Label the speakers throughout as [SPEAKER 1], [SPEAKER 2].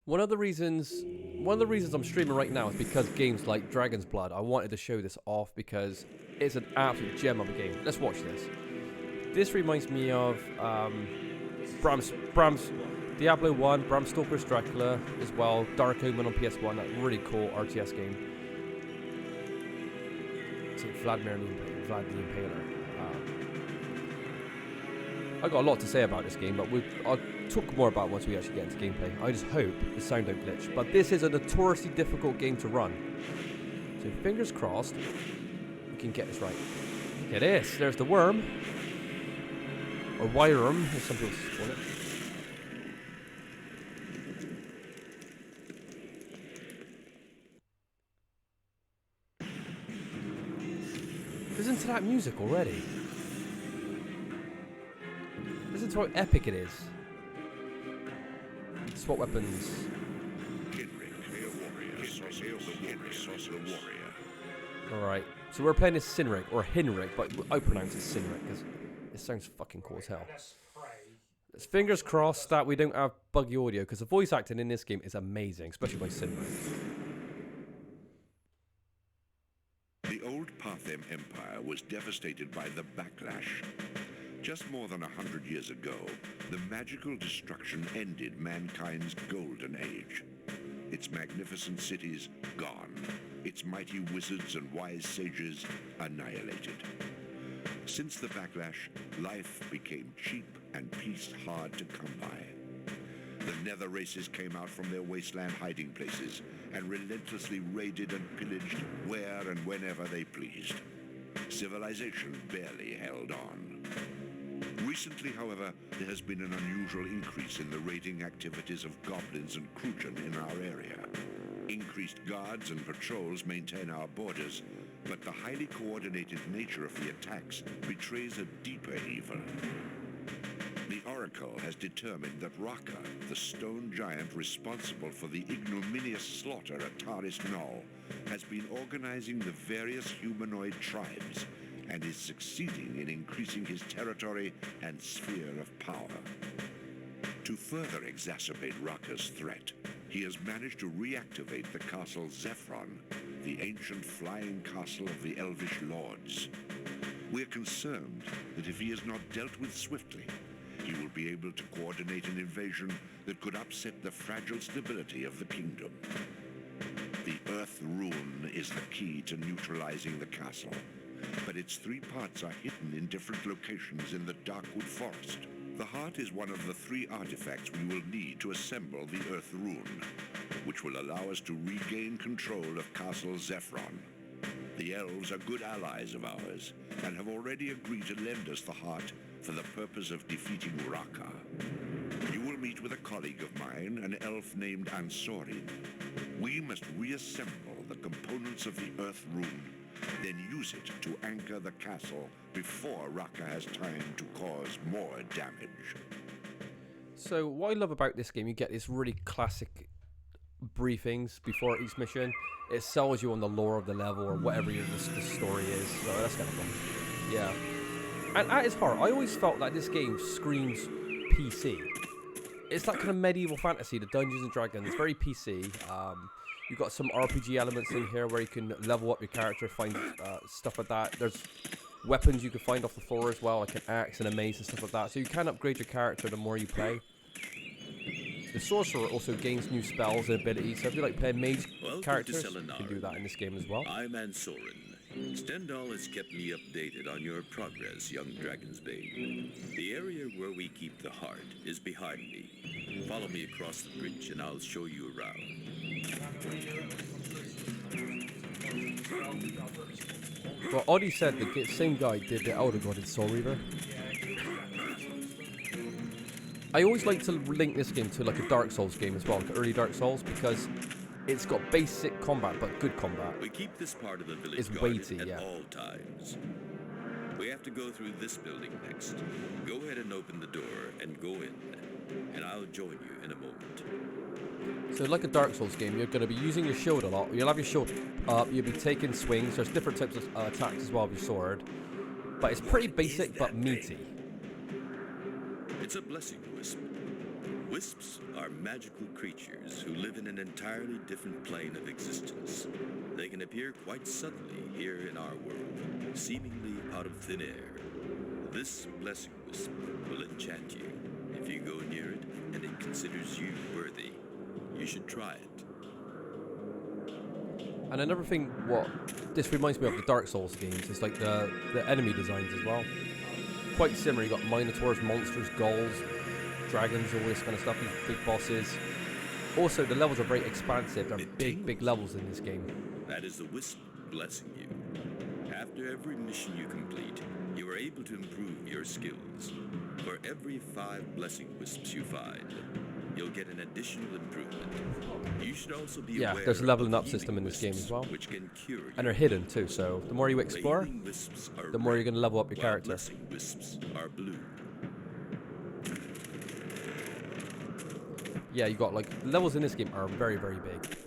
[SPEAKER 1] One of the reasons I'm streaming right now is because games like Dragon's Blood, I wanted to show this off because it's an absolute gem of a game. Let's watch this. This reminds me of Bram's Diablo 1, Bram Stoker's Dracula as well, Dark Omen on PS1, that really cool RTS game. It's like Vlad the Impaler. I got a lot to say about this game, but I'll talk more about it once we actually get into gameplay. I just hope the sound don't glitch. But this is a notoriously difficult game to run. So fingers crossed, we can get this right. Look at this. There's the Wyrm. Or Wyrm, as some people call it. Listen to that music already. Listen to how epic it is. Swap weapons. Alright, so we're playing as Sinric, or Hinric, but I pronounce it Sinric because it sounds fucking cool as hell. It's fingers crossed that we don't have buggy audio because the voice acting in this game is amazing, especially by Sinric.
[SPEAKER 2] The old Parthem Empire was devastated by the Backlash. Just more than 100 years ago, the magical destruction ended mankind's golden age. Its magnificent cities gone, its mighty wizards and wise sages annihilated. Since the Backlash, life became cheap and peace hard to come by. The nether races came out from their wasteland hiding places and relentlessly raided and pillaged where and whenever they pleased. Civilization barely held on. Recently, however, there has been an unusual increase in the raiding activities of goblins and Krugen in our area. Increased guards and patrols maintain our borders, but the highly coordinated nature of the attacks betrays a deeper evil. The Oracle has determined that Raka, the stone giant responsible for the ignominious slaughter at Taris Null, has been organizing the various humanoid tribes and is succeeding in increasing his territory and sphere of power. To further exacerbate Raka's threat, he has managed to reactivate the castle Zephron, the ancient flying castle of the Elvish lords. We're concerned that if he is not dealt with swiftly, he will be able to coordinate an invasion that could upset the fragile stability of the kingdom. The Earth Rune is the key to neutralizing the castle, but its three parts are hidden in different locations in the Darkwood Forest. The heart is one of the three artifacts we will need to assemble the Earth Rune, which will allow us to regain control of Castle Zephron. The elves are good allies of ours, and have already agreed to lend us the heart for the purpose of defeating Raka. You will meet with a colleague of mine, an elf named Ansorin. We must reassemble the components of the Earth Rune, then use it to anchor the castle before Raka has time to cause more damage.
[SPEAKER 1] So what I love about this game, you get this really classic briefings before each mission. It sells you on the lore of the level or whatever the story is. So that's kind of fun. Yeah. And at its heart, I always felt like this game screams PC. It's that kind of medieval fantasy, the Dungeons and Dragons. It's very PC. You've got some RPG elements in here where you can level up your character, find stuff like that. There's weapons you can find off the floor as well, like an axe and a mace and stuff like that. So you can upgrade your character the more you play. The sorcerer also gains new spells and abilities. So if you like playing mage characters, you can do that in this game as well.
[SPEAKER 3] I'm Ansorin. Stendhal has kept me updated on your progress, young Dragonsbane. The area where we keep the heart is behind me. Follow me across the bridge and I'll show you around.
[SPEAKER 1] Well, Oddie said the same guy did the Elder God in Soul Reaver. I always like to link this game to like a Dark Souls game as well, like early Dark Souls, because it's got basic combat, but good combat.
[SPEAKER 3] We keep this part of the village
[SPEAKER 1] It's
[SPEAKER 3] guarded
[SPEAKER 1] weighty,
[SPEAKER 3] at
[SPEAKER 1] yeah.
[SPEAKER 3] all times. We have to go through this building next. Go ahead and open the door and go in, and I'll join you in a moment.
[SPEAKER 1] So like a Dark Souls game, you're going to be using your shield a lot. You'll have your shield up, you'll be taking swings. There's different types of attacks as well with your sword. But it's pretty basic, but meaty.
[SPEAKER 3] It's a blessing, Wisp. Wisps are magical creatures who live in an entirely different plane of existence. They can appear quite suddenly here in our world, seemingly out of thin air. This blessing wisp will enchant you if you go near it and it considers you worthy. You should try it.
[SPEAKER 1] And another thing, what this reminds me of the Dark Souls games, is like the enemy designs as well. Quite similar. You got minotaurs, monsters, ghouls, dragons, all this kind of stuff. These big bosses. Also, the levels are very expansive. There are big levels in this game.
[SPEAKER 3] That is the wisp blessing you. After every mission you complete, you are able to improve your skills. For every 5 blessing wisps you find, you'll get an additional improvement. You should also be aware
[SPEAKER 1] there's a leveling
[SPEAKER 3] of
[SPEAKER 1] up system in this game as well.
[SPEAKER 3] Which can cure you.
[SPEAKER 1] And they're hidden too, so the more you explore, the more you're going to level up your
[SPEAKER 3] while
[SPEAKER 1] character.
[SPEAKER 3] blessing wisps are blue.
[SPEAKER 1] Yeah, you got like, levels in this game are very big.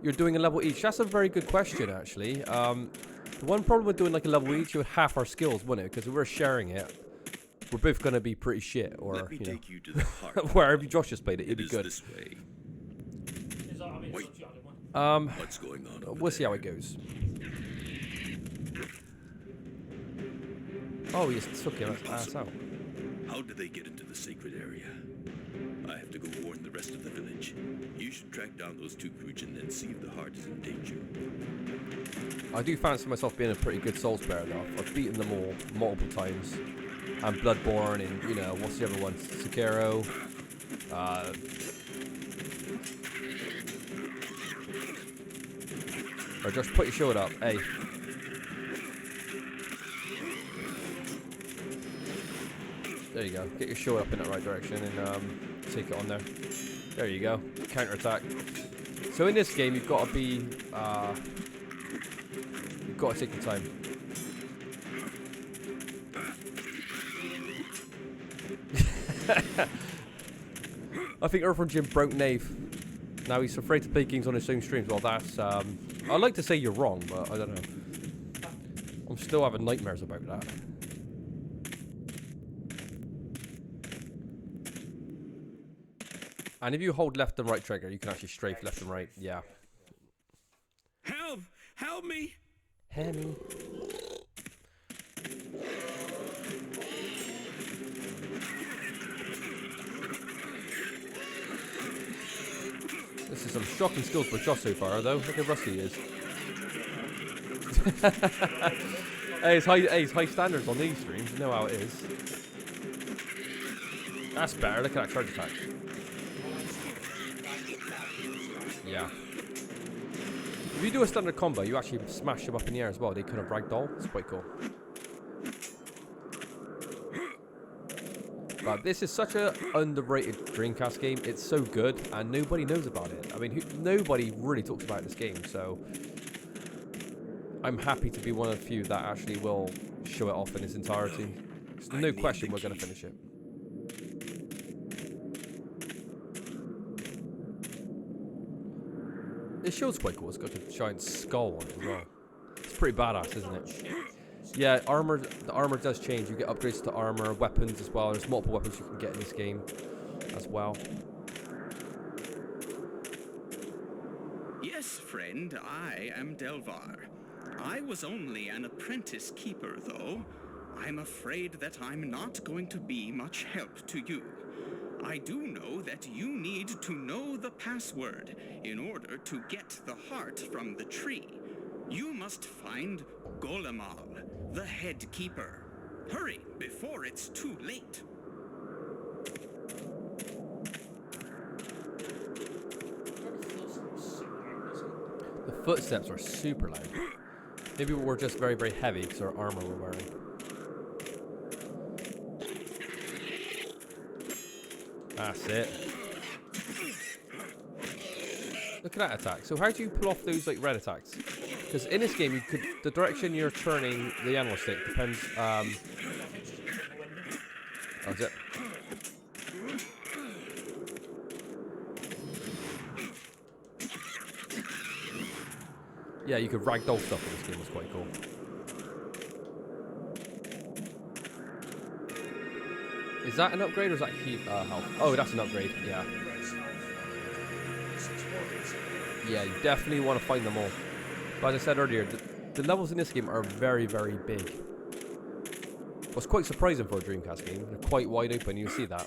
[SPEAKER 1] You're doing a level each. That's a very good question, actually. The one problem with doing like a level each, you would half our skills, wouldn't it? Because if we're sharing it, we're both going to be pretty shit, or,
[SPEAKER 3] Let me
[SPEAKER 1] you know,
[SPEAKER 3] take you to the heart.
[SPEAKER 1] wherever Josh just played it, it'd
[SPEAKER 3] It
[SPEAKER 1] be
[SPEAKER 3] is
[SPEAKER 1] good.
[SPEAKER 3] this way. Wait, what's going on over
[SPEAKER 1] We'll see how
[SPEAKER 3] there?
[SPEAKER 1] it goes. Oh, he just took him ass out.
[SPEAKER 3] How did they get into the sacred area? I have to go warn the rest of the village. You should track down those 2 Krujin and see if the heart is in danger.
[SPEAKER 1] I do fancy myself being a pretty good Souls player though. I've beaten them all multiple times. And Bloodborne and, you know, what's the other one? Sekiro. Or just put your shield up. Hey. There you go. Get your shield up in the right direction and take it on there. There you go. Counter attack. So in this game, you've got to be. You've got to take your time. I think ReverendGodless broke Knave. Now he's afraid to play games on his own streams. Well, that's. I'd like to say you're wrong, but I don't know. I'm still having nightmares about that. And if you hold left and right trigger, you can actually strafe left and right. Yeah.
[SPEAKER 3] Help! Help me!
[SPEAKER 1] Hammy. This is some shocking skills for Josh so far, though. Look how rusty he is. Hey, it's high standards on these streams. You know how it is. That's better. Look at that charge attack. Yeah. If you do a standard combo, you actually smash them up in the air as well. They kind of ragdoll. It's quite cool. But this is such an underrated Dreamcast game. It's so good, and nobody knows about it. I mean, nobody really talks about this game, so I'm happy to be one of the few that actually will show it off in its entirety. There's no question we're going to finish it. This shield's quite cool. It's got a giant skull on it as well. It's pretty badass, isn't it? Yeah, armor. The armor does change. You get upgrades to armor, weapons as well. There's multiple weapons you can get in this game as well.
[SPEAKER 4] Yes, friend, I am Delvar. I was only an apprentice keeper, though. I'm afraid that I'm not going to be much help to you. I do know that you need to know the password in order to get the heart from the tree. You must find Golemal, the head keeper. Hurry, before it's too late.
[SPEAKER 1] The footsteps are super loud. Maybe we're just very, very heavy because our armor we're wearing. That's it. Look at that attack. So how do you pull off those like red attacks? Because in this game, you could the direction you're turning the analog stick depends. That's it. Yeah, you could ragdoll stuff in this game. It's quite cool. Is that an upgrade or is that health? Oh, that's an upgrade. Yeah. Yeah, you definitely want to find them all. But as I said earlier, the levels in this game are very, very big. What's quite surprising for a Dreamcast game. They're quite wide open, you'll see that.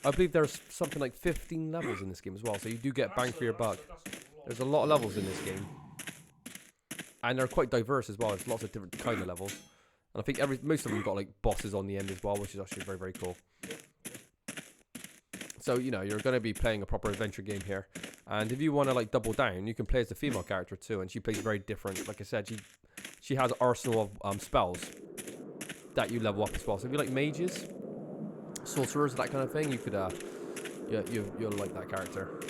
[SPEAKER 1] I believe there's something like 15 levels in this game as well, so you do get bang for your buck. There's a lot of levels in this game. And they're quite diverse as well, there's lots of different kind of levels. And I think most of them got like bosses on the end as well, which is actually very, very cool. So, you know, you're going to be playing a proper adventure game here. And if you want to like double down, you can play as the female character too, and she plays very different. Like I said, she has an arsenal of spells that you level up as well. So if you like mages, sorcerers, that kind of thing, you could you'll like that character.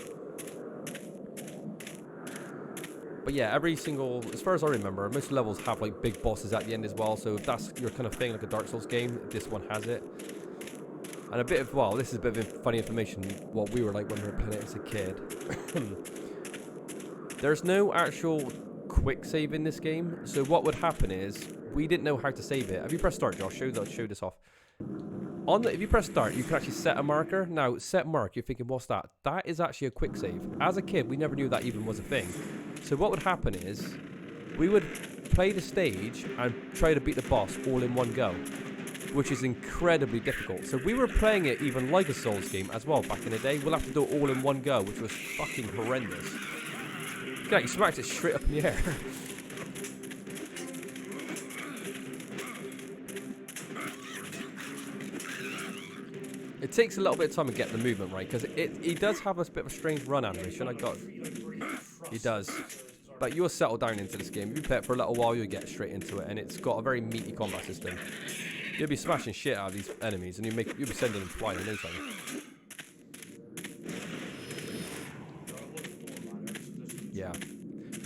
[SPEAKER 1] But yeah, every single, as far as I remember, most levels have like big bosses at the end as well. So if that's your kind of thing, like a Dark Souls game, this one has it. And a bit of, well, this is a bit of funny information, what we were like when we were playing it as a kid. There's no actual quick save in this game. So what would happen is, we didn't know how to save it. Have you pressed start, Josh? Show this off. If you press start, you can actually set a marker. Now, set mark, you're thinking, what's that? That is actually a quick save. As a kid, we never knew that even was a thing. So what would happen is, we would play the stage and try to beat the boss all in one go, which is incredibly difficult. So we were playing it even like a Souls game as well back in the day. We'll have to do it all in one go, which was fucking horrendous. Yeah, you smacked it straight up in the air. It takes a little bit of time to get the movement right, because he does have a bit of a strange run animation. He does. But you'll settle down into this game. If you play it for a little while, you'll get straight into it, and it's got a very meaty combat system. You'll be smashing shit out of these enemies, and you'll be sending them flying in no time. Yeah.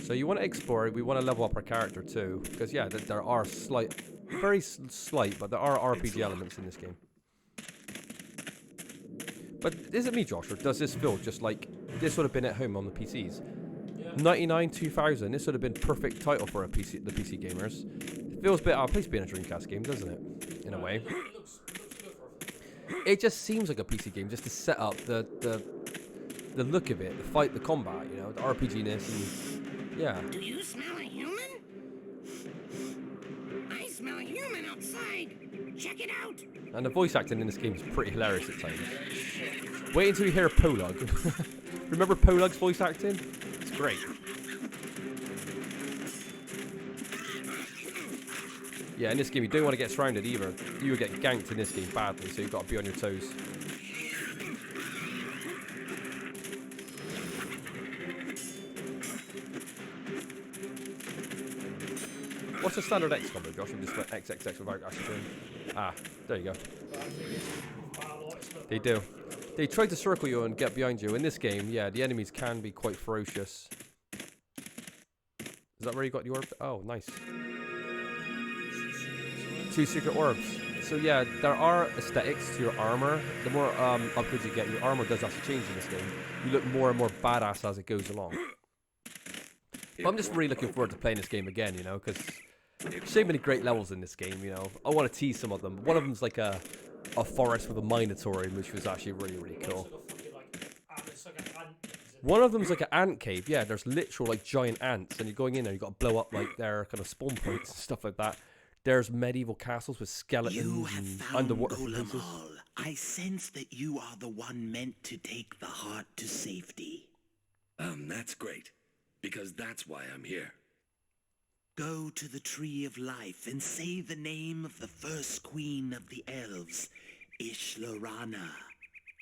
[SPEAKER 1] So you want to explore. We want to level up our character too, because yeah, there are very slight, but there are RPG elements in this game. But is it me, Josh, or does this feel just like this would have been at home on the PCs? 99, 2000, this would have been perfect title for the PC gamers. It feels a bit out of place being a Dreamcast game, doesn't it? In a way. It just seems like a PC game, just to set up the look of it, the fight, the combat, you know, the RPG-ness, and yeah.
[SPEAKER 5] Do you smell a human? I smell a human outside. Check it out.
[SPEAKER 1] And the voice acting in this game is pretty hilarious at times. Wait until you hear Polug. Remember Polug's voice acting? It's great. Yeah, in this game you don't want to get surrounded either. You will get ganked in this game badly, so you've got to be on your toes. What's the standard X combo, Josh? You just went XXX without actually doing. Ah, there you go. They do. They try to circle you and get behind you. In this game, yeah, the enemies can be quite ferocious. Is that where you got the orb? Oh, nice. 2 secret orbs. So yeah, there are aesthetics to your armor. The more upgrades you get, your armor does actually change in this game. You look more and more badass as it goes along. But I'm just really looking forward to playing this game again, you know, because there's so many great levels in this game, you know. I want to tease some of them. One of them's like a forest with a minotaur, which was actually really, really cool. One of them's like an ant cave. Yeah, there's literal like giant ants, and you're going in there, you've got to blow up like their kind of spawn points and stuff like that. There's medieval castles with skeletons and underwater places.
[SPEAKER 5] I sense that you are the one meant to take the heart to safety.
[SPEAKER 6] That's great, because that's why I'm here.
[SPEAKER 5] Go to the Tree of Life and say the name of the first queen of the elves, Ishlorana.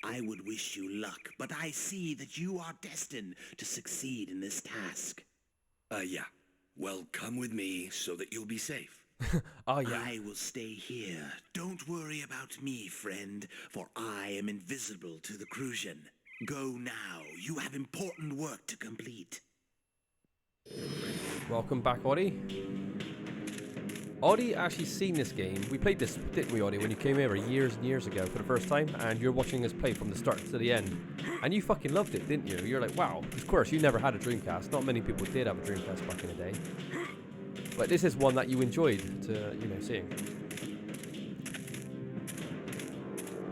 [SPEAKER 5] I would wish you luck, but I see that you are destined to succeed in this task.
[SPEAKER 6] Yeah. Well, come with me so that you'll be safe.
[SPEAKER 1] Oh, yeah.
[SPEAKER 5] I will stay here. Don't worry about me, friend, for I am invisible to the Crucian. Go now. You have important work to complete.
[SPEAKER 1] Welcome back, Audie. Audie actually seen this game. We played this, didn't we, Audie, when you came over years and years ago for the first time, and you're watching us play from the start to the end. And you fucking loved it, didn't you? You're like, wow. Of course, you never had a Dreamcast. Not many people did have a Dreamcast back in the day. But this is one that you enjoyed to, you know, seeing.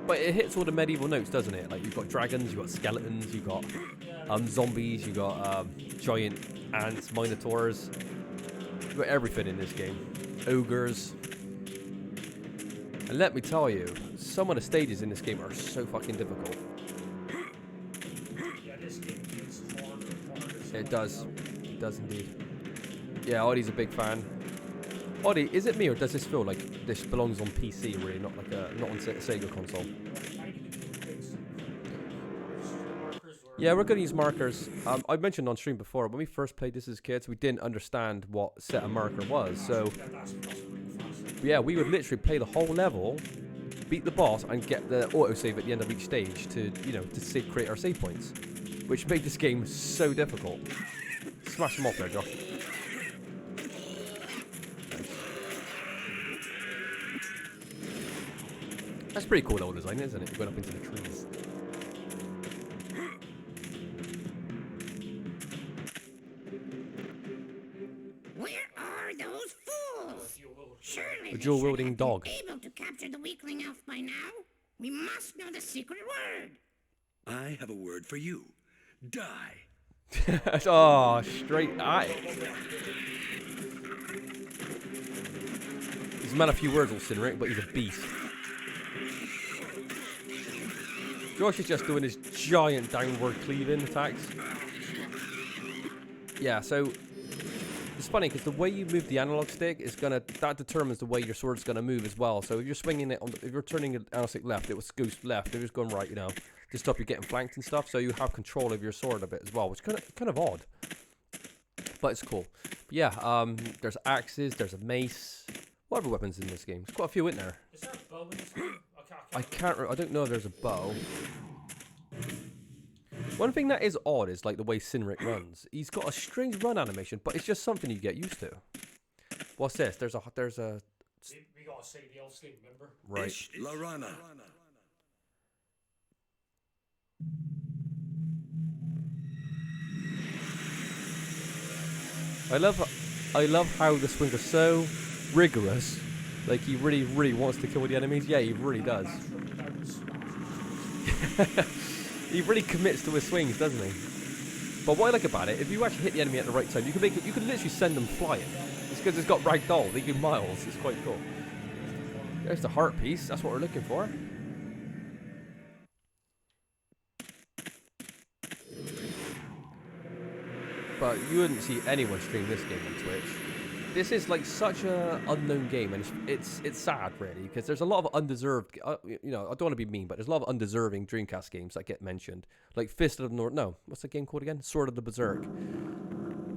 [SPEAKER 1] But it hits all the medieval notes, doesn't it? Like, you've got dragons, you've got skeletons, you've got zombies, you've got giant ants, minotaurs. You've got everything in this game. Ogres. And let me tell you, some of the stages in this game are so fucking difficult.
[SPEAKER 7] Yeah, this game is harder.
[SPEAKER 1] It does. It does indeed. Yeah, Oddie's a big fan. Oddie, is it me or does this feel like this belongs on PC really, not like not on Sega console? Yeah, we're going to use markers. I mentioned on stream before, when we first played this as kids, we didn't understand what set a marker was. So, yeah, we would literally play the whole level, beat the boss, and get the autosave at the end of each stage to, you know, to create our save points. Which made this game so difficult. Smash them off there, Josh. That's pretty cool level design, isn't it? You're going up into the trees.
[SPEAKER 8] Where are those fools? Surely
[SPEAKER 1] The
[SPEAKER 8] they
[SPEAKER 1] dual-wielding
[SPEAKER 8] should have
[SPEAKER 1] dog.
[SPEAKER 8] been able to capture the weakling elf by now. We must know the secret word.
[SPEAKER 6] I have a word for you. Die.
[SPEAKER 1] Oh, straight eye. He's a man of few words, Celanarin, but he's a beast. Josh is just doing his giant downward cleaving attacks. Yeah, so it's funny because the way you move the analog stick is that determines the way your sword's gonna move as well. So if you're swinging it if you're turning the analog stick left, it will goes left. If it's going right, you know, to stop you getting flanked and stuff. So you have control of your sword a bit as well, which is kind of odd, but it's cool. But yeah, there's axes, there's a mace. What other weapons in this game? There's quite a few in there.
[SPEAKER 7] Is there a bow in this game?
[SPEAKER 1] I don't know if there's a bow. One thing that is odd is like the way Celanarin runs. He's got a strange run animation, but it's just something you get used to. What's this? There's a.
[SPEAKER 7] We gotta say the elf thing, remember?
[SPEAKER 1] Right.
[SPEAKER 6] Lorana.
[SPEAKER 1] I love how the swings are so rigorous. Like he really, really wants to kill the enemies. Yeah, he really does. He really commits to his swings, doesn't he? But what I like about it, if you actually hit the enemy at the right time, you can literally send them flying. It's because it's got ragdoll. They do miles. It's quite cool. There's the heart piece. That's what we're looking for. But you wouldn't see anyone stream this game on Twitch. This is like such a unknown game, and it's sad really because there's a lot of undeserved. You know, I don't want to be mean, but there's a lot of undeserving Dreamcast games that get mentioned, like Fist of the North. No, what's the game called again? Sword of the Berserk,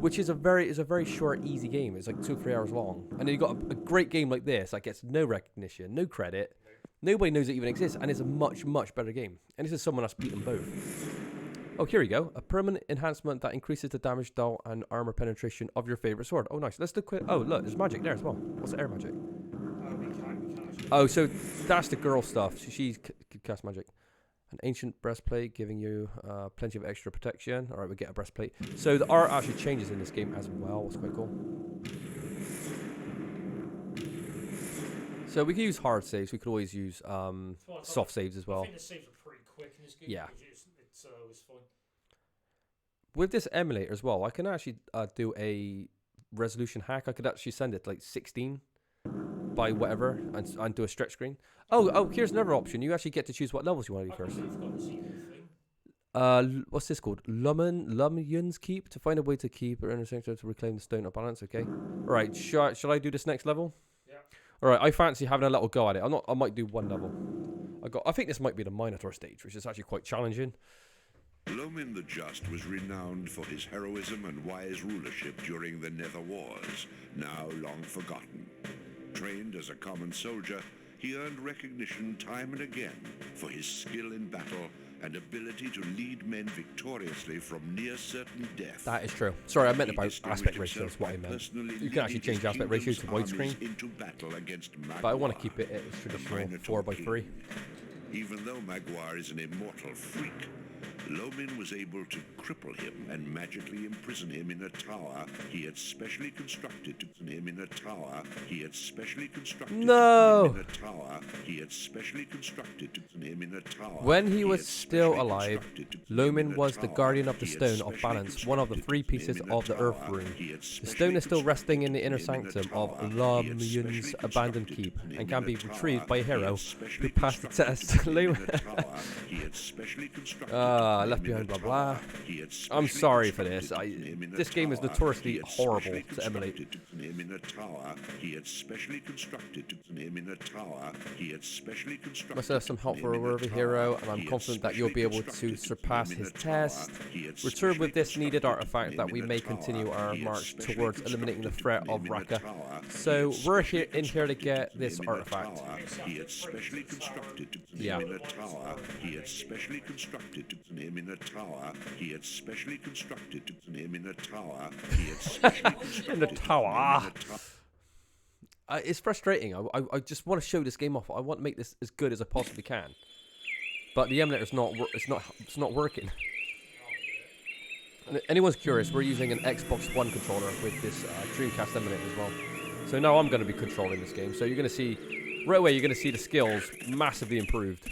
[SPEAKER 1] which is a very short, easy game. It's like 2 or 3 hours long, and then you got a great game like this that gets no recognition, no credit. Nobody knows it even exists, and it's a much better game. And this is someone that's beaten both. Oh, here we go. A permanent enhancement that increases the damage, dull, and armor penetration of your favorite sword. Oh, nice. Let's do quick. Oh, look, there's magic there as well. What's the air magic?
[SPEAKER 7] We can't
[SPEAKER 1] Oh, so that's the girl stuff. She can cast magic. An ancient breastplate giving you plenty of extra protection. All right, we get a breastplate. So the art actually changes in this game as well. It's quite cool. So we can use hard saves. We could always use soft saves as well.
[SPEAKER 7] I think the saves are pretty quick in this game.
[SPEAKER 1] Yeah.
[SPEAKER 7] It's fun.
[SPEAKER 1] With this emulator as well, I can actually do a resolution hack. I could actually send it to like 16 by whatever and do a stretch screen. Oh, here's another option. You actually get to choose what levels you want to do first. What's this called? Lumyon's Keep. To find a way to keep or to reclaim the stone of balance. Okay. All right. Shall I do this next level?
[SPEAKER 7] Yeah.
[SPEAKER 1] All right. I fancy having a little go at it. I might do one level. I think this might be the Minotaur stage, which is actually quite challenging.
[SPEAKER 2] Loymn the Just was renowned for his heroism and wise rulership during the Nether Wars, now long forgotten. Trained as a common soldier, he earned recognition time and again for his skill in battle and ability to lead men victoriously from near certain death.
[SPEAKER 1] That is true. Sorry, I meant about aspect ratio. That's what I meant. You can actually change aspect ratio to widescreen, but I want to keep it at its traditional 4:3.
[SPEAKER 2] Even though Mago is an immortal freak, Loymn was able to cripple him and magically imprison him in a tower he had specially constructed to him in a tower he had specially constructed
[SPEAKER 1] No!
[SPEAKER 2] to him in a tower he had specially constructed to him in a tower.
[SPEAKER 1] When he was
[SPEAKER 2] had
[SPEAKER 1] still
[SPEAKER 2] specially
[SPEAKER 1] alive,
[SPEAKER 2] constructed to him in
[SPEAKER 1] Loymn
[SPEAKER 2] a
[SPEAKER 1] was the
[SPEAKER 2] tower
[SPEAKER 1] guardian of the
[SPEAKER 2] he had
[SPEAKER 1] Stone of
[SPEAKER 2] specially
[SPEAKER 1] Balance, one of the 3
[SPEAKER 2] constructed to
[SPEAKER 1] pieces
[SPEAKER 2] him in a
[SPEAKER 1] of the
[SPEAKER 2] tower
[SPEAKER 1] Earth Room.
[SPEAKER 2] he had
[SPEAKER 1] The
[SPEAKER 2] specially
[SPEAKER 1] stone is still resting in the inner
[SPEAKER 2] constructed to him
[SPEAKER 1] sanctum
[SPEAKER 2] in a
[SPEAKER 1] of
[SPEAKER 2] tower he had
[SPEAKER 1] Loymn's
[SPEAKER 2] specially
[SPEAKER 1] abandoned
[SPEAKER 2] constructed
[SPEAKER 1] keep
[SPEAKER 2] to him
[SPEAKER 1] and
[SPEAKER 2] in
[SPEAKER 1] can
[SPEAKER 2] a
[SPEAKER 1] be
[SPEAKER 2] tower
[SPEAKER 1] retrieved by a
[SPEAKER 2] he had
[SPEAKER 1] hero
[SPEAKER 2] specially
[SPEAKER 1] who passed the
[SPEAKER 2] constructed
[SPEAKER 1] test.
[SPEAKER 2] to him in
[SPEAKER 1] Loymn.
[SPEAKER 2] a tower he had specially constructed
[SPEAKER 1] Ah,
[SPEAKER 2] to
[SPEAKER 1] left
[SPEAKER 2] him in a
[SPEAKER 1] behind, blah
[SPEAKER 2] tower
[SPEAKER 1] blah.
[SPEAKER 2] he had
[SPEAKER 1] I'm
[SPEAKER 2] specially
[SPEAKER 1] sorry for this.
[SPEAKER 2] constructed to him in a
[SPEAKER 1] This game is
[SPEAKER 2] tower
[SPEAKER 1] notoriously
[SPEAKER 2] he had
[SPEAKER 1] horrible
[SPEAKER 2] specially
[SPEAKER 1] to emulate.
[SPEAKER 2] constructed to him in a tower he had specially constructed to him in a tower he had specially constructed
[SPEAKER 1] Must have some
[SPEAKER 2] to
[SPEAKER 1] help
[SPEAKER 2] him
[SPEAKER 1] for a
[SPEAKER 2] in
[SPEAKER 1] worthy
[SPEAKER 2] tower
[SPEAKER 1] hero, and
[SPEAKER 2] he
[SPEAKER 1] I'm
[SPEAKER 2] had
[SPEAKER 1] confident that you'll be able to
[SPEAKER 2] specially
[SPEAKER 1] surpass
[SPEAKER 2] constructed
[SPEAKER 1] his
[SPEAKER 2] to him in a
[SPEAKER 1] test.
[SPEAKER 2] tower. He had
[SPEAKER 1] Return with this
[SPEAKER 2] specially
[SPEAKER 1] needed
[SPEAKER 2] constructed
[SPEAKER 1] artifact
[SPEAKER 2] to
[SPEAKER 1] that
[SPEAKER 2] him
[SPEAKER 1] we
[SPEAKER 2] in a
[SPEAKER 1] may
[SPEAKER 2] tower.
[SPEAKER 1] continue our
[SPEAKER 2] He had
[SPEAKER 1] march
[SPEAKER 2] specially
[SPEAKER 1] towards eliminating the threat
[SPEAKER 2] constructed
[SPEAKER 1] of
[SPEAKER 2] to him in a
[SPEAKER 1] Raqqa.
[SPEAKER 2] tower.
[SPEAKER 1] So
[SPEAKER 2] He had
[SPEAKER 1] we're
[SPEAKER 2] specially
[SPEAKER 1] in here to
[SPEAKER 2] constructed
[SPEAKER 1] get
[SPEAKER 2] to
[SPEAKER 1] this
[SPEAKER 2] him in a
[SPEAKER 1] artifact.
[SPEAKER 2] tower. He had specially constructed to
[SPEAKER 1] Yeah.
[SPEAKER 2] him in a tower. He had specially constructed to him in a tower. He had specially constructed to him in a tower. He had specially constructed
[SPEAKER 1] In the
[SPEAKER 2] to him
[SPEAKER 1] tower.
[SPEAKER 2] in a tower.
[SPEAKER 1] It's frustrating. I just want to show this game off. I want to make this as good as I possibly can, but the emulator's it's not working. And if anyone's curious, we're using an Xbox One controller with this Dreamcast emulator as well. So now I'm going to be controlling this game. So you're going to see right away. You're going to see the skills massively improved.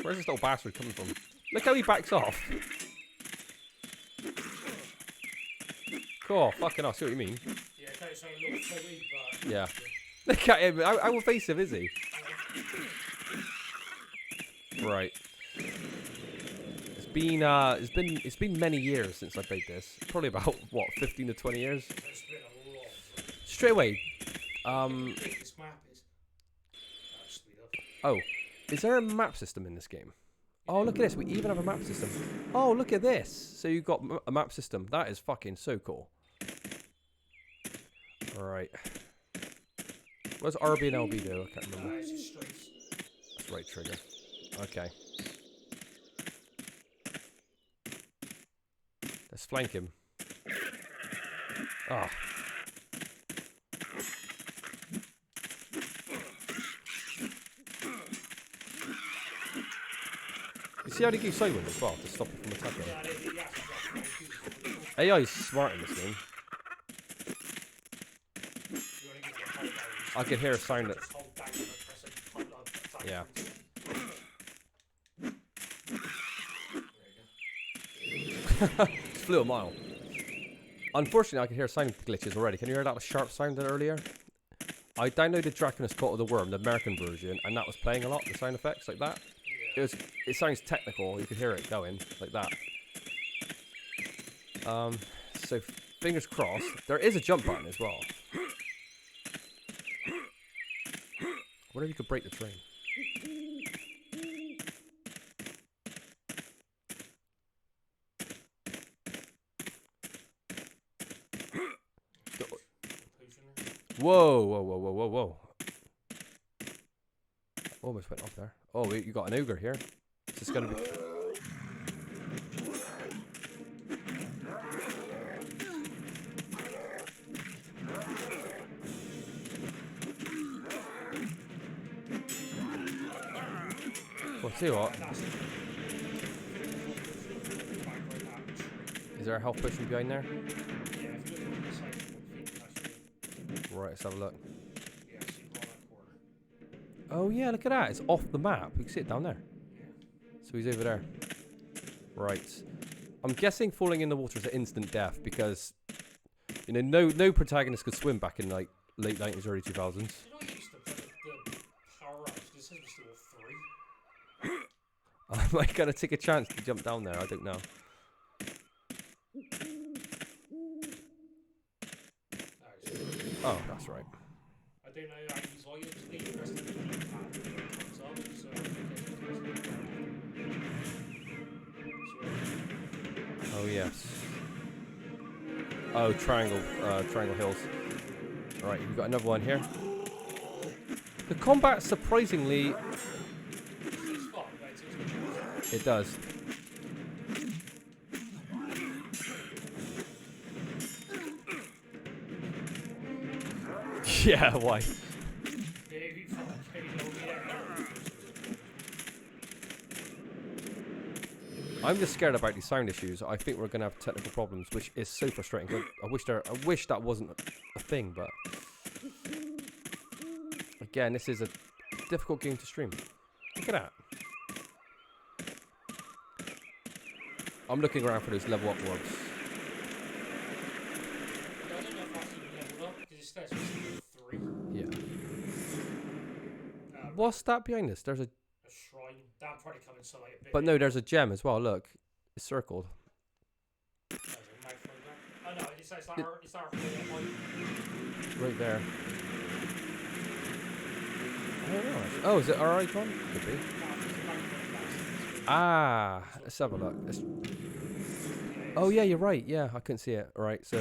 [SPEAKER 1] Where's this little bastard coming from? Look how he backs off. Cool, fucking hell, I see what you mean.
[SPEAKER 7] Yeah, okay, it's a little floaty, but...
[SPEAKER 1] Yeah. Look at him, how evasive is he? Right. It's been many years since I played this. Probably about, what, 15 to 20 years?
[SPEAKER 7] It's been a long time.
[SPEAKER 1] Straight away,
[SPEAKER 7] This map is... speed up.
[SPEAKER 1] oh, is there a map system in this game? Oh, look at this, we even have a map system. Oh, look at this. So you've got a map system. That is fucking so cool. Alright. What's RB and LB do? I can't remember.
[SPEAKER 7] It's just streets.
[SPEAKER 1] That's right trigger. Okay. Let's flank him. Ah. You see how they keep sidewind as well to stop it from attacking?
[SPEAKER 7] Yeah, they actually got confused.
[SPEAKER 1] AI is smart in this game.
[SPEAKER 7] You only get the hold down.
[SPEAKER 1] I could hear a sound that.
[SPEAKER 7] Just hold down and press it, hold on, attack.
[SPEAKER 1] Yeah.
[SPEAKER 7] There you
[SPEAKER 1] It flew a mile. Unfortunately, I can hear sound glitches already. Can you hear that sharp sound earlier? I downloaded Draconus Castle of the Wyrm, the American version, and that was playing a lot, the sound effects like that. It sounds technical, you could hear it going, like that. So fingers crossed. There is a jump button as well. What if you could break the train? Whoa, whoa, whoa, whoa, whoa, whoa. Almost went off there. Oh, you got an ogre here. Is this gonna be... Well, see what? Is there a health potion behind there? Right, let's have a look. Oh yeah, look at that. It's off the map. You can see it down there. So he's over there. Right. I'm guessing falling in the water is an instant death because, you know, no protagonist could swim back in like late 90s, early 2000s.
[SPEAKER 7] You know, I used to put the power ups. This is still 3.
[SPEAKER 1] Am I gonna take a chance to jump down there? I don't know. Oh, that's right.
[SPEAKER 7] I don't know how these items need the rest of the D-pad when it comes up, so
[SPEAKER 1] Oh yes. Oh, triangle hills. All right, we've got another one here. The combat surprisingly, it does. Yeah, why?
[SPEAKER 7] Very fucking
[SPEAKER 1] I'm just scared about these sound issues. I think we're gonna have technical problems, which is so frustrating. 'Cause I wish that wasn't a thing, but again, this is a difficult game to stream. Look at that. I'm looking around for those level up orbs.
[SPEAKER 7] I don't know if that's even leveled up because it says it's 3.
[SPEAKER 1] Yeah. What's that behind us? There's a.
[SPEAKER 7] A shrine. That'll probably come in some like a bit.
[SPEAKER 1] But no, there's a gem as well. Look, it's circled.
[SPEAKER 7] There's a microphone there. Oh no, it's that
[SPEAKER 1] Right there. I don't know. Oh, is it our icon? Could be. Ah, let's have a look. Oh yeah, you're right. Yeah, I couldn't see it. All right, so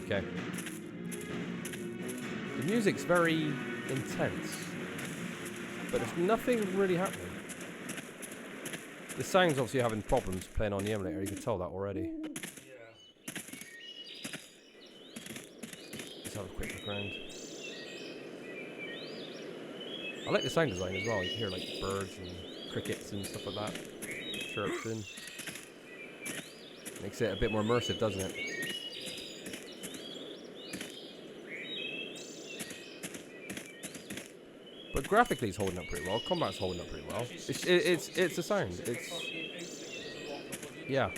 [SPEAKER 1] okay. The music's very intense, but there's nothing really happening. The sound's obviously having problems playing on the emulator. You can tell that already. Let's have a quick look around. I like the sound design as well. You can hear like birds and crickets and stuff like that chirping. Makes it a bit more immersive, doesn't it? But graphically, it's holding up pretty well. Combat's holding up pretty well. It's a sound. It's yeah.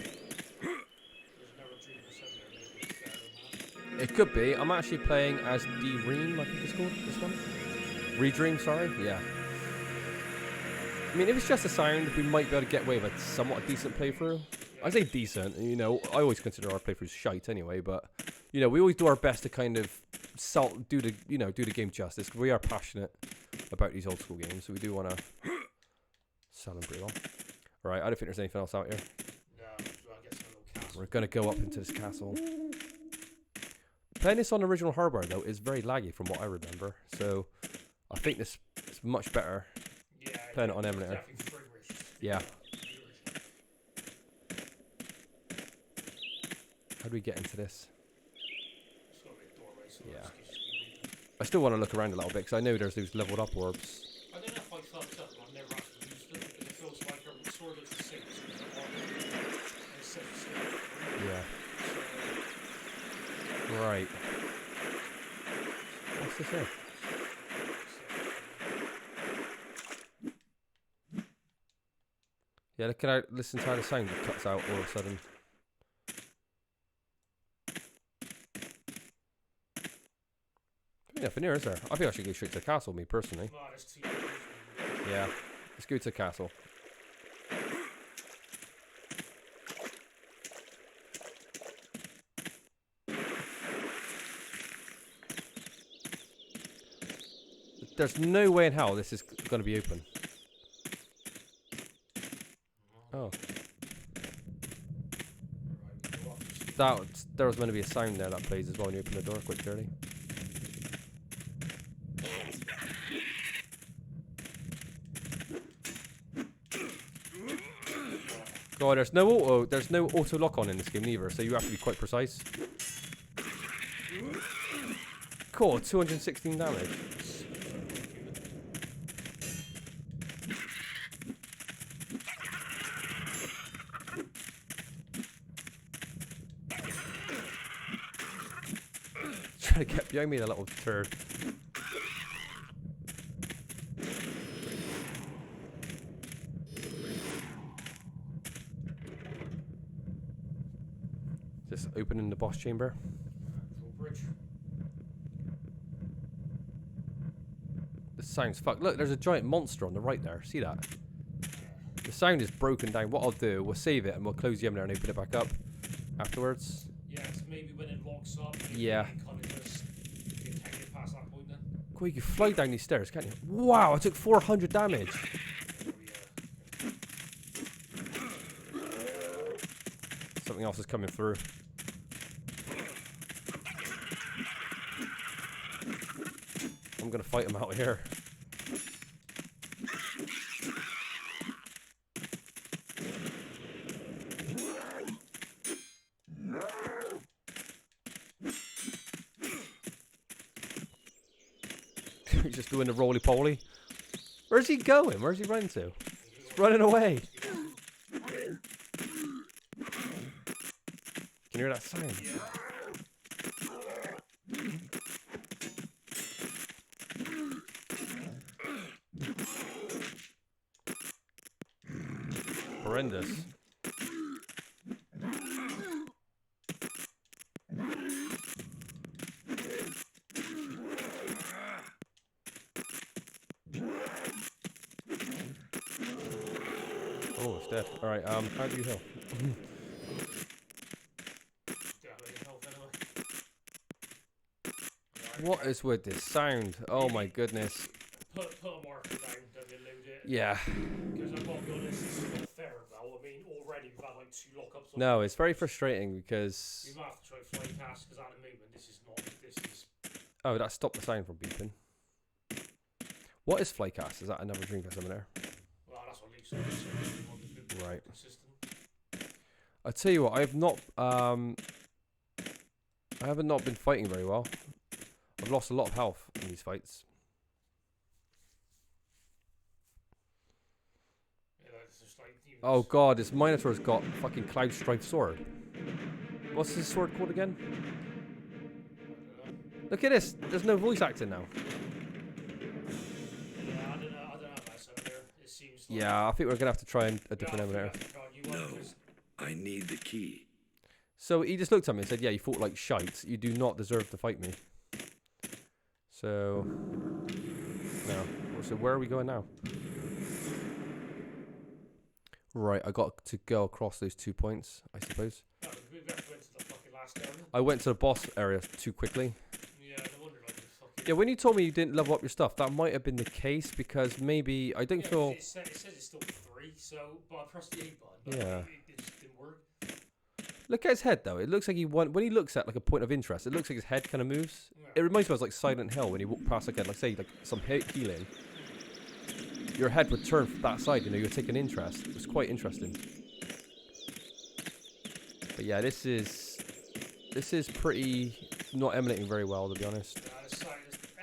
[SPEAKER 1] It could be. I'm actually playing as Dream, I think it's called. This one. Redream, sorry. Yeah. I mean, if it's just a sound, we might be able to get away with a somewhat decent playthrough. I say decent, you know, I always consider our playthroughs shite anyway, but, you know, we always do our best to kind of do the game justice, because we are passionate about these old school games, so we do want to sell them pretty well. Alright, I don't think there's anything else out here.
[SPEAKER 7] No, I guess a little castle.
[SPEAKER 1] We're going to go up into this castle. Playing this on original hardware, though, is very laggy from what I remember, so I think this is much better playing it on emulator. Yeah. How do we get into this? Yeah. I still want to look around a little bit because I know there's those leveled up orbs.
[SPEAKER 7] I don't know if I fucked up, I've never actually used them, because it feels like a sword of the six.
[SPEAKER 1] Yeah. Right. What's this here? Yeah, look at listen to how the sound cuts out all of a sudden. Nothing here, is there? I think I should go straight to the castle, me personally. Yeah, let's go to the castle. There's no way in hell this is going to be open. Oh. There was meant to be a sound there that plays as well when you open the door quite clearly. God, there's no auto lock on in this game either, so you have to be quite precise. Cool, 216 damage. Trying to get behind me, that little turd. Just opening the boss chamber. This sounds fucked. Look, there's a giant monster on the right there. See that? The sound is broken down. What I'll do, we'll save it and we'll close the emulator and open it back up afterwards.
[SPEAKER 7] Yeah, it's maybe when it locks up.
[SPEAKER 1] Yeah.
[SPEAKER 7] Kind of just get past that point then.
[SPEAKER 1] Cool, you can fly down these stairs, can't you? Wow, I took 400 damage. Something else is coming through. I'm gonna fight him out here. He's just doing the roly-poly. Where's he going? Where's he running to? It's running away. Can you hear that sound? Horrendous. Oh, it's dead. Alright, how do you heal? What is with this sound? Oh my goodness.
[SPEAKER 7] Put a marker down, don't load it.
[SPEAKER 1] Yeah.
[SPEAKER 7] Because I've got to be honest, this is not fair though. I mean, already we've had like 2 lockups.
[SPEAKER 1] No, it's very frustrating because...
[SPEAKER 7] We might have to try Flycast because at the moment this is not. This is.
[SPEAKER 1] Oh, that stopped the sound from beeping. What is Flycast? Is that another Dreamcast over there?
[SPEAKER 7] Well, that's what Luke said. So
[SPEAKER 1] Right.
[SPEAKER 7] consistent.
[SPEAKER 1] I tell you what, I haven't not been fighting very well. I've lost a lot of health in these fights.
[SPEAKER 7] Yeah, it's just like,
[SPEAKER 1] Oh god, this Minotaur's got fucking Cloud Strife sword. What's his sword called again? Look at this, there's no voice acting now.
[SPEAKER 7] Yeah, I don't know about something there. It seems like
[SPEAKER 1] Yeah, I think we're gonna have to try a different emulator.
[SPEAKER 6] No, I need the key.
[SPEAKER 1] So he just looked at me and said, yeah, you fought like shite. You do not deserve to fight me. So, no. So where are we going now? Right, I got to go across those 2 points, I suppose.
[SPEAKER 7] No, we have to go into the fucking last area.
[SPEAKER 1] I went to the boss area too quickly.
[SPEAKER 7] Yeah, no wonder like the fucking.
[SPEAKER 1] Yeah, when you told me you didn't level up your stuff, that might have been the case because maybe I don't feel...
[SPEAKER 7] It says it's still 3, so but I pressed the A button. But
[SPEAKER 1] Yeah.
[SPEAKER 7] It just didn't work.
[SPEAKER 1] Look at his head though. It looks like when he looks at like a point of interest, it looks like his head kind of moves.
[SPEAKER 7] Yeah.
[SPEAKER 1] It reminds me of like Silent Hill when you walk past again, like say like some healing. Your head would turn from that side, you know, you're taking interest. It was quite interesting. But yeah, this is pretty not emulating very well, to be honest.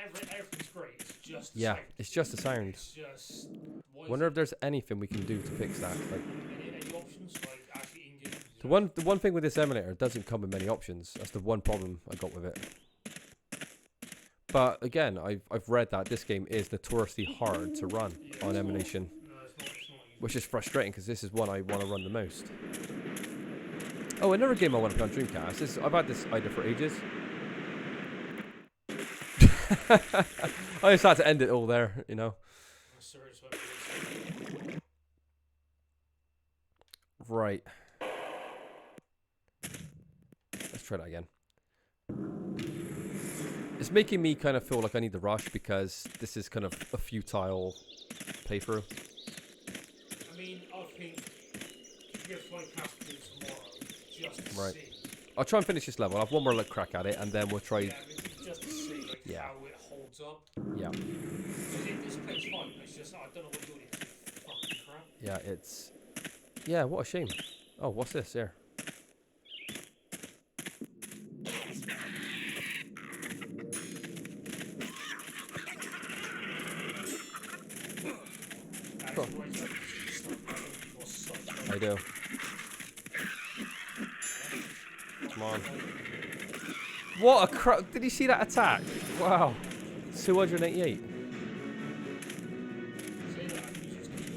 [SPEAKER 7] Everything's great. It's just the
[SPEAKER 1] Yeah,
[SPEAKER 7] sound.
[SPEAKER 1] it's just the sound.
[SPEAKER 7] It's just.
[SPEAKER 1] Wonder if there's anything we can do to fix that. Like,
[SPEAKER 7] any options like actually in-game.
[SPEAKER 1] the one thing with this emulator, it doesn't come with many options. That's the one problem I got with it. But again, I've read that this game is notoriously hard to run on emulation, which is frustrating because this is one I want to run the most. Oh, another game I want to play on Dreamcast. I've had this idea for ages. I just had to end it all there, you know. Right. Let's try that again. It's making me kind of feel like I need to rush because this is kind of a futile playthrough.
[SPEAKER 7] I mean, I think you get Flycast to tomorrow just to
[SPEAKER 1] Right.
[SPEAKER 7] see.
[SPEAKER 1] I'll try and finish this level. I'll have one more look crack at it and then we'll try...
[SPEAKER 7] Yeah, I mean, just to see like,
[SPEAKER 1] Yeah.
[SPEAKER 7] how it holds up.
[SPEAKER 1] Yeah.
[SPEAKER 7] This plays fine. It's just I don't know what doing. It's fucking crap.
[SPEAKER 1] Yeah, it's... Yeah, what a shame. Oh, what's this here? Cool. I do. Come on. What a crap. Did you see that attack? Wow. 288.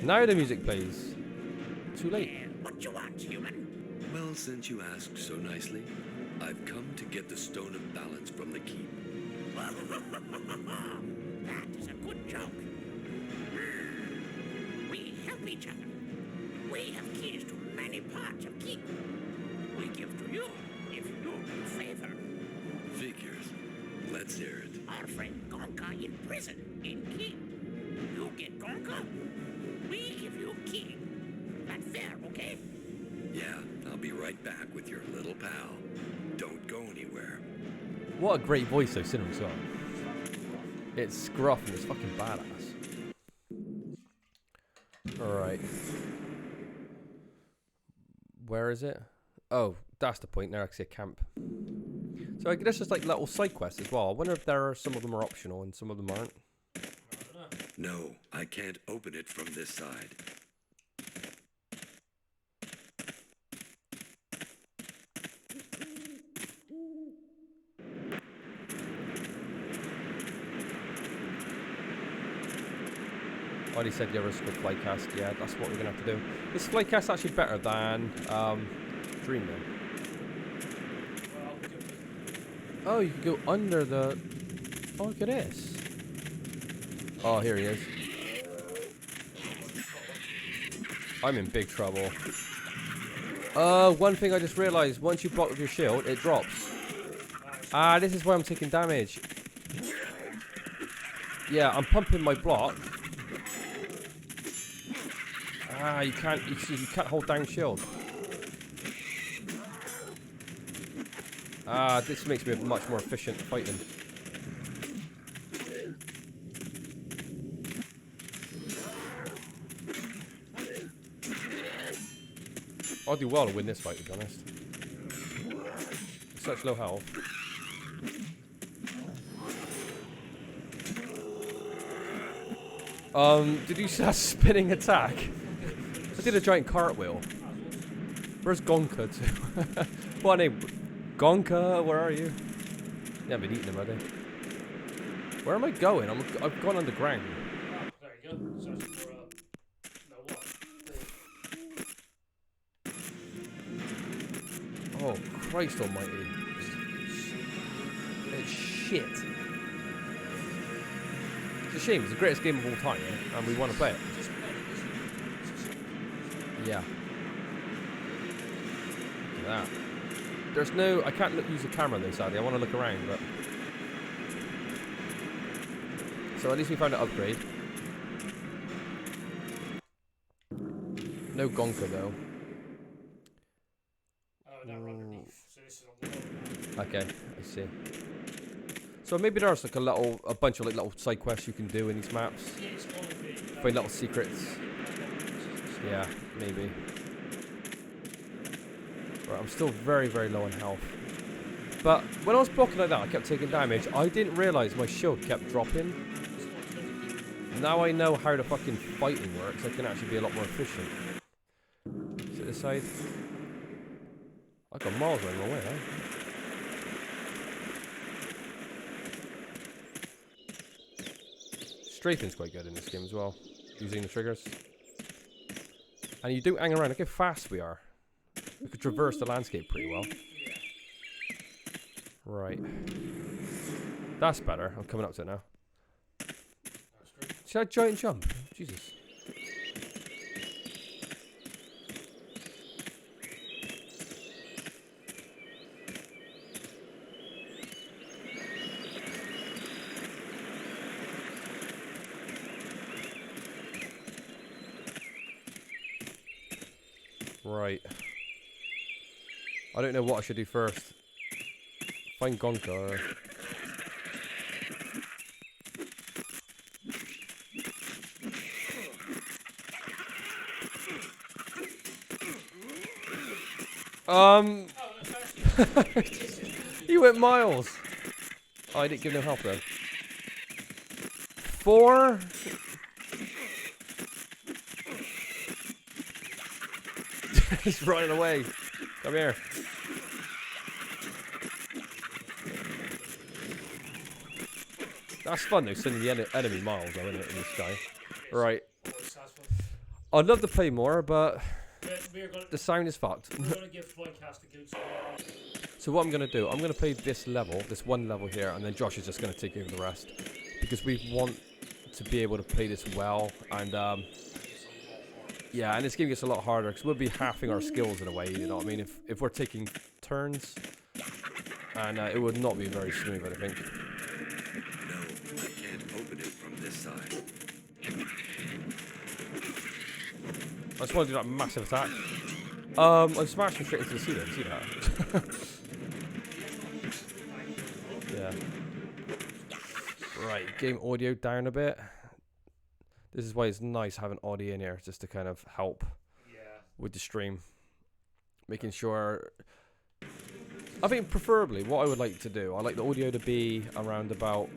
[SPEAKER 1] Now the music plays. Too late.
[SPEAKER 8] What you want, human?
[SPEAKER 6] Well, since you asked so nicely, I've come to get the Stone of Balance from the keep.
[SPEAKER 8] That is a good joke. We help each other. We have keys to many parts of Keep. We give to you if you do a favor.
[SPEAKER 6] Figures. Let's hear it.
[SPEAKER 8] Our friend Gonka in prison in Keep. You get Gonka. We give you key. That's fair, okay?
[SPEAKER 6] Yeah, I'll be right back with your little pal. Don't go anywhere.
[SPEAKER 1] What a great voice though, Cinnamon as well. It's scruff and it's fucking badass. Alright. Where is it? Oh, that's the point. There I see a camp. So I guess just like little side quests as well. I wonder if some of them are optional and some of them aren't.
[SPEAKER 6] No, I can't open it from this side.
[SPEAKER 1] Already said the others could flycast. Yeah, that's what we're gonna have to do. Is flycast actually better than Dream then?
[SPEAKER 7] Well, good.
[SPEAKER 1] Oh, you can go under the. Oh, look at this. Oh, here he is. I'm in big trouble. One thing I just realised: once you block with your shield, it drops. Ah, this is why I'm taking damage. Yeah, I'm pumping my block. Ah, you can't hold down shield. Ah, this makes me much more efficient at fighting. I'll do well to win this fight, to be honest. Such low health. Did you see that spinning attack? I did a giant cartwheel. Where's Gonka to? What name? Gonka, where are you? Yeah, I've been eating them, are they? Where am I going? I've gone underground.
[SPEAKER 7] Oh, there you go. Searching for no what?
[SPEAKER 1] Oh, Christ almighty. It's shit. It's a shame, it's the greatest game of all time, and we want to play it. Yeah. Look at that. There's no... I can't use the camera though, sadly. I want to look around, but... So at least we found an upgrade. No Gonka though.
[SPEAKER 7] Oh, down underneath. So this is on the lower.
[SPEAKER 1] Okay, I see. So maybe there's like a bunch of like little side quests you can do in these maps.
[SPEAKER 7] Yeah, it's going to be.
[SPEAKER 1] Find little secrets. Yeah, maybe. Right, I'm still very, very low on health. But when I was blocking like that, I kept taking damage. I didn't realise my shield kept dropping. Now I know how the fucking fighting works. I can actually be a lot more efficient. Is it this side? I got miles running my way, huh? Strafing's quite good in this game as well, using the triggers. And you do hang around, look how fast we are. We could traverse the landscape pretty well. Right. That's better, I'm coming up to it now. See that giant jump? Jesus. Right. I don't know what I should do first. Find Gonka or... He went miles. Oh, I didn't give no help then. 4? He's running away. Come here. That's fun though, sending the enemy miles though, isn't it, in the sky? Right. I'd love to play more, but the sound is fucked.
[SPEAKER 7] We're going to give Flycast a good score.
[SPEAKER 1] So what I'm going to do, I'm going to play this level, this one level here, and then Josh is just going to take over the rest. Because we want to be able to play this well, and yeah, and this game gets a lot harder, because we'll be halving our skills in a way, you know what I mean? If we're taking turns, and it would not be very smooth, I think.
[SPEAKER 6] No, I can't open it from this side.
[SPEAKER 1] I just want to do that massive attack. I'm smashing straight into the ceiling, see that? Yeah. Right, game audio down a bit. This is why it's nice having audio in here, just to kind of help with the stream. Making sure... I think preferably, what I would like to do, I like the audio to be around about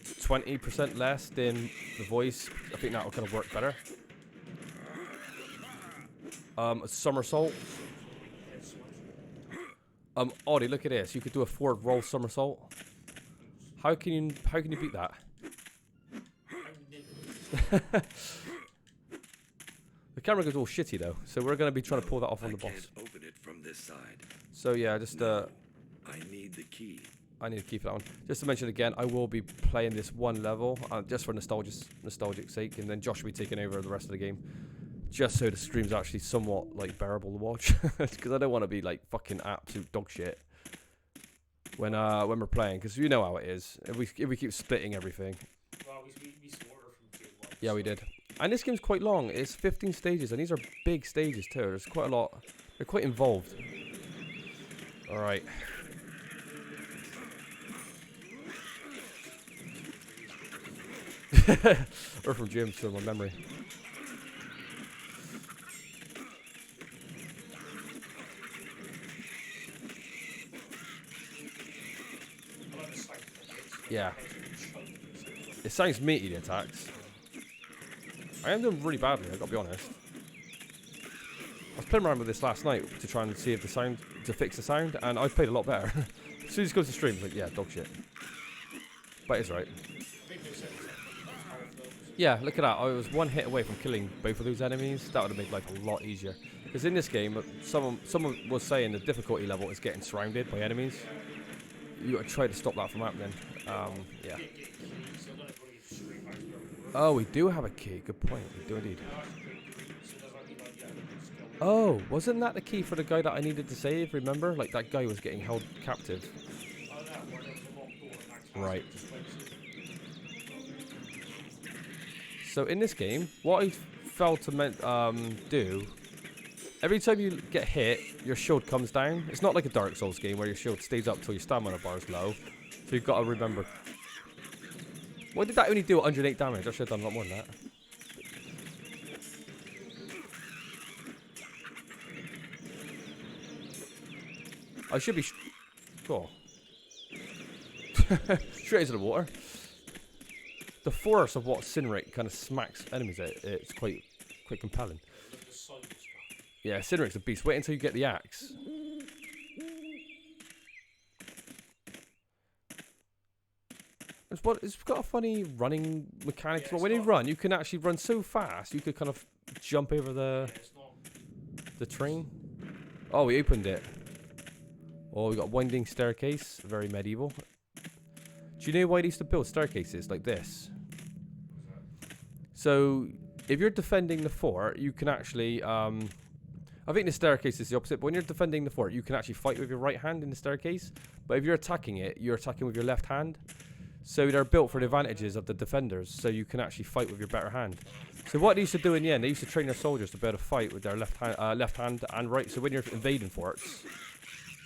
[SPEAKER 1] 20% less than the voice. I think that will kind of work better. A somersault. Audie, look at this. You could do a forward roll somersault. How can you beat that? The camera goes all shitty though, so we're going to be trying to pull that off on the
[SPEAKER 6] I
[SPEAKER 1] boss.
[SPEAKER 6] can't open it from this side.
[SPEAKER 1] So yeah, just
[SPEAKER 6] I need the key.
[SPEAKER 1] I need to keep that on. Just to mention again, I will be playing this one level just for nostalgic sake, and then Josh will be taking over the rest of the game, just so the stream's actually somewhat like bearable to watch. Because I don't want to be like fucking absolute dog shit when we're playing, because you know how it is. If we keep splitting everything.
[SPEAKER 7] Well, we sorted from June 1.
[SPEAKER 1] Yeah, we did. And this game's quite long. It's 15 stages, and these are big stages too. There's quite a lot. They're quite involved. All right. Or from Jim to my memory. Yeah. It sounds meaty, the attacks. I am doing really badly, I gotta be honest. I was playing around with this last night to try and see if to fix the sound, and I played a lot better. As soon as it goes to stream, it's like, yeah, dog shit. But it's right. Yeah, look at that. I was one hit away from killing both of those enemies. That would have made life a lot easier. Because in this game, someone was saying the difficulty level is getting surrounded by enemies. You gotta try to stop that from happening. Yeah. Oh, we do have a key. Good point. We do indeed. Oh, wasn't that the key for the guy that I needed to save? Remember? Like, that guy was getting held captive. Right. So, in this game, what I failed to do... Every time you get hit, your shield comes down. It's not like a Dark Souls game where your shield stays up till your stamina bar is low. So you've got to remember. Why did that only do 108 damage? I should have done a lot more than that. I should be... Cool. Straight into the water. The force of what Cineric kind of smacks enemies at, it's quite compelling. Yeah, Cineric's a beast. Wait until you get the axe. It's got a funny running mechanic. Yeah, when you run, you can actually run so fast. You could kind of jump over the train. Oh, we opened it. Oh, we got a winding staircase. Very medieval. Do you know why they used to build staircases like this? So, if you're defending the fort, you can actually... I think the staircase is the opposite, but when you're defending the fort, you can actually fight with your right hand in the staircase. But if you're attacking it, you're attacking with your left hand. So they're built for the advantages of the defenders, so you can actually fight with your better hand. So what they used to do in the end, they used to train their soldiers to be able to fight with their left hand and right. So when you're invading forts,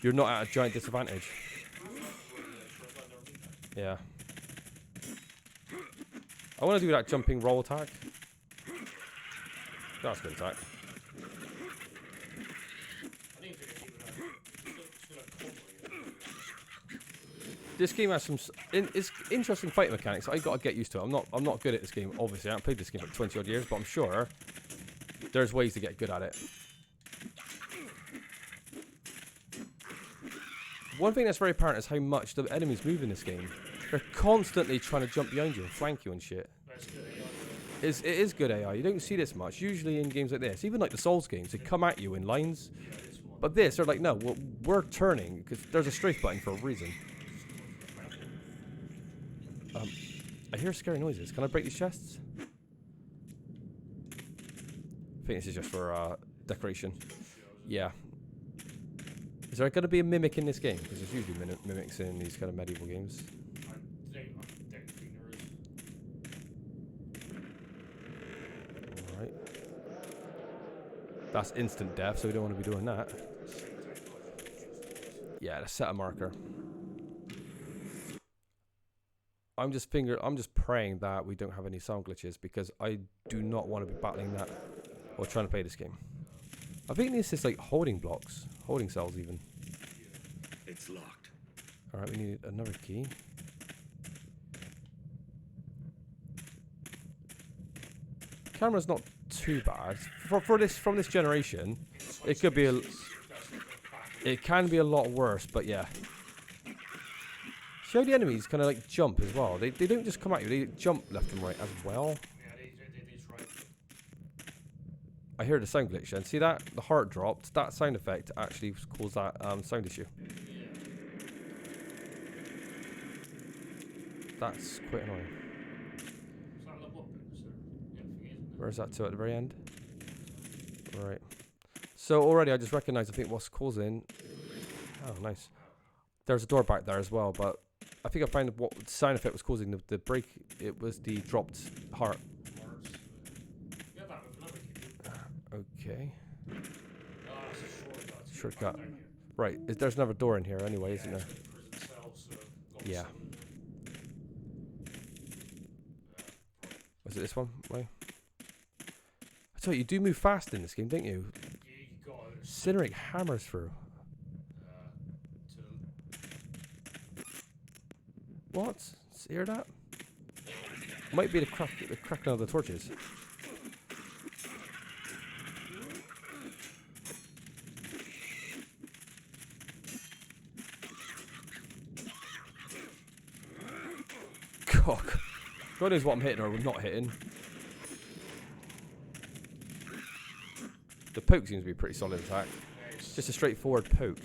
[SPEAKER 1] you're not at a giant disadvantage. Yeah. I want to do that jumping roll attack. That's a good attack. This game has some it's interesting fight mechanics. I gotta get used to it. I'm not good at this game. Obviously, I haven't played this game for 20 odd years, but I'm sure there's ways to get good at it. One thing that's very apparent is how much the enemies move in this game. They're constantly trying to jump behind you and flank you and shit. It is good AI. You don't see this much. Usually in games like this, even like the Souls games, they come at you in lines. But this, they're like, no, we're turning because there's a strafe button for a reason. I hear scary noises. Can I break these chests? I think this is just for decoration. Yeah. Is there going to be a mimic in this game? Because there's usually mimics in these kind of medieval games. Alright. That's instant death, so we don't want to be doing that. Yeah, let's set a marker. I'm just praying that we don't have any sound glitches because I do not want to be battling that or trying to play this game. I think this is like holding blocks, holding cells even.
[SPEAKER 6] It's locked.
[SPEAKER 1] All right, we need another key. Camera's not too bad from this generation. It could be it can be a lot worse, but yeah. See how the enemies kind of like jump as well. They don't just come at you; they jump left and right as well.
[SPEAKER 7] Yeah, they
[SPEAKER 1] I hear the sound glitch. And see that? The heart dropped. That sound effect actually caused that sound issue. That's quite annoying. Where's that to at the very end? Right. So already I just recognise, I think, what's causing... Oh, nice. There's a door back there as well, but I think I found what sound effect was causing the break. It was the dropped heart. Okay. Shortcut. Right. There's another door in here anyway, isn't there? Yeah. Was it this one? Way? I tell you, you do move fast in this game, don't you? Cineric hammers through. What? Hear that? Might be the cracking of the torches. God knows what I'm hitting or not hitting. The poke seems to be pretty solid attack. Just a straightforward poke.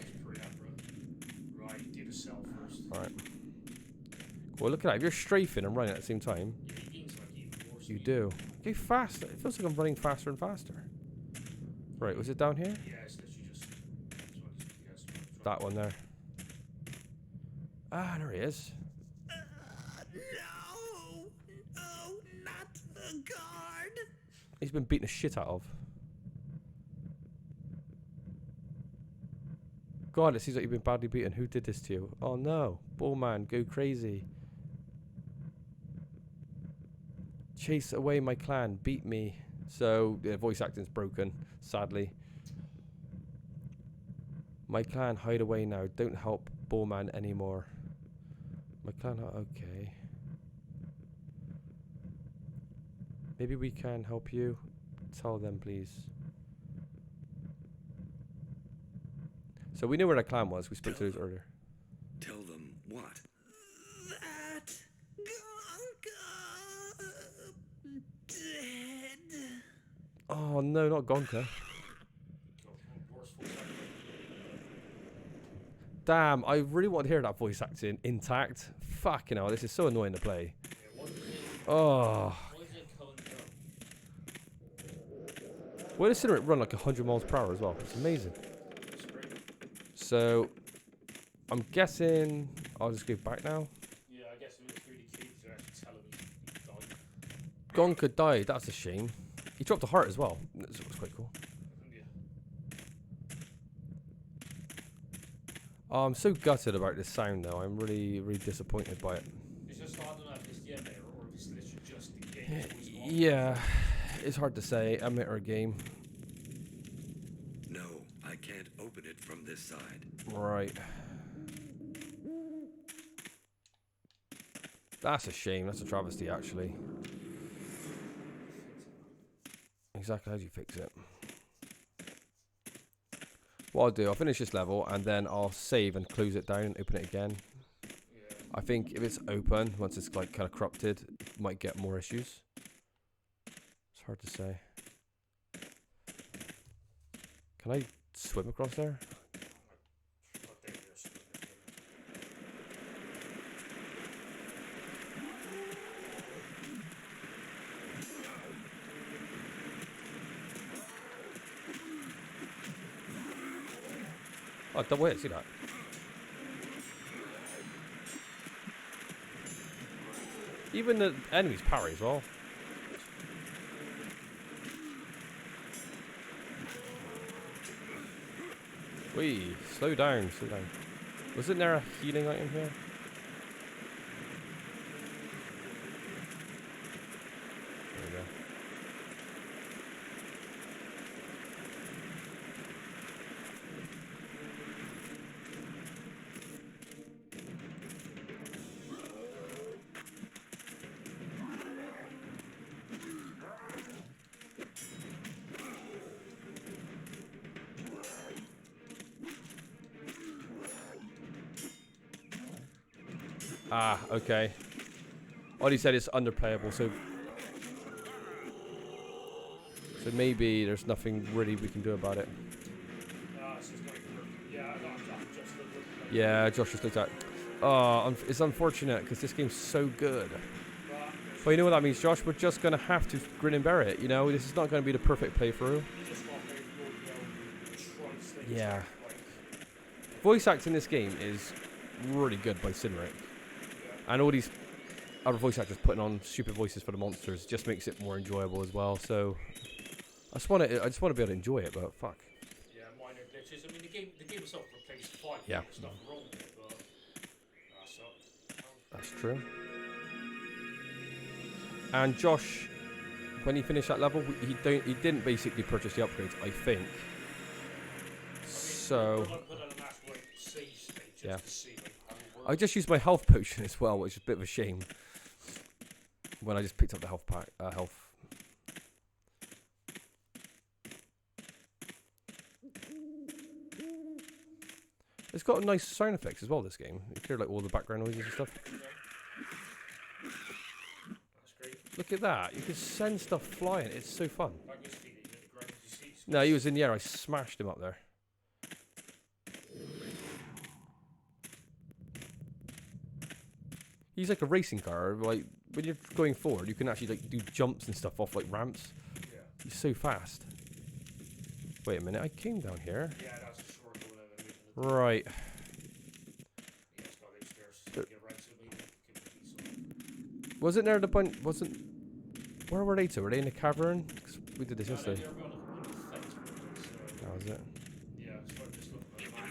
[SPEAKER 1] Alright. Well, look at that. If you're strafing and running at the same time, you do. Go faster. It feels like I'm running faster and faster. Right, was it down here? That one there. Ah, there he is.
[SPEAKER 5] No, not the guard.
[SPEAKER 1] He's been beaten the shit out of. God, it seems like you've been badly beaten. Who did this to you? Oh no. Bullman, go crazy. Chase away my clan. Beat me. So, yeah, voice acting's broken, sadly. My clan, hide away now. Don't help Bullman anymore. My clan, okay. Maybe we can help you. Tell them, please. So we knew where the clan was. We spoke to those earlier.
[SPEAKER 6] Tell them what?
[SPEAKER 5] That Gonka dead.
[SPEAKER 1] Oh no, not Gonka. Damn, I really want to hear that voice acting intact. Fucking hell, this is so annoying to play. Oh. Why does Cinerate run like 100 miles per hour as well? It's amazing. So, I'm guessing I'll just go back now.
[SPEAKER 7] Yeah, I guess it was really key to actually tell him he died.
[SPEAKER 1] Gonka died, that's a shame. He dropped a heart as well. That was quite cool.
[SPEAKER 7] Yeah.
[SPEAKER 1] Oh, I'm so gutted about this sound though. I'm really, really disappointed by it.
[SPEAKER 7] It's just I don't know if it's the emitter or if it's literally just the game.
[SPEAKER 1] Yeah, it's hard to say. Emitter game.
[SPEAKER 6] No, I can't open it from this side.
[SPEAKER 1] Right. That's a shame. That's a travesty, actually. Exactly how do you fix it? What I'll do, I'll finish this level and then I'll save and close it down and open it again.
[SPEAKER 7] Yeah.
[SPEAKER 1] I think if it's open, once it's like kind of corrupted, it might get more issues. It's hard to say. Can I swim across there? Oh, double hit, see that? Even the enemies parry as well. Wee, slow down, slow down. Wasn't there a healing item here? There we go. Ah, okay. Oddie said it's underplayable, so So maybe there's nothing really we can do about it.
[SPEAKER 7] It's just going through. Yeah, I'm just looking.
[SPEAKER 1] Yeah, Josh just looked at. Oh, it's unfortunate because this game's so good. Well, you know what that means, Josh? We're just going to have to grin and bear it. You know, this is not going to be the perfect playthrough.
[SPEAKER 7] You just got to try things.
[SPEAKER 1] Yeah.
[SPEAKER 7] Like,
[SPEAKER 1] Voice acting in this game is really good by Cineric. And all these other voice actors putting on stupid voices for the monsters just makes it more enjoyable as well. So I just want to be able to enjoy it, but fuck.
[SPEAKER 7] yeah, minor glitches. I mean, the game itself replays fine.
[SPEAKER 1] Yeah.
[SPEAKER 7] There's nothing wrong with it, but
[SPEAKER 1] That's true. And Josh, when he finished that level, he didn't basically purchase the upgrades, I think. So yeah, I just used my health potion as well, which is a bit of a shame. When I just picked up the health pack, health. It's got nice sound effects as well. This game, you hear like all the background noises and stuff.
[SPEAKER 7] That's great.
[SPEAKER 1] Look at that! You can send stuff flying. It's so fun.
[SPEAKER 7] Like this feeling, the ground, you see,
[SPEAKER 1] No, he was in the air. I smashed him up there. He's like a racing car. Like when you're going forward, you can actually like do jumps and stuff off like ramps.
[SPEAKER 7] Yeah.
[SPEAKER 1] He's so fast. Wait a minute, I came down here.
[SPEAKER 7] Yeah, that's a short one.
[SPEAKER 1] Right.
[SPEAKER 7] Yeah, it's got those stairs to get around to me.
[SPEAKER 1] Wasn't there the bunch? Wasn't? Where were they to? Were they in the cavern? 'Cause we did this yesterday. That was it.
[SPEAKER 7] Yeah, so I'm just looking at the map.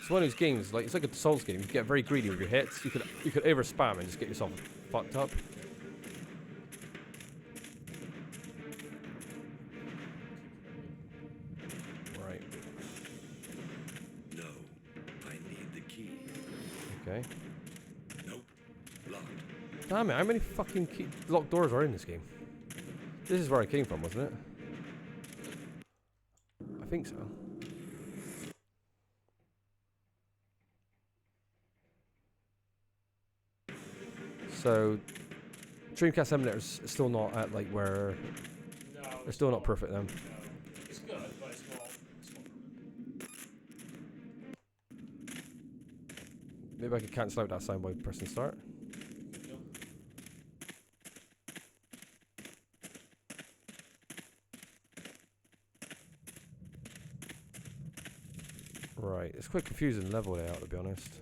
[SPEAKER 1] It's one of those games, like it's like a Souls game. You get very greedy with your hits. You could over spam and just get yourself fucked up. Right.
[SPEAKER 6] No, I need the key.
[SPEAKER 1] Okay.
[SPEAKER 6] Nope, locked.
[SPEAKER 1] Damn it! How many fucking locked doors are in this game? This is where I came from, wasn't it? I think so. So, Dreamcast emulators are still not at like where
[SPEAKER 7] No,
[SPEAKER 1] they're still not perfect then.
[SPEAKER 7] No. It's good, but it's not.
[SPEAKER 1] Maybe I could cancel out that sound by pressing start. Right, it's quite confusing level layout to be honest.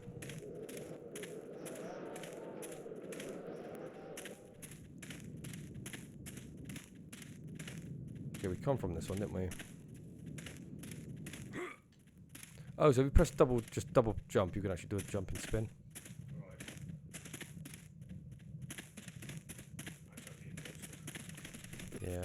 [SPEAKER 1] Okay, we come from this one, didn't we? Oh, so if you press just double jump, you can actually do a jump and spin. Yeah.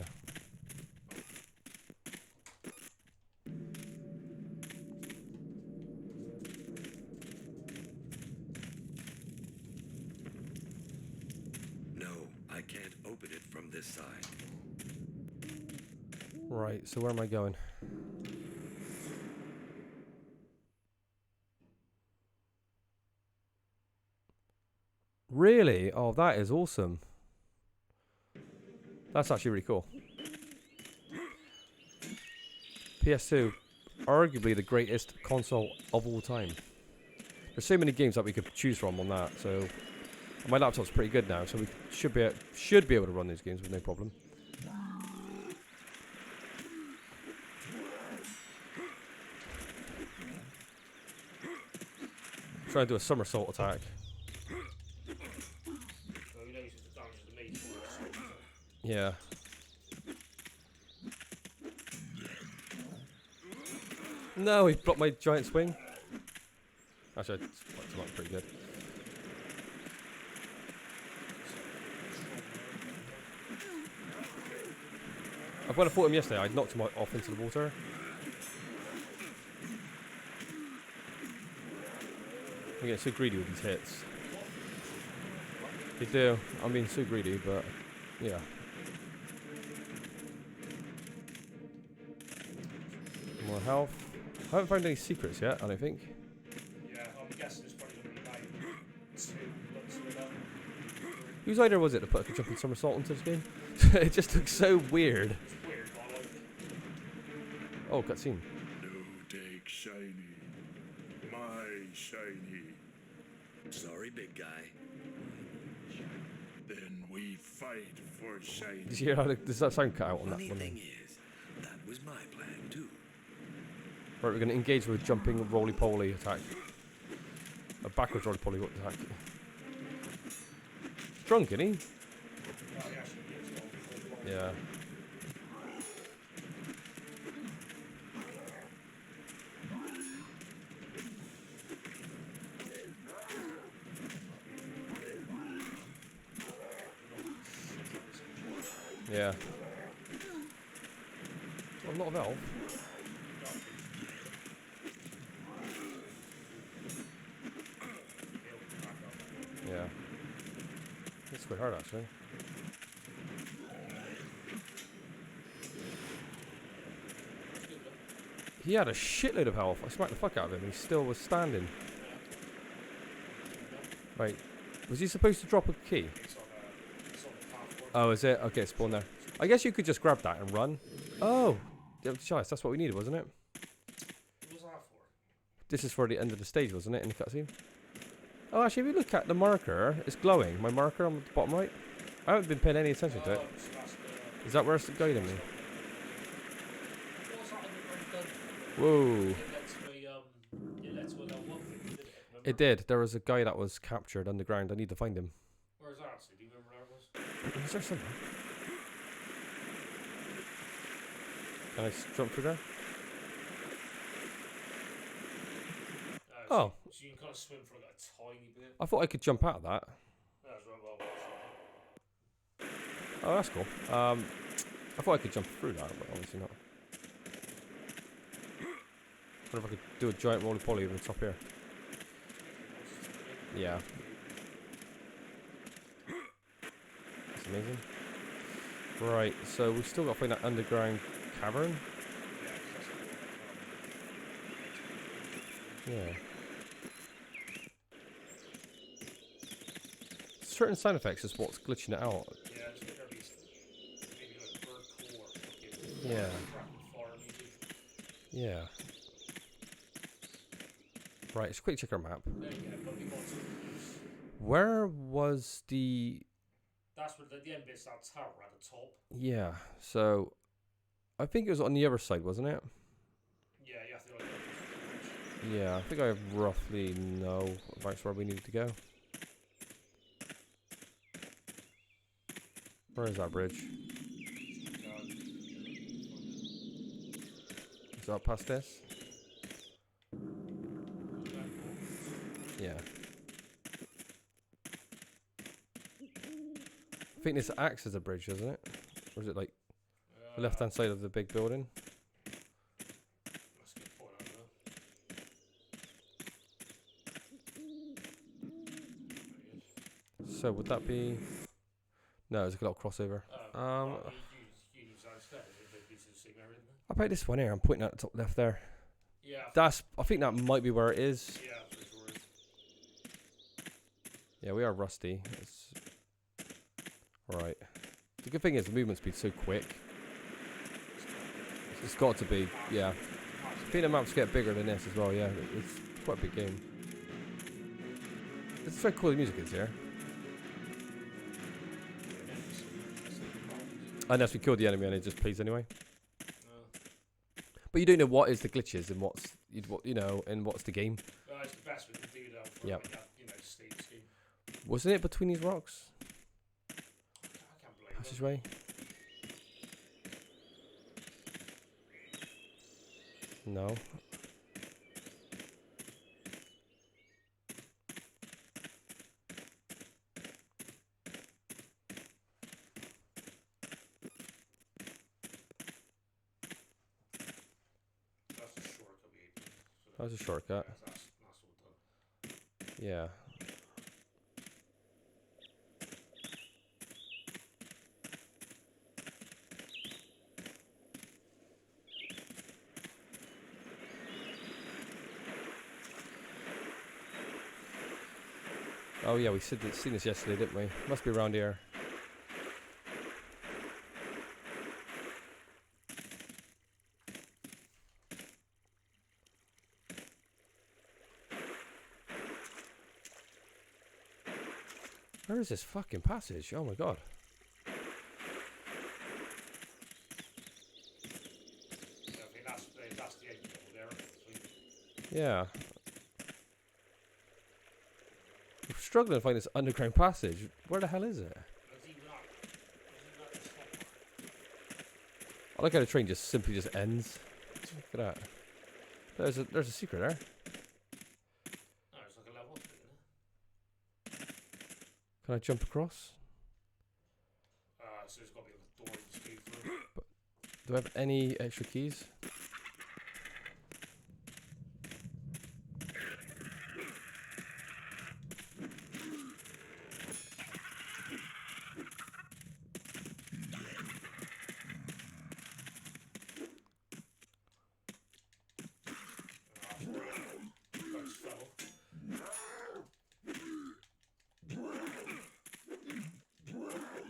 [SPEAKER 6] No, I can't open it from this side.
[SPEAKER 1] Right, so where am I going? Really? Oh, that is awesome. That's actually really cool. PS2, arguably the greatest console of all time. There's so many games that we could choose from on that, so my laptop's pretty good now, so we should be able to run these games with no problem. Try to do a somersault attack. Yeah. No, he blocked my giant swing. Actually, I blocked him up pretty good. When I fought him yesterday, I knocked him off into the water. I get so greedy with these hits. They do. I'm being so greedy, but yeah. More health. I haven't found any secrets yet, I don't think.
[SPEAKER 7] Yeah, I'm guessing it's probably going to be like 2 months of that.
[SPEAKER 1] Whose idea was it to put a jumping somersault into this game? It just looks so weird.
[SPEAKER 7] It's weird, but I like it.
[SPEAKER 1] Oh, cutscene.
[SPEAKER 2] No take shiny, my shiny.
[SPEAKER 6] Sorry, big guy.
[SPEAKER 2] Then we fight for shiny.
[SPEAKER 1] Did you hear how does that sound cut out on that
[SPEAKER 6] Funny
[SPEAKER 1] one?
[SPEAKER 6] thing is, that was my plan too.
[SPEAKER 1] Right, we're going to engage with a jumping roly-poly attack. A backwards roly-poly attack. Drunk, isn't he?
[SPEAKER 7] No, he actually gives it all.
[SPEAKER 1] Yeah. Yeah. A lot of elf. Yeah. That's quite hard actually. He had a shitload of health. I smacked the fuck out of him and he still was standing. Right. Was he supposed to drop a key?
[SPEAKER 7] It's on the path.
[SPEAKER 1] Oh, is it? Okay, spawn there. I guess you could just grab that and run. Oh! Choice. That's what we needed, wasn't it?
[SPEAKER 7] What was that for?
[SPEAKER 1] This is for the end of the stage, wasn't it, in the cutscene? Oh, actually, if you look at the marker, it's glowing. My marker on the bottom right. I haven't been paying any attention to it.
[SPEAKER 7] So that's the...
[SPEAKER 1] Is that where it's guiding me?
[SPEAKER 7] What was that underground done?
[SPEAKER 1] Whoa.
[SPEAKER 7] It led to a level 1 thing, didn't it? Remember?
[SPEAKER 1] It did. There was a guy that was captured underground. I need to find him.
[SPEAKER 7] Where's that? So do you remember where it was?
[SPEAKER 1] Is there something? Can I jump through there? Oh.
[SPEAKER 7] So you can kind of swim for like a tiny bit.
[SPEAKER 1] I thought I could jump out of that.
[SPEAKER 7] That's right, well,
[SPEAKER 1] Oh, that's cool. I thought I could jump through that, but obviously not. I wonder if I could do a giant roly-poly over the top here. Yeah. That's amazing. Right, so we've still got to find that underground cavern. Yeah. Certain sound effects is what's glitching it out.
[SPEAKER 7] yeah, just like maybe like bird core.
[SPEAKER 1] Yeah.
[SPEAKER 7] Cracking fire music.
[SPEAKER 1] Yeah. Right, let's quick check our map.
[SPEAKER 7] There you go, but we got to...
[SPEAKER 1] Where was the...
[SPEAKER 7] That's where the end bit's that tower at the top.
[SPEAKER 1] Yeah, so... I think it was on the other side, wasn't it?
[SPEAKER 7] Yeah, you have to go like...
[SPEAKER 1] Yeah, I think I roughly know about where we need to go. Where is that bridge? Is that past this? Yeah. I think this acts as a bridge, doesn't it? Or is it like the left hand side of the big building?
[SPEAKER 7] That's a good point, I don't know.
[SPEAKER 1] So would that be... No, there's a little crossover.
[SPEAKER 7] You use that instead, it gives you the signal, isn't it?
[SPEAKER 1] How about this one here? I'm pointing at the top left there.
[SPEAKER 7] Yeah.
[SPEAKER 1] I think that might be where it is.
[SPEAKER 7] Yeah, for sure.
[SPEAKER 1] Yeah, we are rusty. It's... Right. The good thing is the movement speed's so quick. It's got to be, yeah. I think the maps get bigger than this as well, yeah. It's quite a big game. It's very cool the music is here. Unless we killed the enemy and it just plays anyway. But you don't know what is the glitches and what's and what's the game.
[SPEAKER 7] Well, it's the best we can do though for
[SPEAKER 1] Yep.
[SPEAKER 7] like that, stage scheme.
[SPEAKER 1] Wasn't it between these rocks?
[SPEAKER 7] I can't believe it.
[SPEAKER 1] Passageway? No.
[SPEAKER 7] That's a shortcut we ate. So
[SPEAKER 1] That was a shortcut.
[SPEAKER 7] that's all done.
[SPEAKER 1] Yeah. Oh yeah, we seen this yesterday, didn't we? Must be around here. Where is this fucking passage? Oh my god.
[SPEAKER 7] I think that's the end level there.
[SPEAKER 1] Yeah. I'm struggling to find this underground passage. Where the hell is it? I like how the train just simply just ends. Look at that. There's a secret there.
[SPEAKER 7] No, it's like a level up, isn't it?
[SPEAKER 1] Can I jump across?
[SPEAKER 7] So there's got to be like a door you just go through.
[SPEAKER 1] Do I have any extra keys?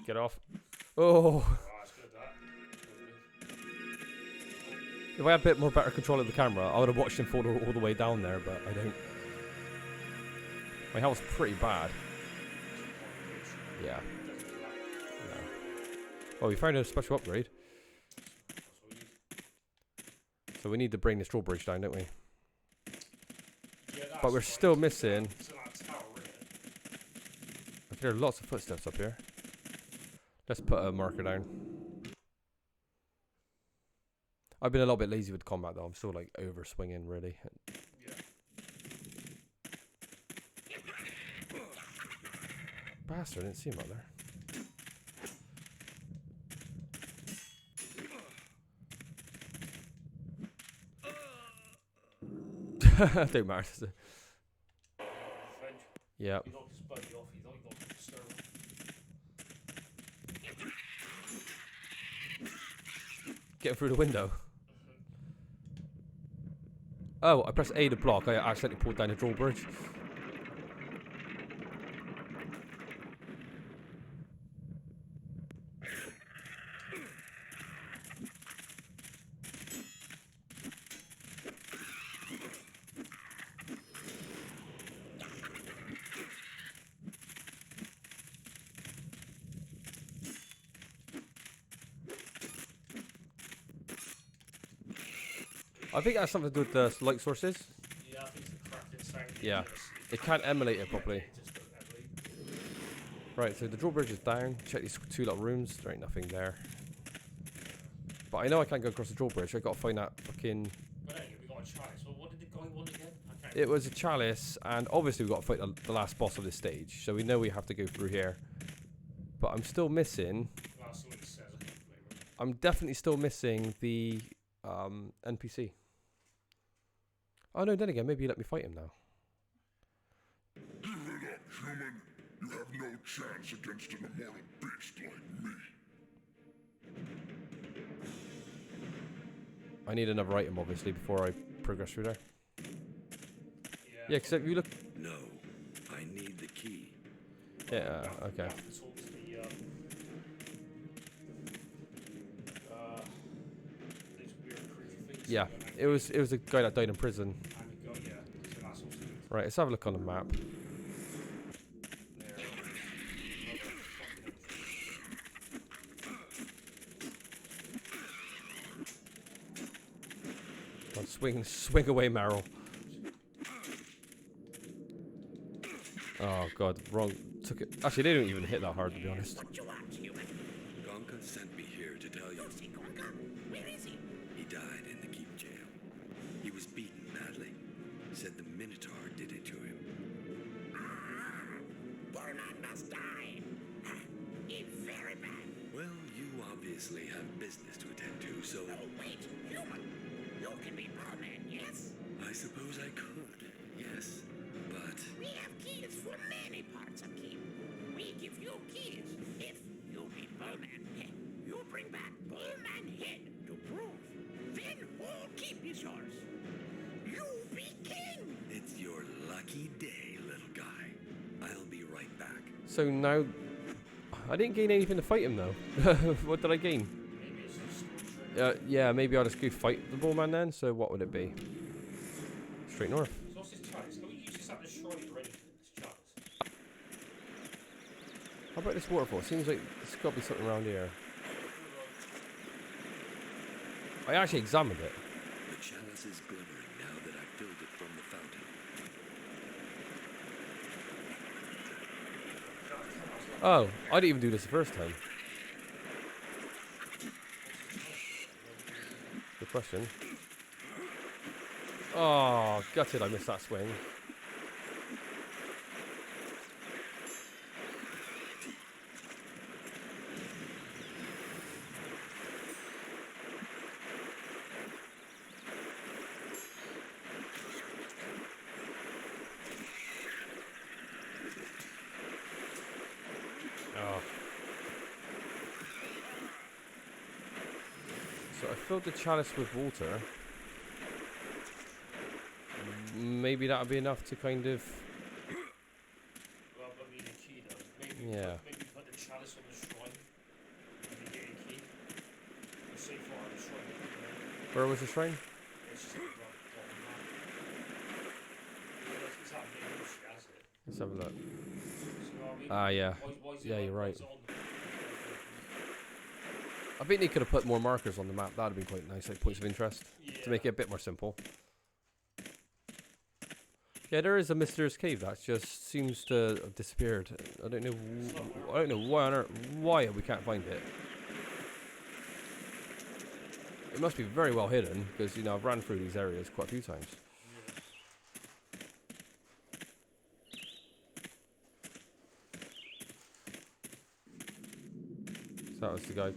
[SPEAKER 1] Get off. Oh. If I had a bit more better control of the camera, I would have watched him fall all the way down there, but I don't. My health's pretty bad. Yeah. No. Oh, we found a special upgrade. So we need to bring this drawbridge down, don't we? But we're still missing. There are lots of footsteps up here. Let's put a marker down. I've been a little bit lazy with combat though. I'm still like over swinging really.
[SPEAKER 7] Yeah.
[SPEAKER 1] Bastard, I didn't see him up there. Don't matter. Yeah.
[SPEAKER 7] You don't just bug you off, you don't disturb him.
[SPEAKER 1] Get through the window. Oh, I pressed A to block. I accidentally pulled down the drawbridge. I think that's something to do with the light sources.
[SPEAKER 7] Yeah, I think it's the cracking sound.
[SPEAKER 1] Yeah, it can't emulate it properly.
[SPEAKER 7] It just doesn't emulate.
[SPEAKER 1] Right, so the drawbridge is down. Check these two little rooms. There ain't nothing there. But I know I can't go across the drawbridge. I gotta find that fucking.
[SPEAKER 7] But anyway, we got a chalice. Well, what did the guy want again? I can't
[SPEAKER 1] It was a chalice, and obviously we got to fight the last boss of this stage. So we know we have to go through here. But I'm still missing.
[SPEAKER 7] Well, that's what it says. I can't remember.
[SPEAKER 1] I'm definitely still missing the NPC. Oh no, then again, maybe you let me fight him now.
[SPEAKER 2] Give it up, human. You have no chance against an immortal beast like me.
[SPEAKER 1] I need another item, obviously, before I progress through there. Yeah, because if you look...
[SPEAKER 6] No, I need the key.
[SPEAKER 1] Yeah, okay.
[SPEAKER 7] Talk to the, these weird creature things.
[SPEAKER 1] Yeah, it was a guy that died in prison.
[SPEAKER 7] And the guy, yeah. So that's also good.
[SPEAKER 1] Right, let's have a look on the map.
[SPEAKER 7] There.
[SPEAKER 1] Swing away, Meryl. Oh god, wrong. Took it. Actually, they don't even hit that hard, to be honest.
[SPEAKER 8] What you want, human?
[SPEAKER 6] Gonka sent me here to tell you.
[SPEAKER 8] Lucy Gonka? Where is he?
[SPEAKER 6] He died in the keep jail. He was beaten badly. Said the Minotaur did it to him.
[SPEAKER 8] Poor man must die. He's very bad.
[SPEAKER 6] Well, you obviously have business to attend to, so
[SPEAKER 8] Oh, wait, human. You can be Bowman, yes?
[SPEAKER 6] I suppose I could. Yes, but
[SPEAKER 8] We have keys for many parts of Keep. We give you keys if you be Bowman Head. You bring back Bowman Head to prove. Then whole Keep is yours. You be king.
[SPEAKER 6] it's your lucky day, little guy. I'll be
[SPEAKER 1] So now, I didn't gain anything to fight him though. What did I gain?
[SPEAKER 7] Maybe it's just still true.
[SPEAKER 1] Yeah, maybe I'll just go fight the bullman then. So what would it be? Straight north.
[SPEAKER 7] So what's this chalice? Can we use this at the shrine or anything? This chalice.
[SPEAKER 1] How about this waterfall? Seems like there's got to be something around here. I actually examined it.
[SPEAKER 6] The chalice is glimmering now that I've filled it from the fountain.
[SPEAKER 1] Oh, I didn't even do this the first time. Good question. Oh, gutted I missed that swing. Oh. So I filled the chalice with water. Maybe that would be enough to kind of...
[SPEAKER 7] Well, but we need a key though. Maybe
[SPEAKER 1] Yeah.
[SPEAKER 7] maybe put the chalice on the shrine. And we get a key. We'll see for the shrine.
[SPEAKER 1] Where was the shrine?
[SPEAKER 7] It's just like the bottom map. It's not getting used to, has it?
[SPEAKER 1] Let's have a look.
[SPEAKER 7] So, I mean,
[SPEAKER 1] Ah, yeah.
[SPEAKER 7] why is it
[SPEAKER 1] Yeah,
[SPEAKER 7] on-
[SPEAKER 1] you're
[SPEAKER 7] why
[SPEAKER 1] right.
[SPEAKER 7] is it on
[SPEAKER 1] I think they could have put more markers on the map. That would have been quite nice, like points of interest,
[SPEAKER 7] the-
[SPEAKER 1] to make it a bit more simple. Yeah, there is a mysterious cave that just seems to have disappeared. I don't know. I don't know why on earth, why we can't find it. It must be very well hidden because you know I've ran through these areas quite a few times. So that was the guy.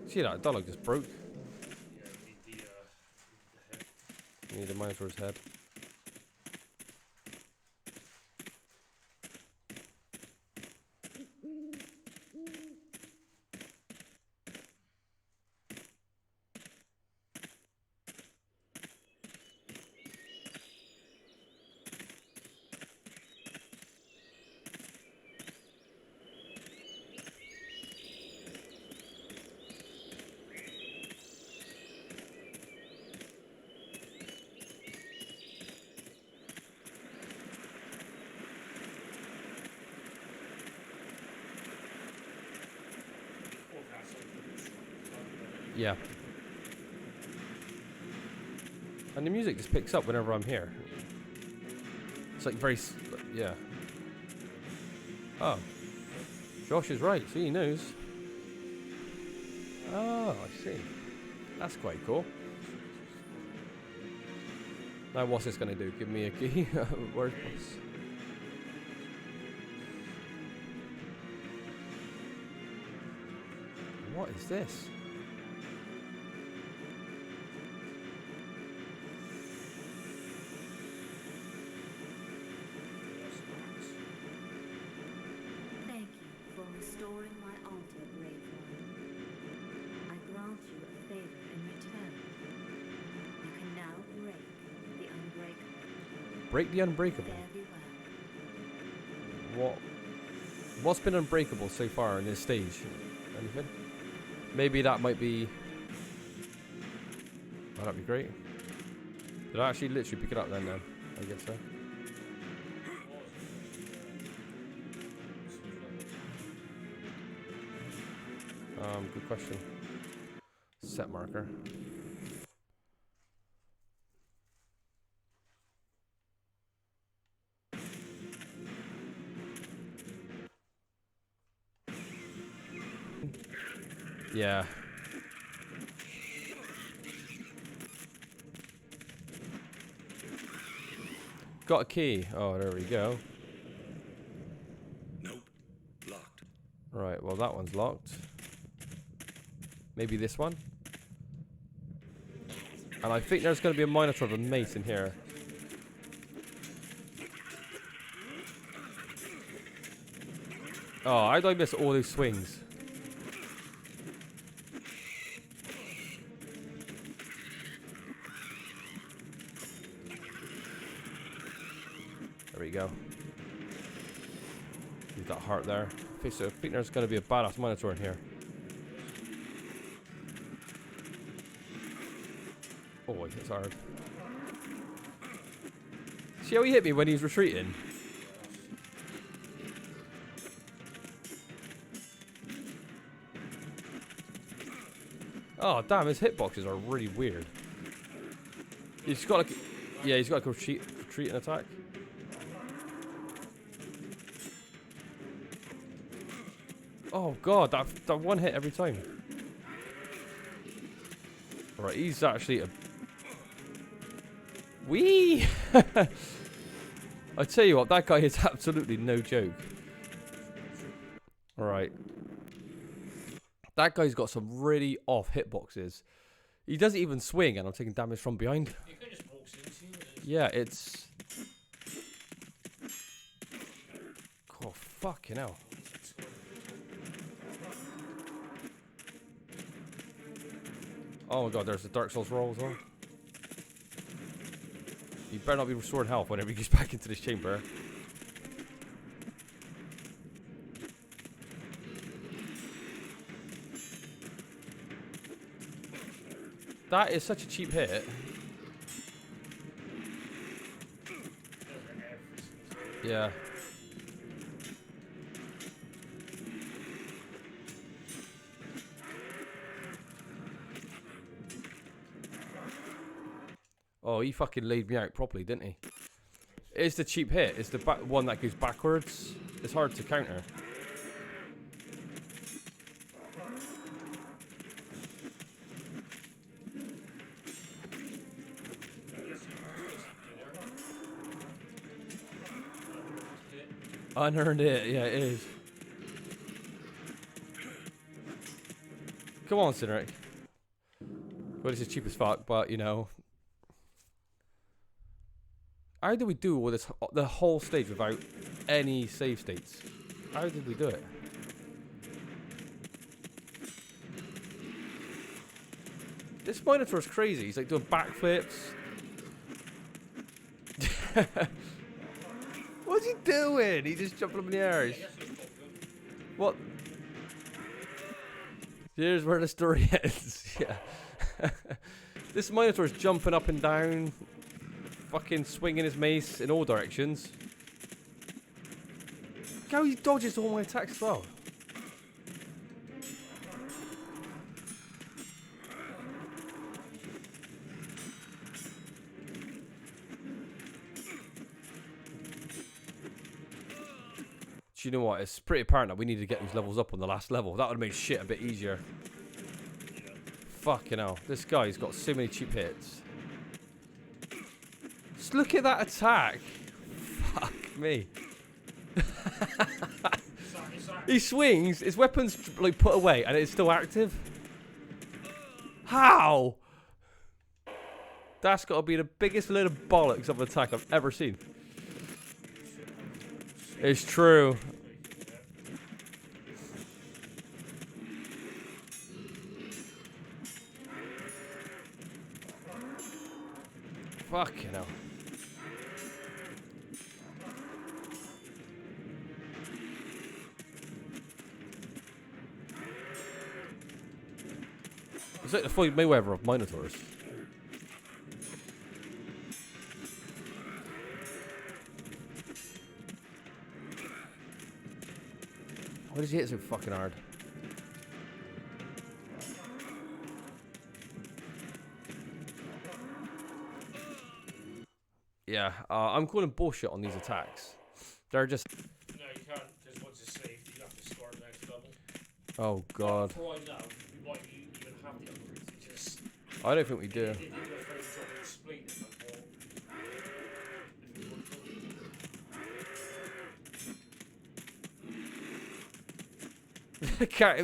[SPEAKER 1] See that dialogue just broke.
[SPEAKER 7] Yeah, we need the head.
[SPEAKER 1] You need a minotaur's head. Yeah. And the music just picks up whenever I'm here. It's like very, yeah. Oh. Josh is right, see, he knows. Oh, I see. That's quite cool. Now what's this going to do? Give me a key? Where's this? What is this?
[SPEAKER 9] Thank you for restoring my altar, brave one. I grant you a favor in return. You can now break the unbreakable.
[SPEAKER 1] Break the unbreakable.
[SPEAKER 9] Fare thee well.
[SPEAKER 1] What's been unbreakable so far in this stage? Anything? Maybe that might be... Oh, that'd be great. Did I actually literally pick it up then? I guess so. Good question. Set marker. Yeah. Got a key. Oh, there we go.
[SPEAKER 6] Nope. Locked.
[SPEAKER 1] Right, well that one's locked. Maybe this one? And I think there's going to be a minotaur of a mate in here. Oh, how did I miss all those swings? There we go. Leave that heart there. I think there's going to be a badass Minotaur in here. Oh, it's hard. See how he hit me when he's retreating? Oh, damn, his hitboxes are really weird. He's got like... Yeah, he's got like a retreat and attack. Oh, God, that one hit every time. Alright, he's actually a... Wee! I tell you what, that guy is absolutely no joke. Alright. That guy's got some really off hitboxes. He doesn't even swing, and I'm taking damage from behind.
[SPEAKER 7] You can just walk into it.
[SPEAKER 1] Yeah, it's... Oh, fucking hell. Oh my god, there's the Dark Souls roll as well. You better not be restoring health whenever he gets back into this chamber. That is such a cheap hit. Yeah. Oh, he fucking laid me out properly, didn't he? It's the cheap hit. It's the one that goes backwards. It's hard to counter. Unearned it, yeah, it is. Come on, Cynric. Well, this is cheap as fuck, but you know. How did we do all this, the whole stage without any save states? How did we do it? This Minotaur's crazy. He's like doing backflips. What's he doing? He's just jumping up in the air. What? Here's where the story ends. Yeah. This Minotaur's jumping up and down. Fucking swinging his mace in all directions. Look how he dodges all my attacks as well. Do you know what? It's pretty apparent that we need to get these levels up on the last level. That would have made shit a bit easier. Fucking hell. This guy's got so many cheap hits. Just look at that attack. Fuck me. He swings, his weapon's like put away and it's still active. How? That's got to be the biggest load of bollocks of an attack I've ever seen. It's true. Fucking hell. It's like the Floyd Mayweather of Minotaurs. Why does he hit so fucking hard? Yeah, I'm calling bullshit on these attacks. They're just...
[SPEAKER 7] No, you can't, because once it's saved, you have to start the next level.
[SPEAKER 1] Oh, God.
[SPEAKER 7] For all I know, we might even have the upgrades. It just...
[SPEAKER 1] I don't think we do.
[SPEAKER 7] They did a frame drop and explain it, but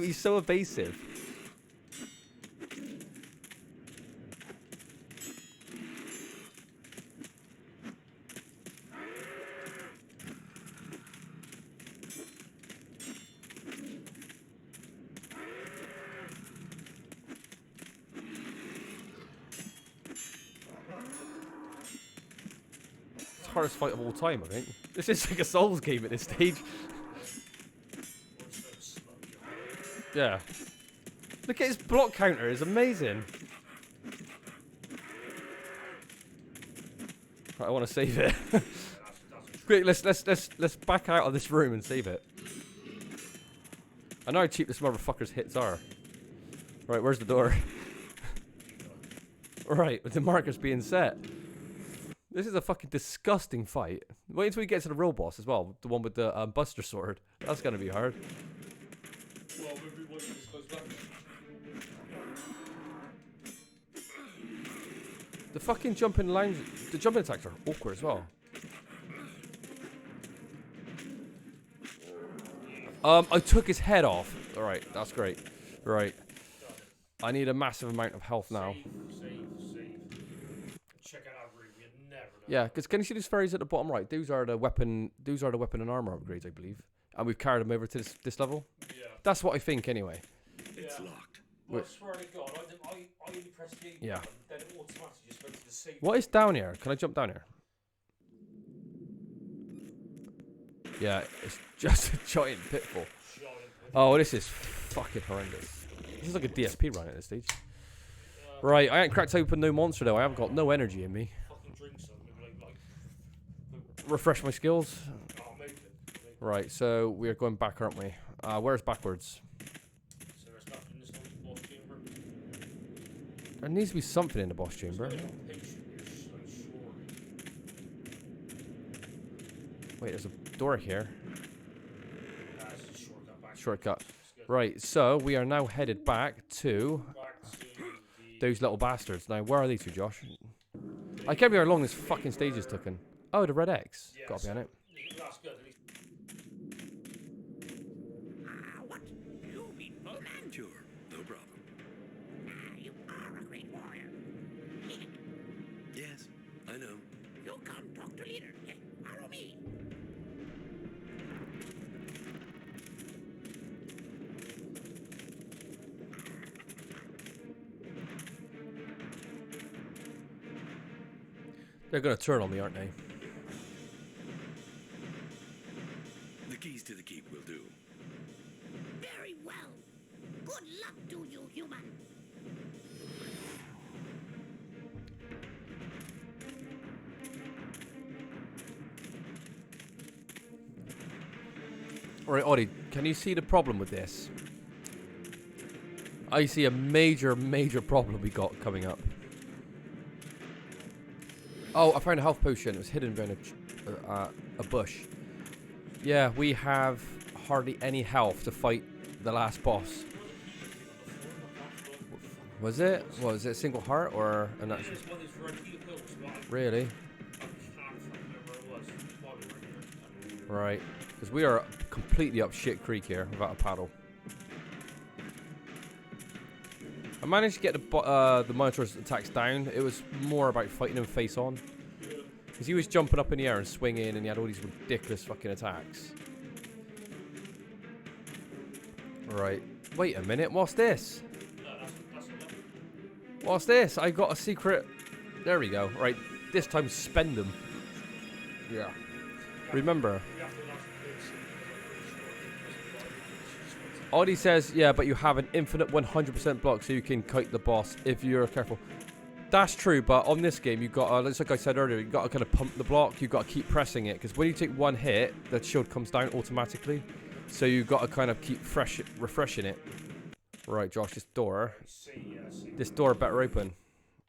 [SPEAKER 1] He's so evasive. Hardest fight of all time, I think. This is like a Souls game at this stage. Yeah. Look at his block counter. It's amazing. Right, I want to save it. Quick, let's back out of this room and save it. I know how cheap this motherfucker's hits are. Right, where's the door? Right, with the markers being set. This is a fucking disgusting fight. Wait until we get to the real boss as well. The one with the Buster Sword. That's gonna be hard.
[SPEAKER 7] Well, maybe once this goes back.
[SPEAKER 1] The fucking jumping lines, the jumping attacks are awkward as well. I took his head off. Alright, that's great. Right. I need a massive amount of health now.
[SPEAKER 7] Save. Check it out, Ryvian. Never know.
[SPEAKER 1] Yeah, because can you see these fairies at the bottom right? Those are the weapon and armor upgrades, I believe. And we've carried them over to this level.
[SPEAKER 7] Yeah.
[SPEAKER 1] That's what I think anyway.
[SPEAKER 6] It's locked.
[SPEAKER 7] Well, I swear to God, I only pressed the A
[SPEAKER 1] Yeah.
[SPEAKER 7] button, then it automatically just went to the save.
[SPEAKER 1] What is down here? Can I jump down here? Yeah, it's just a giant pitfall. Oh, this is fucking horrendous. This is like a DSP run at this stage. Right, I ain't cracked open no monster though. I haven't got no energy in me.
[SPEAKER 7] Fucking drink something, like
[SPEAKER 1] Refresh my skills.
[SPEAKER 7] oh, maybe.
[SPEAKER 1] Right, so we are going back, aren't we? Where's backwards?
[SPEAKER 7] So there's nothing in this little boss chamber.
[SPEAKER 1] There needs to be something in the boss chamber. Wait, there's a door here.
[SPEAKER 7] That's a shortcut back.
[SPEAKER 1] Shortcut. Right, so we are now headed back to those little bastards. Now, where are these two, Josh? I can't remember how long this fucking stage is taken. Oh, the red X.
[SPEAKER 7] Yeah,
[SPEAKER 1] Gotta be on it.
[SPEAKER 7] That's good. At least.
[SPEAKER 8] What? You mean Bowman?
[SPEAKER 6] Sure, no problem.
[SPEAKER 8] You are a great warrior.
[SPEAKER 6] Yes, I know.
[SPEAKER 8] You come talk to leader. Follow me.
[SPEAKER 1] They're gonna turn on me, aren't they?
[SPEAKER 6] The keys to the keep will do.
[SPEAKER 8] Very well. Good luck to you, human.
[SPEAKER 1] Alright, Oddie, can you see the problem with this? I see a major problem we got coming up. Oh, I found a health potion. It was hidden behind a bush. Yeah, we have hardly any health to fight the last boss. Was it? Was it a single heart or an actual? Really? Right. Because we are completely up shit creek here without a paddle. I managed to get the Minotaur's attacks down. It was more about fighting him face on. Because he was jumping up in the air and swinging and he had all these ridiculous fucking attacks. Right. Wait a minute. What's this? What's this? I got a secret. There we go. Right. This time spend them. Yeah. Remember. Oddie says, yeah, but you have an infinite 100% block so you can kite the boss if you're careful. That's true, but on this game, you've got to, like I said earlier, you've got to kind of pump the block. You've got to keep pressing it, because when you take one hit, the shield comes down automatically. So you've got to kind of keep refreshing it. Right, Josh, this door. This door better open.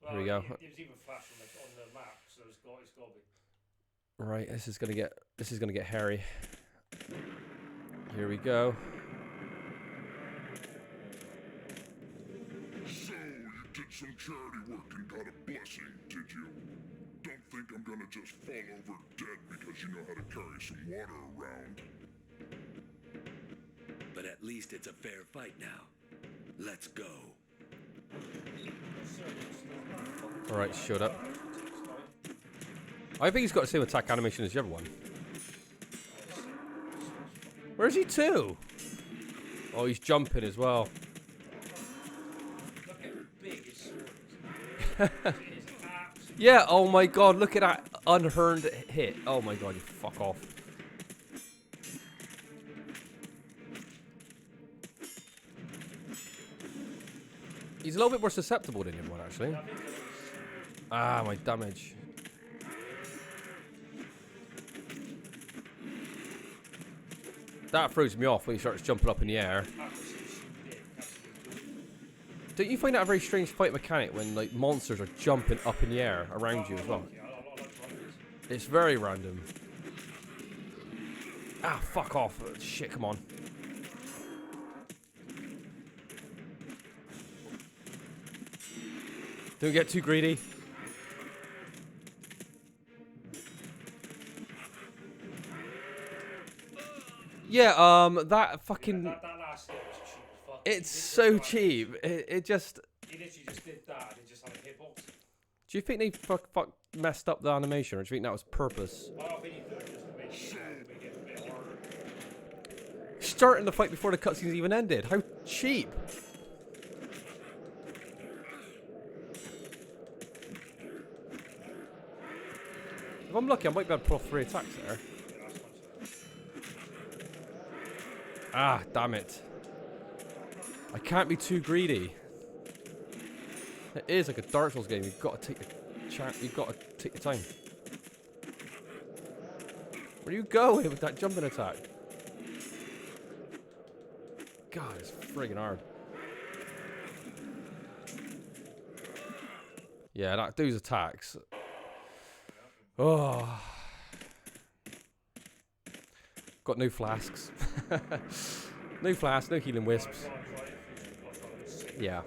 [SPEAKER 1] Here we go.
[SPEAKER 7] It was even flash on the map, so it's got to be.
[SPEAKER 1] Right, this is gonna get hairy. Here we go.
[SPEAKER 2] So, you did some charity work and got a blessing, did you? Don't think I'm gonna just fall over dead because you know how to carry some water around.
[SPEAKER 6] But at least it's a fair fight now. Let's go.
[SPEAKER 1] Alright, shut up. I think he's got the same attack animation as the other one. Where's he to? Oh, he's jumping as well. Yeah, oh my god, look at that unearned hit. Oh my god, you fuck off. He's a little bit more susceptible than everyone, actually. Ah, my damage. That throws me off when he starts jumping up in the air. Don't you find that a very strange fight mechanic when like monsters are jumping up in the air around you as well? It's very random. Ah, fuck off. Shit, come on. Don't get too greedy. Yeah, that fucking...
[SPEAKER 7] That last hit was cheap as fuck.
[SPEAKER 1] It's so cheap. It just...
[SPEAKER 7] He literally just did that and just had a hitbox.
[SPEAKER 1] Do you think they fuck messed up the animation, or do you think that was purpose?
[SPEAKER 7] I think he did it just to make sure we get a bit harder.
[SPEAKER 1] Starting the fight before the cutscenes even ended. How cheap. If I'm lucky, I might be able to pull off 3 attacks there. Ah, damn it. I can't be too greedy. It is like a Dark Souls game. You've got to take the chance. You've got to take the time. Where are you going with that jumping attack? God, it's friggin' hard. Yeah, that those attacks. Oh. Got no flasks. No flasks, no healing wisps. Yeah.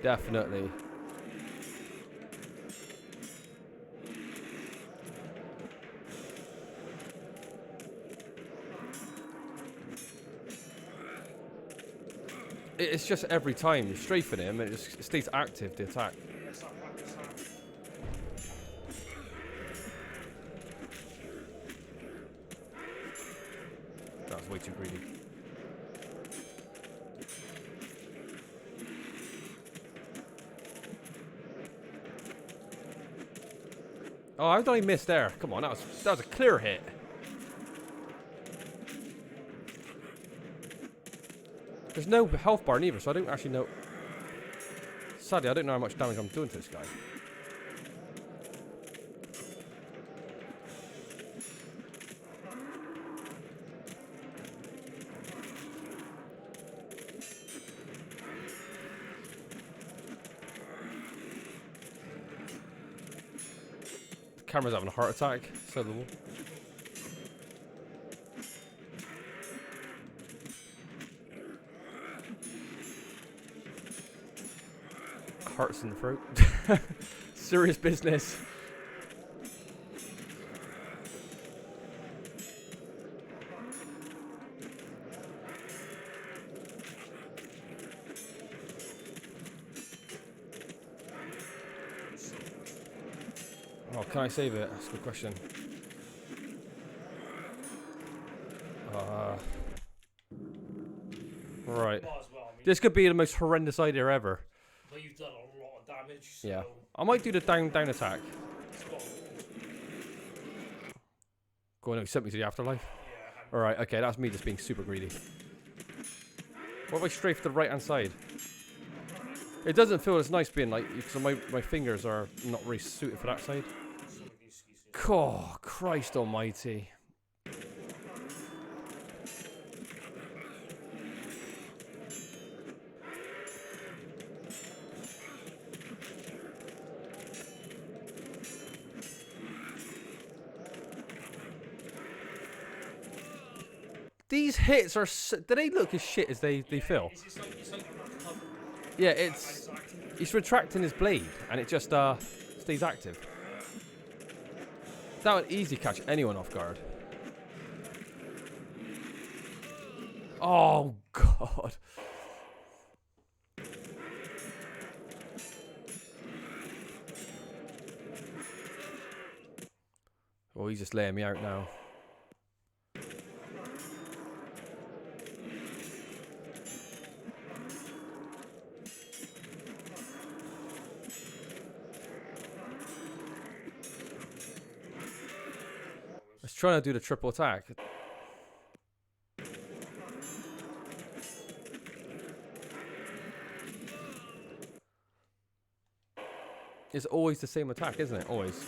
[SPEAKER 1] Definitely. It's just every time you strafing him, it just stays active, the attack. That was way too greedy. Oh, how did I miss there? Come on, that was a clear hit. There's no health bar neither, so I don't actually know. Sadly, I don't know how much damage I'm doing to this guy. The camera's having a heart attack. So the hearts in the throat. Serious business. Oh, can I save it? That's a good question. Right. This could be the most horrendous idea ever.
[SPEAKER 7] But you've done a lot of damage, so...
[SPEAKER 1] Yeah. I might do the down attack. Go on, sent me to the afterlife. Yeah. Alright, okay, that's me just being super greedy. What if I strafe to the right hand side? It doesn't feel as nice being like, because my fingers are not really suited for that side. Oh, Christ almighty. These hits are... do they look as shit as they feel? Yeah, it's... He's retracting his blade, and it just stays active. That would easily catch anyone off guard. Oh, God. Oh, he's just laying me out now. Trying to do the triple attack. It's always the same attack, isn't it? Always.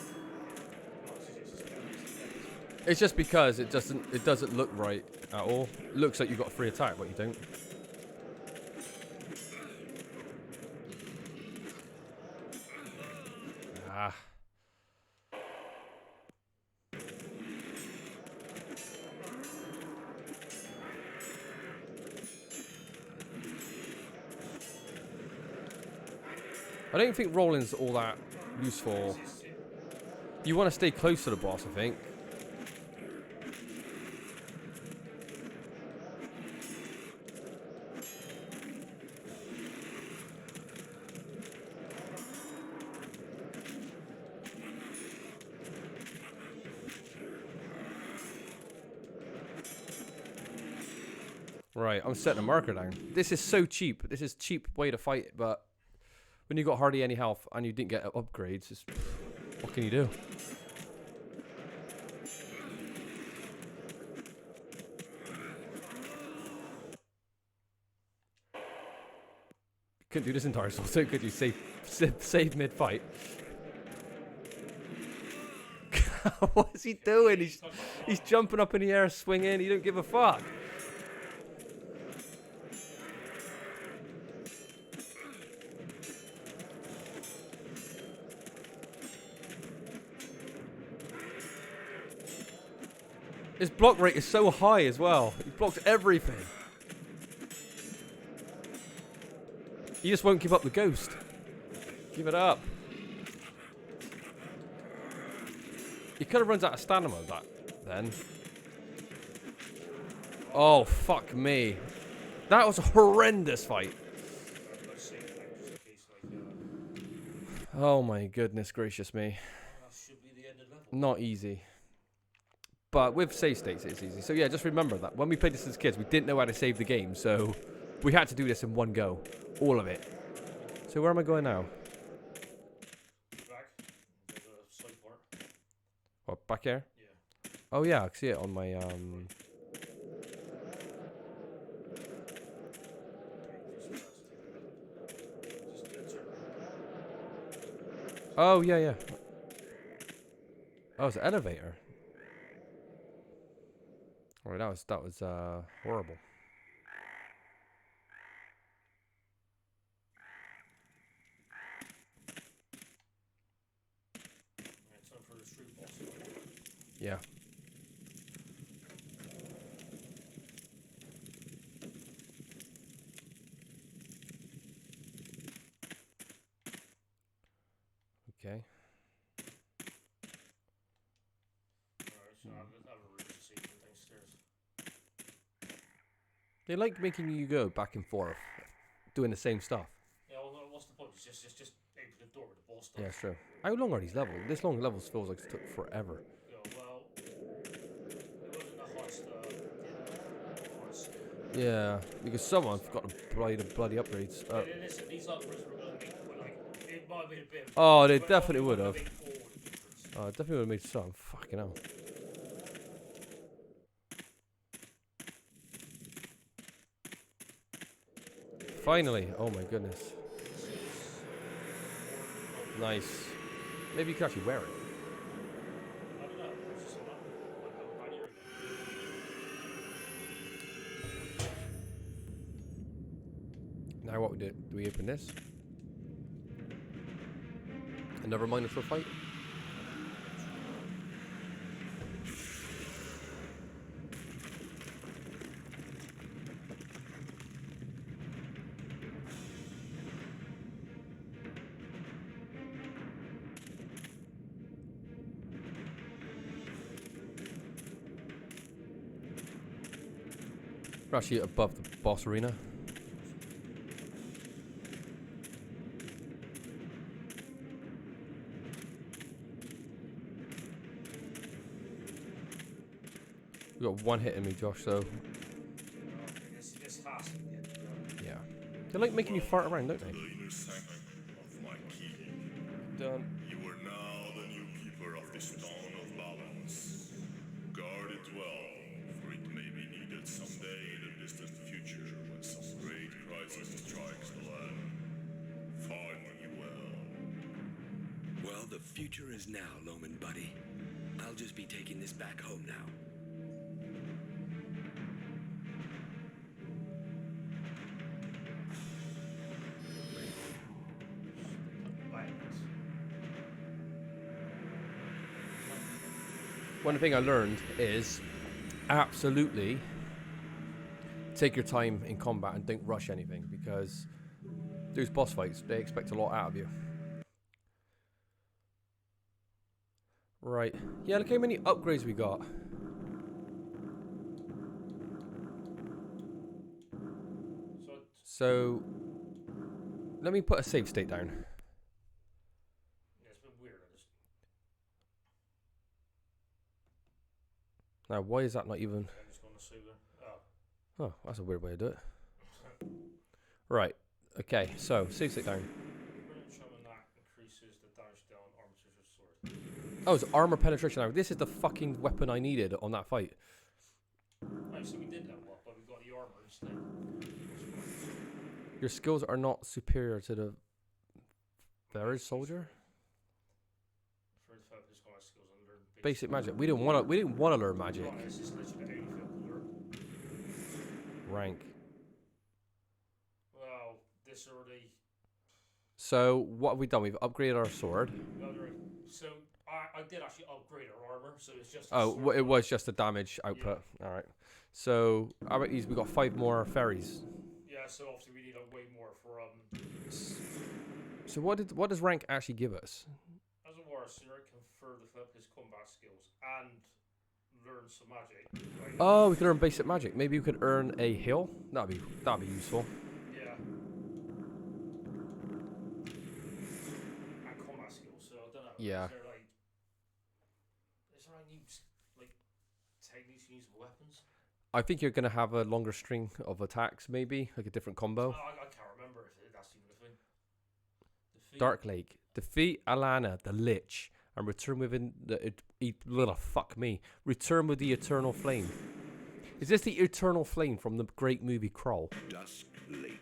[SPEAKER 1] It's just because it doesn't look right at all. It looks like you've got a free attack, but you don't. Ah. I don't think rolling's all that useful. You want to stay close to the boss, I think. Right, I'm setting a marker down. This is so cheap. This is a cheap way to fight it, but when you got hardly any health and you didn't get upgrades, it's, what can you do? Couldn't do this entire soul, so could you save mid-fight? What is he doing? He's jumping up in the air, swinging. He don't give a fuck. His block rate is so high as well. He blocks everything. He just won't give up the ghost. Give it up. He could have runs out of stamina then. Oh, fuck me. That was a horrendous fight. Oh my goodness gracious me. Not easy. But with save states, it's easy. So yeah, just remember that when we played this as kids, we didn't know how to save the game, so we had to do this in one go, all of it. So where am I going now?
[SPEAKER 7] Back. The side part.
[SPEAKER 1] What, back here?
[SPEAKER 7] Yeah.
[SPEAKER 1] Oh yeah, I can see it on my Oh yeah, yeah. Oh, it's an elevator. Alright, that was horrible.
[SPEAKER 7] It's time for the street boss.
[SPEAKER 1] Yeah. Okay.
[SPEAKER 7] Alright, so I have a route to see downstairs.
[SPEAKER 1] They like making you go back and forth, doing the same stuff.
[SPEAKER 7] Yeah, well, what's the point? It's just open the door with the boss stuff.
[SPEAKER 1] Yeah, it's true. How long are these levels? This long levels feels like it took forever.
[SPEAKER 7] Yeah, well, it wasn't the hottest,
[SPEAKER 1] Yeah, because someone's got to play the bloody upgrades.
[SPEAKER 7] Listen, these upgrades were going to be, like, it might have been a bit of
[SPEAKER 1] Oh, they
[SPEAKER 7] but
[SPEAKER 1] definitely
[SPEAKER 7] it
[SPEAKER 1] would have.
[SPEAKER 7] made all the difference.
[SPEAKER 1] Oh, definitely would have made some. Fucking hell. Finally. Oh my goodness. Nice. Maybe you could actually wear it.
[SPEAKER 7] I don't know. It's just not. I hear it.
[SPEAKER 1] Now what we do? Do we open this? Another minotaur fight? We're actually above the boss arena. We got one hit in me, Josh, so
[SPEAKER 7] This has to be it.
[SPEAKER 1] yeah. They like making you fart around, don't they? Done.
[SPEAKER 10] You are now the new keeper of the Stone of Balance. Guard it well, for it may be needed someday in the distant future when some great crisis strikes the land. Fare thee well.
[SPEAKER 6] The future is now, Loymn buddy. I'll just be taking this back home now.
[SPEAKER 1] One thing I learned is absolutely take your time in combat and don't rush anything, because those boss fights, they expect a lot out of you. Right. Yeah, look how many upgrades we got. So, let me put a save state down.
[SPEAKER 7] Yeah, it's been weird.
[SPEAKER 1] Now, why is that not even...
[SPEAKER 7] I'm just going to see there. Oh.
[SPEAKER 1] Oh, that's a weird way to do it. Right. Okay, so, save state down.
[SPEAKER 7] Increases the damage dealt on armature sword.
[SPEAKER 1] Oh, it's armor penetration. Now, this is the fucking weapon I needed on that fight.
[SPEAKER 7] Oh, so we did level up, but we got the armor instead.
[SPEAKER 1] Your skills are not superior to the Varus soldier. Basic magic. We didn't want to learn magic. Rank.
[SPEAKER 7] Well, this already.
[SPEAKER 1] So what have we done? We've upgraded our sword.
[SPEAKER 7] So I did actually upgrade our armor. So it's just.
[SPEAKER 1] Oh, it was just the damage output. Yeah. All right. So how about these? We got 5 more fairies.
[SPEAKER 7] Yeah. So obviously we need way more for
[SPEAKER 1] So what does rank actually give us?
[SPEAKER 7] As a warrior, Sir can further develop his combat skills and learn some magic. Right?
[SPEAKER 1] Oh, we can earn basic magic. Maybe we could earn a hill. That'd be useful.
[SPEAKER 7] Yeah. And combat skills. So I don't know.
[SPEAKER 1] Yeah.
[SPEAKER 7] Is there any new techniques you use for weapons?
[SPEAKER 1] I think you're gonna have a longer string of attacks, maybe like a different combo.
[SPEAKER 7] I can't remember if that's even a thing.
[SPEAKER 1] Dark Lake. Defeat Alana, the Lich, and return within the... fuck me. Return with the Eternal Flame. Is this the Eternal Flame from the great movie Kroll?
[SPEAKER 2] Dusk Lake.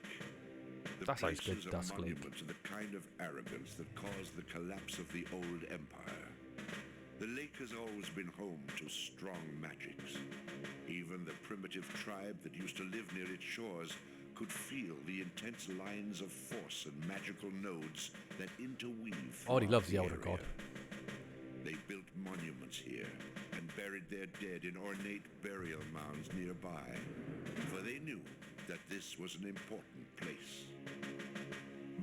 [SPEAKER 1] That sounds good, Dusk Lake.
[SPEAKER 2] To the kind of arrogance that caused the collapse of the old empire. The lake has always been home to strong magics. Even the primitive tribe that used to live near its shores could feel the intense lines of force and magical nodes that interweave.
[SPEAKER 1] Oh, he loves the Elder God.
[SPEAKER 2] They built monuments here and buried their dead in ornate burial mounds nearby, for they knew that this was an important place.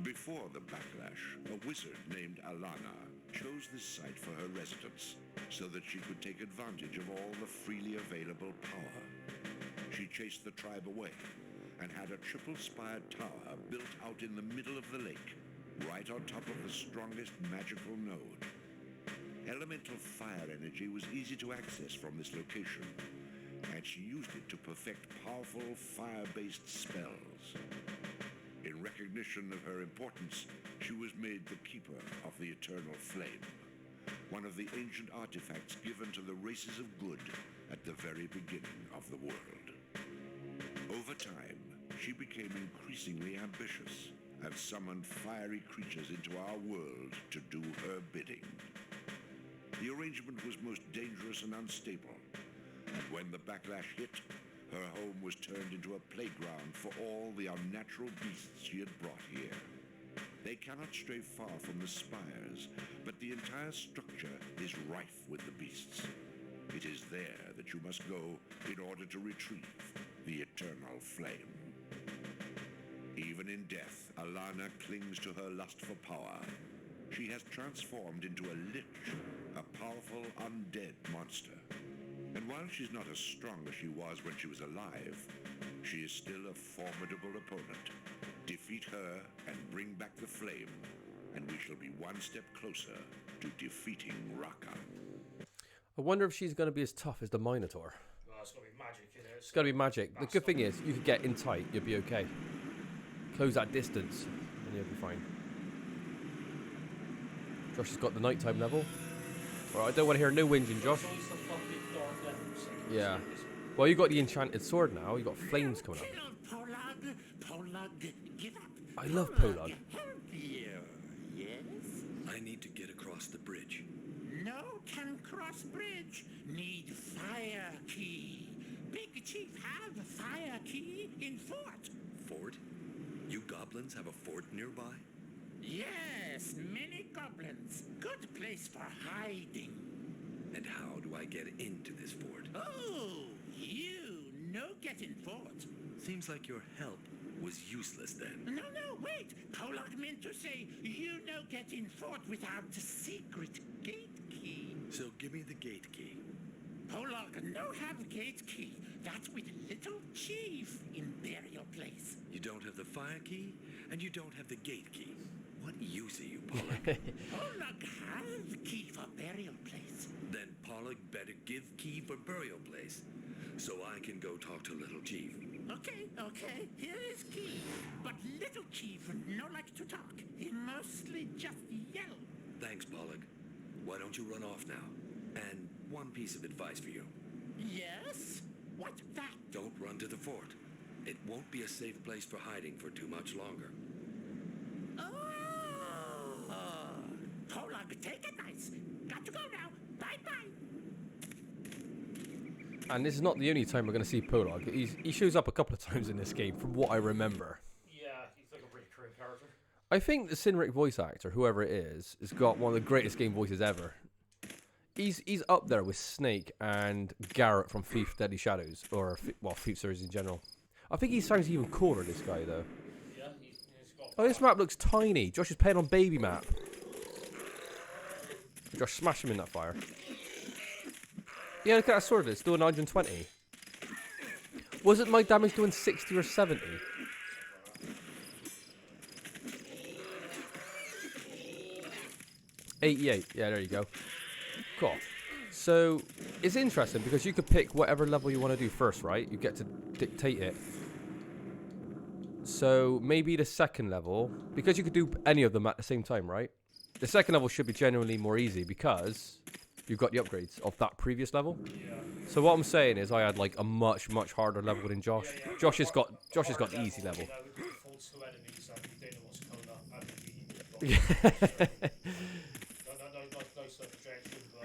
[SPEAKER 2] Before the backlash, a wizard named Alana chose this site for her residence so that she could take advantage of all the freely available power. She chased the tribe away and had a triple-spired tower built out in the middle of the lake, right on top of the strongest magical node. Elemental fire energy was easy to access from this location, and she used it to perfect powerful fire-based spells. In recognition of her importance, she was made the keeper of the Eternal Flame, one of the ancient artifacts given to the races of good at the very beginning of the world. Over time, she became increasingly ambitious and summoned fiery creatures into our world to do her bidding. The arrangement was most dangerous and unstable, and when the backlash hit, her home was turned into a playground for all the unnatural beasts she had brought here. They cannot stray far from the spires, but the entire structure is rife with the beasts. It is there that you must go in order to retrieve the Eternal Flame. Even in death, Alana clings to her lust for power. She has transformed into a lich, a powerful undead monster. And while she's not as strong as she was when she was alive, she is still a formidable opponent. Defeat her and bring back the flame, and we shall be one step closer to defeating Raka.
[SPEAKER 1] I wonder if she's going to be as tough as the Minotaur.
[SPEAKER 7] Well, it's got to be magic, isn't it?
[SPEAKER 1] It's got to be magic. The good thing is, you can get in tight, you'll be okay. Close that distance, and you'll be fine. Josh has got the nighttime level. Well, I don't want to hear no whinging, Josh. Yeah. Well, you got the enchanted sword now. You got flames coming up.
[SPEAKER 5] Polug, get up.
[SPEAKER 1] I love Polug.
[SPEAKER 5] Help you, yes?
[SPEAKER 6] I need to get across the bridge.
[SPEAKER 8] No can cross bridge. Need fire key. Big chief have fire key in fort.
[SPEAKER 6] Fort? You goblins have a fort nearby?
[SPEAKER 8] Yes, many goblins. Good place for hiding.
[SPEAKER 6] And how do I get into this fort?
[SPEAKER 8] Oh, you no get in fort.
[SPEAKER 6] Seems like your help was useless then.
[SPEAKER 8] No, wait. Polog meant to say you no get in fort without the secret gate key.
[SPEAKER 6] So give me the gate key.
[SPEAKER 8] Polog no have gate key. That's with little chief in burial place.
[SPEAKER 6] You don't have the fire key, and you don't have the gate key. What use are you, Pollock?
[SPEAKER 8] Polog have key for burial place.
[SPEAKER 6] Then Pollock better give key for burial place, so I can go talk to little chief.
[SPEAKER 8] Okay. Here is key. But little chief no like to talk. He mostly just yell.
[SPEAKER 6] Thanks, Pollock. Why don't you run off now? And one piece of advice for you.
[SPEAKER 8] Yes? What that?
[SPEAKER 6] Don't run to the fort. It won't be a safe place for hiding for too much longer.
[SPEAKER 8] Oh. Polog, take it nice. Got to go now. Bye-bye.
[SPEAKER 1] And this is not the only time we're going to see Polog. He shows up a couple of times in this game, from what I remember.
[SPEAKER 7] Yeah, he's like a recurring character.
[SPEAKER 1] I think the Cynric voice actor, whoever it is, has got one of the greatest game voices ever. He's up there with Snake and Garrett from Thief Deadly Shadows, or Thief series in general. I think he sounds even cooler, this guy, though.
[SPEAKER 7] Yeah, he's got...
[SPEAKER 1] Oh, this map looks tiny. Josh is playing on baby map. Josh, smash him in that fire. Yeah, look at that sword. It's doing 120. Wasn't my damage doing 60 or 70? $88. Yeah, there you go. Cool. So, it's interesting because you could pick whatever level you want to do first, right? You get to dictate it. So, maybe the second level, because you could do any of them at the same time, right? The second level should be genuinely more easy because you've got the upgrades of that previous level.
[SPEAKER 7] Yeah.
[SPEAKER 1] So what I'm saying is I had like a much harder level than Josh.
[SPEAKER 7] Yeah.
[SPEAKER 1] Josh has got the easy level.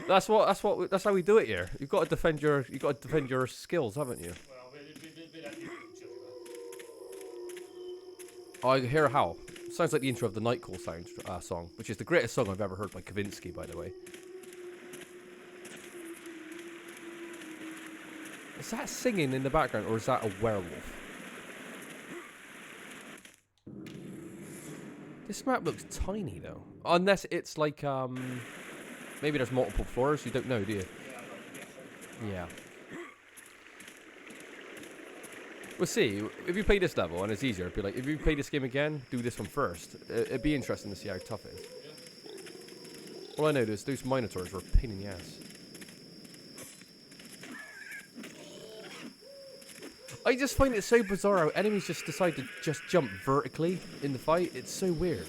[SPEAKER 1] That's how we do it here. You've got to defend your skills, haven't you? Oh, I hear a howl. Sounds like the intro of the Nightcall song, which is the greatest song I've ever heard by Kavinsky, by the way. Is that singing in the background, or is that a werewolf? This map looks tiny, though. Unless it's like, maybe there's multiple floors. You don't know, do you? Yeah. We'll see. If you play this level and it's easier, it'd be like, if you play this game again, do this one first. It'd be interesting to see how tough it is. All I know is those Minotaurs were a pain in the ass. I just find it so bizarre how enemies just decide to just jump vertically in the fight. It's so weird.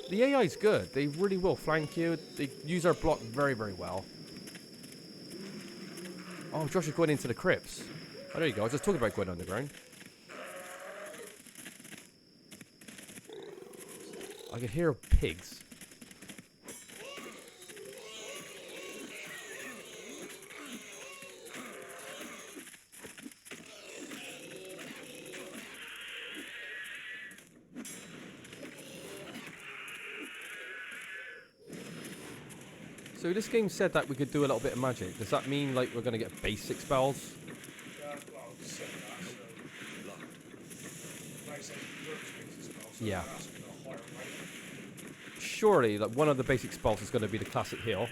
[SPEAKER 1] The AI's good. They really will flank you. They use our block very well. Oh, Josh is going into the crypts. Oh, there you go. I was just talking about going underground. I can hear pigs. So this game said that we could do a little bit of magic. Does that mean like we're going to get basic spells? Yeah. Surely, like one of the basic spells is going to be the classic heal.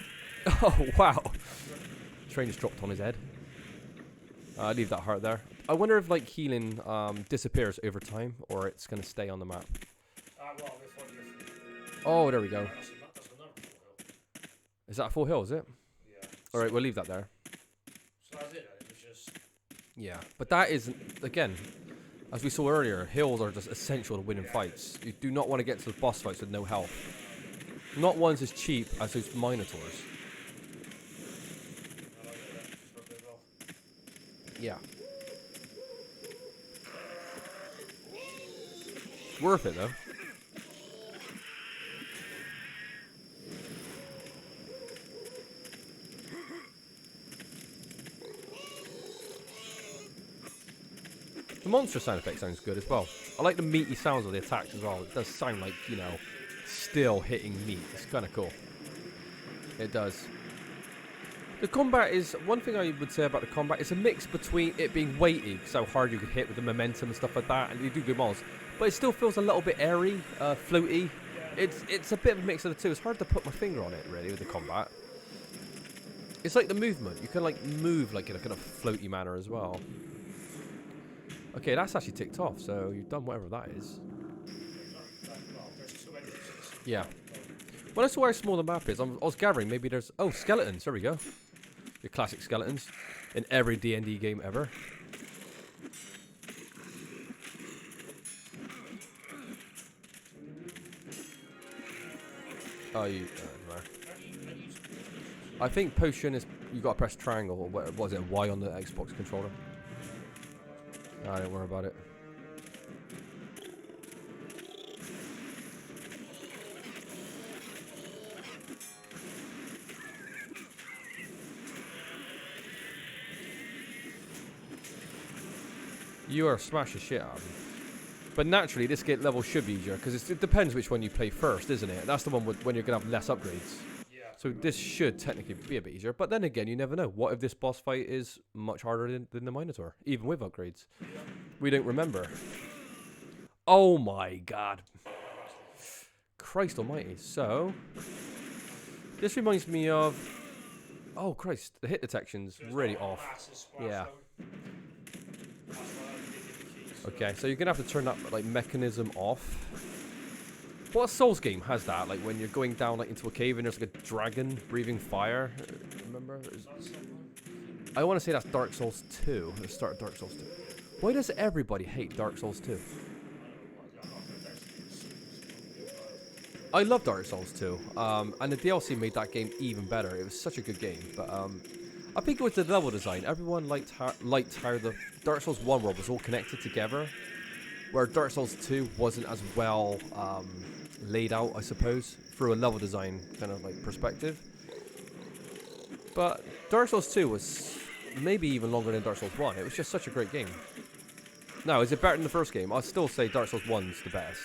[SPEAKER 1] Oh wow! Train just dropped on his head. Leave that heart there. I wonder if like healing disappears over time, or it's going to stay on the map. Oh, there we go. Is that a full hill, is it?
[SPEAKER 7] Yeah.
[SPEAKER 1] Alright, we'll leave that there.
[SPEAKER 7] So that's it, it was just...
[SPEAKER 1] Yeah, but that isn't, again, as we saw earlier, hills are just essential to winning fights. You do not want to get to the boss fights with no health. Not one's as cheap as those Minotaurs. Yeah. Worth it, though. The monster sound effect sounds good as well. I like the meaty sounds of the attacks as well. It does sound like, you know, still hitting meat. It's kind of cool. It does. The combat is, one thing I would say about the combat, it's a mix between it being weighty, so how hard you could hit with the momentum and stuff like that, and you do good models, but it still feels a little bit airy, floaty. It's a bit of a mix of the two. It's hard to put my finger on it, really, with the combat. It's like the movement. You can, like, move, like, in a kind of floaty manner as well. Okay, that's actually ticked off, so you've done whatever that is. Yeah. When I saw how small the map is, I was gathering maybe there's... Oh, skeletons. There we go. Your classic skeletons. In every D&D game ever. Oh, you... no. I think potion is... You gotta press triangle, or what was it? Y on the Xbox controller. Nah, don't worry about it. You are smashing shit out of them. But naturally, this level should be easier, because it depends which one you play first, isn't it? That's the one when you're going to have less upgrades.
[SPEAKER 7] Yeah.
[SPEAKER 1] So this should technically be a bit easier. But then again, you never know. What if this boss fight is much harder than the Minotaur, even with upgrades? Yeah. We don't remember. Oh my god. Christ almighty. So, this reminds me of... Oh Christ, the hit detection's really off. Yeah. Okay, so you're gonna have to turn that like mechanism off. What Souls game has that? Like when you're going down like into a cave and there's like a dragon breathing fire. Remember? I want to say that's Dark Souls 2. Let's start Dark Souls 2. Why does everybody hate Dark Souls 2? I love Dark Souls 2, and the DLC made that game even better. It was such a good game, but I think it was the level design. Everyone liked how the Dark Souls 1 world was all connected together, where Dark Souls 2 wasn't as well laid out, I suppose, through a level design kind of like perspective. But Dark Souls 2 was maybe even longer than Dark Souls 1. It was just such a great game. Now, is it better than the first game? I'll still say Dark Souls 1's the best.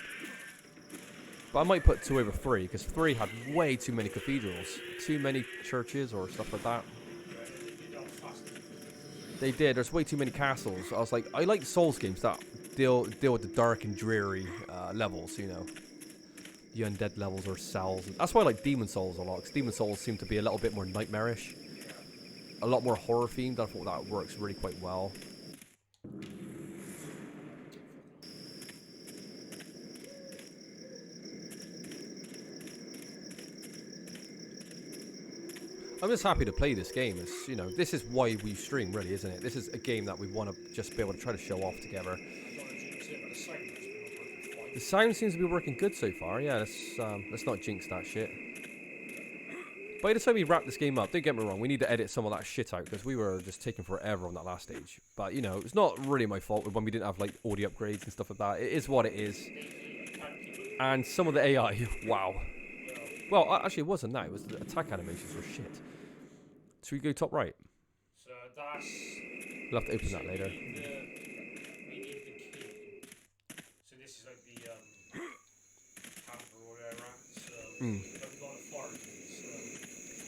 [SPEAKER 1] But I might put 2 over 3, because 3 had way too many cathedrals, too many churches or stuff like that. They did. There's way too many castles. I was like, I like Souls games that deal with the dark and dreary levels, you know. The undead levels or cells. That's why I like Demon Souls a lot, because Demon Souls seem to be a little bit more nightmarish. A lot more horror themed. I thought that works really quite well. I'm just happy to play this game. It's, you know, this is why we stream, really, isn't it? This is a game that we want to just be able to try to show off together. The sound seems to be working good so far. Yeah, let's not jinx that shit. By the time we wrap this game up, don't get me wrong, we need to edit some of that shit out, because we were just taking forever on that last stage. But, you know, it's not really my fault when we didn't have, like, audio upgrades and stuff like that. It is what it is. And some of the AI, wow. Well, actually, it wasn't that. It was the attack animations were shit. Should we go top right?
[SPEAKER 7] So that's...
[SPEAKER 1] We'll have to open that later.
[SPEAKER 7] We need the key. So this is like the camp or whatever. So we've got a fire key. So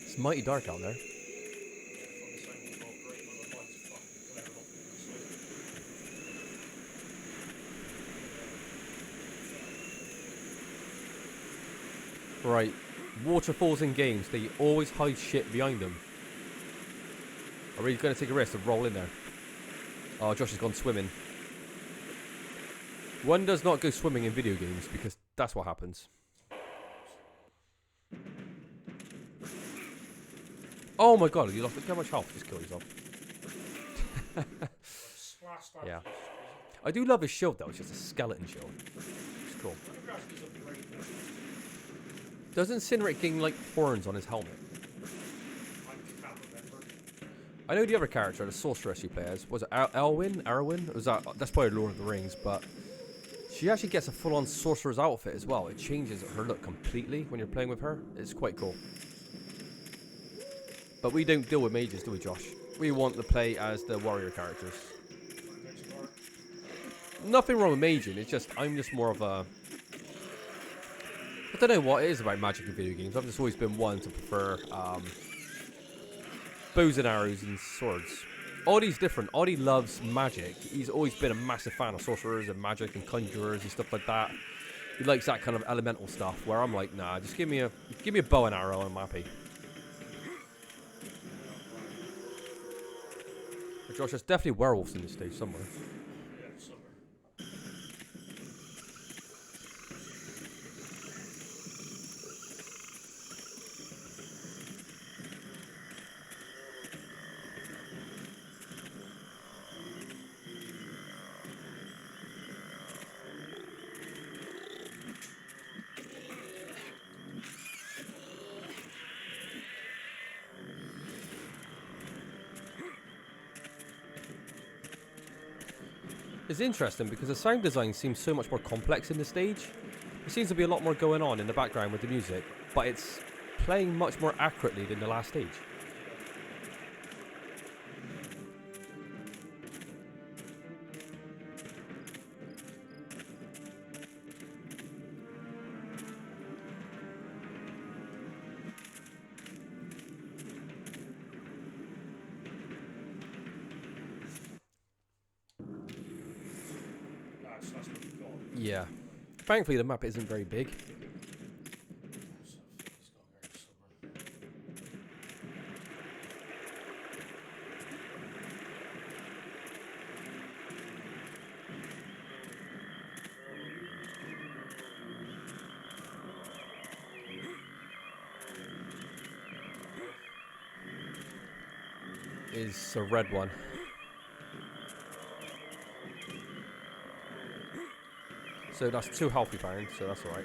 [SPEAKER 1] it's mighty dark out there. Right, waterfalls in games, they always hide shit behind them. Are we going to take a risk and roll in there? Oh, Josh has gone swimming. One does not go swimming in video games, because that's what happens. Oh my god, you lost how much health? Just kill yourself. Yeah. I do love his shield though, it's just a skeleton shield. It's cool. Doesn't Cineric gain like horns on his helmet? I know the other character, the sorceress you play as, was it Arwen? That's probably Lord of the Rings, but she actually gets a full-on sorcerer's outfit as well. It changes her look completely when you're playing with her. It's quite cool. But we don't deal with mages, do we, Josh? We want to play as the warrior characters. nothing wrong with maging. It's just I'm just more of a. I don't know what it is about magic in video games. I've just always been one to prefer bows and arrows and swords. Oddie's different. Oddie loves magic. He's always been a massive fan of sorcerers and magic and conjurers and stuff like that. He likes that kind of elemental stuff. Where I'm like, nah, just give me a bow and arrow and I'm happy. But Josh, there's definitely werewolves in this stage somewhere.
[SPEAKER 7] Yeah, somewhere.
[SPEAKER 1] It's interesting because the sound design seems so much more complex in this stage. There seems to be a lot more going on in the background with the music, but it's playing much more accurately than the last stage.
[SPEAKER 7] That's what we've got.
[SPEAKER 1] Yeah. Thankfully the map isn't very big.
[SPEAKER 7] So he's got very somewhere.
[SPEAKER 1] Is a red one. So that's 2 healthy pounds, so that's alright.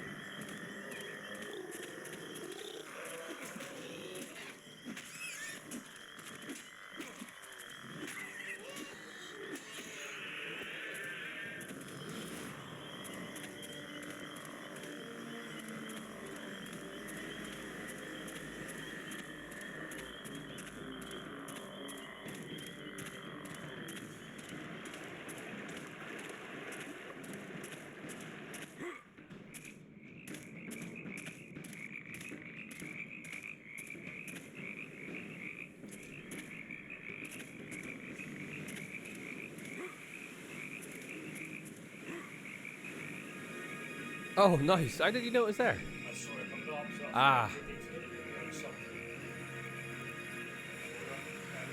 [SPEAKER 1] Oh, nice. How did you know it was there?
[SPEAKER 7] I saw it come up, so
[SPEAKER 1] Ah.
[SPEAKER 7] or something.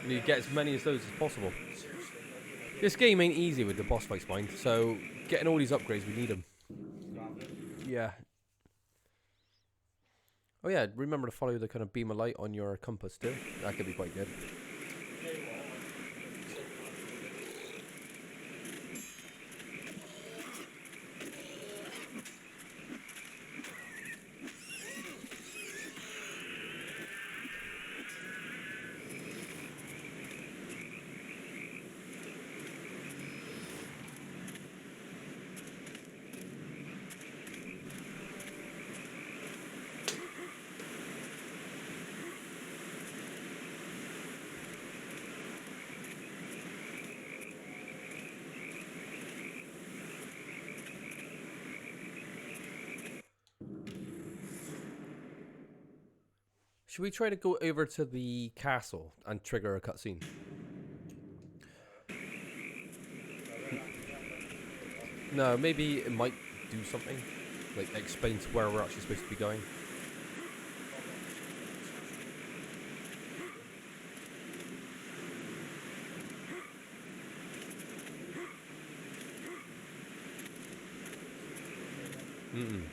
[SPEAKER 1] You need to get as many of those as possible.
[SPEAKER 7] Seriously, like,
[SPEAKER 1] This game ain't easy with the boss fights, mind. So getting all these upgrades, we need them.
[SPEAKER 7] grab it.
[SPEAKER 1] Yeah. Oh yeah, remember to follow the kind of beam of light on your compass too. That could be quite good. Should we try to go over to the castle and trigger a cutscene? No, maybe it might do something. Like explain to where we're actually supposed to be going. Mm-mm.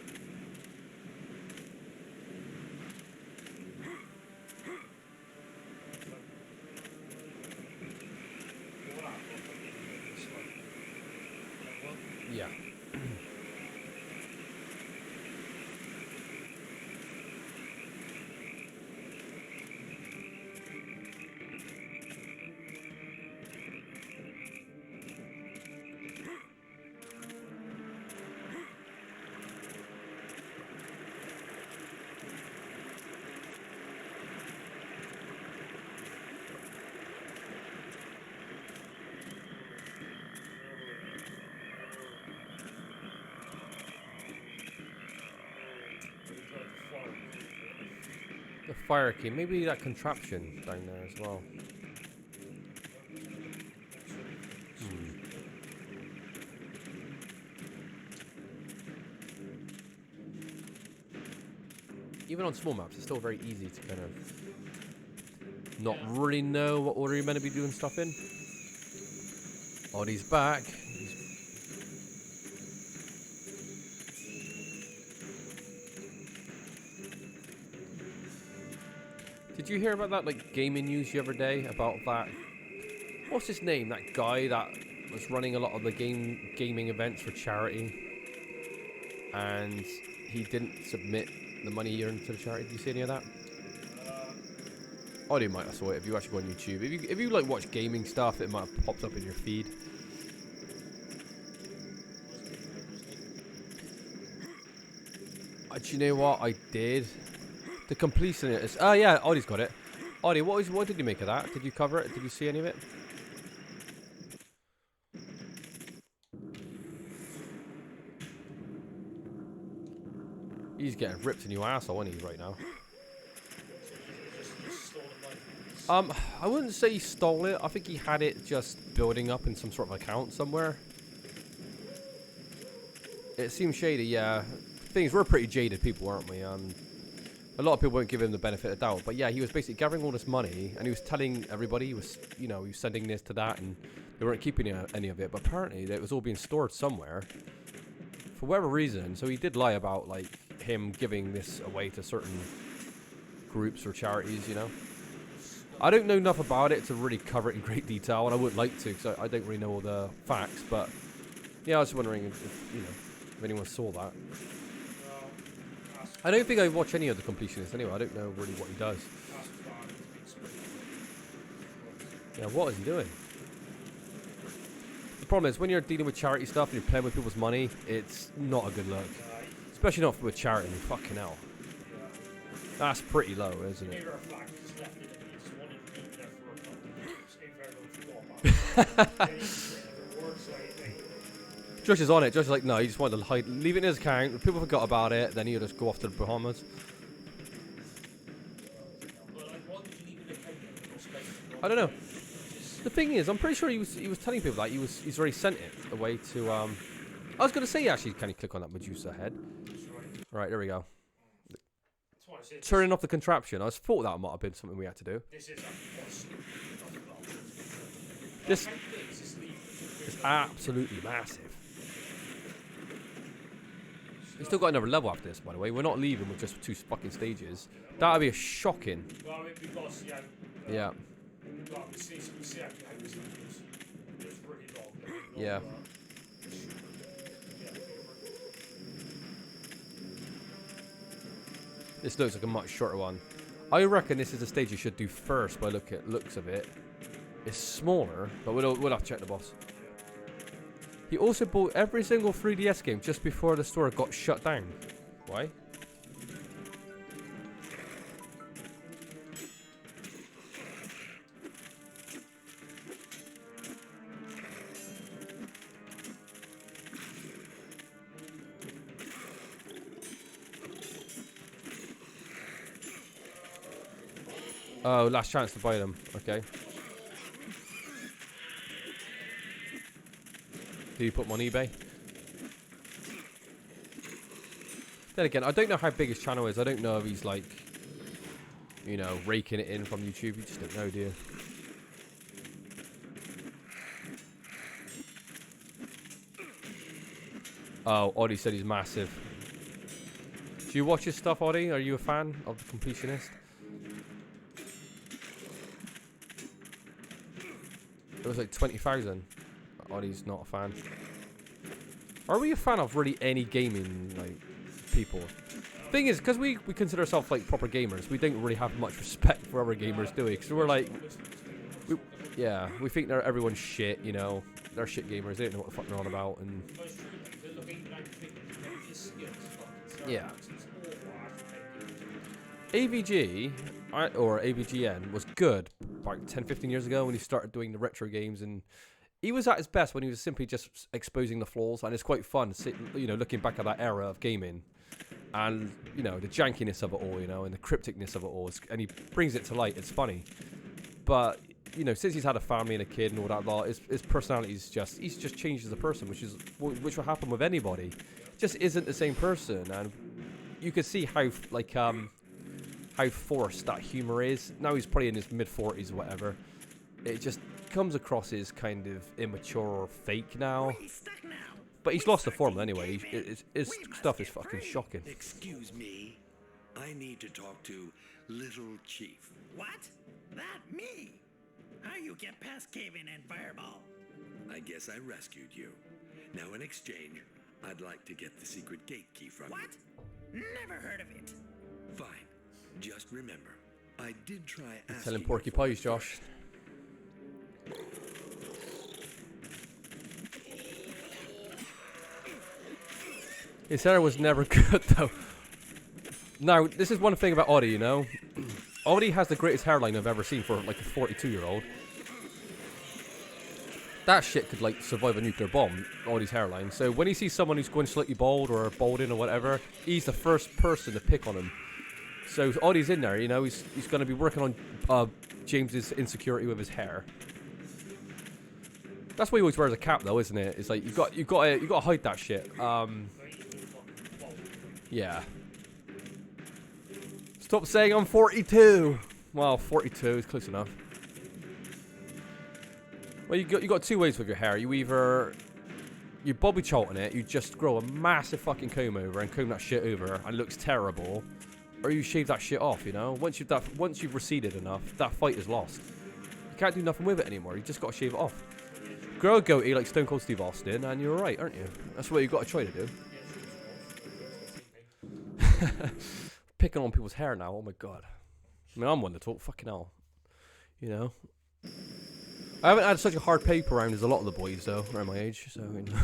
[SPEAKER 1] Yeah. The fire key. Maybe that contraption down there as well. Even on small maps, it's still very easy to kind of not really know what order you're meant to be doing stuff in. Oddie's back. Did you hear about that like gaming news the other day about that? What's his name? That guy that was running a lot of the gaming events for charity, and he didn't submit the money he earned to the charity. Did you see any of that? Oh, you might have saw it if you actually go on YouTube. If you like watch gaming stuff, it might have popped up in your feed. Do you know what I did? The completionist. Oh yeah, Oddie's got it. Oddie, what did you make of that? Did you cover it? Did you see any of it? He's getting ripped a new asshole, isn't he, right now? I wouldn't say he stole it. I think he had it just building up in some sort of account somewhere. It seems shady, yeah. Things, we're pretty jaded people, aren't we? A lot of people won't give him the benefit of the doubt, but yeah, he was basically gathering all this money, and he was telling everybody he was, you know, he was sending this to that, and they weren't keeping any of it. But apparently, it was all being stored somewhere for whatever reason. So he did lie about like him giving this away to certain groups or charities, you know. I don't know enough about it to really cover it in great detail, and I would like to, because I don't really know all the facts. But yeah, I was wondering if you know, if anyone saw that. I don't think I watch any of the completionists anyway. I don't know really what he does. Yeah, what is he doing? The problem is when you're dealing with charity stuff and you're playing with people's money, it's not a good look. Especially not with charity. Fucking hell. That's pretty low, isn't it? Josh is on it. Josh is like, no, he just wanted to hide, leave it in his account. People forgot about it, then he'll just go off to the Bahamas. I don't know. The thing is, I'm pretty sure he was telling people that he's already sent it away to. I was gonna say actually, can you click on that Medusa head? Right, there we go. Turning off the contraption. I thought that might have been something we had to do. This is absolutely massive. We've still got another level after this, by the way. We're not leaving with just 2 fucking stages. That would be a shocking. Yeah. Yeah. This looks like a much shorter one. I reckon this is the stage you should do first by looks of it. It's smaller, but we'll have to check the boss. He also bought every single 3DS game just before the store got shut down. Why? Oh, last chance to buy them. Okay. Do you put them on eBay? Then again, I don't know how big his channel is. I don't know if he's like, you know, raking it in from YouTube. You just don't know, do you? Oh, Oddie said he's massive. Do you watch his stuff, Oddie? Are you a fan of the completionist? It was like 20,000. Oddie's not a fan. Are we a fan of really any gaming like people? Thing is, because we consider ourselves like proper gamers, we don't really have much respect for other gamers, do we? Because we're like, we think they're everyone's shit, you know. They're shit gamers. They don't know what the fuck they're on about, and yeah. AVG or AVGN was good about 10-15 years ago when he started doing the retro games, and he was at his best when he was simply just exposing the flaws, and it's quite fun, you know, looking back at that era of gaming. and you know the jankiness of it all, you know, and the crypticness of it all, and he brings it to light. It's funny, but you know, since he's had a family and a kid and all that lot, his personality's he's just changed as a person, which will happen with anybody. Just isn't the same person, and you can see how like how forced that humor is. Now he's probably in his mid-40s or whatever. It just comes across as kind of immature or fake now. But he's lost the formula anyway. His stuff is fucking shocking.
[SPEAKER 6] Excuse me. I need to talk to Little Chief.
[SPEAKER 8] What? That me? How you get past cave-in and fireball?
[SPEAKER 6] I guess I rescued you. Now in exchange, I'd like to get the secret gate key from
[SPEAKER 8] What? Never heard of it.
[SPEAKER 6] you. Fine. Just remember, I did try asking
[SPEAKER 1] Telling
[SPEAKER 6] you
[SPEAKER 1] Porky
[SPEAKER 6] for
[SPEAKER 1] Pies,
[SPEAKER 6] it
[SPEAKER 1] Josh. His hair was never good though. Now, this is one thing about Audie, you know. Audie has the greatest hairline I've ever seen for like a 42-year-old. That shit could like survive a nuclear bomb, Audie's hairline. So when he sees someone who's going slightly bald or balding or whatever, he's the first person to pick on him. So Audie's in there, you know, he's going to be working on James's insecurity with his hair. That's why he always wears a cap though, isn't it? It's like you got to hide that shit. Yeah. Stop saying I'm 42. Well, 42 is close enough. Well, you got two ways with your hair. You either you Bobby Charlton it, you just grow a massive fucking comb over and comb that shit over, and it looks terrible, or you shave that shit off. You know, once you've receded enough, that fight is lost. You can't do nothing with it anymore. You just got to shave it off. Grow a goatee like Stone Cold Steve Austin, and you're alright, aren't you? That's what you got to try to do. Picking on people's hair now. Oh my god. I mean, I'm one to talk. Fucking hell. You know. I haven't had such a hard paper round as a lot of the boys, though, around my age, so, you know.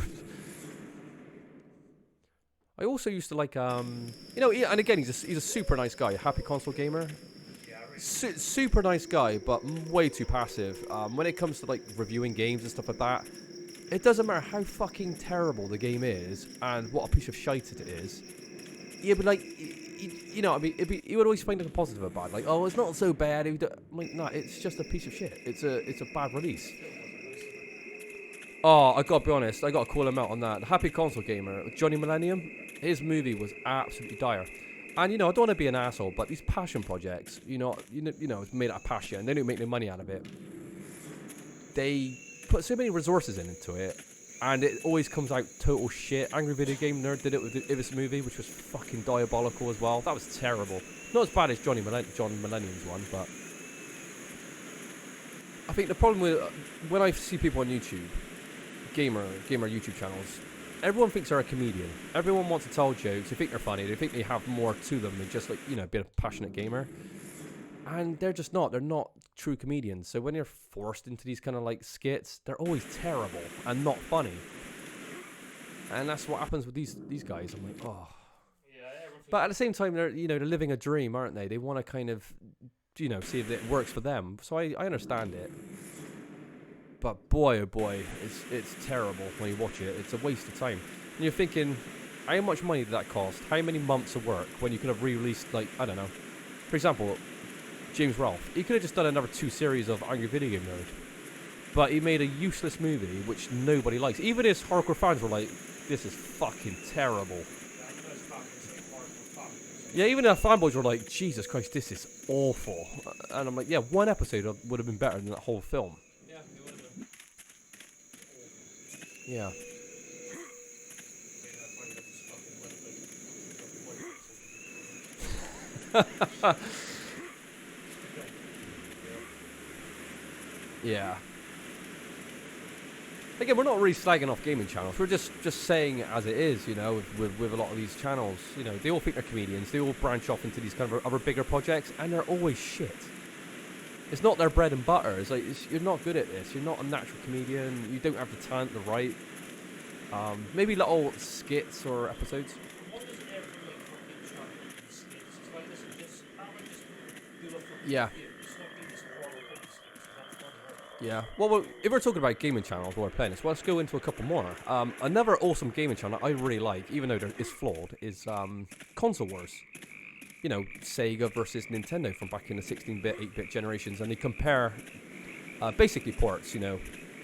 [SPEAKER 1] I also used to like, you know, and again, he's a super nice guy, a happy console gamer. Super nice guy, but way too passive. When it comes to, like, reviewing games and stuff like that, it doesn't matter how fucking terrible the game is, and what a piece of shite it is. He'd be like, you know, I mean, he would always find a positive about it. Like, oh, it's not so bad. I'm like, no, it's just a piece of shit. It's a bad release. Oh, I gotta be honest. I gotta call him out on that. The Happy Console Gamer, Johnny Millennium, his movie was absolutely dire. And you know, I don't want to be an asshole, but these passion projects, you know, it's made out of passion. They don't make no money out of it. They put so many resources into it. And it always comes out total shit. Angry Video Game Nerd did it with this movie, which was fucking diabolical as well. That was terrible. Not as bad as John Millennium's one, but I think the problem with when I see people on YouTube, gamer YouTube channels, everyone thinks they're a comedian. Everyone wants to tell jokes. They think they're funny. They think they have more to them than just like, you know, being a passionate gamer. And they're just not. They're not true comedians. So when you're forced into these kind of like skits, they're always terrible and not funny. And that's what happens with these guys. I'm like, oh. But at the same time, they're living a dream, aren't they? They want to kind of, you know, see if it works for them. So I understand it. But boy, oh boy, it's terrible when you watch it. It's a waste of time. And you're thinking, how much money did that cost? How many months of work when you could have re-released, like, I don't know. For example, James Rolfe. He could have just done another 2 series of Angry Video Game Nerd. But he made a useless movie which nobody likes. Even his hardcore fans were like, this is fucking terrible. Yeah, even our fanboys were like, Jesus Christ, this is awful. And I'm like, yeah, one episode would have been better than that whole film.
[SPEAKER 7] Yeah, it would have been.
[SPEAKER 1] Yeah. Yeah. Again, we're not really slagging off gaming channels. We're just saying it as it is, you know, with a lot of these channels. You know, they all think they're comedians. They all branch off into these kind of other bigger projects, and they're always shit. It's not their bread and butter. It's like, you're not good at this. You're not a natural comedian. You don't have the talent to write. Maybe little skits or episodes. Yeah. Yeah. Well, if we're talking about gaming channels while we're playing this, well, let's go into a couple more. Another awesome gaming channel I really like, even though it's flawed, is Console Wars. You know, Sega versus Nintendo from back in the 16-bit, 8-bit generations, and they compare basically ports, you know,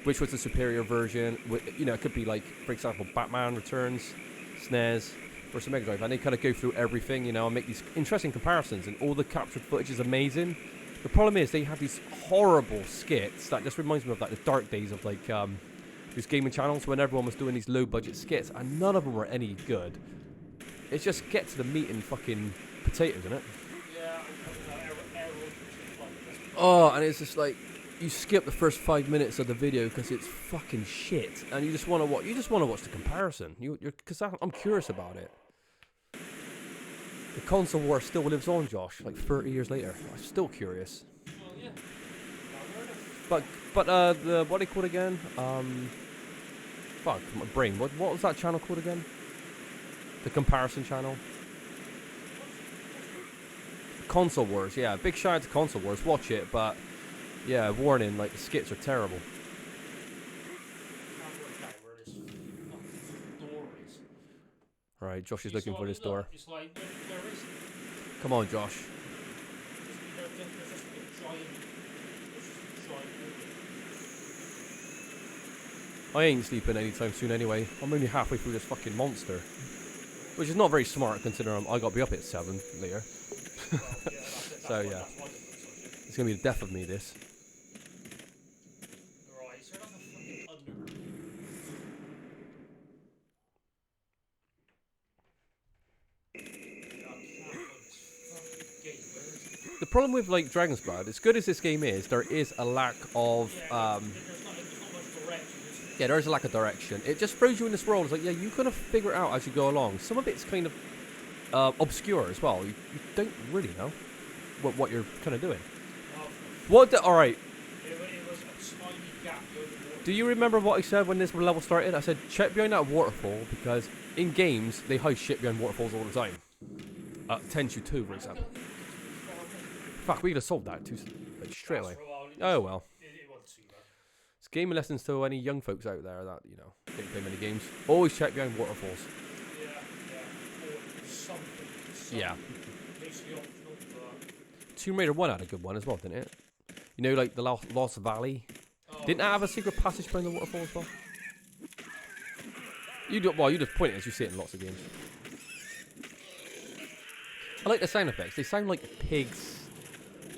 [SPEAKER 1] which was the superior version. You know, it could be like, for example, Batman Returns, SNES versus Mega Drive, and they kind of go through everything, you know, and make these interesting comparisons, and all the captured footage is amazing. The problem is they have these horrible skits that just reminds me of like the dark days of like these gaming channels when everyone was doing these low-budget skits, and none of them were any good. It's just get to the meat and fucking potatoes, isn't it?
[SPEAKER 7] Yeah,
[SPEAKER 1] Oh, and it's just like you skip the first 5 minutes of the video because it's fucking shit, and you just want to watch. You just want to watch the comparison. Because I'm curious about it. The console war still lives on, Josh. Like 30 years later, I'm still curious.
[SPEAKER 7] well, yeah.
[SPEAKER 1] But the what are they called again? Fuck my brain. What was that channel called again? The comparison channel. Console Wars, yeah. Big shout out to Console Wars. Watch it, but yeah, warning, like the skits are terrible. Right, Josh is looking for this door.
[SPEAKER 7] It's like, where is it?
[SPEAKER 1] Come on, Josh.
[SPEAKER 7] There's just a giant
[SPEAKER 1] I ain't sleeping anytime soon anyway. I'm only halfway through this fucking monster. Which is not very smart considering I got to be up at 7 later. So yeah. It's going to be the death of me, this.
[SPEAKER 7] Right, so that's a fucking underground.
[SPEAKER 1] The problem with like Dragon's Blood, as good as this game is, there is a lack of yeah, there is a lack of direction. It just throws you in this world. It's like, yeah, you kind of figure it out as you go along. Some of it's kind of obscure as well. You don't really know what you're kind of doing. All right.
[SPEAKER 7] It was a tiny gap.
[SPEAKER 1] Do you remember what I said when this level started? I said, check behind that waterfall, because in games, they hide shit behind waterfalls all the time. Tenchu 2, for example. Fuck, we could have solved that too, like, straight away. Oh well. It's gaming lessons to any young folks out there that, you know, don't play many games. Always check behind waterfalls. Yeah. Tomb Raider 1 had a good one as well, didn't it? You know, like the Lost Valley. Didn't that have a secret passage behind the waterfall as well? You just point it as you see it in lots of games. I like the sound effects. They sound like pigs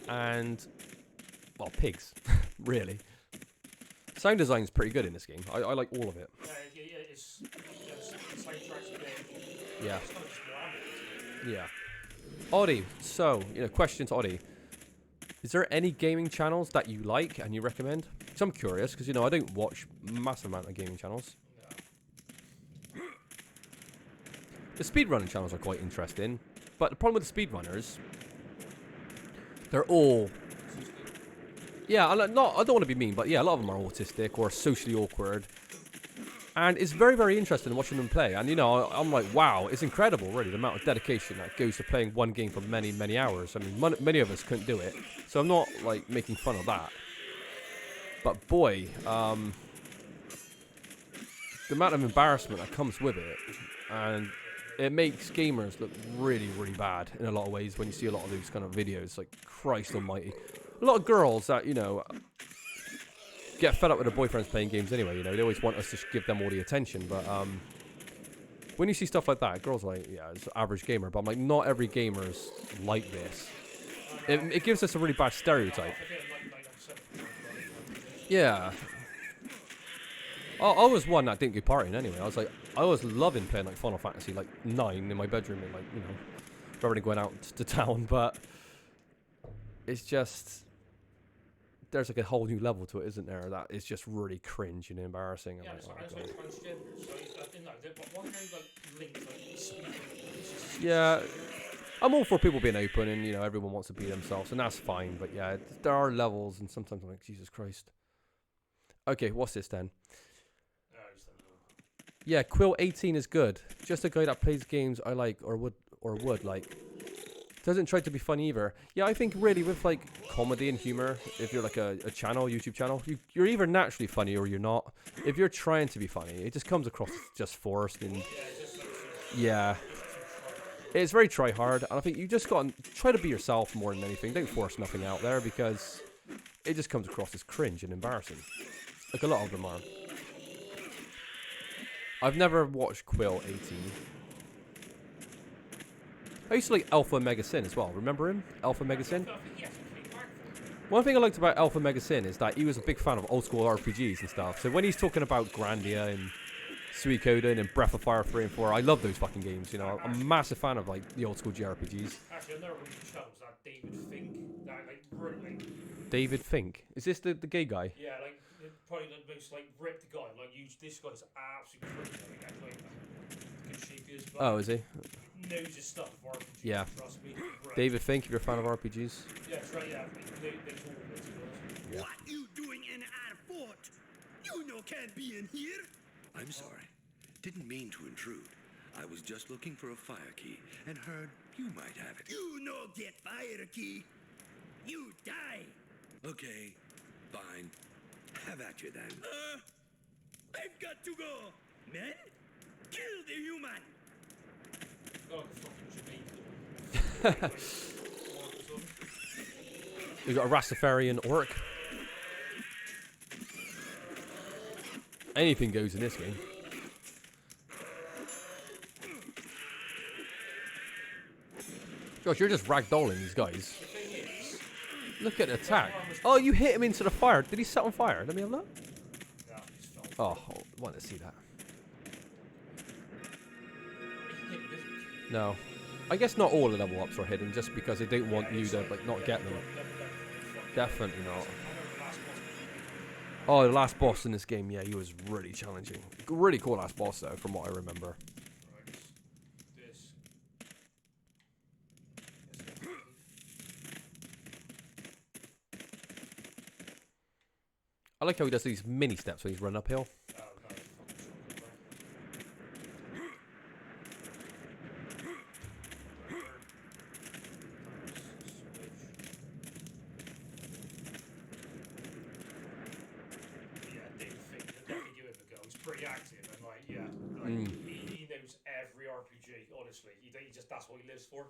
[SPEAKER 1] and, well, pigs, really. Sound design's pretty good in this game. I like all of it.
[SPEAKER 7] It's like
[SPEAKER 1] yeah. Yeah. Oddie, so, you know, question to Oddie. Is there any gaming channels that you like and you recommend? Because I'm curious, because, you know, I don't watch massive amount of gaming channels. The speedrunning channels are quite interesting, but the problem with the speedrunners, they're all... Yeah, I don't want to be mean, but yeah, a lot of them are autistic or socially awkward. And it's very, very interesting watching them play. And, you know, I'm like, wow, it's incredible, really, the amount of dedication that goes to playing one game for many, many hours. I mean, many of us couldn't do it. So I'm not, like, making fun of that. But, boy, the amount of embarrassment that comes with it. And it makes gamers look really, really bad in a lot of ways when you see a lot of these kind of videos. Like, Christ almighty. A lot of girls that, you know... get fed up with their boyfriends playing games anyway, you know. They always want us to give them all the attention, but when you see stuff like that, girls are like, yeah, it's an average gamer, but I'm like, not every gamer's like this. It gives us a really bad stereotype. Yeah. I was one that didn't go partying anyway. I was loving playing like Final Fantasy like 9 in my bedroom and like, you know, rather than going out to town, but it's just... there's like a whole new level to it, isn't there? That is just really cringe and embarrassing.
[SPEAKER 7] Yeah,
[SPEAKER 1] like,
[SPEAKER 7] it's like transgender, so I know, but why don't they like link like speaking?
[SPEAKER 1] yeah, I'm all for people being open and, you know, everyone wants to be themselves, and that's fine. But yeah, there are levels, and sometimes I'm like, Jesus Christ. Okay, what's this then? Yeah, Quill 18 is good. Just a guy that plays games I like or would like. Doesn't try to be funny either. Yeah, I think really with like comedy and humor, if you're like a channel, YouTube channel, you're either naturally funny or you're not. If you're trying to be funny, it just comes across as just forced and yeah. It's very try hard, and I think you just got to try to be yourself more than anything. Don't force nothing out there because it just comes across as cringe and embarrassing. Like a lot of them are. I've never watched Quill 18. I used to like Alpha Mega Sin as well. Remember him? Alpha Mega Sin? One thing I liked about Alpha Mega Sin is that he was a big fan of old school RPGs and stuff. So when he's talking about Grandia and Suikoden and Breath of Fire 3 and 4, I love those fucking games, you know. I'm a massive fan of like the old school JRPGs.
[SPEAKER 7] Actually, another one you chose, that David Fink, that like really.
[SPEAKER 1] David Fink? Is this the gay guy?
[SPEAKER 7] Yeah, like probably the most like ripped guy. Like this guy's absolutely crazy. Like good shape is.
[SPEAKER 1] Oh, is he?
[SPEAKER 7] Knows his stuff. RPG,
[SPEAKER 1] yeah.
[SPEAKER 7] Trust me. Right.
[SPEAKER 1] David Fink, if you're a fan of RPGs.
[SPEAKER 7] Yeah, that's right. Yeah, they told me.
[SPEAKER 5] Yeah. What you doing in our fort? You know can't be in here.
[SPEAKER 6] I'm sorry. Didn't mean to intrude. I was just looking for a fire key and heard you might have it.
[SPEAKER 5] You no get fire key. You die.
[SPEAKER 6] Okay, fine. Have at you then.
[SPEAKER 5] I've got to go. Men, kill the human.
[SPEAKER 7] Oh, fucking
[SPEAKER 1] We got a Rastafarian orc. Anything goes in this game. Josh, you're just ragdolling these guys. Look at the attack. Oh, you hit him into the fire. Did he set on fire? Let me have a look. Oh, I want to see that. No. I guess not all the level ups are hidden just because they don't want you to like not get them. Definitely not. Oh, the last boss in this game, yeah, he was really challenging. Really cool last boss though, from what I remember. I like how he does these mini steps when he's running uphill.
[SPEAKER 7] He knows every RPG, honestly. He just, that's what he lives for.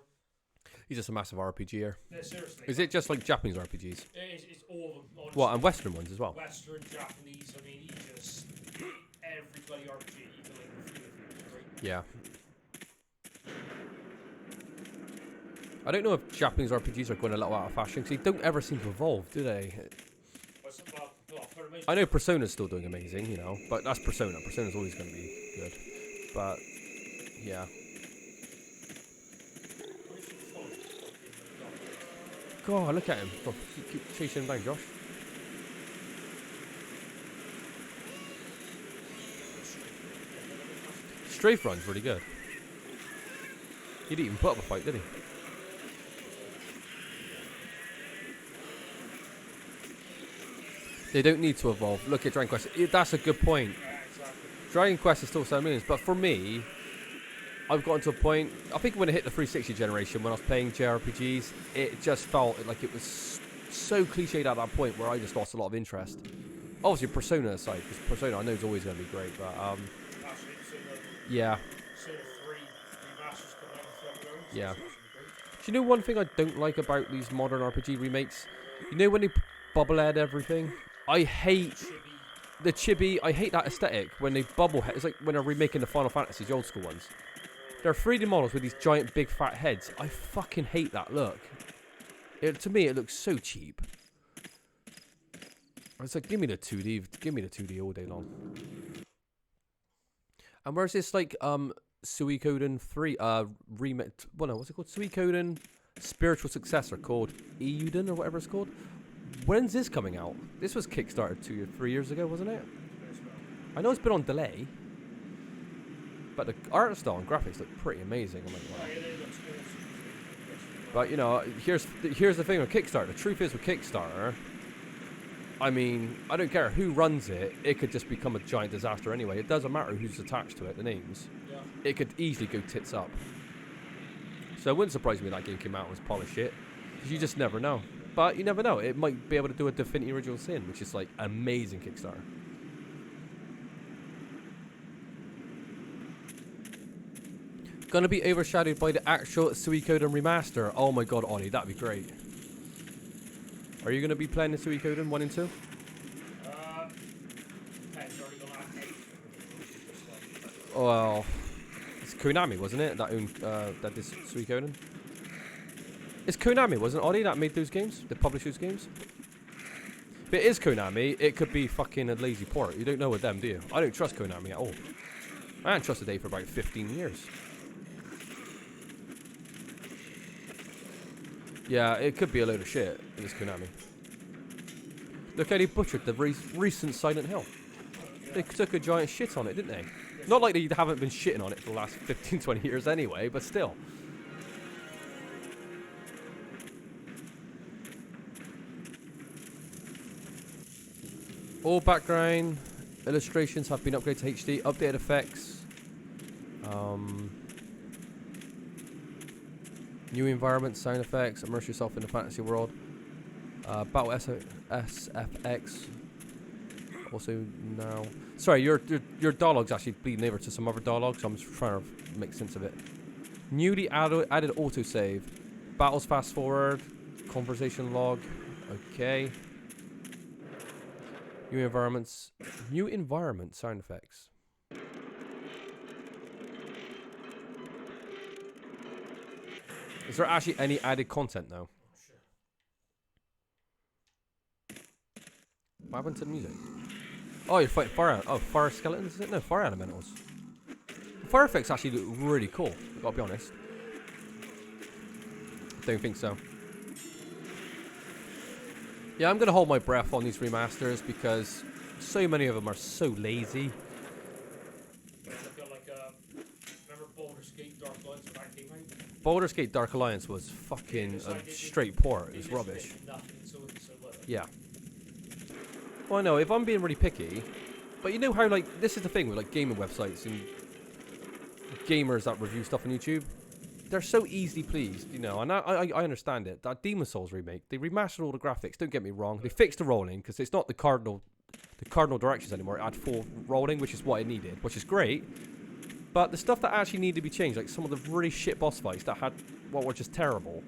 [SPEAKER 1] He's just a massive RPGer.
[SPEAKER 7] Yeah, seriously.
[SPEAKER 1] Is it just like Japanese RPGs?
[SPEAKER 7] It's all of them, honestly.
[SPEAKER 1] What, and Western ones as well?
[SPEAKER 7] Western, Japanese, I mean, he just... Every bloody RPG, he can like review it, right?
[SPEAKER 1] Yeah. I don't know if Japanese RPGs are going a little out of fashion, because they don't ever seem to evolve, do they? I know Persona's still doing amazing, you know, but that's Persona. Persona's always going to be good. But, yeah. God, look at him. God, keep chasing him down, Josh. Strafe run's really good. He didn't even put up a fight, did he? They don't need to evolve. Look at Dragon Quest. That's a good point. Dragon Quest is still 7 millions, but for me, I've gotten to a point, I think when I hit the 360 generation, when I was playing JRPGs, it just felt like it was so cliched at that point where I just lost a lot of interest. Obviously, Persona aside, because Persona I know is always going to be great, but, yeah. Yeah. Do you know one thing I don't like about these modern RPG remakes? You know when they bubble-head everything? I hate the chibi. I hate that aesthetic when they bubble head. It's like when they're remaking the Final Fantasy, the old school ones. They're 3D models with these giant, big, fat heads. I fucking hate that look. To me, it looks so cheap. It's like, give me the 2D. Give me the 2D all day long. And where's this, like, Suikoden 3, remake, well, no, what's it called? Suikoden spiritual successor called Euden, or whatever it's called. When's this coming out? This was kickstarted 2 or 3 years ago, wasn't it? I know it's been on delay, but the art style and graphics look pretty amazing. I'm like, wow. But you know, here's the thing with Kickstarter. The truth is with Kickstarter, I mean, I don't care who runs it. It could just become a giant disaster anyway. It doesn't matter who's attached to it, the names. Yeah. It could easily go tits up. So it wouldn't surprise me that game came out and was polished shit. Because you just never know. But you never know. It might be able to do a Divinity Original Sin, which is like amazing Kickstarter. Gonna be overshadowed by the actual Suikoden remaster. Oh my god, Ollie, that'd be great. Are you gonna be playing the Suikoden 1 and 2? Well, it's Konami, wasn't it? That owned that did Suikoden. It's Konami, wasn't it, Ollie, that made those games? That published those games? If it is Konami, it could be fucking a lazy port. You don't know with them, do you? I don't trust Konami at all. I haven't trusted they for about 15 years. Yeah, it could be a load of shit if it's Konami. Look how they butchered the recent Silent Hill. They took a giant shit on it, didn't they? Not like they haven't been shitting on it for the last 15, 20 years anyway, but still. All background illustrations have been upgraded to HD, updated effects. New environment, sound effects, immerse yourself in the fantasy world. Battle SFX. Also now, sorry, your dialogue's actually bleeding over to some other dialogue, so I'm just trying to make sense of it. Newly added autosave. Battles fast forward. Conversation log. Okay. New environments. New environment sound effects. Is there actually any added content though? What happened to the music? Oh, you're fighting fire. Oh, fire skeletons, is it? No, fire elementals. The fire effects actually look really cool. I've got to be honest. Don't think so. Yeah, I'm gonna hold my breath on these remasters because so many of them are so lazy.
[SPEAKER 7] Remember Baldur's Gate Dark Alliance when that came out?
[SPEAKER 1] Baldur's Gate Dark Alliance was fucking a straight port. It was rubbish. Yeah. Well, I know, if I'm being really picky, but you know how, like, this is the thing with, like, gaming websites and gamers that review stuff on YouTube. They're so easily pleased, you know, and I understand it. That Demon Souls remake, they remastered all the graphics, don't get me wrong. They fixed the rolling, because it's not the cardinal directions anymore. It had full rolling, which is what it needed, which is great. But the stuff that actually needed to be changed, like some of the really shit boss fights that had, what were just terrible,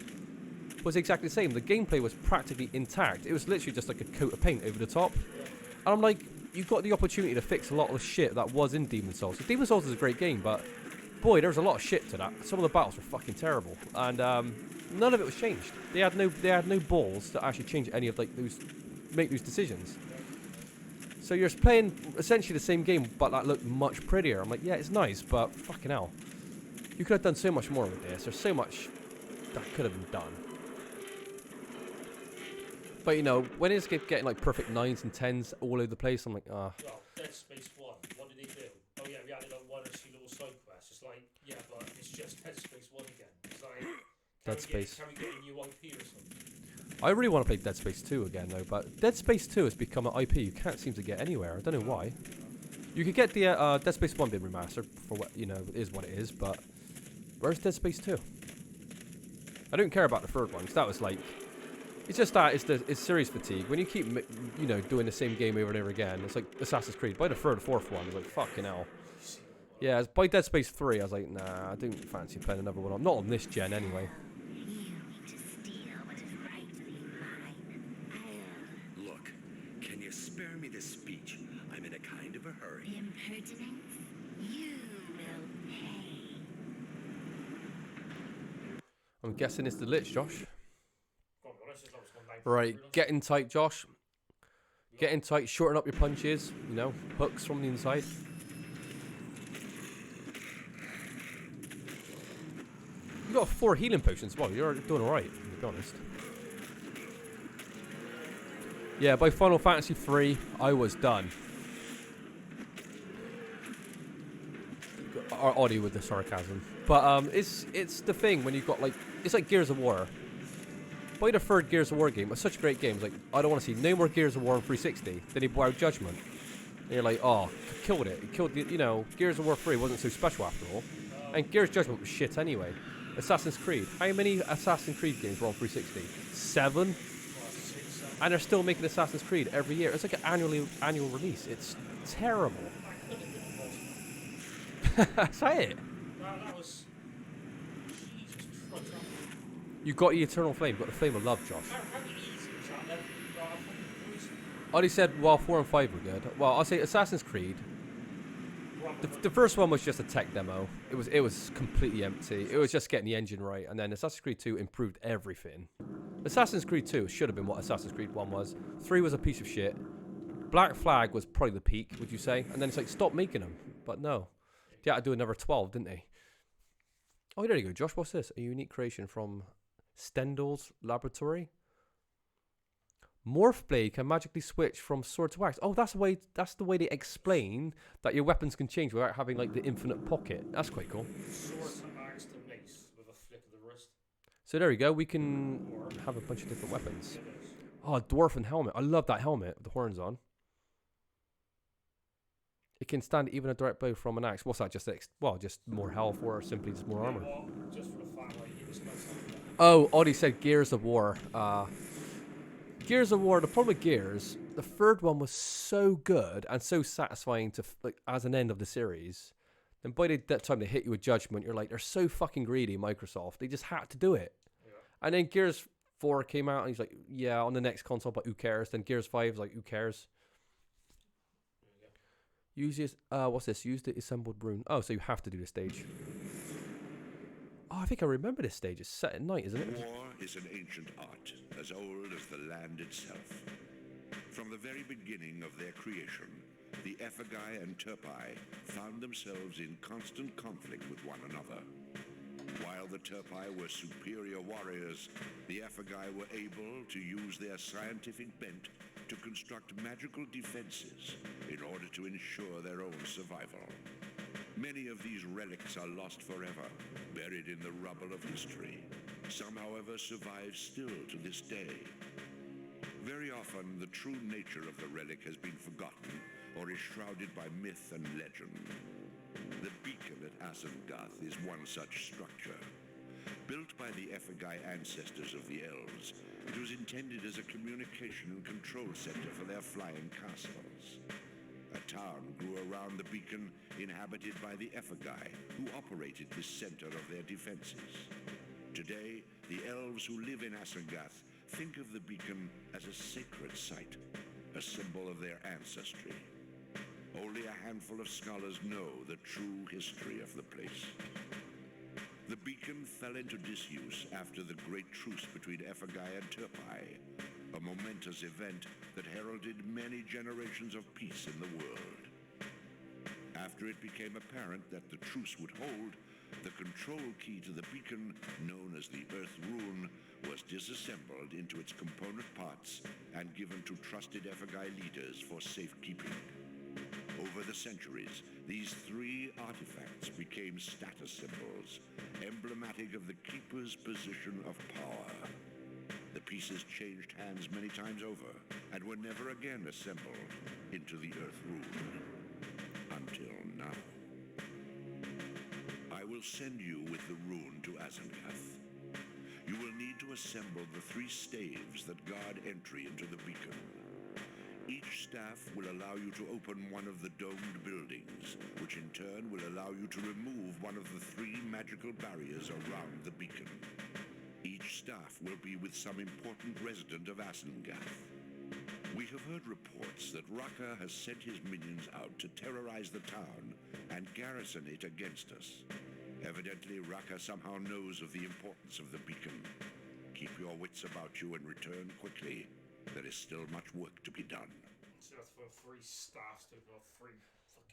[SPEAKER 1] was exactly the same. The gameplay was practically intact. It was literally just like a coat of paint over the top. And I'm like, you've got the opportunity to fix a lot of the shit that was in Demon Souls. So Demon Souls is a great game, but boy, there was a lot of shit to that. Some of the battles were fucking terrible, and none of it was changed. They had no balls to actually change any of like make those decisions. So you're playing essentially the same game, but that looked much prettier. I'm like, yeah, it's nice, but fucking hell, you could have done so much more with this. There's so much that could have been done. But you know, when it's getting like perfect 9s and 10s all over the place, I'm like, ah.
[SPEAKER 7] Well, Dead Space 1, what did they do? Oh yeah, we added like 1 or 2 little side quests. It's like, yeah, but it's just Dead Space 1 again. It's like, can we get a new IP or something?
[SPEAKER 1] I really want to play Dead Space 2 again though, but Dead Space 2 has become an IP you can't seem to get anywhere. I don't know why. You could get the Dead Space 1 being remastered for what, you know, it is what it is, but where's Dead Space 2? I don't care about the third one, because that was like, it's just that it's series fatigue. When you keep, you know, doing the same game over and over again, it's like Assassin's Creed. By the third or fourth one, it's like, fucking hell. Yeah, by Dead Space 3, I was like, nah, I don't fancy playing another one. Not on this gen, anyway.
[SPEAKER 6] Look, can you spare me this speech? I'm in a kind of a hurry.
[SPEAKER 9] Impertinence? You will pay.
[SPEAKER 1] I'm guessing it's the Lich, Josh. Right, get in tight, Josh. Get in tight, shorten up your punches. You know, hooks from the inside. You got 4 healing potions. Well, you're doing alright, to be honest. Yeah, by Final Fantasy 3, I was done. Oddie with the sarcasm. But it's the thing when you've got like, it's like Gears of War. By the third Gears of War game, it's such a great game. It's like, I don't want to see no more Gears of War on 360. Then you borrow Judgment. And you're like, oh, killed it. It killed the, you know, Gears of War 3 wasn't so special after all. And Gears Judgment was shit anyway. Assassin's Creed. How many Assassin's Creed games were on 360? 7? And they're still making Assassin's Creed every year. It's like an annual release. It's terrible. Say it.
[SPEAKER 7] That was... Jesus Christ.
[SPEAKER 1] You got the Eternal Flame. You got the Flame of Love, Josh.
[SPEAKER 7] How easy was that level?
[SPEAKER 1] Ollie said, well, 4 and 5 were good. Well, I'll say Assassin's Creed. The first one was just a tech demo. It was completely empty. It was just getting the engine right. And then Assassin's Creed 2 improved everything. Assassin's Creed 2 should have been what Assassin's Creed 1 was. 3 was a piece of shit. Black Flag was probably the peak, would you say? And then it's like, stop making them. But no. They had to do another 12, didn't they? Oh, there you go, Josh. What's this? A unique creation from Stendhal's laboratory. Morph Blade can magically switch from sword to axe. Oh, that's the way they explain that your weapons can change without having like the infinite pocket. That's quite cool.
[SPEAKER 7] Sword to axe to mace with a flick of the wrist.
[SPEAKER 1] So there we go. We can have a bunch of different weapons. Oh, dwarven helmet. I love that helmet with the horns on. It can stand even a direct blow from an axe. What's that? Just more health or simply just more armor?
[SPEAKER 7] Just for the fact like it was
[SPEAKER 1] Oh, Audie said Gears of War. Gears of War, the problem with Gears, the third one was so good and so satisfying to like as an end of the series. Then by that time they hit you with Judgment, you're like, they're so fucking greedy, Microsoft. They just had to do it. Yeah. And then Gears 4 came out and he's like, yeah, on the next console, but who cares? Then Gears 5 is like, who cares? Use this, what's this? Use the assembled rune. Oh, so you have to do the stage. Oh, I think I remember this stage. It's set at night, isn't it?
[SPEAKER 2] War is an ancient art, as old as the land itself. From the very beginning of their creation, the Ephegai and Turpai found themselves in constant conflict with one another. While the Turpai were superior warriors, the Ephegai were able to use their scientific bent to construct magical defenses in order to ensure their own survival. Many of these relics are lost forever, buried in the rubble of history. Some, however, survive still to this day. Very often, the true nature of the relic has been forgotten or is shrouded by myth and legend. The beacon at Asengath is one such structure. Built by the Ephegai ancestors of the elves, it was intended as a communication and control center for their flying castles. A town grew around the beacon, inhabited by the Ephegai, who operated this center of their defenses. Today, the elves who live in Asengath think of the beacon as a sacred site, a symbol of their ancestry. Only a handful of scholars know the true history of the place. The beacon fell into disuse after the Great Truce between Ephegai and Turpai, a momentous event that heralded many generations of peace in the world. After it became apparent that the truce would hold, the control key to the beacon, known as the Earth Rune, was disassembled into its component parts and given to trusted Ephegai leaders for safekeeping. Over the centuries, these three artifacts became status symbols, emblematic of the Keeper's position of power. The pieces changed hands many times over and were never again assembled into the Earth Rune. Until now. I will send you with the rune to Asengath. You will need to assemble the 3 staves that guard entry into the beacon. Each staff will allow you to open one of the domed buildings, which in turn will allow you to remove one of the 3 magical barriers around the beacon. Each staff will be with some important resident of Asengath. We have heard reports that Raka has sent his minions out to terrorize the town and garrison it against us. Evidently, Raka somehow knows of the importance of the beacon. Keep your wits about you and return quickly. There is still much work to be done.
[SPEAKER 7] So that's for 3 staffs to go 3.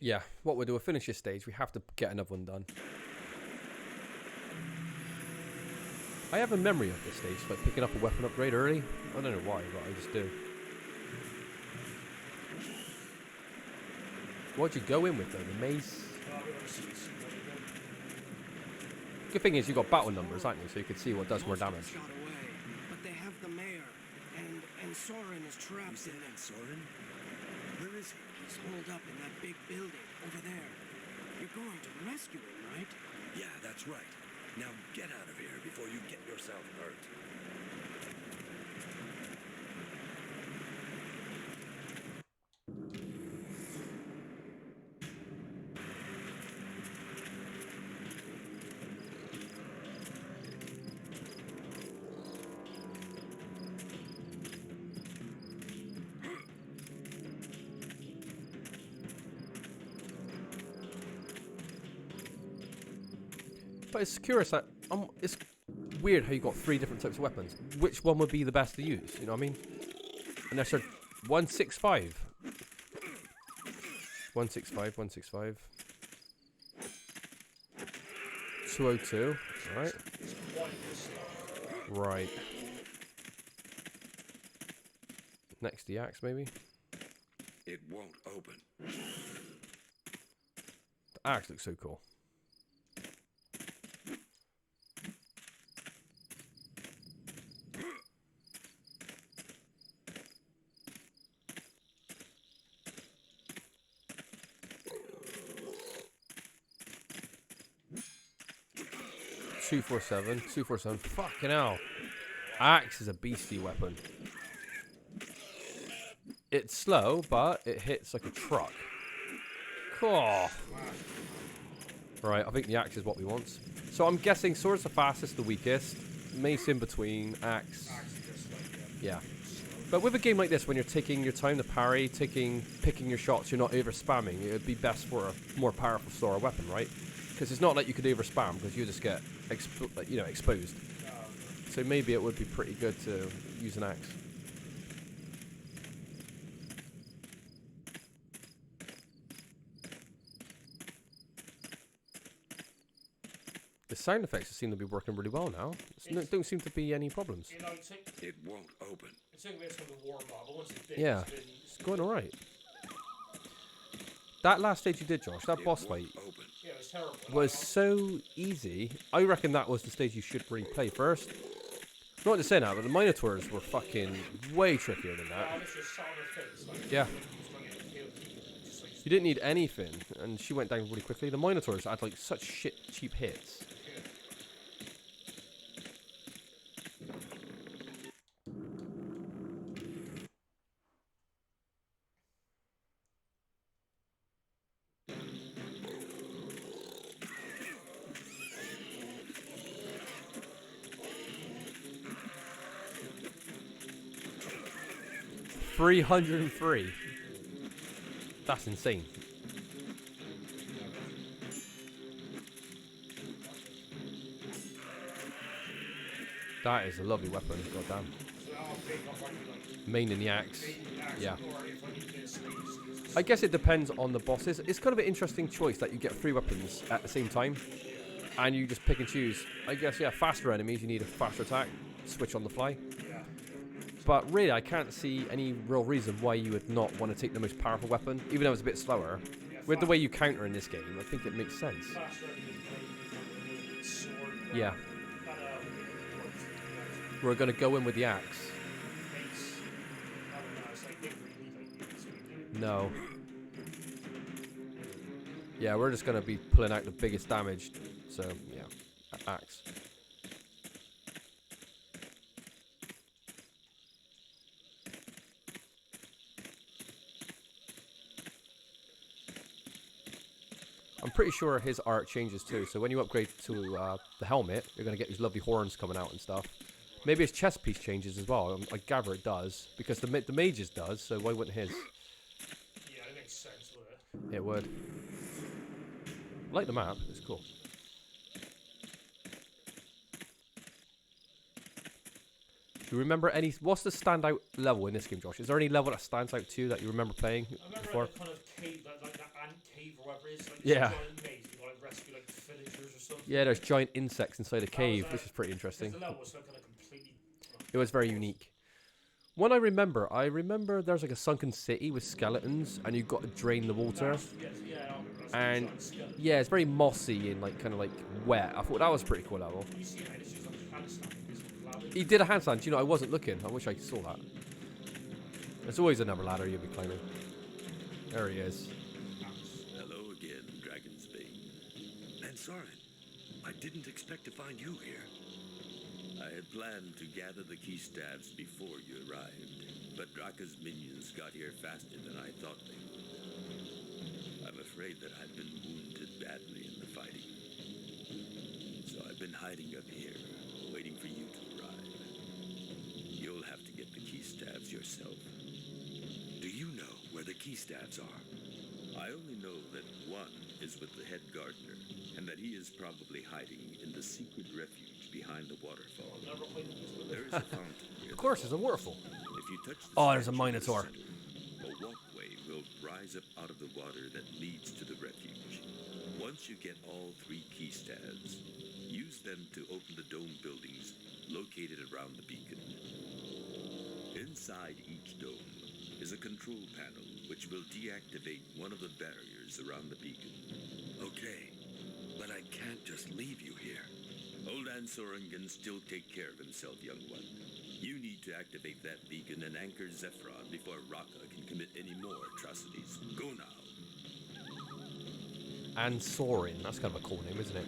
[SPEAKER 1] Yeah, what we'll do, we'll finish this stage. We have to get another one done. I have a memory of this stage, like picking up a weapon upgrade early. I don't know why, but I just do. What'd you go in with though? The mace? Good thing is you got battle numbers, aren't you? So you can see what does more damage.
[SPEAKER 5] Got away, but they have the mayor, and Soren is trapped. You said that Soren? Where is he? He's holed up in that big building over there. You're going to rescue him, right?
[SPEAKER 6] Yeah, that's right. Now get out of here before you get yourself hurt.
[SPEAKER 1] But it's curious that it's weird how you got 3 different types of weapons. Which one would be the best to use? You know what I mean? Unless they're 165. 165, 165. 202. Alright. Right. Next the axe maybe?
[SPEAKER 6] It won't open.
[SPEAKER 1] The axe looks so cool. Two four seven. Fucking hell. Axe is a beastie weapon. It's slow, but it hits like a truck. Oh. Right, I think the axe is what we want. So I'm guessing sword's the fastest, the weakest. Mace in between, axe. Yeah. But with a game like this, when you're taking your time to parry, picking your shots, you're not over spamming. It would be best for a more powerful sword or weapon, right? Because it's not like you could over spam because you just get exposed. So maybe it would be pretty good to use an axe. The sound effects seem to be working really well now. There don't seem to be any problems.
[SPEAKER 7] You know,
[SPEAKER 6] It won't open.
[SPEAKER 7] it's taken me from the Wyrm, but once it did,
[SPEAKER 1] Yeah, it's going alright. That last stage you did, Josh, that boss fight
[SPEAKER 7] yeah, it was terrible.
[SPEAKER 1] was so easy. I reckon that was the stage you should really play first. Not to say that, but the Minotaurs were fucking way trickier than that.
[SPEAKER 7] I was just sat on her face, like,
[SPEAKER 1] Yeah.
[SPEAKER 7] was trying to get killed. Just like,
[SPEAKER 1] You didn't need anything, and she went down really quickly. The Minotaurs had like such cheap hits. $303. That's insane. That is a lovely weapon, goddamn. Main in the axe. Yeah. I guess it depends on the bosses. It's kind of an interesting choice that you get 3 weapons at the same time. And you just pick and choose. I guess, yeah, faster enemies, you need a faster attack. Switch on the fly. But really, I can't see any real reason why you would not want to take the most powerful weapon, even though it's a bit slower. With the way you counter in this game, I think it makes sense. Yeah. We're going to go in with the axe. No. Yeah, we're just going to be pulling out the biggest damage. So, yeah, axe. I'm pretty sure his art changes too, so when you upgrade to the helmet, you're going to get these lovely horns coming out and stuff. Maybe his chest piece changes as well. I gather it does, because the mage's does, so why wouldn't his?
[SPEAKER 7] Yeah, it makes sense, wouldn't it?
[SPEAKER 1] It would. I like the map, it's cool. Do you remember any... What's the standout level in this game, Josh? Is there any level that stands out to you that you remember playing before?
[SPEAKER 7] Like, kind of cave, like that ant cave or whatever it is. Like,
[SPEAKER 1] Yeah.
[SPEAKER 7] giant maze, you gotta, like, rescue like villagers or something.
[SPEAKER 1] Yeah, there's giant insects inside a cave, which is pretty interesting.
[SPEAKER 7] The level was kind of completely...
[SPEAKER 1] It was very unique. One I remember there's like a sunken city with skeletons, and you've got to drain the water. And yeah, it's very mossy and like kind of like wet. I thought that was a pretty cool level. He did a handstand. You know, I wasn't looking. I wish I saw that. There's always another ladder you'll be climbing. There he is.
[SPEAKER 3] Hello again, Dragon's Bane.
[SPEAKER 6] And Soren, I didn't expect to find you here.
[SPEAKER 3] I had planned to gather the key stabs before you arrived, but Draka's minions got here faster than I thought they would. I'm afraid that I've been wounded badly in the fighting. So I've been hiding up here, waiting for you to arrive. You'll have to get the key stabs yourself.
[SPEAKER 6] Do you know where the key stabs are?
[SPEAKER 3] I only know that one is with the head gardener, and that he is probably hiding in the secret refuge behind the waterfall. There is a fountain near
[SPEAKER 1] Of course, there's a waterfall.
[SPEAKER 3] If you touch the
[SPEAKER 1] Oh, there's a
[SPEAKER 3] statue in the
[SPEAKER 1] Minotaur.
[SPEAKER 3] center, a walkway will rise up out of the water that leads to the refuge. Once you get all 3 key stabs, use them to open the dome buildings located around the beacon. Inside each dome is a control panel which will deactivate one of the barriers around the beacon.
[SPEAKER 6] Okay, but I can't just leave you here.
[SPEAKER 3] Old Ansorin can still take care of himself, young one. You need to activate that beacon and anchor Zephron before Raka can commit any more atrocities. Go now.
[SPEAKER 1] Ansorin. That's kind of a cool name, isn't it?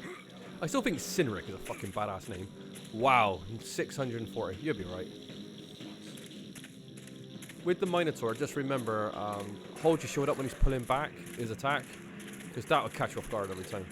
[SPEAKER 1] I still think Cynric is a fucking badass name. Wow, 640. You'll be right. With the Minotaur, just remember, hold your shield up when he's pulling back his attack, because that will catch you off guard every time.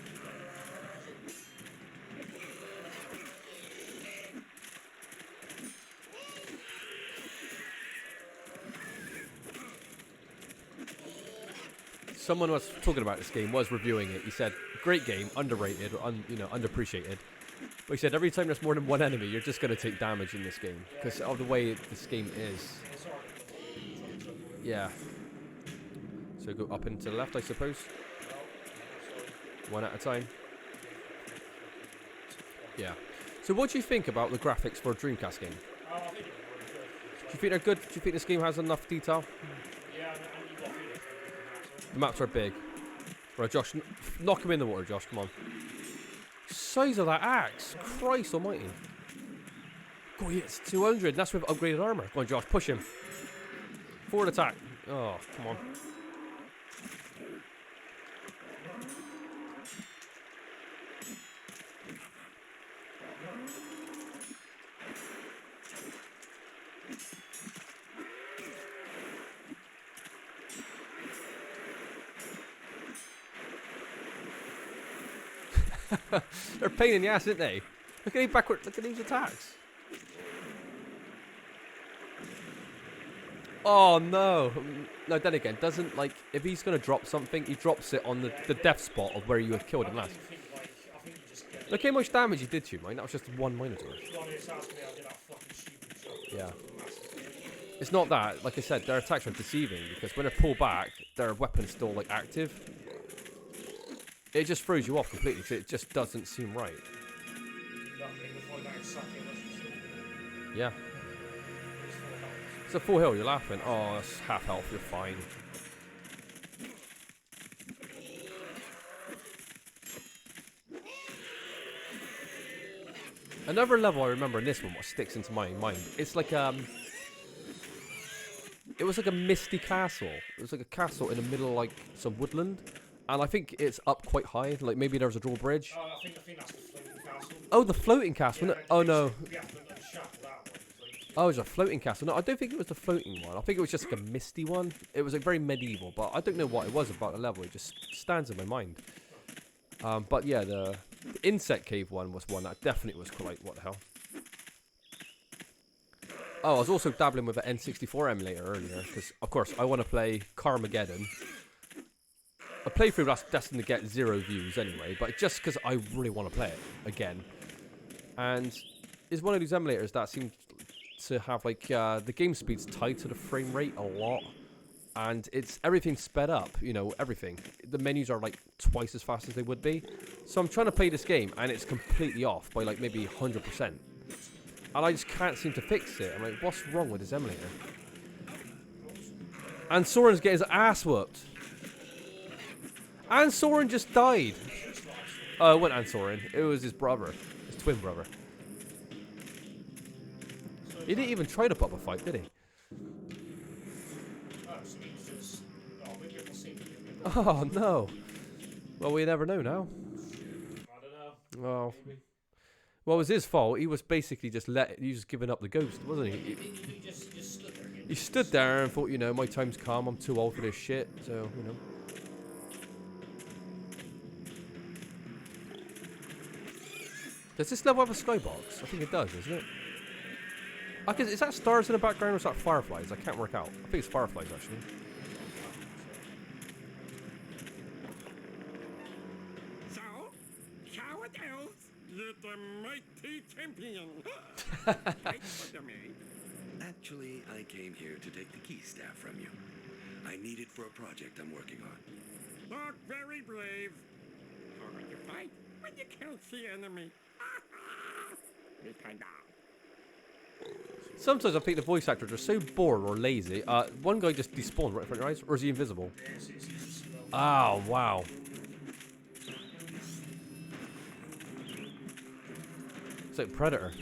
[SPEAKER 1] Someone was talking about this game, was reviewing it. He said, great game, underrated, underappreciated. But he said, every time there's more than one enemy, you're just going to take damage in this game, because of the way this game is. Yeah. So go up and to the left, I suppose. One at a time. Yeah. So what do you think about the graphics for a Dreamcast game?
[SPEAKER 7] I think it's really good.
[SPEAKER 1] Do you think they're good? Do you think this game has enough detail?
[SPEAKER 7] Yeah, and you've got really good.
[SPEAKER 1] The maps are big. Right, Josh, knock him in the water, Josh, come on. Size of that axe. Christ almighty. God, yeah, it's 200. That's with upgraded armor. Go on, Josh, push him. Forward attack. Oh, come on. They're a pain in the ass, aren't they? Look at these backward. Look at these attacks. Oh no! No, then again, doesn't like if he's gonna drop something, he drops it on the death spot of where you had killed him last. Look how much damage he did to you, mate. That was just one Minotaur. Yeah. It's not that. Like I said, their attacks are deceiving because when they're pulled back, their weapon's still like active. It just throws you off completely because it just doesn't seem right. Yeah. It's a full heal, you're laughing. Oh, that's half health, you're fine. Another level I remember in this one, what sticks into my mind, it's like it was like a misty castle. It was like a castle in the middle of like some woodland. And I think it's up quite high, like maybe there was a drawbridge.
[SPEAKER 7] I think that's the floating castle.
[SPEAKER 1] Oh, the floating castle.
[SPEAKER 7] Yeah,
[SPEAKER 1] No, oh no.
[SPEAKER 7] Yeah, the shaft of that one.
[SPEAKER 1] Oh, it was a floating castle. No, I don't think it was the floating one. I think it was just like a misty one. It was like very medieval, but I don't know what it was about the level. It just stands in my mind. But yeah, the insect cave one was one that definitely was quite, what the hell. Oh, I was also dabbling with an N64 emulator earlier, because of course I want to play Carmageddon. A playthrough that's destined to get 0 views anyway, but just because I really want to play it again. And it's one of these emulators that seem to have like the game speed's tied to the frame rate a lot, and it's everything sped up, you know, everything. The menus are like twice as fast as they would be. So I'm trying to play this game and it's completely off by like maybe 100%. And I just can't seem to fix it. I'm like, what's wrong with this emulator? And Soren's getting his ass whooped. Ansorin just died. Oh, it wasn't Ansorin. It was his brother. His twin brother. He didn't even try to put up a fight, did he? Oh, no. Well, we never know now.
[SPEAKER 7] I don't know.
[SPEAKER 1] Oh.
[SPEAKER 7] Maybe.
[SPEAKER 1] Well, it was his fault. He was basically just giving up the ghost, wasn't he?
[SPEAKER 7] He just stood there.
[SPEAKER 1] He stood there and thought, you know, my time's come. I'm too old for this shit. So, you know. Does this level have a skybox? I think it does, isn't it? Is that stars in the background or is that fireflies? I can't work out. I think it's fireflies, actually.
[SPEAKER 8] So, Coward Elves, you're the mighty champion. Right for me.
[SPEAKER 6] Actually, I came here to take the key staff from you. I need it for a project I'm working on.
[SPEAKER 8] Not very brave. How would you fight when you can't see enemy? We find out.
[SPEAKER 1] Sometimes I think the voice actors are so bored or lazy. One guy just despawned right in front of your eyes, or is he invisible? Oh, wow. It's like Predator.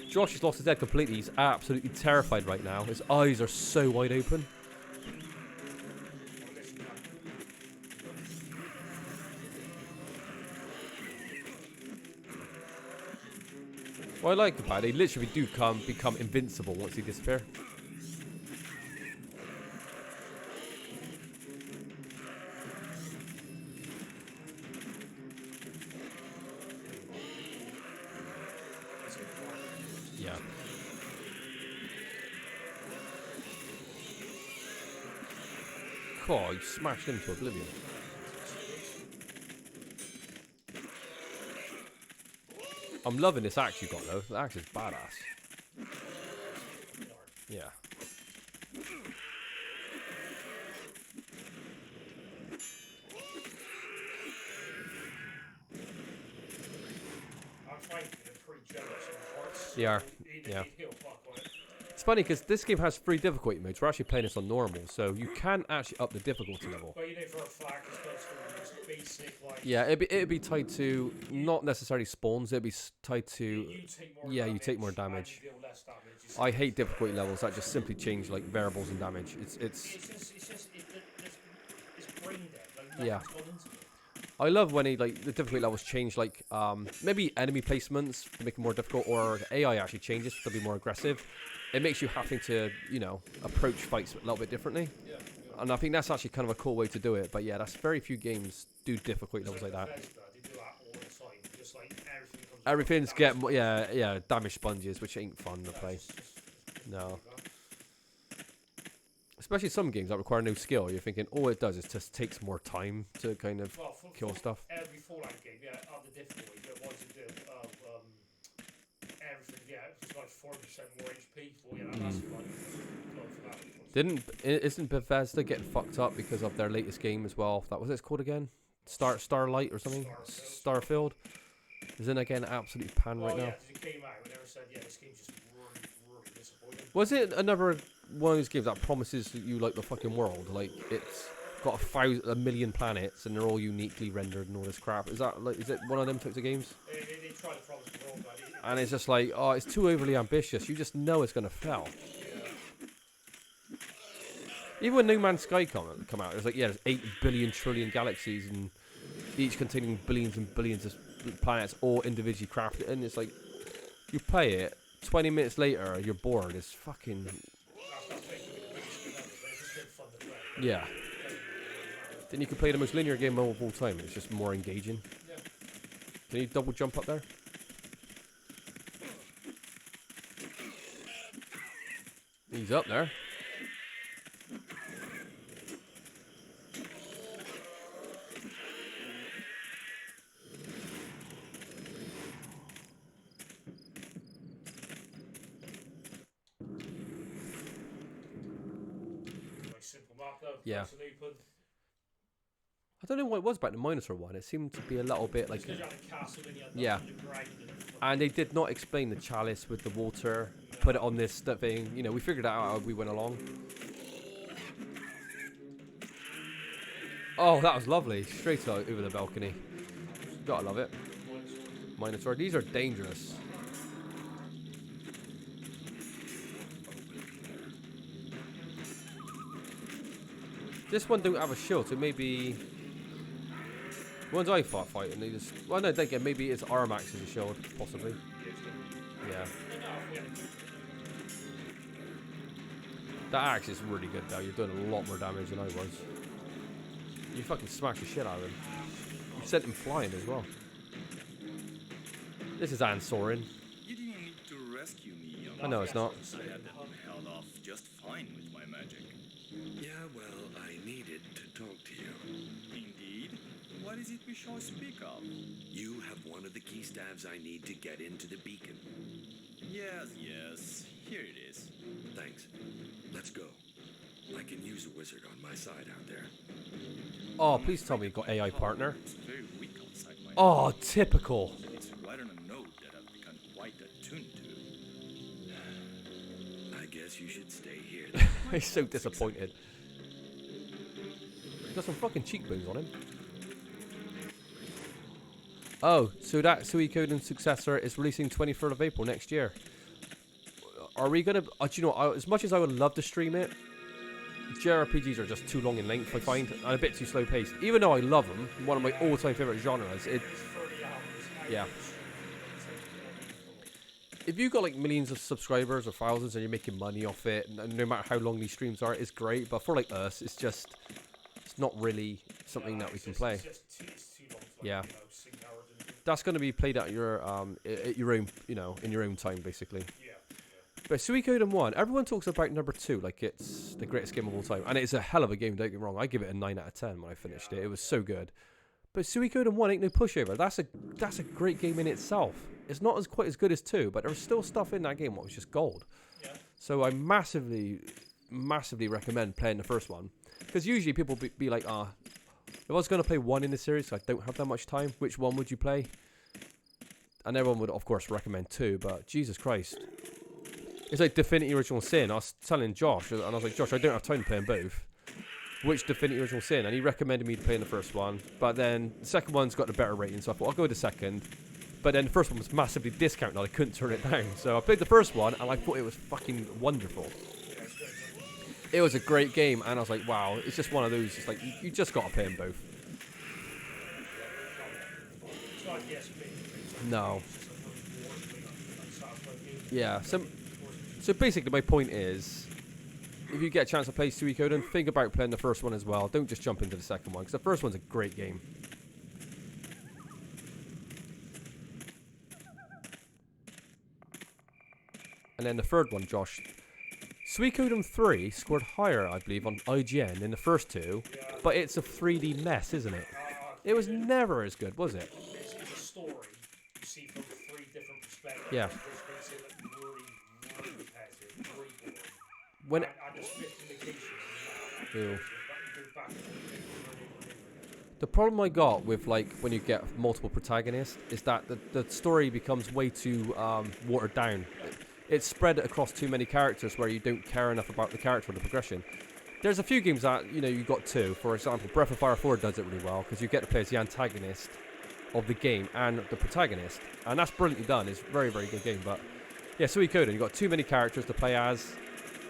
[SPEAKER 1] Josh has lost his head completely. He's absolutely terrified right now. His eyes are so wide open. What I like about it, they literally do become invincible once they disappear. Yeah. God, you smashed him to oblivion. I'm loving this axe you got though. The axe is badass. Yeah.
[SPEAKER 7] I'm finding it pretty jealous of parts.
[SPEAKER 1] Yeah. Yeah. It's funny because this game has 3 difficulty modes. We're actually playing this on normal, so you can actually up the difficulty level.
[SPEAKER 7] Well, you know, for a flag, it's supposed to be basic, like.
[SPEAKER 1] Yeah, it'd be tied to not necessarily spawns. It'd be tied to.
[SPEAKER 7] You take more
[SPEAKER 1] Yeah,
[SPEAKER 7] damage,
[SPEAKER 1] you take more
[SPEAKER 7] and
[SPEAKER 1] damage.
[SPEAKER 7] you deal less damage.
[SPEAKER 1] I hate difficulty levels that just simply change like variables and damage. It's
[SPEAKER 7] It's brain dead. Like,
[SPEAKER 1] yeah.
[SPEAKER 7] nothing's gone into it.
[SPEAKER 1] I love when the difficulty levels change, like maybe enemy placements to make it more difficult, or AI actually changes to be more aggressive. It makes you having to, you know, approach fights a little bit differently.
[SPEAKER 7] Yeah.
[SPEAKER 1] And I think that's actually kind of a cool way to do it. But yeah, that's very few games do difficulty levels like that.
[SPEAKER 7] They do that all the time. Just like everything comes.
[SPEAKER 1] Everything's getting damage sponges, which ain't fun to play. No. Especially some games that require no skill. You're thinking all it does is just takes more time to kind of kill stuff.
[SPEAKER 7] Every Fallout game, yeah, up the difficulty, but once you do everything, yeah, it's like 40% more HP. Well, yeah, that's fun.
[SPEAKER 1] Isn't Bethesda getting fucked up because of their latest game as well? That was it called again? Starlight or something? Starfield. Isn't it getting absolutely panned right now?
[SPEAKER 7] Yeah, because it came out and everyone said, yeah, this game's just really disappointing.
[SPEAKER 1] Was it another one of those games that promises you like the fucking world? Like it's got a million planets and they're all uniquely rendered and all this crap. Is it one of them types of games?
[SPEAKER 7] They try to promise the world, but
[SPEAKER 1] and it's just like, oh, it's too overly ambitious. You just know it's gonna fail. Even when No Man's Sky come out, it's like, yeah, there's 8 billion trillion galaxies and each containing billions and billions of planets, all individually crafted, and it's like, you play it, 20 minutes later, you're bored. It's fucking. Yeah. Then you can play the most linear game of all time. It's just more engaging.
[SPEAKER 7] Yeah.
[SPEAKER 1] Can you double jump up there? He's up there. Yeah. I don't know what it was about the Minotaur one. It seemed to be a little bit like. Yeah. And they did not explain the chalice with the water. Put it on this thing. You know, we figured it out as we went along. Oh, that was lovely. Straight out over the balcony. Gotta love it. Minotaur. These are dangerous. This one don't have a shield, so maybe Ones I fought fighting, they just... Well, no, then again, maybe it's arm axe as a shield, possibly. Yeah. That axe is really good, though. You're doing a lot more damage than I was. You fucking smashed the shit out of him. You sent him flying as well. This is Anne Sorin.
[SPEAKER 3] You didn't need to rescue me.
[SPEAKER 1] I know it's not.
[SPEAKER 3] I had held off just fine with my magic.
[SPEAKER 6] Yeah, well, I needed to talk to you.
[SPEAKER 3] Indeed. What is it we shall speak of?
[SPEAKER 6] You have one of the key staves I need to get into the beacon.
[SPEAKER 3] Yes. Here it is.
[SPEAKER 6] Thanks. Let's go. I can use a wizard on my side out there.
[SPEAKER 1] Oh, please tell me you got AI partner.
[SPEAKER 3] It's very weak on sight.
[SPEAKER 1] Oh, typical.
[SPEAKER 3] It's right on a note that I've become quite attuned to.
[SPEAKER 6] I guess you should stay here.
[SPEAKER 1] He's so disappointed. He's got some fucking cheekbones on him. Oh, so that Suikoden successor is releasing 23rd of April next year. Are we gonna... do you know, as much as I would love to stream it, JRPGs are just too long in length, I find, and a bit too slow paced. Even though I love them, one of my all-time favourite genres, it's... Yeah. If you've got like millions of subscribers or thousands and you're making money off it, and no matter how long these streams are, it's great. But for like us, it's just... It's not really something that we can play. Yeah. That's going to be played at your own, you know, in your own time, basically. But Suikoden 1, everyone talks about number 2 like it's the greatest game of all time. And it's a hell of a game, don't get me wrong. I give it a 9 out of 10 when I finished it. It was so good. But Suikoden 1 ain't no pushover. That's a great game in itself. It's not quite as good as 2, but there's still stuff in that game that was just gold. Yeah. So I massively recommend playing the first one. Because usually people be like, if I was going to play one in the series, so I don't have that much time, which one would you play? And everyone would, of course, recommend 2, but Jesus Christ. It's like Divinity Original Sin. I was telling Josh, and I was like, Josh, I don't have time to play them both. Which Divinity Original Sin? And he recommended me to play in the first one. But then the second one's got a better rating, so I thought I'll go with the second. But then the first one was massively discounted, I couldn't turn it down. So I played the first one, and I thought it was fucking wonderful. It was a great game, and I was like, wow, it's just one of those, it's like, you just got to play them both. No. Yeah, so basically my point is, if you get a chance to play Suikoden, think about playing the first one as well. Don't just jump into the second one, because the first one's a great game. And then the third one, Josh. Suikoden 3 scored higher, I believe, on IGN than the first two, but it's a 3D mess, isn't it? It was never as good, was it?
[SPEAKER 7] It's a story you see from 3 different perspectives.
[SPEAKER 1] Yeah.
[SPEAKER 7] Which makes it look really repetitive, really boring.
[SPEAKER 1] When
[SPEAKER 7] and there's 50 locations.
[SPEAKER 1] Ew. The problem I got with like when you get multiple protagonists is that the story becomes way too watered down. It's spread across too many characters where you don't care enough about the character or the progression. There's a few games that, you know, you got 2. For example, Breath of Fire 4 does it really well because you get to play as the antagonist of the game and the protagonist. And that's brilliantly done. It's a very, very good game. But yeah, Suikoden, you got too many characters to play as.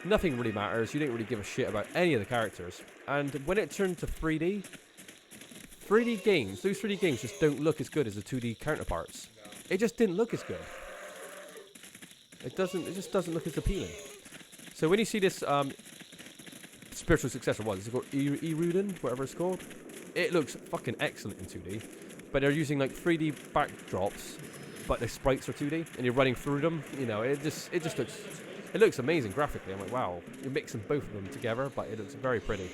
[SPEAKER 1] Nothing really matters. You didn't really give a shit about any of the characters. And when it turned to 3D games, those 3D games just don't look as good as the 2D counterparts. It just didn't look as good. It just doesn't look as appealing. So when you see this spiritual successor, what is it called? Iruden, whatever it's called. It looks fucking excellent in 2D. But they're using like 3D backdrops, but the sprites are 2D, and you're running through them. You know, it just looks amazing graphically. I'm like, wow, you're mixing both of them together, but it looks very pretty.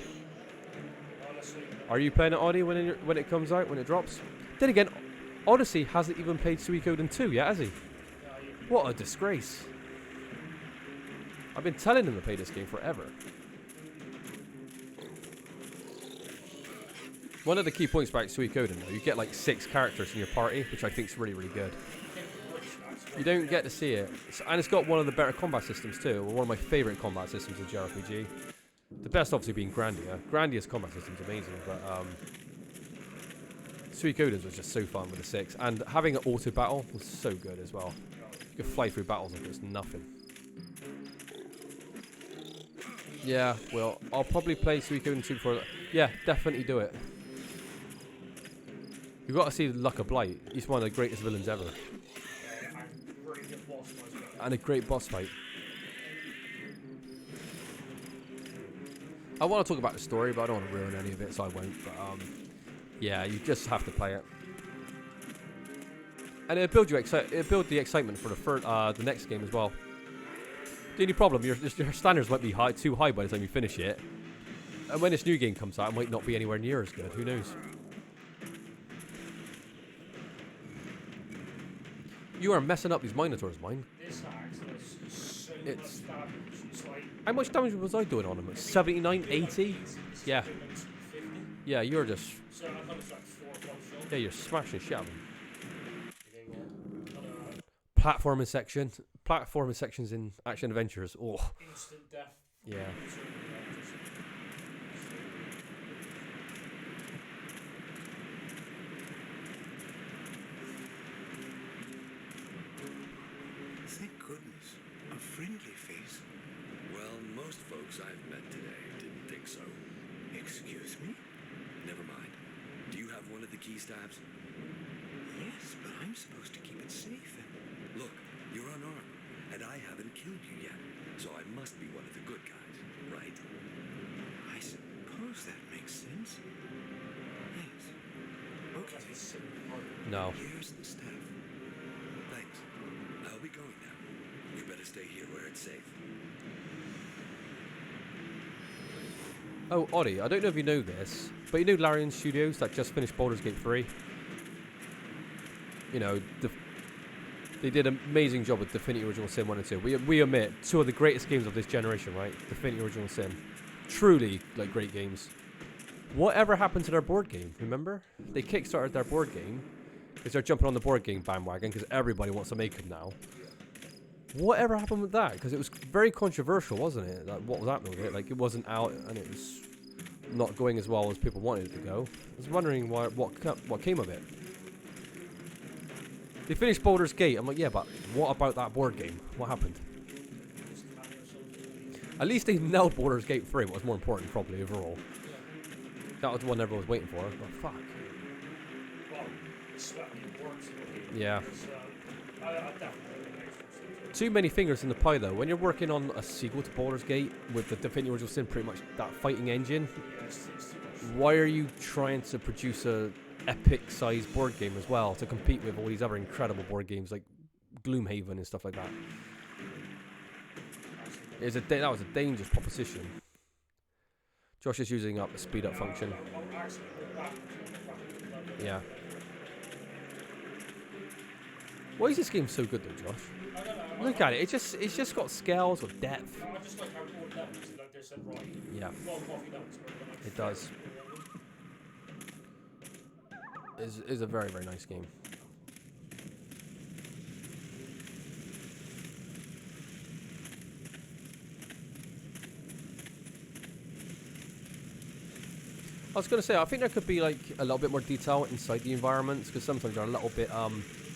[SPEAKER 1] Are you playing it, Odyssey, when it comes out, when it drops? Then again, Odyssey hasn't even played Suikoden 2 yet, has he? What a disgrace. I've been telling him to play this game forever. One of the key points about Suikoden, though, you get like 6 characters in your party, which I think is really, really good. You don't get to see it. And it's got one of the better combat systems too, one of my favourite combat systems in JRPG. The best obviously being Grandia. Grandia's combat system's amazing, but Suikoden's was just so fun with the 6. And having an auto battle was so good as well. You could fly through battles like it's nothing. Yeah, well, I'll probably play Suikoden 2 before. Yeah, definitely do it. You got to see Luck of Blight. He's one of the greatest villains ever.
[SPEAKER 7] And really good boss fight as well.
[SPEAKER 1] And a great boss fight. I want to talk about the story, but I don't want to ruin any of it, so I won't. But yeah, you just have to play it. And it'll build the excitement for the next game as well. The only problem, your standards might be too high by the time you finish it. And when this new game comes out, it might not be anywhere near as good. Who knows? You are messing up these Minotaurs, mine.
[SPEAKER 7] This axe does so much damage. It's like...
[SPEAKER 1] How much damage was I doing on him? Like 79, 80? Yeah. Yeah, you're just...
[SPEAKER 7] So I thought it was like 4 or 5 shots.
[SPEAKER 1] Yeah, you're smashing shit out of him.
[SPEAKER 7] You
[SPEAKER 1] Platforming sections in action adventures. Oh.
[SPEAKER 7] Instant death.
[SPEAKER 1] Yeah.
[SPEAKER 6] Thank goodness. A friendly face.
[SPEAKER 3] Well, most folks I've met today didn't think so.
[SPEAKER 6] Excuse me?
[SPEAKER 3] Never mind. Do you have one of the key stabs?
[SPEAKER 6] Yes, but I'm supposed to keep it safe.
[SPEAKER 3] Look, you're unarmed, and I haven't killed you yet, so I must be one of the good guys, right?
[SPEAKER 6] I suppose that makes sense. Yes. Okay.
[SPEAKER 1] No.
[SPEAKER 6] Here's the staff.
[SPEAKER 3] Thanks. I'll be going now. You better stay here where it's safe.
[SPEAKER 1] Oh, Oddie, I don't know if you know this, but you know Larian Studios that just finished Baldur's Gate 3? You know, they did an amazing job with Divinity Original Sin 1 and 2. We admit, 2 of the greatest games of this generation, right? Divinity Original Sin. Truly, like, great games. Whatever happened to their board game, remember? They kickstarted their board game, because they're jumping on the board game bandwagon, because everybody wants to make them now. Whatever happened with that? Because it was very controversial, wasn't it? Like, what was happening with it? Like, it wasn't out, and it was not going as well as people wanted it to go. I was wondering what came of it. They finished Baldur's Gate. I'm like, yeah, but what about that board game? What happened? At least they nailed Baldur's Gate 3, what was more important, probably, overall. That was the one everyone was waiting for. But fuck.
[SPEAKER 7] Well, it's slightly worse.
[SPEAKER 1] Yeah.
[SPEAKER 7] I definitely...
[SPEAKER 1] Too many fingers in the pie, though. When you're working on a sequel to Baldur's Gate with the Divinity Original Sin, pretty much that fighting engine, why are you trying to produce a epic-sized board game as well to compete with all these other incredible board games like Gloomhaven and stuff like that? That was a dangerous proposition. Josh is using up the speed-up function. Yeah. Why is this game so good, though, Josh? Look at it. It's just got scales with depth.
[SPEAKER 7] I just like how board levels, like they said, right.
[SPEAKER 1] Yeah.
[SPEAKER 7] Well, coffee notes,
[SPEAKER 1] It does. It's a very, very nice game. I was going to say, I think there could be like a little bit more detail inside the environments, because sometimes they're a little bit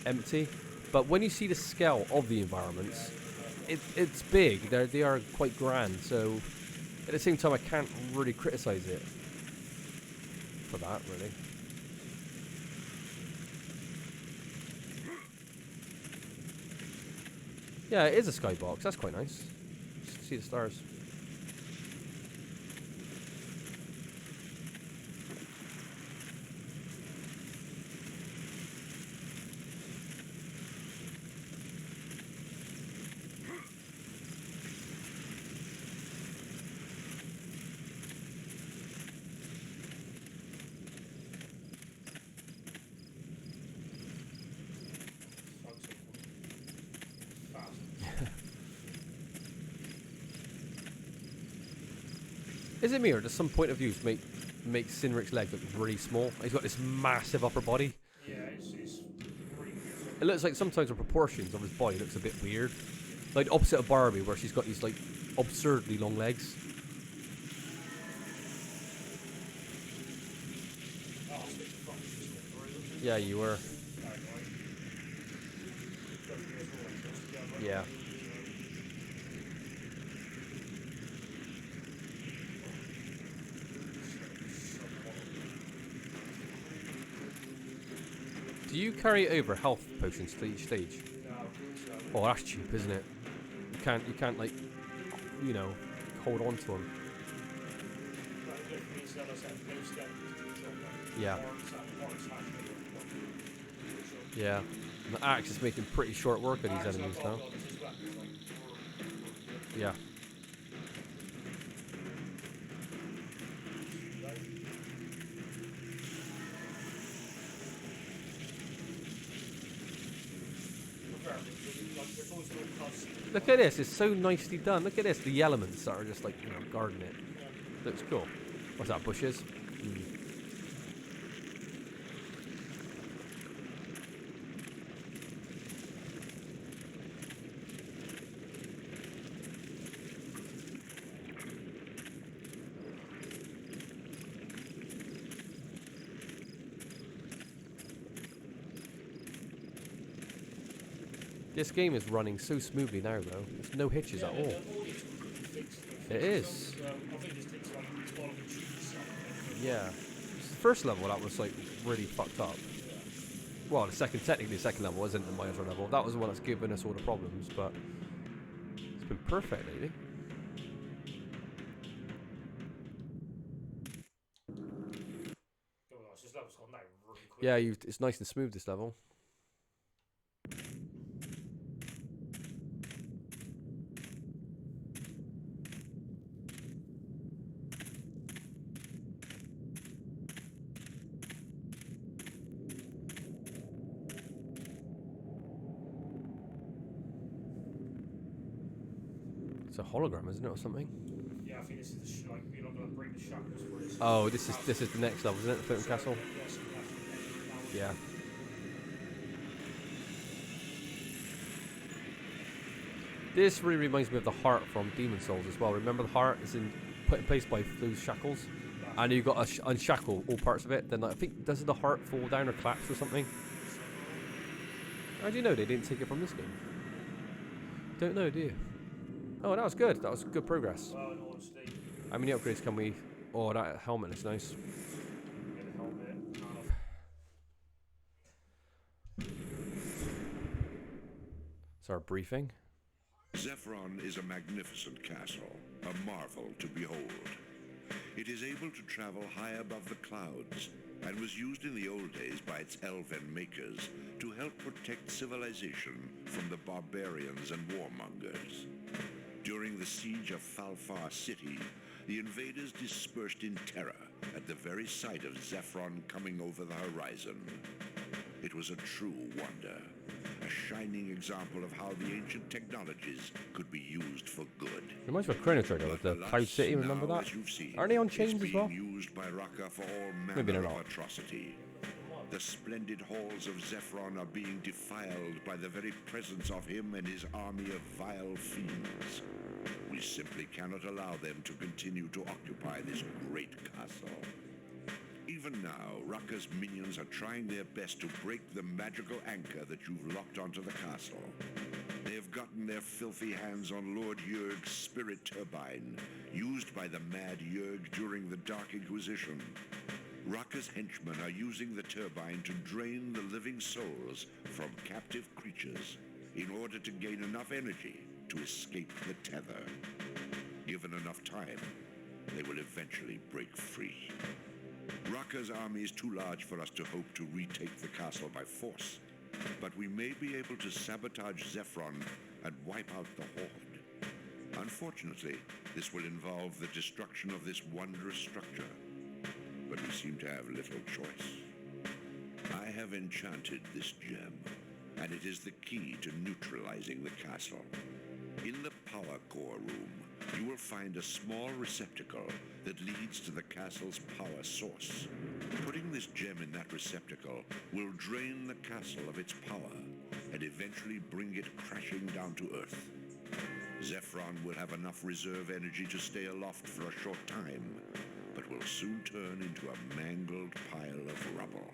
[SPEAKER 1] empty. But when you see the scale of the environments, it's big. They are quite grand. So at the same time, I can't really criticize it for that, really. Yeah, it is a skybox. That's quite nice. See the stars. Is it me, or does some point of views make Sinric's leg look really small? He's got this massive upper body.
[SPEAKER 7] Yeah, it's really good.
[SPEAKER 1] It looks like sometimes the proportions of his body looks a bit weird. Like opposite of Barbie, where she's got these like absurdly long legs. Yeah, you were. Yeah. Do you carry over health potions to each stage?
[SPEAKER 7] No,
[SPEAKER 1] Oh, that's cheap, isn't it? You can't like, you know, hold on to them. Yeah. Yeah. And the axe is making pretty short work of these enemies now. Yeah. Look at this, it's so nicely done. Look at this, the elements that are just like, you know, guarding it. Looks cool. What's that, bushes? This game is running so smoothly now, though. There's no hitches at all. It is. Yeah. The first level, that was like really fucked up. Well, technically the second level wasn't the minor level. That was the one that's given us all the problems, but it's been perfect lately. Yeah, it's nice and smooth, this level. It's a hologram, isn't it, or something?
[SPEAKER 7] Yeah, I think this is the you're not going to break the shackles for this.
[SPEAKER 1] Oh, this is the next level, isn't it? The Floating Castle. Yeah. This really reminds me of the heart from Demon Souls as well. Remember the heart is put in place by those shackles, and you've got to unshackle all parts of it. Then I think does the heart fall down or collapse or something? How do you know they didn't take it from this game? Don't know, do you? Oh, that was good. That was good progress.
[SPEAKER 7] Well, in honesty,
[SPEAKER 1] how many upgrades can we... Oh, that helmet is nice.
[SPEAKER 7] get a helmet.
[SPEAKER 1] It's our briefing.
[SPEAKER 2] Zephron is a magnificent castle, a marvel to behold. It is able to travel high above the clouds and was used in the old days by its elven makers to help protect civilization from the barbarians and warmongers. During the siege of Falfar City, the invaders dispersed in terror at the very sight of Zephron coming over the horizon. It was a true wonder, a shining example of how the ancient technologies could be used for good.
[SPEAKER 1] Reminds me of Chrono Trigger with the Cloud City, remember that? Aren't they on chains as well?
[SPEAKER 2] Used by Raka for all
[SPEAKER 1] Maybe
[SPEAKER 2] manner
[SPEAKER 1] they're
[SPEAKER 2] of
[SPEAKER 1] not.
[SPEAKER 2] atrocity. The splendid halls of Zephron are being defiled by the very presence of him and his army of vile fiends. We simply cannot allow them to continue to occupy this great castle. Even now, Raka's minions are trying their best to break the magical anchor that you've locked onto the castle. They have gotten their filthy hands on Lord Yurg's spirit turbine, used by the mad Yurg during the Dark Inquisition. Raka's henchmen are using the turbine to drain the living souls from captive creatures in order to gain enough energy to escape the tether. Given enough time, they will eventually break free. Raka's army is too large for us to hope to retake the castle by force, but we may be able to sabotage Zephron and wipe out the Horde. Unfortunately, this will involve the destruction of this wondrous structure, but we seem to have little choice. I have enchanted this gem, and it is the key to neutralizing the castle. In the power core room, you will find a small receptacle that leads to the castle's power source. Putting this gem in that receptacle will drain the castle of its power and eventually bring it crashing down to Earth. Zephron will have enough reserve energy to stay aloft for a short time, but will soon turn into a mangled pile of rubble.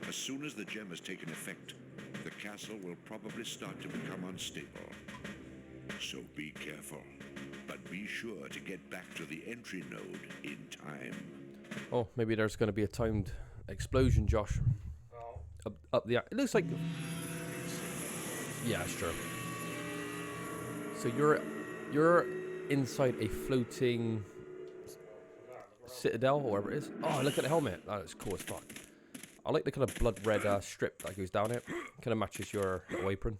[SPEAKER 2] As soon as the gem has taken effect, the castle will probably start to become unstable. So be careful, but be sure to get back to the entry node in time.
[SPEAKER 1] Oh, maybe there's going to be a timed explosion, Josh. up the. It looks like. Yeah, it's true. So you're inside a floating citadel or whatever it is. Oh, look at the helmet. That is cool as fuck. I like the kind of blood red strip that goes down it. Kind of matches your little apron.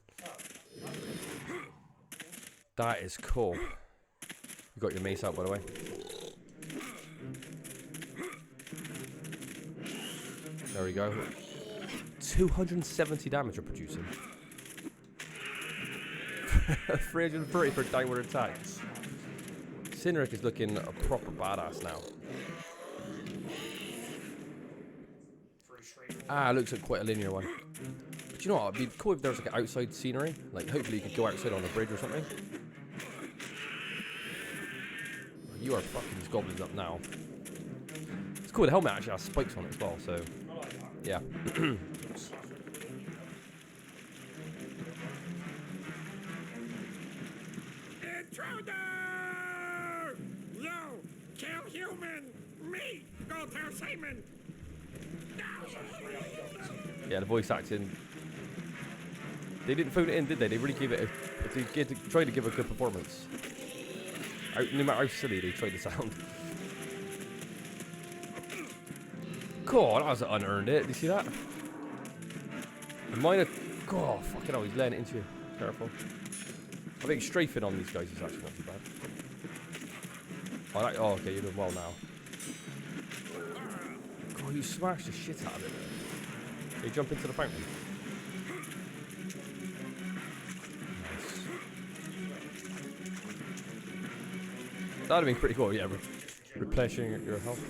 [SPEAKER 1] That is cool. You got your mace out, by the way. There we go. 270 damage you're producing. 330 for downward attacks. Cynric is looking a proper badass now. Looks like quite a linear one. But you know what? It'd be cool if there was like an outside scenery. Like, hopefully you could go outside on a bridge or something. You are fucking these goblins up now. It's cool. The helmet actually has spikes on it as well. So, yeah.
[SPEAKER 8] Intruder! You kill human! Me! Go tell Simon!
[SPEAKER 1] Yeah, the voice acting. They didn't phone it in, did they? They really gave it they tried to give a good performance. No matter how silly they tried to sound. Cool, that was unearned it. Did you see that? The minor. God, fucking hell, he's laying it into you. Careful. I think strafing on these guys is actually not too bad. Oh, okay, you're doing well now. God, you smashed the shit out of it. They jump into the fountain. Nice. That'd have been pretty cool, yeah. Replenishing your health.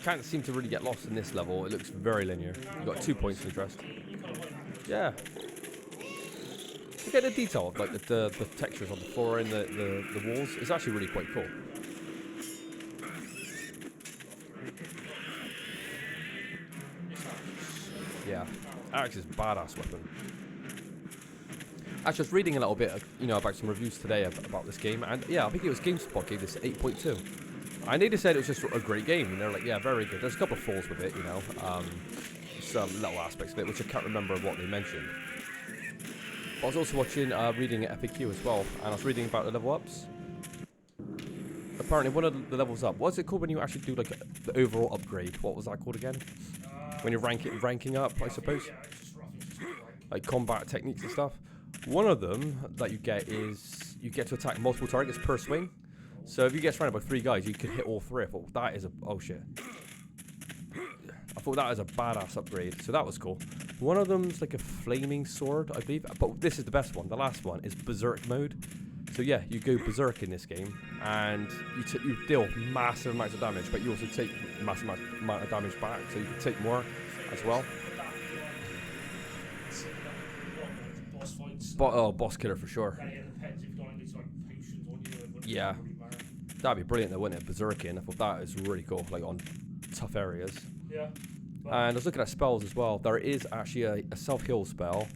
[SPEAKER 1] Can't seem to really get lost in this level. It looks very linear. You got 2 points of interest. Yeah. Look at the detail of like the textures on the floor and the walls. It's actually really quite cool. Yeah, axe is a badass weapon. Actually, I was reading a little bit, about some reviews today about this game, and yeah, I think it was GameSpot gave this 8.2. And they just said it was just a great game, and they're like, yeah, very good. There's a couple of flaws with it, some little aspects of it, which I can't remember what they mentioned. But I was also watching, reading an FAQ as well, and I was reading about the level ups. Apparently, one of the levels up, what's it called when you actually do like the overall upgrade? What was that called again? When you're ranking up, I suppose. Like combat techniques and stuff. One of them that you get is you get to attack multiple targets per swing. So if you get surrounded by 3 guys, you could hit all 3. I thought that is a shit. I thought that was a badass upgrade. So that was cool. One of them's like a flaming sword, I believe. But this is the best one. The last one is berserk mode. So yeah, you go berserk in this game, and you deal massive amounts of damage, but you also take massive amount of damage back, so you can take more as well. Boss killer for sure. Yeah, that'd be brilliant though, wouldn't it? Berserking. I thought that is really cool, like on tough areas. Yeah. And I was looking at spells as well. There is actually a self-heal spell.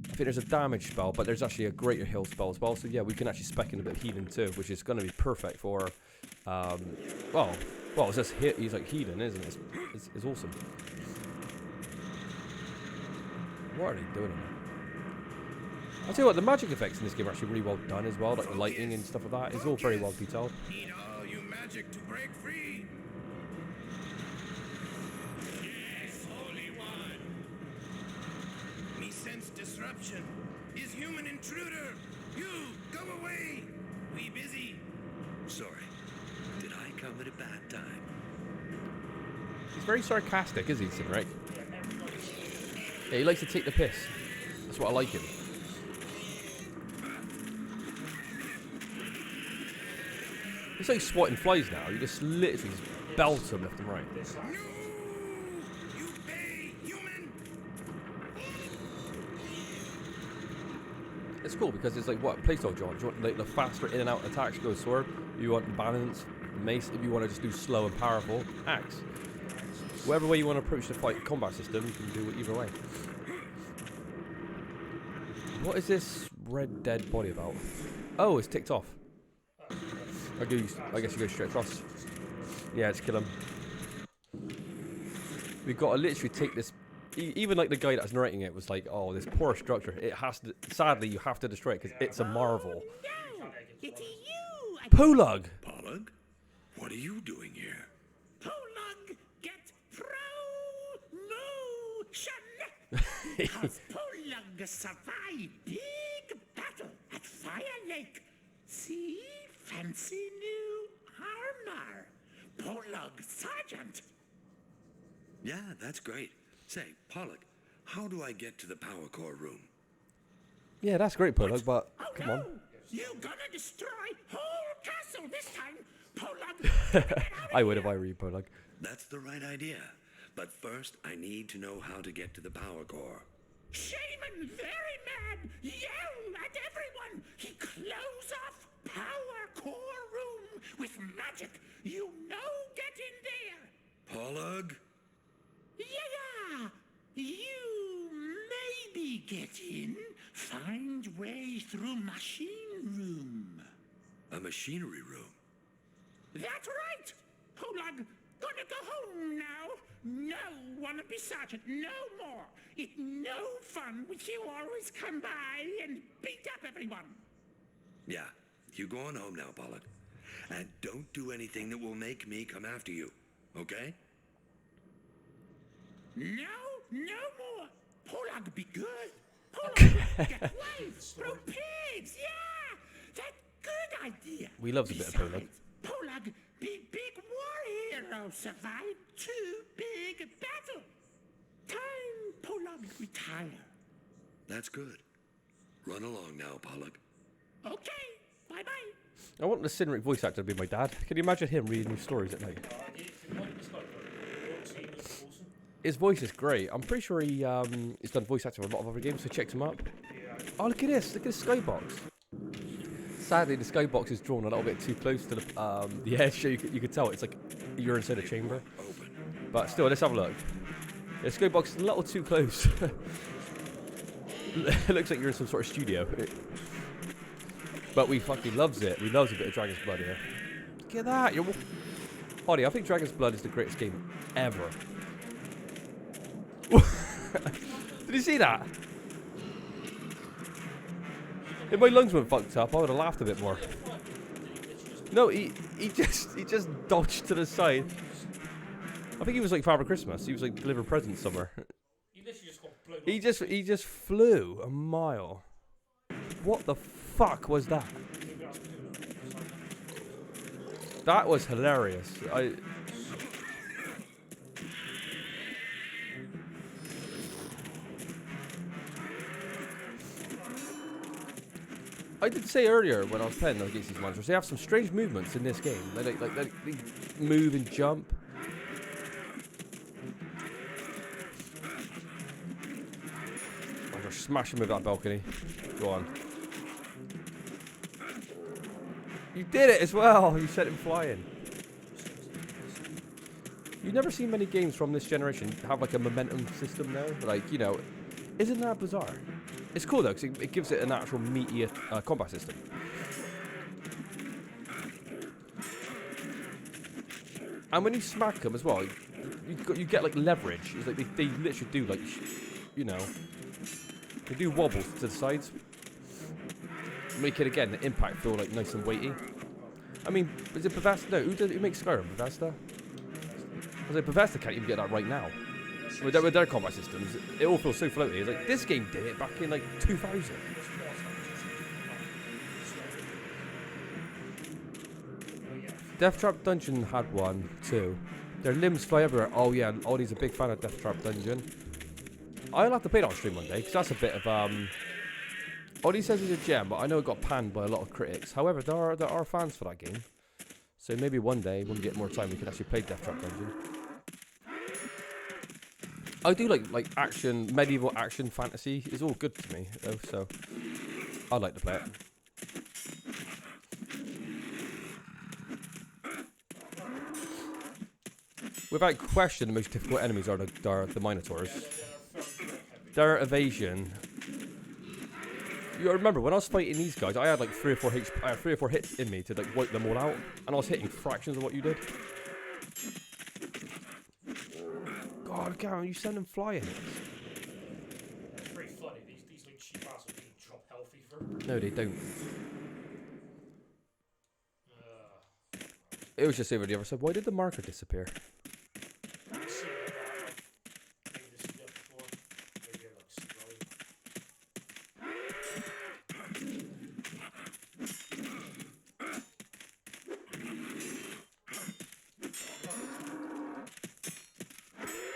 [SPEAKER 1] I think there's a damage spell, but there's actually a greater heal spell as well. So yeah, we can actually spec in a bit of healing too, which is going to be perfect for, it's just he's like healing, isn't it? It's awesome. What are they doing here? I'll tell you what, the magic effects in this game are actually really well done as well, like the lighting and stuff like that. It's all very well detailed.
[SPEAKER 8] Need all you magic to break free. Yes, Holy One. Me sense disruption. Is human intruder. You, go away. We busy.
[SPEAKER 6] Sorry. Did I come at a bad time?
[SPEAKER 1] He's very sarcastic, isn't he, right? Yeah, he likes to take the piss. That's what I like him. It's like swatting flies now. You just literally belt them left and right.
[SPEAKER 8] No! You pay, human!
[SPEAKER 1] It's cool because it's like, what playstyle do you want? Do you want like the faster in and out attacks, go sword? You want the balance, mace? If you want to just do slow and powerful, axe. Whatever way you want to approach the fight combat system, you can do it either way. What is this red dead body about? Oh, it's ticked off. I guess you go straight across. Yeah, let's kill him. We've got to literally take this. Even like the guy that's narrating it was like, "Oh, this poor structure. It has to. Sadly, you have to destroy it because it's a marvel."
[SPEAKER 8] No, it's you.
[SPEAKER 1] Polug.
[SPEAKER 6] Polug? What are you doing here?
[SPEAKER 8] Polug get promotion. Because Polug survived big battle at Fire Lake. See? Fancy new armor. Polug Sergeant.
[SPEAKER 6] Yeah, that's great. Say, Pollock, how do I get to the power core room?
[SPEAKER 1] Yeah, that's great, Polug, but
[SPEAKER 8] Oh,
[SPEAKER 1] come
[SPEAKER 8] no.
[SPEAKER 1] on.
[SPEAKER 8] You gonna destroy whole castle this time, Polug.
[SPEAKER 1] I would if I were you, Polug.
[SPEAKER 6] That's the right idea. But first, I need to know how to get to the power core.
[SPEAKER 8] Shaman very mad. Yell at everyone. He close off power core room with magic. You know get in there.
[SPEAKER 6] Pollock?
[SPEAKER 8] Yeah. You maybe get in. Find way through machine room.
[SPEAKER 6] A machinery room?
[SPEAKER 8] That's right. Polug, gonna go home now. No wanna be sergeant, no more. It no fun with you always come by and beat up everyone.
[SPEAKER 6] Yeah, you go on home now, Pollock. And don't do anything that will make me come after you, okay?
[SPEAKER 8] No more. Polug be good. Polug get wives from pigs, yeah. That good idea.
[SPEAKER 1] We loves a bit of Polug.
[SPEAKER 8] Besides, Polug be big war hero, survive 2 big battle. Time Polug retire.
[SPEAKER 6] That's good. Run along now, Pollock.
[SPEAKER 8] Okay, bye-bye.
[SPEAKER 1] I want the Cynric voice actor to be my dad. Can you imagine him reading these stories at night? His voice is great. I'm pretty sure he's done voice acting for a lot of other games, so check him up. Oh, look at this. Look at the skybox. Sadly, the skybox is drawn a little bit too close to the edge, so you can tell it's like you're inside a chamber. But still, let's have a look. The skybox is a little too close. It looks like you're in some sort of studio. But we fucking loves it. We loves a bit of Dragon's Blood here. Look at that. Hoddy, I think Dragon's Blood is the greatest game ever. Did you see that? If my lungs weren't fucked up, I would have laughed a bit more. No, he just dodged to the side. I think he was like Father Christmas. He was like delivering presents somewhere. He just flew a mile. What the fuck was that? That was hilarious. I did say earlier when I was playing against these monsters, they have some strange movements in this game. They move and jump. I'm gonna smash him with that balcony. Go on. You did it as well. You sent him flying. You've never seen many games from this generation have like a momentum system now. Like, you know, isn't that bizarre? It's cool though, because it gives it an actual meaty combat system. And when you smack them as well, you get like leverage. It's like they literally do like, you know, they do wobbles to the sides. Make it again, the impact feel like nice and weighty. I mean, is it Bethesda? No, who makes Skyrim? Bethesda? I was like, Bethesda can't even get that right now. With their combat systems, it all feels so floaty. It's like, this game did it back in like 2000. Death Trap Dungeon had one too. Their limbs fly everywhere. Oh yeah, Ollie's a big fan of Death Trap Dungeon. I'll have to play that on stream one day, because that's a bit of Ollie says it's a gem, but I know it got panned by a lot of critics. However, there are fans for that game. So maybe one day, when we get more time, we can actually play Death Trap Dungeon. I do like action, medieval action fantasy. It's all good to me, though, so I'd like to play it. Without question, the most difficult enemies are the Minotaurs. Their evasion. You remember when I was fighting these guys, I had like 3 or 4 hits in me to like wipe them all out, and I was hitting fractions of what you did. God, look out, you send them flying.
[SPEAKER 7] It's pretty funny. These like cheap ass will drop healthy for.
[SPEAKER 1] No, they don't. It was just over the other side. Why did the marker disappear?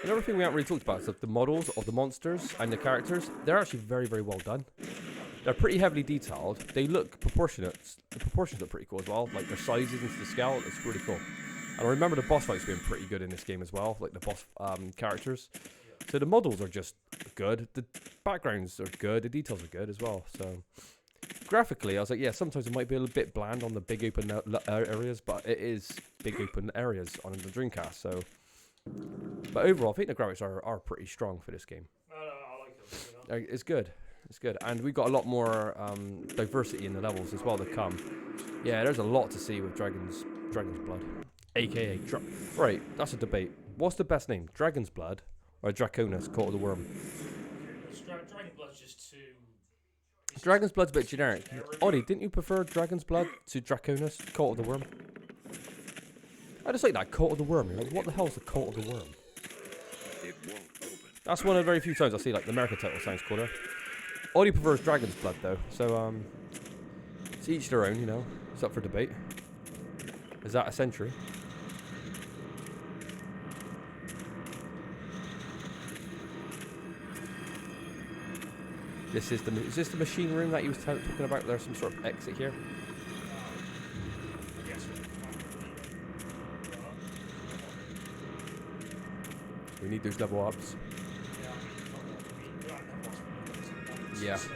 [SPEAKER 1] Another thing we haven't really talked about is that the models of the monsters and the characters, they're actually very, very well done. They're pretty heavily detailed. They look proportionate. The proportions look pretty cool as well. Like their sizes into the scale, it's really cool. And I remember the boss fights being pretty good in this game as well, like the boss characters. So the models are just good. The backgrounds are good. The details are good as well. So graphically, I was like, yeah, sometimes it might be a little bit bland on the big open areas, but it is big open areas on the Dreamcast. So. But overall, I think the graphics are pretty strong for this game.
[SPEAKER 7] I like it. You know?
[SPEAKER 1] It's good. It's good. And we've got a lot more diversity in the levels as well to come. Yeah, there's a lot to see with Dragon's Blood. AKA... right, that's a debate. What's the best name? Dragon's Blood or Draconus, Court of the Wyrm?
[SPEAKER 7] Dragon's Blood's just too...
[SPEAKER 1] Dragon's Blood's a bit generic. Ollie, didn't you prefer Dragon's Blood to Draconus, Court of the Wyrm? I just like that, Court of the Wyrm. You're like, what the hell is the Court of the Wyrm?
[SPEAKER 2] It won't open.
[SPEAKER 1] That's one of the very few times I see like the American title sounds cooler. Ollie prefers Dragon's Blood though, so it's each their own, you know. It's up for debate. Is that a century? Is this the machine room that he was talking about? There's some sort of exit here. We need those double ups. Yeah. So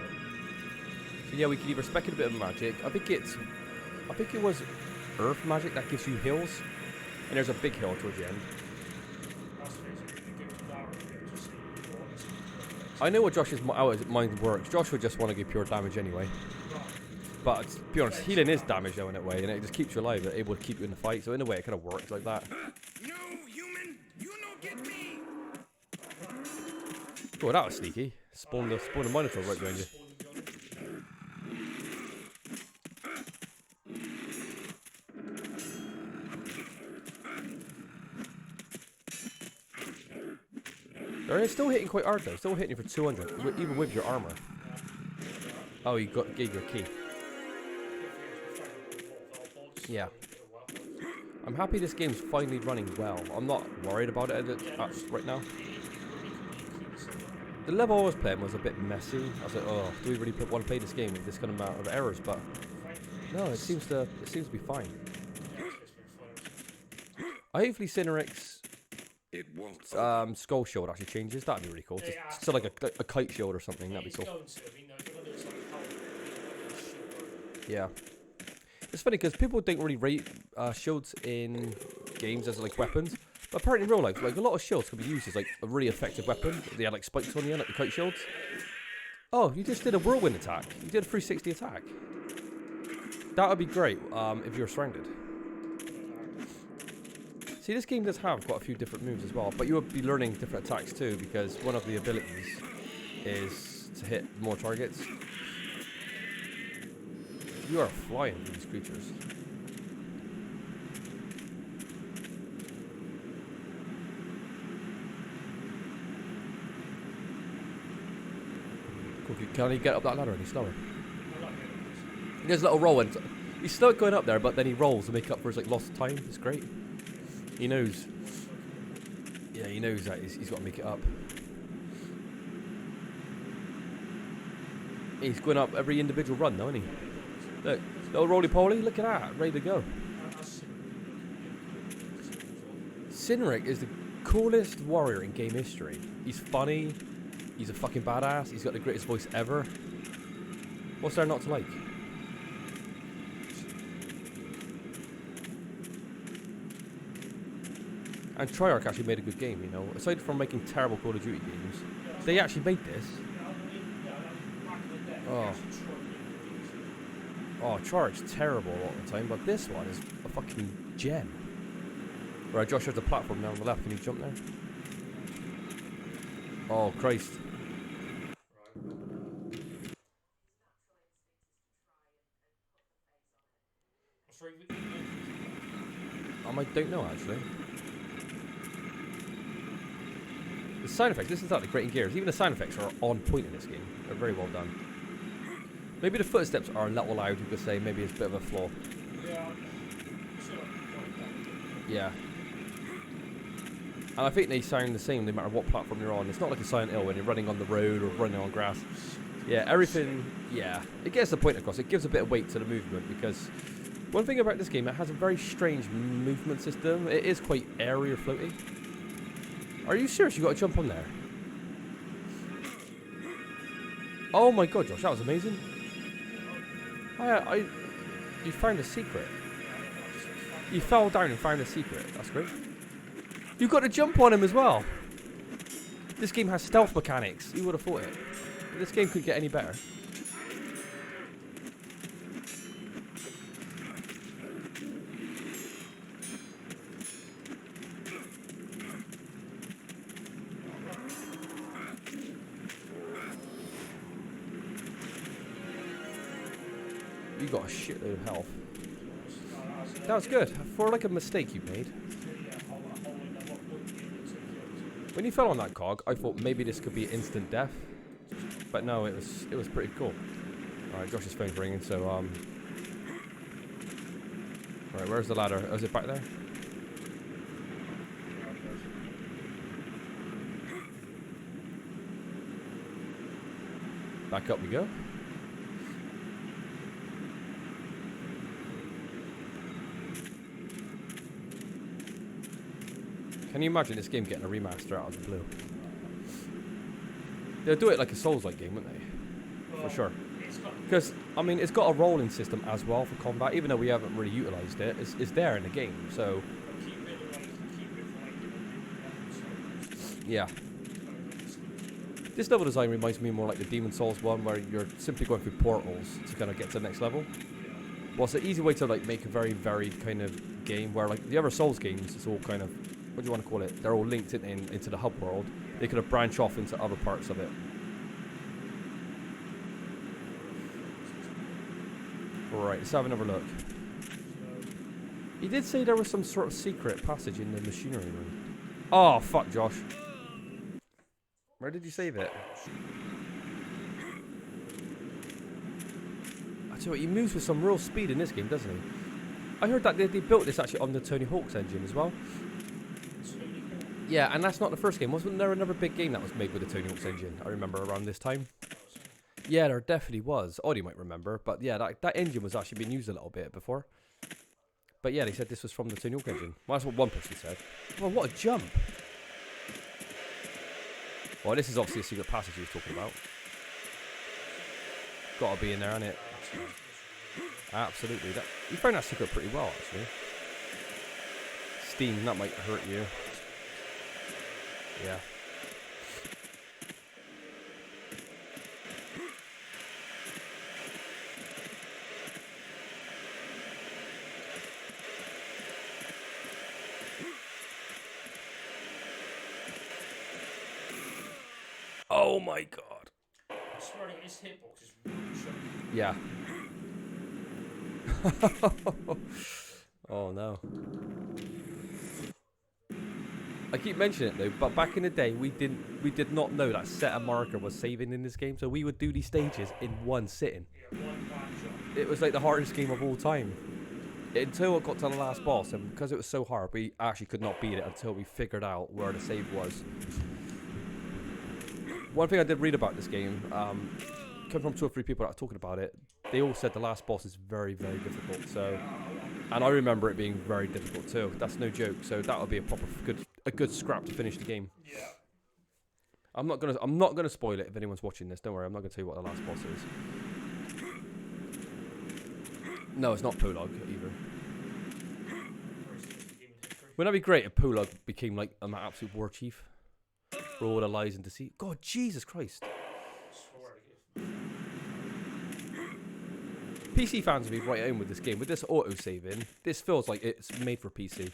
[SPEAKER 1] yeah, we can either spec in a bit of magic. I think it was earth magic that gives you hills, and there's a big hill towards the end. I know what Josh's how his mind works. Josh would just want to give pure damage anyway. But to be honest, healing is damage though in a way, and it just keeps you alive. It's able to keep you in the fight. So in a way, it kind of works like that.
[SPEAKER 4] No, human, you no get me.
[SPEAKER 1] Oh, that was sneaky. Spawn the monitor right behind you. They're still hitting quite hard though. Still hitting you for 200, even with your armor. Oh, you gave your key. Yeah. I'm happy this game's finally running well. I'm not worried about it right now. The level I was playing was a bit messy. I was like, oh, do we really want to play this game with this kind of amount of errors? But no, it seems to be fine. Hopefully Cineric's skull shield actually changes. That'd be really cool. So like a kite shield or something. That'd be cool. Yeah. It's funny because people don't really rate shields in games as like weapons. But apparently in real life, like a lot of shields can be used as like a really effective weapon. They had like spikes on the end, like the kite shields. Oh, you just did a whirlwind attack. You did a 360 attack. That would be great if you were surrounded. See, this game does have quite a few different moves as well, but you would be learning different attacks too, because one of the abilities is to hit more targets. You are flying through these creatures. Can he get up that ladder any slower? He does a little roll and he's still going up there, but then he rolls to make up for his like lost time. It's great. He knows. Yeah, he knows that he's got to make it up. He's going up every individual run, though, isn't he? Look, little roly-poly. Look at that, ready to go. Cineric is the coolest warrior in game history. He's funny. He's a fucking badass. He's got the greatest voice ever. What's there not to like? And Treyarch actually made a good game, you know. Aside from making terrible Call of Duty games, they actually made this. Oh, Treyarch's terrible a lot of the time, but this one is a fucking gem. Right, Josh has the platform down on the left. Can you jump there? Oh, Christ. I don't know, actually. The sound effects, this is like the Great in Gears. Even the sound effects are on point in this game. They're very well done. Maybe the footsteps are a little loud, you could say. Maybe it's a bit of a flaw. Yeah. And I think they sound the same no matter what platform you're on. It's not like a Silent Hill when you're running on the road or running on grass. Yeah, everything, yeah. It gets the point across. It gives a bit of weight to the movement because one thing about this game, it has a very strange movement system. It is quite airy or floaty. Are you serious? You got to jump on there? Oh my god, Josh, that was amazing. You found a secret. You fell down and found a secret. That's great. You got to jump on him as well. This game has stealth mechanics. You would have thought it. This game couldn't get any better. You got a shitload of health. That was good. For like a mistake you made. When you fell on that cog, I thought maybe this could be instant death. But no, it was pretty cool. Alright, Josh's phone's ringing, so Alright, where's the ladder? Oh, is it back there? Back up we go. Can you imagine this game getting a remaster out of the blue? They'll do it like a Souls-like game, wouldn't they? For sure. Because, I mean, it's got a rolling system as well for combat, even though we haven't really utilised it. It's there in the game, so... Yeah. This level design reminds me more like the Demon Souls one, where you're simply going through portals to kind of get to the next level. Well, it's an easy way to like make a very varied kind of game, where like the other Souls games, it's all kind of... What do you want to call it? They're all linked into the hub world. They could have branched off into other parts of it. Right, let's have another look. He did say there was some sort of secret passage in the machinery room. Oh, fuck, Josh. Where did you save it? I tell you what, he moves with some real speed in this game, doesn't he? I heard that they built this actually on the Tony Hawk's engine as well. Yeah, and that's not the first game. Wasn't there another big game that was made with the Tony Hawk's engine? I remember around this time. Yeah, there definitely was. Oddie might remember, but yeah, that engine was actually being used a little bit before. But yeah, they said this was from the Tony Hawk engine. Well, that's what one person said. Well, what a jump! Well, this is obviously a secret passage he was talking about. Gotta be in there, hasn't it? Absolutely. You found that secret pretty well, actually. Steam, that might hurt you. Yeah. Oh my god.
[SPEAKER 7] I swear his hitbox is really shocking.
[SPEAKER 1] Yeah. Oh no. I keep mentioning it though, but back in the day we did not know that set a marker was saving in this game, so we would do these stages in one sitting.
[SPEAKER 7] Yeah, one bad shot.
[SPEAKER 1] It was like the hardest game of all time. Until it got to the last boss, and because it was so hard, we actually could not beat it until we figured out where the save was. One thing I did read about this game, come from 2 or 3 people that are talking about it, they all said the last boss is very, very difficult. So, and I remember it being very difficult too. That's no joke. So that would be a good scrap to finish the game.
[SPEAKER 7] Yeah.
[SPEAKER 1] I'm not gonna spoil it if anyone's watching this. Don't worry, I'm not gonna tell you what the last boss is. No, it's not Prologue either. Wouldn't that be great if Prologue became like an absolute war chief? For all the lies and deceit. God, Jesus Christ. PC fans will be right at home with this game. With this auto-saving, this feels like it's made for PC.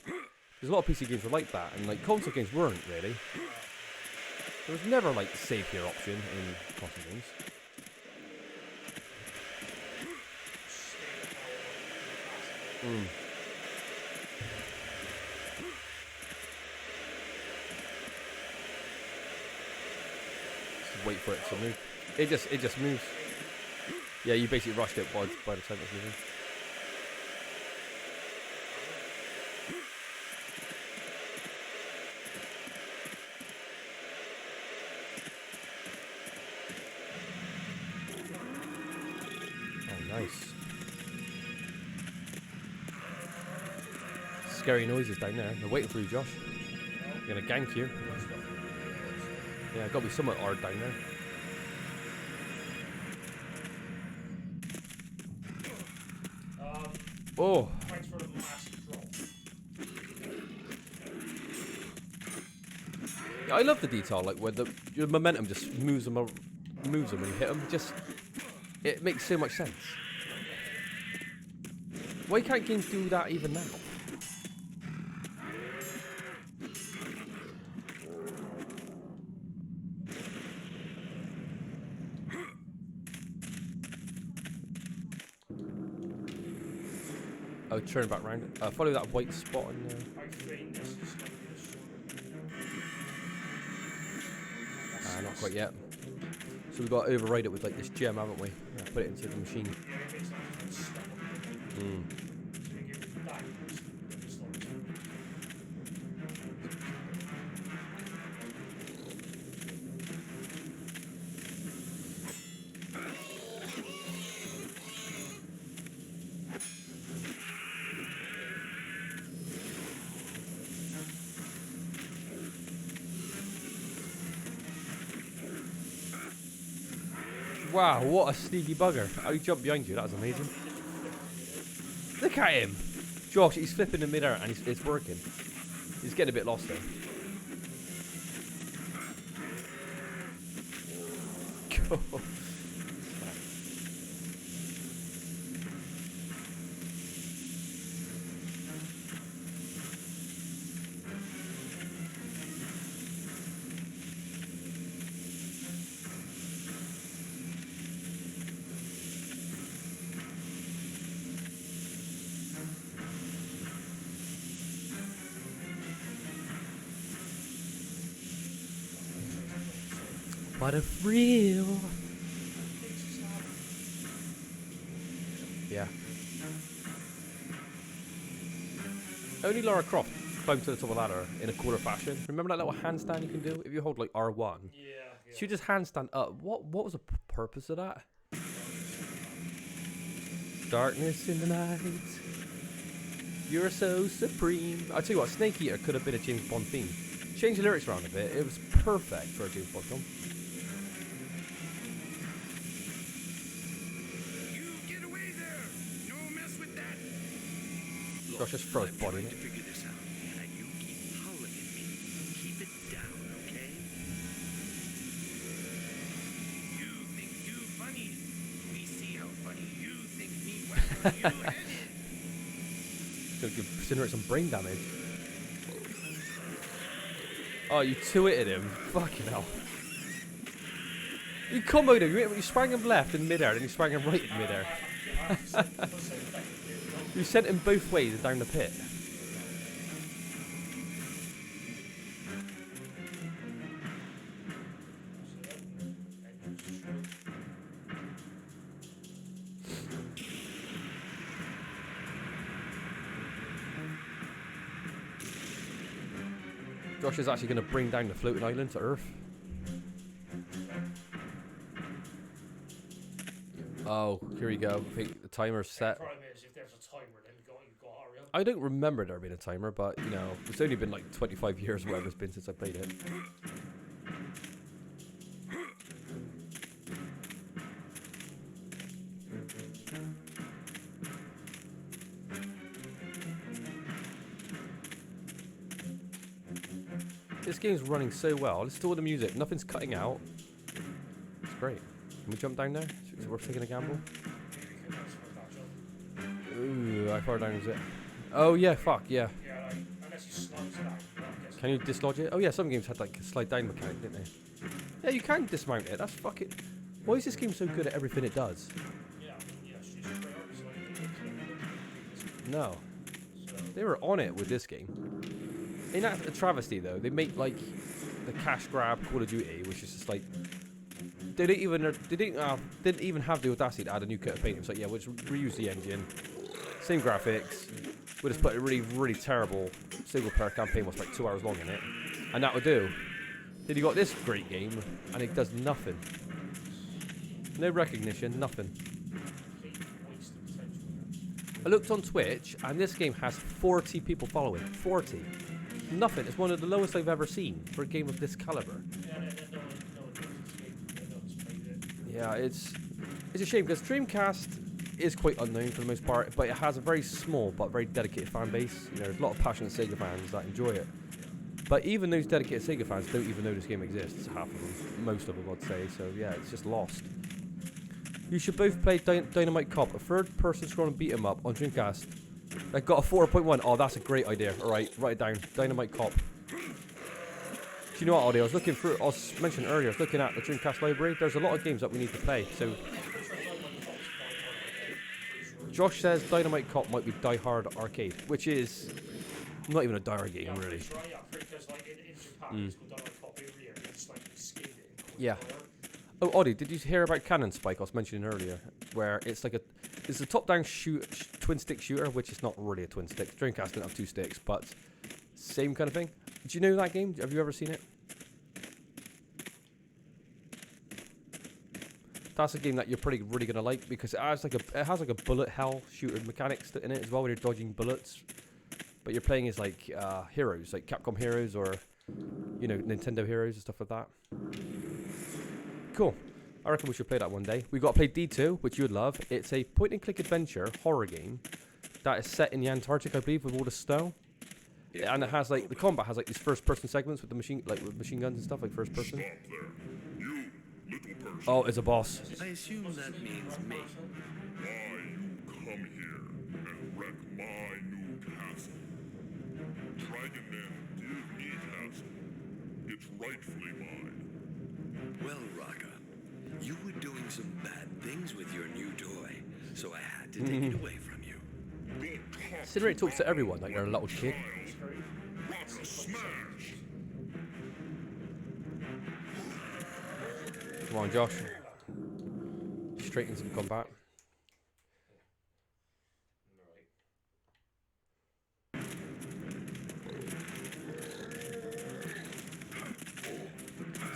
[SPEAKER 1] There's a lot of PC games were like that, and like console games weren't really. There was never like save here option in crossing games. Just wait for it to move. It just moves. Yeah, you basically rushed it by the time it's moving. Oh, nice. Scary noises down there. They're waiting for you, Josh. They're gonna gank you. Yeah, gotta be somewhat hard down there. Oh!
[SPEAKER 7] Thanks for the massive drop.
[SPEAKER 1] Yeah, I love the detail, like where your momentum just moves them when you hit them. It makes so much sense. Why can't games do that even now? Oh, turn back round. Follow that white spot in there.
[SPEAKER 7] I think this is dangerous.
[SPEAKER 1] Not quite yet. So we've got to override it with like this gem, haven't we? Yeah, put it into the machine. Wow, what a sneaky bugger. How he jumped behind you, that was amazing. Look at him! Josh, he's flipping in midair and it's working. He's getting a bit lost there. Cool. What a thrill! Yeah. Only Lara Croft climbed to the top of the ladder in a quarter fashion. Remember that little handstand you can do if you hold like R1?
[SPEAKER 7] Yeah.
[SPEAKER 1] She just handstand up. What was the purpose of that? Darkness in the night. You're so supreme. I tell you what, Snake Eater could have been a James Bond theme. Change the lyrics around a bit. It was perfect for a James Bond film. Gosh, just throw his body in it.
[SPEAKER 6] Figure this out, and you keep howling at me. Keep it down, okay? You think you funny? We see how funny you think me. Where you headed?
[SPEAKER 1] Gonna give Cinerate some brain damage. Oh, you two-hitted him. Fucking hell. You comboed him. You sprang him left in midair, then you sprang him right in midair. You sent him both ways down the pit. Josh is actually going to bring down the floating island to Earth. Oh, here we go. I think the timer's set.
[SPEAKER 7] The problem is, if there's a timer, then you've got to hurry up.
[SPEAKER 1] I don't remember there being a timer, but, you know, it's only been like 25 years or whatever it's been since I played it. This game's running so well. Listen to all the music. Nothing's cutting out. It's great. Can we jump down there? Is it worth taking a gamble? Ooh, how far down is it? Oh, yeah, fuck, yeah.
[SPEAKER 7] Yeah, like, unless you slide down.
[SPEAKER 1] Can you dislodge it? Oh, yeah, some games had like a slide down mechanic, didn't they? Yeah, you can dismount it. That's fucking... Why is this game so good at everything it does? No. They were on it with this game. Ain't that a travesty, though? They make, like, the cash grab Call of Duty, which is just, like... They didn't even have the audacity to add a new coat of paint. It was like, yeah, we'll just reuse the engine. Same graphics. We'll just put a really, really terrible single-player campaign was like 2 hours long in it. And that would do. Then you got this great game, and it does nothing. No recognition, nothing. I looked on Twitch, and this game has 40 people following. 40. Nothing. It's one of the lowest I've ever seen for a game of this caliber. Yeah, it's a shame, because Dreamcast is quite unknown for the most part, but it has a very small but very dedicated fan base. You know, there's a lot of passionate Sega fans that enjoy it. But even those dedicated Sega fans don't even know this game exists, half of them. Most of them, I'd say. So, yeah, it's just lost. You should both play Dynamite Cop, a third-person scrolling beat-em-up on Dreamcast. I got a 4.1. Oh, that's a great idea. Alright, write it down. Dynamite Cop. Do you know what, Audie? I was looking through, I was mentioning earlier, I was looking at the Dreamcast library. There's a lot of games that we need to play, so... Josh says Dynamite Cop might be Die Hard Arcade, which is not even a Die Hard game, really. Yeah. Oh, Audie, did you hear about Cannon Spike I was mentioning earlier? Where it's like it's a top-down twin-stick shooter, which is not really a twin stick. Dreamcast didn't have two sticks, but same kind of thing. Do you know that game? Have you ever seen it? That's a game that you're really gonna like, because it has like a bullet hell shooter mechanics in it as well, where you're dodging bullets. But you're playing as like heroes, like Capcom heroes, or you know, Nintendo heroes and stuff like that. Cool. I reckon we should play that one day. We got to play D2, which you would love. It's a point-and-click adventure horror game that is set in the Antarctic, I believe, with all the snow. Yeah. And it has like the combat has like these first-person segments with the machine guns and stuff, like first person. Oh, it's a boss.
[SPEAKER 6] I assume that means me.
[SPEAKER 10] Why you come here and wreck my new castle? Dragon men give me castle. It's rightfully mine.
[SPEAKER 6] Well, Raka, you were doing some bad things with your new toy, so I had to take it away from you.
[SPEAKER 1] Cinerate talks to everyone like they're a little kid.
[SPEAKER 10] Raka smash!
[SPEAKER 1] Come on, Josh. Straight into some combat.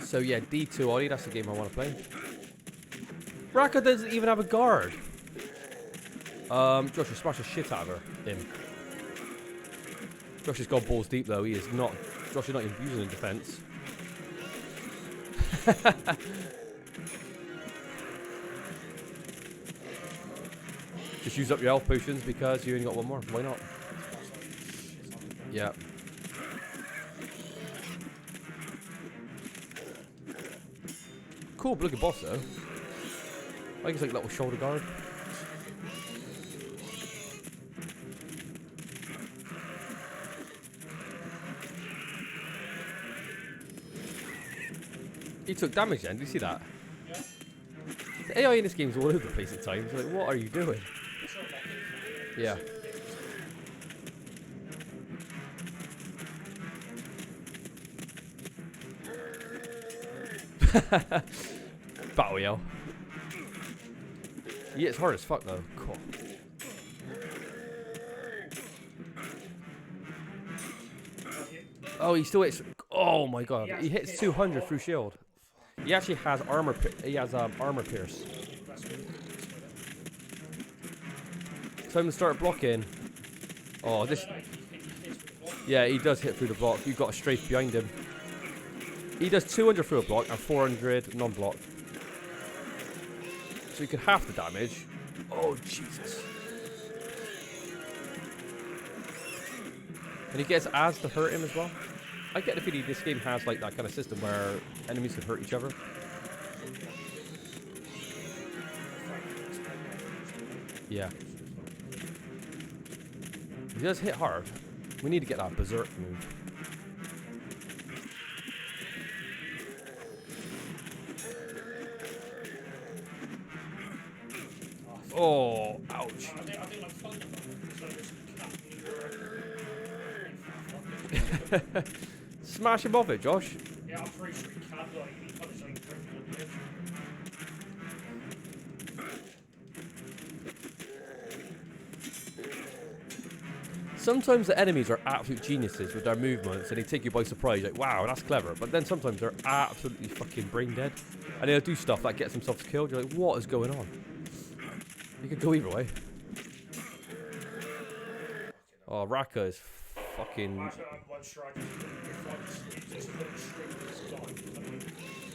[SPEAKER 1] So yeah, D2 Ollie, that's the game I want to play. Raka doesn't even have a guard. Josh will smash the shit out of him. Josh has gone balls deep though. He is not. Josh is not even using the defense. Just use up your health potions because you only got one more. Why not? Yeah. Cool looking boss though. I think it's like a little shoulder guard. He took damage then, did you see that? Yeah. The AI in this game is all over the place at times. Like, what are you doing? Yeah. Battle yell. Yeah, it's hard as fuck though. Cool. Oh, he still hits. Oh my god, he hits 200 through shield. He actually has armor. He has armor pierce. So I'm gonna start blocking. Oh, this. Yeah, he does hit through the block. You've got a strafe behind him. He does 200 through a block and 400 non-block. So he could half the damage. Oh Jesus! And he gets Az to hurt him as well. I get the feeling this game has like that kind of system where enemies can hurt each other. Yeah. He does hit hard. We need to get that berserk move. Oh, ouch.
[SPEAKER 7] I think I'm fine with that.
[SPEAKER 1] Smash him off it, Josh.
[SPEAKER 7] Yeah, I'm pretty sure he can, like, he punishes like everyone with.
[SPEAKER 1] Sometimes the enemies are absolute geniuses with their movements and they take you by surprise, like, wow, that's clever. But then sometimes they're absolutely fucking brain dead. And they'll do stuff that gets themselves killed. You're like, what is going on? You could go either way. Oh, Raka is fucking...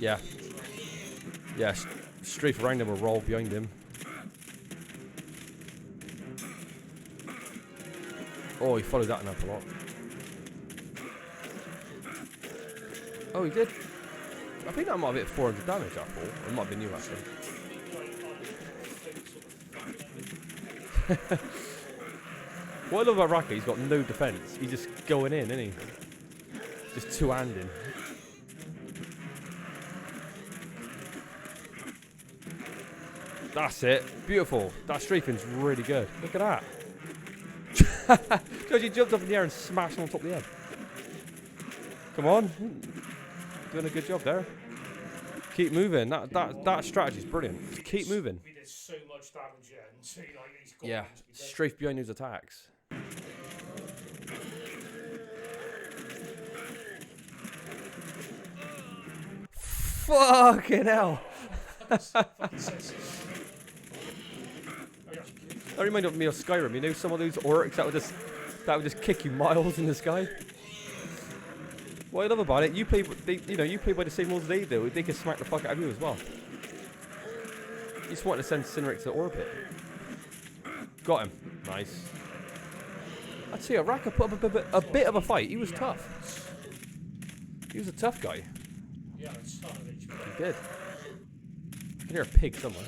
[SPEAKER 1] Yeah. Yeah, strafe around him or roll behind him. Oh, he followed that one up a lot. Oh, he did. I think that might have hit 400 damage, that fall. It might have been you, actually. What I love about Raka, he's got no defense. He's just going in, isn't he? Just two-handing. That's it. Beautiful. That strafing's really good. Look at that. George, he jumped up in the air and smashed him on top of the head. Come on. Doing a good job there. Keep moving. That strategy's brilliant. Just keep moving.
[SPEAKER 7] We did so much damage then. So, like, he's gone.
[SPEAKER 1] Yeah. Strafe behind his attacks. Fucking hell. That reminded me of Skyrim. You know, some of those orcs that would just kick you miles in the sky. What I love about it, you play by the same rules they do. They can smack the fuck out of you as well. You just want to send Cynric to orbit. Got him. Nice. I'd say Raka put up a bit of a fight. He was tough. He was a tough guy.
[SPEAKER 7] Yeah, it's not an HP.
[SPEAKER 1] He did. I can hear a pig somewhere.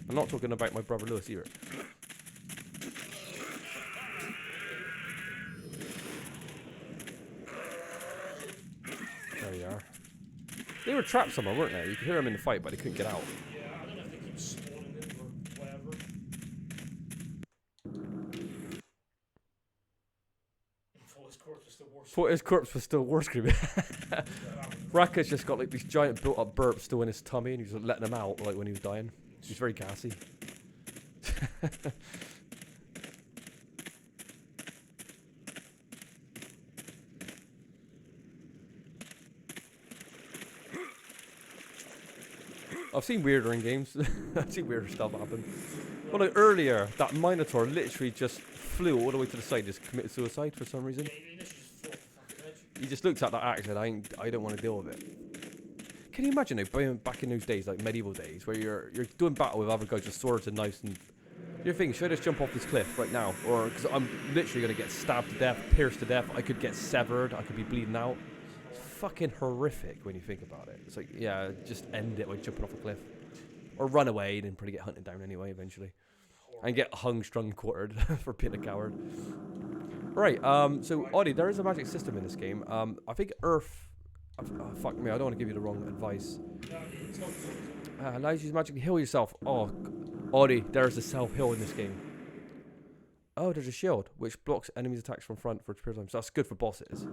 [SPEAKER 1] I'm not talking about my brother Lewis either. There we are. They were trapped somewhere, weren't they? You could hear them in the fight, but they couldn't get out.
[SPEAKER 7] Yeah, I don't know if they keep spawning them or whatever.
[SPEAKER 1] Thought his corpse was still worse. Raka's just got like these giant built-up burps still in his tummy, and he's just letting them out like when he was dying. He's very gassy. I've seen weirder in games. I've seen weirder stuff happen. Well, like earlier, that Minotaur literally just flew all the way to the side, just committed suicide for some reason. He just looked at that axe and I don't want to deal with it. Can you imagine though, back in those days, like medieval days, where you're doing battle with other guys with swords and knives, and you're thinking, should I just jump off this cliff right now? Or, because I'm literally going to get stabbed to death, pierced to death, I could get severed, I could be bleeding out. It's fucking horrific when you think about it. It's like, yeah, just end it by jumping off a cliff. Or run away, and then probably get hunted down anyway, eventually. And get hung, strung, quartered for being a coward. Right, so, Audie, there is a magic system in this game. I think Earth... Oh, fuck me, I don't want to give you the wrong advice. Allows you to magically heal yourself. Oh, Audie, there is a self-heal in this game. Oh, there's a shield, which blocks enemies' attacks from front for a period of time. So that's good for bosses.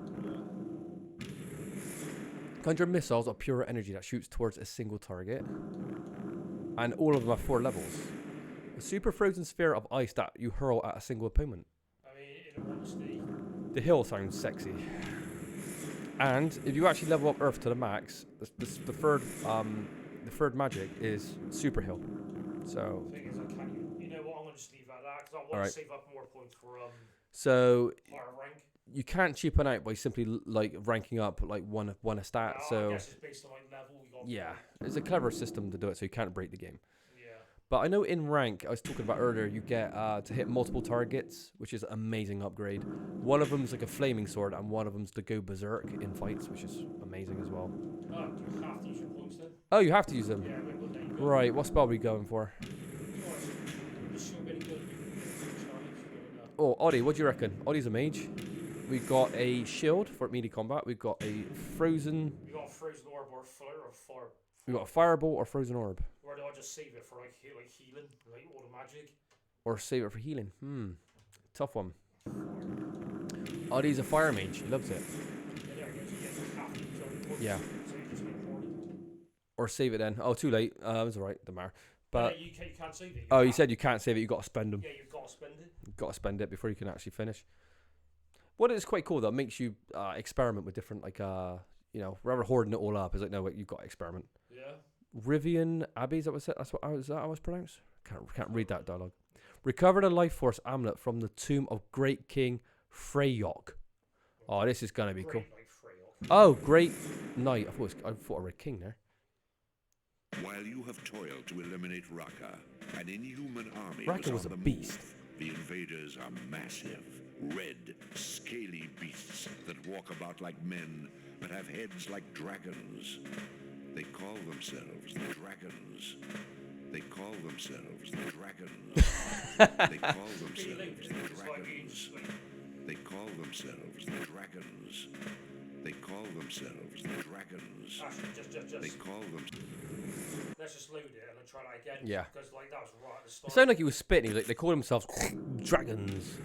[SPEAKER 1] Conjure missiles of pure energy that shoots towards a single target. And all of them have 4 levels. A super frozen sphere of ice that you hurl at a single opponent.
[SPEAKER 7] I mean, in all honesty,
[SPEAKER 1] the hill sounds sexy. And if you actually level up Earth to the max, the third magic is super heal. So.
[SPEAKER 7] The thing is, you know what? I'm gonna just leave that because I want to save up more points for
[SPEAKER 1] So.
[SPEAKER 7] higher rank.
[SPEAKER 1] You can't cheapen out by simply like ranking up like one a stat. So.
[SPEAKER 7] I guess it's based on like level.
[SPEAKER 1] Yeah, it's a clever system to do it, so you can't break the game.
[SPEAKER 7] Yeah.
[SPEAKER 1] But I know in rank, I was talking about earlier, you get to hit multiple targets, which is an amazing upgrade. One of them's like a flaming sword, and one of them's to go berserk in fights, which is amazing as well.
[SPEAKER 7] Oh, do you have to use your points then?
[SPEAKER 1] Oh, you have to use them.
[SPEAKER 7] Yeah,
[SPEAKER 1] right, what spell are we going for? Oh, Audie, what do you reckon? Audie's a mage. We've got a shield for melee combat. We've got a frozen...
[SPEAKER 7] We got a frozen orb or
[SPEAKER 1] You got a firebolt or frozen orb?
[SPEAKER 7] Or do I just save it for like healing, like all the magic?
[SPEAKER 1] Or save it for healing? Tough one. Oh, he's a fire mage. He loves it. Yeah. Or save it then. Oh, too late. It was alright. Don't matter. But
[SPEAKER 7] you can't save it.
[SPEAKER 1] You said you can't save it. You got to spend them.
[SPEAKER 7] Yeah, you've got to spend it.
[SPEAKER 1] You've got to spend it before you can actually finish. What is quite cool though, it makes you experiment with different rather hoarding it all up. It's like no, wait, you've got to experiment.
[SPEAKER 7] Yeah.
[SPEAKER 1] Ryvian Abbey, is that what I was pronounced? Can't read that dialogue. Recover the life force amulet from the tomb of Great King Freyok. Oh, this is gonna be cool. Oh, Great Knight. I thought I read King there.
[SPEAKER 2] While you have toiled to eliminate Raka, an inhuman army
[SPEAKER 1] was a
[SPEAKER 2] on the
[SPEAKER 1] beast.
[SPEAKER 2] move. The invaders are massive, red, scaly beasts that walk about like men, but have heads like dragons. They call themselves the dragons. They call themselves the dragons. They call themselves the dragons. They call themselves the dragons. They call themselves the dragons.
[SPEAKER 7] Just.
[SPEAKER 2] They call them.
[SPEAKER 7] Let's just load it and then try that again.
[SPEAKER 1] Yeah.
[SPEAKER 7] Because like that was right at the start.
[SPEAKER 1] It sounded like he was spitting. Like they call themselves dragons.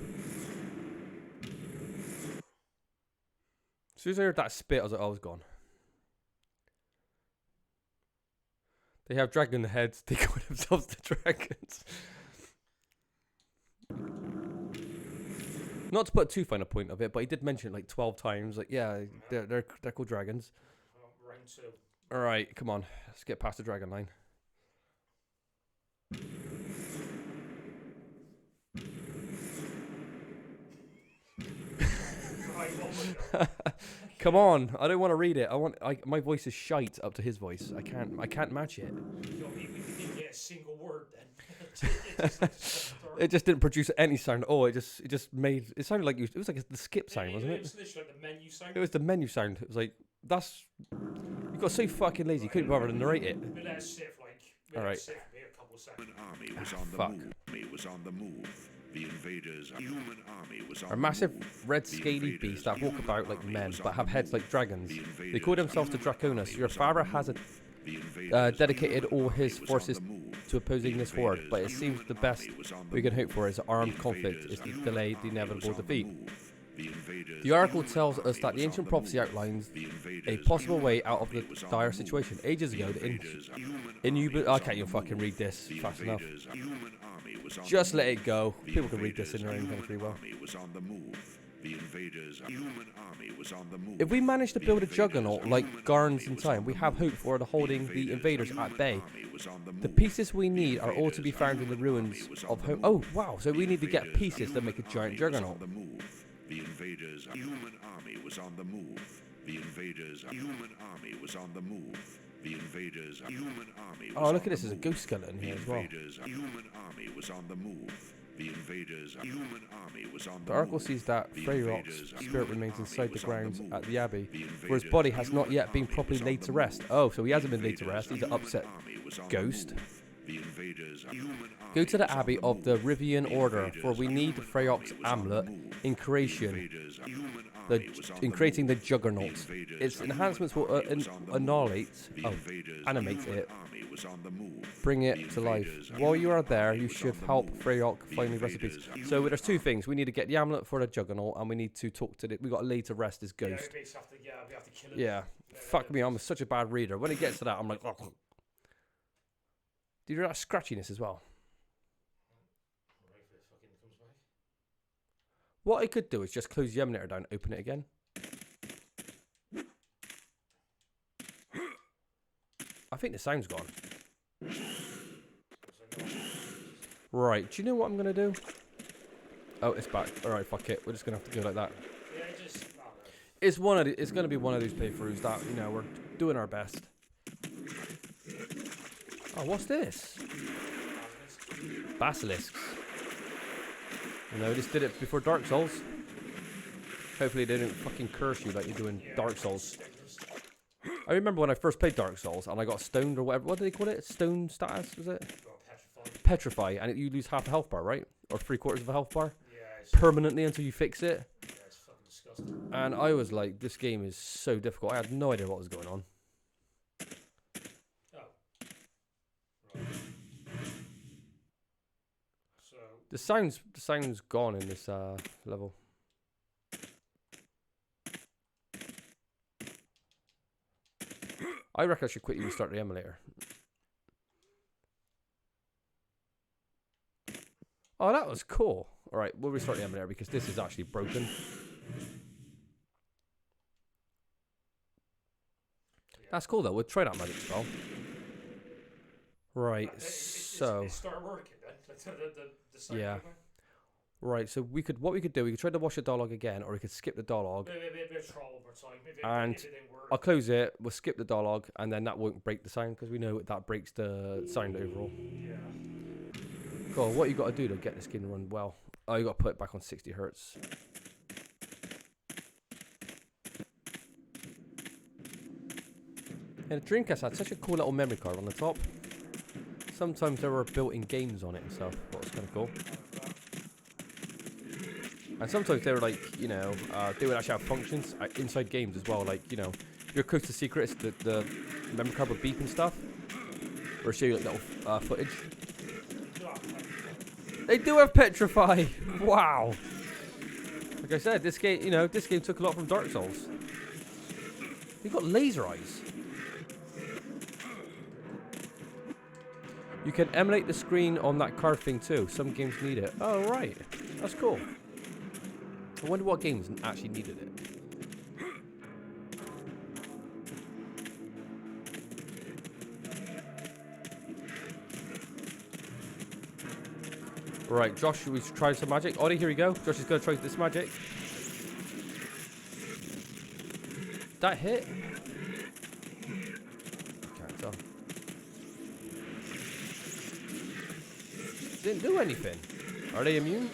[SPEAKER 1] As soon as I heard that spit, I was like, oh, I was gone. They have dragon heads. They call themselves the dragons. Not to put too fine a point of it, but he did mention it like 12 times. Like, yeah, they're called dragons.
[SPEAKER 7] Round 2.
[SPEAKER 1] All right, come on. Let's get past the dragon line. Come on, I don't want to read it. My voice is shite up to his voice. I can't match it.
[SPEAKER 7] We didn't get a single word then.
[SPEAKER 1] It just didn't produce any sound. Oh, it just made it sounded like it was like the skip sound, wasn't it?
[SPEAKER 7] It was literally like the menu sound.
[SPEAKER 1] It was the menu sound. It was like you got so fucking lazy, you couldn't bother to narrate it.
[SPEAKER 7] We let it sit for
[SPEAKER 1] all right.
[SPEAKER 7] Sit for a couple of seconds.
[SPEAKER 2] Human army was on the move. Army was on the move. The invaders. Human army was on
[SPEAKER 1] A massive
[SPEAKER 2] the move.
[SPEAKER 1] red scaly beasts that walk about like men but have heads like dragons. They call themselves the Draconus. Your father has dedicated all his forces to opposing this horde, but it seems the best we can hope for is armed conflict is to delay the inevitable defeat. The oracle tells us that the ancient prophecy outlines a possible way out of the dire situation. Ages ago, I can't even fucking read this fast enough. Just let it go. People can read this in their own country well. If we manage to build a juggernaut like Garns in time, we have hope for holding the invaders at bay. The pieces we need are all to be found in the ruins of home. Oh, wow. So we need to get pieces that make a giant juggernaut.
[SPEAKER 2] The invaders' human army was on the move. The invaders' human army was on the move. The invaders' human army.
[SPEAKER 1] Oh, look at this! There's a ghost skeleton here as well.
[SPEAKER 2] The invaders' human army was on the move. The invaders' human army was on the move.
[SPEAKER 1] The oracle sees that Freyrok's spirit remains inside the grounds at the abbey, for his body has not yet been properly laid to rest. Oh, so he hasn't been laid to rest. He's an upset ghost. Go to the Abbey of the Ryvian Order, for we need Freyok's amulet in creating the Juggernaut. Its enhancements will animate it, bring it to life. While you are there, you should help Freyok find the recipes. So there's two things: we need to get the amulet for the Juggernaut, and we need to talk to we got to lay to rest this ghost.
[SPEAKER 7] We have to kill him.
[SPEAKER 1] Yeah, fuck me, I'm such a bad reader. When it gets to that, I'm like, oh. Do you hear that scratchiness as well? What I could do is just close the emulator down, open it again. I think the sound's gone. Right, do you know what I'm going to do? Oh, it's back. Alright, fuck it. We're just going to have to go like that. It's going to be one of these playthroughs that, we're doing our best. Oh, what's this? Basilisks. Just did it before Dark Souls. Hopefully they didn't fucking curse you like you do in Dark Souls. I remember when I first played Dark Souls and I got stoned or whatever. What did they call it? Stone status, was it? Petrify. And you lose half a health bar, right? Or 3/4 of a health bar? Permanently until you fix it.
[SPEAKER 7] Yeah, it's fucking disgusting.
[SPEAKER 1] And I was like, this game is so difficult. I had no idea what was going on. The sound's gone in this level. I reckon I should quickly restart the emulator. Oh, that was cool. All right, we'll restart the emulator because this is actually broken. That's cool though. We'll try that magic spell. Right, so
[SPEAKER 7] it started working then. The sound
[SPEAKER 1] yeah.
[SPEAKER 7] came back?
[SPEAKER 1] Right, so we could do. We could try to watch the dialogue again, or we could skip the dialogue.
[SPEAKER 7] Maybe try over time.
[SPEAKER 1] And
[SPEAKER 7] if it didn't work.
[SPEAKER 1] I'll close it. We'll skip the dialogue, and then that won't break the sound because we know that breaks the sound overall.
[SPEAKER 7] Yeah.
[SPEAKER 1] Cool. What you got to do to get this game to run well? Oh, you got to put it back on 60 hertz. And the Dreamcast had such a cool little memory card on the top. Sometimes there were built-in games on it and stuff. That was kind of cool. And sometimes they were like, you know, they would actually have functions inside games as well. Like, you know, if you're close to secrets, the memory card would beep and stuff. Or show you like little footage. They do have Petrify! Wow! Like I said, this game, you know, this game took a lot from Dark Souls. You've got laser eyes. You can emulate the screen on that card thing too. Some games need it. Oh, right. That's cool. I wonder what games actually needed it. Right, Josh, should we try some magic? Ollie, here we go. Josh is going to try this magic. That hit? Can't tell. Didn't do anything. Are they immune?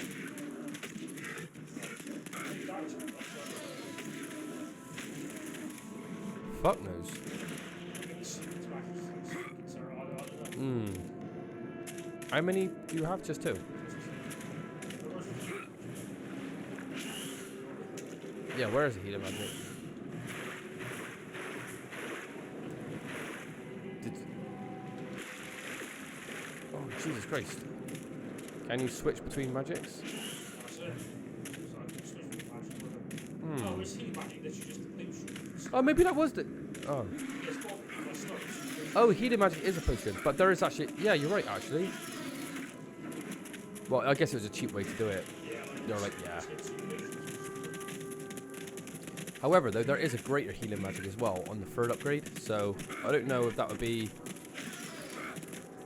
[SPEAKER 1] Fuck knows. How many do you have? Just 2? Yeah, where is the healer magic? Oh, Jesus Christ. Can you switch between magics? Oh, maybe that was the... Oh. Oh, healing magic is a potion, but there is actually... Yeah, you're right, actually. Well, I guess it was a cheap way to do it. They're like, yeah. However, though, there is a greater healing magic as well on the 3rd upgrade, so I don't know if that would be...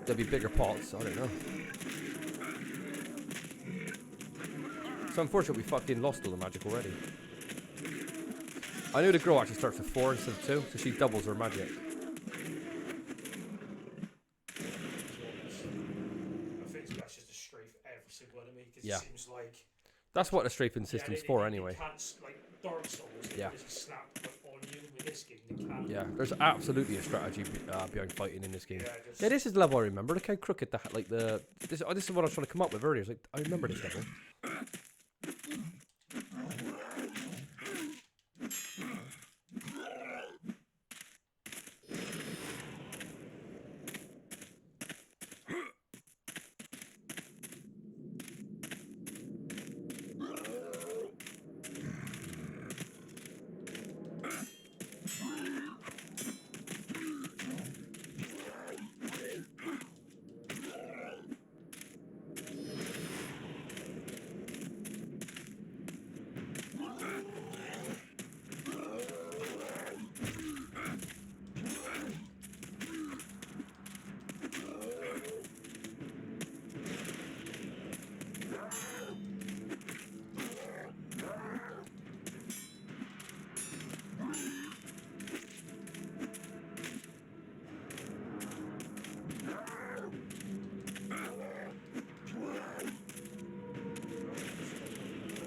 [SPEAKER 1] There'd be bigger pots, I don't know. So unfortunately, we fucking lost all the magic already. I know the girl actually starts with 4 instead of 2, so she doubles her magic. Yeah.
[SPEAKER 7] It seems like
[SPEAKER 1] that's what the strafing system's for anyway.
[SPEAKER 7] Can't, like Dark Souls,
[SPEAKER 1] yeah.
[SPEAKER 7] Just snap on you with this game. They can't.
[SPEAKER 1] Yeah, there's absolutely a strategy behind fighting in this game.
[SPEAKER 7] Yeah,
[SPEAKER 1] this is the level I remember. Look how crooked that, like the this is what I was trying to come up with earlier. It's like I remember this level.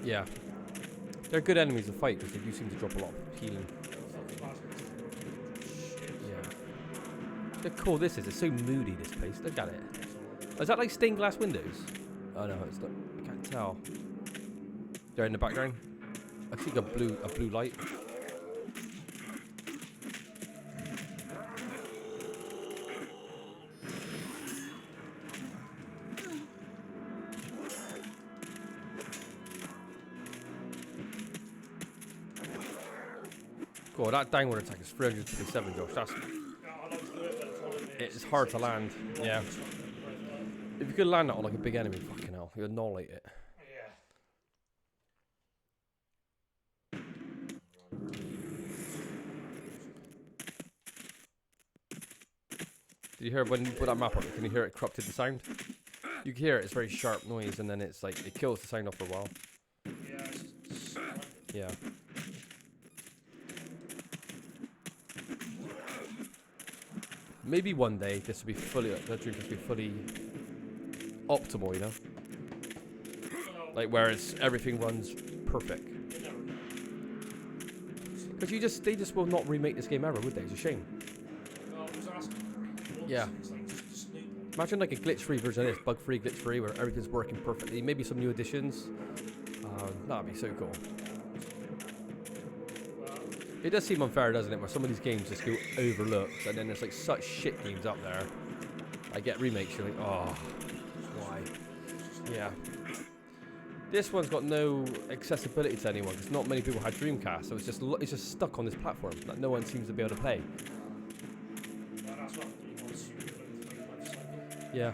[SPEAKER 1] Yeah. They're good enemies to fight because they do seem to drop a lot of healing. Yeah. Look how cool this is. It's so moody, this place. Look at it. Oh, is that like stained glass windows? Oh no, it's not. I can't tell. They're in the background. I see a blue light. Cool, that downward attack is 327, Josh. That's... It's hard to land, yeah. If you could land that on like a big enemy, fucking hell, you annihilate it.
[SPEAKER 7] Yeah.
[SPEAKER 1] Did you hear when you put that map up? Can you hear it corrupted the sound? You can hear it. It's very sharp noise, and then it's like it kills the sound off for a while.
[SPEAKER 7] Yeah. It's
[SPEAKER 1] Yeah. Maybe one day this will be fully, the Dreamcast will be fully optimal, you know? Like where it's everything runs perfect. Because they just will not remake this game ever, would they? It's a shame. Yeah. Imagine like a glitch-free version of this, bug-free, glitch-free, where everything's working perfectly. Maybe some new additions. That'd be so cool. It does seem unfair, doesn't it? Where some of these games just go overlooked, and then there's like such shit games out there. I get remakes, you're like, oh, why? Yeah. This one's got no accessibility to anyone because not many people had Dreamcast, so it's just stuck on this platform that no one seems to be able to play. Yeah.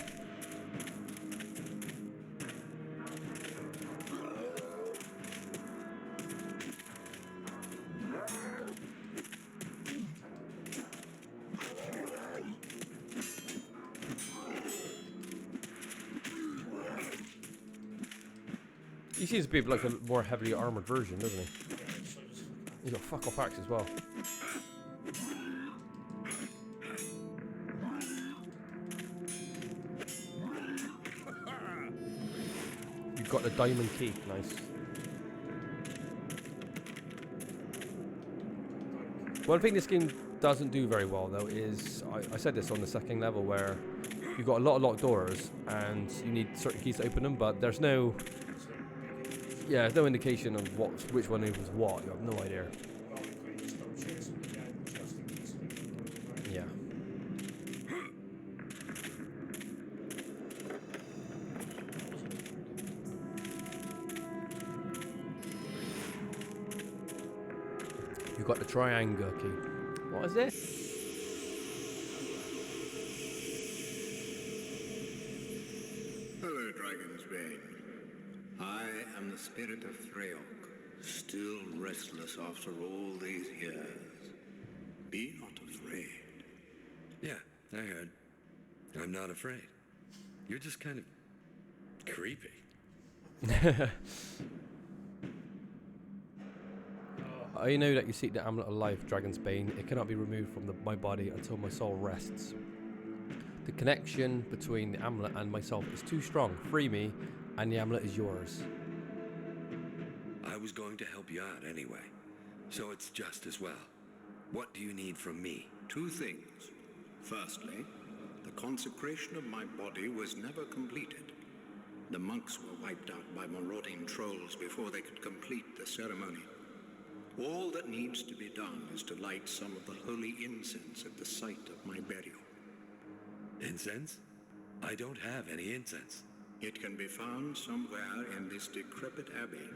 [SPEAKER 1] He seems to be like a more heavily armored version, doesn't he? He's got fuck off axe as well. You've got the diamond key, nice. One thing this game doesn't do very well though is, I said this on the second level where you've got a lot of locked doors and you need certain keys to open them, but there's no... Yeah, there's no indication of which one opens what. You have no idea. Yeah. You've got the triangle key. What is this?
[SPEAKER 11] Hello, Dragon's Bane. I am the spirit of Threyok, still restless after all these years. Be not afraid.
[SPEAKER 6] Yeah, I heard. I'm not afraid. You're just kind of creepy.
[SPEAKER 1] I know that you seek the amulet of life, Dragon's Bane. It cannot be removed from my body until my soul rests. The connection between the amulet and myself is too strong. Free me, and the amulet is yours.
[SPEAKER 6] I was going to help you out anyway, so it's just as well. What do you need from me?
[SPEAKER 11] Two things. Firstly, the consecration of my body was never completed. The monks were wiped out by marauding trolls before they could complete the ceremony. All that needs to be done is to light some of the holy incense at the site of my burial.
[SPEAKER 6] Incense? I don't have any incense.
[SPEAKER 11] It can be found somewhere in this decrepit abbey.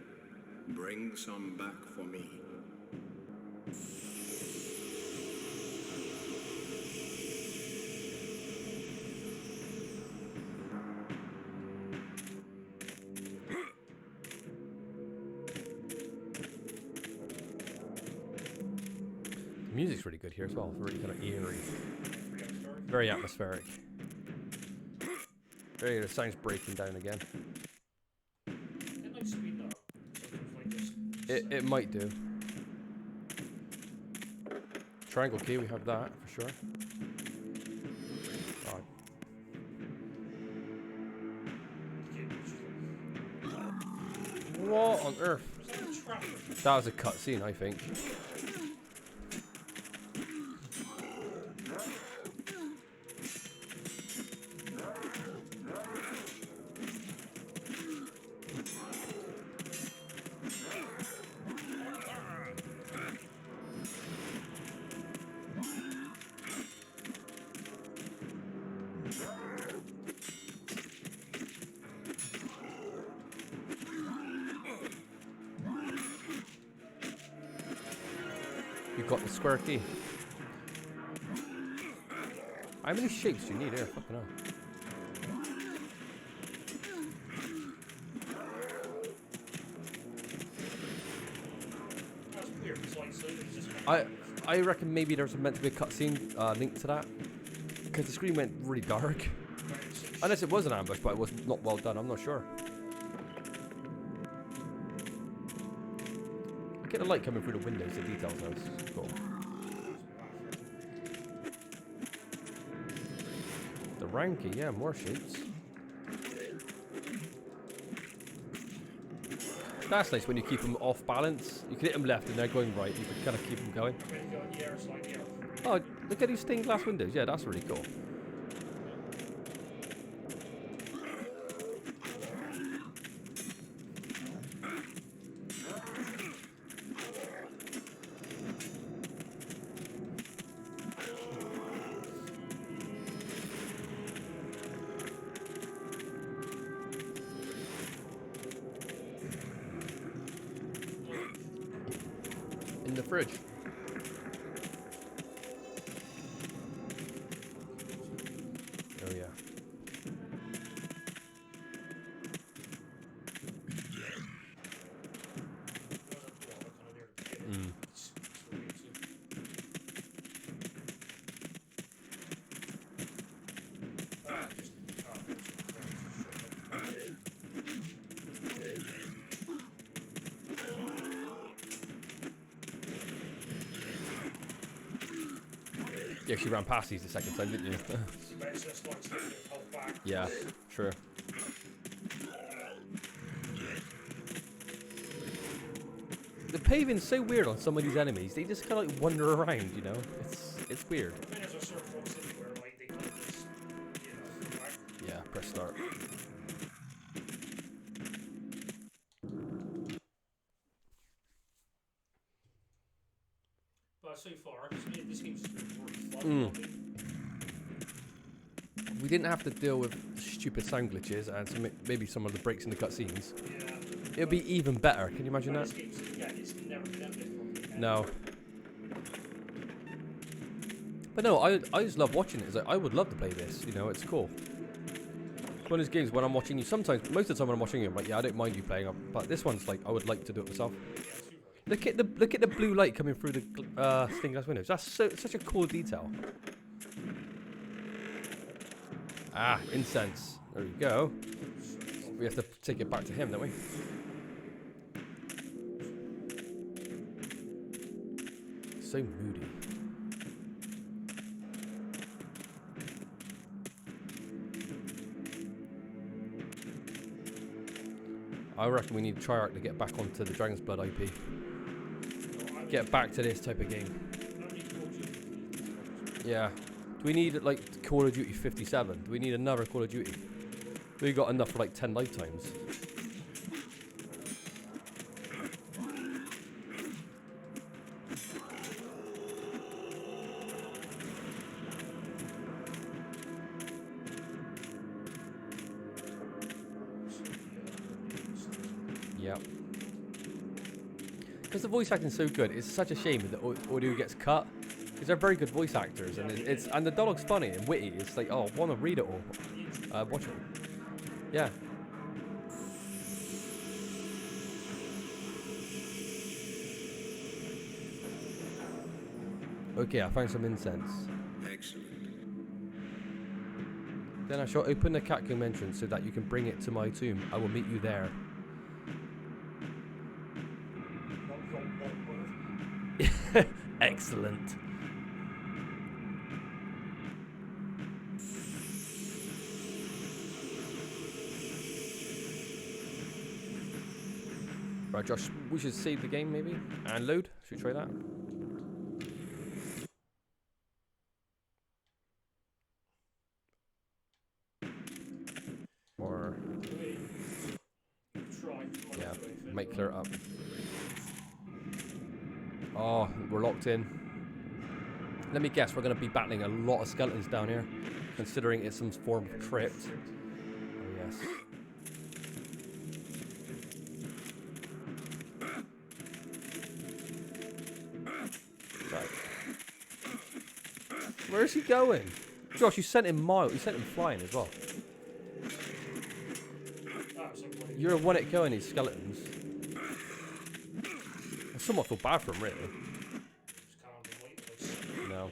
[SPEAKER 11] Bring some back for me.
[SPEAKER 1] The music's really good here as well. Really kind of eerie. Very atmospheric. There, the sound's breaking down again. It might do. Triangle key, we have that for sure. Right. What on earth? That was a cutscene, I think. You've got the square key. How many shapes do you need here? Fucking hell.
[SPEAKER 7] That's weird. It's like, so it's just
[SPEAKER 1] I reckon maybe there's meant to be a cutscene linked to that. Because the screen went really dark. Unless it was an ambush, but it was not well done. I'm not sure. I get the light coming through the windows, the details now. It's cool. The ranky, yeah, more shapes. That's nice when you keep them off balance. You can hit them left and they're going right. You can kind of keep them going. Oh, look at these stained glass windows. Yeah, that's really cool. In the fridge. Oh yeah. You actually ran past these the second time, didn't you? Yeah, true. The paving's so weird on some of these enemies. They just kind of like wander around, you know? It's weird. Yeah, press start.
[SPEAKER 7] But so far, this game's just been really fun.
[SPEAKER 1] We didn't have to deal with stupid sound glitches and some, maybe some of the breaks in the cutscenes.
[SPEAKER 7] Yeah.
[SPEAKER 1] It'll be even better. Can you imagine that?
[SPEAKER 7] It's never been different.
[SPEAKER 1] No. But no, I just love watching it. It's like, I would love to play this. You know, it's cool. It's one of those games when I'm watching you. Sometimes, most of the time when I'm watching you, I'm like, yeah, I don't mind you playing. But this one's like, I would like to do it myself. Look at the blue light coming through the stained glass windows. That's such a cool detail. Ah, incense. There we go. We have to take it back to him, don't we? So moody. I reckon we need Triarch to get back onto the Dragon's Blood IP. Get back to this type of game. Yeah. Do we need like Call of Duty 57? Do we need another Call of Duty? We got enough for like 10 lifetimes. Yep. Because the voice acting is so good, it's such a shame that the audio gets cut. Because they're very good voice actors, and and the dialogue's funny and witty. It's like, oh, I want to read it all, watch it all. Yeah. Okay, I found some incense.
[SPEAKER 11] Excellent.
[SPEAKER 1] Then I shall open the catacomb entrance so that you can bring it to my tomb. I will meet you there. Excellent. Right, Josh, we should save the game maybe and load. Should we try that? Or yeah, might clear it up. Oh, we're locked in. Let me guess, we're going to be battling a lot of skeletons down here, considering it's some form of crypt. Oh yes. Where's he going? Josh, you sent him miles. You sent him flying as well. You're a one-hit kill in these skeletons. I somewhat feel bad for him, really. No.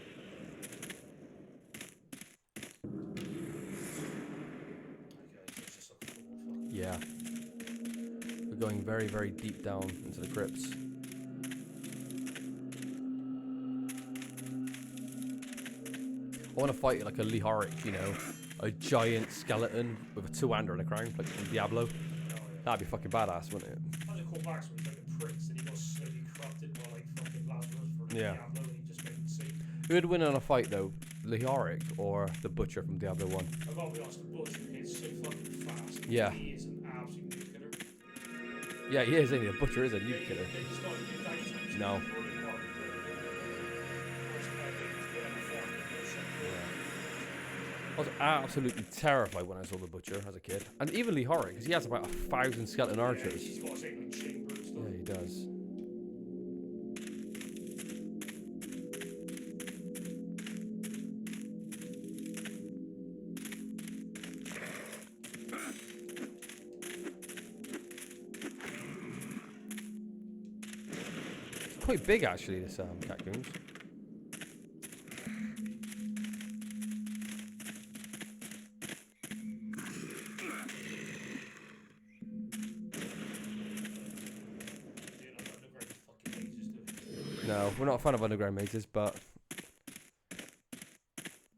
[SPEAKER 1] Yeah. We're going very, very deep down into the crypts. I want to fight like a Liharic, you know, a giant skeleton with a two-hander and a crown, like from Diablo. That'd be fucking badass, wouldn't it?
[SPEAKER 7] Imagine called back so he's like a prince and he got slowly corrupted by like fucking Lazarus for
[SPEAKER 1] Yeah.
[SPEAKER 7] Diablo and he just made it see.
[SPEAKER 1] Who would win in a fight though, Liharic or the Butcher from Diablo 1?
[SPEAKER 7] I've got to be honest, the Butcher hits so fucking fast.
[SPEAKER 1] Yeah.
[SPEAKER 7] He is an absolute nuke killer.
[SPEAKER 1] Yeah, he is, ain't he? The Butcher is a nuke killer.
[SPEAKER 7] He's not a nuke dinosaur.
[SPEAKER 1] No. I was absolutely terrified when I saw the Butcher as a kid. And even Liharic, because he has about 1,000 skeleton archers.
[SPEAKER 7] He's got his own like, chamber and stuff.
[SPEAKER 1] Yeah, he does. It's quite big actually, this catacombs. No, we're not a fan of underground mazes, but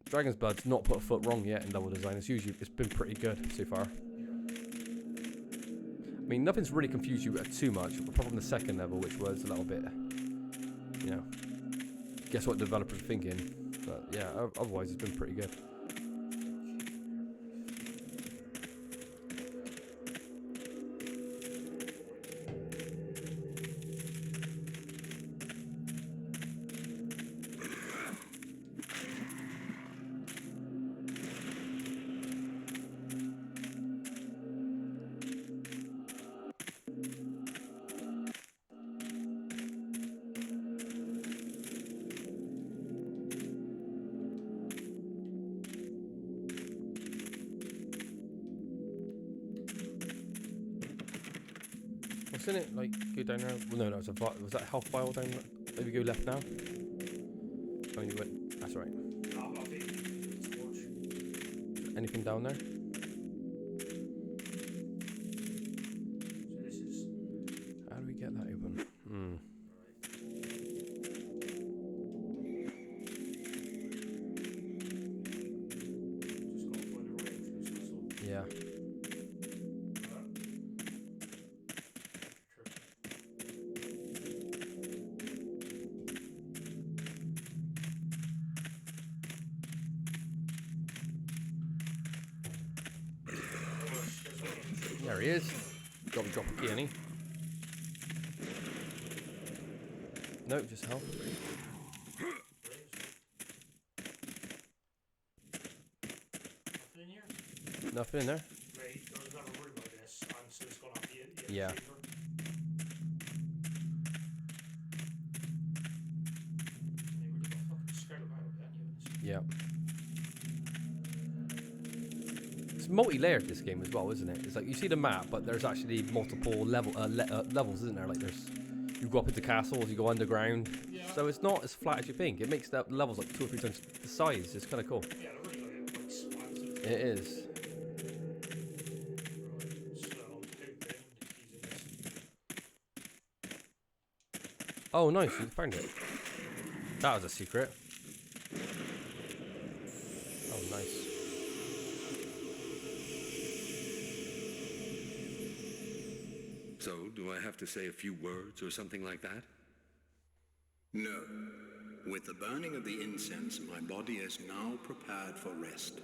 [SPEAKER 1] Dragon's Blood's not put a foot wrong yet in level design. It's been pretty good so far. I mean, nothing's really confused you too much, apart from the second level, which was a little bit, you know, guess what the developers are thinking. But yeah, otherwise it's been pretty good. What's in it? Like, go down there? Well, no, it's a was that a health vial down there? Maybe go left now? Oh, you went. That's right. Anything down there?
[SPEAKER 7] So this is...
[SPEAKER 1] How do we get that open? Yeah. There he is. Got to drop a key, any? No, just help.
[SPEAKER 7] Nothing in here?
[SPEAKER 1] Nothing in there.
[SPEAKER 7] Right, there's another room like this, and so it's gonna be in
[SPEAKER 1] Yeah.
[SPEAKER 7] chamber. They really got fucking scared about it, haven't you?
[SPEAKER 1] Yeah. It's multi-layered, this game as well, isn't it? It's like you see the map, but there's actually multiple levels, isn't there? Like you go up into castles, you go underground.
[SPEAKER 7] Yeah.
[SPEAKER 1] So it's not as flat as you think. It makes the levels like 2 or 3 times the size. It's kind of cool.
[SPEAKER 7] Yeah, they're really like expansive.
[SPEAKER 1] It is. Oh, nice. You found it. That was a secret. Oh, nice.
[SPEAKER 6] So, do I have to say a few words or something like that?
[SPEAKER 11] No. With the burning of the incense, my body is now prepared for rest.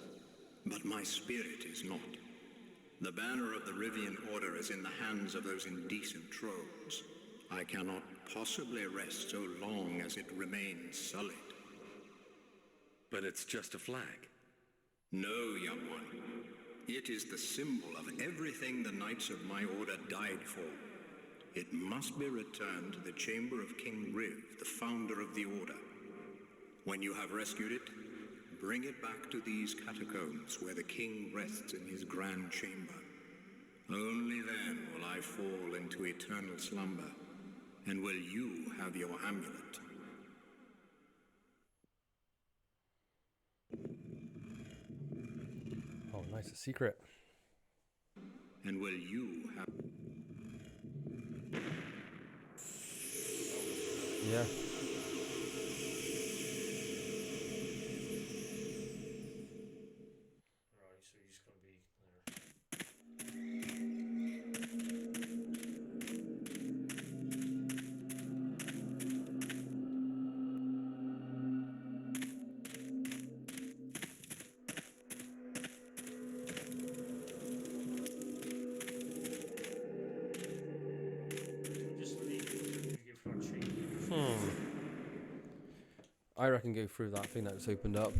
[SPEAKER 11] But my spirit is not. The banner of the Ryvian Order is in the hands of those indecent trolls. I cannot possibly rest so long as it remains sullied.
[SPEAKER 6] But it's just a flag.
[SPEAKER 11] No, young one. It is the symbol of everything the Knights of my order died for. It must be returned to the chamber of King Riv, the founder of the Order. When you have rescued it, bring it back to these catacombs where the king rests in his grand chamber. Only then will I fall into eternal slumber, and will you have your amulet.
[SPEAKER 1] Oh, nice, a secret.
[SPEAKER 11] And will you have...
[SPEAKER 1] Yeah.
[SPEAKER 7] Right, so he's going to be there. Just leave it. You go for that chain.
[SPEAKER 1] I reckon go through that thing that's opened up.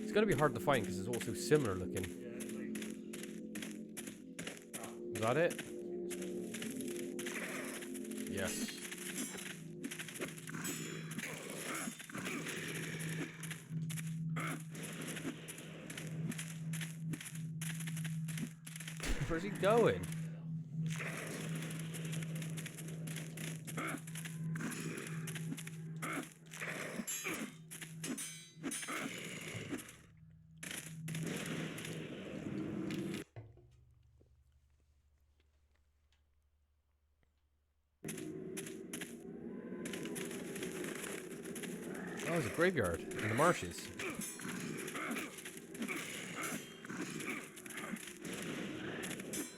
[SPEAKER 1] It's gonna be hard to find because it's all so similar looking. Is that it? Yes. Where's he going? Oh, it's a graveyard in the marshes.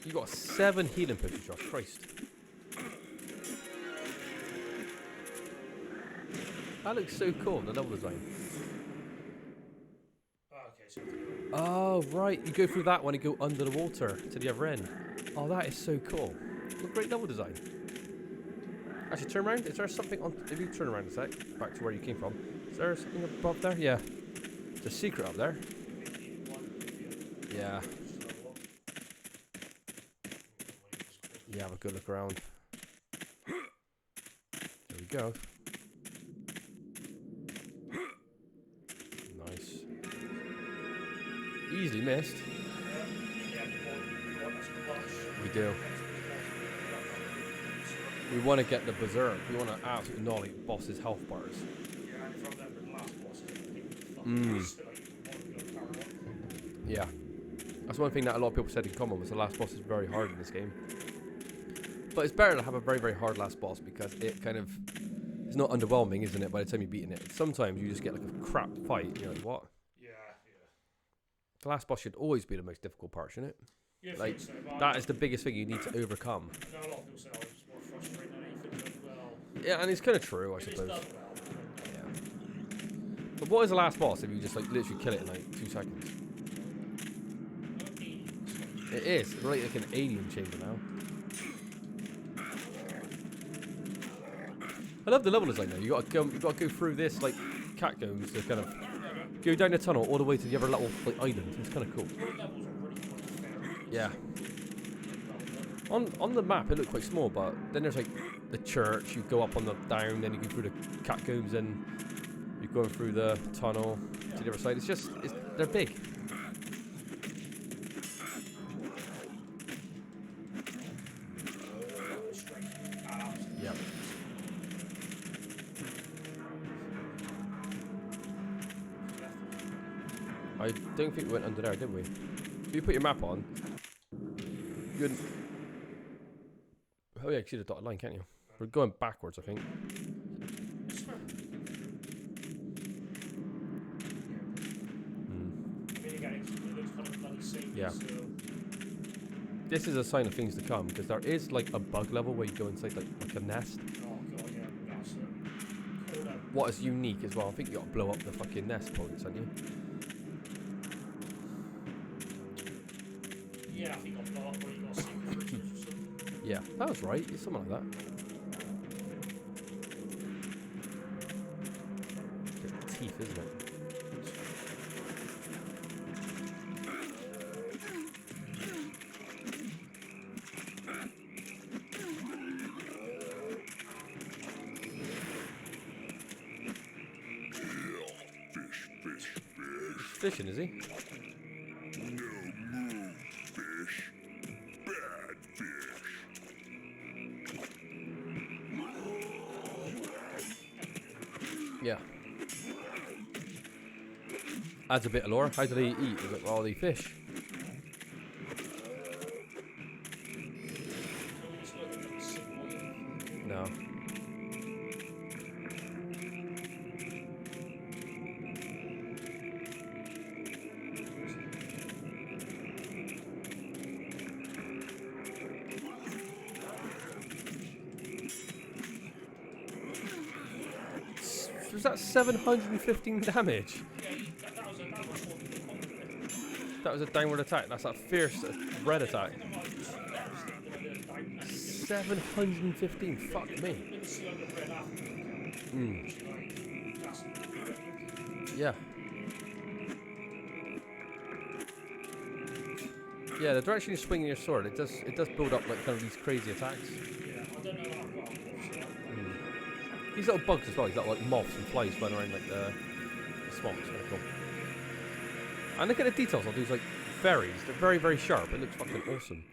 [SPEAKER 1] You got 7 healing potions, Josh. Christ. That looks so cool, the level design.
[SPEAKER 7] Okay, so
[SPEAKER 1] Oh, right. You go through that one and go under the water to the other end. Oh, that is so cool. What a great level design. Actually, turn around. Is there something on... If you turn around a sec, back to where you came from. Is there something above there? Yeah. There's a secret up there. Yeah. Yeah, have a good look around. There we go. Nice. Easily missed. We do. We want to get the Berserk. We want to absolutely annihilate boss's health bars. Yeah. That's one thing that a lot of people said in common was the last boss is very hard in this game. But it's better to have a very, very hard last boss because it kind of... It's not underwhelming, isn't it, by the time you're beating it. Sometimes you just get like a crap fight and you're like, what?
[SPEAKER 7] yeah.
[SPEAKER 1] The last boss should always be the most difficult part, shouldn't it?
[SPEAKER 7] Yeah,
[SPEAKER 1] Like,
[SPEAKER 7] so,
[SPEAKER 1] that is the biggest thing you need to overcome.
[SPEAKER 7] A lot of people say, oh, it's more frustrating than anything, but well...
[SPEAKER 1] Yeah, and it's kind of true, I suppose. Yeah. But what is the last boss if you just like literally kill it in like 2 seconds? It is. It's like an alien chamber now. I love the level design though. You gotta go through this like catacombs to kind of go down the tunnel all the way to the other little like island. It's kind of cool. Yeah. On the map it looked quite small, but then there's like the church. You go up on the down, then you go through the catacombs, and you're going through the tunnel to the other side. They're big. Yeah. I don't think we went under there, did we? If you put your map on, you'd... Oh yeah, you can see the dotted line, can't you? We're going backwards, I think. Yeah. This is a sign of things to come, because there is like a bug level where you go inside like a nest. What is unique as well, I think you got to blow up the fucking nest points, haven't you?
[SPEAKER 7] Yeah, I think I'll blow up where you got to see the creatures or something.
[SPEAKER 1] Yeah, that was right. It's something like that. Just teeth, isn't it? fishing, is he?
[SPEAKER 10] No move, fish. Bad fish.
[SPEAKER 1] Yeah. Adds a bit of lore. How do they eat? Is it raw fish? No. Was that 715 damage? That was a downward attack. That's that fierce red attack. 715. Fuck me. Yeah. Yeah, the direction you're swinging your sword, it does build up like kind of these crazy attacks. These little bugs as well, these little like moths and flies flying around like the swamps, kind of cool. And look at the details on these like fairies, they're very, very sharp, it looks fucking awesome.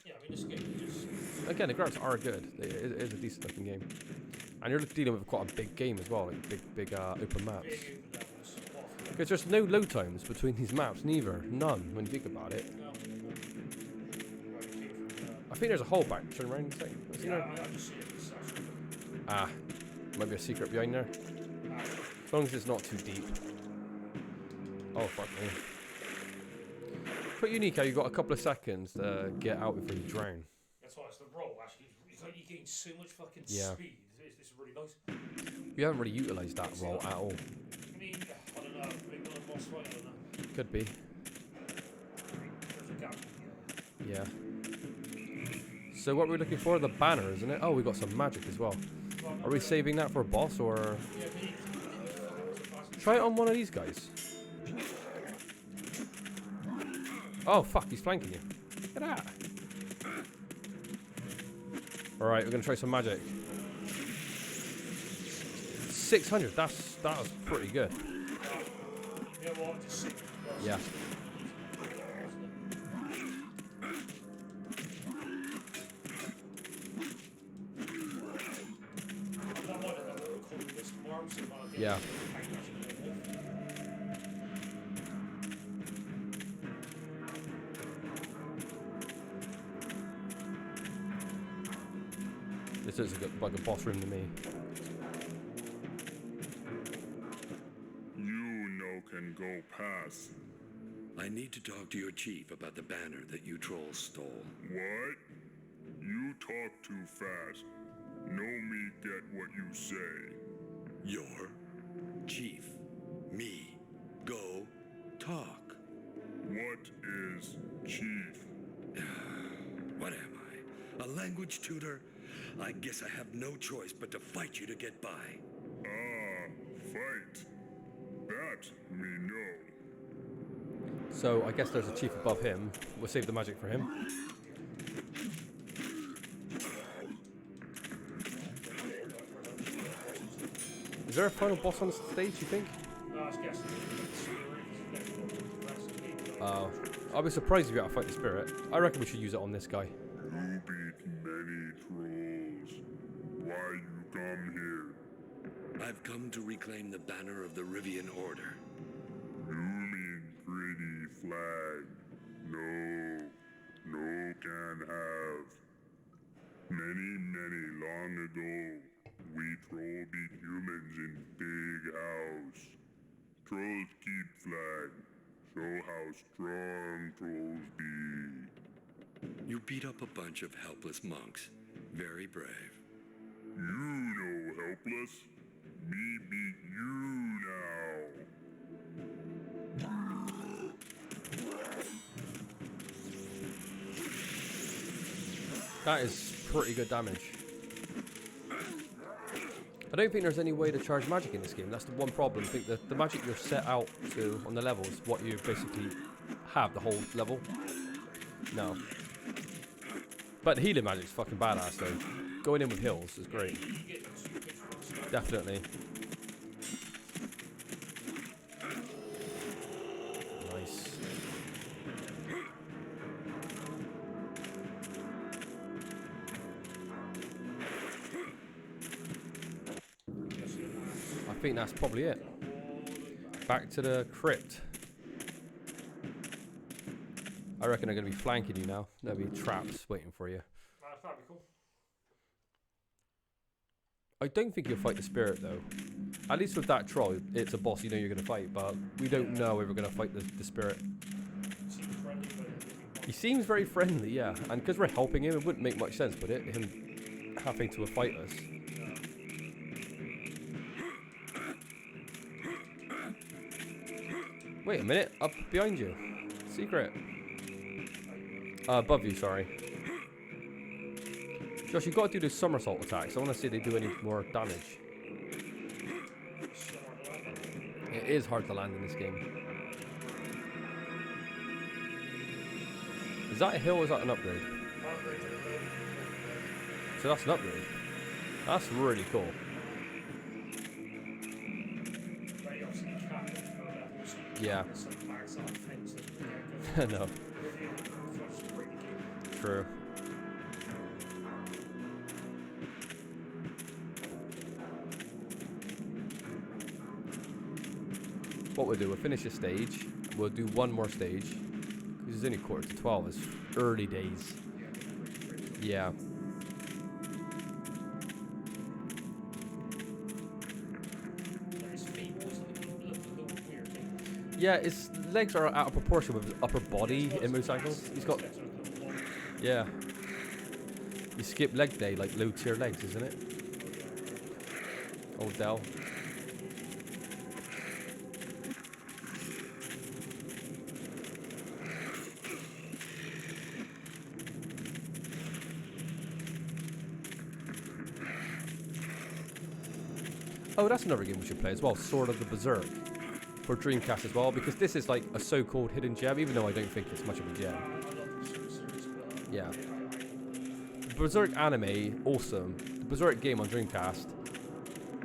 [SPEAKER 7] Yeah, I mean, this game just...
[SPEAKER 1] Again, the graphics are good, it is a decent looking game. And you're dealing with quite a big game as well, like big open maps. Because there's no load times between these maps, neither, none, when you think about it. I think there's a hole back, turn around a second.
[SPEAKER 7] Yeah, I just see it.
[SPEAKER 1] Ah, might be a secret behind there. As long as it's not too deep. Oh, fuck me. Pretty unique how you got a couple of seconds to get out before you drown.
[SPEAKER 7] That's why it's the roll, actually. It's like you gain so much fucking
[SPEAKER 1] Yeah.
[SPEAKER 7] speed. It's really nice.
[SPEAKER 1] We haven't really utilised that roll at all.
[SPEAKER 7] I mean, I don't know. Maybe not a boss fight, I don't know.
[SPEAKER 1] Could be.
[SPEAKER 7] There's a gap.
[SPEAKER 1] Yeah. So what we're looking for? The banner, isn't it? Oh, we got some magic as well. Are we saving that for a boss or... Try it on one of these guys. Oh, fuck, he's flanking you. Look at that. Alright, we're going to try some magic. 600, that's pretty good. Yeah. Yeah. This is like a boss room to me.
[SPEAKER 10] You no can go past.
[SPEAKER 6] I need to talk to your chief about the banner that you trolls stole.
[SPEAKER 10] What? You talk too fast. No me get what you say.
[SPEAKER 6] Your chief. Me. Go. Talk.
[SPEAKER 10] What is chief?
[SPEAKER 6] What am I? A language tutor? I guess I have no choice but to fight you to get by.
[SPEAKER 10] Ah, fight. That me know.
[SPEAKER 1] So I guess there's a chief above him. We'll save the magic for him. Is there a final boss on the stage, you think? I'll be surprised if you have to fight the spirit. I reckon we should use it on this guy.
[SPEAKER 10] You beat many trolls. Why you come here?
[SPEAKER 6] I've come to reclaim the banner of the Ryvian Order.
[SPEAKER 10] You mean pretty flag. No can have. Many long ago, we troll beat humans in big house. Trolls keep flag. Show how strong trolls be.
[SPEAKER 6] You beat up a bunch of helpless monks. Very brave.
[SPEAKER 10] You know helpless. Me beat you now.
[SPEAKER 1] That is pretty good damage. I don't think there's any way to charge magic in this game. That's the one problem. I think the magic you're set out to on the levels, what you basically have the whole level. No. But the healing magic's fucking badass though. Going in with heals is great. Definitely. I think that's probably it. Back to the crypt. I reckon they're going to be flanking you now. There'll be traps waiting for you.
[SPEAKER 7] That'd be cool.
[SPEAKER 1] I don't think you'll fight the spirit though. At least with that troll, it's a boss you know you're going to fight, but we don't know if we're going to fight the spirit. He seems very friendly, yeah. And because we're helping him, it wouldn't make much sense, would it? Him having to fight us. Wait a minute, up behind you. Secret. Above you, sorry. Josh, you've got to do the somersault attacks. I want to see if they do any more damage. It is hard to land in this game. Is that a hill or is that an upgrade? So that's an upgrade. That's really cool. Yeah. No. True. What we'll do, we'll finish this stage. We'll do one more stage. Because it's only 11:45. It's early days. Yeah. Yeah, his legs are out of proportion with his upper body in motorcycles. He's got... Yeah. You skip leg day, like low tier legs, isn't it? Old Dell. Oh, that's another game we should play as well. Sword of the Berserk. For Dreamcast as well, because this is like a so-called hidden gem, even though I don't think it's much of a gem. Yeah. The Berserk anime, awesome. The Berserk game on Dreamcast,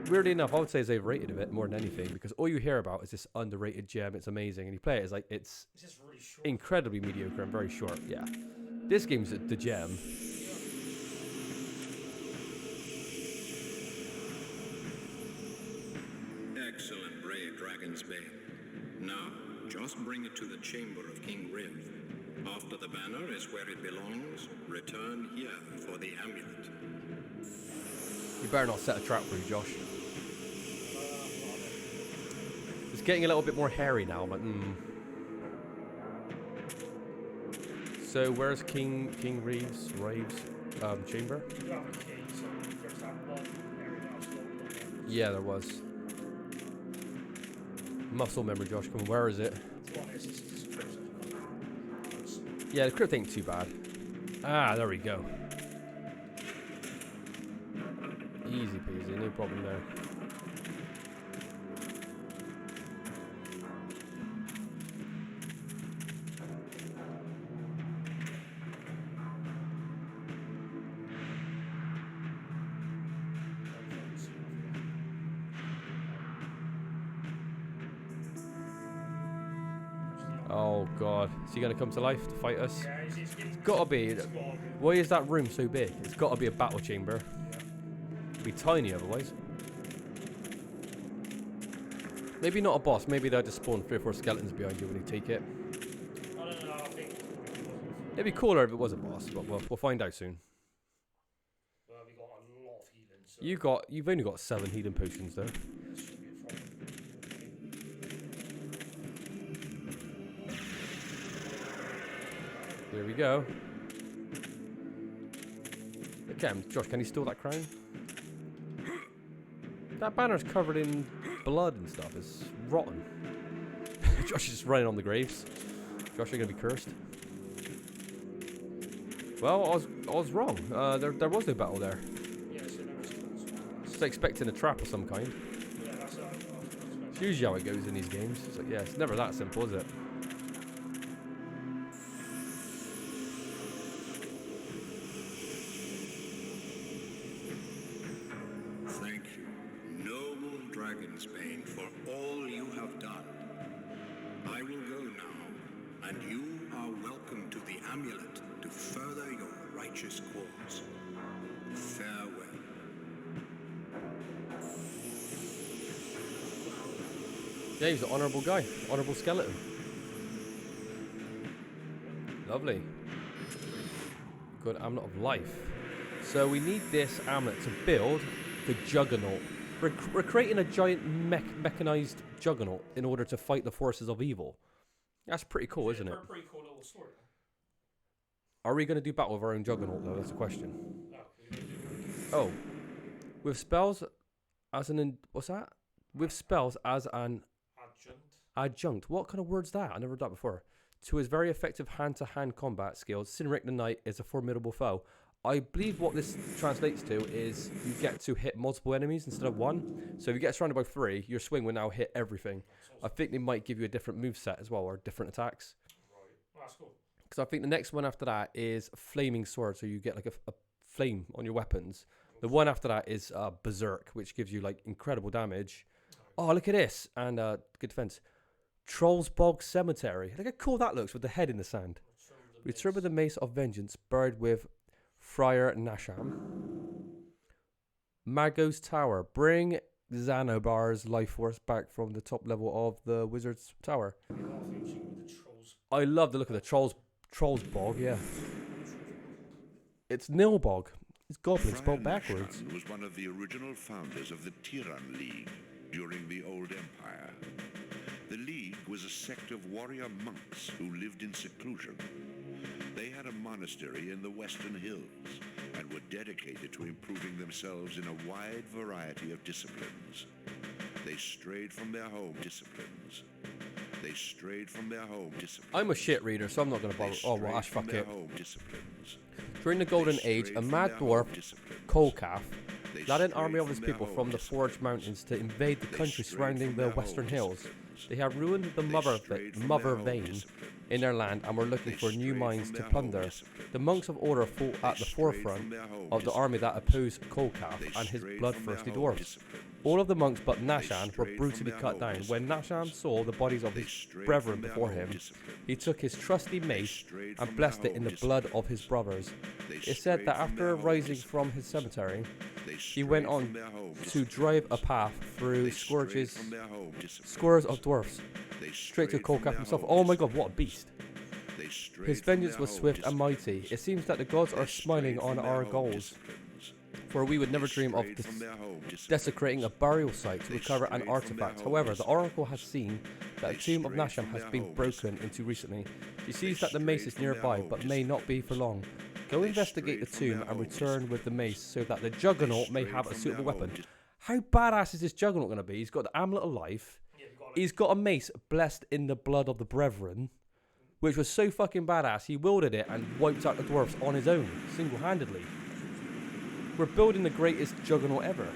[SPEAKER 1] weirdly enough, I would say is overrated a bit more than anything, because all you hear about is this underrated gem. It's amazing, and you play it, it's like it's
[SPEAKER 7] really short.
[SPEAKER 1] Incredibly mediocre and very short. Yeah. This game's the gem.
[SPEAKER 11] Excellent, brave Dragon's Bane. Now, just bring it to the chamber of King Riv. After the banner is where it belongs, return here for the amulet.
[SPEAKER 1] You better not set a trap for you, Josh. It's getting a little bit more hairy now, but So where's King Rive's chamber? Yeah, there was. Muscle memory, Josh. Come on, where is it? Yeah, the crypt ain't too bad. Ah, there we go. Easy peasy, no problem there. Oh god, is he gonna come to life to fight us? It's gotta be. Why is that room so big? It's gotta be a battle chamber. It'd be tiny otherwise. Maybe not a boss, maybe they'll just spawn 3 or 4 skeletons behind you when you take it.
[SPEAKER 7] I don't know, I think...
[SPEAKER 1] It'd be cooler if it was a boss, but we'll find out soon.
[SPEAKER 7] Well, we got a lot of healing, so...
[SPEAKER 1] You've only got 7 healing potions though. Here we go. Again, Josh, can you steal that crown? That banner's covered in blood and stuff. It's rotten. Josh is just running on the graves. Josh, you're gonna be cursed. Well, I was wrong. There was no battle there.
[SPEAKER 7] Yeah, so there was
[SPEAKER 1] Just expecting a trap of some kind.
[SPEAKER 7] Yeah, that's
[SPEAKER 1] It's usually how it goes in these games. It's like, yeah, it's never that simple, is it?
[SPEAKER 11] Thank you, noble Dragon's Bane, for all you have done. I will go now, and you are welcome to the amulet to further your righteous cause. Farewell.
[SPEAKER 1] Yeah, he's an honourable guy. Honourable skeleton. Lovely. Good amulet of life. So we need this amulet to build the Juggernaut. We're creating a giant mechanized Juggernaut in order to fight the forces of evil. That's pretty cool, isn't it?
[SPEAKER 7] A pretty cool little story.
[SPEAKER 1] Are we going to do battle with our own Juggernaut, though? That's the question. Oh. With spells as an... What's that? With spells as an... Adjunct. What kind of word's that? I never heard that before. To his very effective hand-to-hand combat skills, Cynric the Knight is a formidable foe. I believe what this translates to is you get to hit multiple enemies instead of one. So if you get surrounded by 3, your swing will now hit everything. I think they might give you a different moveset as well, or different attacks.
[SPEAKER 7] Right. Well, that's cool.
[SPEAKER 1] Because I think the next one after that is Flaming Sword, so you get like a flame on your weapons. The one after that is Berserk, which gives you like incredible damage. Oh, look at this. And good defense. Trollsbog Cemetery. Look how cool that looks with the head in the sand. Return with the Mace of Vengeance, buried with Friar Nasham. Mago's Tower. Bring Xanobar's life force back from the top level of the Wizard's Tower. I love the look of the Trollsbog, yeah. It's Nilbog. It's goblin spelled backwards.
[SPEAKER 2] Nasham was one of the original founders of the Tiran League during the Old Empire. The League was a sect of warrior monks who lived in seclusion. They had a monastery in the Western Hills and were dedicated to improving themselves in a wide variety of disciplines. They strayed from their home disciplines.
[SPEAKER 1] I'm a shit reader, so I'm not going to bother. Oh, well, fuck it. During the Golden Age, a mad dwarf, Kolkath, led an army of his people from the Forge Mountains to invade the country surrounding the Western Hills. They had ruined the Mother Vein in their land and were looking for new mines to plunder. The monks of Order fought at the forefront of the army that opposed Kolkath and his bloodthirsty dwarfs. All of the monks but Nasham were brutally cut down. When Nasham saw the bodies of his brethren before him, he took his trusty mace and blessed it in the blood of his brothers. It said that after rising from his cemetery, he went on to drive a path through scores of dwarfs, straight to Kolkath himself. Oh my god, what a beast. His vengeance was swift and mighty. It seems that the gods are smiling on our goals, for we would never dream of desecrating a burial site to recover an artifact. However, the oracle has seen that a tomb of Nasham has been broken into recently. She sees that the mace is nearby, but may not be for long. Go investigate the tomb and return with the mace so that the Juggernaut may have a suitable weapon. How badass is this Juggernaut going to be? He's got the Amulet of Life. He's got a mace blessed in the blood of the brethren, which was so fucking badass. He wielded it and wiped out the dwarfs on his own, single-handedly. We're building the greatest Juggernaut ever.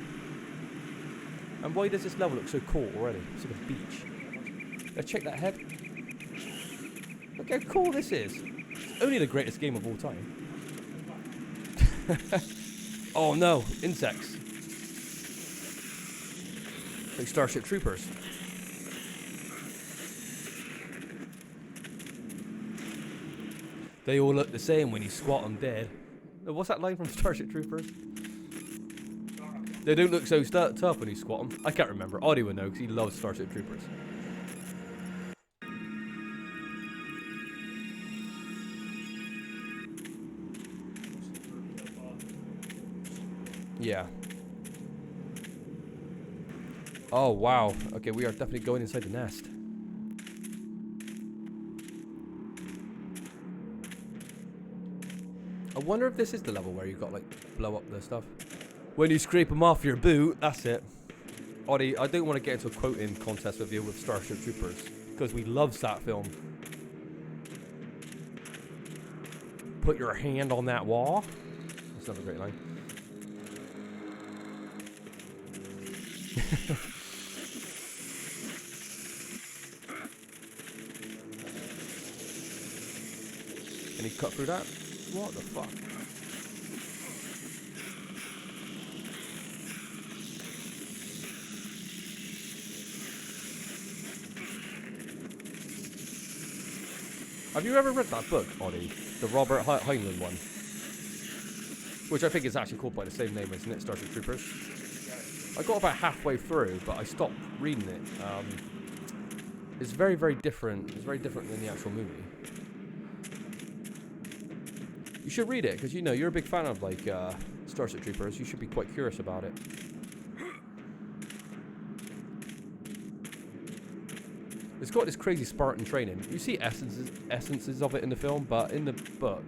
[SPEAKER 1] And why does this level look so cool already? It's like a beach. Let's check that head. Look how cool this is. It's only the greatest game of all time. Oh no, insects. Like Starship Troopers. They all look the same when you squat them dead. What's that line from Starship Troopers? They don't look so tough when you squat them. I can't remember. Audie would know because he loves Starship Troopers. Yeah. Oh, wow. Okay, we are definitely going inside the nest. I wonder if this is the level where you got, like, blow up the stuff. When you scrape them off your boot, that's it. Audie, I don't want to get into a quoting contest with you with Starship Troopers, because we love that film. Put your hand on that wall. That's not a great line. Can he cut through that? What the fuck? Have you ever read that book, Audie? The Robert Heinlein one? Which I think is actually called by the same name, isn't it? Starship Troopers. I got about halfway through, but I stopped reading it. It's very, very different. It's very different than the actual movie. You should read it, because you know, you're a big fan of, like, Starship Troopers. You should be quite curious about it. It's got this crazy Spartan training. You see essences of it in the film, but in the book,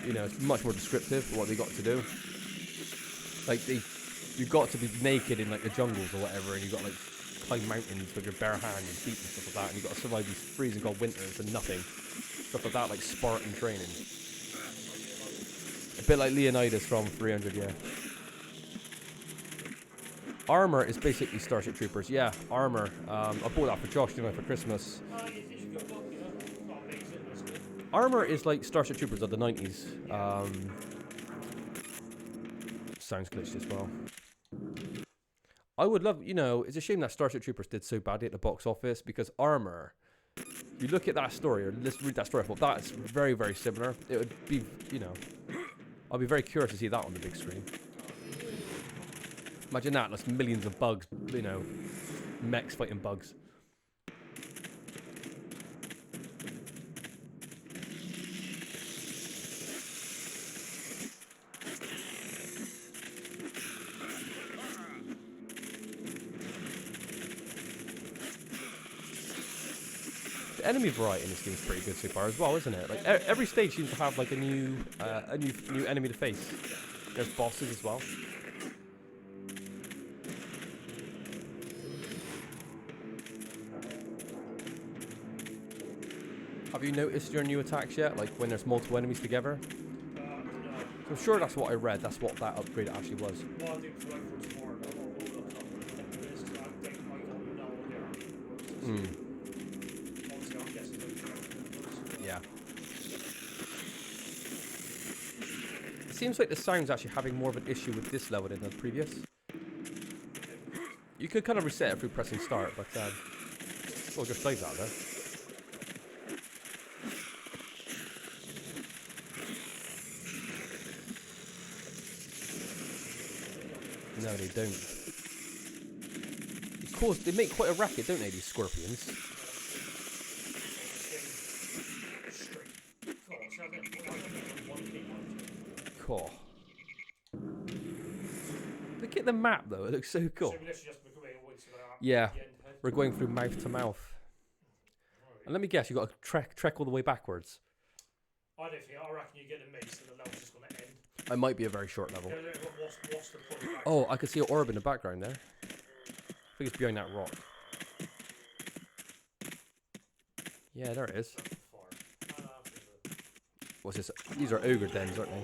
[SPEAKER 1] you know, it's much more descriptive of what they got to do. Like, you got to be naked in, like, the jungles or whatever, and you got to, like, climb mountains with your bare hand and feet and stuff like that, and you got to survive these freezing cold winters and nothing. Stuff like that, like Spartan training. A bit like Leonidas from 300, yeah. Armor is basically Starship Troopers. Yeah, armor. I bought that for Josh, didn't I, for Christmas. Armor is like Starship Troopers of the 90s. Sounds glitched as well. I would love, you know, it's a shame that Starship Troopers did so badly at the box office, because Armor, you look at that story, or let's read that story, I thought that's very, very similar. It would be, you know, I'll be very curious to see that on the big screen. Imagine that, there's millions of bugs, you know, mechs fighting bugs. The enemy variety in this game is pretty good so far as well, isn't it? Like every stage seems to have like a new enemy to face. There's bosses as well. Have you noticed your new attacks yet? Like when there's multiple enemies together? So I'm sure that's what I read. That's what that upgrade actually was. Yeah. It seems like the sound's actually having more of an issue with this level than the previous. You could kind of reset it through pressing start, but well, just save that there. No, they don't. Of course, they make quite a racket, don't they, these scorpions? Cool. Look at the map, though. It looks so cool. Yeah, we're going through mouth to mouth. And let me guess, you got to trek all the way backwards.
[SPEAKER 7] I don't think. I reckon you get a mace and the level's just going to end.
[SPEAKER 1] It might be a very short level.
[SPEAKER 7] What's the point?
[SPEAKER 1] Oh, I can see an orb in the background there. I think it's behind that rock. Yeah, there it is. What's this? These are ogre dens, aren't they?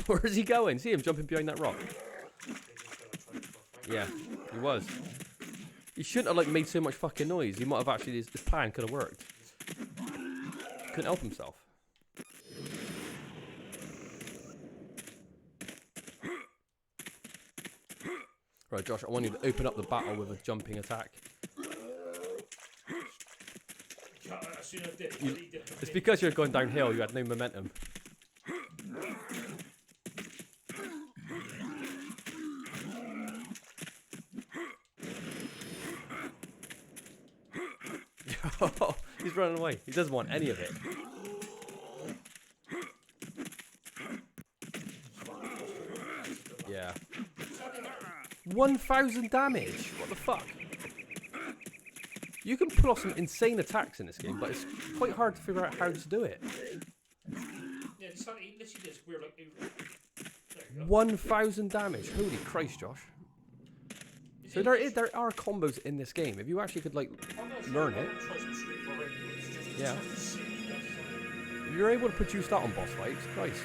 [SPEAKER 1] Where's he going? See him jumping behind that rock? Yeah, he was. He shouldn't have like made so much fucking noise. He might have actually, his plan could have worked. Couldn't help himself. Right, Josh, I want you to open up the battle with a jumping attack. It's because you're going downhill, you had no momentum. He's running away. He doesn't want any of it. Yeah. 1,000 damage. What the fuck? You can pull off some insane attacks in this game, but it's quite hard to figure out how to do it.
[SPEAKER 7] Yeah, it's like, he literally does weird, like,
[SPEAKER 1] 1,000 damage. Holy Christ, Josh. So there are combos in this game. If you actually could like learn it. Yeah. If you're able to produce that on boss fights, Christ.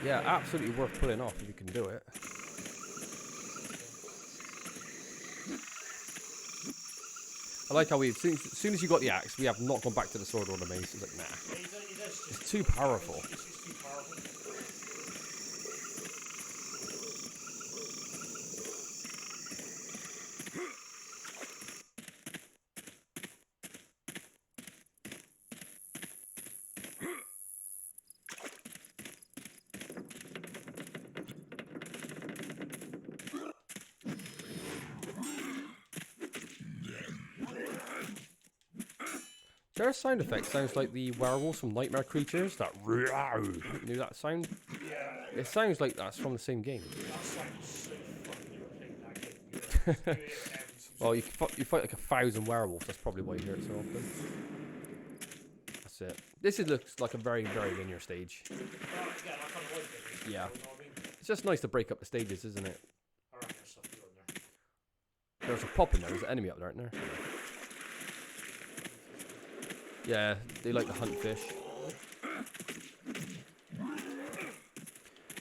[SPEAKER 1] Yeah, absolutely worth pulling off if you can do it. I like how as soon as you got the axe, we have not gone back to the sword or the mace. It's like, nah. It's too powerful. Their sound effect sounds like the werewolves from Nightmare Creatures. That row. You know that sound?
[SPEAKER 7] Yeah.
[SPEAKER 1] It sounds like that's from the same game.
[SPEAKER 7] That sounds so fun. You were playing that game.
[SPEAKER 1] Well, you fight like 1,000 werewolves. That's probably why you hear it so often. That's it. This looks like a very, very linear stage.
[SPEAKER 7] Yeah, I kind of like it.
[SPEAKER 1] Yeah.
[SPEAKER 7] You know what I mean?
[SPEAKER 1] It's just nice to break up the stages, isn't it?
[SPEAKER 7] Alright, there's stuff good in there.
[SPEAKER 1] There's a pop in there. There's an enemy up there, isn't there? Yeah, they like to hunt fish.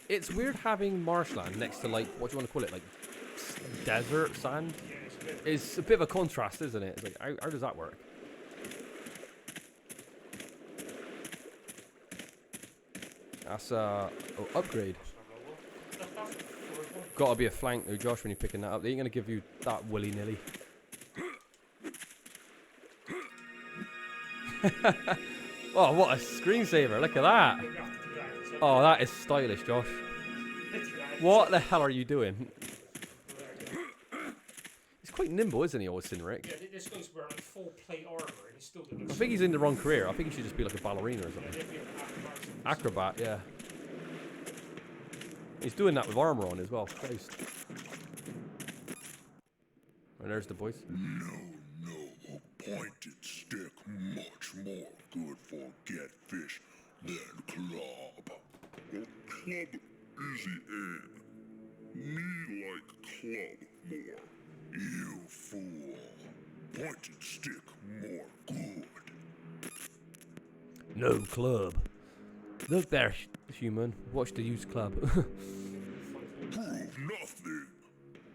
[SPEAKER 1] It's weird having marshland next to, like, what do you want to call it? Like, desert sand? It's a bit of a contrast, isn't it? It's like, how does that work? That's upgrade. Gotta be a flank though, Josh, when you're picking that up. They ain't gonna give you that willy-nilly. Oh, what a screensaver. Look at that. Oh, that is stylish, Josh. What the hell are you doing? He's quite nimble, isn't he, old Cynric?
[SPEAKER 7] Yeah, this guy's wearing like full plate armor and he's still doing
[SPEAKER 1] I think he's in the wrong career. I think he should just be like a ballerina or something. Acrobat, yeah. He's doing that with armor on as well. Christ. And there's the boys.
[SPEAKER 10] No, a pointed stick much more good for get fish than club. A club easy in. Me like club more. You fool. Pointed stick more good.
[SPEAKER 1] No club. Look there, human. Watch the used club.
[SPEAKER 10] Prove nothing.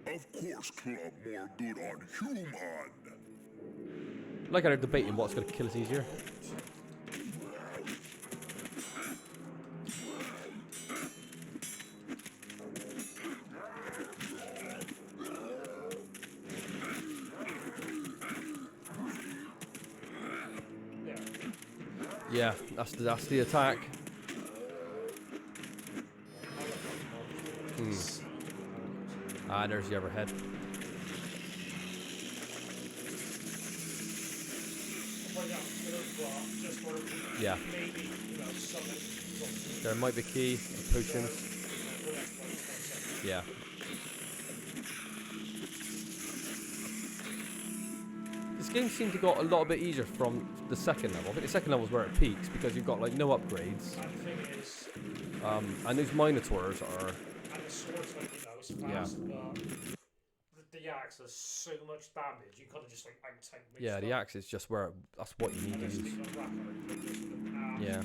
[SPEAKER 10] Of course club more good on human.
[SPEAKER 1] Like how they're debating what's going to kill us easier. Yeah, that's the attack. Ah, there's the overhead. Yeah. There might be key or potions. Yeah. This game seemed to got a lot bit easier from the second level. I think the second level is where it peaks because you've got like no upgrades. And those minotaurs are.
[SPEAKER 7] And the sword's like, you know, it's fast, but the axe does so much damage, you kind of just like out-tank.
[SPEAKER 1] Yeah, the axe is just where that's what you need to use. Yeah.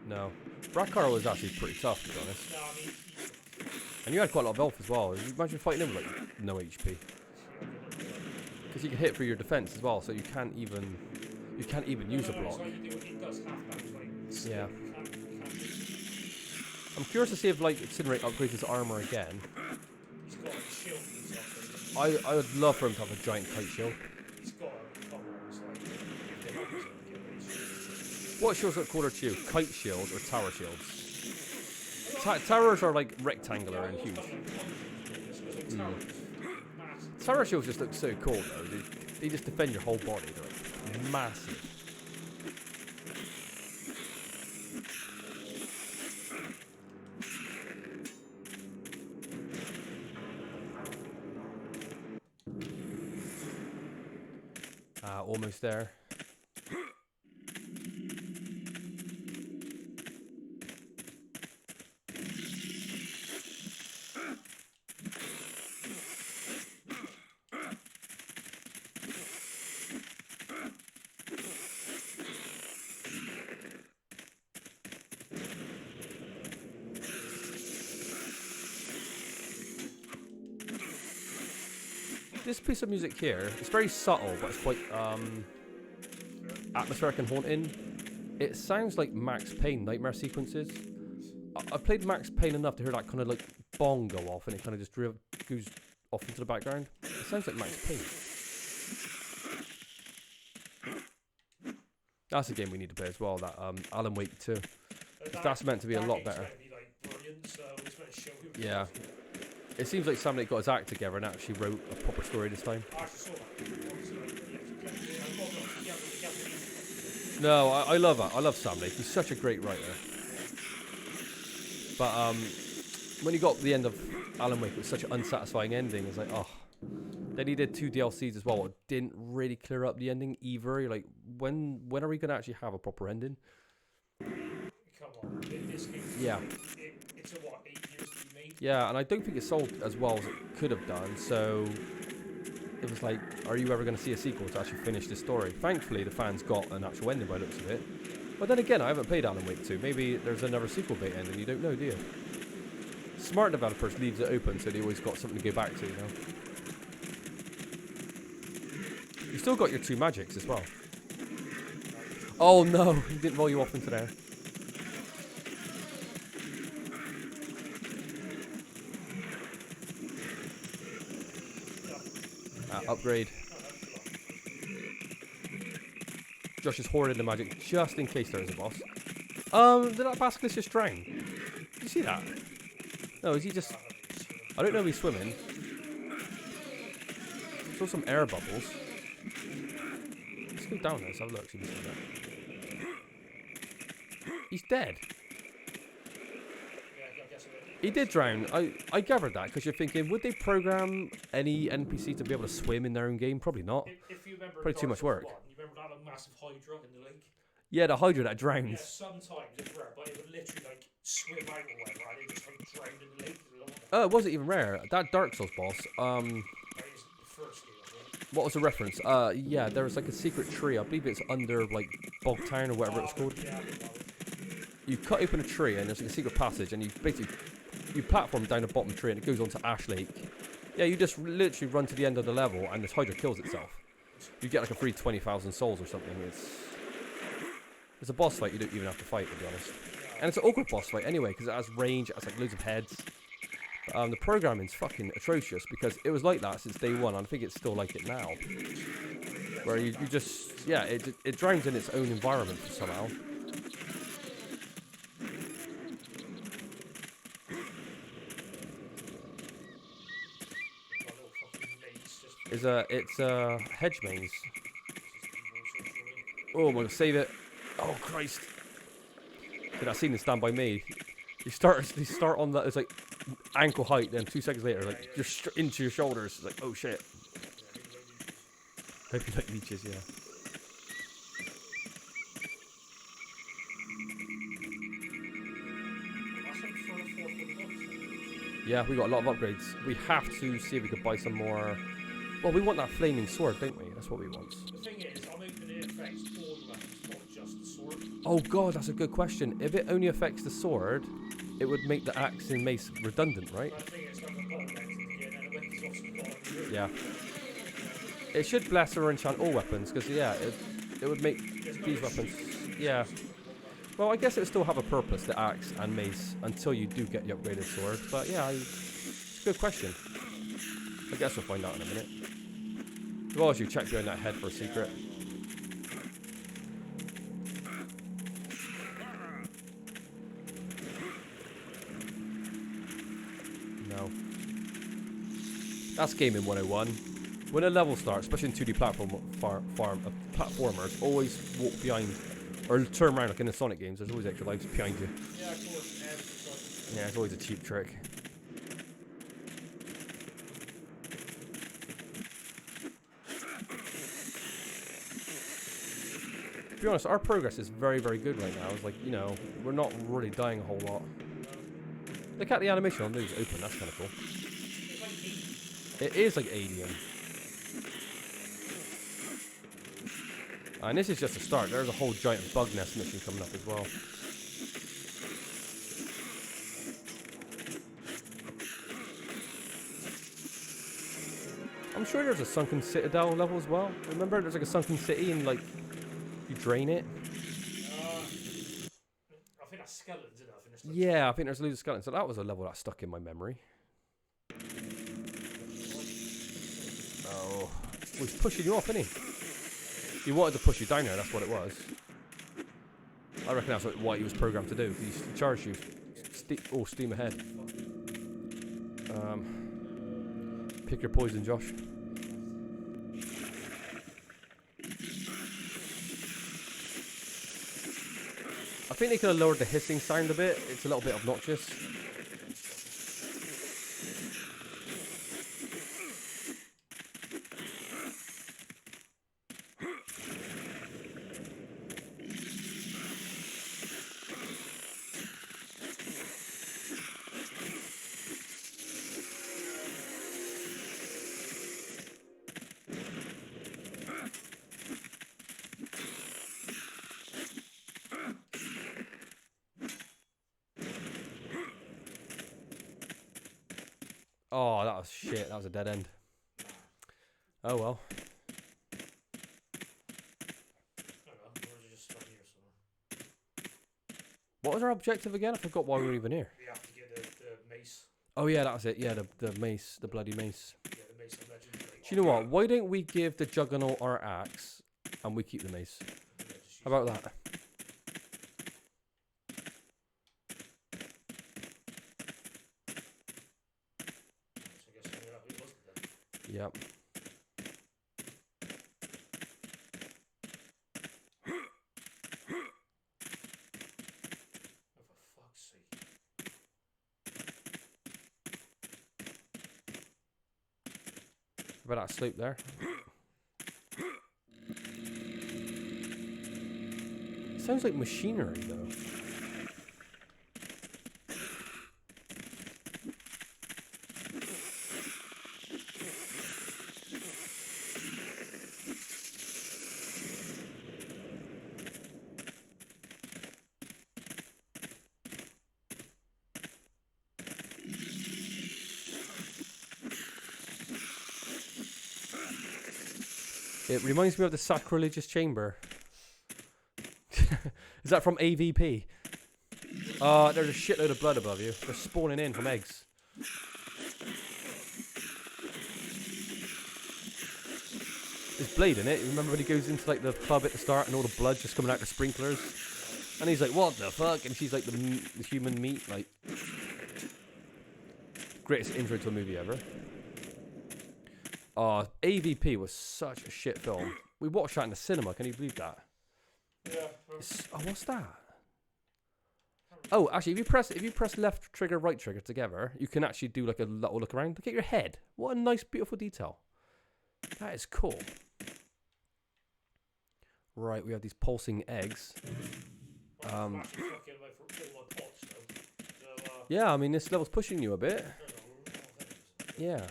[SPEAKER 1] No. Brackar was actually pretty tough, to be honest. And you had quite a lot of health as well. Imagine fighting him with like no HP. Because you can hit through your defense as well, so you can't even use a block. Yeah. I'm curious to see if like Incinerate upgrades his armor again. I would love for him to have a giant kite shield. What shields look cooler to you? Kite shields or tower shields? Towers are like rectangular and huge. Tower shields just look so cool though. They just defend your whole body. They're like massive. Almost there. This piece of music here, it's very subtle, but it's quite atmospheric and haunting. It sounds like Max Payne nightmare sequences. I played Max Payne enough to hear that kind of like bong go off, and it kind of just goes off into the background. It sounds like Max Payne. That's a game we need to play as well. That Alan Wake 2. That's meant to be a lot better. Yeah. It seems like somebody got his act together and actually wrote a proper story this time. No, I love that. I love Sam Lake. He's such a great writer. But when you got to the end of Alan Wake, it was such an unsatisfying ending. It's like, oh. Then he did 2 DLCs as well. It didn't really clear up the ending either. You're like, when are we gonna actually have a proper ending?
[SPEAKER 7] Come on, this game.
[SPEAKER 1] Yeah.
[SPEAKER 7] It's a what, 8 years to be made?
[SPEAKER 1] Yeah, and I don't think it sold as well as it could have done. So it was like, are you ever going to see a sequel to actually finish this story? Thankfully, the fans got an actual ending by the looks of it. But then again, I haven't played Alan Wake 2. Maybe there's another sequel bait ending. You don't know, do you? Smart developers leaves it open, so they always got something to go back to, you know. You still got your 2 magics as well. Oh no, he didn't roll you off into there. Upgrade. Josh is hoarding the magic just in case there is a boss. Did that basilisk just drown? Did you see that? No, is he just... I don't know if he's swimming. I saw some air bubbles. Let's go down there, let's have a look. See if we see that. He's dead. He did drown. I gathered that because you're thinking, would they program any NPC to be able to swim in their own game? Probably not.
[SPEAKER 7] If you remember
[SPEAKER 1] Probably too much work.
[SPEAKER 7] You remember that massive Hydra in the lake?
[SPEAKER 1] Yeah, the Hydra that drowns.
[SPEAKER 7] Yeah, sometimes it's rare, but it would literally like swim out or whatever, and it just like drowned in the lake.
[SPEAKER 1] Oh, it wasn't even rare. That Dark Souls boss.
[SPEAKER 7] That is the first game, I think.
[SPEAKER 1] What was the reference? Yeah, there was like a secret tree. I believe it's under like Bogtown or whatever it's called.
[SPEAKER 7] Yeah,
[SPEAKER 1] you cut open a tree and there's like a secret passage, and you basically platform down the bottom tree and it goes onto Ash Lake. Yeah, you just literally run to the end of the level and this Hydra kills itself. You get like a free 20,000 souls or something. It's a boss fight you don't even have to fight, to be honest. And it's an awkward boss fight anyway because it has range, it has like loads of heads. The programming's fucking atrocious because it was like that since day one, and I think it's still like it now. Where you just, yeah, it drowns in its own environment somehow. It's a hedge maze. Oh my god, save it. Oh Christ. Did that scene Stand By Me? You start on that, it's like ankle height, then 2 seconds later, like just into your shoulders. It's like, oh shit. Hope you like leeches, yeah. Yeah, we got a lot of upgrades. We have to see if we could buy some more. Well, we want that flaming sword, don't we? That's what we want.
[SPEAKER 7] The thing is, I'm hoping it affects all weapons, not just the sword.
[SPEAKER 1] Oh god, that's a good question. If it only affects the sword, it would make the axe and mace redundant, right?
[SPEAKER 7] I think it's like a bottom next to the end, and the weapons also bottom.
[SPEAKER 1] Yeah. It should bless or enchant all weapons, because yeah, it would make these weapons. Yeah. Well, I guess it would still have a purpose, the axe and mace, until you do get the upgraded sword. But yeah, it's a good question. I guess we'll find out in a minute. As well as you check behind that head for a secret. No. That's gaming 101. When a level starts, especially in 2D platformers, always walk behind or turn around like in the Sonic games. There's always extra lives behind you.
[SPEAKER 7] Yeah, of course.
[SPEAKER 1] Yeah, it's always a cheap trick. To be honest, our progress is very, very good right now. It's like, you know, we're not really dying a whole lot. Look at the animation on those open. That's kind of cool. It is like Alien. And this is just a start. There's a whole giant bug nest mission coming up as well. I'm sure there's a sunken citadel level as well. Remember, there's like a sunken city and like you drain it.
[SPEAKER 7] I think that's skeletons, isn't it?
[SPEAKER 1] Yeah, I think there's loads of skeletons. So that was a level that stuck in my memory. Oh, he's pushing you off, isn't he? He wanted to push you down there, that's what it was. I reckon that's what he was programmed to do. He charged you. Steam ahead. Pick your poison, Josh. think they could have lowered the hissing sound a bit. It's a little bit obnoxious. Oh, that was shit. That was a dead end. Oh well. What was our objective again? I forgot why we were even here.
[SPEAKER 7] We have to get the mace.
[SPEAKER 1] Oh yeah, that was it. Yeah, the mace, the bloody mace.
[SPEAKER 7] Yeah, the mace of legend.
[SPEAKER 1] Do you know what? Why don't we give the Juggernaut our axe and we keep the mace? How about that? Yep. About that sloop there. Sounds like machinery though. It reminds me of the sacrilegious chamber. Is that from AVP? There's a shitload of blood above you. They're spawning in from eggs. There's Blade in it. Remember when he goes into like the club at the start and all the blood just coming out the sprinklers? And he's like, what the fuck? And she's like the human meat. Like, greatest intro to a movie ever. Oh, AVP was such a shit film. We watched that in the cinema. Can you believe that?
[SPEAKER 7] Yeah.
[SPEAKER 1] Oh, what's that? Oh, actually, if you press left trigger, right trigger together, you can actually do like a little look around. Look at your head. What a nice, beautiful detail. That is cool. Right, we have these pulsing eggs. Yeah, I mean, this level's pushing you a bit. Yeah.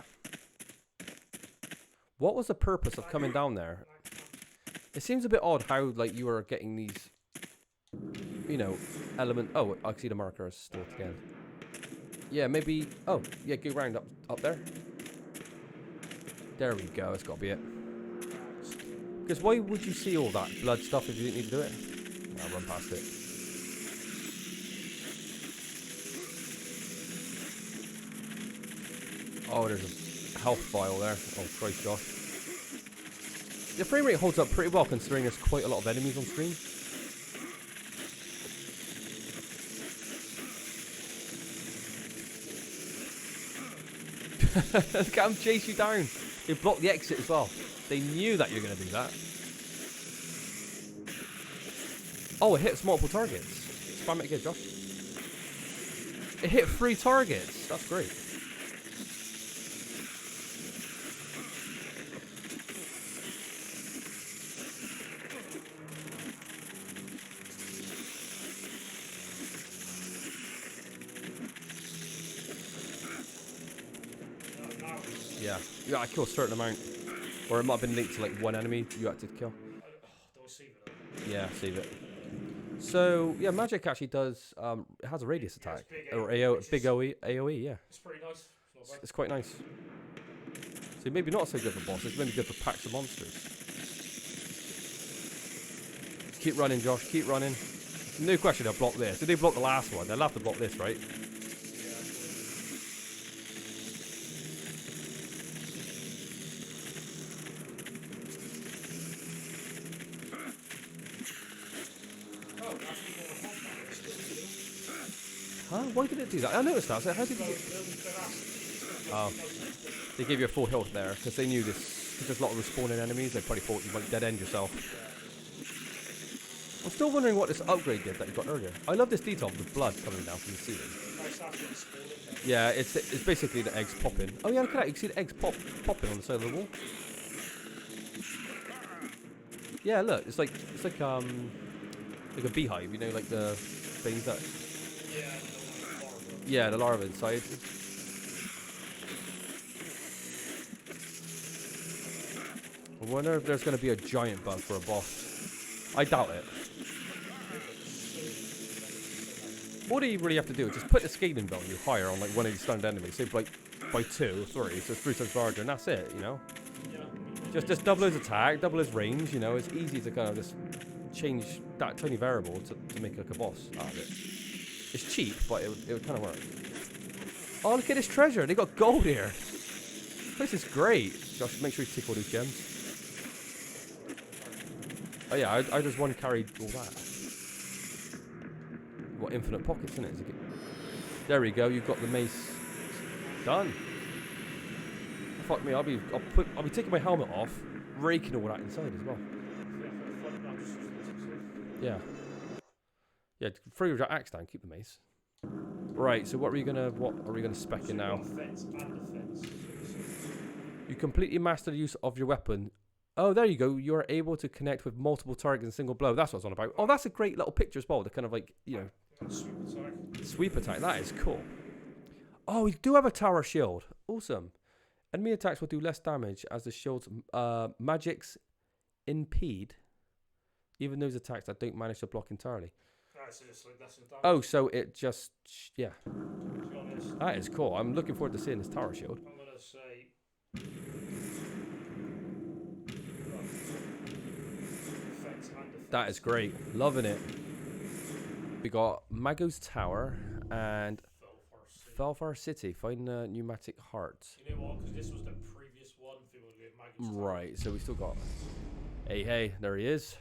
[SPEAKER 1] What was the purpose of coming down there? It seems a bit odd how, like, you are getting these, you know, element. Oh, I see the markers still again. Yeah, maybe. Oh, yeah, go round up there. There we go. It's got to be it. Because why would you see all that blood stuff if you didn't need to do it? I'll run past it. Oh, there's a health vial there. Oh, Christ, Josh. The frame rate holds up pretty well considering there's quite a lot of enemies on screen. Look at them chase you down. They blocked the exit as well. They knew that you're going to do that. Oh, it hits multiple targets. Spam it again, Josh. It hit 3 targets. That's great. Yeah, I kill a certain amount. Or it might have been linked to like one enemy you had to kill.
[SPEAKER 7] Do I save it?
[SPEAKER 1] Yeah, save it. So, yeah, magic actually does, it has a radius attack. Or big AoE, yeah.
[SPEAKER 7] It's pretty nice.
[SPEAKER 1] It's quite nice. So maybe not so good for bosses, maybe good for packs of monsters. Keep running, Josh, keep running. No question they'll block this. Did they block the last one? They'll have to block this, right? Huh? Why did it do that? I noticed that. So how did it... Oh. They gave you a full health there because they knew this. Because there's a lot of respawning enemies. They probably thought you might dead end yourself. still wondering what this upgrade did that you got earlier. I love this detail of the blood coming down from the ceiling. Yeah, it's basically the eggs popping. Oh yeah, look at that. You can see the eggs popping on the side of the wall. Yeah, look. It's like a beehive. You know, like the things that. Yeah, the larva inside. I wonder if there's going to be a giant bug for a boss. I doubt it. All you really have to do is just put the scaling value higher on like one of these stunned enemies, say like by 2 or 3, so it's 3 times larger, and that's it, you know? Just double his attack, double his range, you know? It's easy to kind of just change that tiny variable to make like a boss out of it. It's cheap, but it would kind of work. Oh, look at this treasure! They got gold here! This is great! Just make sure you take all these gems. Oh yeah, I just one carried all that. What infinite pockets in it? There we go. You've got the mace done. Fuck me. I'll be taking my helmet off, raking all that inside as well. Yeah. Yeah. Throw your axe down. Keep the mace. Right. So what are we gonna spec in now? You completely master the use of your weapon. Oh, there you go. You're able to connect with multiple targets in a single blow. That's what I was on about. Oh, that's a great little picture as well. The kind of like, you know, sweep attack. That is cool. Oh, we do have a tower shield. Awesome. Enemy attacks will do less damage as the shield's magics impede even those attacks that don't manage to block entirely. So it's like less damage. Oh, so it just, yeah. That is cool. I'm looking forward to seeing this tower shield.
[SPEAKER 7] I'm going to say...
[SPEAKER 1] That is great. Loving it. We got Mago's Tower and Falfar City. Find pneumatic hearts.
[SPEAKER 7] You know what? Because this was the previous one. Mago's
[SPEAKER 1] right, so we still got... Hey, there he is.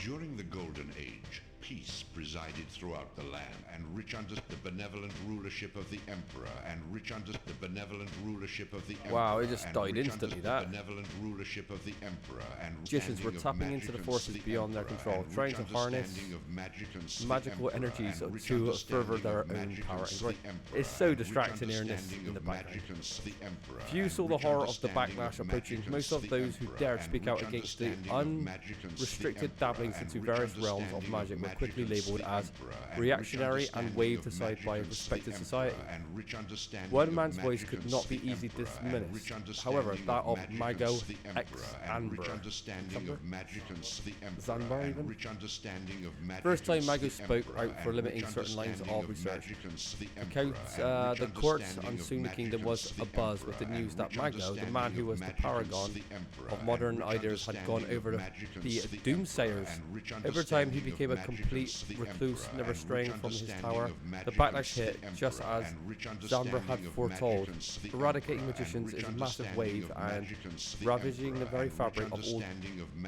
[SPEAKER 2] During the Golden Age, peace presided throughout the land, and rich under the benevolent rulership of the Emperor, and rich under the benevolent rulership of the Emperor.
[SPEAKER 1] Wow, it just died instantly, that.
[SPEAKER 2] Benevolent rulership of the Emperor, and
[SPEAKER 1] magicians were tapping into the forces beyond their control, trying to harness magical energies to further their own power and glory. It's so distracting hearing this in the background. Few saw the horror of the backlash approaching. Most of those who dared speak out against the unrestricted dabblings into various realms of magic were quickly labelled as reactionary and waved aside by a respected society. One man's voice could not be easily diminished. However, that of Mago X Zanbar even? First time Mago spoke out for limiting certain lines of research. The courts and soon the kingdom was abuzz with the news that Mago, the man who was the paragon of modern ideas, had gone over the doomsayers. Over time he became a complete recluse, never straying from his tower. The backlash hit just as Zanbar had foretold. Eradicating magicians is a massive wave and ravaging the very fabric of all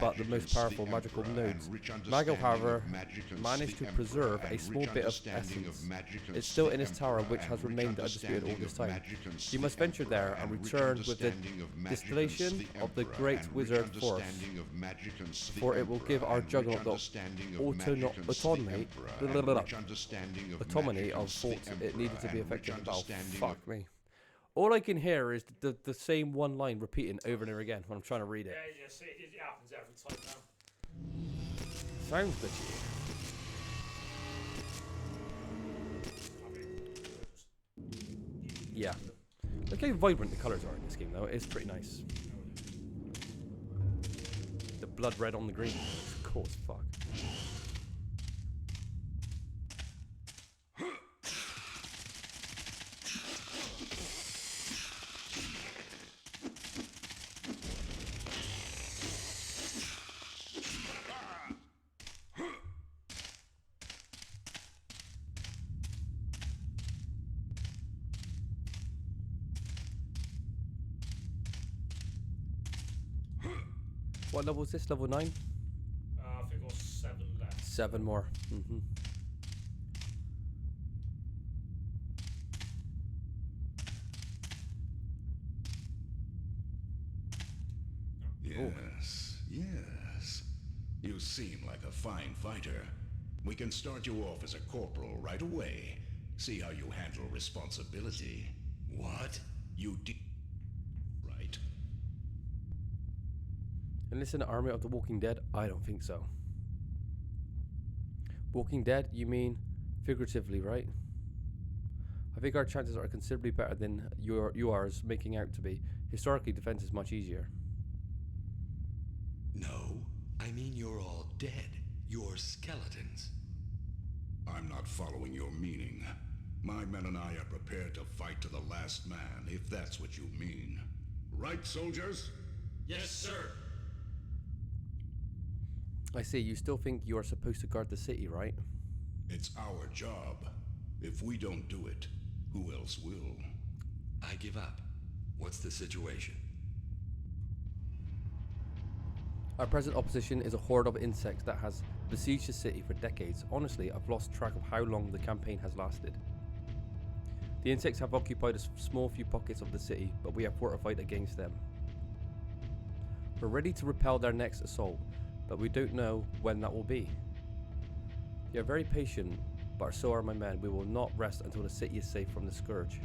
[SPEAKER 1] but the most powerful magical nodes. Mago, however, managed to preserve a small bit of essence. It's still in his tower, which has remained undisputed all this time. He must venture there and return with the distillation of the great wizard force, for it will give our juggernaut the autonomy of thought it needed to be effective. Oh, fuck me. All I can hear is the same one line repeating over and over again when I'm trying to read it.
[SPEAKER 7] Yeah, it happens every time now.
[SPEAKER 1] Sounds bitchy. Yeah. Look how vibrant the colours are in this game, though. It's pretty nice. The blood red on the green. It's cool as fuck. What level is this? Level 9?
[SPEAKER 7] I think I got 7 left.
[SPEAKER 1] 7 more.
[SPEAKER 2] Yes. You
[SPEAKER 12] seem like a fine fighter. We can start you off as a corporal right away. See how you handle responsibility.
[SPEAKER 6] What?
[SPEAKER 12] You right.
[SPEAKER 1] Enlist in the army of the Walking Dead? I don't think so. Walking Dead, you mean figuratively, right? I think our chances are considerably better than yours making out to be. Historically, defense is much easier.
[SPEAKER 6] No, I mean you're all dead. You're skeletons.
[SPEAKER 12] I'm not following your meaning. My men and I are prepared to fight to the last man, if that's what you mean. Right, soldiers?
[SPEAKER 7] Yes, sir.
[SPEAKER 1] I see, you still think you are supposed to guard the city, right?
[SPEAKER 12] It's our job. If we don't do it, who else will?
[SPEAKER 6] I give up. What's the situation?
[SPEAKER 1] Our present opposition is a horde of insects that has besieged the city for decades. Honestly, I've lost track of how long the campaign has lasted. The insects have occupied a small few pockets of the city, but we have fortified against them. We're ready to repel their next assault, but we don't know when that will be. They are very patient, but so are my men. We will not rest until the city is safe from the scourge.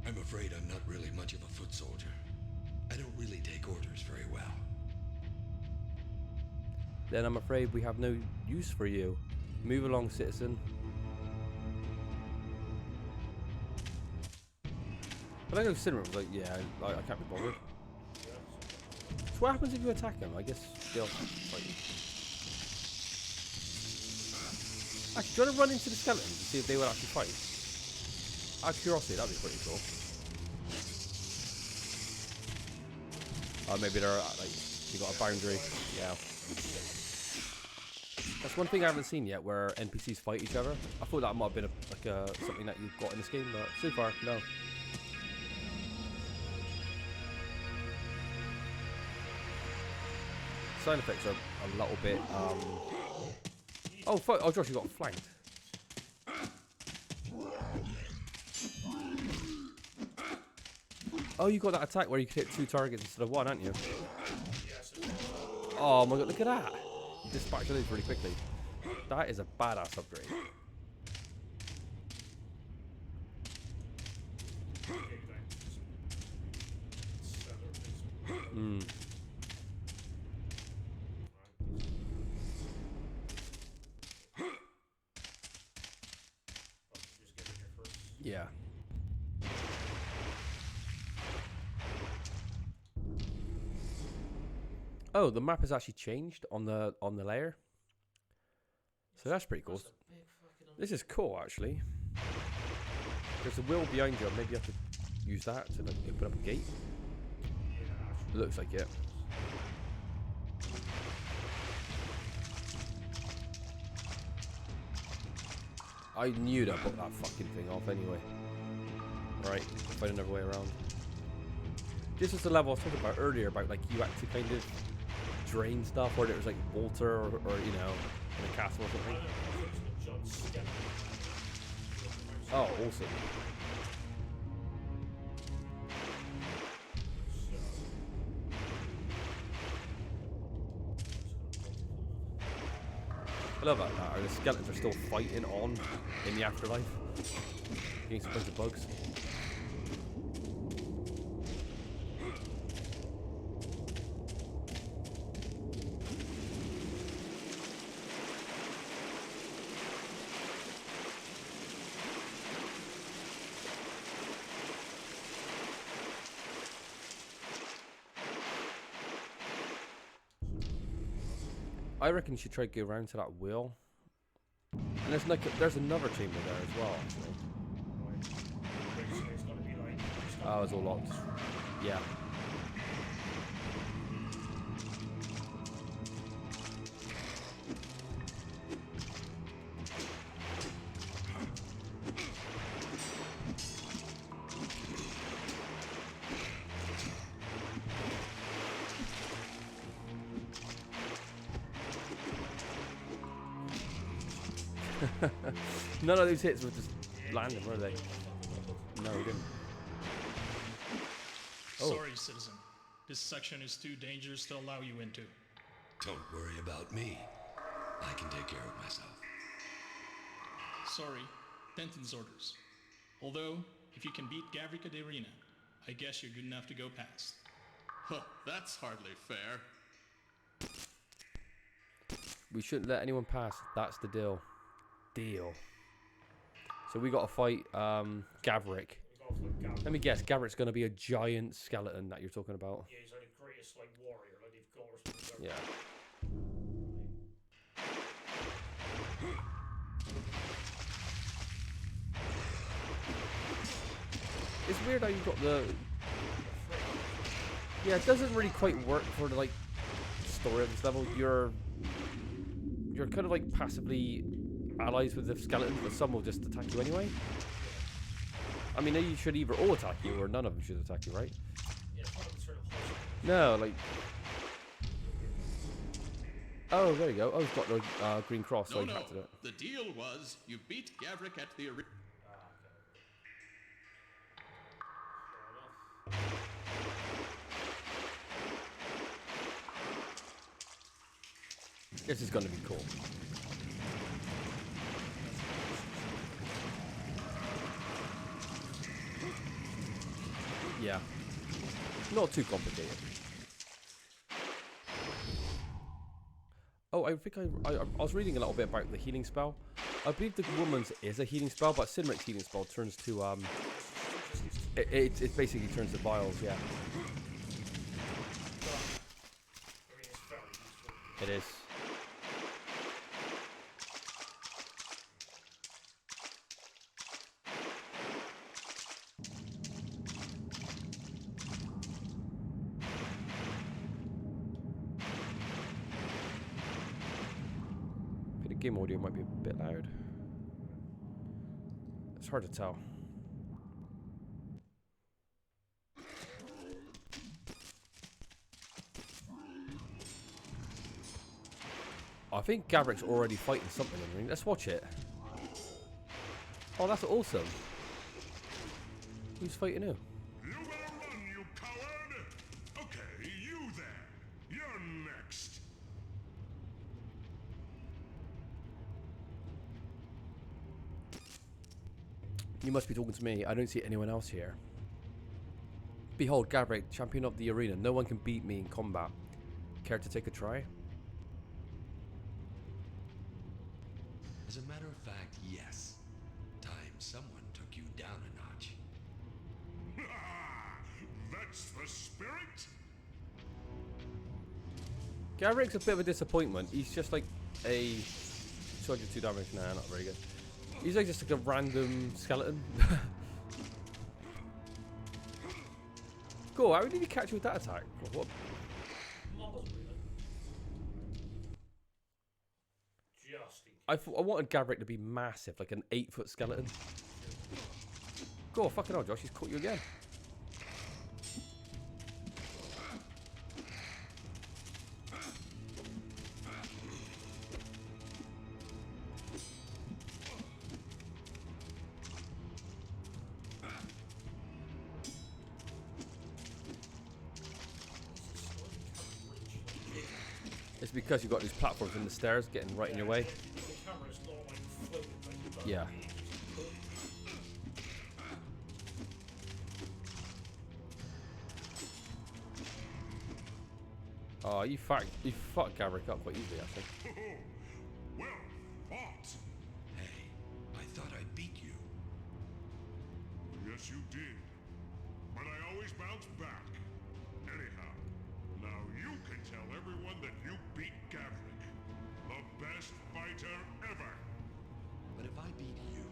[SPEAKER 6] I'm afraid I'm not really much of a foot soldier. I don't really take orders very well.
[SPEAKER 1] Then I'm afraid we have no use for you. Move along, citizen. But I go Cinnamon was like, yeah, I can't be bothered. So what happens if you attack them? I guess they'll fight you. Actually, do you want to run into the skeletons and see if they will actually fight? Out of curiosity, that'd be pretty cool. Oh, maybe they're like, you got a boundary. Yeah. That's one thing I haven't seen yet, where NPCs fight each other. I thought that might have been something that you've got in this game, but so far, no. Sound effects are a little bit. Oh, fuck! Oh, Josh, you got flanked. Oh, you got that attack where you can hit 2 targets instead of 1, aren't you? Oh my god, look at that! You dispatched those really quickly. That is a badass upgrade. Hmm. Yeah. Oh, the map has actually changed on the layer. So that's pretty cool. This is cool, actually. There's a wheel behind you. Maybe you have to use that to like, open up a gate. It looks like it. I knew that I put that fucking thing off anyway. Right, find another way around. This is the level I was talking about earlier, about like you had to kind of drain stuff, or there was like water, or you know, in a castle or something. Oh, awesome. I love that. The skeletons are still fighting on in the afterlife against a bunch of bugs. I reckon you should try to go around to that wheel. And there's another chamber there as well, actually. Oh, it's all locked. Yeah. None of those hits were just landing, were they? No, we didn't.
[SPEAKER 13] Oh. Sorry, citizen. This section is too dangerous to allow you into.
[SPEAKER 6] Don't worry about me. I can take care of myself.
[SPEAKER 13] Sorry, Denton's orders. Although, if you can beat Gavrik at the arena, I guess you're good enough to go past.
[SPEAKER 14] Huh, that's hardly fair.
[SPEAKER 1] We shouldn't let anyone pass. That's the deal. So we got to fight Gavrik. Let me guess, Gavrik's going to be a giant skeleton that you're talking about.
[SPEAKER 7] Yeah, he's like the greatest like warrior like they've got or something.
[SPEAKER 1] Yeah. It's weird how you got the... Yeah, it doesn't really quite work for the like story of this level. You're kind of like passively allies with the skeletons, but some will just attack you anyway. I mean, you should either all attack you or none of them should attack you, right? No, like... Oh, there you go. Oh, it's got the green cross, so you hacked it.
[SPEAKER 14] The deal was you beat Gavrik at the arena.
[SPEAKER 1] This is going to be cool. Yeah. Not too complicated. Oh, I think I was reading a little bit about the healing spell. I believe the woman's is a healing spell, but Cynric's healing spell turns to it basically turns to vials, yeah. It is. Game audio might be a bit loud. It's hard to tell. I think Gavrik's already fighting something in the ring. Let's watch it. Oh, that's awesome. Who's fighting who?
[SPEAKER 10] You better run, you coward! Okay, you there. You're next.
[SPEAKER 1] You must be talking to me. I don't see anyone else here. Behold, Gavrik, champion of the arena. No one can beat me in combat. Care to take a try?
[SPEAKER 6] As a matter of fact, yes. Time someone took you down a notch.
[SPEAKER 10] That's the spirit?
[SPEAKER 1] Gavrik's a bit of a disappointment. He's just like a 202 damage. Nah, not very good. He's like just like a random skeleton. Cool, how did he catch you with that attack? What? I wanted Gavrik to be massive, like an 8-foot skeleton. Go, fucking hell, Josh, he's caught you again. It's because you've got these platforms in the stairs getting right in your way. Yeah. Oh, you fucked Gavrik up quite easily, actually.
[SPEAKER 10] Well fought.
[SPEAKER 6] Hey, I thought I beat you.
[SPEAKER 10] Yes, you did. But I always bounce back. Anyhow, now you can tell everyone that you beat Gavrik. The best fighter ever.
[SPEAKER 6] But if I beat you,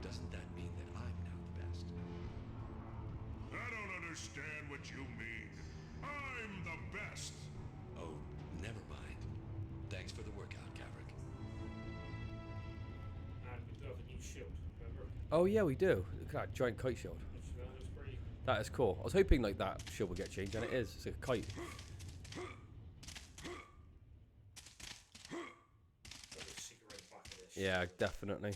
[SPEAKER 6] doesn't that mean that I'm now the best?
[SPEAKER 10] I don't understand what you mean. I'm the best.
[SPEAKER 6] Oh, never mind. Thanks for the workout, Gavrik.
[SPEAKER 7] And we do have a new shield, remember?
[SPEAKER 1] Oh yeah, we do. Look at that giant kite shield. That is cool. I was hoping like that shield would get changed, and it is. It's a kite. Yeah, definitely.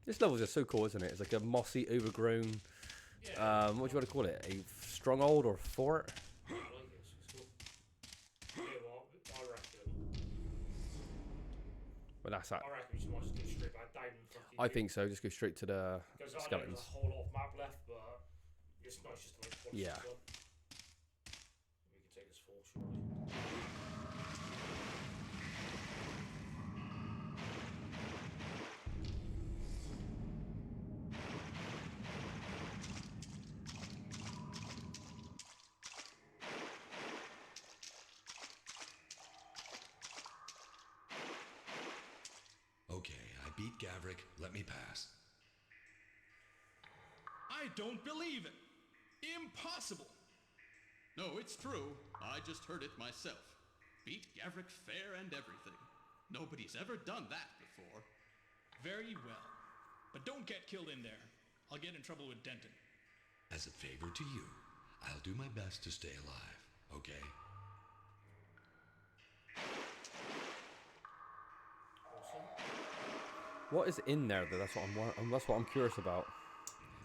[SPEAKER 1] This level is just so cool, isn't it? It's like a mossy, overgrown
[SPEAKER 7] Yeah.
[SPEAKER 1] What do you want to call it? A stronghold or fort?
[SPEAKER 7] I like it. It's cool. Yeah, well, I reckon.
[SPEAKER 1] But that's that.
[SPEAKER 7] I reckon we just might just go straight back down and fucking.
[SPEAKER 1] I think so. Just go straight to the
[SPEAKER 7] because I know
[SPEAKER 1] skeletons.
[SPEAKER 7] there's a whole lot of map left, but it's nice just to like polish
[SPEAKER 1] Yeah.
[SPEAKER 7] it up. We can take this forward shortly.
[SPEAKER 6] Okay, I beat Gavrik. Let me pass.
[SPEAKER 14] I don't believe it. Impossible. No, it's true. I just heard it myself. Beat Gavrik fair and everything. Nobody's ever done that before.
[SPEAKER 13] Very well. But don't get killed in there. I'll get in trouble with Denton.
[SPEAKER 6] As a favor to you, I'll do my best to stay alive, okay?
[SPEAKER 1] What is in there though? That's what I'm curious about.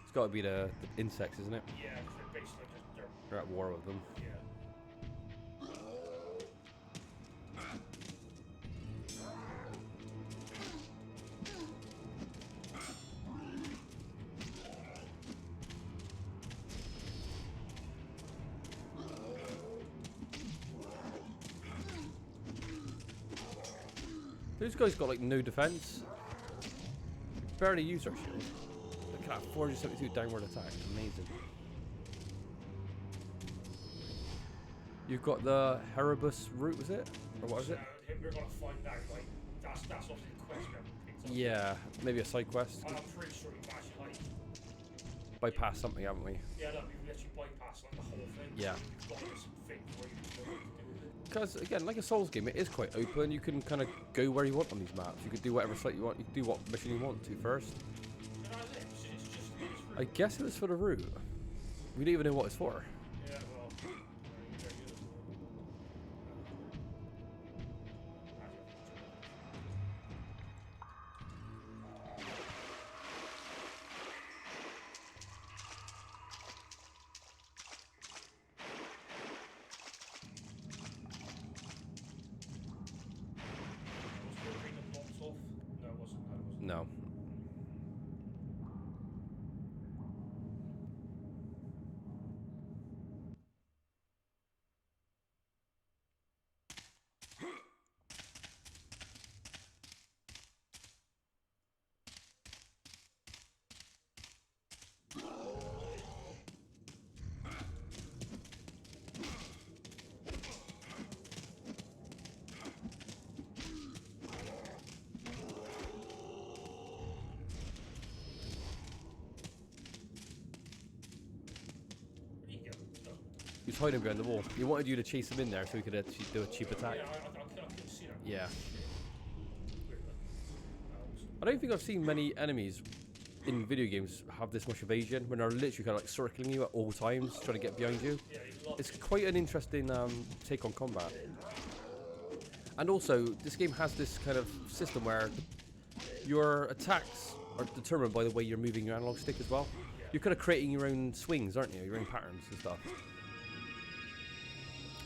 [SPEAKER 1] It's got to be the insects, isn't it?
[SPEAKER 7] Yeah, because they're basically just
[SPEAKER 1] They're at war with them.
[SPEAKER 7] yeah.
[SPEAKER 1] Those guys got like no defense. Barely use our shield. Look at that 472 downward attack. Amazing. You've got the Erebus route, was it? Or what is it?
[SPEAKER 7] We're gonna find out. Like that's obviously the quest we haven't picked up.
[SPEAKER 1] Yeah, maybe a side quest.
[SPEAKER 7] And I'm pretty sure we've actually like
[SPEAKER 1] Bypassed something, haven't we?
[SPEAKER 7] yeah, no, we've literally bypassed like the whole thing.
[SPEAKER 1] Yeah.
[SPEAKER 7] We've got this thing where you can do it.
[SPEAKER 1] Because again, like a Souls game, it is quite open. You can kind of go where you want on these maps. You could do whatever site you want. You can do what mission you want to first.
[SPEAKER 7] And that's it. It's just
[SPEAKER 1] I guess it was for the route. We don't even know what it's for.
[SPEAKER 7] yeah, well.
[SPEAKER 1] No. He was hiding behind the wall. He wanted you to chase him in there so he could do a cheap attack.
[SPEAKER 7] Yeah, I couldn't see that.
[SPEAKER 1] Yeah. I don't think I've seen many enemies in video games have this much evasion when they're literally kind of like circling you at all times, trying to get behind you. It's quite an interesting take on combat. And also, this game has this kind of system where your attacks are determined by the way you're moving your analog stick as well. You're kind of creating your own swings, aren't you? Your own patterns and stuff.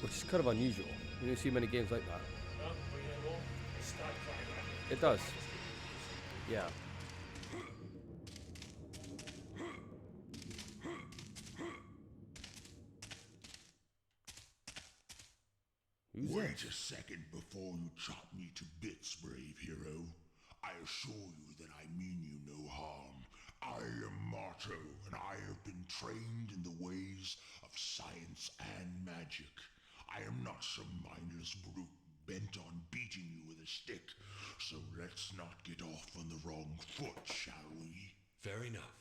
[SPEAKER 1] Which is kind of unusual. You don't see many games like that. It does. Yeah.
[SPEAKER 12] Wait a second before you chop me to bits, brave hero. I assure you that I mean you no harm. I am Marto, and I have been trained in the ways of science and magic. I am not some mindless brute bent on beating you with a stick, so let's not get off on the wrong foot, shall we?
[SPEAKER 6] Fair enough.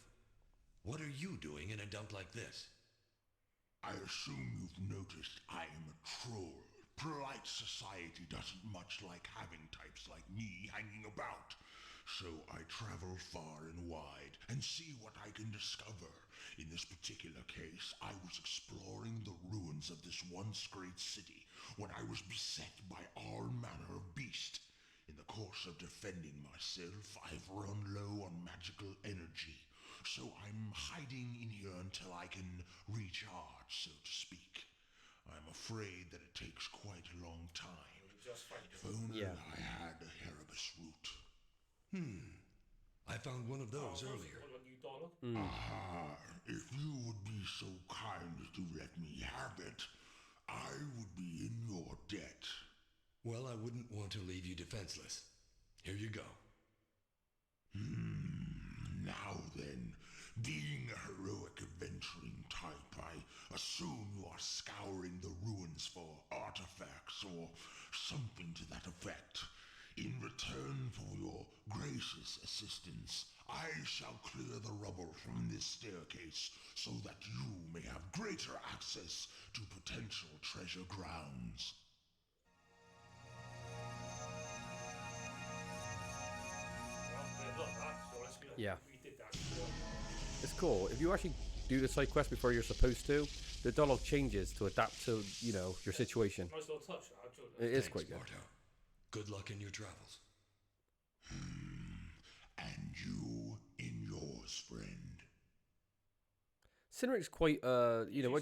[SPEAKER 6] What are you doing in a dump like this?
[SPEAKER 12] I assume you've noticed I am a troll. Polite society doesn't much like having types like me hanging about. So I travel far and wide and see what I can discover. In this particular case, I was exploring the ruins of this once great city when I was beset by all manner of beast. In the course of defending myself, I've run low on magical energy, so I'm hiding in here until I can recharge, so to speak. I'm afraid that it takes quite a long time. If only I had a Erebus root.
[SPEAKER 6] I found one of those earlier.
[SPEAKER 12] Aha, if you would be so kind as to let me have it, I would be in your debt.
[SPEAKER 6] Well, I wouldn't want to leave you defenseless. Here you go.
[SPEAKER 12] Now then, being a heroic adventuring type, I assume you are scouring the ruins for artifacts or something to that effect. In return for your gracious assistance, I shall clear the rubble from this staircase so that you may have greater access to potential treasure grounds.
[SPEAKER 1] Yeah. It's cool. If you actually do the side quest before you're supposed to, the dialogue changes to adapt to, you know, your situation.
[SPEAKER 7] Nice little touch.
[SPEAKER 1] It is quite good.
[SPEAKER 6] Good luck in your travels.
[SPEAKER 12] And you in yours, friend.
[SPEAKER 1] Cynic's quite, you know,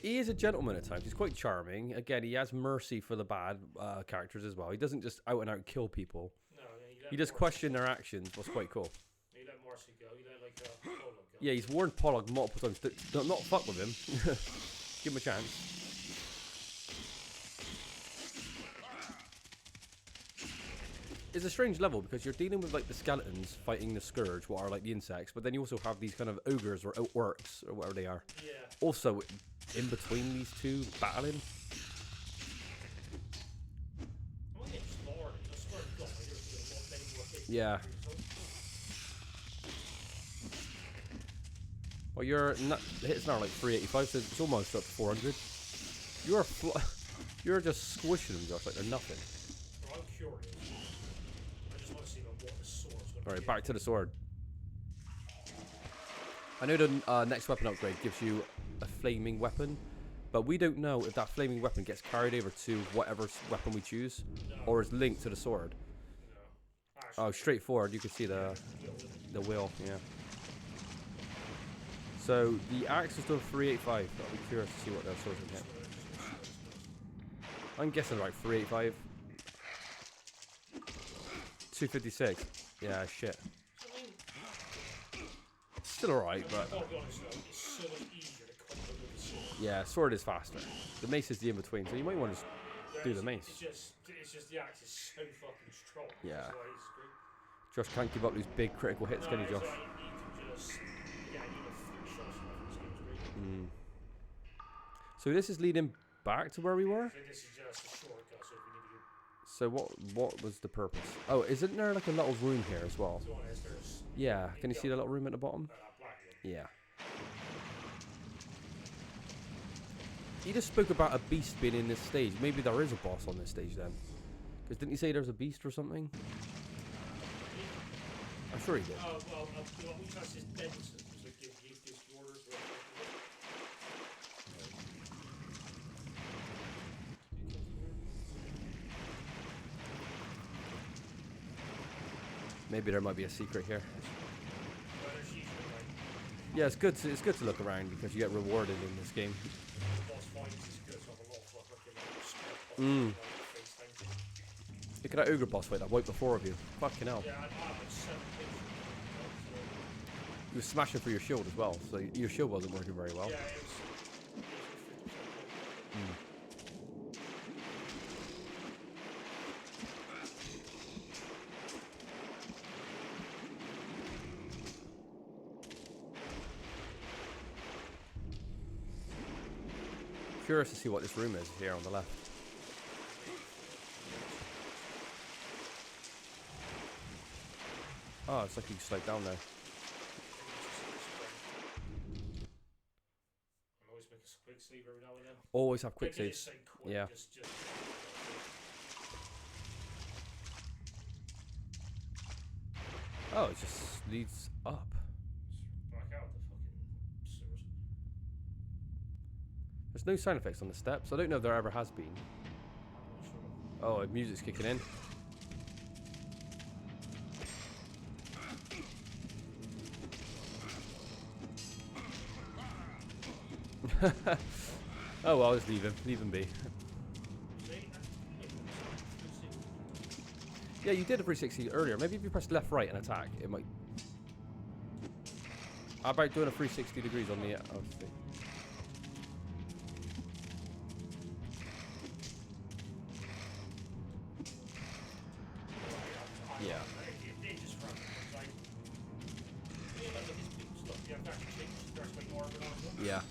[SPEAKER 1] he is a gentleman at times. He's quite charming. Again, he has mercy for the bad characters as well. He doesn't just out and out kill people.
[SPEAKER 7] No,
[SPEAKER 1] he does question their actions, what's quite cool.
[SPEAKER 7] You let Marcy go. You let like Pollock go.
[SPEAKER 1] Yeah, he's warned Pollock multiple times. Don't not fuck with him. Give him a chance. It's a strange level because you're dealing with like the skeletons fighting the scourge, what are like the insects, but then you also have these kind of ogres or orcs or whatever they are.
[SPEAKER 7] Yeah.
[SPEAKER 1] Also, in between these two battling. Yeah. Well, your hits now are like 385, so it's almost up to 400. You're just squishing them, Josh, like they're nothing.
[SPEAKER 7] Well, I'm curious. I just want to see what the sword's going to
[SPEAKER 1] Alright, back to the sword. I know the next weapon upgrade gives you a flaming weapon, but we don't know if that flaming weapon gets carried over to whatever weapon we choose, or is linked to the sword. Oh, straightforward. You can see the wheel, yeah. So the axe is still 385. I'll be curious to see what their swords can hit. I'm guessing like 385. 256. Yeah, shit. Still alright, but yeah, sword is faster. The mace is the in between, so you might want to just do the mace.
[SPEAKER 7] It's just the axe is so fucking strong.
[SPEAKER 1] Yeah. Josh can't give up these big critical hits, can he, Josh? So this is leading back to where we were?
[SPEAKER 7] This is just a shortcut, so we need to
[SPEAKER 1] So what was the purpose? Oh, isn't there like a little room here as well? Yeah, can you see the little room at the bottom? Yeah. You just spoke about a beast being in this stage. Maybe there is a boss on this stage then. Because didn't you say there's a beast or something? I'm sure he did.
[SPEAKER 7] Oh, well, we trust his Benson, so give these orders.
[SPEAKER 1] Maybe there might be a secret here. Yeah, it's good to look around because you get rewarded in this game. Look at that ogre boss fight that wiped the four of you. Fucking hell. You were smashing for your shield as well, so your shield wasn't working very well. Curious to see what this room is here on the left. Oh, it's like you slide down there.
[SPEAKER 7] Always make a quick save every now and then.
[SPEAKER 1] Always have quick saves. Yeah. Oh, it just leads up.
[SPEAKER 7] Back out the fucking sewers.
[SPEAKER 1] There's no sound effects on the steps. I don't know if there ever has been. Oh, music's kicking in. Oh well, just leave him. Leave him be. Yeah, you did a 360 earlier. Maybe if you press left, right, and attack, it might. How about doing a 360 degrees on the? Oh, see. Yeah. Yeah.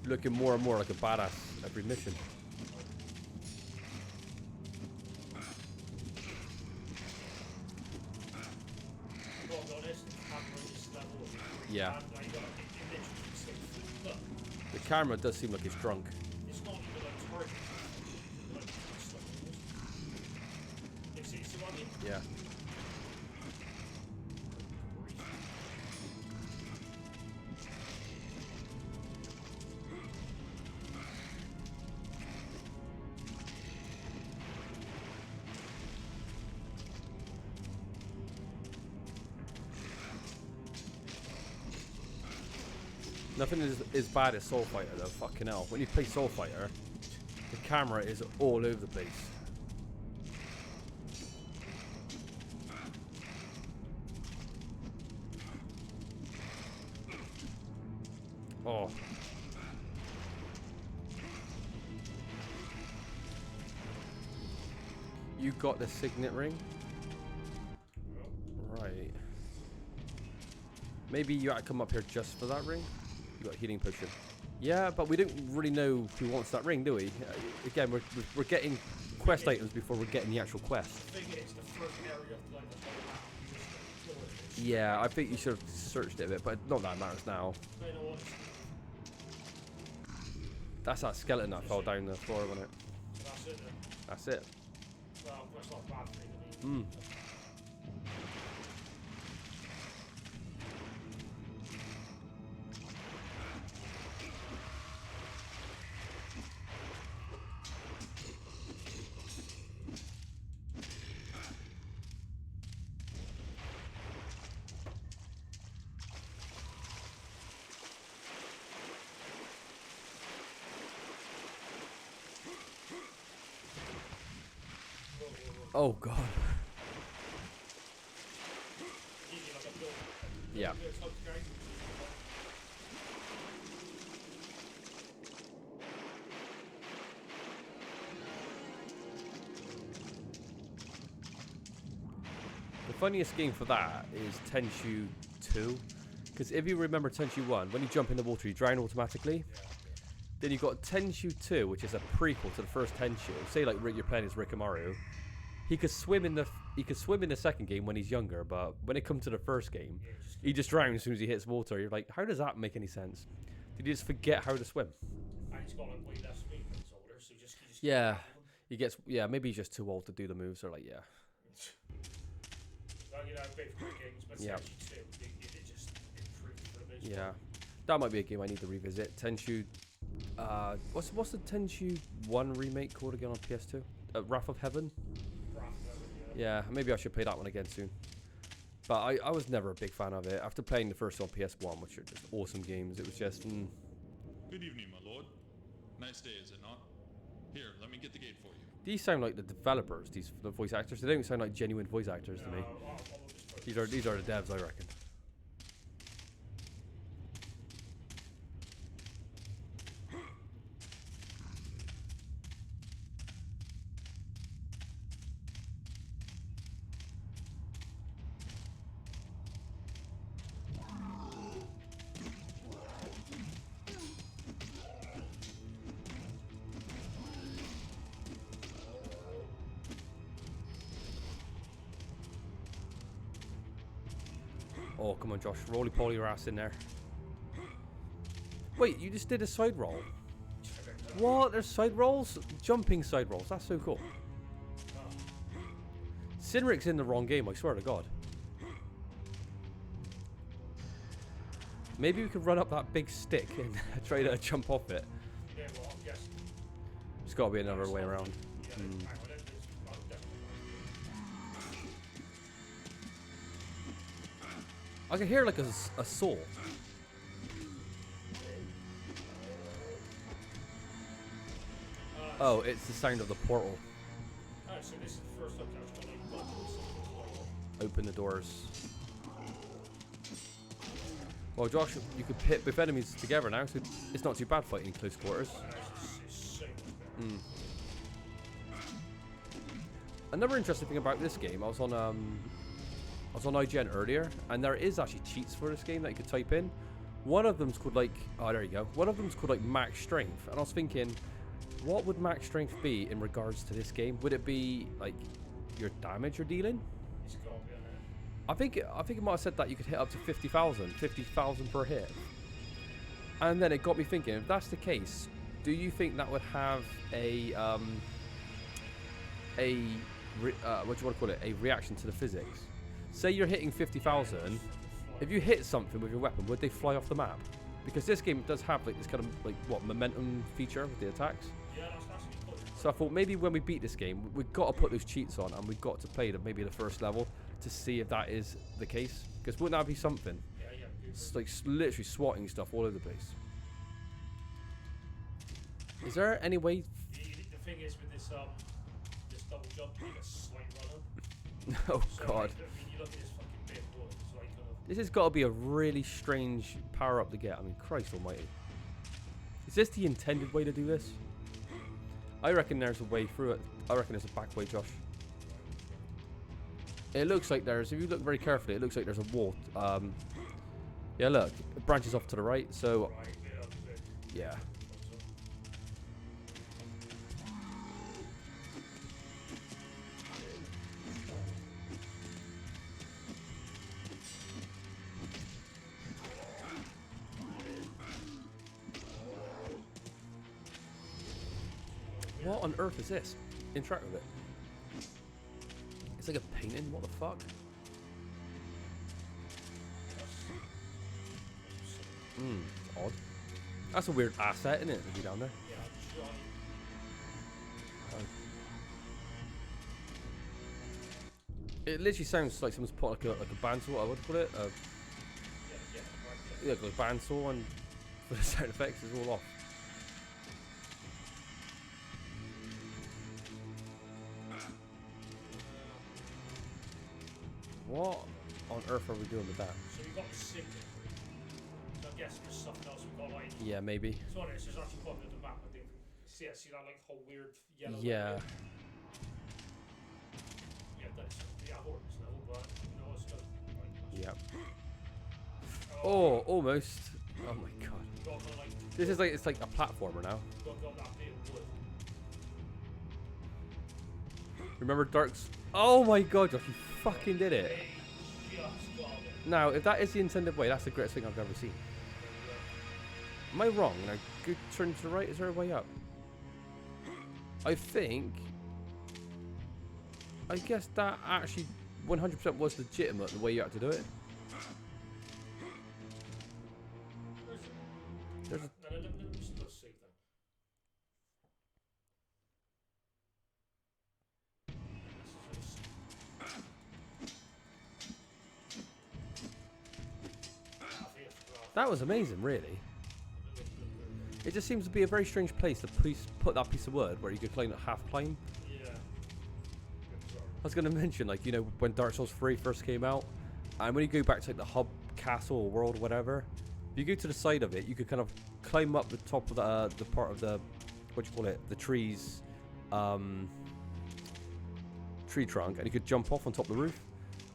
[SPEAKER 1] Looking more and more like a badass every mission. Yeah. The camera does seem like it's drunk. Yeah. Nothing is as bad as Soul Fighter though, fucking hell. When you play Soul Fighter, the camera is all over the place. Oh. You got the signet ring? Right. Maybe you had to come up here just for that ring? You got a healing potion. Yeah, but we don't really know who wants that ring, do we? Again, we're getting quest items before we're getting the actual quest. Yeah, I think you should have searched it a bit, but not that matters now. That's that skeleton that fell down the floor, wasn't it? That's it. Hmm. Oh god. Yeah. The funniest game for that is Tenchu 2. Because if you remember Tenchu 1, when you jump in the water you drown automatically. Then you've got Tenchu 2, which is a prequel to the first Tenchu. Say like you're playing as Rikimaru. He could swim in the second game when he's younger, but when it comes to the first game, he just drowns as soon as he hits water. You're like, how does that make any sense? Did he just forget how to swim? Yeah, he gets. Yeah, maybe he's just too old to do the moves. Or like, yeah. Yeah. Yeah, that might be a game I need to revisit. Tenchu. What's the Tenchu 1 remake called again on PS2? Wrath of Heaven. Yeah, maybe I should play that one again soon. But I was never a big fan of it. After playing the first on PS1, which are just awesome games, it was just...
[SPEAKER 15] Good evening, my lord. Nice day, is it not? Here, let me get the gate for you.
[SPEAKER 1] These sound like the developers, the voice actors. They don't sound like genuine voice actors to me. These are the devs, I reckon. Oh, come on, Josh. Roly-poly your ass in there. Wait, you just did a side roll? What? There's side rolls? Jumping side rolls. That's so cool. Sinric's in the wrong game, I swear to God. Maybe we could run up that big stick and try to jump off it. There's got to be another way around. I can hear like a saw. Oh, it's the sound of the portal.
[SPEAKER 7] Alright, so this is the first time I've got something.
[SPEAKER 1] Open the doors. Well, Josh, you could pit both enemies together now, so it's not too bad fighting in close quarters. Another interesting thing about this game, I was on IGN earlier, and there is actually cheats for this game that you could type in. One of them's called like, oh there you go. One of them's called like max strength, and I was thinking, what would max strength be in regards to this game? Would it be like your damage you're dealing?
[SPEAKER 7] It's got to be on there.
[SPEAKER 1] I think it might have said that you could hit up to 50,000 per hit. And then it got me thinking, if that's the case, do you think that would have a what do you want to call it? A reaction to the physics? Say you're hitting 50,000. If you hit something with your weapon, would they fly off the map? Because this game does have like this kind of like what momentum feature with the attacks.
[SPEAKER 7] Yeah, that's cool.
[SPEAKER 1] So I thought maybe when we beat this game, we've got to put those cheats on, and we've got to play maybe the first level to see if that is the case. Because wouldn't that be something?
[SPEAKER 7] Yeah.
[SPEAKER 1] It's like literally swatting stuff all over the place. Is there any way?
[SPEAKER 7] The thing is with this double jump, you get a slight run up.
[SPEAKER 1] Oh
[SPEAKER 7] So,
[SPEAKER 1] god.
[SPEAKER 7] like, I mean, you look at this fucking bit of wood, it's like
[SPEAKER 1] This has got to be a really strange power up to get. I mean, Christ almighty. Is this the intended way to do this? I reckon there's a way through it. I reckon there's a back way, Josh. It looks like there's, if you look very carefully, it looks like there's a wall. Yeah, look, it branches off to the right, so yeah. What on earth is this? Interact with it. It's like a painting. What the fuck? It's odd. That's a weird asset, isn't it? To be down there. It literally sounds like someone's put like a bandsaw. I would call it. Yeah, like a bandsaw, and for the sound effects, it's all off. What on earth are we doing with that?
[SPEAKER 7] So we've got the signet. So I guess there's something else we've got like.
[SPEAKER 1] Yeah, maybe.
[SPEAKER 7] So on it, there's actually quite a bit of the map. I think. See that like whole weird yellow.
[SPEAKER 1] Yeah.
[SPEAKER 7] Yeah, that's horrendous level, but you know what's good.
[SPEAKER 1] Yep. Oh, almost. Oh my god. This is like, it's like a platformer now. Remember Dark's? Oh my god, Josh, you fucking did it. Now, if that is the intended way, that's the greatest thing I've ever seen. Am I wrong? Now, good turn to the right. Is there a way up? I think. I guess that actually 100% was legitimate the way you had to do it. There's a That was amazing, really. It just seems to be a very strange place to put that piece of wood where you could climb at half climb.
[SPEAKER 7] Yeah.
[SPEAKER 1] I was going to mention, like, you know, when Dark Souls 3 first came out, and when you go back to like the hub castle or world or whatever, if you go to the side of it, you could kind of climb up the top of the part of the, what do you call it, the trees, tree trunk, and you could jump off on top of the roof,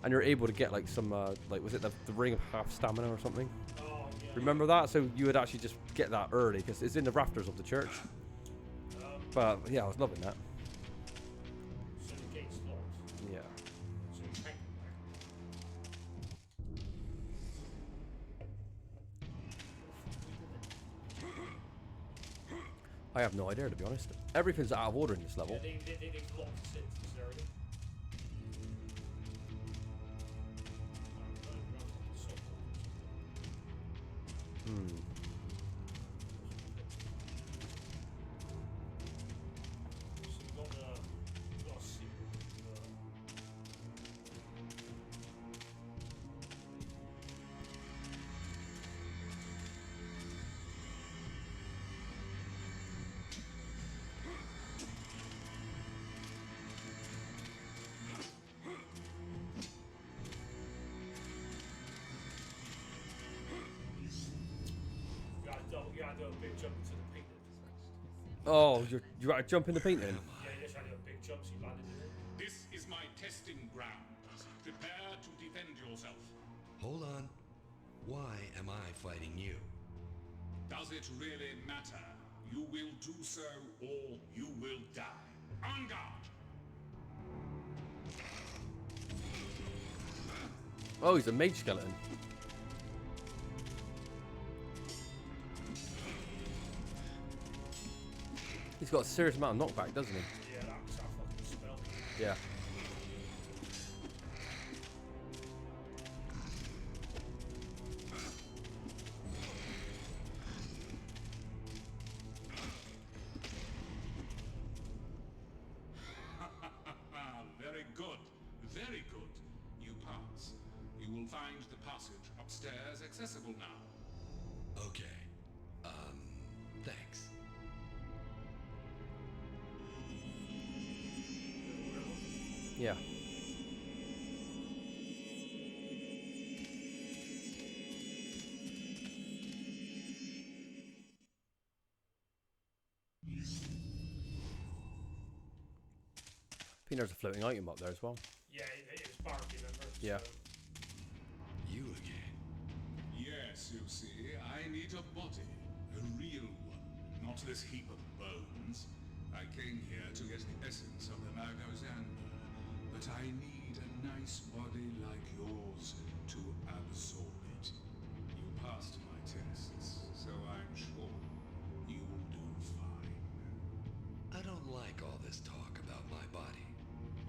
[SPEAKER 1] and you're able to get like some, like, was it the ring of half stamina or something? Remember that? So you would actually just get that early because it's in the rafters of the church. But yeah, I was loving that.
[SPEAKER 7] So the gate's locked.
[SPEAKER 1] Yeah.
[SPEAKER 7] So you can't
[SPEAKER 1] I have no idea, to be honest. Everything's out of order in this level.
[SPEAKER 7] Yeah, they've locked us into this area. to do a big jump into the painting.
[SPEAKER 1] Oh, you got to jump in the painting?
[SPEAKER 7] Yeah, you just had to do a big jump, so you landed in it.
[SPEAKER 16] This is my testing ground. Prepare to defend yourself.
[SPEAKER 6] Hold on. Why am I fighting you?
[SPEAKER 16] Does it really matter? You will do so, or you will die. On guard!
[SPEAKER 1] Oh, he's a mage skeleton. He's got a serious amount of knockback, doesn't he?
[SPEAKER 7] Yeah, that's our fucking spell.
[SPEAKER 1] Yeah.
[SPEAKER 16] Very good. Very good. You pass. You will find the passage upstairs accessible now.
[SPEAKER 6] Okay. Thanks.
[SPEAKER 1] Yeah. I think there's a floating item up there as well.
[SPEAKER 7] Yeah, it was barky, remember?
[SPEAKER 1] Yeah.
[SPEAKER 7] So,
[SPEAKER 6] You again.
[SPEAKER 16] Yes, you see, I need a body. A real one. Not this heap of bones. I came here to get the essence of the Mago's amber. But I need a nice body like yours to absorb it. You passed my tests, so I'm sure you'll do fine.
[SPEAKER 6] I don't like all this talk about my body.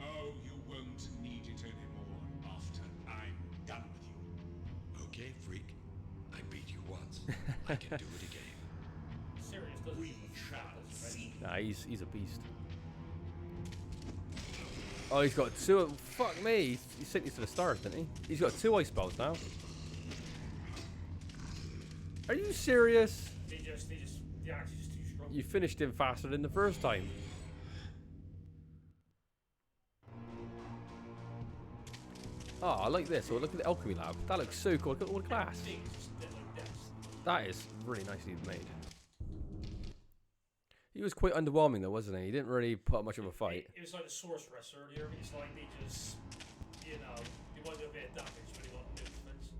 [SPEAKER 16] Oh, you won't need it anymore after I'm done with you.
[SPEAKER 6] Okay, freak. I beat you once. I can do it again.
[SPEAKER 7] serious, doesn't
[SPEAKER 16] We
[SPEAKER 7] he?
[SPEAKER 16] shall see.
[SPEAKER 1] Nah, he's a beast. Oh, he's got two. Fuck me. He sent you to the stars, didn't he? He's got 2 ice spells now. Are you serious?
[SPEAKER 7] The axe is just too strong.
[SPEAKER 1] You finished him faster than the first time. Oh, I like this. Oh, look at the alchemy lab. That looks so cool. Look at all the glass. That is really nicely made. He was quite underwhelming though, wasn't he? He didn't really put up much of a fight.
[SPEAKER 7] It was like the sorceress earlier. It's like they just, you know, they might do a bit of damage, but they got no defense.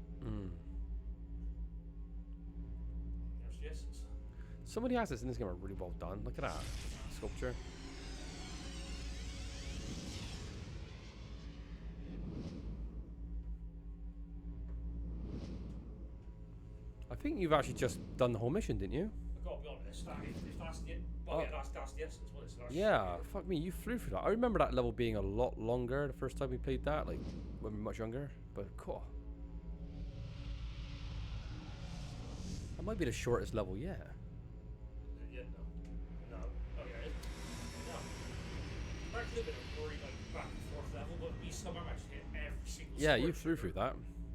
[SPEAKER 7] There's the essence.
[SPEAKER 1] Somebody has this in this game are really well done. Look at that sculpture. I think you've actually just done the whole mission, didn't you?
[SPEAKER 7] I've got to be honest, if that's the, well, yeah, that's the essence, wasn't it? So that's
[SPEAKER 1] Yeah, fuck me, you flew through that. I remember that level being a lot longer the first time we played that, like when we were much younger. But cool. That might be the shortest level yet.
[SPEAKER 7] Yeah, no. Okay. No. Actually, a bit of worry like back and forth level, but we somehow actually hit every single.
[SPEAKER 1] Yeah, you
[SPEAKER 7] sword
[SPEAKER 1] flew through that.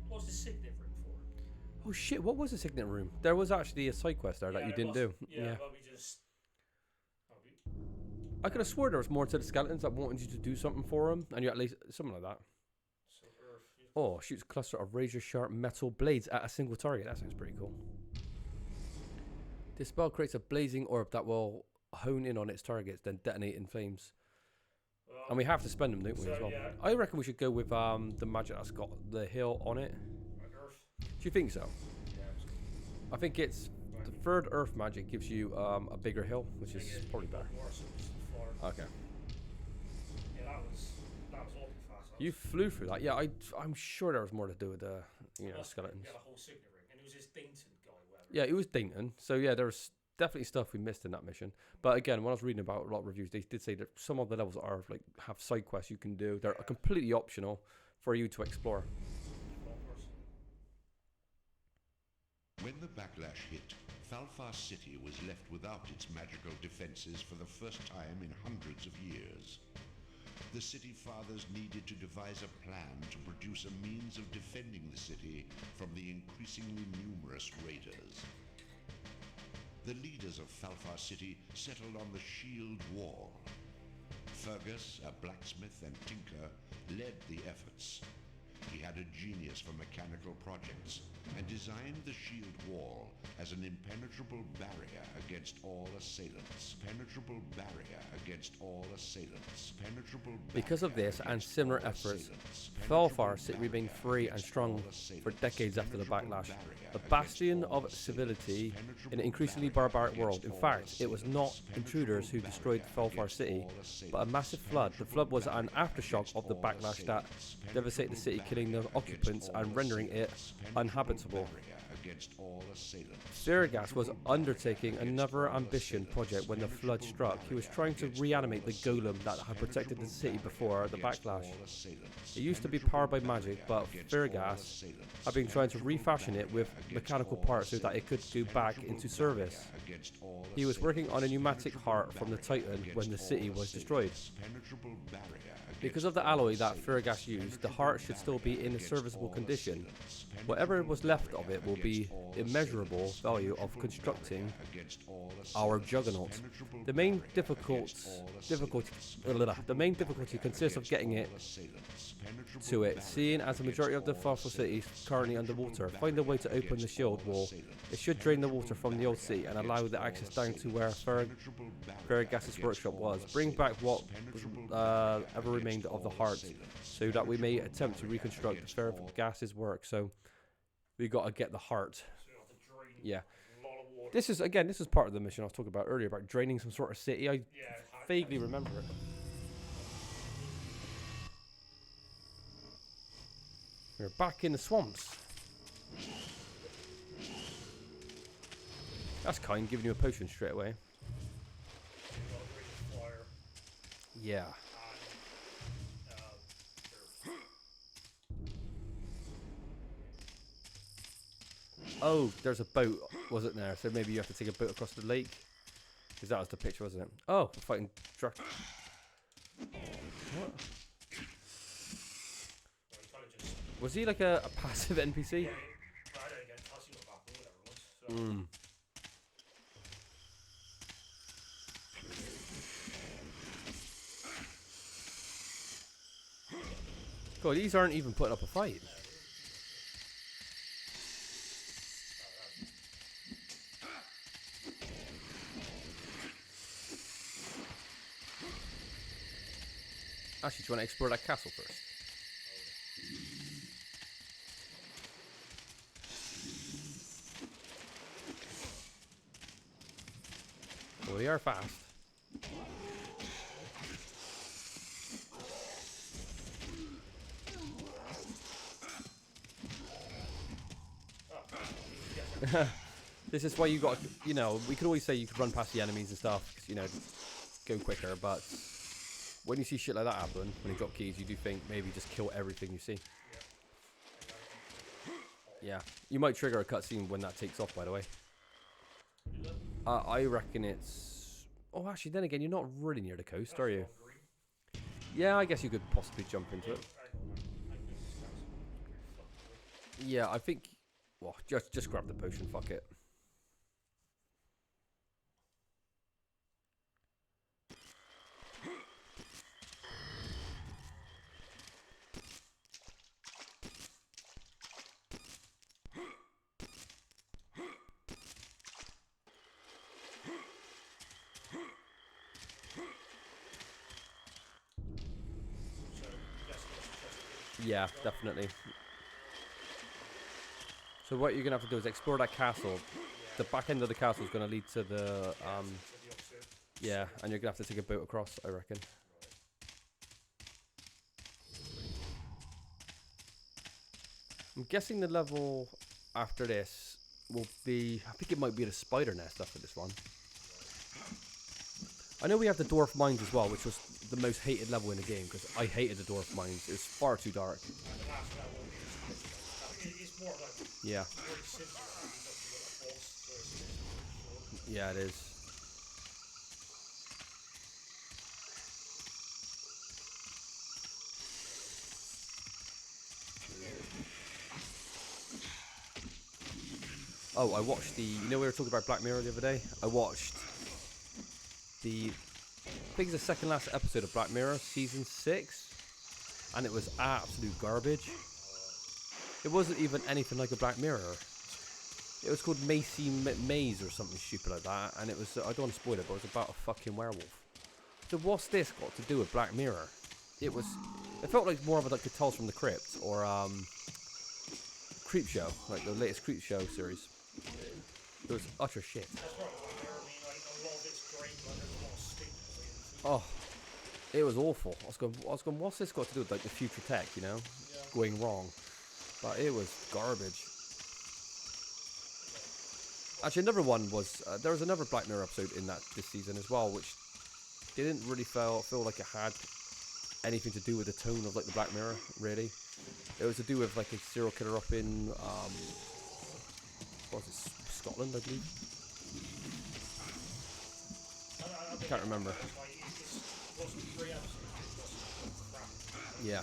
[SPEAKER 7] What's the signet room for?
[SPEAKER 1] Oh shit, what was the signet room? There was actually a side quest there that you
[SPEAKER 7] there
[SPEAKER 1] didn't
[SPEAKER 7] was.
[SPEAKER 1] do.
[SPEAKER 7] Yeah, but we just.
[SPEAKER 1] I could have swore there was more to the skeletons that wanted you to do something for them, and you at least something like that.
[SPEAKER 7] So Earth.
[SPEAKER 1] Oh, shoots a cluster of razor sharp metal blades at a single target. That sounds pretty cool. This spell creates a blazing orb that will hone in on its targets, then detonate in flames.
[SPEAKER 7] Well,
[SPEAKER 1] And we have to spend them, don't we,
[SPEAKER 7] so,
[SPEAKER 1] as well?
[SPEAKER 7] yeah.
[SPEAKER 1] I reckon we should go with the magic that's got the hill on it.
[SPEAKER 7] Like Earth.
[SPEAKER 1] Do you think so?
[SPEAKER 7] Yeah.
[SPEAKER 1] I think it's the third earth magic gives you a bigger hill, which is probably better.
[SPEAKER 7] More, so it's far.
[SPEAKER 1] Okay.
[SPEAKER 7] Yeah, that was awfully fast.
[SPEAKER 1] You flew through that. Yeah, I'm sure there was more to do with the skeletons.
[SPEAKER 7] Yeah, the whole signet ring, and it was this Dainton guy. Whatever.
[SPEAKER 1] Yeah, it was Dainton. So yeah, there was definitely stuff we missed in that mission. But again, when I was reading about a lot of reviews, they did say that some of the levels are like have side quests you can do. They're completely optional for you to explore.
[SPEAKER 2] When the backlash hit, Falfar City was left without its magical defenses for the first time in hundreds of years. The city fathers needed to devise a plan to produce a means of defending the city from the increasingly numerous raiders. The leaders of Falfar City settled on the Shield Wall. Fergus, a blacksmith and tinker, led the efforts. He had a genius for mechanical projects and designed the shield wall as an impenetrable barrier against all assailants. Penetrable barrier against all assailants. Penetrable
[SPEAKER 1] Because of this and similar efforts, Falfar City remained free and strong for decades after the backlash. A bastion of civility in an increasingly barbaric world. In fact, it was not intruders who destroyed Falfar City, but a massive flood. The flood was an aftershock of the backlash that devastated the city, killing the occupants and rendering it uninhabitable. Zephron was undertaking another ambition project when the flood struck. He was trying to reanimate the golem that had protected the city before the backlash. It used to be powered by magic, but Zephron had been trying to refashion it with mechanical parts so that it could go back into service. He was working on a pneumatic heart from the Titan when the city was destroyed. Because of the alloy that Zephron used, the heart should still be in a serviceable condition. Whatever was left of it will be immeasurable value of constructing our juggernaut. The main difficulty consists of getting it to it, seeing as the majority of the Falfar City is currently underwater. Find a way to open the shield wall. It should drain the water from the old city and allow the access down to where Zephron's workshop was. Bring back what ever remained of the heart, so that we may attempt to reconstruct Zephron's work. So we got to get the heart. Yeah. This is part of the mission I was talking about earlier about draining some sort of city. I vaguely remember it. We're back in the swamps. That's kind, giving you a potion straight away. Yeah. Oh, there's a boat, wasn't there? So maybe you have to take a boat across the lake. Because that was the picture, wasn't it? Oh, we're fighting Draconus. What? Was he like a passive NPC? Mm. God, these aren't even putting up a fight. Actually, do you want to explore that castle first? Well, they are fast. This is why you got, you know, we could always say you could run past the enemies and stuff, 'cause, you know, go quicker, but when you see shit like that happen, when you drop keys, you do think maybe just kill everything you see. Yeah, you might trigger a cutscene when that takes off, by the way. I reckon it's... Oh, actually, then again, you're not really near the coast, are you? Yeah, I guess you could possibly jump into it. Yeah, I think... Well, just grab the potion, fuck it. Yeah, definitely. So what you're going to have to do is explore that castle. The back end of the castle is going to lead to the... yeah, and you're going to have to take a boat across, I reckon. I'm guessing the level after this will be... I think it might be the spider nest after this one. I know we have the dwarf mines as well, which was the most hated level in the game, because I hated the dwarf mines. It was far too dark. Yeah. Yeah, it is. Oh, I watched the... You know we were talking about Black Mirror the other day? I watched the... I think it's the second last episode of Black Mirror, season 6. And it was absolute garbage. It wasn't even anything like a Black Mirror. It was called Maze or something stupid like that, and it was, I don't want to spoil it, but it was about a fucking werewolf. So what's this got to do with Black Mirror? It felt like more of like the Tales from the Crypt, or Creep Show, like the latest Creep Show series. It was utter shit.
[SPEAKER 7] That's right, like, I mean, like, a lot of it's great, but there's a lot of stupid.
[SPEAKER 1] Oh, it was awful. I was going, what's this got to do with like the future tech, you know, going wrong? But it was garbage. Actually, another one was there was another Black Mirror episode in this season as well, which didn't really feel like it had anything to do with the tone of like the Black Mirror. Really, it was to do with like a serial killer up in what was it, Scotland, I believe. I can't remember. Yeah.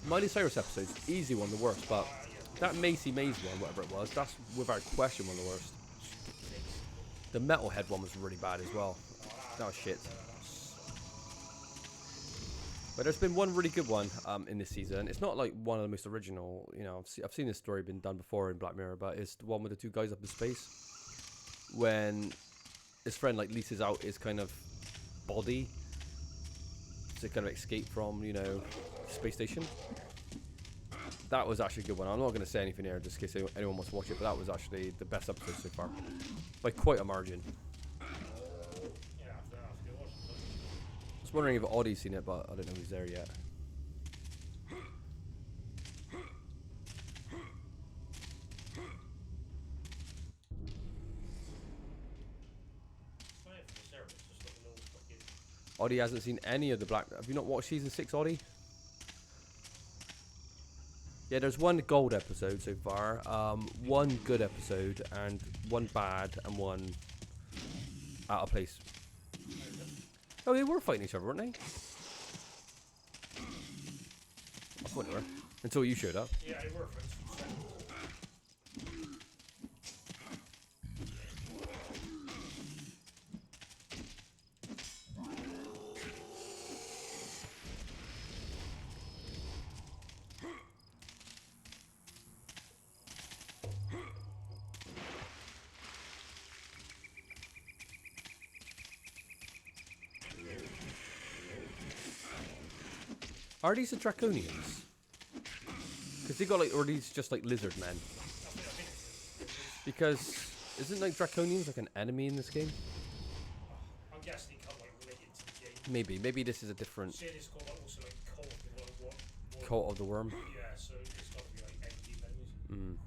[SPEAKER 1] Miley Cyrus episode's easy one, the worst, but that Macy Maze one, whatever it was, that's without question one of the worst. The Metalhead one was really bad as well. That was shit. But there's been one really good one in this season. It's not like one of the most original, you know, I've seen this story been done before in Black Mirror, but it's the one with the two guys up in space. When his friend like leases out his kind of body to kind of escape from, you know, space station. That was actually a good one. I'm not going to say anything here just in case anyone wants to watch it, but that was actually the best episode so far. By quite a margin. I was wondering if Audie's seen it, but I don't know if he's there yet. Audie hasn't seen any of the Black... Have you not watched Season 6, Audie? Yeah, there's one gold episode so far, one good episode, and one bad, and one out of place. Oh, they were fighting each other, weren't they? I thought they were. Until you showed up.
[SPEAKER 7] Yeah, they were, for instance.
[SPEAKER 1] Are these the Draconians? Because they got like, or are these just like lizard men? Because isn't like Draconians like an enemy in this game?
[SPEAKER 7] I'm guessing they can't like relate it to the game.
[SPEAKER 1] Maybe this is a different.
[SPEAKER 7] See, it's called like, also like
[SPEAKER 1] Cult of the Wyrm.
[SPEAKER 7] Yeah, so it's got to be like enemies.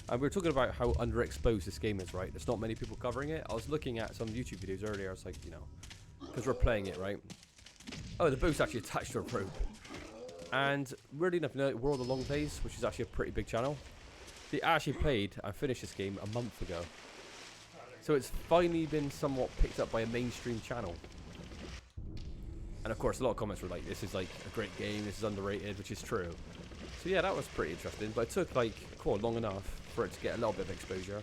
[SPEAKER 1] And we were talking about how underexposed this game is, right? There's not many people covering it. I was looking at some YouTube videos earlier. I was like, you know, because we're playing it, right? Oh, the boat's actually attached to a rope. And weirdly enough, you know, World of Long Plays, which is actually a pretty big channel, they actually played and finished this game a month ago. So it's finally been somewhat picked up by a mainstream channel. And of course, a lot of comments were like, this is like a great game, this is underrated, which is true. So yeah, that was pretty interesting, but it took like quite long enough for it to get a little bit of exposure.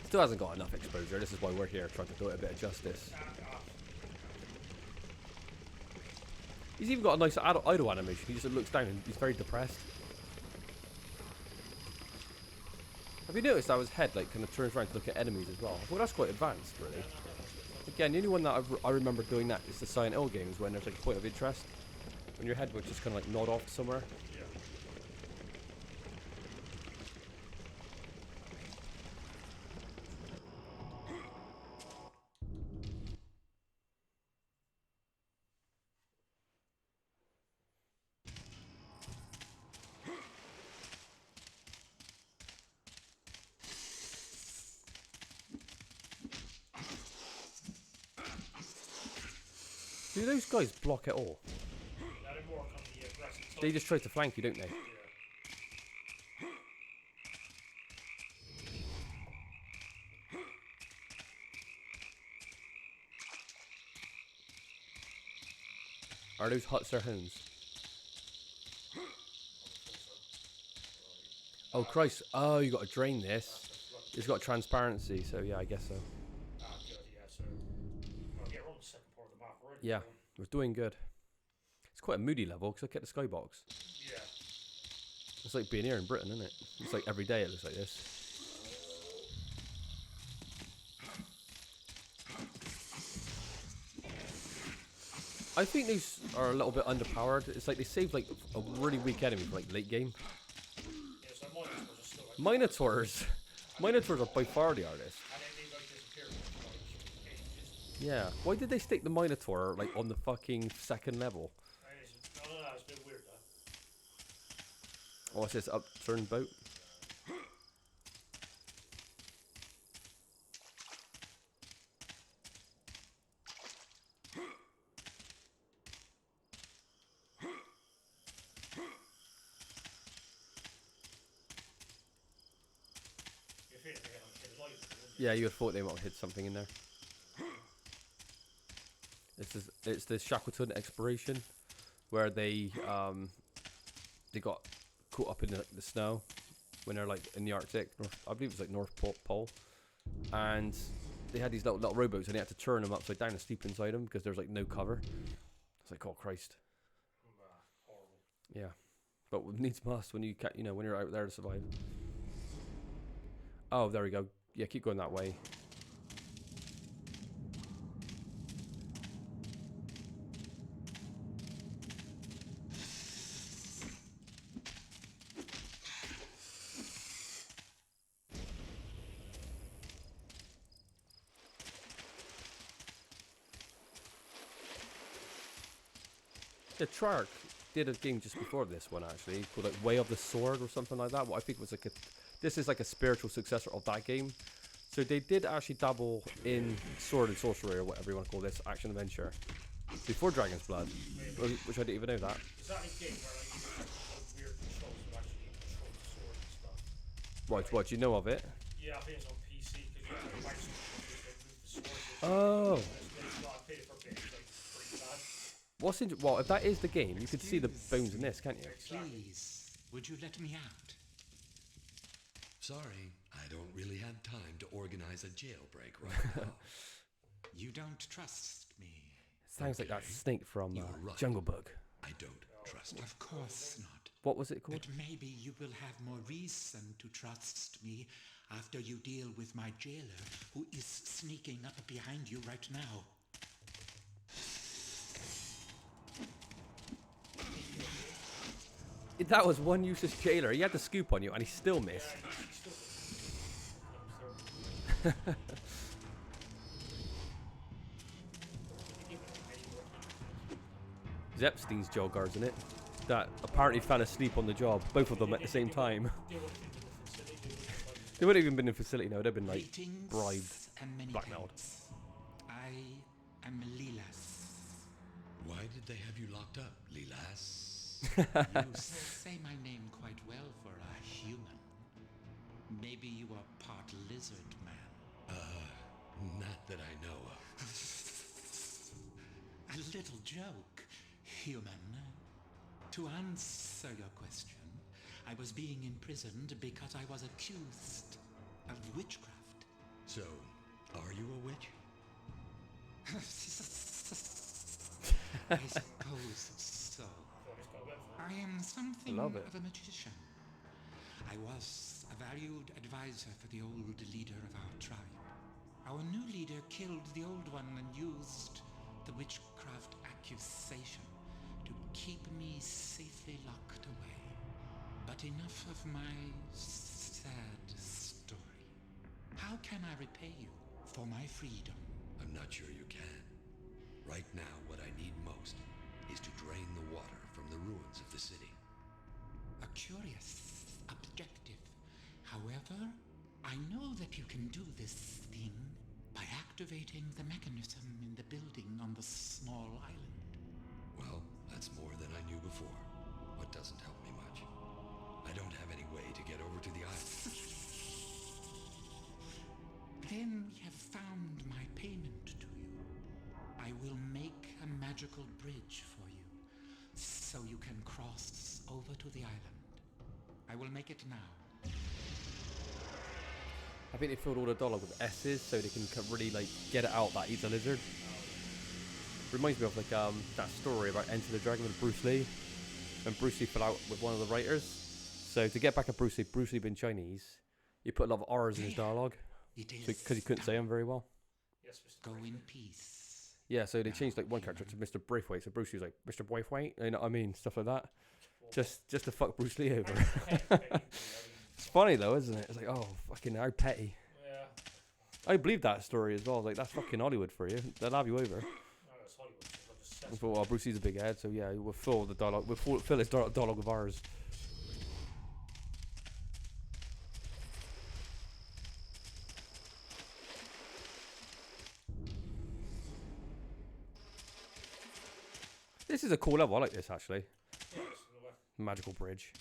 [SPEAKER 1] Still hasn't got enough exposure. This is why we're here, trying to do it a bit of justice. He's even got a nice idle animation. He just looks down and he's very depressed. Have you noticed how his head like kind of turns around to look at enemies as well? Well, that's quite advanced, really. Again, the only one that I remember doing that is the Silent Hill games, when there's like a point of interest, when your head would just kind of like nod off somewhere. Do those guys block at all? They just try to flank you, don't they? Are those huts or homes? Oh Christ! Oh, you got to drain this. It's got transparency, so yeah, I guess so.
[SPEAKER 7] Good, yeah, so I'll get on the second part of the map already.
[SPEAKER 1] Yeah, we're doing good. It's quite a moody level because I kept the skybox.
[SPEAKER 7] Yeah.
[SPEAKER 1] It's like being here in Britain, isn't it? It's like every day it looks like this. I think these are a little bit underpowered. It's like they saved like a really weak enemy for like late game.
[SPEAKER 7] Yeah, so Minotaurs are still like
[SPEAKER 1] Minotaurs. Minotaurs are by far the hardest.
[SPEAKER 7] and then they like disappeared for like ages.
[SPEAKER 1] Yeah. Why did they stick the Minotaur like on the fucking second level?
[SPEAKER 7] I don't know, it's a bit weird though.
[SPEAKER 1] Oh, what's this upturned boat? Yeah, you would have thought they might have hid something in there. It's the Shackleton exploration, where they got caught up in the snow when they're like in the Arctic. I believe it was like North Pole, and they had these little rowboats, and they had to turn them upside down and sleep inside them because there's like no cover. It's like, oh Christ.
[SPEAKER 7] Horrible.
[SPEAKER 1] Yeah, but needs must when you when you're out there to survive. Oh, there we go. Yeah, keep going that way. The Trark did a game just before this one actually called like Way of the Sword or something like that. What I think was like this is like a spiritual successor of that game. So they did actually dabble in sword and sorcery, or whatever you want to call this, action adventure, before Dragon's Blood, which I didn't even know that.
[SPEAKER 7] Is that a game where like you have weird controls to actually control the sword and stuff?
[SPEAKER 1] Right, what, do you know of it?
[SPEAKER 7] Yeah, I think it's on PC because you have to like move the sword.
[SPEAKER 1] Oh.
[SPEAKER 7] I played it for a bit, it's like pretty bad.
[SPEAKER 1] What's well, if that is the game, you could see the bones in this, can't you?
[SPEAKER 17] Please, would you let me out?
[SPEAKER 6] Sorry, I don't really have time to organize a jailbreak right now.
[SPEAKER 17] You don't trust me.
[SPEAKER 1] Sounds like that snake from
[SPEAKER 6] right.
[SPEAKER 1] Jungle Book.
[SPEAKER 6] I don't trust you.
[SPEAKER 17] Of course not.
[SPEAKER 1] What was it called?
[SPEAKER 17] But maybe you will have more reason to trust me after you deal with my jailer, who is sneaking up behind you right now.
[SPEAKER 1] That was one useless jailer. He had the scoop on you, and he still missed. Epstein's jail guards in it that apparently fell asleep on the job, both of them at the same time. They wouldn't have even been in facility now, they'd have been like bribed, blackmailed.
[SPEAKER 17] I am Lilas.
[SPEAKER 6] Why did they have you locked up, Lilas?
[SPEAKER 17] You say my name quite well for a human. Maybe you are part lizard man.
[SPEAKER 6] Not that I know of.
[SPEAKER 17] A little joke, human. To answer your question, I was being imprisoned because I was accused of witchcraft.
[SPEAKER 6] So, are you a witch?
[SPEAKER 17] I suppose so. I am something
[SPEAKER 1] Love it.
[SPEAKER 17] of a magician. I was a valued advisor for the old leader of our tribe. Our new leader killed the old one and used the witchcraft accusation to keep me safely locked away. But enough of my sad story. How can I repay you for my freedom?
[SPEAKER 6] I'm not sure you can. Right now, what I need most is to drain the water from the ruins of the city.
[SPEAKER 17] A curious objective. However, I know that you can do this thing by activating the mechanism in the building on the small island.
[SPEAKER 6] Well, that's more than I knew before, but doesn't help me much. I don't have any way to get over to the island.
[SPEAKER 17] Then we have found my payment to you. I will make a magical bridge for you so you can cross over to the island. I will make it now.
[SPEAKER 1] I think they filled all the dialogue with S's so they can really like get it out that he's a lizard. Reminds me of like that story about Enter the Dragon with Bruce Lee. When Bruce Lee fell out with one of the writers. So to get back at Bruce Lee being Chinese, you put a lot of R's in his dialogue. Because he couldn't say them very well.
[SPEAKER 7] Yes,
[SPEAKER 17] Go in peace.
[SPEAKER 1] Yeah, so they changed like one character to Mr. Braithwaite. So Bruce Lee's like, Mr. Braithwaite? You know what I mean? Stuff like that. Just to fuck Bruce Lee over. It's funny though, isn't it? It's like, oh, fucking how petty.
[SPEAKER 7] Yeah.
[SPEAKER 1] I believe that story as well. Like, that's fucking Hollywood for you. They'll have you over. I thought, well, Bruce Lee's a big head, so yeah, we'll fill the dialogue. We'll fill his dialogue with ours. This is a cool level. I like this actually. Magical bridge.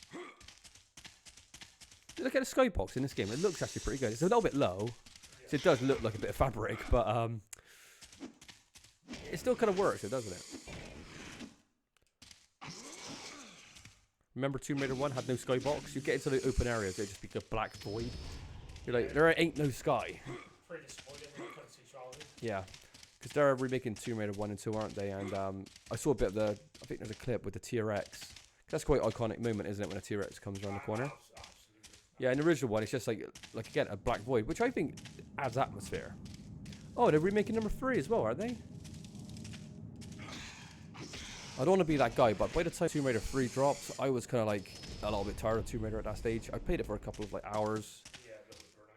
[SPEAKER 1] Look at the skybox in this game. It looks actually pretty good. It's a little bit low, so it does look like a bit of fabric, but it still kind of works, doesn't it? Remember Tomb Raider 1 had no skybox? You get into the open areas, it'd just be a black void. You're like, there ain't no sky.
[SPEAKER 7] Pretty disappointed.
[SPEAKER 1] Yeah, because they're remaking Tomb Raider 1 and 2, aren't they? And I saw a bit of the, I think there's a clip with the T-Rex. That's quite an iconic moment, isn't it, when a T-Rex comes around the corner? Yeah, in the original one, it's just like again, a black void, which I think adds atmosphere. Oh, they're remaking number 3 as well, aren't they? I don't want to be that guy, but by the time Tomb Raider 3 dropped, I was kind of like a little bit tired of Tomb Raider at that stage. I played it for a couple of like hours,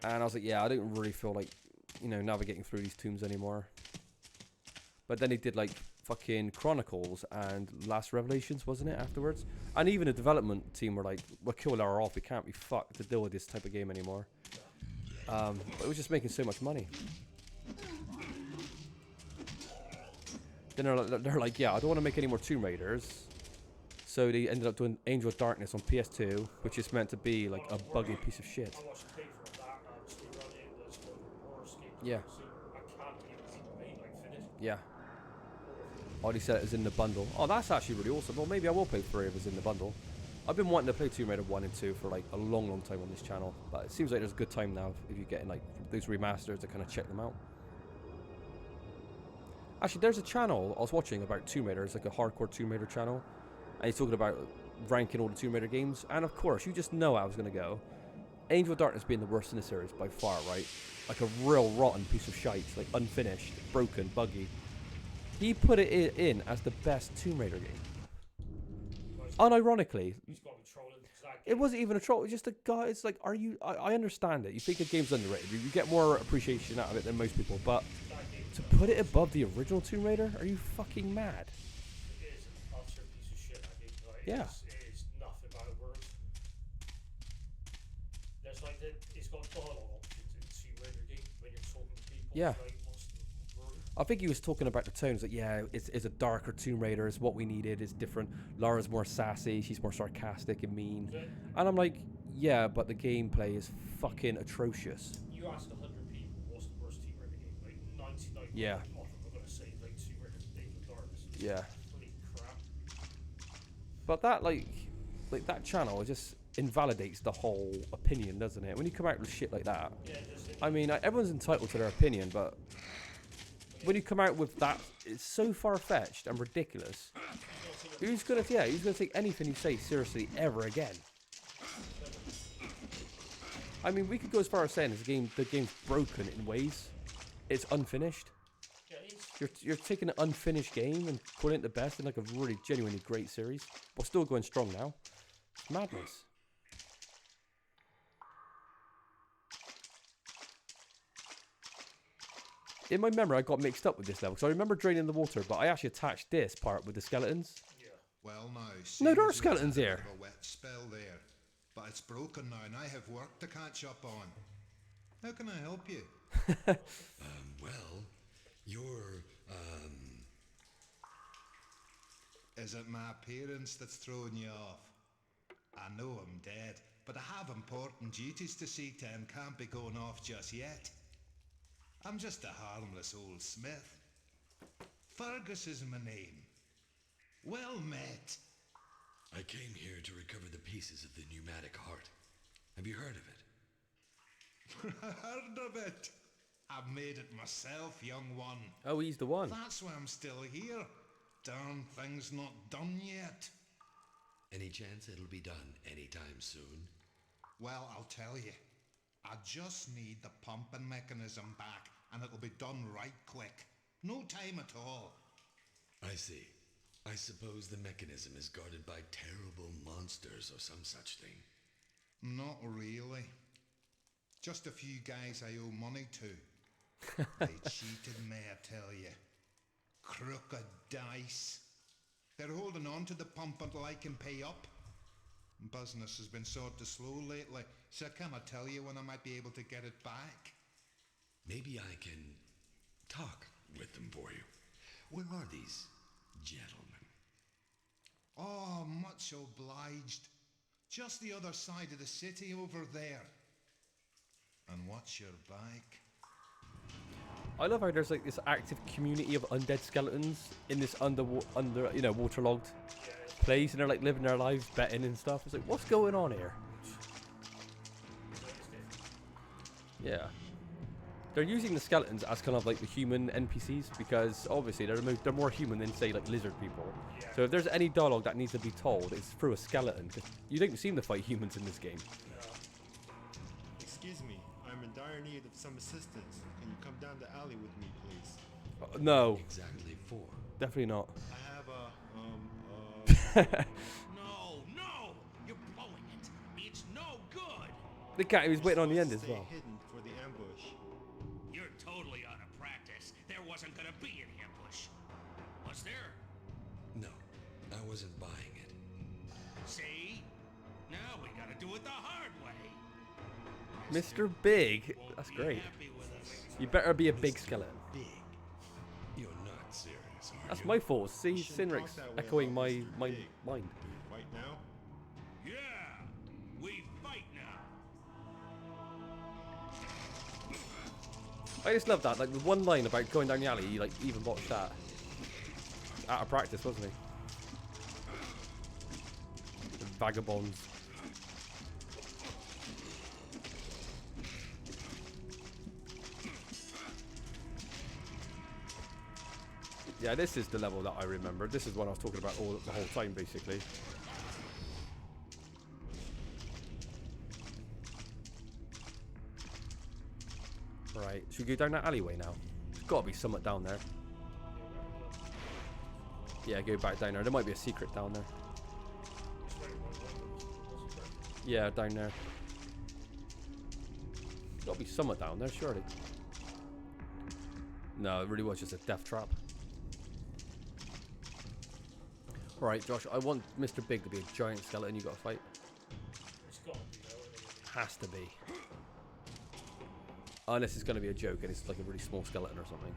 [SPEAKER 1] and I was like, yeah, I didn't really feel like, you know, navigating through these tombs anymore. But then they did like fucking Chronicles and Last Revelations, wasn't it, afterwards? And even the development team were like, we'll kill Lara off, we can't be fucked to deal with this type of game anymore. But it was just making so much money. Then they're like, yeah, I don't want to make any more Tomb Raiders. So they ended up doing Angel of Darkness on PS2, which is meant to be like a buggy piece of shit. Yeah. Yeah. Oh, they said it was in the bundle. Oh, that's actually really awesome. Well, maybe I will play 3 of us in the bundle. I've been wanting to play Tomb Raider 1 and 2 for like a long, long time on this channel. But it seems like there's a good time now if you're getting like those remasters to kind of check them out. Actually, there's a channel I was watching about Tomb Raider. It's like a hardcore Tomb Raider channel. And he's talking about ranking all the Tomb Raider games. And of course, you just know how I was going to go. Angel of Darkness being the worst in the series by far, right? Like a real rotten piece of shite. Like unfinished, broken, buggy. He put it in as the best Tomb Raider game. Unironically. It wasn't even a troll. It was just a guy. It's like, are you... I understand it. You think a game's underrated. You get more appreciation out of it than most people. But to put it above the original Tomb Raider? Are you fucking mad?
[SPEAKER 7] It is an utter piece of shit, I think. Like,
[SPEAKER 1] Yeah.
[SPEAKER 7] It is nothing but a word. There's like, it's got dialogue options in the Tomb Raider game when you're talking to people.
[SPEAKER 1] Yeah.
[SPEAKER 7] Like,
[SPEAKER 1] I think he was talking about the tones. Like, yeah, it's a darker Tomb Raider. It's what we needed. It's different. Lara's more sassy. She's more sarcastic and mean. And I'm like, yeah, but the gameplay is fucking atrocious.
[SPEAKER 7] You ask 100 people what's the worst Tomb Raider game, like 99
[SPEAKER 1] Yeah.
[SPEAKER 7] of them are going to say like Tomb Raider Angel of Darkness. It's
[SPEAKER 1] Yeah.
[SPEAKER 7] complete crap.
[SPEAKER 1] But that like that channel just invalidates the whole opinion, doesn't it? When you come out with shit like that.
[SPEAKER 7] Yeah,
[SPEAKER 1] I mean, everyone's entitled to their opinion, but when you come out with that, it's so far-fetched and ridiculous. Who's gonna take anything you say seriously ever again? I mean, we could go as far as saying the game's broken in ways. It's unfinished. You're taking an unfinished game and putting it the best in like a really genuinely great series, but still going strong now. It's madness. In my memory, I got mixed up with this level because I remember draining the water, but I actually attached this part with the skeletons.
[SPEAKER 18] Yeah. Well, now,
[SPEAKER 1] No, there are skeletons here.
[SPEAKER 18] A wet spell there, but it's broken now, and I have work to catch up on. How can I help you?
[SPEAKER 6] Well, you're,
[SPEAKER 18] Is it my appearance that's throwing you off? I know I'm dead, but I have important duties to see to and can't be going off just yet. I'm just a harmless old smith. Fergus is my name. Well met.
[SPEAKER 6] I came here to recover the pieces of the pneumatic heart. Have you heard of it?
[SPEAKER 18] Heard of it? I made it myself, young one.
[SPEAKER 1] Oh, he's the one.
[SPEAKER 18] That's why I'm still here. Darn thing's not done yet.
[SPEAKER 6] Any chance it'll be done anytime soon?
[SPEAKER 18] Well, I'll tell you. I just need the pumping mechanism back, and it'll be done right quick. No time at all.
[SPEAKER 6] I see. I suppose the mechanism is guarded by terrible monsters or some such thing.
[SPEAKER 18] Not really. Just a few guys I owe money to. They cheated me, I tell you. Crooked dice. They're holding on to the pump until I can pay up. Business has been sort of slow lately, so I cannot tell you when I might be able to get it back.
[SPEAKER 6] Maybe I can talk with them for you. Where are these gentlemen?
[SPEAKER 18] Oh, much obliged. Just the other side of the city over there. And watch your back.
[SPEAKER 1] I love how there's like this active community of undead skeletons in this waterlogged place, and they're like living their lives, betting and stuff. It's like, what's going on here? Yeah, they're using the skeletons as kind of like the human NPCs, because obviously they're more human than, say, like lizard people. So if there's any dialogue that needs to be told, it's through a skeleton, because you don't seem to fight humans in this game.
[SPEAKER 19] Excuse me, I'm in dire need of some assistance. Can you come down the alley with me, please?
[SPEAKER 1] No.
[SPEAKER 6] Exactly for?
[SPEAKER 1] Definitely not.
[SPEAKER 19] I have a,
[SPEAKER 8] No, you're blowing it. It's no good.
[SPEAKER 1] The cat, he was waiting on the end as
[SPEAKER 19] Stay
[SPEAKER 1] well.
[SPEAKER 19] hidden for the ambush.
[SPEAKER 8] You're totally out of practice. There wasn't gonna be an ambush. Was there?
[SPEAKER 6] No, I wasn't buying it.
[SPEAKER 8] See? Now we gotta do it the hard way.
[SPEAKER 1] Mr. Big, that's great. You better be a big skeleton.
[SPEAKER 6] You're not serious, are
[SPEAKER 1] That's
[SPEAKER 6] you?
[SPEAKER 1] my fault. See, Sinric's echoing my mind.
[SPEAKER 19] Right now?
[SPEAKER 8] Yeah, we fight now.
[SPEAKER 1] I just love that. Like the one line about going down the alley, he like even botched that. Out of practice, wasn't he? The vagabonds. Yeah, this is the level that I remember. This is what I was talking about the whole time, basically. Right, should we go down that alleyway now? There's got to be something down there. Yeah, go back down there. There might be a secret down there. Yeah, down there. There's got to be something down there, surely. No, it really was just a death trap. Alright, Josh, I want Mr. Big to be a giant skeleton you got to fight.
[SPEAKER 7] It's got to be, though.
[SPEAKER 1] Has to be. Unless it's going to be a joke and it's like a really small skeleton or something.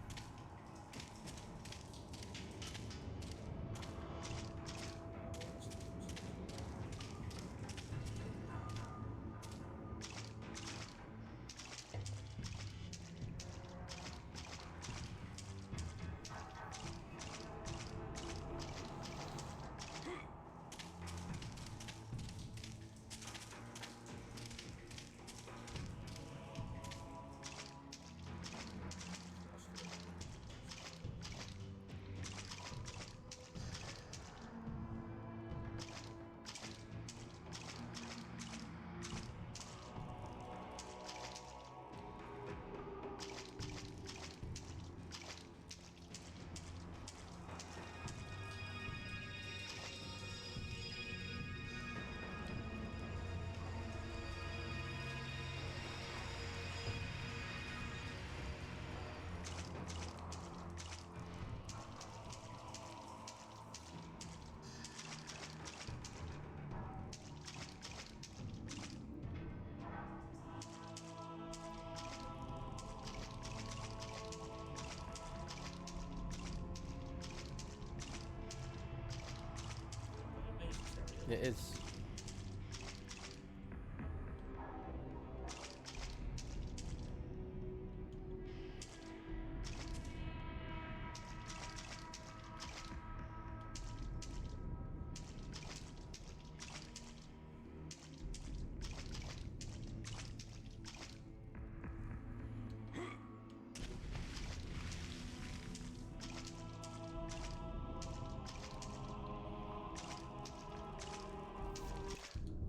[SPEAKER 1] It is.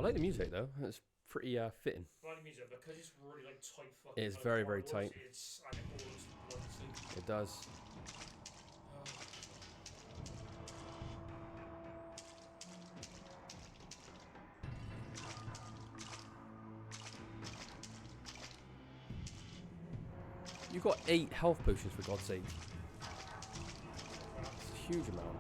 [SPEAKER 1] I like the music though. It's pretty fitting.
[SPEAKER 7] I like the music because it's really like tight. Fucking
[SPEAKER 1] It is
[SPEAKER 7] like
[SPEAKER 1] very,
[SPEAKER 7] Star
[SPEAKER 1] very
[SPEAKER 7] Wars,
[SPEAKER 1] tight.
[SPEAKER 7] It's and it always bloody.
[SPEAKER 1] It does. You've got 8 health potions for God's sake. It's a huge amount.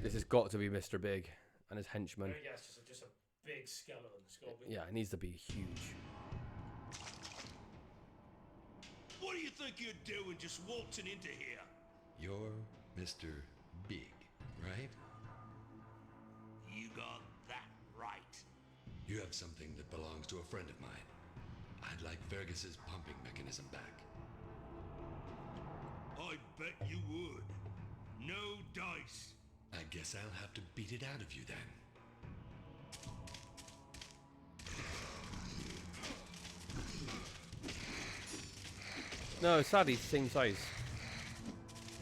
[SPEAKER 1] This has got to be Mr. Big and his henchman.
[SPEAKER 7] Yeah, it's just a big skeleton. It's gotta be.
[SPEAKER 1] Yeah, it needs to be huge.
[SPEAKER 20] What do you think you're doing just waltzing into here?
[SPEAKER 6] You're Mr. Big, right?
[SPEAKER 20] You got that right.
[SPEAKER 6] You have something that belongs to a friend of mine. I'd like Fergus's pumping mechanism back.
[SPEAKER 20] I bet you would. No dice.
[SPEAKER 6] I guess I'll have to beat it out of you then.
[SPEAKER 1] No, sadly, he's the same size.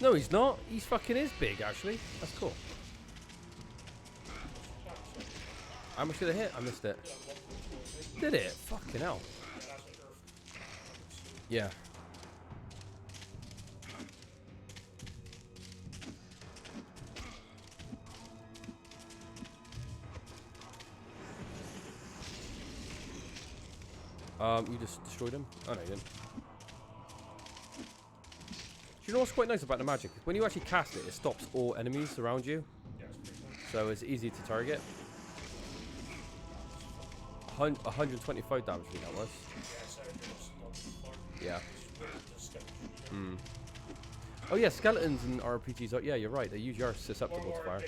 [SPEAKER 1] No, he's not. He's fucking is big, actually. That's cool. How much did it hit? I missed it. Did it? Fucking hell. Yeah. You just destroyed him? Oh no, you didn't. Do you know what's quite nice about the magic? When you actually cast it, it stops all enemies around you. So it's easy to target. 125 damage, I think that was. Yeah. Mm. Oh yeah, skeletons in RPGs. Oh yeah, you're right. They usually are susceptible to fire.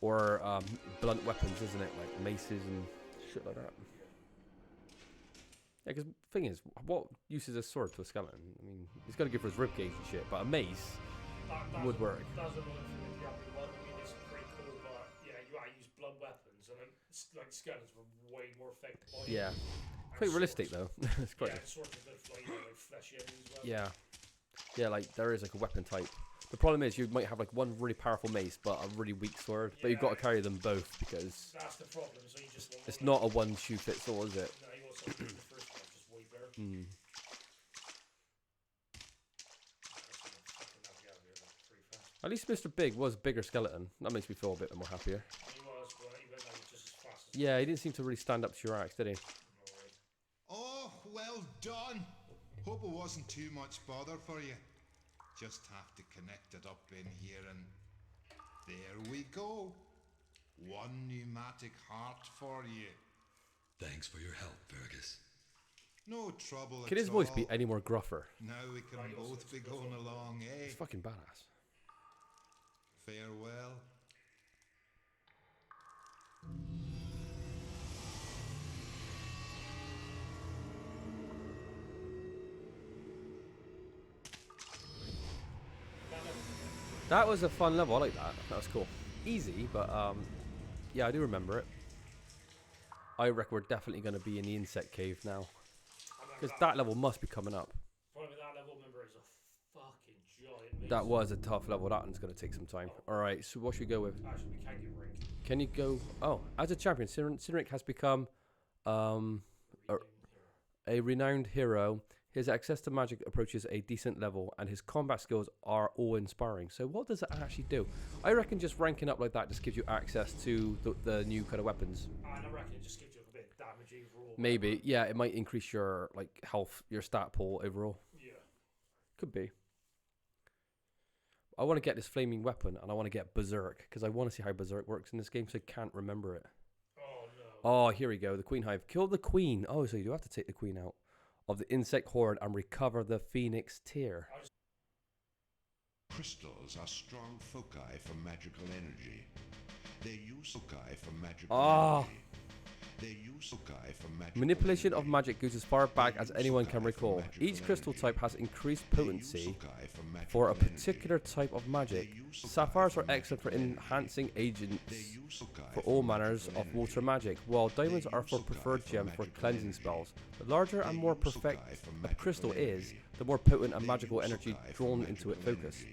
[SPEAKER 1] Or blunt weapons, isn't it? Like maces and shit like that. Yeah, because the thing is, what use is a sword to a skeleton? I mean, he's got to go for his ribcage and shit, but a mace would work.
[SPEAKER 7] That's another thing with the Abbey one. I mean, it's pretty cool, but yeah, you gotta use blunt weapons, and like skeletons were way more effective.
[SPEAKER 1] Yeah. Quite realistic though. It's quite.
[SPEAKER 7] Yeah, swords are good for like, like fleshy enemies as well.
[SPEAKER 1] Yeah. Yeah, like there is like a weapon type. The problem is you might have like one really powerful mace, but a really weak sword. But you've got to carry them both because
[SPEAKER 7] that's the problem. So you just
[SPEAKER 1] it's not a one shoe fits all, is it?
[SPEAKER 7] No, you also the first one just way better.
[SPEAKER 1] Mm. At least Mr. Big was bigger skeleton. That makes me feel a bit more happier.
[SPEAKER 7] He was, but he went like just as fast as
[SPEAKER 1] Yeah, he didn't seem to really stand up to your axe, did he?
[SPEAKER 18] Oh, well done. Hope it wasn't too much bother for you. Just have to connect it up in here and there we go. One pneumatic heart for you.
[SPEAKER 6] Thanks for your help, Fergus.
[SPEAKER 18] No trouble
[SPEAKER 1] Can
[SPEAKER 18] at
[SPEAKER 1] his voice
[SPEAKER 18] all.
[SPEAKER 1] be any more gruffer?
[SPEAKER 18] Now we can both be going along, eh?
[SPEAKER 1] It's fucking badass.
[SPEAKER 18] Farewell.
[SPEAKER 1] That was a fun level. I like that. That was cool. Easy, but yeah, I do remember it. I reckon we're definitely going to be in the insect cave now, because that level must be coming up.
[SPEAKER 7] Probably that level, remember, is a fucking giant maze.
[SPEAKER 1] That was a tough level. That one's going to take some time. All right, so what should we go with?
[SPEAKER 7] Actually, we can get rank.
[SPEAKER 1] Can you go? Oh, as a champion, Cynric has become a renowned hero. His access to magic approaches a decent level, and his combat skills are awe-inspiring. So what does it actually do? I reckon just ranking up like that just gives you access to the new kind of weapons.
[SPEAKER 7] And I reckon it just gives you a bit of damage overall.
[SPEAKER 1] Maybe, yeah, it might increase your like health, your stat pool overall.
[SPEAKER 7] Yeah.
[SPEAKER 1] Could be. I want to get this flaming weapon, and I want to get Berserk, because I want to see how Berserk works in this game, so I can't remember it.
[SPEAKER 7] Oh, no.
[SPEAKER 1] Oh, here we go. The Queen Hive. Kill the Queen. Oh, so you do have to take the Queen out of the insect horde and recover the Phoenix Tear.
[SPEAKER 2] Crystals are strong foci for magical energy. They use foci for magical energy. They use foci for magical
[SPEAKER 1] Manipulation of magic goes as far back as anyone can recall. Each crystal type has increased potency for a particular type of magic. Sapphires are excellent for enhancing agents for all manners of water magic, while diamonds are for preferred gem for cleansing spells. The larger and more perfect a crystal is, the more potent and magical energy drawn into it focus.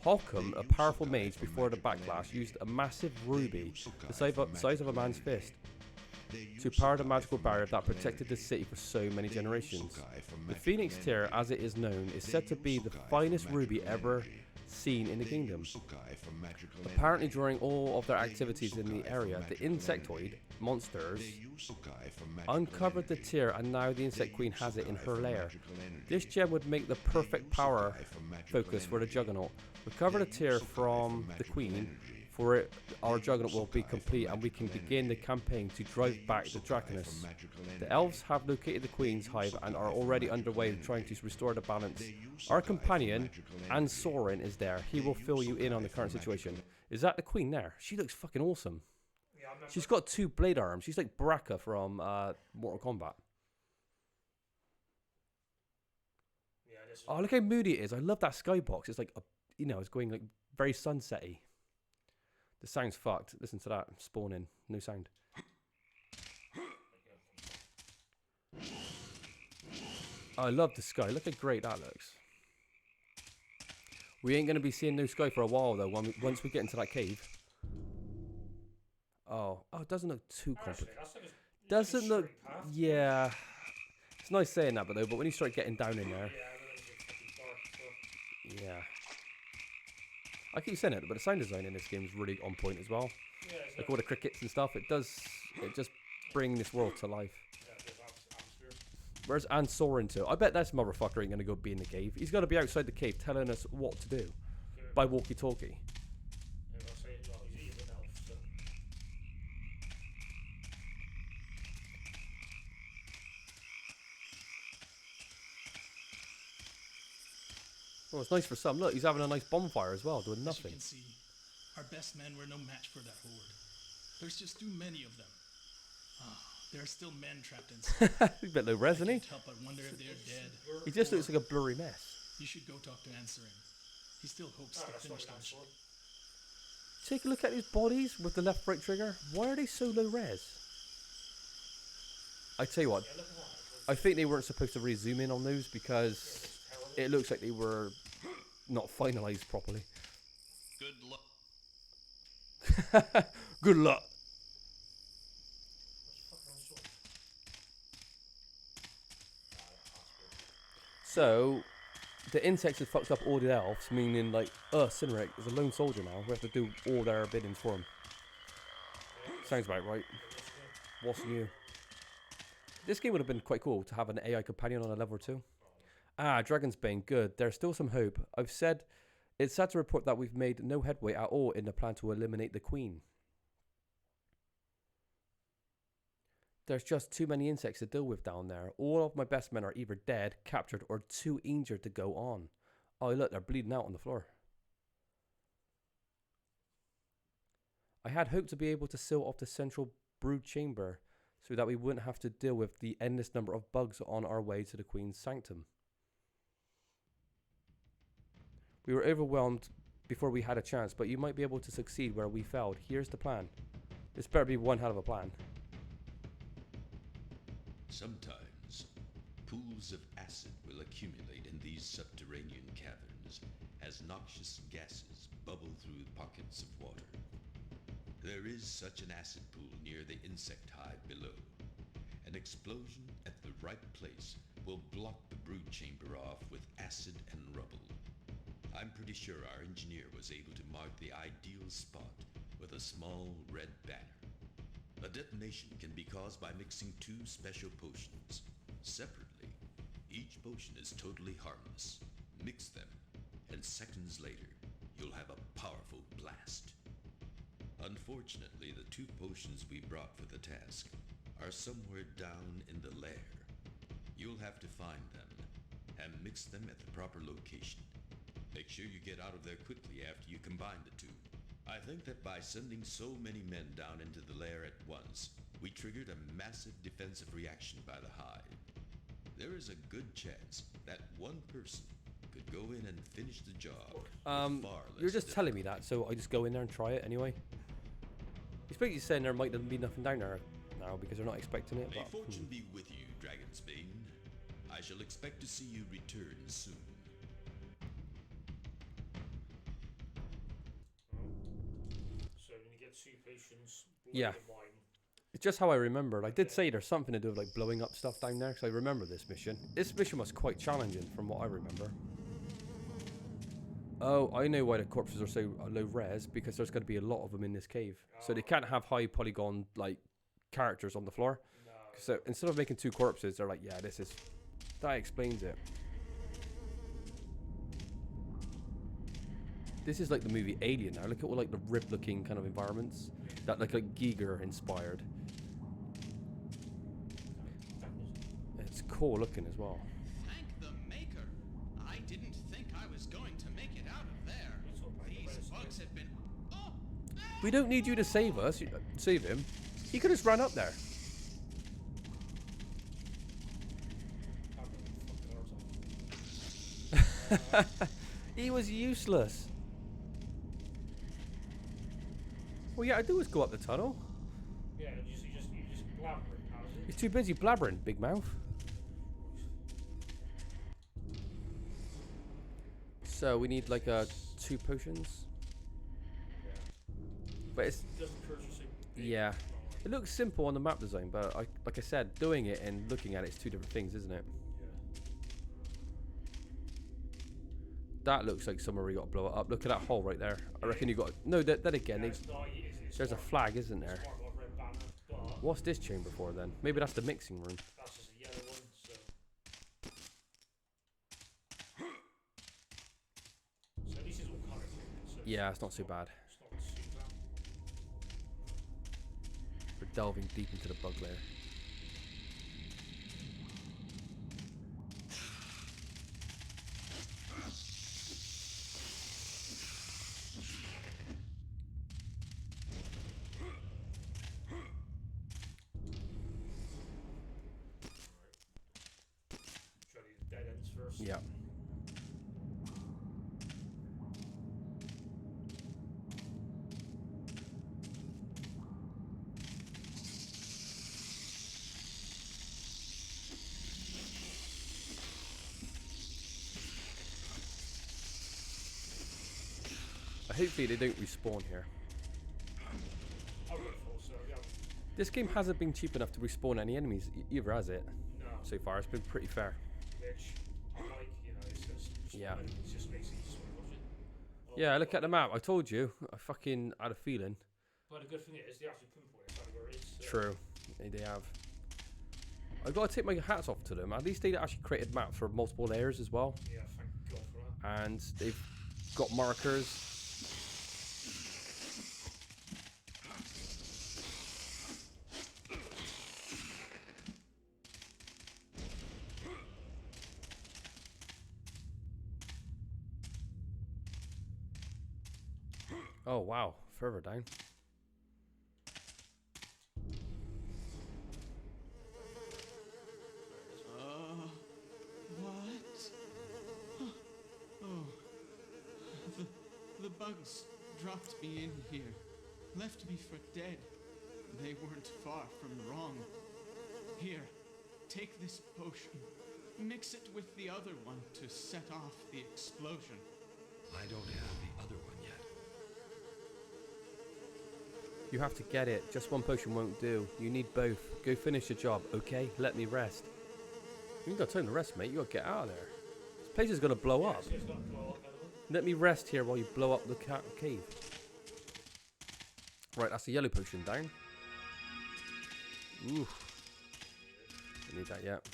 [SPEAKER 1] Holcomb, a powerful mage before the backlash, used a massive ruby, the size of a man's fist, to power the magical barrier that protected the city for so many generations. The Phoenix Tear, as it is known, is said to be the finest ruby ever seen in the kingdom. Apparently, during all of their activities in the area, the insectoid monsters uncovered the tear, and now the insect queen has it in her lair. This gem would make the perfect power focus for the juggernaut. Recover the tear from the queen, for it our juggernaut will be complete, and we can begin the campaign to drive back the Draconus. The elves have located the queen's hive and are already underway trying to restore the balance. Our companion, Ansorin, is there. He will fill you in on the current situation. Is that the queen there? She looks fucking awesome. She's got 2 blade arms. She's like Baraka from Mortal Kombat. Oh, look how moody it is. I love that skybox. It's like, it's going like very sunsetty. The sound's fucked. Listen to that. Spawning. No sound. Oh, I love the sky. Look how great that looks. We ain't going to be seeing no sky for a while, though, once we get into that cave. Oh, it doesn't look too complicated. Doesn't look... Yeah. It's nice saying that, but when you start getting down in there... Yeah. I keep saying it, but the sound design in this game is really on point as well. Yeah, like all the crickets and stuff, it just bring this world to life. Where's Ansorin to? I bet this motherfucker ain't gonna go be in the cave. He's gotta be outside the cave telling us what to do. By walkie-talkie. Oh, it's nice for some. Look, he's having a nice bonfire as well, doing nothing.
[SPEAKER 13] As you can see, our best men were no match for that horde. There's just too many of them. There are still men trapped inside.
[SPEAKER 1] He's a bit low res, isn't he?
[SPEAKER 13] I can't help but wonder if they're dead.
[SPEAKER 1] He just looks like a blurry mess.
[SPEAKER 13] You should go talk to Ansorin. He still hopes to finish the mission.
[SPEAKER 1] Take a look at his bodies with the left-right trigger. Why are they so low res? I tell you what, I think they weren't supposed to really zoom in on those because it looks like they were not finalized properly.
[SPEAKER 14] Good luck.
[SPEAKER 1] Good luck. So, the insects have fucked up all the elves, meaning like Cineric is a lone soldier now. We have to do all their bidding for him. Sounds about right. What's new? This game would have been quite cool to have an AI companion on a level 2. Dragon's Bane, good. There's still some hope. It's sad to report that we've made no headway at all in the plan to eliminate the Queen. There's just too many insects to deal with down there. All of my best men are either dead, captured, or too injured to go on. Oh, look, they're bleeding out on the floor. I had hoped to be able to seal off the central brood chamber so that we wouldn't have to deal with the endless number of bugs on our way to the Queen's sanctum. We were overwhelmed before we had a chance, but you might be able to succeed where we failed. Here's the plan. This better be one hell of a plan.
[SPEAKER 21] Sometimes, pools of acid will accumulate in these subterranean caverns as noxious gases bubble through pockets of water. There is such an acid pool near the insect hive below. An explosion at the right place will block the brood chamber off with acid and rubble. I'm pretty sure our engineer was able to mark the ideal spot with a small red banner. A detonation can be caused by mixing 2 special potions. Separately, each potion is totally harmless. Mix them, and seconds later, you'll have a powerful blast. Unfortunately, the 2 potions we brought for the task are somewhere down in the lair. You'll have to find them, and mix them at the proper location. Make sure you get out of there quickly after you combine the 2. I think that by sending so many men down into the lair at once, we triggered a massive defensive reaction by the Hive. There is a good chance that one person could go in and finish the job.
[SPEAKER 1] You're just telling me that, so I just go in there and try it anyway. He's basically saying there might be nothing down there now because they're not expecting it.
[SPEAKER 21] May fortune be with you, Dragon's Bane. I shall expect to see you return soon.
[SPEAKER 7] missions.
[SPEAKER 1] Yeah. It's just how I remembered. I did say there's something to do with like blowing up stuff down there, because I remember this mission. This mission was quite challenging from what I remember. Oh, I know why the corpses are so low res, because there's going to be a lot of them in this cave. So they can't have high polygon like characters on the floor. So instead of making 2 corpses, they're like, yeah, this is... That explains it. This is like the movie Alien now. Look at all like the rib-looking kind of environments that look like Giger inspired. It's cool looking as well.
[SPEAKER 14] Thank the Maker. I didn't think I was going to make it out of there. These bugs have been... Oh!
[SPEAKER 1] We don't need you to save us. Save him. He could just run up there. He was useless. All you gotta do is go up the tunnel.
[SPEAKER 7] Yeah, you just blabbering.
[SPEAKER 1] He's too busy blabbering, big mouth. So we need like 2 potions. But it's yeah. It looks simple on the map design, but like I said, doing it and looking at it's 2 different things, isn't it? That looks like somewhere we got to blow it up. Look at that hole right there. I reckon you got... No, that again. There's a flag, isn't there? What's this chamber for then? Maybe that's the mixing room.
[SPEAKER 7] That's just a yellow one, so... So this is all coloured. So
[SPEAKER 1] Yeah, it's not too bad.
[SPEAKER 7] It's not too bad.
[SPEAKER 1] We're delving deep into the bug layer. Yeah. Hopefully they don't respawn here. This game hasn't been cheap enough to respawn any enemies either, has it?
[SPEAKER 7] No.
[SPEAKER 1] So far, it's been pretty fair.
[SPEAKER 7] Which I like, you know, it's just
[SPEAKER 1] Yeah.
[SPEAKER 7] It just makes it just watch it.
[SPEAKER 1] Yeah, look at the map. I told you. I fucking had a feeling.
[SPEAKER 7] But the good thing is they actually pinpoint exactly where it is. So.
[SPEAKER 1] True. They have. I gotta take my hats off to them. At least they actually created maps for multiple layers as well.
[SPEAKER 7] Yeah, thank God for that.
[SPEAKER 1] And they've got markers. Oh wow, further down.
[SPEAKER 14] What? Oh, the bugs dropped me in here, left me for dead. They weren't far from wrong. Here, take this potion. Mix it with the other one to set off the explosion.
[SPEAKER 6] I don't have the other one yet.
[SPEAKER 1] You have to get it. Just one potion won't do. You need both. Go finish the job, okay? Let me rest. You ain't got time to rest, mate. You gotta get out of there. This place is gonna blow up.
[SPEAKER 7] It's gonna blow up.
[SPEAKER 1] Let me rest here while you blow up the cave. Right, that's the yellow potion down. Ooh. Don't need that yet.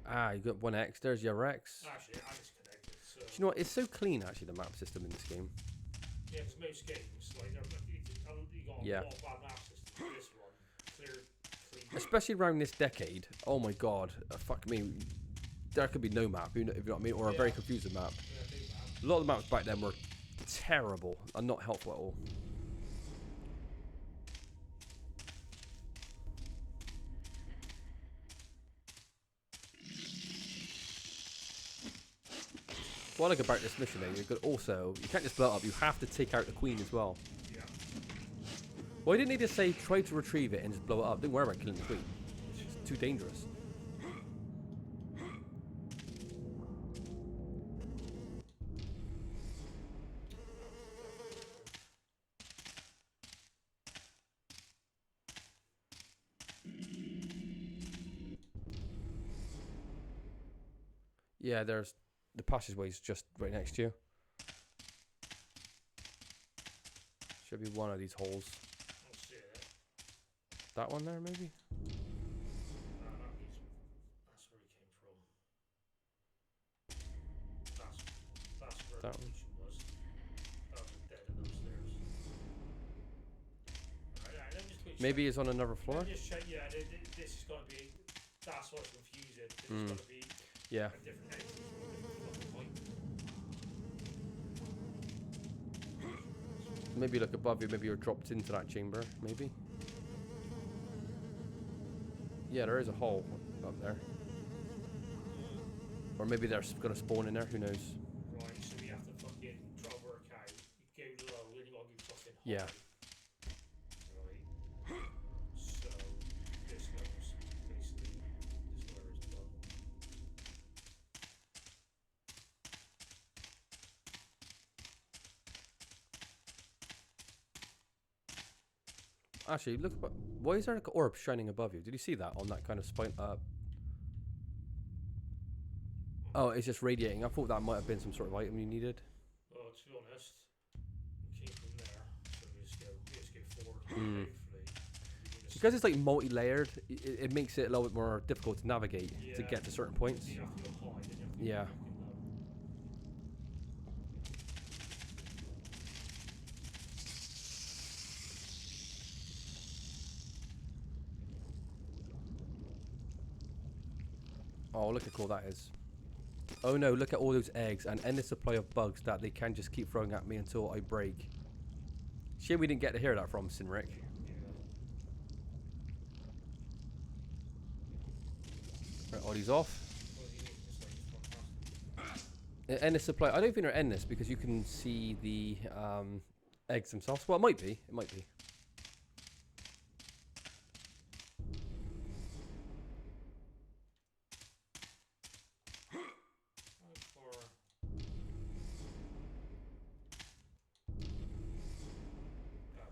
[SPEAKER 1] Ah, you got 1x. There's your X.
[SPEAKER 7] Actually, I disconnected. So.
[SPEAKER 1] Do you know what? It's so clean, actually, the map system in this game.
[SPEAKER 7] Yeah, because most games, like, you got
[SPEAKER 1] Yeah.
[SPEAKER 7] a lot of bad map systems. This one, clean.
[SPEAKER 1] Especially around this decade. Oh my god. Fuck me. There could be no map, if you know what I mean, or a very confusing map. A lot of the maps back then were terrible and not helpful at all. What I like about this mission, though, you can't just blow it up. You have to take out the queen as well.
[SPEAKER 7] Yeah.
[SPEAKER 1] Why didn't they just say try to retrieve it and just blow it up? Don't worry about killing the queen. It's too dangerous. Yeah, there's the passageway's just right next to you. Should be one of these holes.
[SPEAKER 7] I'll see it.
[SPEAKER 1] That one there, maybe?
[SPEAKER 7] That's where he came from. That's where
[SPEAKER 1] That
[SPEAKER 7] the
[SPEAKER 1] one.
[SPEAKER 7] mission was. That was dead and upstairs. Alright, let me just quickly
[SPEAKER 1] Maybe
[SPEAKER 7] check.
[SPEAKER 1] it's on another floor?
[SPEAKER 7] Let me just check, yeah, this is going to be... That's what's confusing. This is going to be
[SPEAKER 1] Yeah.
[SPEAKER 7] a different exit from a different fucking point.
[SPEAKER 1] Maybe look above you. Maybe you're dropped into that chamber. Maybe. Yeah, there is a hole up there. Or maybe they're going to spawn in there. Who knows?
[SPEAKER 7] Right, so we have to fucking try to work out. You go low, then you got to go fucking high.
[SPEAKER 1] Yeah.
[SPEAKER 7] Right. So, this goes basically this where it's done.
[SPEAKER 1] Actually, look. Why is there like an orb shining above you? Did you see that on that kind of spine? Oh, it's just radiating. I thought that might have been some sort of item you needed.
[SPEAKER 7] Well, to be honest, we came from there, so we just go forward.
[SPEAKER 1] Mm.
[SPEAKER 7] Hopefully.
[SPEAKER 1] Because it's like multi-layered, it makes it a little bit more difficult to navigate to
[SPEAKER 7] Yeah.
[SPEAKER 1] get to certain points.
[SPEAKER 7] You have to go high, then you have to go
[SPEAKER 1] Yeah.
[SPEAKER 7] fucking low.
[SPEAKER 1] Oh, look how cool that is. Oh no, look at all those eggs and endless supply of bugs that they can just keep throwing at me until I break. Shame we didn't get to hear that from Sinric. Right, all these off. Endless supply. I don't think they're endless because you can see the eggs themselves. Well, it might be. It might be.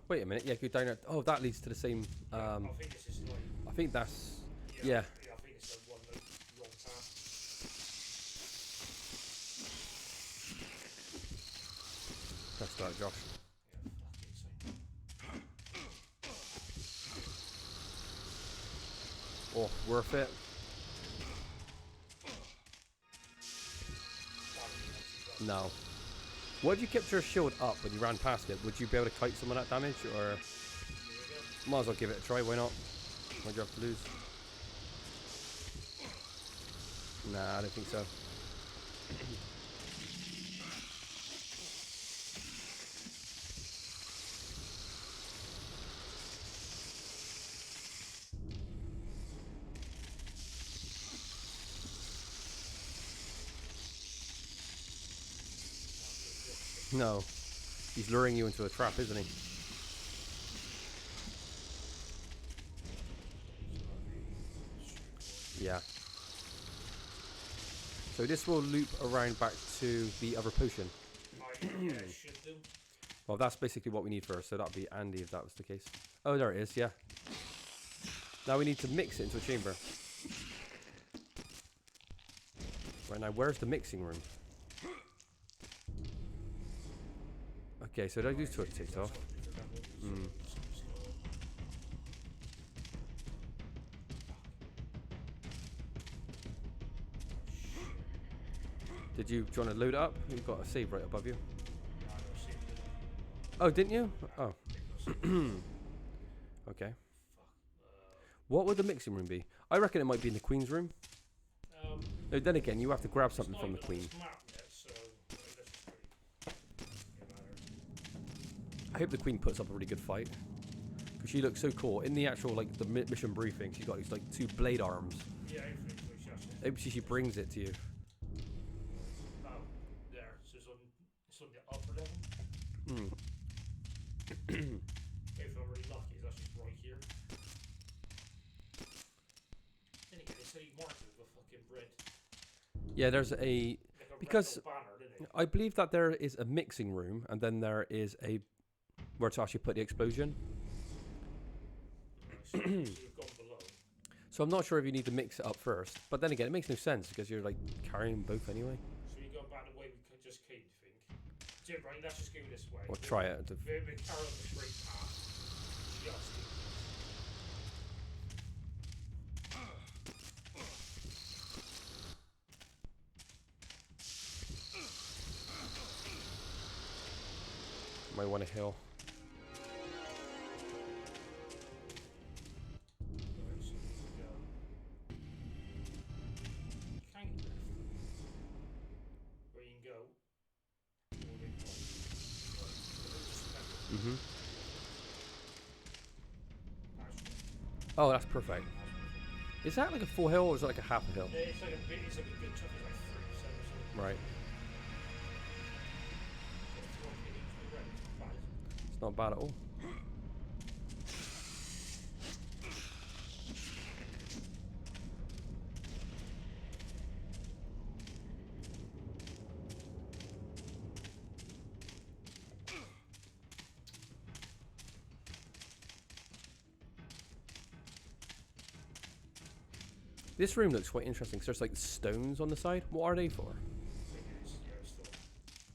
[SPEAKER 1] Wait a minute. Yeah, go down there. Oh, that leads to the same.
[SPEAKER 7] I think this is like.
[SPEAKER 1] I think that's.
[SPEAKER 7] Yeah.
[SPEAKER 1] Yeah.
[SPEAKER 7] I think it's like one wrong path.
[SPEAKER 1] Let's start, Josh. Oh, worth it. No. What if you kept your shield up when you ran past it? Would you be able to kite some of that damage, or might as well give it a try? Why not? Why'd you have to lose? Nah, I don't think so. No. He's luring you into a trap, isn't he? Yeah. So this will loop around back to the other potion.
[SPEAKER 7] Yeah, it should do.
[SPEAKER 1] Well, that's basically what we need first, so that'd be Andy if that was the case. Oh, there it is, yeah. Now we need to mix it into a chamber. Right, now where's the mixing room? Okay, so those two are ticked off. Mm. Do you want to load it up? You've got a save right above you. Oh, didn't you? Oh. Okay. What would the mixing room be? I reckon it might be in the Queen's room. No, then again, you have to grab something from the Queen. I hope the Queen puts up a really good fight. Because she looks so cool. In the actual, like, the mission briefing, she's got these, like, 2 blade arms.
[SPEAKER 7] Yeah,
[SPEAKER 1] Maybe she brings it to you.
[SPEAKER 7] Oh, there. So it's on the upper level.
[SPEAKER 1] Hmm.
[SPEAKER 7] If I'm really lucky, it's actually right here. Then again, it's only marked with a fucking bread.
[SPEAKER 1] Yeah, there's a... Because
[SPEAKER 7] banner, didn't it?
[SPEAKER 1] I believe that there is a mixing room, and then there is a... where to actually put the explosion.
[SPEAKER 7] So we've gone below.
[SPEAKER 1] So I'm not sure if you need to mix it up first, but then again, it makes no sense because you're like carrying both anyway.
[SPEAKER 7] So you go back the way we just came, do you think? Jim, right, let's just go this way.
[SPEAKER 1] We'll try it.
[SPEAKER 7] We're carrying the straight path. Just
[SPEAKER 1] Might want to heal. Mm-hmm. Oh, that's perfect. Is that like a full hill or is it like a half a hill?
[SPEAKER 7] It's like a good chunk, it's like 3% or something.
[SPEAKER 1] Right. It's not bad at all. This room looks quite interesting. So there's like stones on the side. What are they for?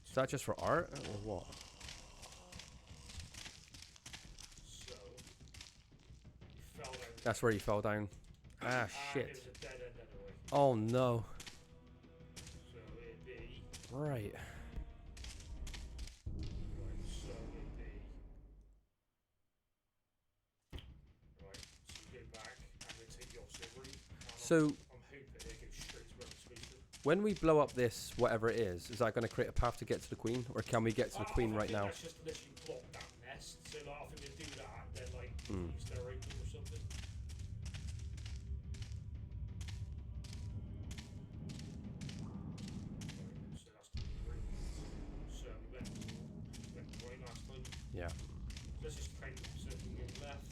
[SPEAKER 1] Is that just for art or what?
[SPEAKER 7] So, you fell down.
[SPEAKER 1] That's where you fell down. Ah, shit.
[SPEAKER 7] It was a dead end anyway.
[SPEAKER 1] Oh no.
[SPEAKER 7] So it'd be.
[SPEAKER 1] Right.
[SPEAKER 7] So it'd be. Right. So you go back and we take the opposite route.
[SPEAKER 1] So
[SPEAKER 7] I'm hoping it goes straight to where it's supposed to.
[SPEAKER 1] when we blow up this, whatever it is that going to create a path to get to the queen? Or can we get to the queen right now?
[SPEAKER 7] That's just literally block that nest. So like, I think we do that, then like use their open or something. So that's the route. So we went right last time.
[SPEAKER 1] Yeah.
[SPEAKER 7] Let's just kind of so we can go left.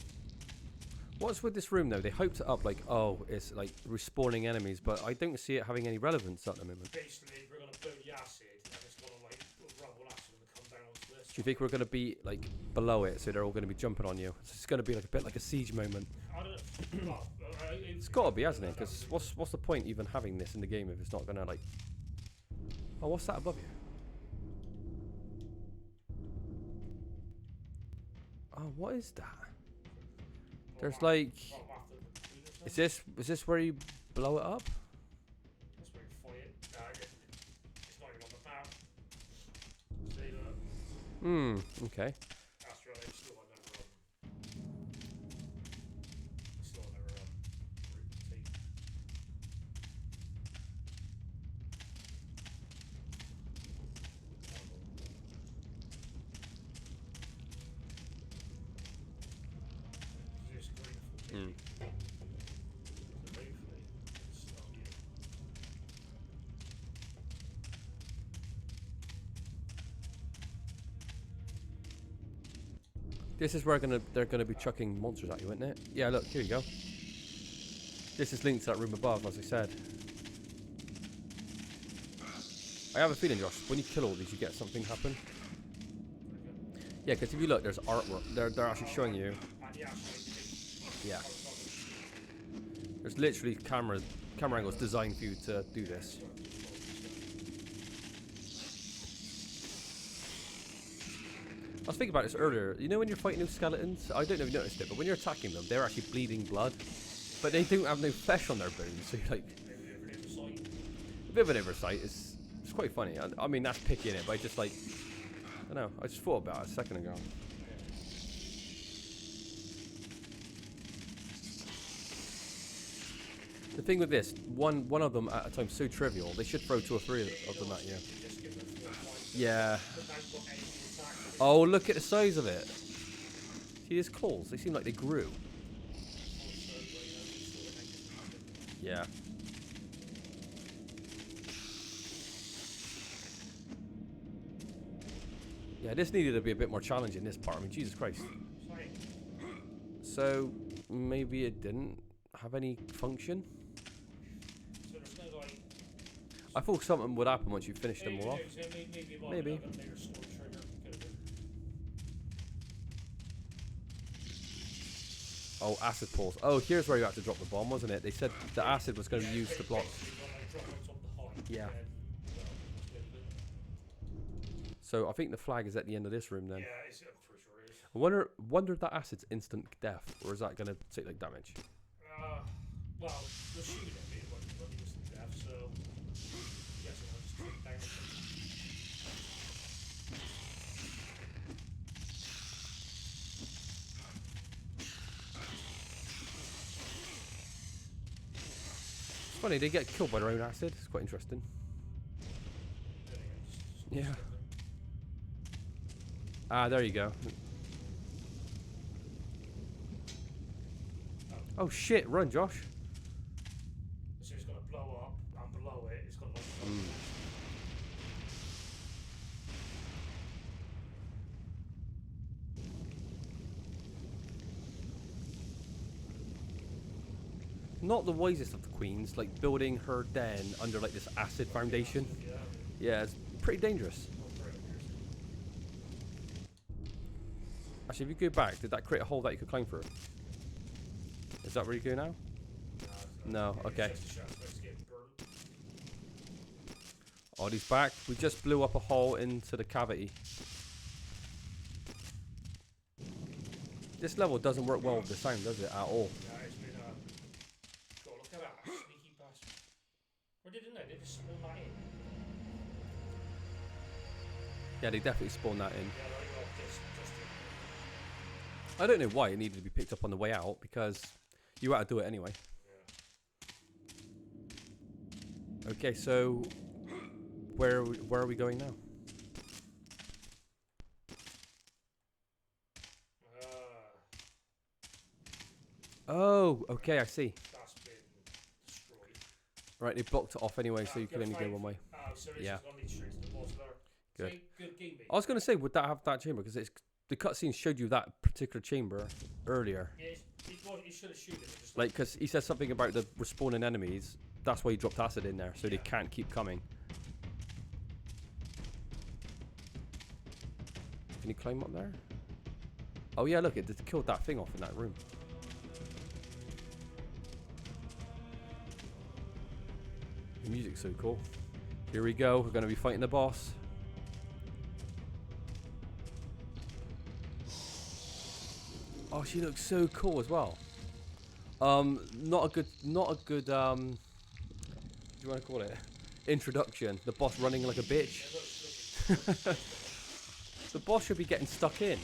[SPEAKER 1] What's with this room though? They hyped it up like, oh, it's like respawning enemies, but I don't see it having any relevance at the moment.
[SPEAKER 7] Basically, we're gonna blow the acid, and it's gonna like rubble acid and come down onto this.
[SPEAKER 1] Do you think we're going to be like below it, so they're all going to be jumping on you? It's going to be like a bit like a siege moment.
[SPEAKER 7] I don't know. Well,
[SPEAKER 1] It's got to be, hasn't it? Because what's the point even having this in the game if it's not going to like... Oh, what's that above you? Oh, what is that? There's like... Is this where you blow it up?
[SPEAKER 7] That's where you fight it. It's not even on the map. See that?
[SPEAKER 1] Okay.
[SPEAKER 7] That's right, it's still on another it's still on another route to take. This green for me. So hopefully it's not you.
[SPEAKER 1] This is where they're gonna be chucking monsters at you, isn't it? Yeah, look, here you go. This is linked to that room above, as I said. I have a feeling, Josh, when you kill all these, you get something happen. Yeah, because if you look, there's artwork. They're actually showing you. Yeah. There's literally camera angles designed for you to do this. I was thinking about this earlier. You know when you're fighting those skeletons? I don't know if you noticed it, but when you're attacking them, they're actually bleeding blood. But they don't have no flesh on their bones, so you're like... A bit of an oversight. It's quite funny. I mean, that's picking it, but I just like... I don't know. I just thought about it a second ago. The thing with this, one of them at a time so trivial, they should throw 2 or 3 of them at you. Yeah. Oh, look at the size of it. See his claws? They seem like they grew. Yeah. Yeah, this needed to be a bit more challenging, this part. I mean, Jesus Christ. So, maybe it didn't have any function? I thought something would happen once you finished them all off. Maybe. Oh, acid pools. Oh, here's where you had to drop the bomb, wasn't it? They said the acid was going to be used to block. Yeah. So I think the flag is at the end of this room then.
[SPEAKER 7] Yeah, I'm pretty sure it is.
[SPEAKER 1] I wonder if that acid's instant death, or is that going to take like damage?
[SPEAKER 7] Well, the shooting at me when he was in death, so yes, I'll just take damage.
[SPEAKER 1] It's funny, they get killed by their own acid. It's quite interesting. Yeah. Ah, there you go. Oh shit, run, Josh.
[SPEAKER 7] So it's going to blow up, and below it, it's got like...
[SPEAKER 1] Not the wisest of the queens, like building her den under like this acid foundation. Yeah, it's pretty dangerous. Actually, if you go back, did that create a hole that you could climb through? Is that where you go now? No, okay. Oddie's back. We just blew up a hole into the cavity. This level doesn't work well with the sound, does it, at all?
[SPEAKER 7] God, look at that, sneaky bastard. Or didn't they? They just spawned that in.
[SPEAKER 1] Yeah, they definitely spawned that in.
[SPEAKER 7] Yeah,
[SPEAKER 1] I don't know why it needed to be picked up on the way out, because you had to do it anyway. Yeah. Okay, so where are we going now? Oh, okay, I see.
[SPEAKER 7] That's been destroyed.
[SPEAKER 1] Right, they blocked it off anyway, so you can only go one way.
[SPEAKER 7] So
[SPEAKER 1] Yeah. Good.
[SPEAKER 7] Good game,
[SPEAKER 1] I was going to say, would that have that chamber? Because it's the cutscene showed you that particular chamber earlier.
[SPEAKER 7] Yeah, it should have shoot it.
[SPEAKER 1] Like, because he says something about the respawning enemies. That's why he dropped acid in there, so they can't keep coming. Can you climb up there? Oh yeah, look, it just killed that thing off in that room. The music's so cool. Here we go, we're going to be fighting the boss. Oh, she looks so cool as well. Not a good, what do you want to call it? Introduction. The boss running like a bitch. The boss should be getting stuck in.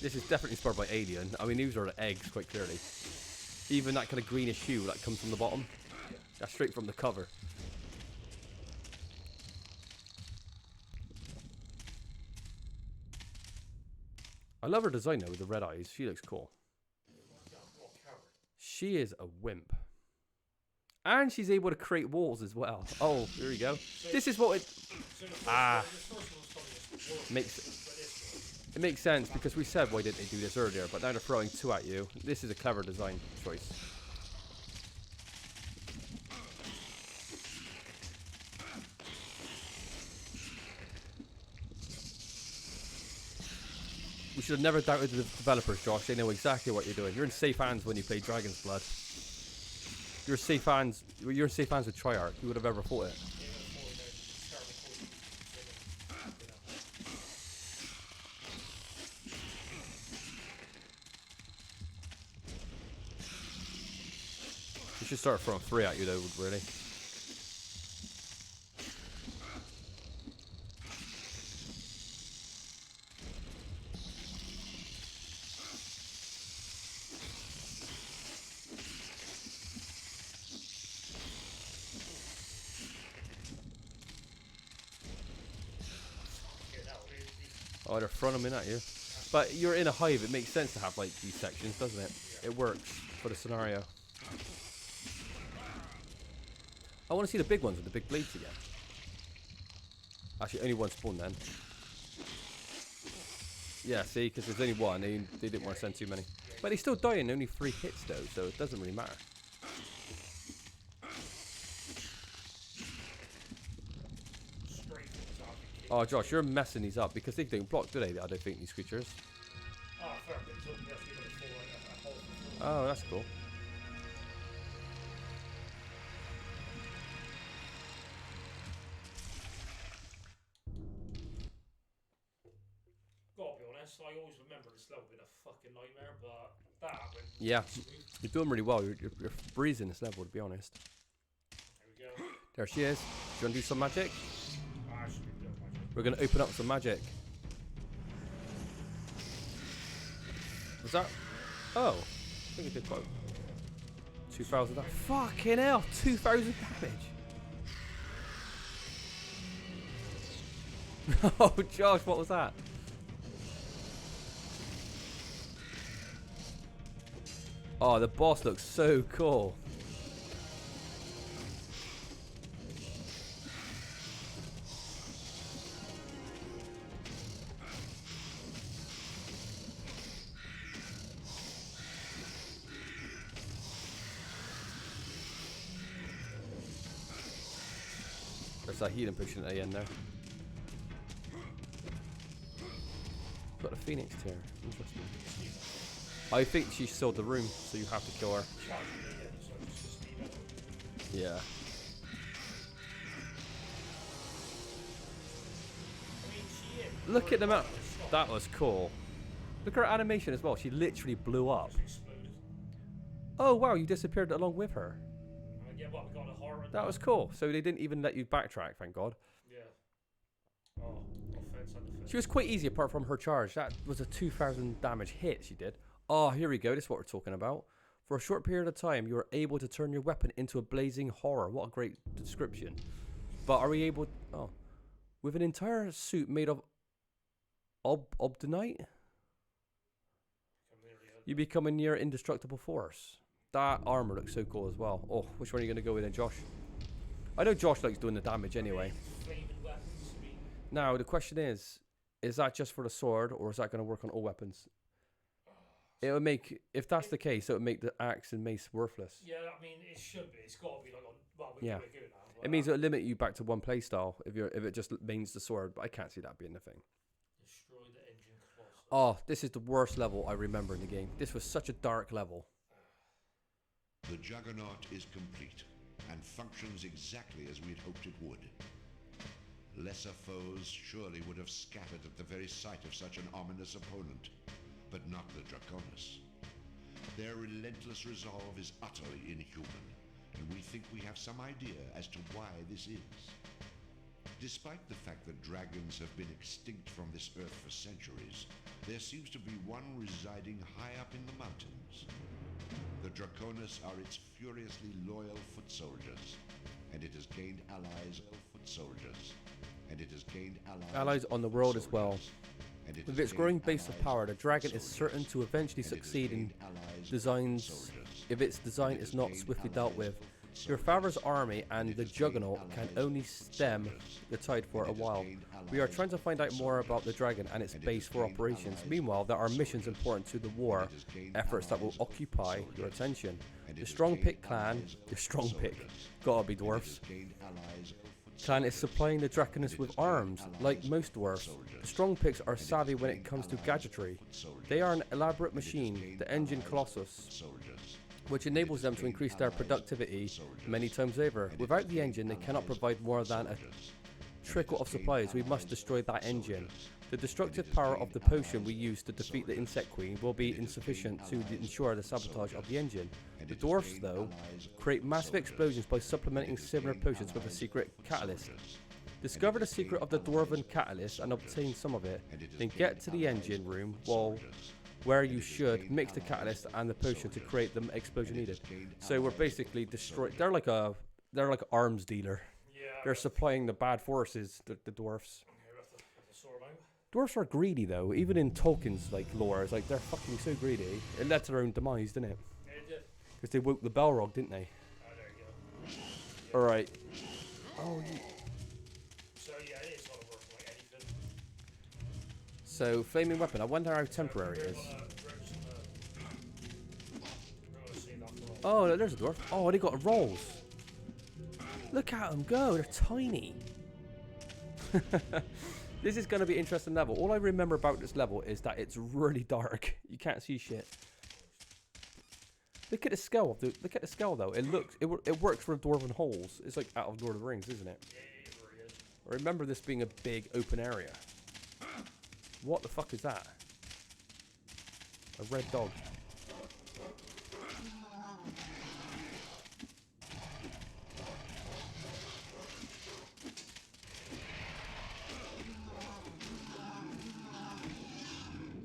[SPEAKER 1] This is definitely inspired by Alien. I mean, these are the eggs, quite clearly. Even that kind of greenish hue that comes from the bottom. That's straight from the cover. I love her design though with the red eyes. She looks cool. She is a wimp. And she's able to create walls as well. Oh, here we go. This is what it... It makes sense because we said why didn't they do this earlier, but now they're throwing two at you. This is a clever design choice. We should have never doubted the developers, Josh. They know exactly what you're doing. You're in safe hands when you play Dragon's Blood. You're safe hands. You're in safe hands with Triarch. Who would have ever thought it? You should start throwing three at you, though, really. Oh, they're throwing them in at you. But you're in a hive, it makes sense to have like these sections, doesn't it? It works for the scenario. I want to see the big ones with the big blades again. Actually, only one spawn then. Yeah, see, because there's only one. They didn't want to send too many. But they still die in only 3 hits though, so it doesn't really matter. Oh, Josh, you're messing these up because they don't block, do they? I don't think these creatures.
[SPEAKER 7] Oh, fair bit. So we actually got a hole.
[SPEAKER 1] Oh, that's cool.
[SPEAKER 7] Gotta be honest, I always remember this level being a fucking nightmare, but that went
[SPEAKER 1] Yeah, you're doing really well. You're breezing this level, to be honest.
[SPEAKER 7] There we go.
[SPEAKER 1] There she is. Do you want to do some magic?
[SPEAKER 7] I should be doing magic.
[SPEAKER 1] We're going to open up some magic. Was that? Oh, I think it did quite. 2,000 damage. Fucking hell, 2,000 damage. Oh, Josh, what was that? Oh, the boss looks so cool. There's that healing potion at the end there. Got a phoenix tear. Interesting. I think she sold the room, so you have to kill her. Yeah. Look at the map. That was cool. Look at her animation as well. She literally blew up. Oh wow, you disappeared along with her.
[SPEAKER 7] Yeah, what, we got a horror.
[SPEAKER 1] That was cool. So they didn't even let you backtrack, thank God.
[SPEAKER 7] Yeah. Oh, offense and defense.
[SPEAKER 1] She was quite easy apart from her charge. That was a 2,000 damage hit she did. Oh, here we go. This is what we're talking about. For a short period of time, you are able to turn your weapon into a blazing horror. What a great description. But are we able... Oh. With an entire suit made of obdonite, you become a near indestructible force. That armor looks so cool as well. Oh, which one are you going to go with then, Josh? I know Josh likes doing the damage anyway. Now, the question is that just for the sword, or is that going to work on all weapons? It would make, if that's the case, it would make the axe and mace worthless.
[SPEAKER 7] Yeah, I mean, it should be. It's got to be like on. Well,
[SPEAKER 1] Yeah.
[SPEAKER 7] we're good now.
[SPEAKER 1] It means it'll limit you back to one playstyle if it just mains the sword, but I can't see that being the thing.
[SPEAKER 7] Destroy the engine colossus.
[SPEAKER 1] Oh, this is the worst level I remember in the game. This was such a dark level.
[SPEAKER 2] The Juggernaut is complete and functions exactly as we had hoped it would. Lesser foes surely would have scattered at the very sight of such an ominous opponent, but not the Draconus. Their relentless resolve is utterly inhuman, and we think we have some idea as to why this is. Despite the fact that dragons have been extinct from this earth for centuries, there seems to be one residing high up in the mountains. The Draconus are its furiously loyal foot soldiers, and it has gained allies
[SPEAKER 1] allies on the world as well. With its growing base of power, the dragon is certain to eventually succeed in designs if its design is not swiftly dealt with. Your father's army and the Juggernaut can only stem the tide for a while. We are trying to find out more about the dragon and its base for operations. Meanwhile, there are missions important to the war, efforts that will occupy your attention. The Strong Pick clan, gotta be dwarfs, clan is supplying the Draconus with arms, like most dwarfs. The Strong Picks are savvy when it comes to gadgetry. They are an elaborate machine, the Engine Colossus, which enables them to increase their productivity many times over. Without the engine, they cannot provide more than a trickle of supplies. We must destroy that engine. The destructive power of the potion we use to defeat the Insect Queen will be insufficient to ensure the sabotage of the engine. The dwarfs, though, create massive explosions by supplementing similar potions with a secret catalyst. Discover the secret of the dwarven catalyst and obtain some of it. Then get to the engine room where you should mix the catalyst and the potion to create the explosion needed. So we're basically destroyed. They're like an arms dealer. They're supplying the bad forces, the dwarfs. Dwarfs are greedy though, even in Tolkien's lore. It's like they're fucking so greedy. It led to their own demise, didn't it? Because they woke the Balrog, didn't they?
[SPEAKER 7] Oh, there you go.
[SPEAKER 1] Alright. Oh,
[SPEAKER 7] So yeah, it is gonna work like anything.
[SPEAKER 1] So, flaming weapon. I wonder how temporary it is. Oh, there's a dwarf. Oh, they got rolls. Look at them go. They're tiny. This is going to be an interesting level. All I remember about this level is that it's really dark. You can't see shit. Look at the scale. Look at the scale though. It works for dwarven holes. It's like out of Lord of the Rings, isn't it? I remember this being a big open area. What the fuck is that? A red dog.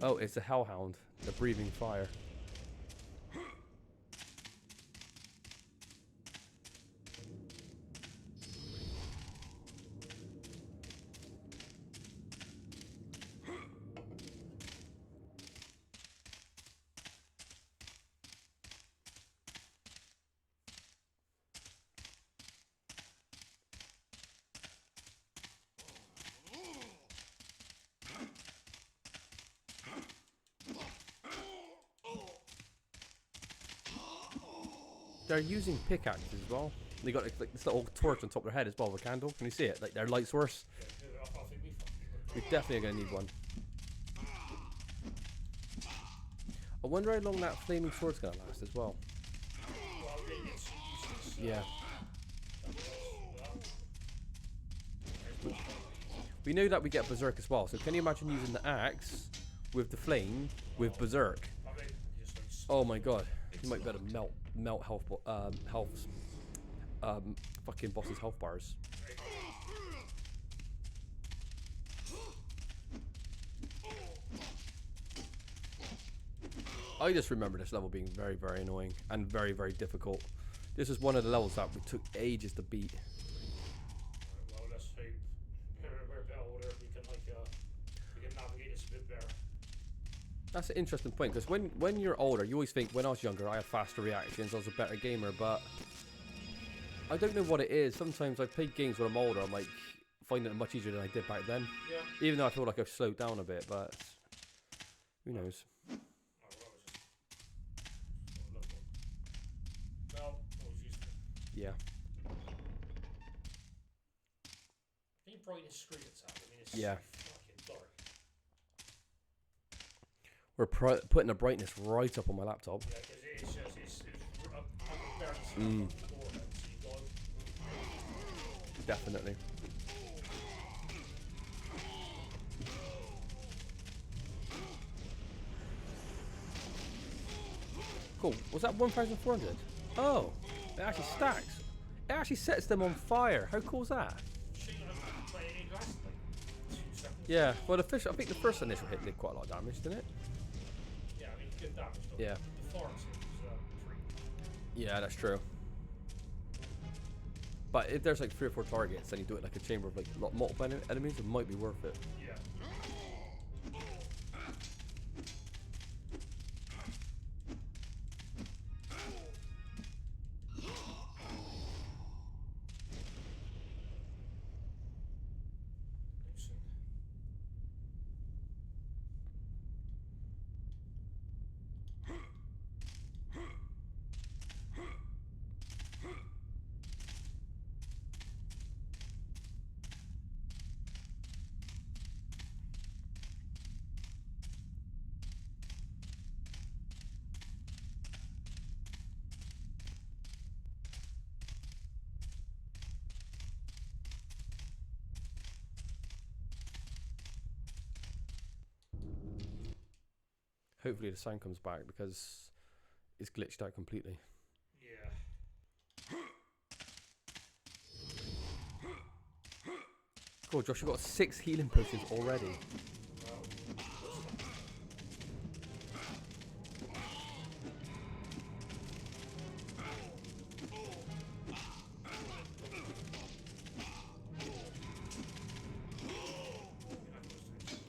[SPEAKER 1] Oh, it's a hellhound. The breathing fire. They're using pickaxes as well. They got like this little torch on top of their head as well with a candle. Can you see it? Like their light source. We definitely are going to need one. I wonder how long that flaming sword's going to last as well. Yeah. We know that we get Berserk as well. So can you imagine using the axe with the flame with Berserk? Oh my god. You might be able to melt fucking boss's health bars. I just remember this level being very, very annoying and very, very difficult. This is one of the levels that took ages to beat.
[SPEAKER 7] Well, let's hope we're a bit older. We can navigate this a bit better.
[SPEAKER 1] That's an interesting point, because when you're older, you always think, when I was younger, I had faster reactions, I was a better gamer, but I don't know what it is. Sometimes I play games when I'm older, I'm like, finding it much easier than I did back then. Yeah. Even though I feel like I've slowed down a bit, but who knows? Yeah.
[SPEAKER 7] Any brightness screen it's at? I mean, it's
[SPEAKER 1] yeah.
[SPEAKER 7] Fucking dark.
[SPEAKER 1] We're putting the brightness right up on my laptop.
[SPEAKER 7] Yeah, because it's barely seeing
[SPEAKER 1] Definitely. Cool. Was that 1,400? Oh, it actually stacks. It actually sets them on fire. How cool is that? Yeah. Well, I think the first initial hit did quite a lot of damage, didn't it?
[SPEAKER 7] Yeah, I mean, good damage.
[SPEAKER 1] Yeah.
[SPEAKER 7] The forest was pretty.
[SPEAKER 1] Yeah, that's true. But if there's like 3 or 4 targets, and you do it like a chamber of like multiple enemies, it might be worth it.
[SPEAKER 7] Yeah.
[SPEAKER 1] Hopefully the sound comes back, because it's glitched out completely.
[SPEAKER 7] Yeah.
[SPEAKER 1] Cool, Josh, you've got 6 healing potions already.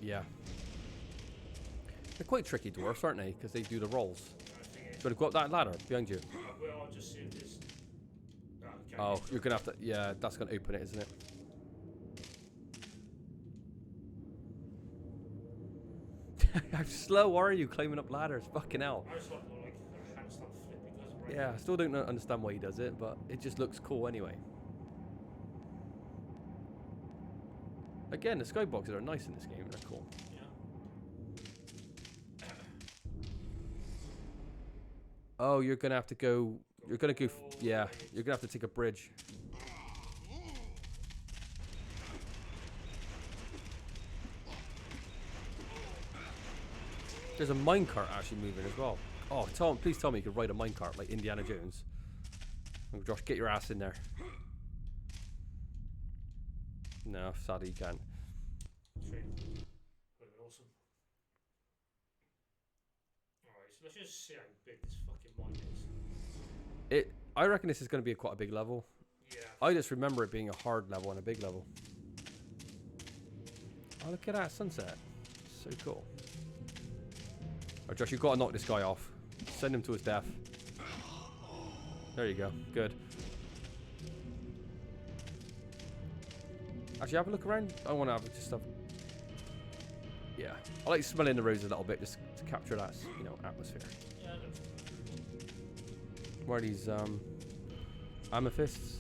[SPEAKER 1] Yeah. They're quite tricky dwarfs, aren't they? Because they do the rolls. Got to go up that ladder behind you.
[SPEAKER 7] Well, I'll just see if this.
[SPEAKER 1] Oh, you're going to have to... Yeah, that's going to open it, isn't it? How slow are you climbing up ladders? Fucking hell.
[SPEAKER 7] I just want to like handstand flip because right.
[SPEAKER 1] Yeah, I still don't understand why he does it, but it just looks cool anyway. Again, the skyboxes are nice in this game. They're cool. Oh, you're gonna have to go. You're gonna go. Yeah, you're gonna have to take a bridge. There's a minecart actually moving as well. Oh, please tell me you can ride a minecart like Indiana Jones. Oh, Josh, get your ass in there. No, sadly you can't.
[SPEAKER 7] Would have been awesome. Alright, so let's just see how big this fucking mine is.
[SPEAKER 1] I reckon this is going to be quite a big level.
[SPEAKER 7] Yeah.
[SPEAKER 1] I just remember it being a hard level and a big level. Oh, look at that sunset. So cool. Oh, Josh, you've got to knock this guy off. Send him to his death. There you go. Good. Actually, have a look around. I want to have just have. Yeah, I like smelling the roses a little bit just to capture that, you know, atmosphere.
[SPEAKER 7] Yeah,
[SPEAKER 1] Where are these amethysts?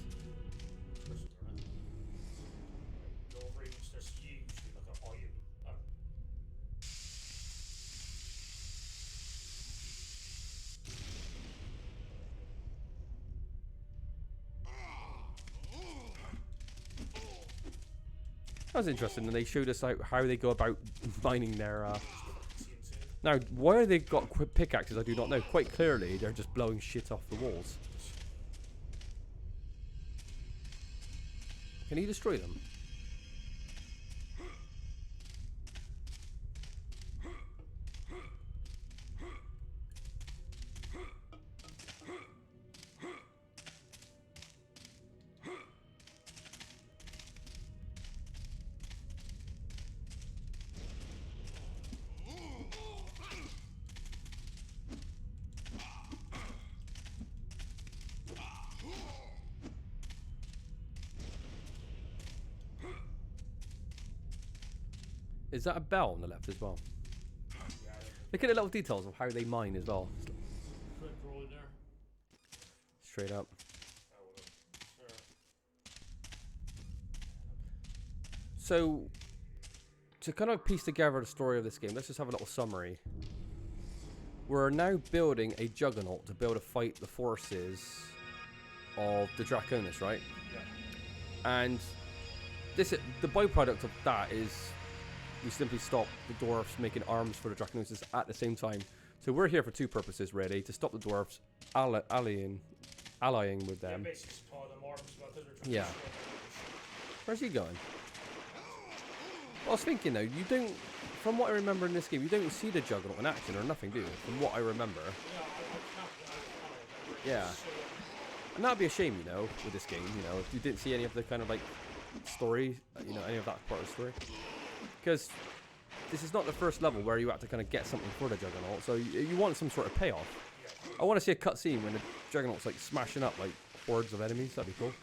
[SPEAKER 1] That was interesting, and they showed us how they go about mining their. Now, why they got pickaxes, I do not know. Quite clearly, they're just blowing shit off the walls. Can he destroy them? Is that a bell on the left as well? Look at the little details of how they mine as well. Straight up. So, to kind of piece together the story of this game, let's just have a little summary. We're now building a juggernaut to be able to fight the forces of the Draconus, right? Yeah. And the byproduct of that is we simply stop the dwarves making arms for the Draconus at the same time. So we're here for two purposes, really: to stop the dwarves allying with them. Yeah. Where's he going? I was thinking though, you don't. From what I remember in this game, you don't see the juggernaut in action or nothing, do you? From what I remember. Yeah. And that'd be a shame, you know, with this game. You know, if you didn't see any of the kind of like story, you know, any of that part of the story. Because this is not the first level where you have to kind of get something for the Juggernaut, so you want some sort of payoff. I want to see a cutscene when the Juggernaut's like smashing up like hordes of enemies. That'd be cool.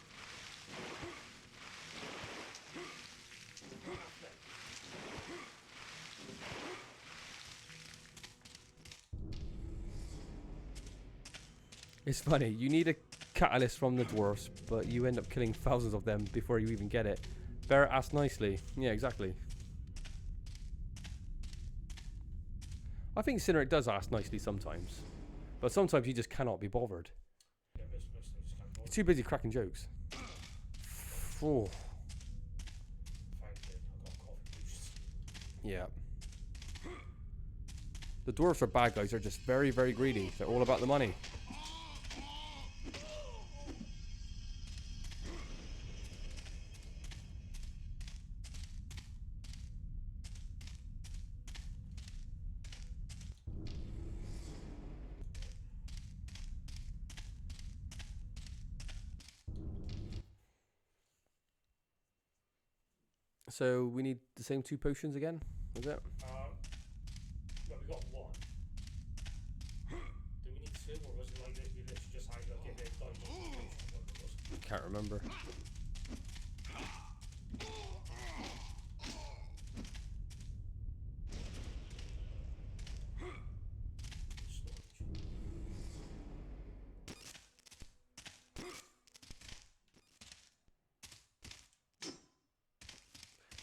[SPEAKER 1] It's funny, you need a catalyst from the dwarves, but you end up killing thousands of them before you even get it. Barrett asked nicely. Yeah, exactly. I think Cyneric does ask nicely sometimes, but sometimes he just cannot be bothered. He's too busy cracking jokes. Oh. Yeah. The dwarves are bad guys. They're just very, very greedy. They're all about the money. So we need the same 2 potions again, is it?
[SPEAKER 7] Well, we got 1. Do we need 2, or was it like we literally just had like a potion?
[SPEAKER 1] Can't remember.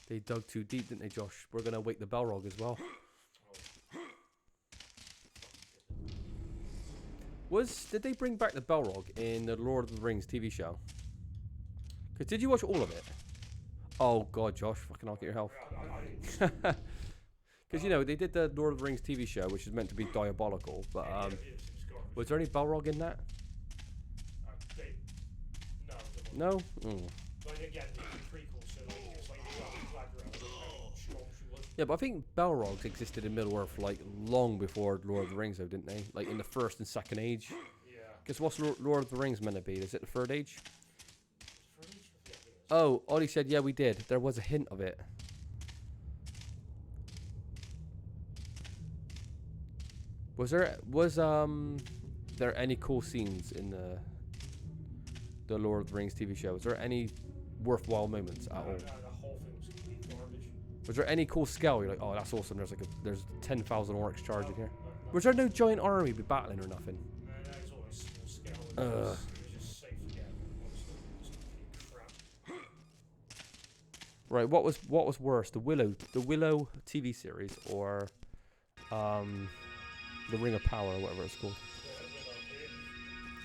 [SPEAKER 1] They dug too deep, didn't they, Josh? We're gonna wake the Balrog as well. Did they bring back the Balrog in the Lord of the Rings TV show? Cause did you watch all of it? Oh God, Josh, fucking I'll get your health. Because you know they did the Lord of the Rings TV show, which is meant to be diabolical, but was there any Balrog in that? No. Yeah, but I think Balrogs existed in Middle Earth like long before Lord of the Rings, though, didn't they? Like in the First and Second Age. Yeah. Guess what's Lord of the Rings meant to be? Is it the Third Age? Oh, Ollie said, yeah, we did. There was a hint of it. Was there any cool scenes in the Lord of the Rings TV show? Was there any worthwhile moments at all?
[SPEAKER 7] The whole thing was complete garbage.
[SPEAKER 1] Was there any cool scale? You're like, oh, that's awesome. There's 10,000 orcs charging here. Was there no giant army be battling or nothing?
[SPEAKER 7] It's always small scale. It was just safe again. Crap.
[SPEAKER 1] Right. What was worse, the Willow TV series or the Ring of Power or whatever it's called?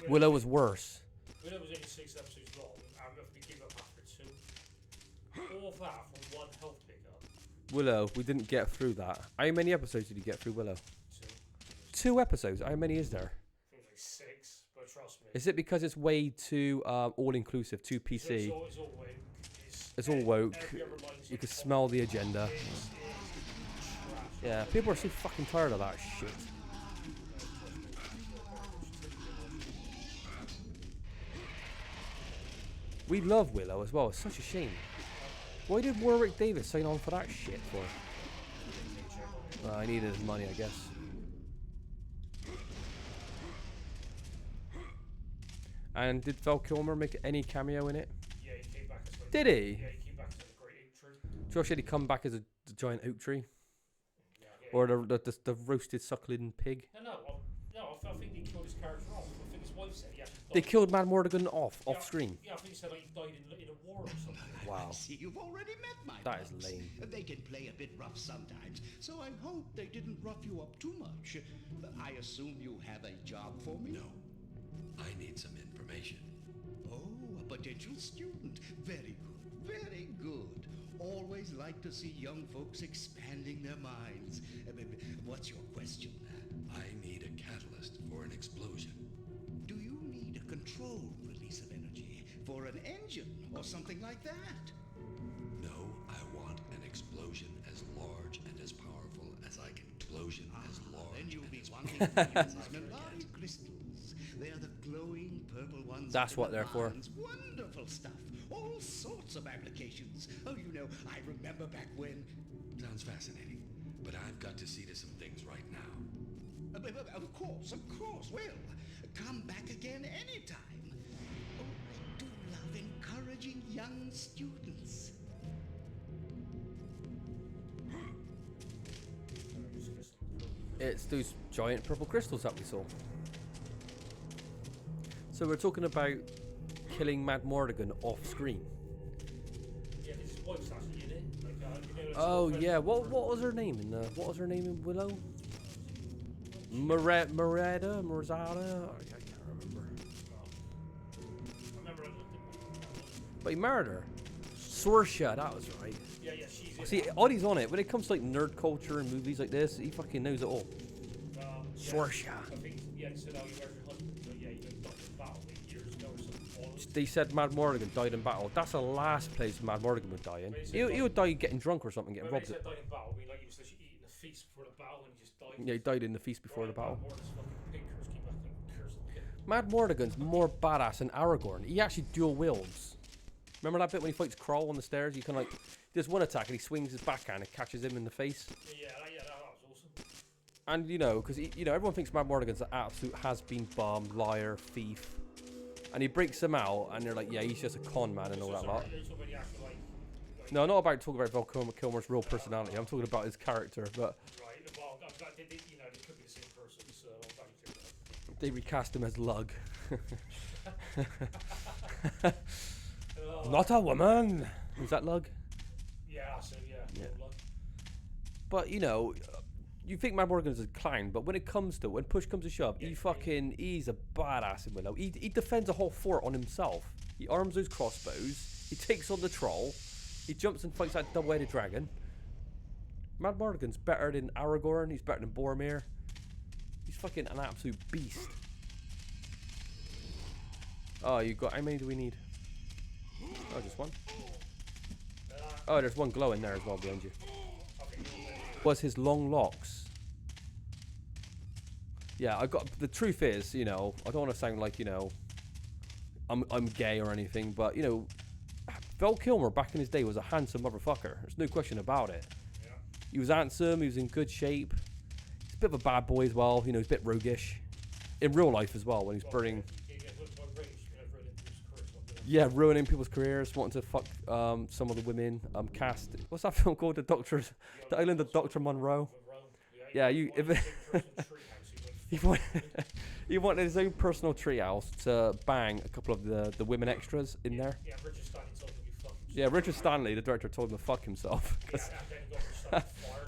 [SPEAKER 1] Willow was worse.
[SPEAKER 7] Willow was only 6 episodes long, and we gave up after 2. All of that for one health pickup.
[SPEAKER 1] Willow, we didn't get through that. How many episodes did you get through Willow? 2 episodes? How many is there?
[SPEAKER 7] I think like 6, but trust me.
[SPEAKER 1] Is it because it's way too all-inclusive, too PC?
[SPEAKER 7] It's all woke.
[SPEAKER 1] It's all woke. You can smell the agenda. Yeah, people are so fucking tired of that shit. We love Willow as well. It's such a shame. Why did Warwick Davis sign on for that shit for? I needed his money, I guess. And did Val Kilmer make any cameo in it?
[SPEAKER 7] Yeah, he came back as like...
[SPEAKER 1] Did he?
[SPEAKER 7] Yeah, he came back as a great oak tree.
[SPEAKER 1] Josh, did he come back as a giant oak tree? Or the roasted suckling pig?
[SPEAKER 7] No, I think he killed his character off. I think his wife said he actually died.
[SPEAKER 1] They killed Mad Mortigan off screen.
[SPEAKER 7] Yeah, I think he said like, he died in a war or something.
[SPEAKER 1] Wow.
[SPEAKER 9] I see you've already met my
[SPEAKER 1] That
[SPEAKER 9] bugs.
[SPEAKER 1] is lame.
[SPEAKER 9] They can play a bit rough sometimes, so I hope they didn't rough you up too much. I assume you have a job for me?
[SPEAKER 6] No. I need some information.
[SPEAKER 9] Oh, a potential student. Very good, very good. Always like to see young folks expanding their minds. What's your question?
[SPEAKER 6] I need a catalyst for an explosion.
[SPEAKER 9] Do you need a controlled release of energy for an engine or something like that?
[SPEAKER 6] No, I want an explosion as large and as powerful as I can. Explosion as large.
[SPEAKER 9] Then you'll be wanting these melodic crystals. They're the glowing purple ones.
[SPEAKER 1] That's what they're for.
[SPEAKER 9] Wonderful stuff. All sorts of applications. Oh, you know, I remember back when.
[SPEAKER 6] Sounds fascinating, but I've got to see to some things right now.
[SPEAKER 9] Of course. Well, come back again anytime. Oh, I do love encouraging young students.
[SPEAKER 1] It's those giant purple crystals that we saw. So we're talking about killing Mad Mortigan off screen.
[SPEAKER 7] Yeah, his wife's actually in it. Like,
[SPEAKER 1] Oh yeah, what was her name in Willow? Morzada? I can't remember. But he married her. Sorsha, that was right.
[SPEAKER 7] Yeah, she's in
[SPEAKER 1] See,
[SPEAKER 7] it.
[SPEAKER 1] Oddie's on it. When it comes to like nerd culture and movies like this, he fucking knows it all. Sorsha.
[SPEAKER 7] I think, he said, oh, you married your husband. So, yeah, he died in battle 8 years ago or something.
[SPEAKER 1] They said Mad Mortigan died in battle. That's the last place Mad Mortigan would die in. He would die getting drunk or something, getting robbed.
[SPEAKER 7] He said died in battle, I mean, like he was literally eating a feast before the battle and he just died.
[SPEAKER 1] Yeah, he died in the feast before the battle.
[SPEAKER 7] Mad
[SPEAKER 1] Mortigan's more badass than Aragorn. He actually dual wields. Remember that bit when he fights Kroll on the stairs? You can like, there's one attack and he swings his backhand and catches him in the face.
[SPEAKER 7] Yeah, that was awesome.
[SPEAKER 1] And you know, because everyone thinks Mad Mortigan's an absolute has-been bum, liar, thief, and he breaks them out, and they're like, yeah, he's just a con man and all that lot. No, not about talking about Val Kilmer's real personality. I'm talking about his character, but.
[SPEAKER 7] Right, well, they could be the same person, so I'm glad you took that.
[SPEAKER 1] They recast him as Lug. Not a woman. Is that Lug?
[SPEAKER 7] Yeah, that's it.
[SPEAKER 1] But you know, you think Mad Morgan's a clown, but when push comes to shove, he's a badass in Willow. He defends a whole fort on himself. He arms those crossbows. He takes on the troll. He jumps and fights that double-headed dragon. Mad Morgan's better than Aragorn. He's better than Boromir. He's fucking an absolute beast. Oh, you got... How many do we need? Oh, just one. Oh, there's one glowing there as well behind you. Was his long locks. Yeah, I got... The truth is, you know, I don't want to sound like, you know, I'm gay or anything, but, you know, Val Kilmer back in his day was a handsome motherfucker. There's no question about it. Yeah. He was handsome, he was in good shape. He's a bit of a bad boy as well, you know, he's a bit roguish. In real life as well, when he's burning... Yeah, ruining people's careers, wanting to fuck some of the women. Cast... What's that film called? The Island of Dr. Monroe? Yeah, he wanted his own personal treehouse to bang a couple of the women extras in there.
[SPEAKER 7] Yeah, Richard Stanley told him to fuck himself.
[SPEAKER 1] Yeah, Richard Stanley, the director, told him to fuck himself.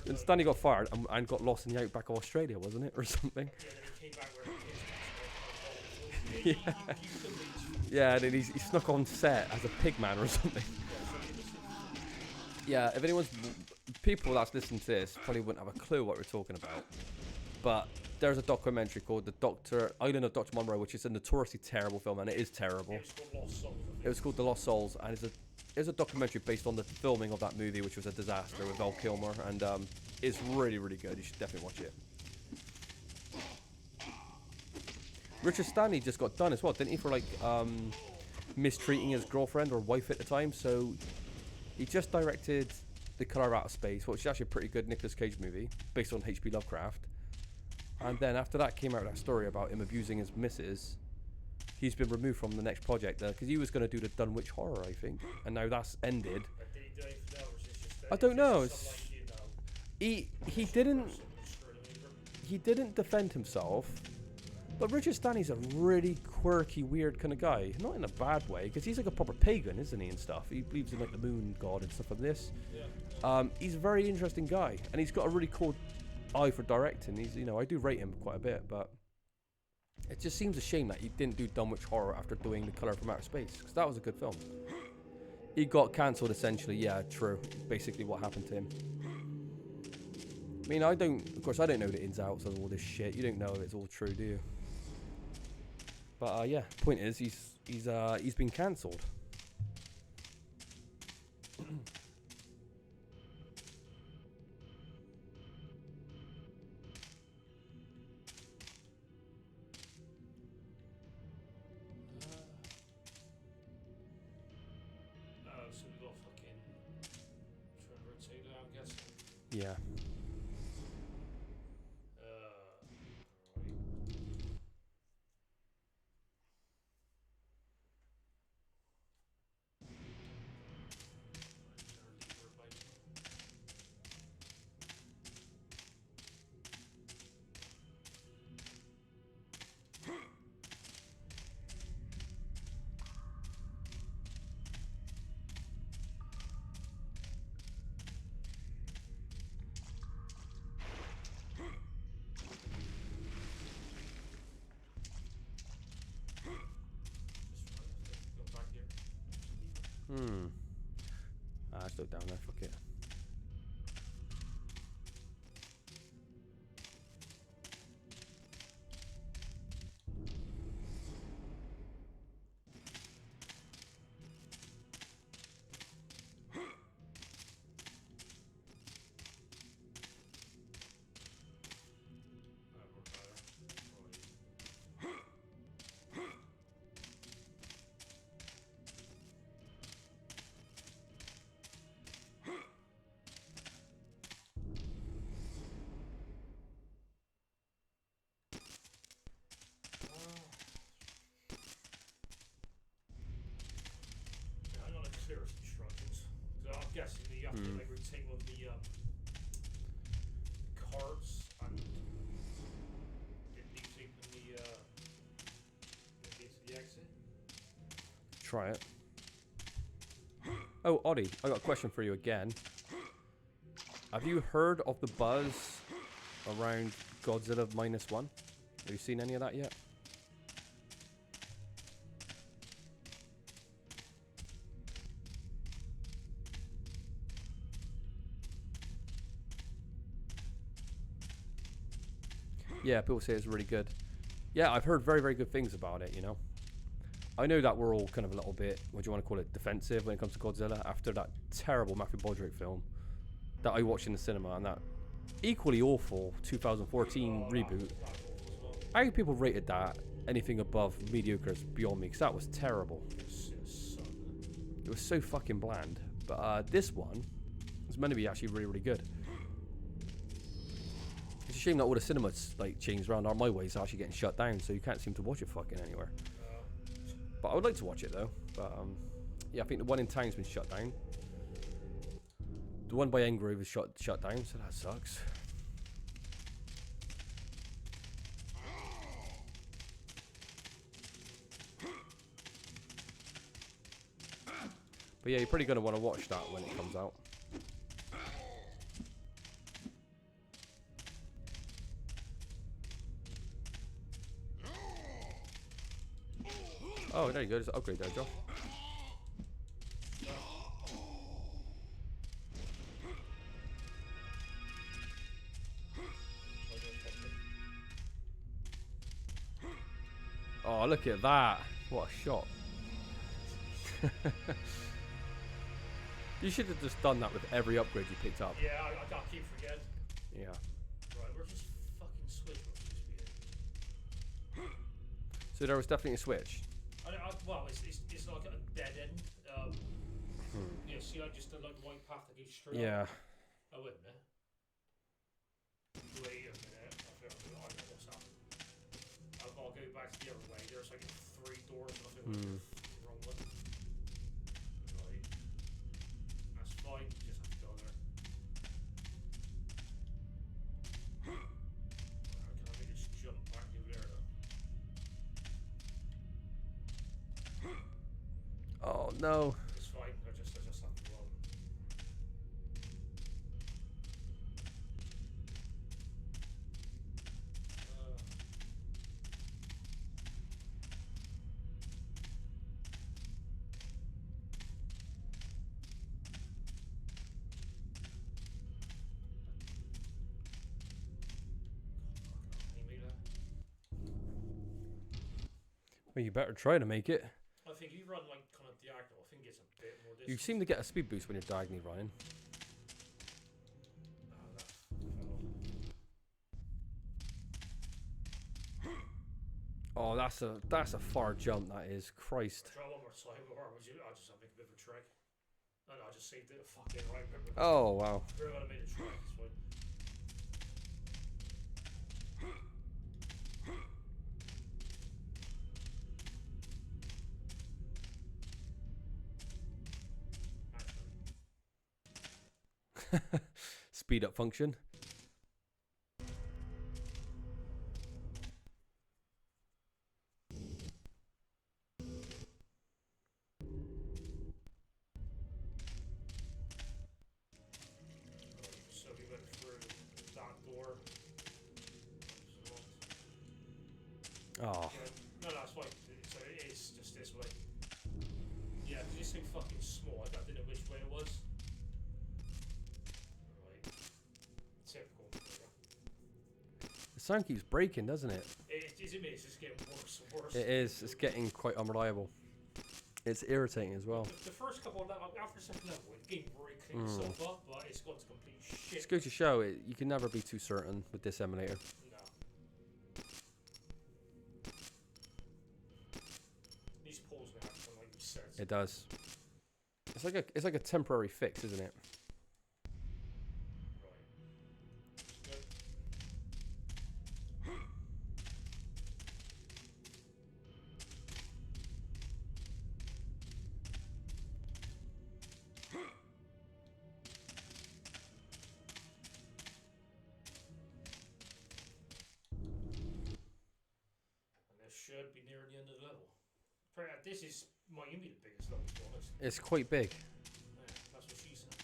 [SPEAKER 1] And Stanley got fired and got lost in the outback of Australia, wasn't it? Or something.
[SPEAKER 7] Yeah, then he came back wearing his
[SPEAKER 1] yeah. Yeah, and then he snuck on set as a pig man or something. Yeah, if anyone's... People that's listening to this probably wouldn't have a clue what we're talking about. But there's a documentary called Island of Dr. Monroe, which is a notoriously terrible film, and it is terrible. It was called The Lost Souls, and it's a documentary based on the filming of that movie, which was a disaster with Val Kilmer, and it's really, really good. You should definitely watch it. Richard Stanley just got done as well, didn't he, for like mistreating his girlfriend or wife at the time? So he just directed The Color of Outer Space, which is actually a pretty good Nicolas Cage movie based on H.P. Lovecraft. And then after that came out that story about him abusing his missus. He's been removed from the next project because he was going to do the Dunwich Horror, I think, and now that's ended. I don't know. He didn't defend himself. But Richard Stanley's a really quirky, weird kind of guy. Not in a bad way, because he's like a proper pagan, isn't he, and stuff. He believes in like the moon god and stuff like this. Yeah. He's a very interesting guy, and he's got a really cool eye for directing. He's, you know, I do rate him quite a bit, but it just seems a shame that he didn't do Dunwich Horror after doing The Color from Outer Space, because that was a good film. He got cancelled essentially. Yeah, true. Basically, what happened to him. I mean, of course, I don't know the ins and outs of all this shit. You don't know if it's all true, do you? But yeah, point is, he's been cancelled.
[SPEAKER 7] So we got fucking Trevor and Taylor, I'm guessing.
[SPEAKER 1] Yeah. I still down there, fuck it.
[SPEAKER 7] I'm guessing that you have to like retake one of the cards and it leads you in the exit.
[SPEAKER 1] Try it. Oh, Oddie, I got a question for you again. Have you heard of the buzz around Godzilla -1? Have you seen any of that yet? Yeah, people say it's really good. Yeah, I've heard very, very good things about it, you know. I know that we're all kind of a little bit, what do you want to call it, defensive when it comes to Godzilla after that terrible Matthew Broderick film that I watched in the cinema, and that equally awful 2014 reboot. How people rated that anything above mediocre is beyond me, because that was terrible. It was so fucking bland. But this one is meant to be actually really, really good. It's a shame that all the cinemas like chains around my ways are actually getting shut down, so you can't seem to watch it fucking anywhere. But I would like to watch it though. But yeah, I think the one in town's been shut down. The one by Engrove is shut down, so that sucks. But yeah, you're probably going to want to watch that when it comes out. Oh, there you go. There's an upgrade there, Josh. Oh, look at that. What a shot. You should have just done that with every upgrade you picked up.
[SPEAKER 7] Yeah, I can't keep forgetting.
[SPEAKER 1] Yeah.
[SPEAKER 7] Right, where's this fucking switch?
[SPEAKER 1] So there was definitely a switch.
[SPEAKER 7] Well, it's like a dead end. Yeah, see, like just the like white path that goes straight.
[SPEAKER 1] Yeah.
[SPEAKER 7] Oh, wait a minute. Wait a minute. I know what's happening. I'll go back the other way. There's like 3 doors. I think wrong one. Right. That's fine. You just have to go there. Can I just jump back over there though?
[SPEAKER 1] Oh no.
[SPEAKER 7] It's fine. I just have to run.
[SPEAKER 1] Well, you better try to make it.
[SPEAKER 7] I think you run like kind of diagonal. I think it's a bit more distance.
[SPEAKER 1] You seem to get a speed boost when you're diagonally running. Oh, that's a far jump. That is. Christ.
[SPEAKER 7] Try one more time, or would you? I just have to make a bit of a trick. No, I just saved it. Fucking right.
[SPEAKER 1] Oh wow.
[SPEAKER 7] We're gonna make a trick. It's fine.
[SPEAKER 1] Speed up function.
[SPEAKER 7] So we went through that door.
[SPEAKER 1] Oh.
[SPEAKER 7] Yeah, no, that's fine. So it is just this way. Yeah, because it's so fucking small. I didn't know which way it was. Right. Typical.
[SPEAKER 1] The sound keeps breaking, doesn't it?
[SPEAKER 7] It's just getting worse and worse.
[SPEAKER 1] It is. It's getting quite unreliable. It's irritating as well.
[SPEAKER 7] The first couple of levels, after the second level, the game really cleans itself up, but it's got to complete shit.
[SPEAKER 1] It's good to show it. You can never be too certain with this emulator.
[SPEAKER 7] No. These pulls now, like you said.
[SPEAKER 1] It does. It's like a temporary fix, isn't it?
[SPEAKER 7] Should be near the end of the level. This is might even be the biggest level, to be honest.
[SPEAKER 1] It's quite big.
[SPEAKER 7] Yeah, that's what she said.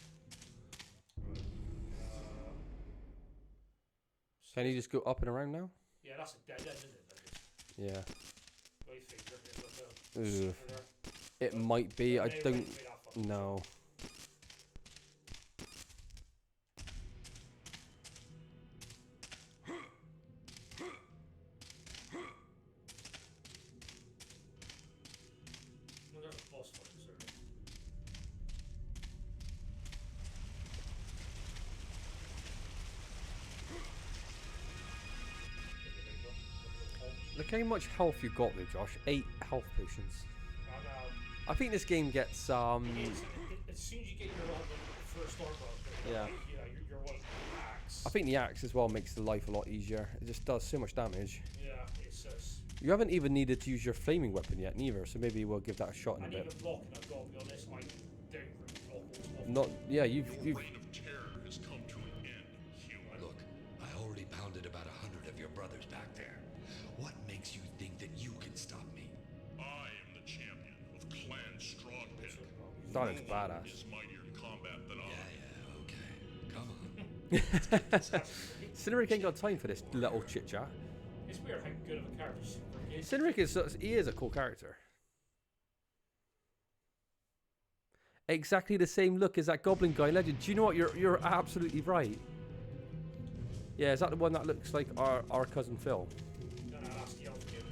[SPEAKER 1] Can you just go up and around now?
[SPEAKER 7] Yeah, that's a dead end, isn't it?
[SPEAKER 1] Yeah.
[SPEAKER 7] What do you think? There's like a
[SPEAKER 1] Ugh.
[SPEAKER 7] secret
[SPEAKER 1] It might be.
[SPEAKER 7] there.
[SPEAKER 1] I
[SPEAKER 7] They
[SPEAKER 1] don't
[SPEAKER 7] wouldn't be that fucking
[SPEAKER 1] know.
[SPEAKER 7] Well, there's a boss fight, certainly.
[SPEAKER 1] Look how much health you got there, Josh. 8 health potions.
[SPEAKER 7] And,
[SPEAKER 1] I think this game gets
[SPEAKER 7] as soon as you get your first armor up,
[SPEAKER 1] Yeah.
[SPEAKER 7] you're one axe.
[SPEAKER 1] I think the axe as well makes the life a lot easier. It just does so much damage.
[SPEAKER 7] Yeah, it's just.
[SPEAKER 1] You haven't even needed to use your flaming weapon yet, neither. So maybe we'll give that a shot in a
[SPEAKER 7] And
[SPEAKER 1] bit.
[SPEAKER 7] even blocking, I've got to be honest, I don't really block all stuff.
[SPEAKER 1] Not, yeah, you've.
[SPEAKER 10] Reign of terror has come to an end, human.
[SPEAKER 6] Look, I already pounded about 100 of your brothers back there. What makes you think that you can stop me?
[SPEAKER 10] I am the champion of Clan Strongpit.
[SPEAKER 1] That is
[SPEAKER 10] No one
[SPEAKER 1] badass.
[SPEAKER 10] is mightier in combat than I.
[SPEAKER 6] Yeah, okay. Come on.
[SPEAKER 1] Cineric ain't got time for this little chit chat.
[SPEAKER 7] It's weird how good of a character Cineric is.
[SPEAKER 1] Cineric is a cool character. Exactly the same look as that Goblin guy legend. Do you know what? You're absolutely right. Yeah, is that the one that looks like our cousin Phil?
[SPEAKER 7] No, that's the elf kid.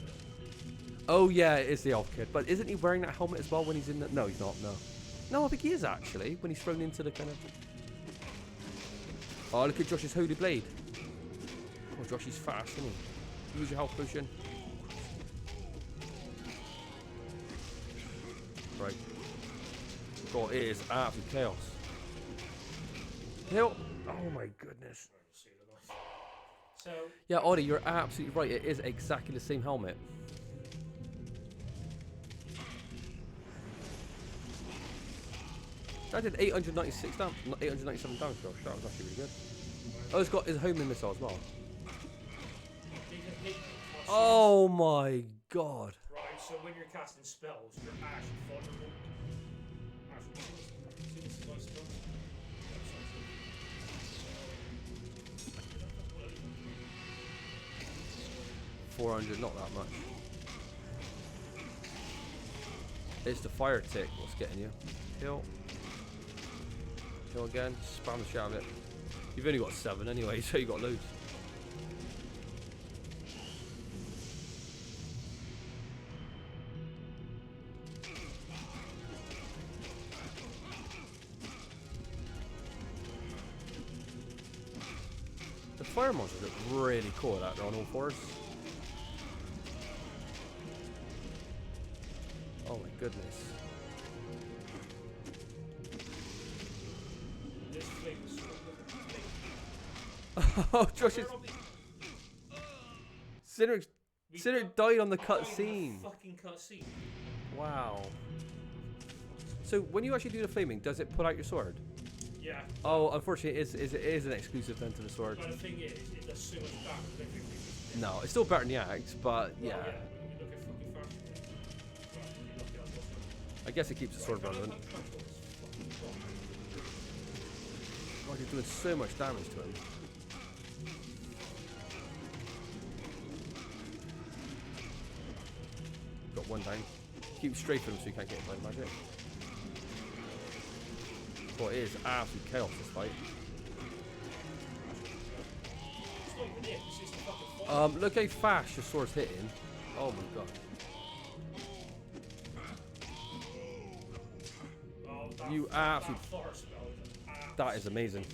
[SPEAKER 1] Oh yeah, it is the elf kid. But isn't he wearing that helmet as well when he's in the... No, he's not, no. No, I think he is actually, when he's thrown into the kind of... Oh, look at Josh's holy blade. Oh, Josh is fast, isn't he? Use your health potion. Right. God, it is absolute chaos. Help! Oh my goodness.
[SPEAKER 7] So.
[SPEAKER 1] Yeah, Oddie, you're absolutely right. It is exactly the same helmet. That did 896 damage, 897 damage, Josh. That was actually really good. Oh, it's got his homing missile as well. Oh my god.
[SPEAKER 7] Right, so when you're casting spells, you're actually vulnerable. See this is nice spells?
[SPEAKER 1] 400, not that much. It's the fire tick what's getting you. Kill. Kill again. Spam the shit out of it. You've only got 7 anyway, so you got loads. The fire monsters look really cool out there on all 4s. Oh my goodness.
[SPEAKER 7] This flame is
[SPEAKER 1] Oh, Josh is... Cynric died on the cutscene.
[SPEAKER 7] Fucking cutscene.
[SPEAKER 1] Wow. So when you actually do the flaming, does it pull out your sword?
[SPEAKER 7] Yeah.
[SPEAKER 1] Oh, unfortunately, it is an exclusive then to the sword.
[SPEAKER 7] But the thing is, it does so much damage with everything.
[SPEAKER 1] No, it's still better than the axe, but yeah.
[SPEAKER 7] Well, yeah. You look at fucking fashion.
[SPEAKER 1] I guess it keeps the sword relevant. Oh, you're doing so much damage to him. Got one down. Keep strafing him so you can't get him by magic. Well, it is absolute chaos this fight. Look how fast your sword's hitting. Oh my god. You absolutely... That is amazing.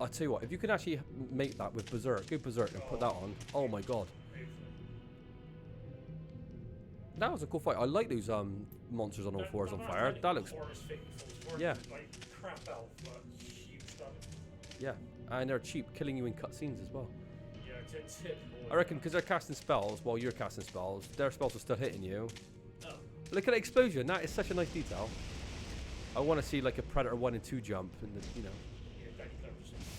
[SPEAKER 1] I'll tell you what, if you can actually make that with Berserk, go Berserk and put that on. Oh my god. That was a cool fight. I like those monsters on all 4s on fire. That looks... Yeah. Yeah, and they're cheap, killing you in cutscenes as well. I reckon because they're casting spells while you're casting spells, their spells are still hitting you. Look at the explosion. That is such a nice detail. I want to see like a Predator 1 and 2 jump, and you know.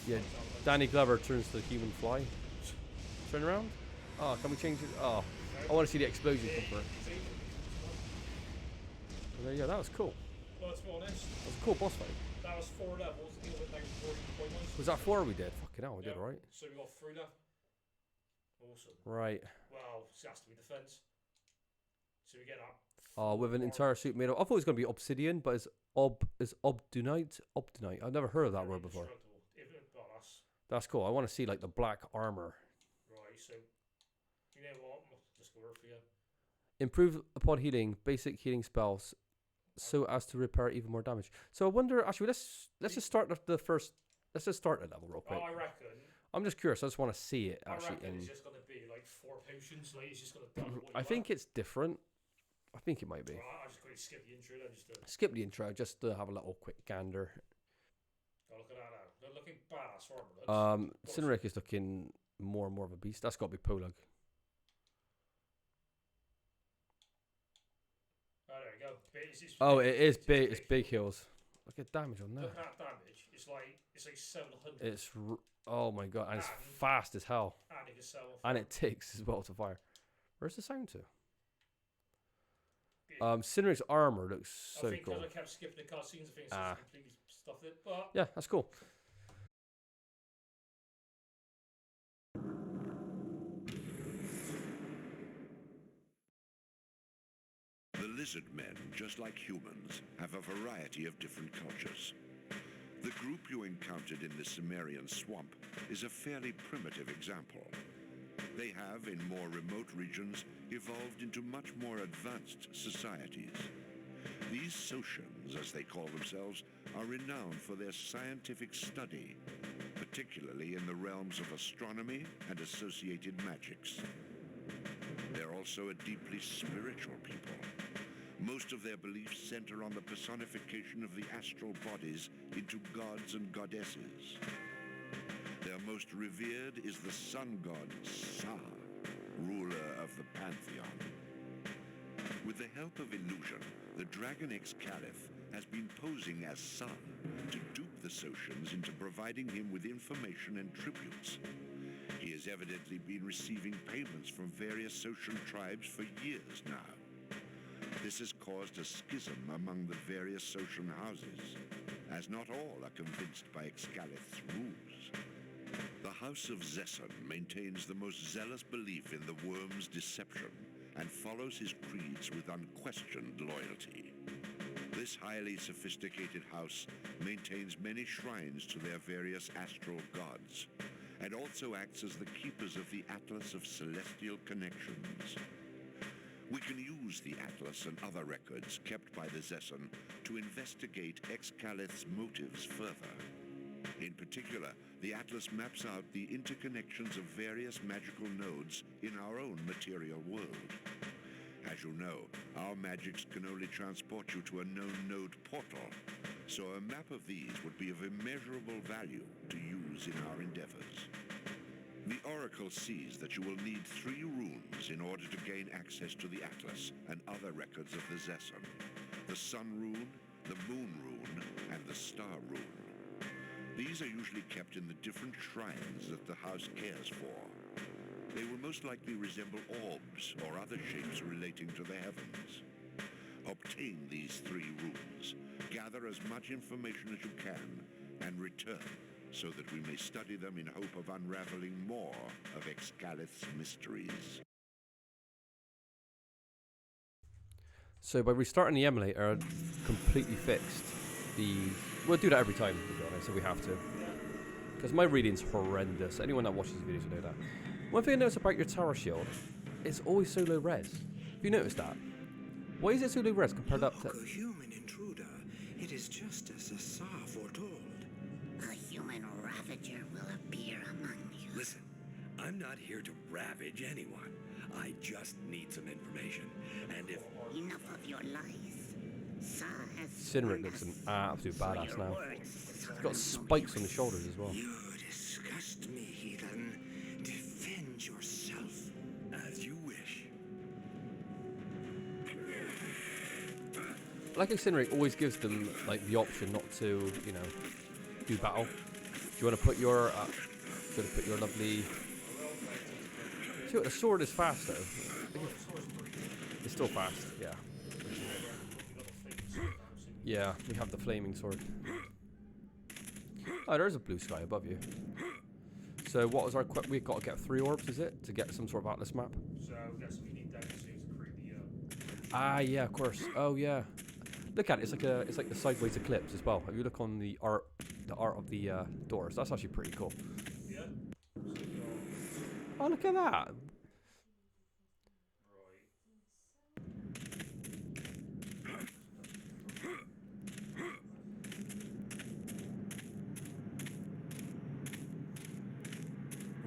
[SPEAKER 1] Yeah, Danny Glover turns to the human fly. Turn around. Oh, can we change it? Oh, I want to see the explosion come through. Yeah, that was cool.
[SPEAKER 7] Well, let's be honest.
[SPEAKER 1] That was a cool boss fight.
[SPEAKER 7] That was 4 levels. I think we went down 40 points.
[SPEAKER 1] Was that 4 we did? Fucking hell, we did alright.
[SPEAKER 7] So we got 3 left. Awesome.
[SPEAKER 1] Right.
[SPEAKER 7] Well, it has to be defense. So we get up.
[SPEAKER 1] Oh, with an entire suit made of. I thought it was going to be obsidian, but it's obdunite. Obdunite. I've never heard of that word before.
[SPEAKER 7] Well,
[SPEAKER 1] That's cool. I want to see like the black armor.
[SPEAKER 7] right. So you know what? Just go over for you.
[SPEAKER 1] Improve upon healing, basic healing spells, so as to repair even more damage. So I wonder. Actually, let's just start the first. Let's just start the level real quick.
[SPEAKER 7] I reckon.
[SPEAKER 1] I'm just curious. I just want to see it
[SPEAKER 7] I
[SPEAKER 1] actually.
[SPEAKER 7] reckon it's just going to be like 4 potions. Like it's just going to double what
[SPEAKER 1] I
[SPEAKER 7] you
[SPEAKER 1] think
[SPEAKER 7] have.
[SPEAKER 1] it's different. I think it might be.
[SPEAKER 7] Right, I'm just going to skip the intro then. Just to...
[SPEAKER 1] Skip the intro just to have a little quick gander.
[SPEAKER 7] Oh, look at that now. They're looking badass armor.
[SPEAKER 1] Cineric is looking more and more of a beast. That's got to be Polug.
[SPEAKER 7] Oh, there you go.
[SPEAKER 1] Oh, it is big. It's big heals. Look at damage on that.
[SPEAKER 7] Look at that damage. It's like 700.
[SPEAKER 1] It's oh my god, and it's fast as hell.
[SPEAKER 7] And it can sell.
[SPEAKER 1] And it takes as well to fire. Where's the sound to? Cineric's armor looks so
[SPEAKER 7] I think
[SPEAKER 1] cool.
[SPEAKER 7] because I kept skipping the cutscenes, I think it's just completely stuffed it. But
[SPEAKER 1] yeah, that's cool.
[SPEAKER 2] The lizard men, just like humans, have a variety of different cultures. The group you encountered in the Cimmerian swamp is a fairly primitive example. They have, in more remote regions, evolved into much more advanced societies. These Socians, as they call themselves, are renowned for their scientific study, particularly in the realms of astronomy and associated magics. They're also a deeply spiritual people. Most of their beliefs center on the personification of the astral bodies into gods and goddesses. Their most revered is the sun god Sa, ruler of the Pantheon. With the help of illusion, the Draconus Castle has been posing as Sun to dupe the Socians into providing him with information and tributes. He has evidently been receiving payments from various Socian tribes for years now. This has caused a schism among the various Socian houses, as not all are convinced by Excalith's rules. The House of Zesson maintains the most zealous belief in the Wyrm's deception and follows his creeds with unquestioned loyalty. This highly sophisticated house maintains many shrines to their various astral gods, and also acts as the keepers of the Atlas of Celestial Connections. We can use the Atlas and other records kept by the Zesson to investigate Excalith's motives further. In particular, the Atlas maps out the interconnections of various magical nodes in our own material world. As you know, our magics can only transport you to a known node portal, so a map of these would be of immeasurable value to use in our endeavors. The Oracle sees that you will need 3 runes in order to gain access to the Atlas and other records of the Zesson: the Sun Rune, the Moon Rune, and the Star Rune. These are usually kept in the different shrines that the house cares for. They will most likely resemble orbs or other shapes relating to the heavens. Obtain these 3 runes, gather as much information as you can, and return so that we may study them in hope of unraveling more of Excalith's mysteries.
[SPEAKER 1] So by restarting the emulator, I've completely fixed the... We'll do that every time, to be honest, if we have to. Because my reading's horrendous. Anyone that watches the videos will know that. One thing I noticed about your tower shield, it's always so low res. Have you noticed that? Why is it so low res compared up to...
[SPEAKER 8] A human intruder. It is just as the Tsar foretold. A human ravager will appear among you.
[SPEAKER 6] Listen, I'm not here to ravage anyone. I just need some information. And if...
[SPEAKER 8] Enough of your lies. Tsar has...
[SPEAKER 1] Cineric looks an absolute badass now. He's got spikes on the shoulders as well.
[SPEAKER 8] You disgust me, heathen. Defend yourself.
[SPEAKER 6] As you wish.
[SPEAKER 1] I like how Cineric always gives them like the option not to, you know, do battle. Do you want to put your lovely... See what, the sword is fast though. It's still fast, yeah. Yeah, we have the flaming sword. Oh, there's a blue sky above you. So what was our we've got to get 3 orbs, is it, to get some sort of atlas map?
[SPEAKER 7] So guess we need them to create the.
[SPEAKER 1] Ah, yeah, of course. Oh, yeah. Look at it. It's like the sideways eclipse as well. If you look on the art of the doors, that's actually pretty cool.
[SPEAKER 7] Yeah.
[SPEAKER 1] Oh, look at that.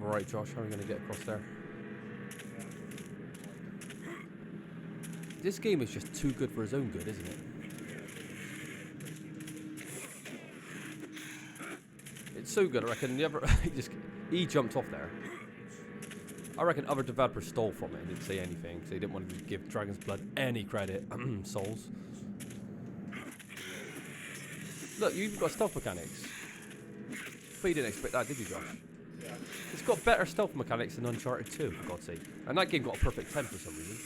[SPEAKER 1] Right, Josh, how are we going to get across there? This game is just too good for its own good, isn't it? It's so good, I reckon he jumped off there. I reckon other developers stole from it and didn't say anything because they didn't want to give Dragon's Blood any credit. Souls. Look, you've got stealth mechanics. But you didn't expect that, did you, Josh?
[SPEAKER 7] Yeah.
[SPEAKER 1] It's got better stealth mechanics than Uncharted 2, for God's sake. And that game got a perfect 10 for some reason.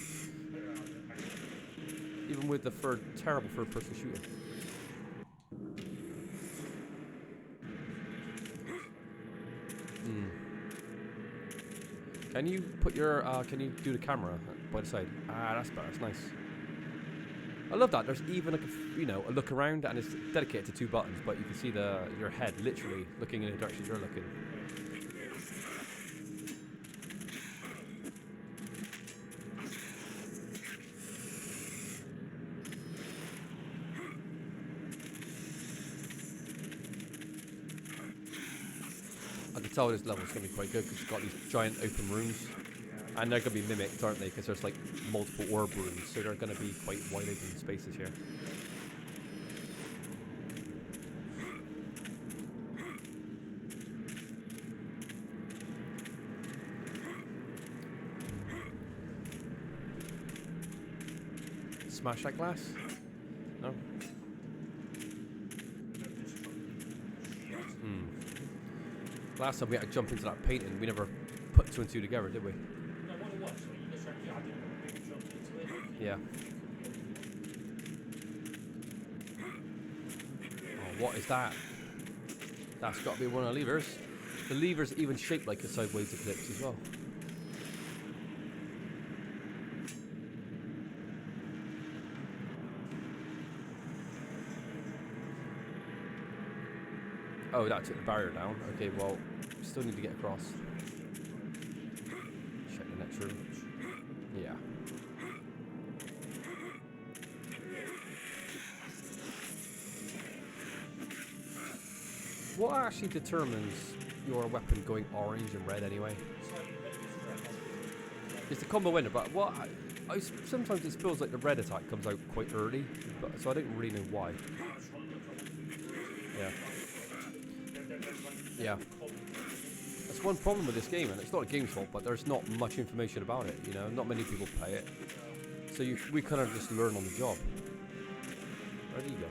[SPEAKER 1] Even with the terrible third-person shooting. Can you put your, can you do the camera by the side? Ah, that's better, that's nice. I love that, there's even like a look around and it's dedicated to 2 buttons, but you can see your head literally looking in the direction you're looking. I can tell this level's going to be quite good because it's got these giant open rooms. And they're going to be mimicked, aren't they? Because there's like multiple orb rooms, so they're going to be quite wide open spaces here. Smash that glass? No? Last time we had to jump into that painting, we never put 2 and 2 together, did we?
[SPEAKER 7] No, what it was, so you just actually added a big jump into it.
[SPEAKER 1] Yeah. Oh, what is that? That's got to be one of the levers. The lever's even shaped like a sideways eclipse as well. Oh, that took the barrier down. Okay, well, still need to get across. Check the next room. Yeah. What actually determines your weapon going orange and red anyway? It's the combo winner, but what sometimes it feels like the red attack comes out quite early, but so I don't really know why. Yeah. Yeah. That's one problem with this game, and it's not a game's fault, but there's not much information about it, you know, not many people play it. So we kind of just learn on the job. Where do you go?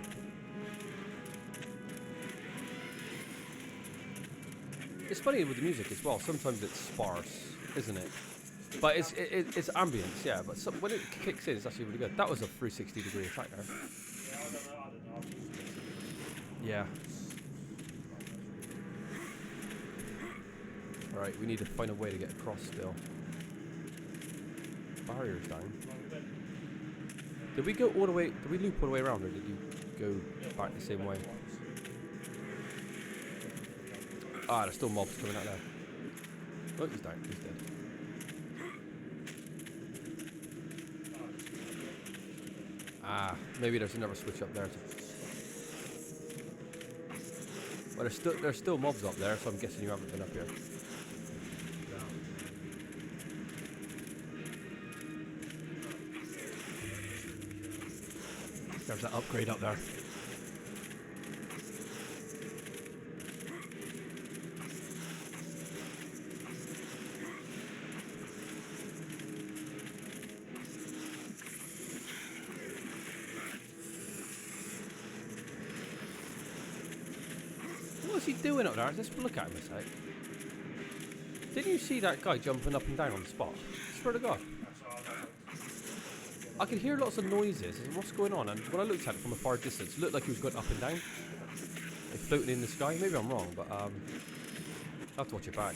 [SPEAKER 1] It's funny with the music as well, sometimes it's sparse, isn't it? But it's ambience, yeah, but when it kicks in, it's actually really good. That was a 360-degree attack there. Yeah. Alright, we need to find a way to get across still. Barrier's down. Did we go all the way, did we loop all the way around, or did you go back the same way? Ah, there's still mobs coming out there. Oh, he's down, he's dead. Ah, maybe there's another switch up there. Well, there's still mobs up there, so I'm guessing you haven't been up here. There's that upgrade up there. What's he doing up there? Let's look at him a sec. Didn't you see that guy jumping up and down on the spot? I swear to God. I could hear lots of noises. What's going on? And when I looked at it from a far distance, it looked like he was going up and down, like floating in the sky. Maybe I'm wrong, but I'll have to watch it back.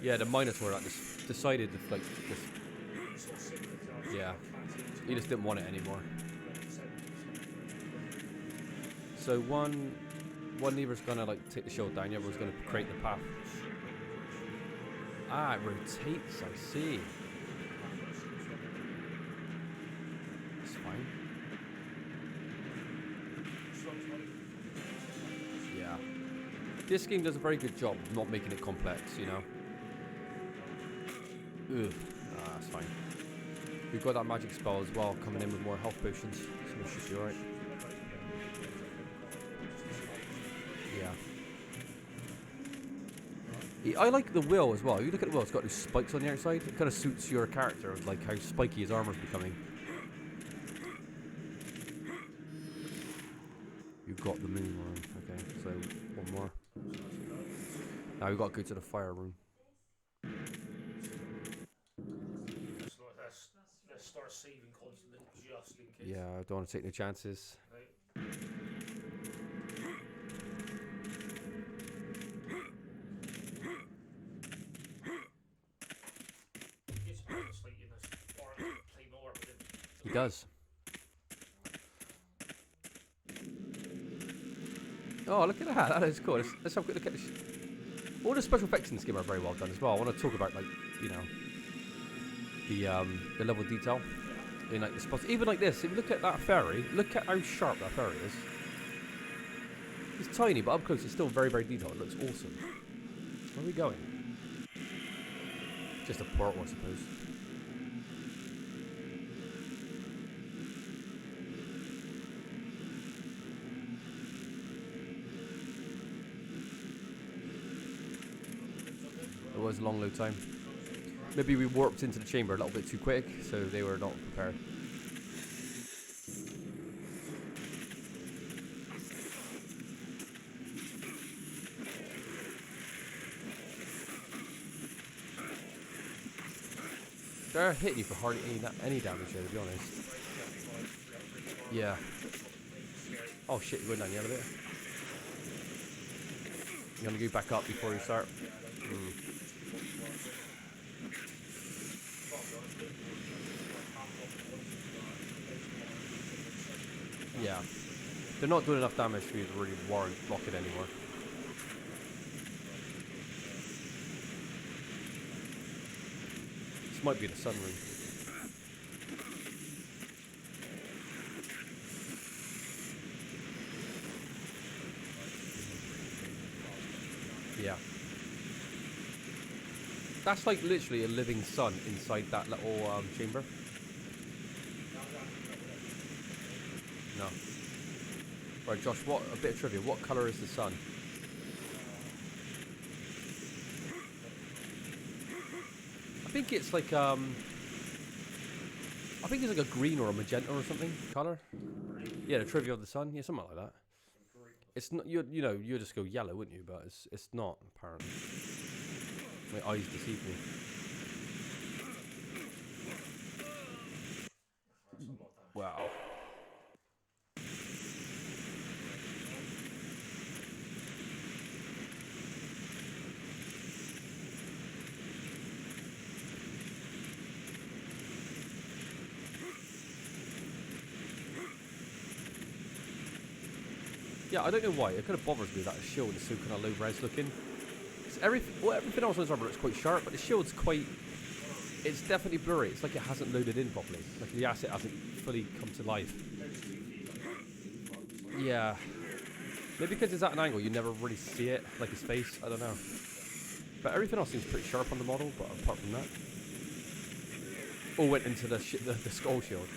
[SPEAKER 1] Yeah, the Minotaur that just decided to like just. Yeah, he just didn't want it anymore. So one lever's gonna like take the shield down, the other was gonna create the path. Ah, it rotates. I see. That's fine. Yeah. This game does a very good job of not making it complex, you know. Ugh. Ah, that's fine. We've got that magic spell as well coming in with more health potions, so it should be alright. Yeah. I like the wheel as well. You look at the wheel, it's got these spikes on the outside. It kind of suits your character, like how spiky his armor's becoming. You've got the moon room. Okay, so one more. Now we've got to go to the fire room.
[SPEAKER 7] Let's start saving constantly just in case.
[SPEAKER 1] Yeah, I don't want to take no chances.
[SPEAKER 7] Right.
[SPEAKER 1] He does. Oh, look at that. That is cool. Let's have a quick look at this. All the special effects in this game are very well done as well. I want to talk about, like, you know, the level of detail in, like, the spots. Even like this, if you look at that ferry, look at how sharp that ferry is. It's tiny, but up close it's still very, very detailed. It looks awesome. Where are we going? Just a portal, I suppose. It was a long load time. Maybe we warped into the chamber a little bit too quick, so they were not prepared. They're hitting you for hardly any damage here, to be honest. Yeah. Oh shit, you're going down the elevator. You want to go back up before you start? Yeah. They're not doing enough damage for you to really warrant block it anymore. This might be the sun room. Yeah. That's like literally a living sun inside that little chamber. No. Right, Josh, a bit of trivia. What colour is the sun? I think it's like I think it's like a green or a magenta or something colour. Yeah, the trivia of the sun. Yeah, something like that. It's not you know, you just go yellow, wouldn't you? But it's not, apparently. My eyes deceive me. Wow. Yeah, I don't know why. It kind of bothers me that the shield is so kind of low res looking. Everything else on this armor looks quite sharp, but the shield's quite... It's definitely blurry. It's like it hasn't loaded in properly. Like the asset hasn't fully come to life. Yeah. Maybe because it's at an angle, you never really see it, like his face. I don't know. But everything else seems pretty sharp on the model, but apart from that... All went into the skull shield.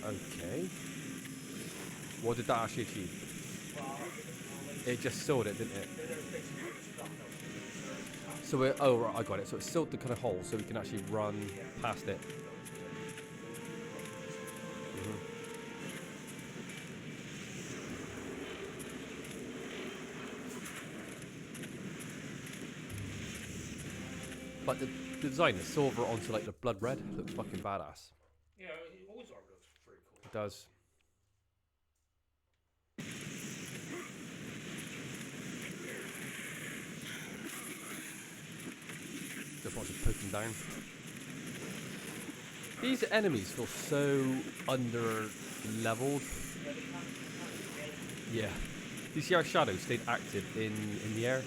[SPEAKER 1] Okay. What did that actually achieve? It just sealed it, didn't it? So oh right, I got it. So it sealed the kind of hole so we can actually run past it. But the design, the silver onto like the blood red, looks fucking badass.
[SPEAKER 7] Yeah, always armor looks pretty cool.
[SPEAKER 1] It does. Just wants to poke him down. These enemies feel so under-leveled. Yeah. Do you see how shadows stayed active in the air?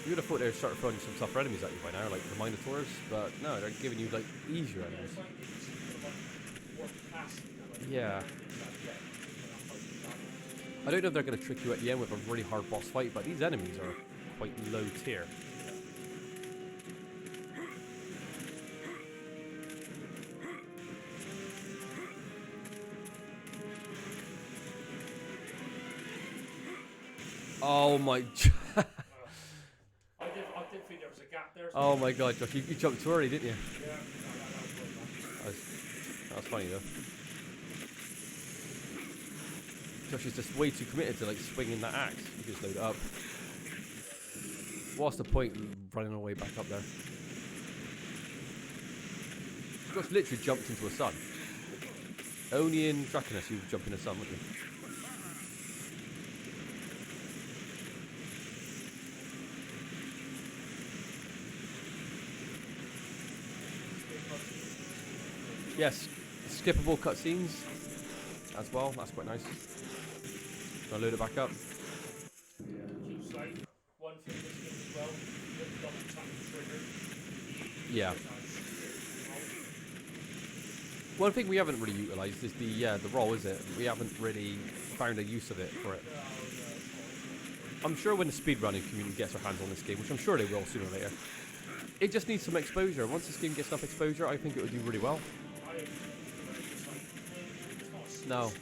[SPEAKER 1] You would have thought they'd start throwing some tougher enemies at you by now, like the Minotaurs, but no, they're giving you like easier enemies. Yeah. I don't know if they're going to trick you at the end with a really hard boss fight, but these enemies are quite low tier. Oh my...
[SPEAKER 7] I did think there was a gap there.
[SPEAKER 1] Oh my god, Josh, you jumped too early, didn't you?
[SPEAKER 7] Yeah.
[SPEAKER 1] That was funny though. Josh is just way too committed to like swinging that axe. You just load it up. What's the point in running away back up there? Josh literally jumped into a sun. Only in Draconus you jump in a sun, wouldn't you? Yes, skippable cutscenes as well. That's quite nice. Gonna load it back up.
[SPEAKER 7] Keeps like one thing this game as well. You have to double tap the trigger.
[SPEAKER 1] Yeah. One thing we haven't really utilised is the roll, is it? We haven't really found a use of it for it. I'm sure when the speedrunning community gets their hands on this game, which I'm sure they will sooner or later, it just needs some exposure. Once this game gets enough exposure, I think it would do really well. No.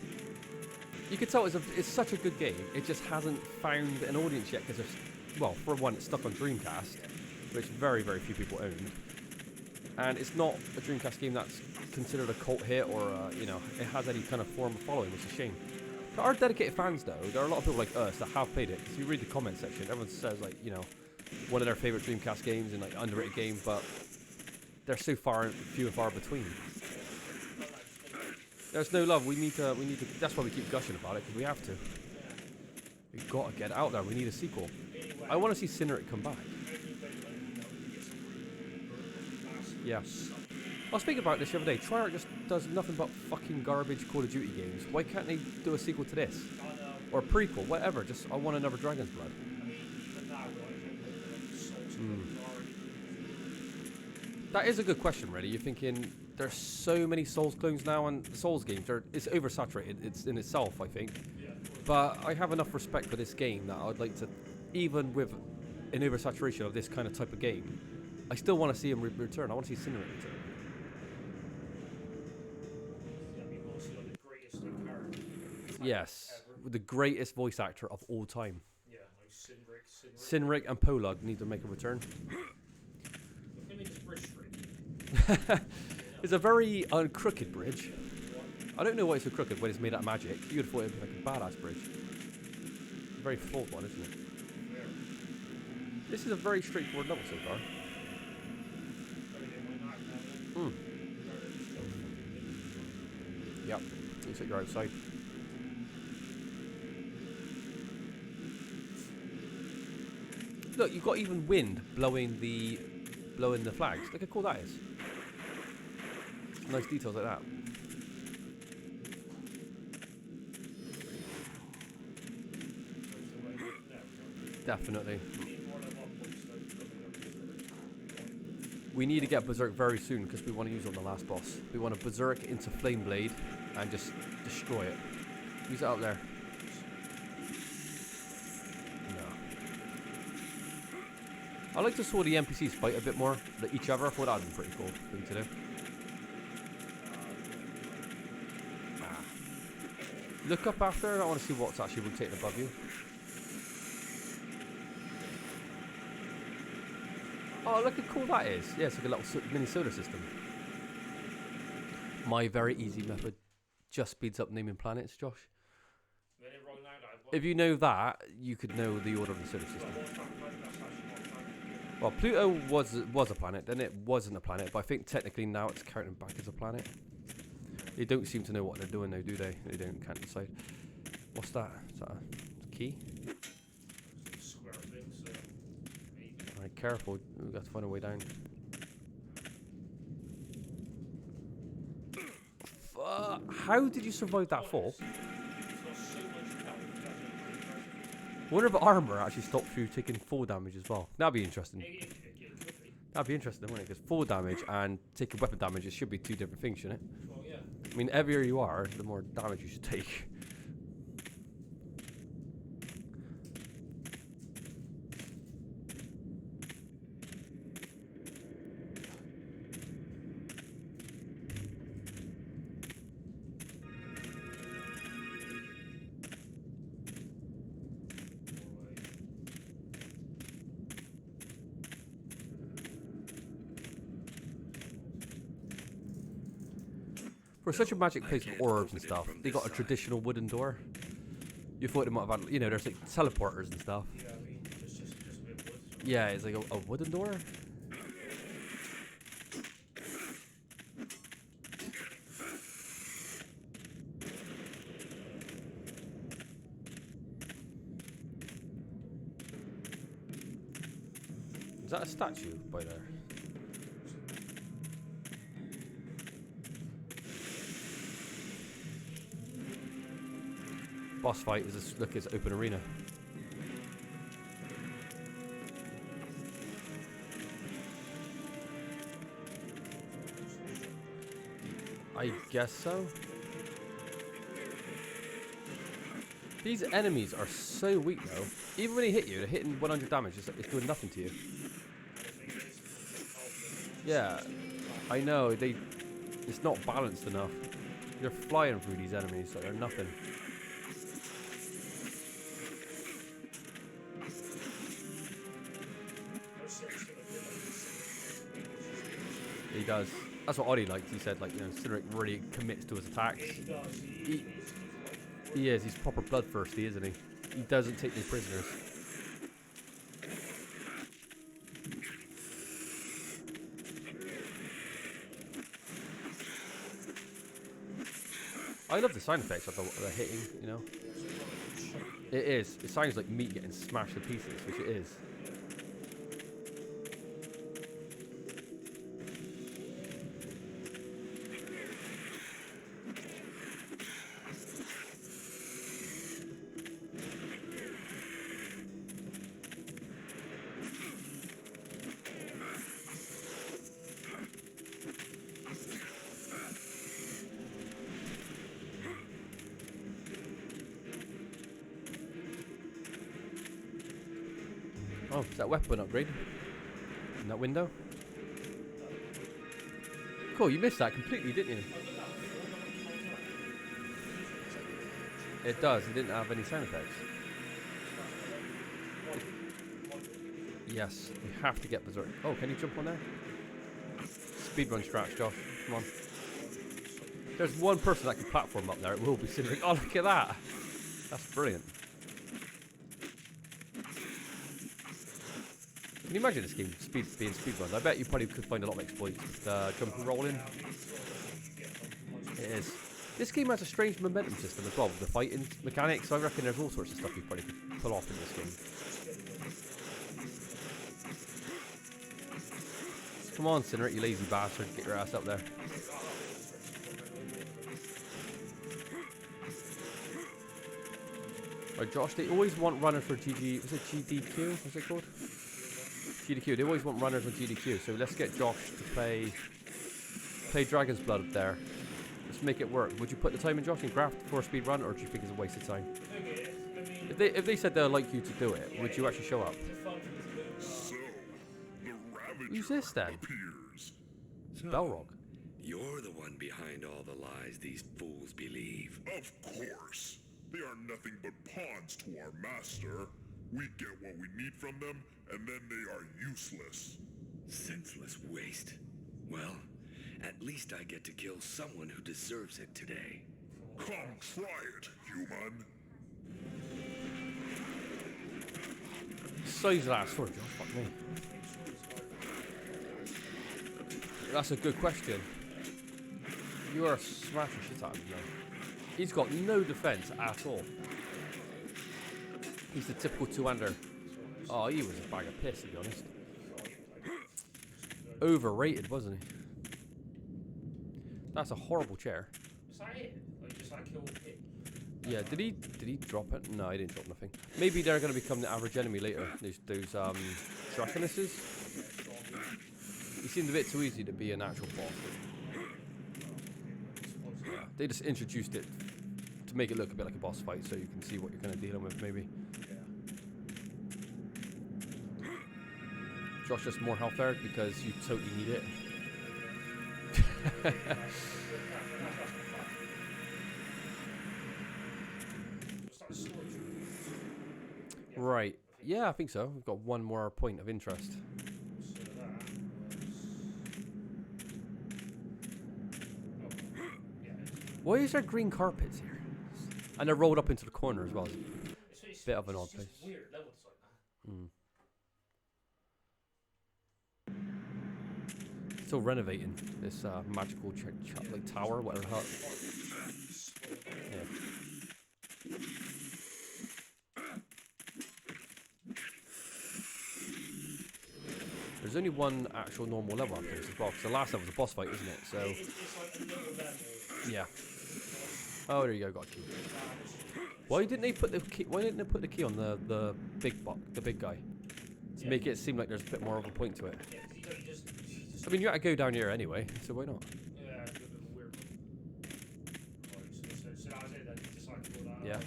[SPEAKER 1] You could tell it's such a good game. It just hasn't found an audience yet because, well, for one, it's stuck on Dreamcast, which very, very few people owned. And it's not a Dreamcast game that's considered a cult hit or, you know, it has any kind of form of following, which is a shame. There are dedicated fans, though. There are a lot of people like us that have played it. If you read the comment section, everyone says, like, you know, one of their favourite Dreamcast games and, like, underrated game, but they're so few and far between. There's no love. We need to. That's why we keep gushing about it, because we have to. We've got to get it out there. We need a sequel. I want to see Cineric come back. Yeah. I was thinking about this the other day. Treyarch just does nothing but fucking garbage Call of Duty games. Why can't they do a sequel to this? Or a prequel, whatever. Just, I want another Dragon's Blood. That is a good question, really. You're thinking, there's so many Souls clones now, and the Souls games, it's oversaturated. It's in itself, I think. But I have enough respect for this game that I'd like to, even with an oversaturation of this kind of type of game, I still want to see him return. I want to see Cineric return. Yes, the greatest voice actor of all time.
[SPEAKER 7] Yeah, like
[SPEAKER 1] Cineric and Polug need to make a return. It's a very crooked bridge. I don't know why it's so crooked when it's made out of magic. You'd have thought it would be like a badass bridge. A very flawed one, isn't it? This is a very straightforward level so far. Yep, looks like you're outside. Look, you've got even wind blowing the flags. Look how cool that is. Nice details like that. Definitely. We need to get Berserk very soon because we want to use it on the last boss. We want to Berserk into Flame Blade and just destroy it. Use it out there. No. I like to saw the NPCs fight a bit more, like each other. I thought that would be pretty cool thing to do. Look up after. I want to see what's actually rotating above you. Oh, look how cool that is. Yeah, it's like a little mini solar system. My very easy method just speeds up naming planets, Josh.
[SPEAKER 7] Then it
[SPEAKER 1] if you know that, you could know the order of the solar system. Well, Pluto was a planet, then it wasn't a planet, but I think technically now it's counting back as a planet. They don't seem to know what they're doing though, do they? They can't decide. What's that? Is that a key? Alright, careful. We've got to find a way down. How did you survive that fall? I wonder if armor actually stops you taking fall damage as well. That'd be interesting. That'd be interesting, wouldn't it? Because fall damage and taking weapon damage, it should be two different things, shouldn't it?
[SPEAKER 7] Well, yeah.
[SPEAKER 1] I mean, heavier you are, the more damage you should take. For such a magic place with orbs and stuff, they got a traditional wooden door. You thought they might have had, you know, there's like teleporters and stuff.
[SPEAKER 7] Yeah, I mean, just a bit of wood.
[SPEAKER 1] Yeah, it's like a wooden door. Is that a statue by there? Boss fight is a look, it's open arena. I guess so. These enemies are so weak though. Even when they hit you, they're hitting 100 damage. It's doing nothing to you. Yeah, I know. It's not balanced enough. You're flying through these enemies, so they're nothing. He does. That's what Oddie liked. He said, like, you know, Cynric really commits to his attacks. He is. He's proper bloodthirsty, isn't he? He doesn't take any prisoners. I love the sound effects of the hitting, you know. It is. It sounds like meat getting smashed to pieces, which it is. Oh, is that weapon upgrade? In that window? Cool, you missed that completely, didn't you? It does, it didn't have any sound effects. Yes, we have to get Berserk. Oh, can you jump on there? Speedrun strats, Josh. Come on. There's one person that can platform up there. It will be Cynric. Oh, look at that. That's brilliant. Can you imagine this game being speedruns? I bet you probably could find a lot of exploits with jump and rolling. It is. This game has a strange momentum system as well with the fighting mechanics, so I reckon there's all sorts of stuff you probably could pull off in this game. Come on, Cynric, you lazy bastard. Get your ass up there. Right, Josh, they always want runners for GD... Was it GDQ? What's it called? GDQ. They always want runners on GDQ, so let's get Josh to play Dragon's Blood up there. Let's make it work. Would you put the time in, Josh, and craft for a speed run, or do you think it's a waste of time? If they said they'd like you to do it, would you actually show up?
[SPEAKER 10] So, the Ravager
[SPEAKER 1] Who's this then?
[SPEAKER 10] appears.
[SPEAKER 1] It's Belrog.
[SPEAKER 6] You're the one behind all the lies these fools believe.
[SPEAKER 10] Of course. They are nothing but pawns to our master. We get what we need from them, and then they are useless.
[SPEAKER 6] Senseless waste. Well, at least I get to kill someone who deserves it today.
[SPEAKER 10] Come try it, human.
[SPEAKER 1] size of that sword, Josh? Fuck me. That's a good question. You are smashing shit out of him now. He's got no defense at all. He's the typical two-hander. Oh, he was a bag of piss, to be honest. Overrated, wasn't he? That's a horrible chair.
[SPEAKER 7] Is that it? Like, just like kill it?
[SPEAKER 1] Yeah, did he drop it? No, he didn't drop nothing. Maybe they're going to become the average enemy later. Those Draconuses. He seemed a bit too easy to be an actual boss. Yeah, they just introduced it to make it look a bit like a boss fight, so you can see what you're kind of dealing with, maybe. Josh, just more health there because you totally need it. Right. Yeah, I think so. We've got one more point of interest. Why is there green carpets here? And they're rolled up into the corner as well. Bit of an odd place.
[SPEAKER 7] Weird level design.
[SPEAKER 1] Still renovating this magical like tower, whatever hut. Yeah. There's only one actual normal level after this as well, because the last level was a boss fight, isn't it? So, yeah. Oh, there you go. Got a key. Why didn't they put the key? Why didn't they put the key on the big guy to make it seem like there's a bit more of a point to it? I mean, you got to go down here anyway, so why not?
[SPEAKER 7] Yeah, it's a bit of a weird one. So that was it then. You decided to go that.
[SPEAKER 1] Yeah.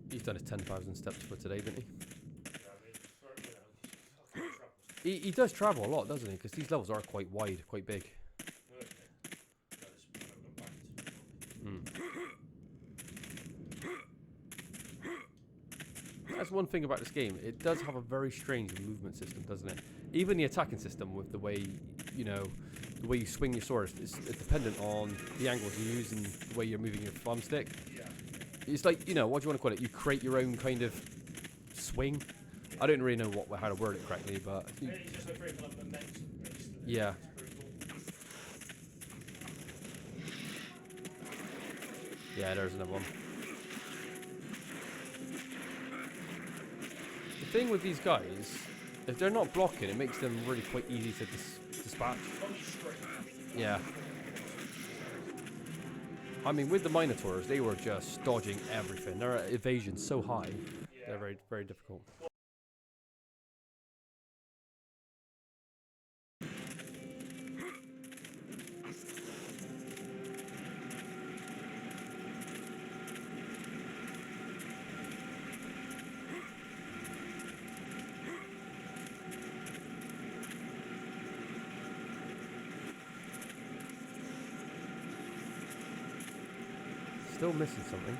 [SPEAKER 1] He's done his 10,000 steps for today, didn't he? He does travel a lot, doesn't he? Because these levels are quite wide, quite big. That's one thing about this game. It does have a very strange movement system, doesn't it? Even the attacking system, with the way, the way you swing your sword, it's dependent on the angles you use and the way you're moving your thumbstick. It's like, what do you want to call it? You create your own kind of swing. I don't really know how to word it correctly, but yeah. Yeah, there's another one. The thing with these guys, if they're not blocking, it makes them really quite easy to dispatch. Yeah. I mean, with the Minotaurs, they were just dodging everything. Their evasion's so high, they're very, very difficult. Still missing something.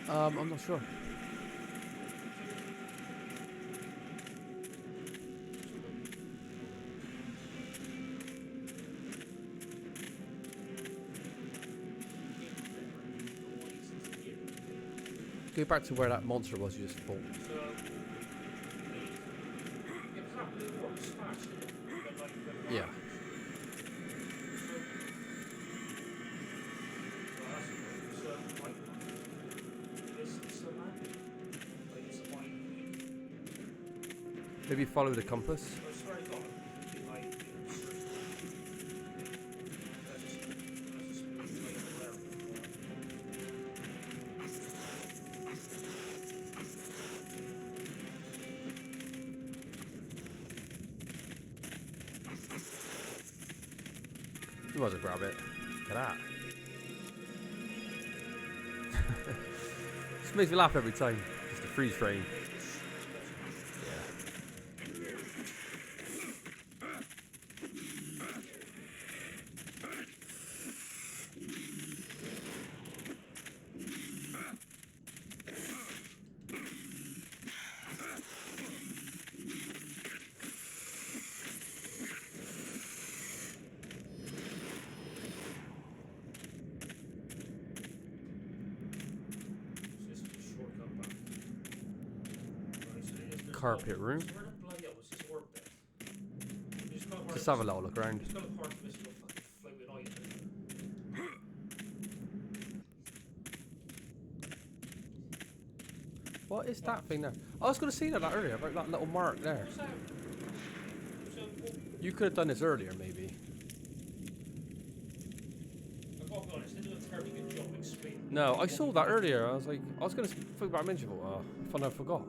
[SPEAKER 1] I'm not sure. Go back to where that monster was you just fought. Yeah. Maybe follow the compass. You might as well grab it. Look at that. Just makes me laugh every time. Just a freeze frame. carpet room.
[SPEAKER 7] So where the bloody hell was this orb then? You just got
[SPEAKER 1] Just have a little look around.
[SPEAKER 7] It's got a part of this little fucking floating item.
[SPEAKER 1] What is that thing there? I was going to see that earlier, about that little mark there.
[SPEAKER 7] What's that? So, what,
[SPEAKER 1] You could have done this earlier, maybe.
[SPEAKER 7] I've got to be honest, they did a terribly good job explaining.
[SPEAKER 1] No, I saw that earlier. I was like, I was going to think about mentioning it. Oh, I forgot.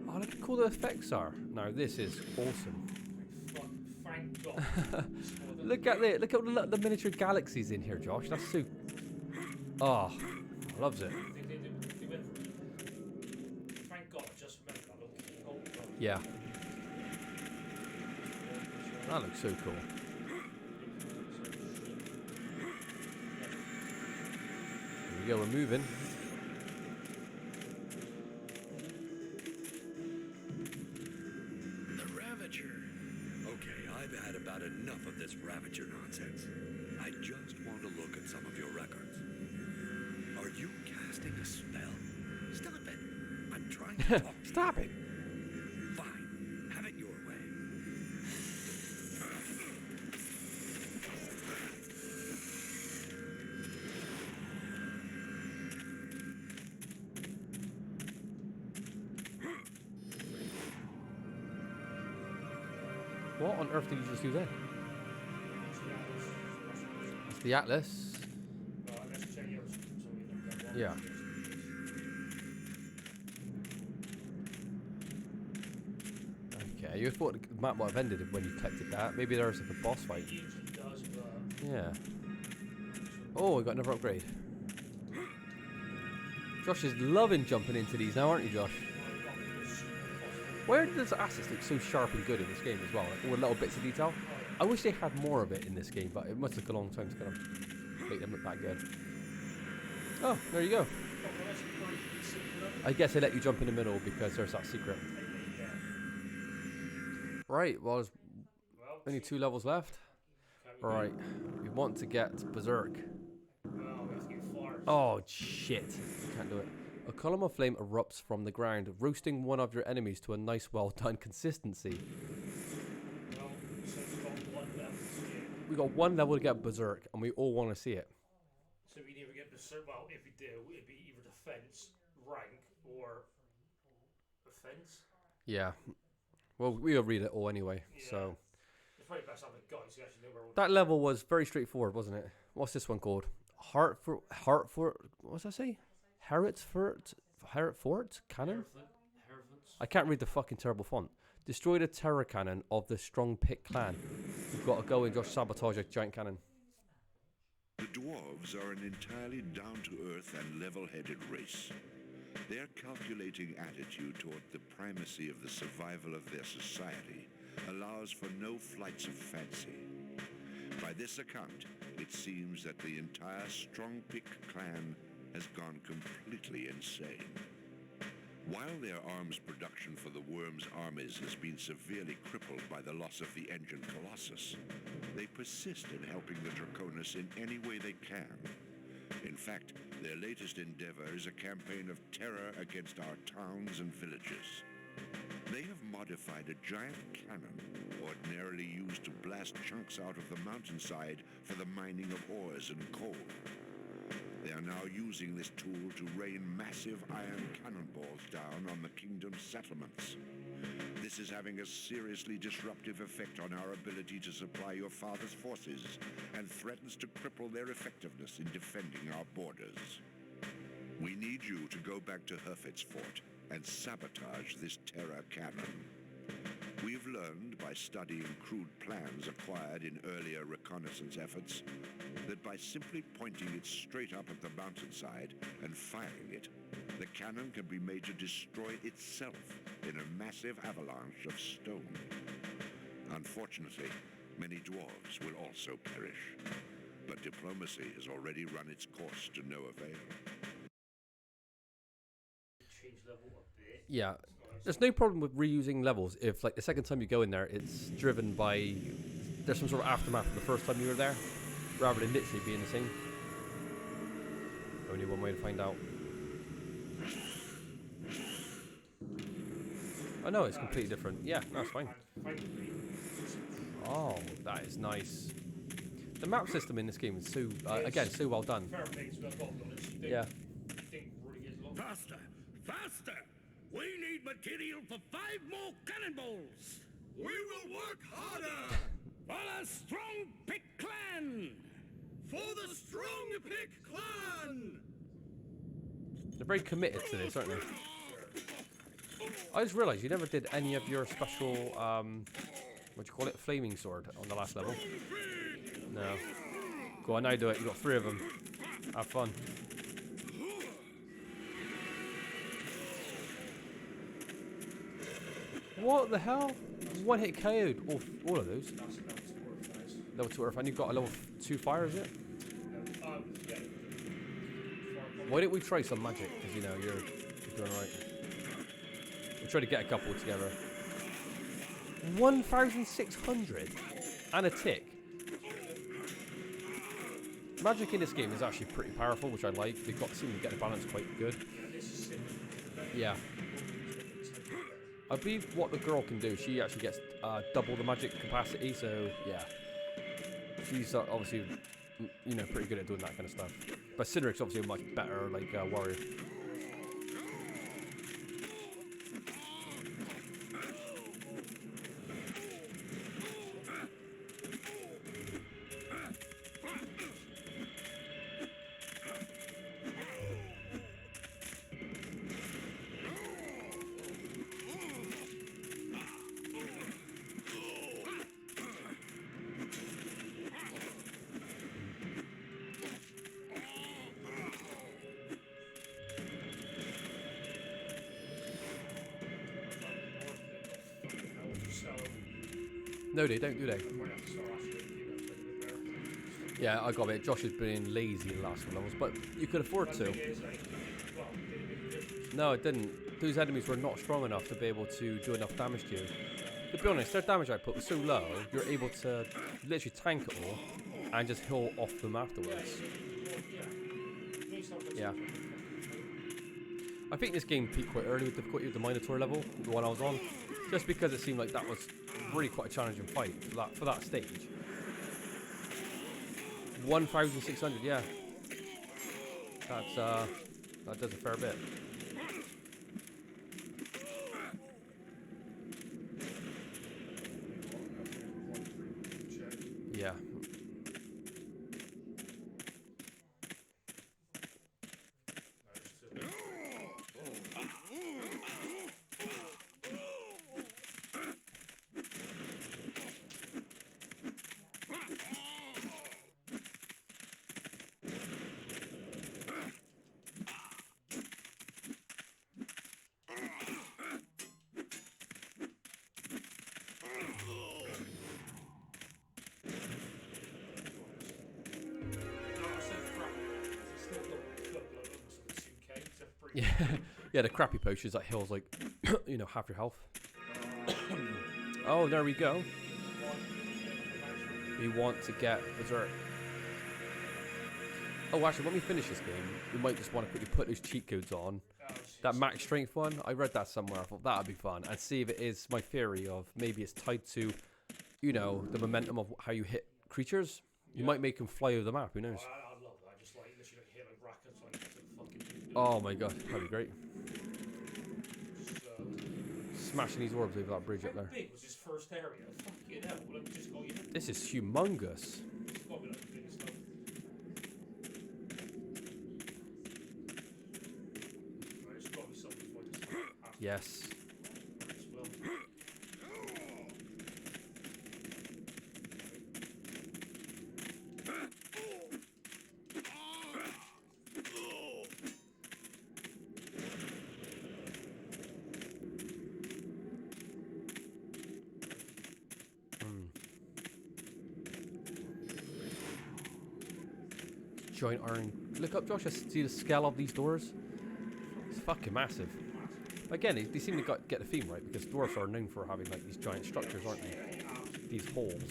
[SPEAKER 1] Oh, look how cool the effects are. Now, this is awesome.
[SPEAKER 7] Thank God.
[SPEAKER 1] Look at it. Look at the miniature galaxies in here, Josh. That's so... Oh, loves it.
[SPEAKER 7] They went for it. Thank God, I just remembered that little keyhole.
[SPEAKER 1] Yeah. That looks so cool. Here we go, we're moving.
[SPEAKER 6] The Ravager. Okay, I've had about enough of this Ravager nonsense. I just want to look at some of your records. Are you casting a spell? Stop it. I'm trying to talk.
[SPEAKER 1] Stop it.
[SPEAKER 6] Fine. Have it your way.
[SPEAKER 1] What on earth did you just do then? That's the Atlas. Yeah. Okay, you thought the map might have ended when you collected that. Maybe there was like a boss fight. Yeah. Oh, we got another upgrade. Josh is loving jumping into these now, aren't you, Josh? Where does assets look so sharp and good in this game as well? Like all the little bits of detail. I wish they had more of it in this game, but it must take a long time to kind of make them look that good. Oh, there you go. I guess they let you jump in the middle because there's that secret. Right, well, there's only 2 levels left. Alright, we want to get Berserk. Oh, shit. Can't do it. A column of flame erupts from the ground, roasting one of your enemies to a nice, well-done consistency. We got 1 level to get Berserk, and we all want to see it.
[SPEAKER 7] So we either get Berserk, well, if we do, it'd be either defense, rank, or offense.
[SPEAKER 1] Yeah. Well, we'll read it all anyway, so...
[SPEAKER 7] It's probably best having guys who actually know where all
[SPEAKER 1] That level was very straightforward, wasn't it? What's this one called? Herfetsfort... What does that say? Herfetsfort Cannon? I can't read the fucking terrible font. Destroy the terror cannon of the Strong Pick clan. We've got to go and just sabotage a giant cannon.
[SPEAKER 2] The dwarves are an entirely down-to-earth and level-headed race. Their calculating attitude toward the primacy of the survival of their society allows for no flights of fancy. By this account, it seems that the entire Strong Pick clan has gone completely insane. While their arms production for the Wyrm's armies has been severely crippled by the loss of the engine Colossus, they persist in helping the Draconus in any way they can. In fact, their latest endeavor is a campaign of terror against our towns and villages. They have modified a giant cannon, ordinarily used to blast chunks out of the mountainside for the mining of ores and coal. They are now using this tool to rain massive iron cannonballs down on the kingdom's settlements. This is having a seriously disruptive effect on our ability to supply your father's forces and threatens to cripple their effectiveness in defending our borders. We need you to go back to Herfetsfort and sabotage this terror cannon. We've learned by studying crude plans acquired in earlier reconnaissance efforts that by simply pointing it straight up at the mountainside and firing it, the cannon can be made to destroy itself in a massive avalanche of stone. Unfortunately, many dwarves will also perish, but diplomacy has already run its course to no avail.
[SPEAKER 1] Yeah, there's no problem with reusing levels if, like, the second time you go in there, it's driven by... There's some sort of aftermath of the first time you were there, rather than literally being the same. Only one way to find out. I know it's completely different. Yeah, that's fine. Oh, that is nice. The map system in this game is so, again, so well done. Yeah.
[SPEAKER 20] Faster! Faster! We need material for 5 more cannonballs! We will work harder! For the Strong Pick Clan! For the Strong Pick Clan!
[SPEAKER 1] They're very committed to this, aren't they? I just realised you never did any of your special, what do you call it, flaming sword on the last level. No. Go on, now do it. You got 3 of them. Have fun. What the hell? One hit KO'd all of those. Level 2 earth, and you've got a level 2 fire, is it? Why don't we try some magic? Because you know you're doing right. We'll try to get a couple together. 1,600 and a tick. Magic in this game is actually pretty powerful, which I like. They've got seem to get the balance quite good. Yeah. I believe what the girl can do, she actually gets double the magic capacity, so yeah. She's obviously, you know, pretty good at doing that kind of stuff. But Cynric's obviously a much better, like, warrior. No, they don't, do they? Yeah, I got it. Josh has been lazy in the last couple levels, but you could afford to. No, it didn't. Those enemies were not strong enough to be able to do enough damage to you. To be honest, their damage output was so low, you're able to literally tank it all and just heal off them afterwards. Yeah. I think this game peaked quite early with difficulty with the Minotaur level, the one I was on, just because it seemed like that was really quite a challenging fight for that stage. 1,600, yeah. That's that does a fair bit. Yeah. Yeah, yeah, the crappy potions that heals like, you know, half your health. Oh, there we go. We want to get Berserk. Oh, actually, when we finish this game, we might just want to quickly put those cheat codes on. That max strength one, I read that somewhere. I thought that would be fun, and see if it is my theory of maybe it's tied to, you know, the momentum of how you hit creatures. You might make them fly over the map. Who knows?
[SPEAKER 7] I love that. Just like literally like hit like rockets like fucking.
[SPEAKER 1] Oh my god, that'd be great. Smashing these orbs over that bridge up there.
[SPEAKER 7] How big was this first area? Fucking hell. Like, just go,
[SPEAKER 1] This is humongous.
[SPEAKER 7] It's got to be like the biggest stuff. Right, there's got to be something for this.
[SPEAKER 1] Yes. Giant iron. Look up, Josh. See the scale of these doors? It's fucking massive. Again, they seem to get the theme right, because dwarves are known for having like these giant structures, aren't they? These holes.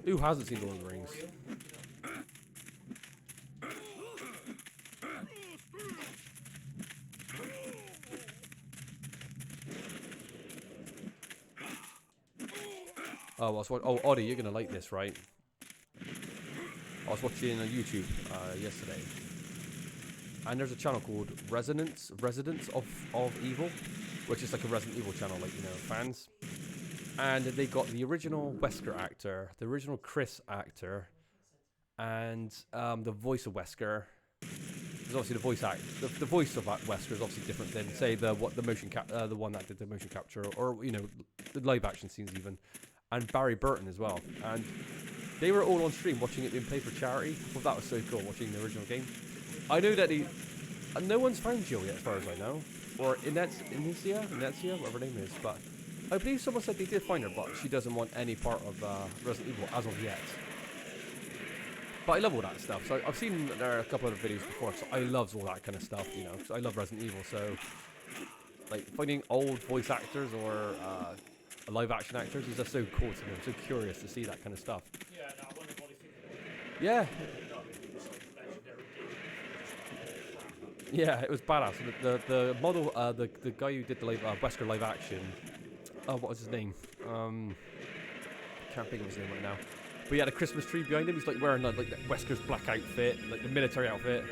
[SPEAKER 1] Who hasn't seen Lord of the Rings? Oh, Oddie, you're gonna like this, right? I was watching on YouTube yesterday, and there's a channel called Residents of Evil, which is like a Resident Evil channel, like, you know, fans. And they got the original Wesker actor, the original Chris actor, and the voice of Wesker. There's obviously the voice of that Wesker is obviously different than, say, the one that did the motion capture, or, you know, the live action scenes even, and Barry Burton as well. And they were all on stream watching it being played for charity. I thought that was so cool, watching the original game. I know that no one's found Jill yet, as far as I know, or Inesia, whatever her name is, but I believe someone said they did find her, but she doesn't want any part of Resident Evil as of yet. But I love all that stuff. So I've seen there are a couple of videos before, so I love all that kind of stuff, you know. So I love Resident Evil, so like finding old voice actors or live action actors is just so cool to me. I'm so curious to see that kind of stuff.
[SPEAKER 7] Yeah, no, I wonder what he thinks.
[SPEAKER 1] Yeah. Yeah, it was badass. The model, the guy who did the Wesker live action. Oh, what was his name? Can't think of his name right now. But he had a Christmas tree behind him. He's like wearing like the Wesker's black outfit, like the military outfit.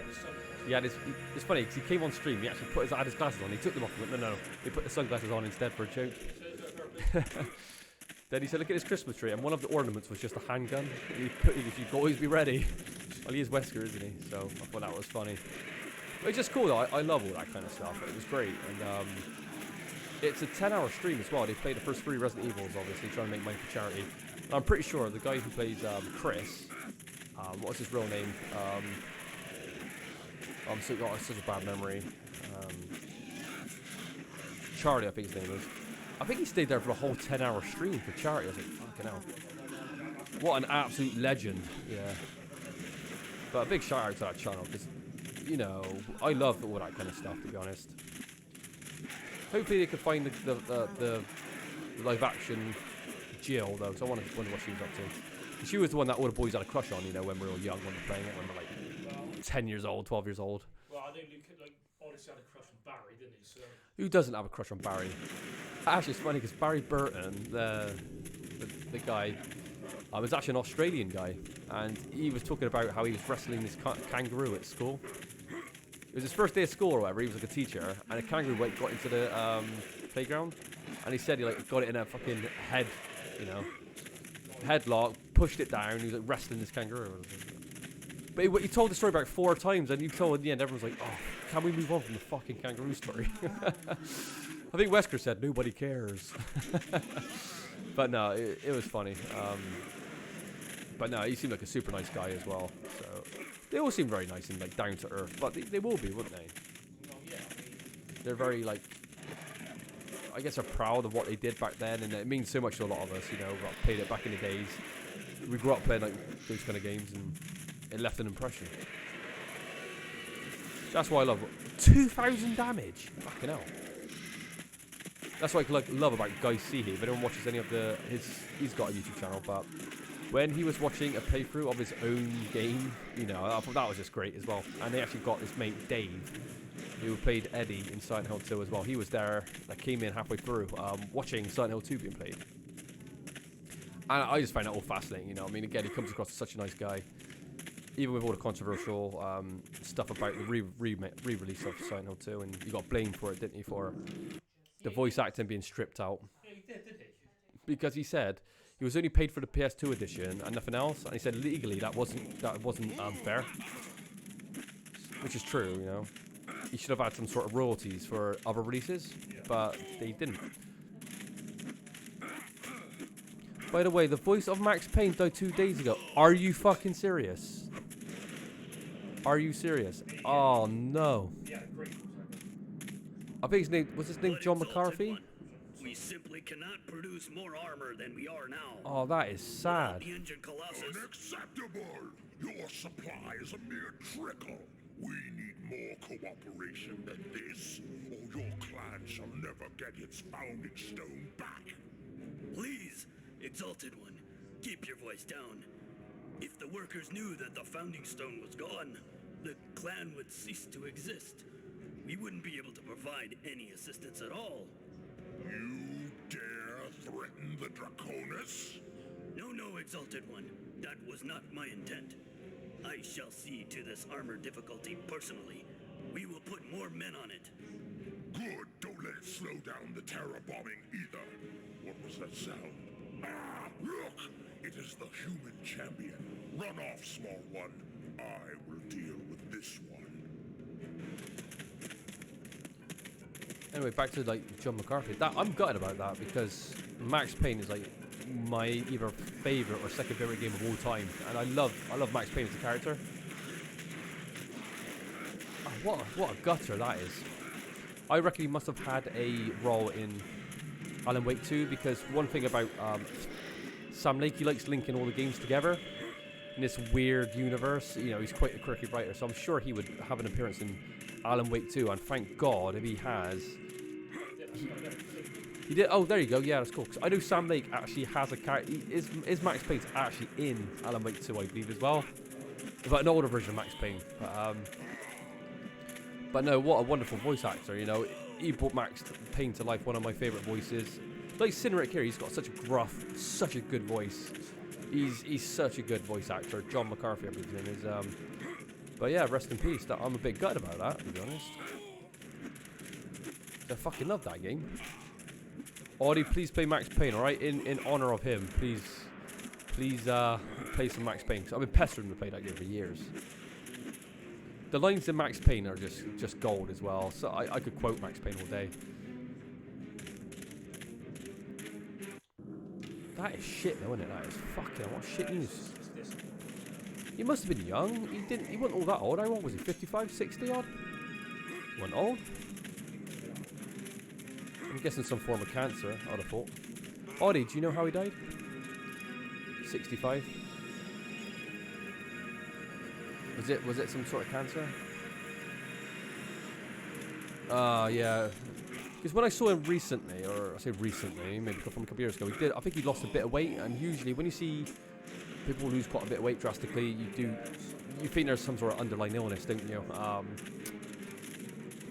[SPEAKER 1] Yeah, it's funny because he came on stream. He actually had his glasses on. He took them off and went, no. He put the sunglasses on instead for a joke. Then he said, look at his Christmas tree, and one of the ornaments was just a handgun. He put it, you'd always be ready. Well, he is Wesker, isn't he? So I thought that was funny. But it's just cool though. I love all that kind of stuff. It was great, and it's a 10-hour stream as well. They played the first 3 Resident Evils, obviously, trying to make money for charity. And I'm pretty sure the guy who plays Chris, what was his real name? I'm such a bad memory. Charlie, I think his name is. I think he stayed there for the whole 10-hour stream for charity. I was like, fucking hell. What an absolute legend. Yeah. But a big shout out to that channel, because, you know, I love all that kind of stuff, to be honest. Hopefully they could find the live action Jill, though, so I wonder what she was up to. She was the one that all the boys had a crush on, you know, when we were all young, when we were playing it, when we were like 10 years old, 12 years old.
[SPEAKER 7] Well, I think Luke, like, obviously had a crush on Barry, didn't he? So.
[SPEAKER 1] Who doesn't have a crush on Barry? Actually, it's funny because Barry Burton, the guy, was actually an Australian guy, and he was talking about how he was wrestling this kangaroo at school. It was his first day of school or whatever. He was like a teacher, and a kangaroo got into the playground, and he said he like got it in a fucking head, you know, headlock, pushed it down. He was like wrestling this kangaroo. But he told the story about 4 times, and he told in the end, everyone's like, "Oh, can we move on from the fucking kangaroo story?" I think Wesker said nobody cares. But no, it was funny. But no, he seemed like a super nice guy as well. So they all seem very nice and like down to earth. But they will be, wouldn't they? They're very like, I guess they're proud of what they did back then, and it means so much to a lot of us. You know, we played it back in the days. We grew up playing like those kind of games, and it left an impression. That's why I love 2,000 damage. Fucking hell. That's what I love about Guy Seahy. If anyone watches any of he's got a YouTube channel, but when he was watching a playthrough of his own game, you know, I thought that was just great as well. And they actually got this mate Dave, who played Eddie in Silent Hill 2 as well. He was there, like came in halfway through, watching Silent Hill 2 being played. And I just find that all fascinating, you know. I mean, again, he comes across as such a nice guy. Even with all the controversial stuff about the re-release of Silent Hill 2, and you got blamed for it, didn't you, for the voice acting being stripped out?
[SPEAKER 7] Yeah, he did, didn't he?
[SPEAKER 1] Because he said he was only paid for the PS2 edition and nothing else, and he said legally that wasn't fair, which is true, you know. He should have had some sort of royalties for other releases, but they didn't. By the way, the voice of Max Payne died 2 days ago. Are you fucking serious? Are you serious? Oh no. I think his name John McCarthy?
[SPEAKER 20] We simply cannot produce more armor than we are now.
[SPEAKER 1] Oh, that is sad.
[SPEAKER 20] The engine colossus.
[SPEAKER 12] Unacceptable! Your supply is a mere trickle. We need more cooperation than this, or your clan shall never get its founding stone back.
[SPEAKER 20] Please, Exalted One, keep your voice down. If the workers knew that the founding stone was gone, the clan would cease to exist. We wouldn't be able to provide any assistance at all.
[SPEAKER 12] You dare threaten the Draconus?
[SPEAKER 5] Exalted One. That was not my intent. I shall see to this armor difficulty personally. We will put more men on it.
[SPEAKER 10] Good. Don't let it slow down the terror bombing either. What was that sound? Ah, look! It is the human champion. Run off, small one. I will deal with this one.
[SPEAKER 1] Anyway, back to like John McCarthy. That I'm gutted about that because Max Payne is like my either favorite or second favorite game of all time, and I love Max Payne as a character. Oh, what a gutter that is! I reckon he must have had a role in Alan Wake 2 because one thing about Sam Lake, he likes linking all the games together in this weird universe. You know, he's quite a quirky writer, so I'm sure he would have an appearance in Alan Wake 2, and thank God if he has. He did. Oh, there you go. Yeah, that's cool. Cause I know Sam Lake actually has a character. Is Max Payne actually in Alan Wake 2, I believe, as well. But an older version of Max Payne. But no, what a wonderful voice actor. You know, he brought Max Payne to life. One of my favorite voices. Like Cineric here, he's got such a gruff, such a good voice. He's such a good voice actor. John McCarthy, I believe his name is. But yeah, rest in peace. I'm a bit gutted about that, to be honest. I fucking love that game. Audie, please play Max Payne, alright? In honor of him, please play some Max Payne. I've been pestering him to play that game for years. The lines in Max Payne are just gold as well. So I could quote Max Payne all day. That is shit though, isn't it? That is fucking what shit news. He must have been young. He wasn't all that old. How old was he? 55, 60 odd? Wasn't old. I'm guessing some form of cancer, I'd have thought. Audie, do you know how he died? 65. Was it some sort of cancer? Yeah. Because when I saw him recently, or I say recently, maybe from a couple years ago, I think he lost a bit of weight, and usually when you see people lose quite a bit of weight drastically, you think there's some sort of underlying illness, don't you?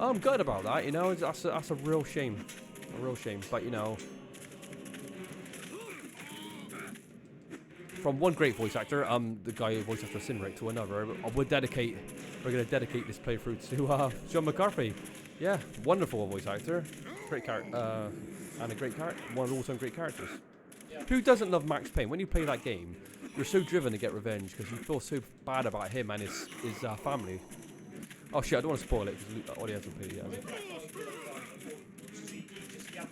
[SPEAKER 1] I'm good about that, you know. That's a real shame. A real shame, but you know, from one great voice actor, the guy who voiced actor Cineric, to another, we're going to dedicate this playthrough to John McCarthy. Yeah, wonderful voice actor, great character, and a great character, one of the all-time great characters. Yeah. Who doesn't love Max Payne? When you play that game, you're so driven to get revenge because you feel so bad about him and his family. Oh shit, I don't want to spoil it because the audience will play it.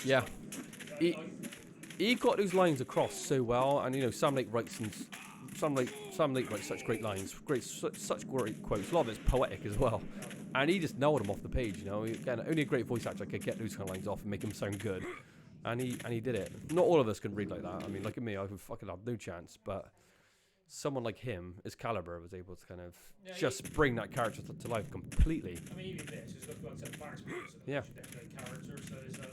[SPEAKER 1] Yeah, he got those lines across so well, and you know Sam Lake writes such great lines, such great quotes. A lot of it's poetic as well, and he just nailed them off the page. You know, again, only a great voice actor could get those kind of lines off and make them sound good, and he did it. Not all of us can read like that. I mean, like me, I would fucking have no chance, but someone like him, his caliber, was able to kind of bring that character to life completely.
[SPEAKER 7] I mean, even this is like Max Payne is a legendary character, so it's, you know,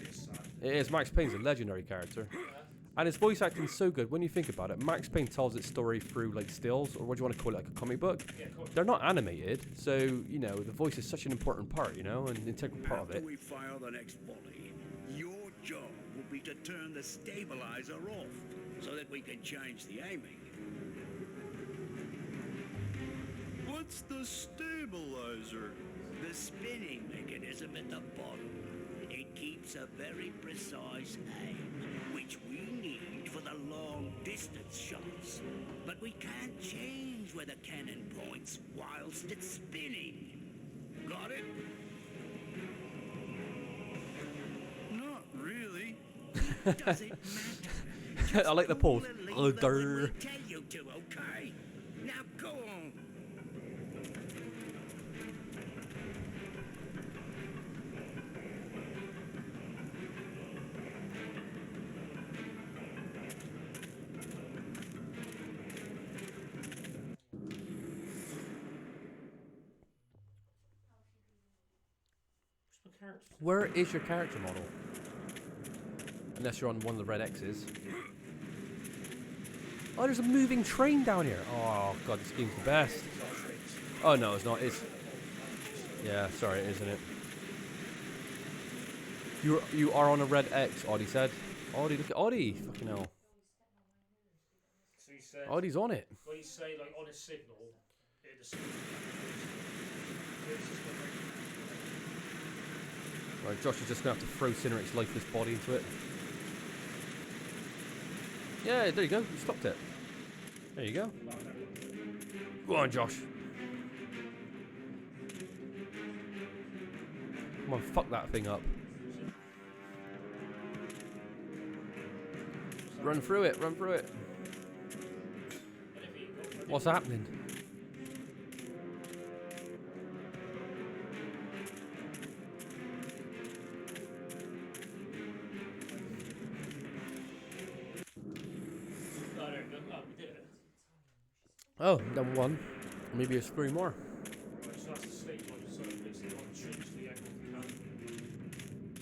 [SPEAKER 7] it's sad.
[SPEAKER 1] It is. Max Payne's a legendary character. And his voice acting's so good. When you think about it, Max Payne tells its story through like stills, or what do you want to call it, like a comic book. Yeah, they're not animated, so you know the voice is such an important part, you know, an integral part of it.
[SPEAKER 20] After we fire the next volley, your job will be to turn the stabilizer off, so that we can change the aiming.
[SPEAKER 5] What's the stabilizer?
[SPEAKER 20] The spinning mechanism at the bottom. It keeps a very precise aim, which we need for the long-distance shots. But we can't change where the cannon points whilst it's spinning. Got it?
[SPEAKER 5] Not really.
[SPEAKER 20] Doesn't matter.
[SPEAKER 1] I like the pause.
[SPEAKER 20] We'll tell you to, okay? Now go on.
[SPEAKER 1] Where is your character model? Unless you're on one of the red X's. Oh, there's a moving train down here. Oh god, this game's the best. Oh no, it's not. It's yeah, sorry, isn't it? You are on a red X. Audie said. Audie, look at Audie. Fucking hell.
[SPEAKER 7] he said.
[SPEAKER 1] Oh, he's on it.
[SPEAKER 7] When he say like on a signal, the signal.
[SPEAKER 1] Right, Josh is just gonna have to throw Cinerate's lifeless body into it. Yeah, there you go. You stopped it. There you go. Go on, Josh. Come on, fuck that thing up. Run through it, run through it. What's happening? Oh, done one. Maybe it's 3 more.
[SPEAKER 7] So that's the state one, so basically I'll change the angle of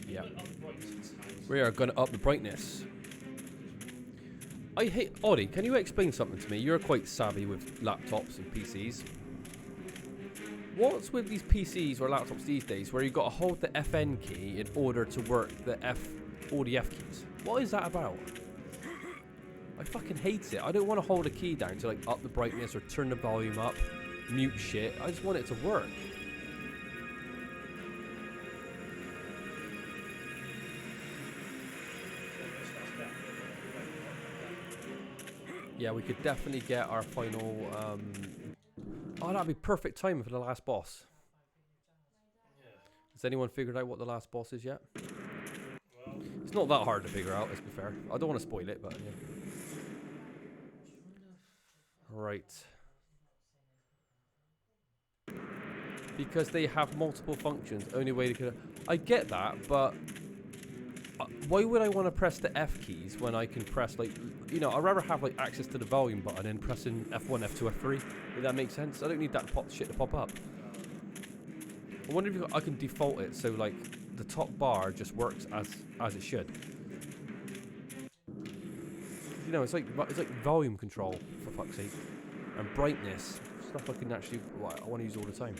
[SPEAKER 7] the
[SPEAKER 1] Yeah.
[SPEAKER 7] Up the brightness.
[SPEAKER 1] We are going to up the brightness. I hate... Audie, can you explain something to me? You're quite savvy with laptops and PCs. What's with these PCs or laptops these days where you've got to hold the FN key in order to work all the F keys? What is that about? I fucking hate it. I don't want to hold a key down to like up the brightness or turn the volume up, mute shit. I just want it to work. Yeah, we could definitely get our final... Oh, that'd be perfect timing for the last boss. Has anyone figured out what the last boss is yet? It's not that hard to figure out, let's be fair. I don't want to spoil it, but yeah. Right. Because they have multiple functions, only way to could... I get that, but... why would I want to press the F keys when I can press, like... You know, I'd rather have, like, access to the volume button and pressing F1, F2, F3. If that makes sense. I don't need that shit to pop up. I wonder if I can default it so, like, the top bar just works as it should. You know, it's like volume control, for fuck's sake. And brightness. Stuff I can actually... Well, I want to use all the time.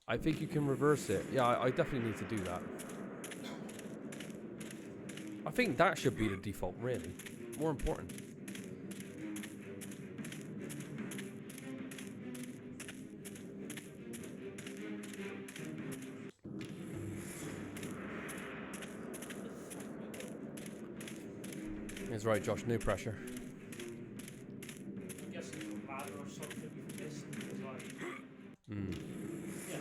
[SPEAKER 1] I think you can reverse it. Yeah, I definitely need to do that. I think that should be the default, really. More important. That's right, Josh. No pressure.
[SPEAKER 7] I'm guessing the ladder or something we've missed because yeah,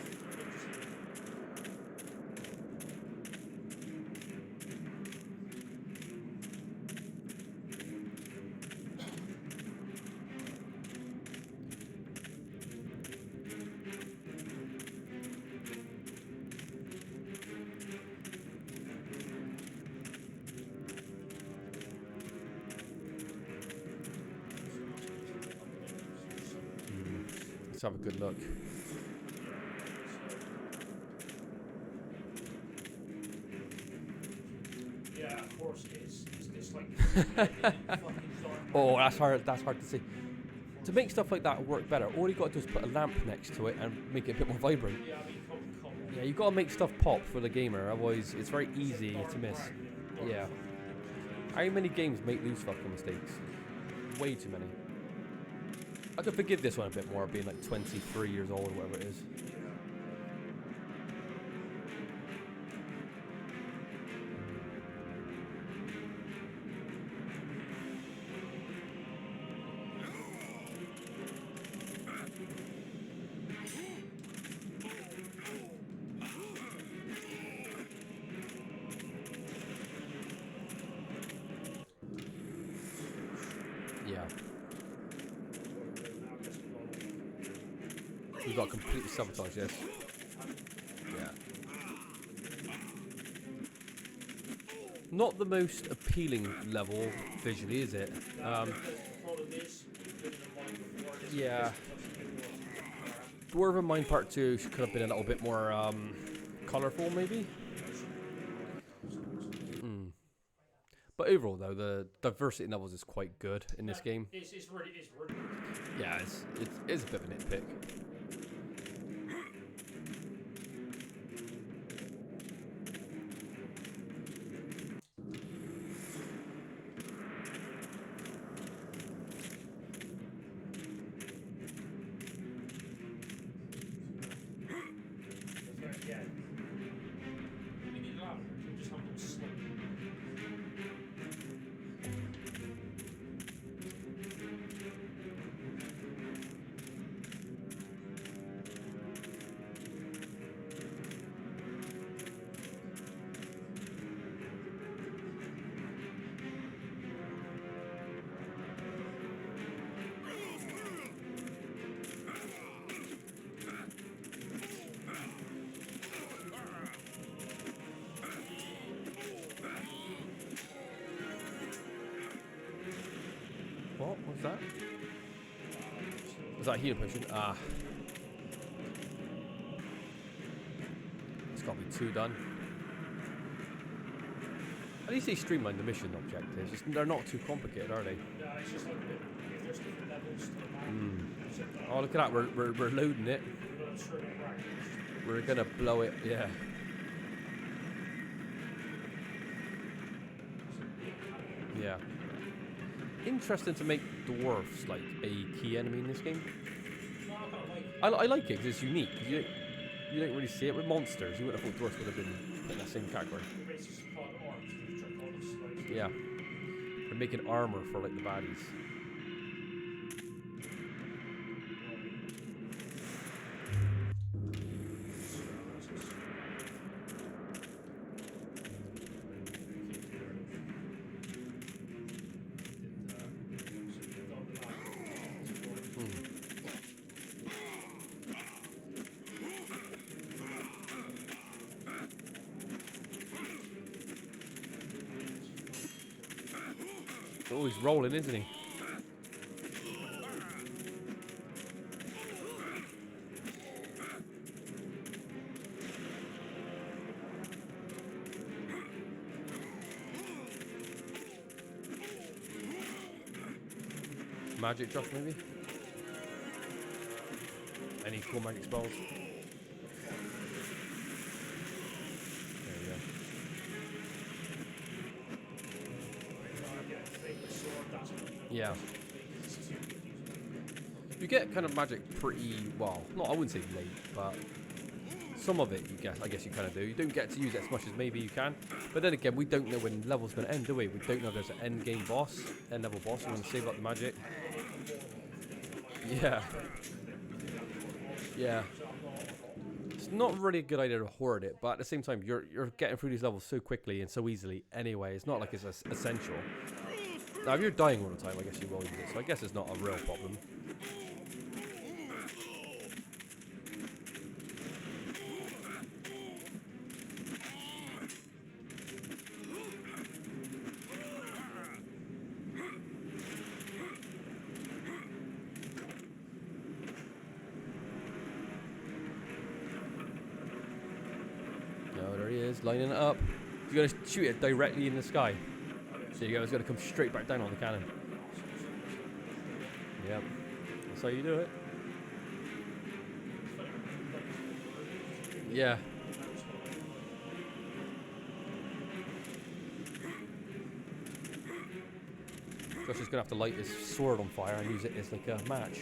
[SPEAKER 1] Let's have a good look.
[SPEAKER 7] yeah, of course it is. It's like
[SPEAKER 1] Oh, that's hard to see. To make stuff like that work better, all you got to do is put a lamp next to it and make it a bit more vibrant.
[SPEAKER 7] Yeah, I mean, come on.
[SPEAKER 1] Yeah, you got to make stuff pop for the gamer, otherwise it's very easy to miss. Yeah. How many games make these fucking mistakes? Way too many. I could forgive this one a bit more, being like 23 years old or whatever it is. Yeah. We've got to completely sabotage this. Yeah. Not the most appealing level visually, is it? Yeah. Dwarven Mine Part 2 could have been a little bit more colourful, maybe? But overall, though, the diversity in levels is quite good in this game.
[SPEAKER 7] It's really good.
[SPEAKER 1] Yeah, it's a bit of a nitpick.
[SPEAKER 7] again. We need a ladder. We just have a little slope.
[SPEAKER 1] What was that? Was that a healing potion? Ah. It's got to be 2 done. At least they streamlined the mission objectives. They're not too complicated, are they?
[SPEAKER 7] No, it's just like if there's different levels to the map.
[SPEAKER 1] Oh, look at that. We're loading it. We're going to blow it. Yeah. Yeah. Interesting to make dwarfs like a key enemy in this game. I like it because it's unique. You don't really see it with monsters. You wouldn't have thought dwarfs would have been in that same category. Yeah, they're making armor for like the baddies. Oh, he's rolling, isn't he? Magic drop, maybe? Any cool magic spells? Yeah. You get kind of magic pretty well. I wouldn't say late, but some of it I guess you kind of do. You don't get to use it as much as maybe you can. But then again, we don't know when the level's going to end, do we? We don't know if there's an end game boss, end level boss. We're going to save up the magic. Yeah. Yeah. It's not really a good idea to hoard it, but at the same time, you're getting through these levels so quickly and so easily anyway. It's not like it's essential. Now, if you're dying all the time, I guess you will use it, so I guess it's not a real problem. No, there he is, lining it up. You're going to shoot it directly in the sky. There you go, it's going to come straight back down on the cannon. Yep, that's how you do it. Yeah. Josh is going to have to light his sword on fire and use it as like a match.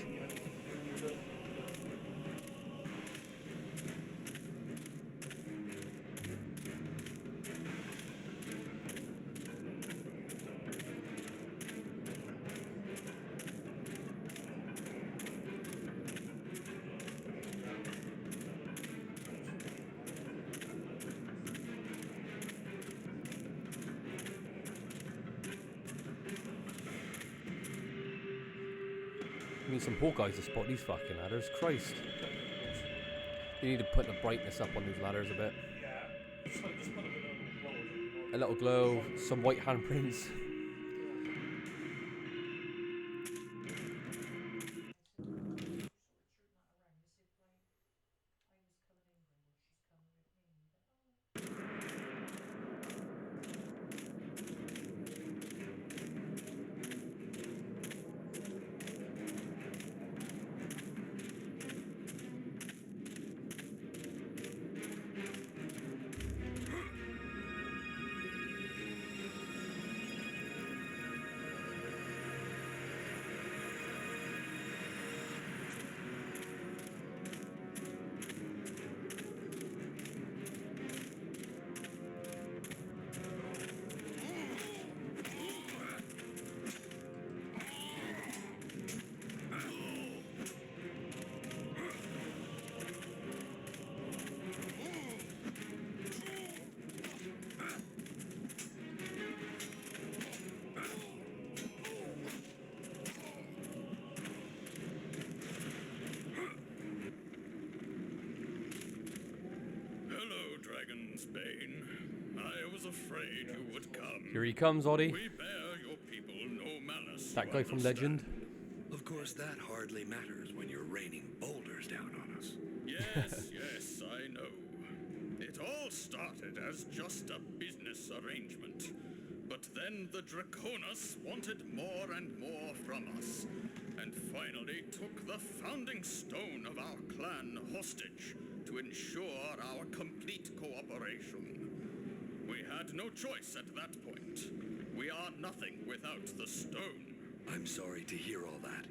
[SPEAKER 1] Need some Hawkeyes to spot these fucking ladders. Christ. You need to put the brightness up on these ladders a bit. A little glow, some white handprints. Here he comes, Oddie.
[SPEAKER 4] We bear your people no malice.
[SPEAKER 1] That guy from Legend.
[SPEAKER 6] Of course, that hardly matters when you're raining boulders down on us.
[SPEAKER 4] Yes, yes, I know. It all started as just a business arrangement. But then the Draconus wanted more and more from us, and finally took the founding stone of our clan hostage to ensure our complete cooperation. We had no choice at that point. We are nothing without the stone.
[SPEAKER 6] I'm sorry to hear all that,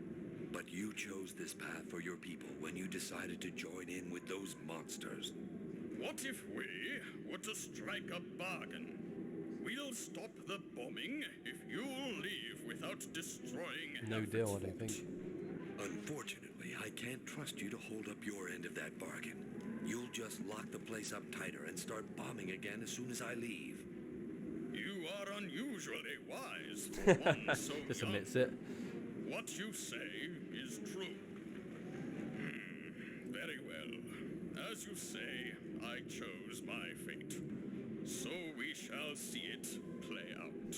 [SPEAKER 6] but you chose this path for your people when you decided to join in with those monsters.
[SPEAKER 4] What if we were to strike a bargain? We'll stop the bombing if you'll leave without destroying
[SPEAKER 1] No deal, I don't think.
[SPEAKER 6] Unfortunately, I can't trust you to hold up your end of that bargain. You'll just lock the place up tighter and start bombing again as soon as I leave.
[SPEAKER 4] You are unusually wise for one so
[SPEAKER 1] Just
[SPEAKER 4] young.
[SPEAKER 1] admits it.
[SPEAKER 4] What you say is true. Very well. As you say, I chose my fate. So we shall see it play out.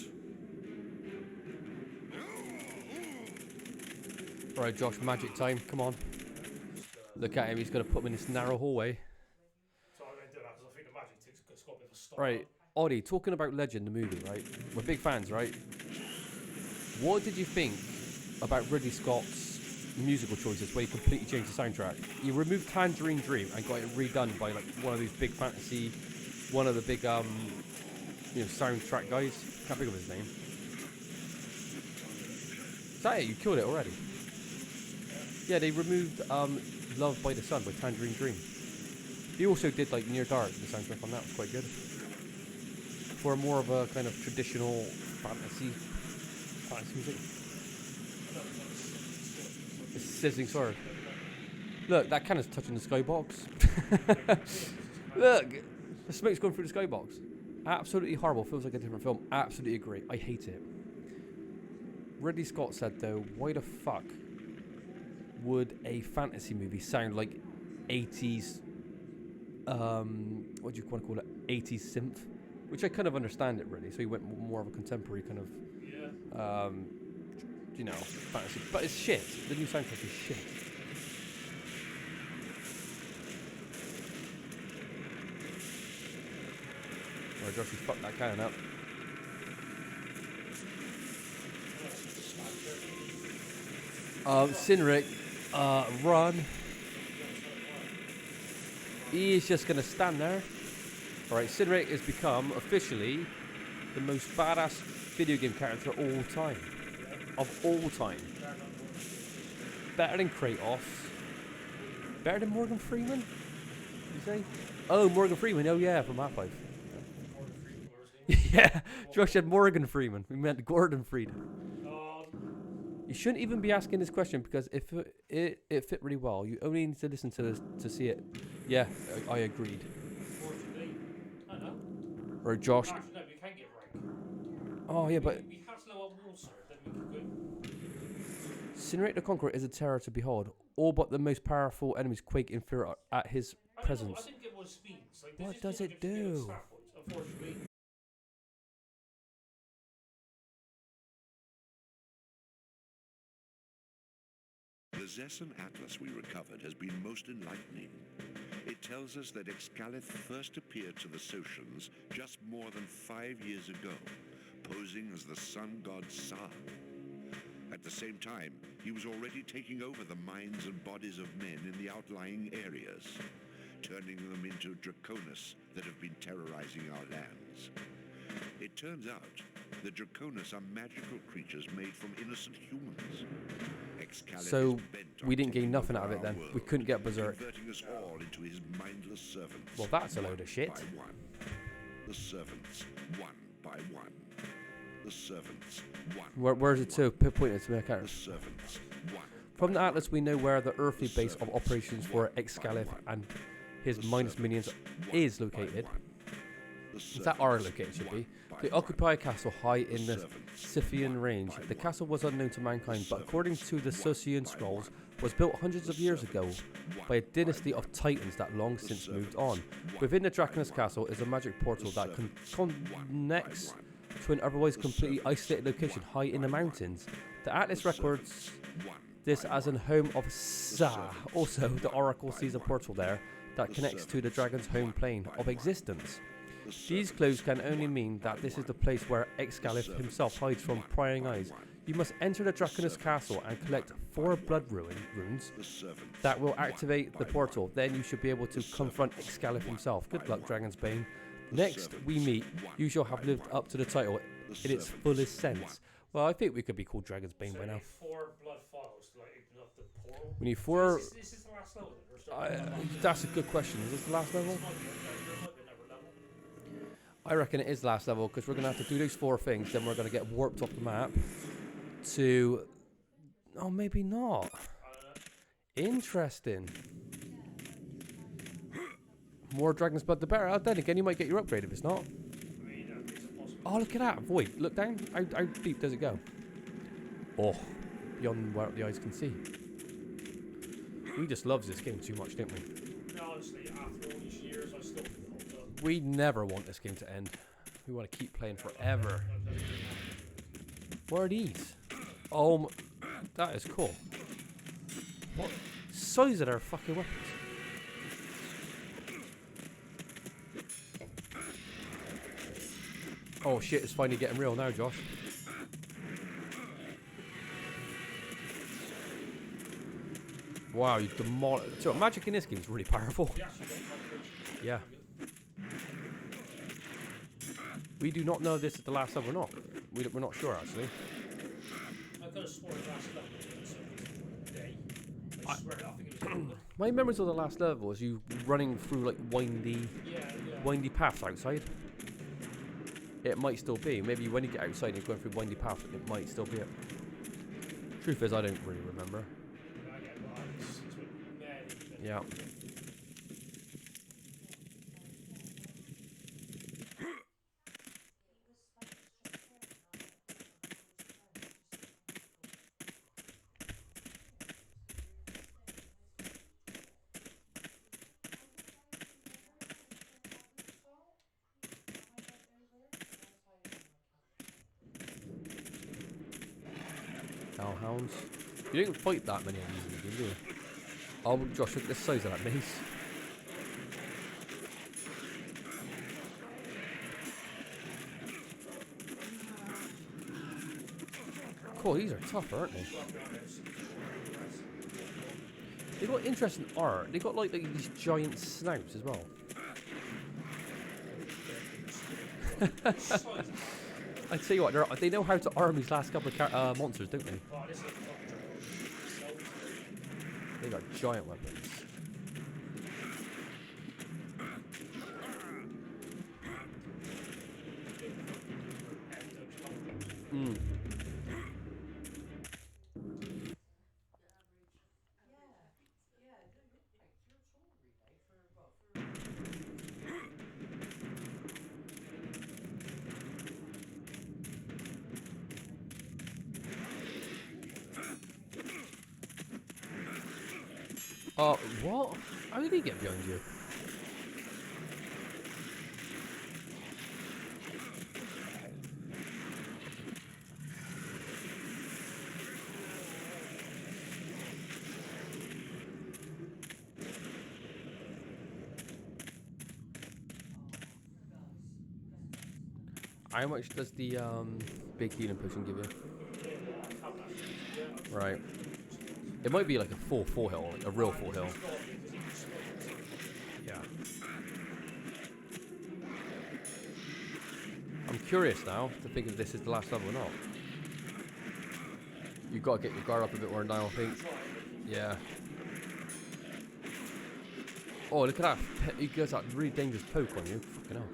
[SPEAKER 1] Right, Josh, magic time. Come on. Look at him. He's going to put him in this narrow hallway.
[SPEAKER 7] So I'm going to do that because I think the magic tick's got a bit of a stop.
[SPEAKER 1] Right, Oddie, talking about Legend, the movie, right? We're big fans, right? What did you think about Ridley Scott's musical choices where he completely changed the soundtrack? He removed Tangerine Dream and got it redone by like one of these big fantasy, one of the big soundtrack guys. Can't think of his name. Is that it? You killed it already? Yeah, they removed Love by the Sun by Tangerine Dream. He also did like Near Dark, the soundtrack on that was quite good. For more of a kind of traditional fantasy music. It's sizzling sword. Look, that cannon's touching the skybox. Look, the smoke's going through the skybox. Absolutely horrible. Feels like a different film. Absolutely agree. I hate it. Ridley Scott said though, why the fuck would a fantasy movie sound like 80s? What do you want to call it? 80s synth, which I kind of understand it really. So he went more of a contemporary kind of, fantasy. But it's shit. The new soundtrack is shit. Alright, Josh, you fucked that cannon up. Cynric, run. He is just going to stand there. Alright, Cynric has become officially the most badass video game character of all time. Of all time. Better than Kratos. Better than Morgan Freeman? Did you say? Oh, Morgan Freeman. Oh, yeah, from Half-Life. Yeah, Josh said Morgan Freeman. We meant Gordon Freeman. You shouldn't even be asking this question because if it fit really well, you only need to listen to this to see it. Yeah, I agreed.
[SPEAKER 7] I know.
[SPEAKER 1] Or Josh.
[SPEAKER 7] Actually, no, we can get rank.
[SPEAKER 1] Oh yeah, but
[SPEAKER 7] We have slow on water, then we can go.
[SPEAKER 1] Cynric the Conqueror is a terror to behold. All but the most powerful enemies quake in fear at his presence.
[SPEAKER 7] I didn't get what it means. Like,
[SPEAKER 1] What does it do?
[SPEAKER 7] Unfortunately.
[SPEAKER 2] The Zesson Atlas we recovered has been most enlightening. It tells us that Excalith first appeared to the Socians just more than 5 years ago, posing as the sun god Sa. At the same time, he was already taking over the minds and bodies of men in the outlying areas, turning them into Draconus that have been terrorizing our lands. It turns out the Draconus are magical creatures made from innocent humans.
[SPEAKER 1] So we didn't gain nothing out of it then. We couldn't get Berserk.
[SPEAKER 2] Converting us all into his mindless servants.
[SPEAKER 1] Well, that's a load of shit.
[SPEAKER 2] By one. The servants, one by one. The servants, one.
[SPEAKER 1] Where's it to? Pinpoint it to make out.
[SPEAKER 2] The servants, one.
[SPEAKER 1] From the Atlas, we know where the earthly base of operations for Excalith and his minus minions is located. Is that our location should be? They occupy a castle high in the Scythian range. The castle was unknown to mankind, but according to the Susian scrolls, was built hundreds of years ago by a dynasty of titans that long since moved on. Within the Draconus Castle is a magic portal that connects to an otherwise completely isolated location high in the mountains. The Atlas records this as an home of Sa. Also, the Oracle sees a portal there that connects to the dragon's home plane of existence. These clues can only mean that this is the place where Excalibur himself hides from prying eyes. You must enter the Draconus Castle and collect 4 blood runes that will activate the portal. Then you should be able to confront Excalibur himself. Good luck, Dragon's Bane. Next we meet, you shall have lived up to the title in its fullest sense. Well, I think we could be called Dragon's Bane by now.
[SPEAKER 7] 4 blood files to like open up the portal.
[SPEAKER 1] We need 4.
[SPEAKER 7] Is this the last level?
[SPEAKER 1] That's a good question. Is this the last level? I reckon it is the last level because we're going to have to do those 4 things. Then we're going to get warped off the map to... Oh, maybe not. Interesting. More Dragon's Blood, the better. Then again, you might get your upgrade if it's not. Oh, look at that. Void. Look down. How deep does it go? Oh, beyond what the eyes can see. We just love this game too much, don't we?
[SPEAKER 7] Honestly, after all these years, I still
[SPEAKER 1] We never want this game to end. We want to keep playing forever. What are these? Oh, that is cool. What size are their fucking weapons? Oh shit, it's finally getting real now, Josh. Wow, you demolished. So magic in this game is really powerful. Yeah. We do not know if this is the last level or not. We're not sure actually.
[SPEAKER 7] I could have sworn the last level was a day. I swear, I think it was
[SPEAKER 1] My memories of the last level is you running through like windy paths outside. It might still be. Maybe when you get outside and you're going through windy paths, it might still be it. Truth is, I don't really remember. Yeah. Hellhounds. You don't fight that many of these in the game, do you? Oh, Josh, look at the size of that mace. Cool, these are tough, aren't they? They got interesting art. They got like these giant snouts as well. I tell you what, they know how to arm these last couple of monsters, don't they? They got giant weapons. Mm. What? How did he get behind you? How much does the big healing potion give you? Right. It might be like a full hill, like a real full hill. Yeah. I'm curious now to think if this is the last level or not. You've got to get your guard up a bit more now, I think. Yeah. Oh, look at that. He gets that really dangerous poke on you. Fucking hell.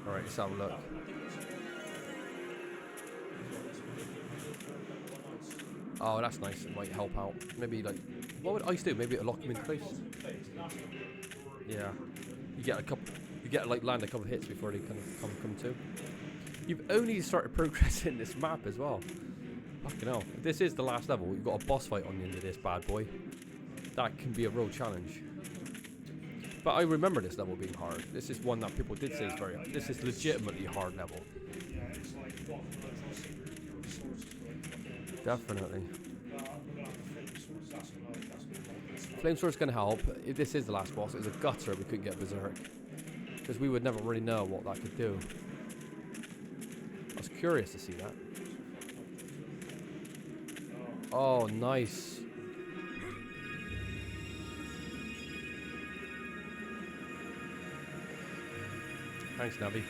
[SPEAKER 1] Alright, let's have a look. Oh, that's nice. It might help out. Maybe like, what would ice do? Maybe it'll lock him into place. Yeah. You get a couple. You get like land a couple of hits before they kind of come to. You've only started progressing this map as well. Fucking hell. If this is the last level, you've got a boss fight on the end of this bad boy. That can be a real challenge. But I remember this level being hard. This is one that people did say is very. This is legitimately hard level.
[SPEAKER 7] Yeah, it's like walking around trying to see your resources.
[SPEAKER 1] Definitely.
[SPEAKER 7] We're gonna have the flame swords. That's gonna
[SPEAKER 1] Flame sword's gonna help. If this is the last boss, it was a gutter. We couldn't get berserk because we would never really know what that could do. I was curious to see that. Oh, nice. Thanks, Navi.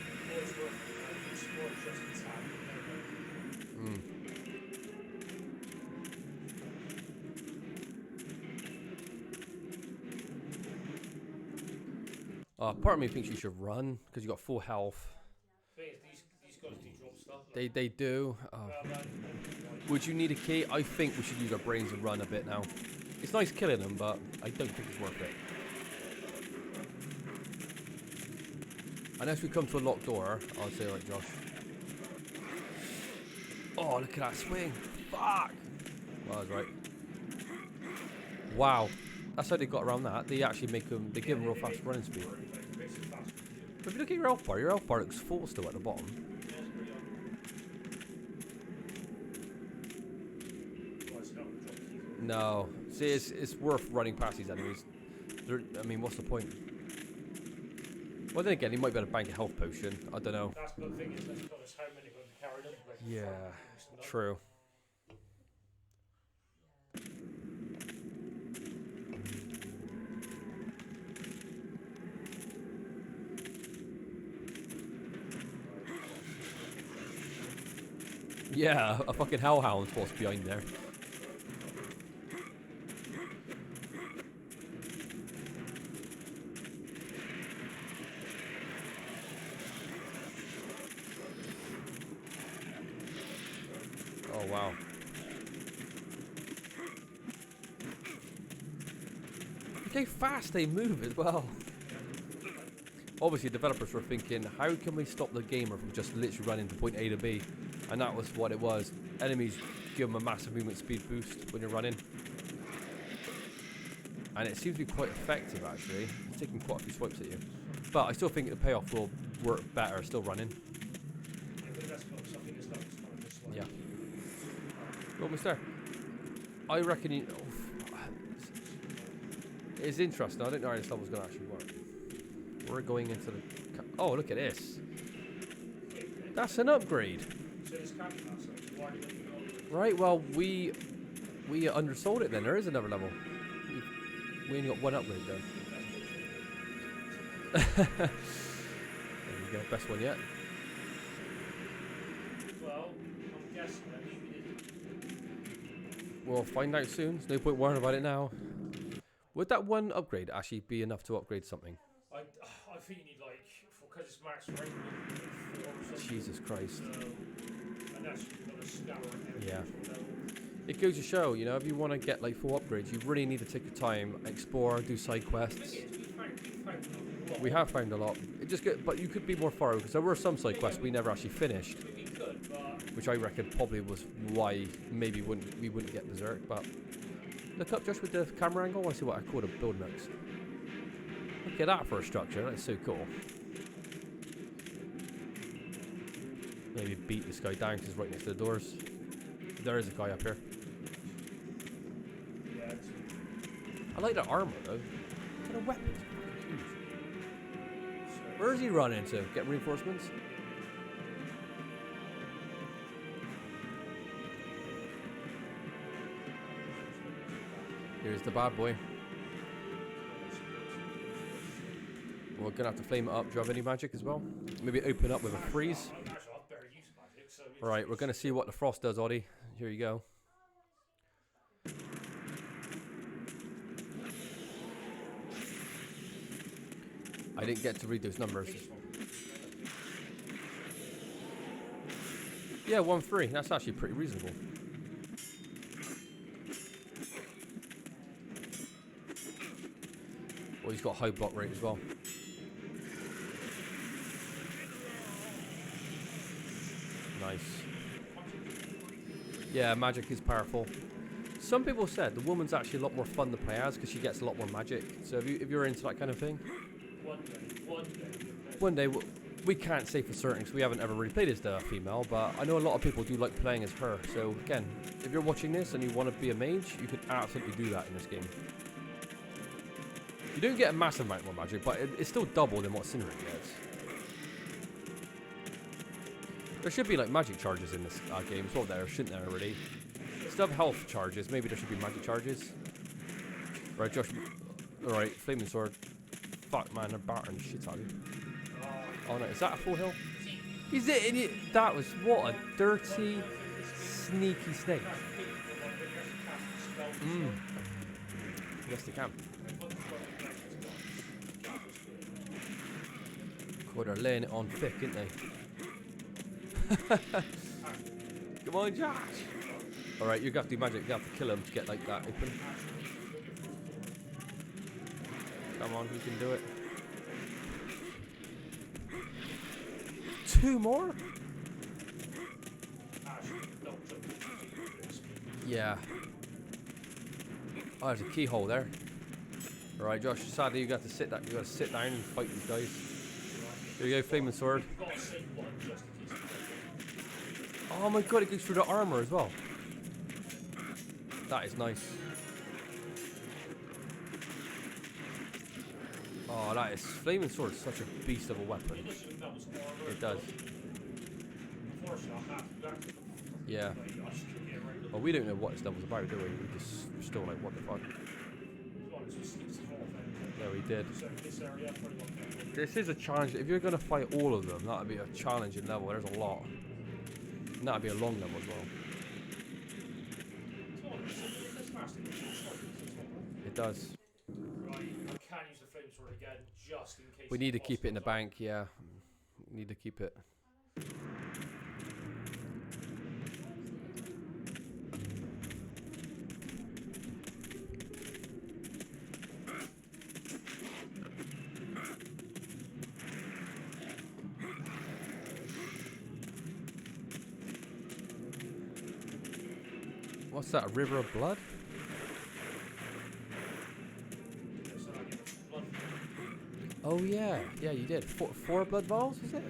[SPEAKER 1] Part of me thinks you should run because you got full health.
[SPEAKER 7] These guys do drop stuff.
[SPEAKER 1] They do. Would you need a key? I think we should use our brains and run a bit now. It's nice killing them, but I don't think it's worth it. Unless we come to a locked door, I'll say right, Josh. Oh, look at that swing! Fuck! Well, I was right. Wow, that's how they got around that. They actually make them. They give them real fast running speed. But if you look at your health bar looks full still at the bottom. No, see, it's worth running past these enemies. I mean, what's the point? Well, then again, he might be able to bank a health potion. I don't know.
[SPEAKER 7] That's the thing is, let's be honest, how many of them carry them? Like,
[SPEAKER 1] Yeah, true. Yeah, a fucking hellhound was behind there. Oh, wow. Look how fast they move as well. Obviously, developers were thinking, how can we stop the gamer from just literally running to point A to B? And that was what it was. Enemies give them a massive movement speed boost when you're running. And it seems to be quite effective, actually. It's taking quite a few swipes at you. But I still think the payoff will work better still running. Yeah. You almost there. I reckon you... Oh, it's interesting. I don't know how this level's going to actually work. We're going into the... Oh, look at this. That's an upgrade. Right, well, we undersold it then. There is another level. We only got one upgrade though. There we go, best one yet.
[SPEAKER 7] Well, I'm guessing that maybe
[SPEAKER 1] We'll find out soon. There's no point worrying about it now. Would that one upgrade actually be enough to upgrade something?
[SPEAKER 7] I think you need like, because it's max rank, you need 4 or something.
[SPEAKER 1] Jesus Christ.
[SPEAKER 7] And that's you've got to scour everything.
[SPEAKER 1] Yeah. It goes to show, you know, if you want to get like 4 upgrades, you really need to take your time, explore, do side quests. We have found a lot. It just get, but you could be more thorough because there were some side quests we never actually finished, which I reckon probably was why maybe we wouldn't get berserk. But look up just with the camera angle. I want to see what I call a build next. Look at that for a structure. That's so cool. Maybe beat this guy down because he's right next to the doors. There is a guy up here. I like that armor though. What kind of weapons? Where's he running to? Get reinforcements? Here's the bad boy. We're gonna have to flame it up. Do you have any magic as well? Maybe open up with a freeze. Alright, we're gonna see what the frost does, Oddie. Here you go. I didn't get to read those numbers. Yeah, 1-3. That's actually pretty reasonable. Well, he's got high block rate as well. Nice. Yeah, magic is powerful. Some people said the woman's actually a lot more fun to play as because she gets a lot more magic. So if you're into that kind of thing, One day, we can't say for certain because we haven't ever really played as the female, but I know a lot of people do like playing as her. So again, if you're watching this and you want to be a mage, you can absolutely do that in this game. You don't get a massive amount more magic, but it's still double than what Cinerate gets. There should be like magic charges in this game as well there, shouldn't there already? Instead of health charges, maybe there should be magic charges. Right, Josh. Alright, Flaming Sword. Fuck man, they're battering shit out of you. Oh no, is that a full heal? Is it? That was, what a dirty, sneaky snake. Yes, they can. God, they're laying it on thick, aren't they? Come on, Josh. Alright, you have to do magic. You have to kill him to get like that open. Come on, you can do it. 2 more? Yeah. Oh, there's a keyhole there. Alright, Josh, sadly you got to sit down and fight these guys. Here you go, Flaming Sword. Oh my god, it goes through the armor as well. That is nice. Oh, that is... Flaming Sword is such a beast of a weapon. It does. Yeah. Well, we don't know what this level's about, do we? We're still like, what the fuck? Yeah, we did. This is a challenge. If you're going to fight all of them, that would be a challenging level. There's a lot. And that would be a long level as well. It does. We need to keep it in the bank, yeah. We need to keep it. What's that, a river of blood? Oh yeah, yeah you did. Four blood balls, was it?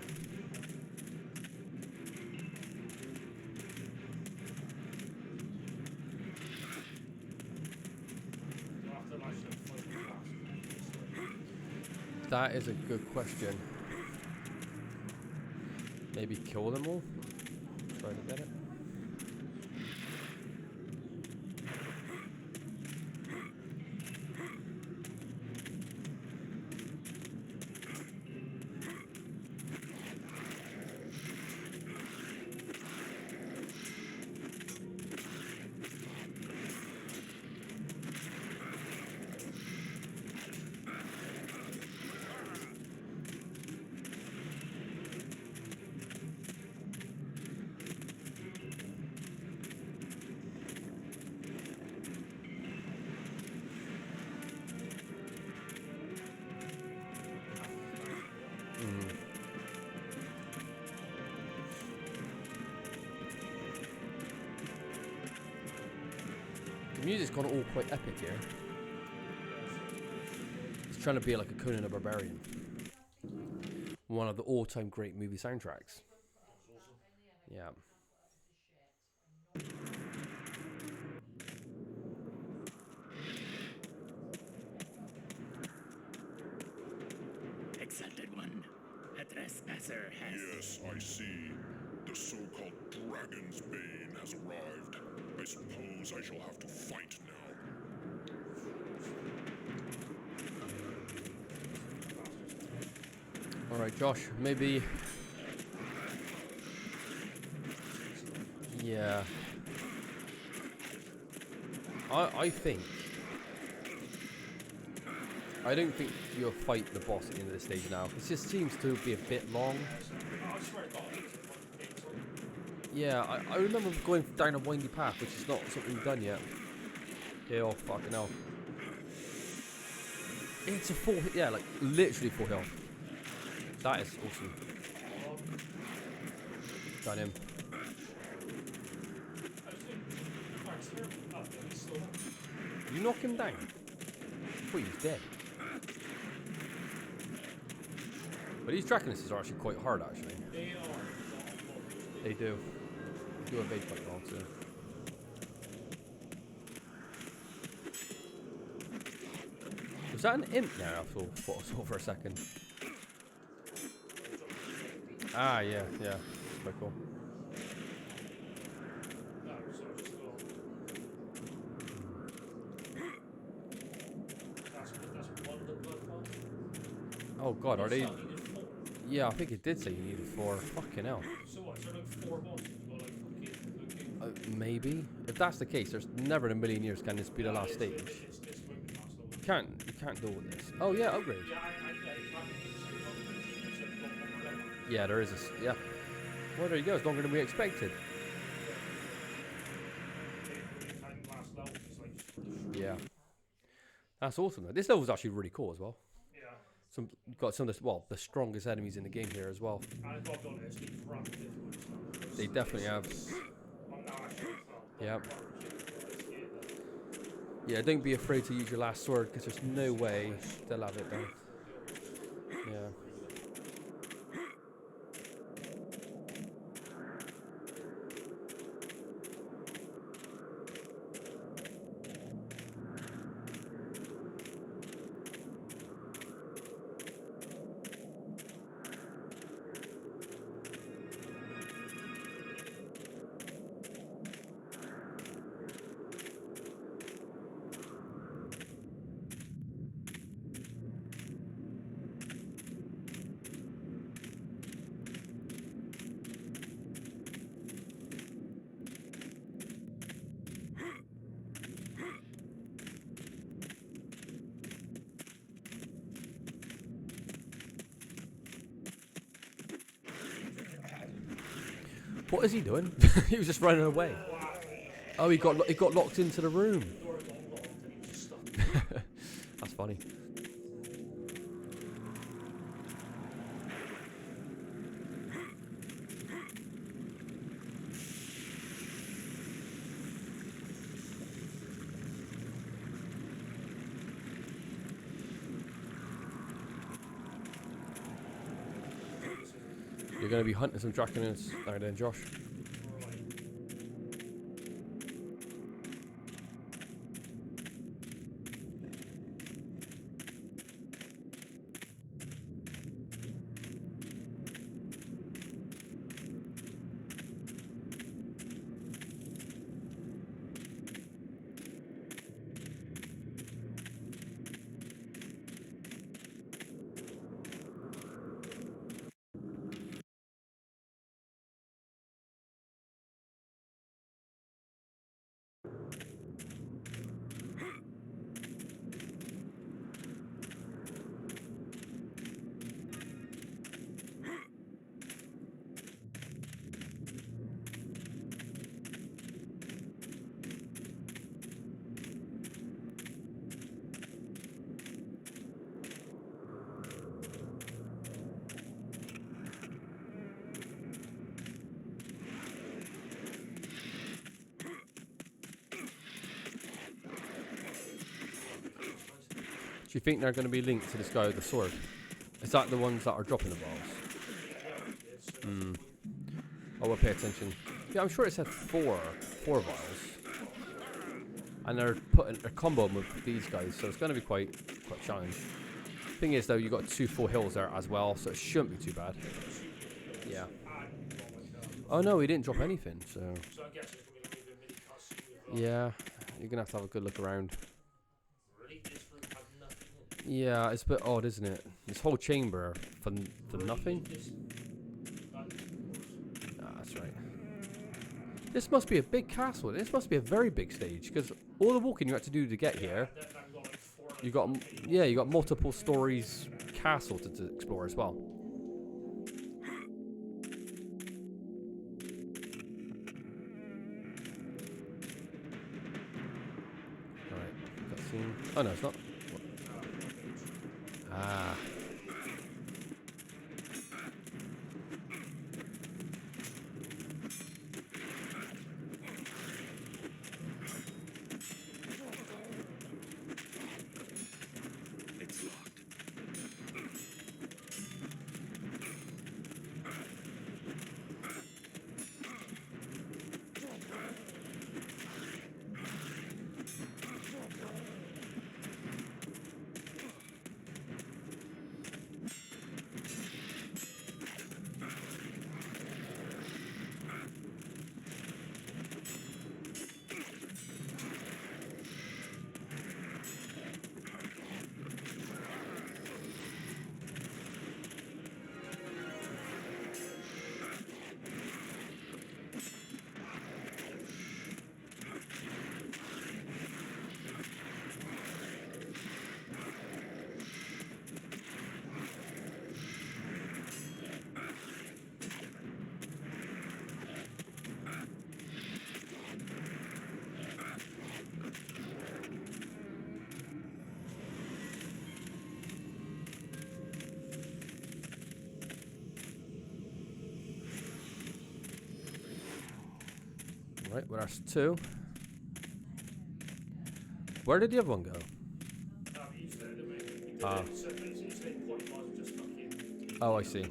[SPEAKER 1] That is a good question. Maybe kill them all? Try to get it. The music's gone all quite epic here. It's trying to be like a Conan the Barbarian. One of the all-time great movie soundtracks. Yeah.
[SPEAKER 5] Exalted One, a trespasser has...
[SPEAKER 10] Yes, I see. The so-called Dragon's Bane has arrived. I suppose I shall have to fight now.
[SPEAKER 1] Alright, Josh, maybe... Yeah. I think... I don't think you'll fight the boss at the end of the stage now. It just seems to be a bit long. Yeah, I remember going down a windy path, which is not something we've done yet. Yeah, oh fucking hell. It's a full, yeah, like literally full health. That is awesome. Got him. You knock him down? I thought he was dead. But these Draconuses are actually quite hard, actually.
[SPEAKER 7] They are.
[SPEAKER 1] They do. They do evade quite well, too. Was that an imp there? I thought I saw for a second. Ah, yeah, yeah. Quite cool. Oh god, are they? Yeah, I think it did say you needed 4. Fucking hell.
[SPEAKER 7] So what? So like 4 bosses, but like
[SPEAKER 1] Maybe. If that's the case, there's never in a million years can this be the last stage. You can't deal with this. Oh yeah, upgrade. Yeah, there is a yeah. Well, there you go. It's longer than we expected. Yeah. That's awesome. Though. This level's actually really cool as well. Yeah. Got some of the the strongest enemies in the game here as well. They definitely have. Yeah. Yeah, don't be afraid to use your last sword because there's no way they'll have it though. Yeah. What is he doing? He was just running away. Oh, he got locked into the room. That's funny. You're going to be hunting some Draconus now then, Josh. Do you think they're going to be linked to this guy with the sword? Is that the ones that are dropping the vials? Hmm. I will pay attention. Yeah, I'm sure it said four vials. And they're comboing with these guys, so it's going to be quite challenging. Thing is, though, you got 2 full hills there as well, so it shouldn't be too bad. Yeah. Oh no, he didn't drop anything, so. Yeah, you're going to have a good look around. Yeah, it's a bit odd, isn't it? This whole chamber for nothing? Ah, that's right. This must be a big castle. This must be a very big stage, because all the walking you had to do to get here, you got multiple stories castle to explore as well. Alright, cutscene. Oh no, it's not. Ah.
[SPEAKER 6] It's locked.
[SPEAKER 1] Right, well that's 2. Where did the other one go? Oh, I see.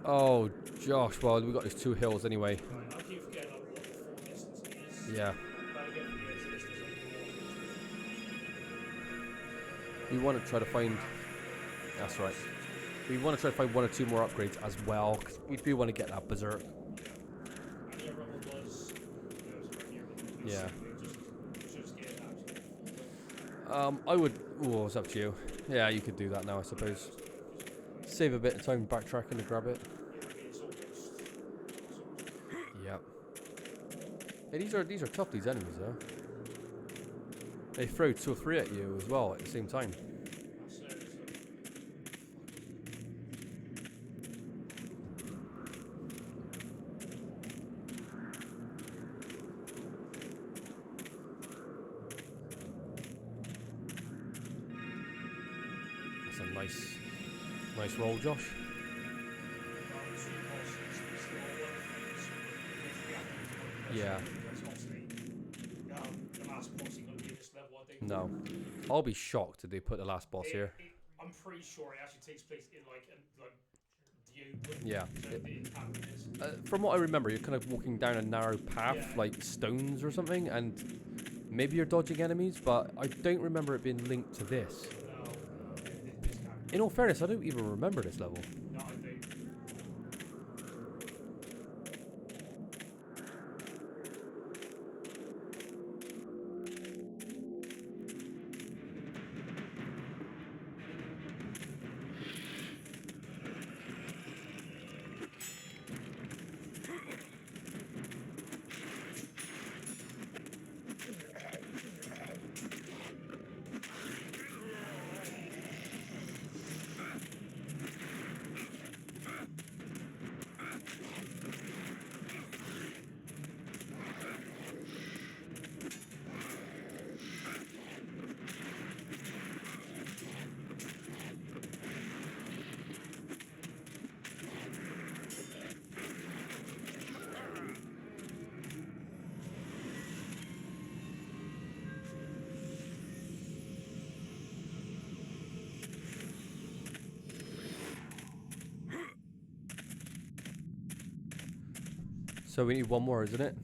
[SPEAKER 1] Oh, Josh, well, we got these 2 hills anyway. Yeah. We want to try to find... That's right. We want to try to find 1 or 2 more upgrades as well, because we do want to get that berserk. Yeah. I would... Oh, it's up to you. Yeah, you could do that now, I suppose. Save a bit of time backtracking to grab it. Yep. Hey, these are tough, these enemies, though. They throw 2 or 3 at you as well at the same time. That's a nice roll, Josh. Yeah. No. I'll be shocked if they put the last boss here.
[SPEAKER 7] I'm pretty sure it actually takes place in like
[SPEAKER 1] yeah. From what I remember, you're kind of walking down a narrow path, like stones or something, and maybe you're dodging enemies, but I don't remember it being linked to this. In all fairness, I don't even remember this level. So we need 1 more, isn't it?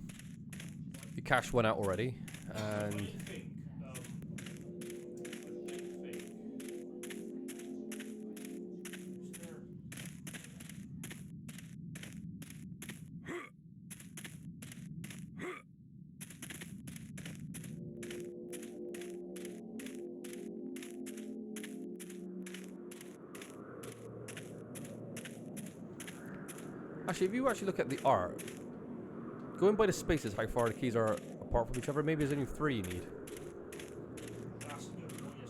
[SPEAKER 1] You cashed 1 out already, and... Actually, if you actually look at the art, going by the spaces, how far the keys are apart from each other, maybe there's only 3 you need.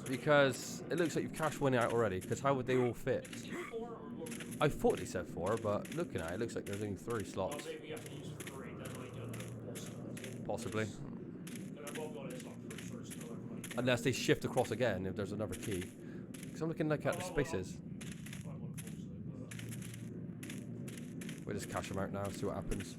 [SPEAKER 1] Because it looks like you've cashed 1 out already, because how would they all fit? I thought they said 4, but looking at it, it looks like there's only 3 slots. Possibly. Unless they shift across again, if there's another key. Because I'm looking like at the spaces. We'll just cash them out now, see what happens.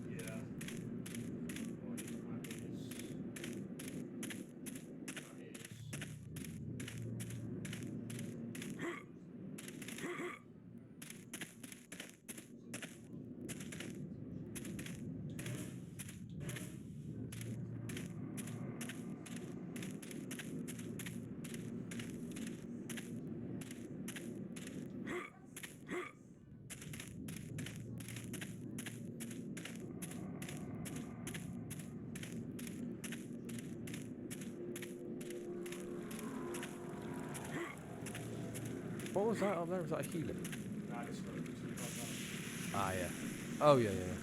[SPEAKER 1] What was that up there? Was that a healing? Ah, yeah. Oh, yeah, yeah.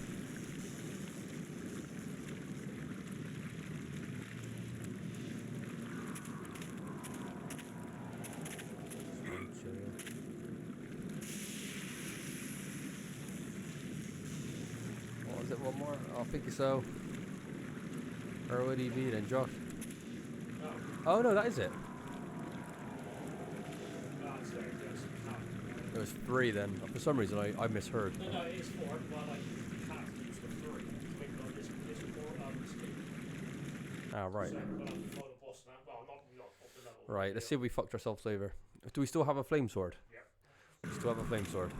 [SPEAKER 1] What was it? One more? I think so. Or would he be then, Josh? Oh, no, that is it. was 3 then. For some reason, I misheard.
[SPEAKER 7] No, it is 4, but like, you can't use the 3 to make this
[SPEAKER 1] Ah, right.
[SPEAKER 7] So, but I'm the boss now. Well, not up the level.
[SPEAKER 1] Right, let's see if we fucked ourselves over. Do we still have a flame sword?
[SPEAKER 7] Yeah.
[SPEAKER 1] We still have a flame sword.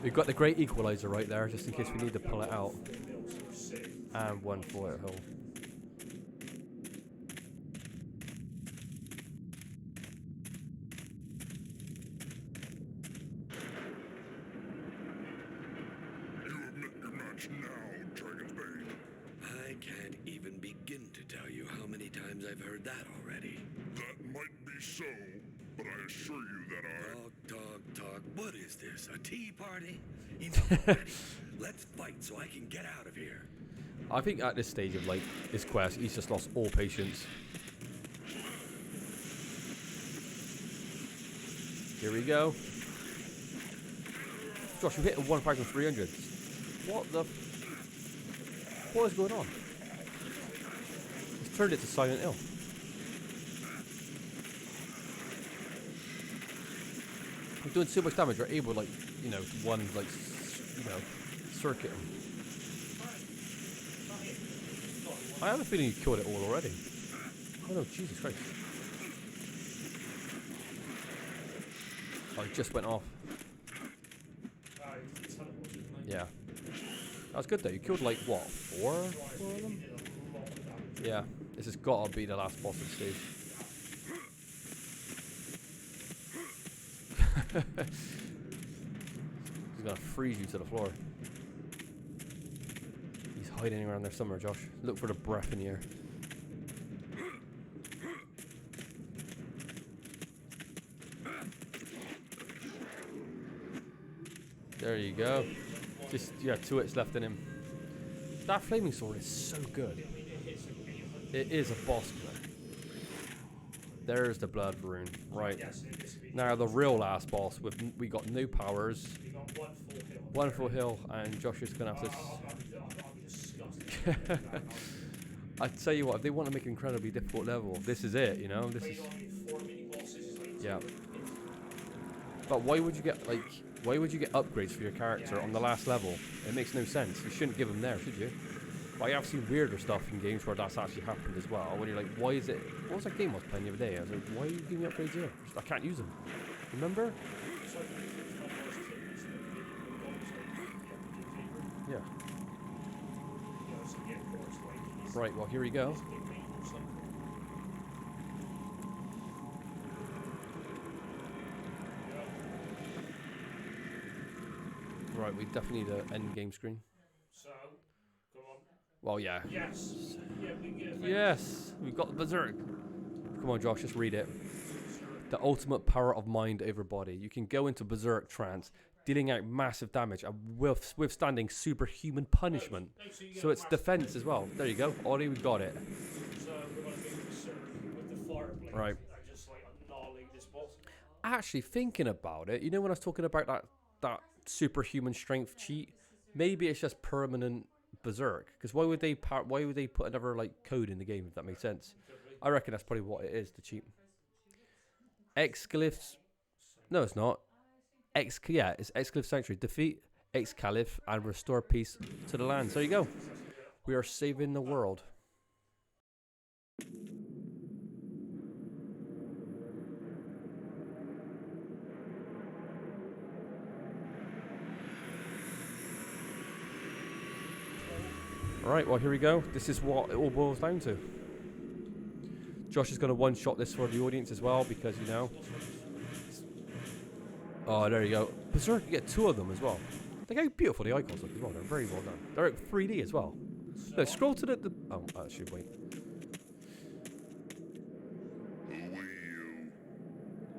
[SPEAKER 1] We've got the great equalizer right there, just in case we need to pull it out. And 1 bullet hole.
[SPEAKER 10] You admit your match now, Dragon's Bane.
[SPEAKER 6] I can't even begin to tell you how many times I've heard that already.
[SPEAKER 10] That might be so, but I assure you that
[SPEAKER 6] Talk. What is this, a tea party? Enough already. Let's fight so I can get out of here.
[SPEAKER 1] I think at this stage of like his quest, he's just lost all patience. Here we go. Josh, you hit a 1,300. What the? What is going on? He's turned it to Silent Hill. I'm doing so much damage, we're able, like, you know, one, like, you know, circuit him. I have a feeling you killed it all already. Oh no, Jesus Christ. Oh, it just went off. Yeah. That was good though. You killed like, what, 4 of them? Yeah. This has got to be the last boss of the stage. He's gonna freeze you to the floor. He's hiding around there somewhere, Josh. Look for the breath in the air. There you go. Just, yeah, 2 hits left in him. That flaming sword is so good. It is a boss killer. There's the blood rune. Right. Now the real last boss. We got no powers. One full heal, and Josh is gonna have to. I tell you what, if they want to make an incredibly difficult level, this is it. You know, this is. Yeah. But why would you get like? Why would you get upgrades for your character on the last level? It makes no sense. You shouldn't give them there, should you? But I have seen weirder stuff in games where that's actually happened as well. When you're like, why is it? What was that game I was playing the other day? I was like, why are you giving me upgrades here? I can't use them. Remember? Yeah. Right, well, here we go. Right, we definitely need an end game screen.
[SPEAKER 7] So, go on.
[SPEAKER 1] Well, yeah.
[SPEAKER 7] Yes. Yeah, we can get
[SPEAKER 1] Yes, we've got the Berserk. Come on, Josh, just read it. The ultimate power of mind over body. You can go into Berserk trance, dealing out massive damage and withstanding superhuman punishment. So it's defense as well. There you go. Already we got it.
[SPEAKER 7] So we're going to go Berserk with the fireblade.
[SPEAKER 1] Right.
[SPEAKER 7] And just like annihilate this boss.
[SPEAKER 1] Actually, thinking about it, you know when I was talking about that superhuman strength cheat, maybe it's just permanent Berserk. Because why would they put another like code in the game if that makes sense? I reckon that's probably what it is to cheat. Excalib's. No, it's not. It's Excalibur Sanctuary. Defeat Excalibur and restore peace to the lands. There you go. We are saving the world. Alright, well here we go. This is what it all boils down to. Josh is going to one-shot this for the audience as well because, you know. Oh, there you go. Berserk, you get 2 of them as well. Look how beautiful the icons look as well. They're very well done. They're 3D as well. Look, scroll to the oh, actually, wait.
[SPEAKER 10] Who are you?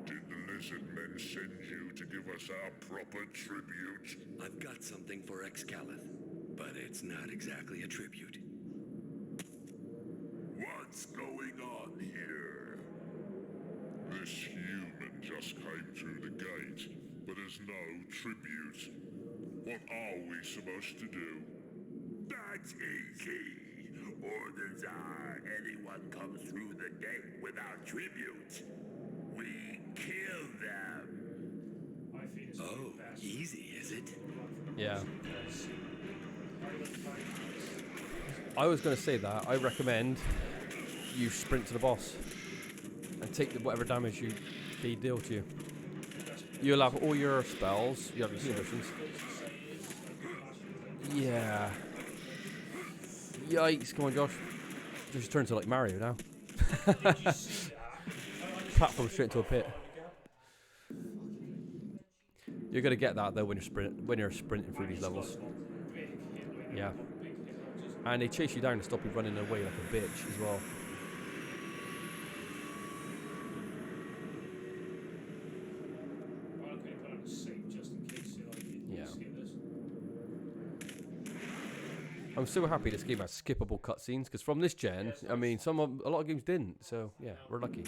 [SPEAKER 10] Did the lizard men send you to give us our proper tribute?
[SPEAKER 6] I've got something for Excalibur, but it's not exactly a tribute.
[SPEAKER 10] What's going on here? This human just came through the gate, but there's no tribute. What are we supposed to do?
[SPEAKER 20] That's easy. Orders are anyone comes through the gate without tribute, we kill them.
[SPEAKER 7] I feel
[SPEAKER 6] Oh, easy, is it?
[SPEAKER 1] Yeah. I was going to say that. I recommend you sprint to the boss and take whatever damage they deal to you. You'll have all your spells. You have your solutions. Yeah. Yikes! Come on, Josh. Just turn to like Mario now. Platform straight into a pit. You're gonna get that though when you're sprinting through these levels. Yeah. And they chase you down to stop you running away like a bitch as well. Yeah. I'm so happy this game has skippable cutscenes because from this gen, I mean, a lot of games didn't. So yeah, we're lucky.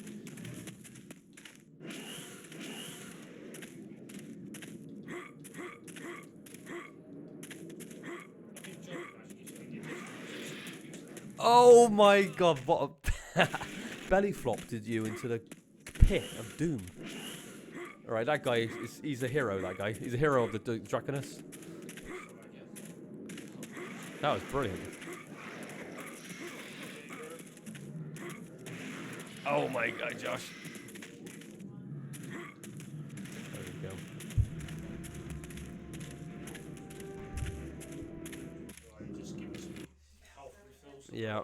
[SPEAKER 1] Oh my god, what a belly flop did you into the pit of doom. Alright, that guy, he's a hero, that guy. He's a hero of the Draconus. That was brilliant. Oh my god, Josh. There we go. Yeah.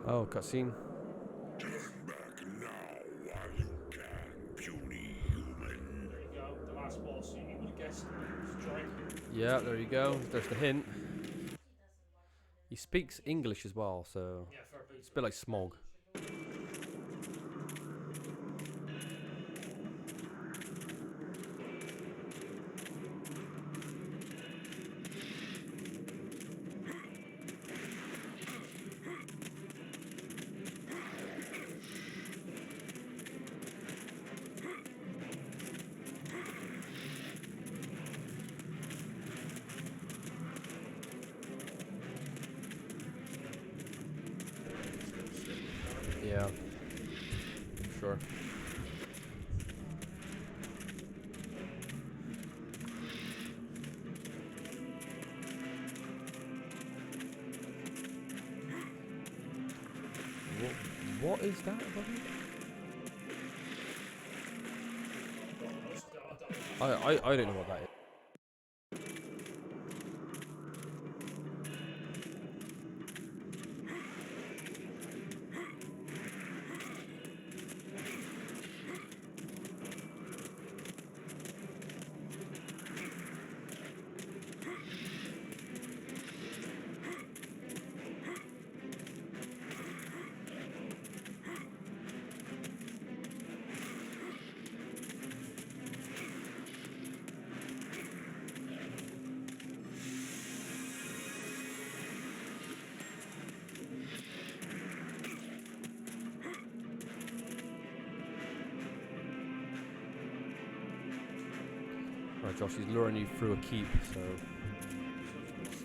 [SPEAKER 1] Oh, cutscene.
[SPEAKER 10] Turn back now while you can, puny human.
[SPEAKER 7] There you go, the last boss. You would have guessed.
[SPEAKER 1] Yeah, there you go. There's the hint. He speaks English as well, so it's a bit like Smog. Yeah, sure. What is that above you? I don't know what that is. Right, Josh, he's luring you through a keep, so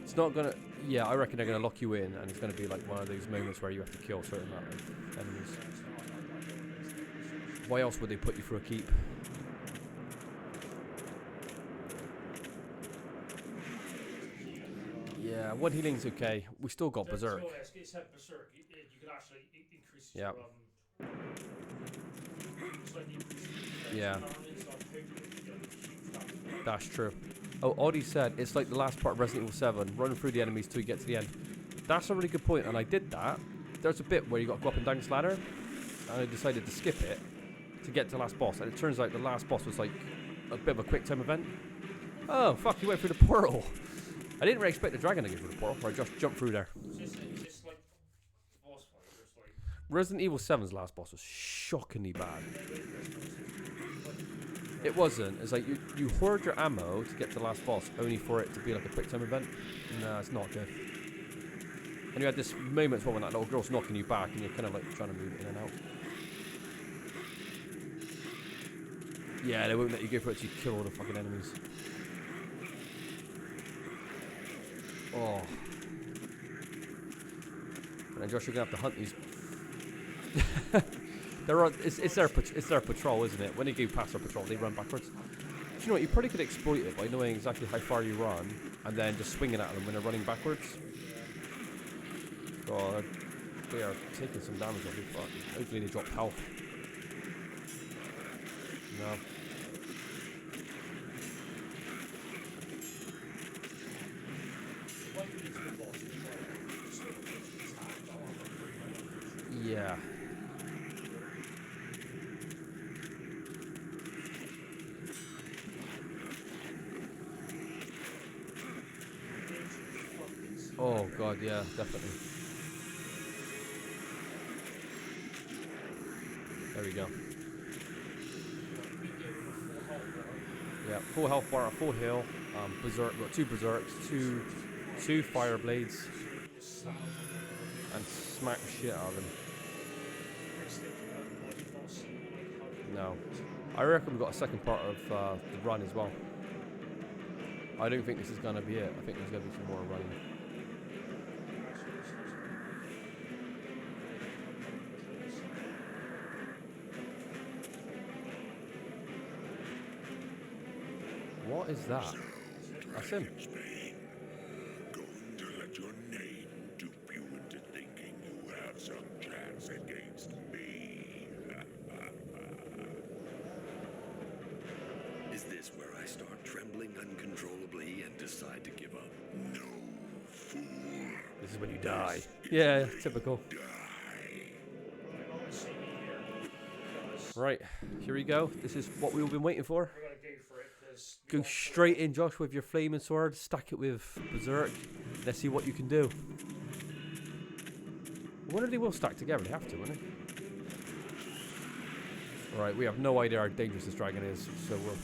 [SPEAKER 1] it's not gonna. Yeah, I reckon they're gonna lock you in, and it's gonna be like one of those moments where you have to kill a certain amount of enemies. Why else would they put you through a keep? Yeah, one healing's okay. We still got Berserk.
[SPEAKER 7] It's Berserk. You could actually increase
[SPEAKER 1] Yeah.
[SPEAKER 7] your
[SPEAKER 1] Yeah. That's true. Oh, Audie said it's like the last part of Resident Evil 7, running through the enemies till you get to the end. That's a really good point, and I did that. There's a bit where you got to go up and down this ladder, and I decided to skip it to get to the last boss, and it turns out the last boss was like a bit of a quick time event. Oh, fuck, you went through the portal. I didn't really expect the dragon to get through the portal, or I just jumped through there.
[SPEAKER 7] Is this like boss fight, or it's like...
[SPEAKER 1] Resident Evil 7's last boss was shockingly bad. It wasn't. It's like you hoard your ammo to get to the last boss, only for it to be like a quick time event. Nah, it's not good. And you had this moment as well when that little girl's knocking you back and you're kind of like trying to move in and out. Yeah, they won't let you go for it till you kill all the fucking enemies. Oh. And then Josh, you're gonna have to hunt these. It's their patrol, isn't it? When they go past their patrol, they run backwards. Do you know what? You probably could exploit it by knowing exactly how far you run and then just swinging at them when they're running backwards. God, they are taking some damage off you. Fuck. Hopefully they drop health. No. Yeah. Oh god, yeah, definitely. There we go. Yeah, full health bar, full heal. Berserk, got 2 berserks, two fire blades, and smack the shit out of them. No, I reckon we've got a second part of the run as well. I don't think this is gonna be it. I think there's gonna be some more running. What is that? That's him.
[SPEAKER 10] Going to let your name dupe you into thinking you have some chance against me.
[SPEAKER 6] Is this where I start trembling uncontrollably and decide to give up?
[SPEAKER 10] No, fool.
[SPEAKER 1] This is when you die. Yeah, typical. Right, here we go. This is what we've been waiting for.
[SPEAKER 7] We're gonna go for it, because...
[SPEAKER 1] Go straight in, Josh, with your flaming sword. Stack it with berserk. Let's see what you can do. I wonder if they will stack together. They have to, won't they? Alright, we have no idea how dangerous this dragon is, so we'll...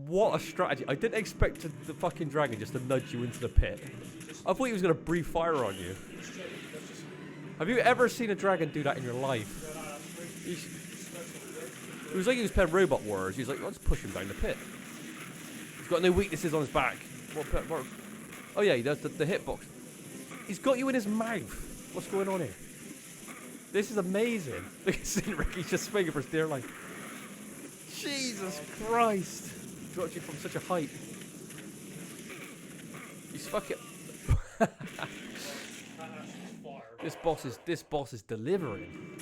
[SPEAKER 1] what a strategy. I didn't expect the fucking dragon just to nudge you into the pit. I thought he was going to breathe fire on you. Have you ever seen a dragon do that in your life? It was like he was playing Robot Wars. He was like, I'll just push him down the pit. He's got no weaknesses on his back. Oh yeah, he does the hitbox. He's got you in his mouth. What's going on here? This is amazing. Look at Cynric, he's just swinging for his dear life. Jesus Christ. Dropped you from such a height. He's fucking... This boss is delivering.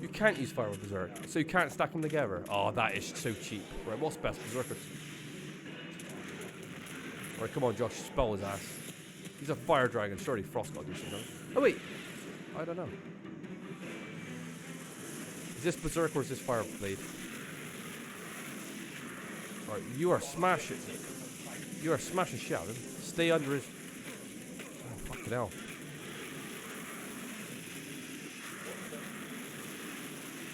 [SPEAKER 1] You can't use fire with berserk, so you can't stack them together. Oh, that is so cheap. Right, what's best, berserkers? Alright, come on, Josh, spell his ass. He's a fire dragon. Surely Frost got to do something. Oh wait, I don't know. Is this berserk or is this fire blade? Alright, you are smashing. You are smashing shit out of him. Stay under his... Oh, fucking hell.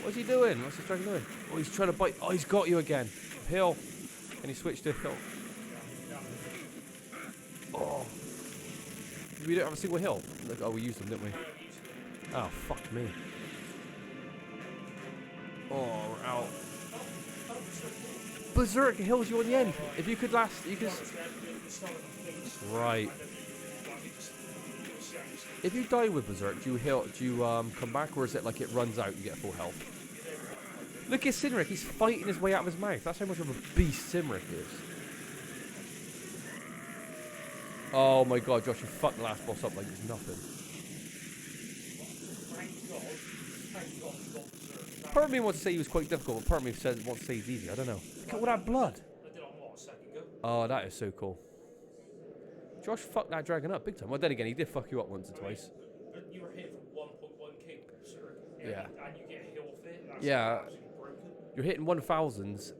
[SPEAKER 1] What's he doing? What's this dragon doing? Oh, he's trying to bite. Oh, he's got you again. Hill. And he switched to hill. Oh. We don't have a single hill. Look, oh, we used them, didn't we? Oh, fuck me. Oh, we're out. Berserk heals you on the end. If you could last, you could... Right. If you die with Berserk, do you heal? Do you come back, or is it like it runs out? You get full health. Look at Cynric. He's fighting his way out of his mouth. That's how much of a beast Cynric is. Oh my god, Josh, you fucked the last boss up like it's nothing.
[SPEAKER 7] Thank God. Thank God you got berserk.
[SPEAKER 1] Part of me wants to say he was quite difficult, but part of me says wants to say he's easy. I don't know. Look at all that blood.
[SPEAKER 7] I did on what, a second ago?
[SPEAKER 1] Oh, that is so cool. Josh fucked that dragon up big time. Well, then again, he did fuck you up once or twice.
[SPEAKER 7] But you were hitting for 1.1k with berserk.
[SPEAKER 1] Yeah.
[SPEAKER 7] And you get a heal off it. That's
[SPEAKER 1] Yeah.
[SPEAKER 7] absolutely broken.
[SPEAKER 1] You're hitting 1000s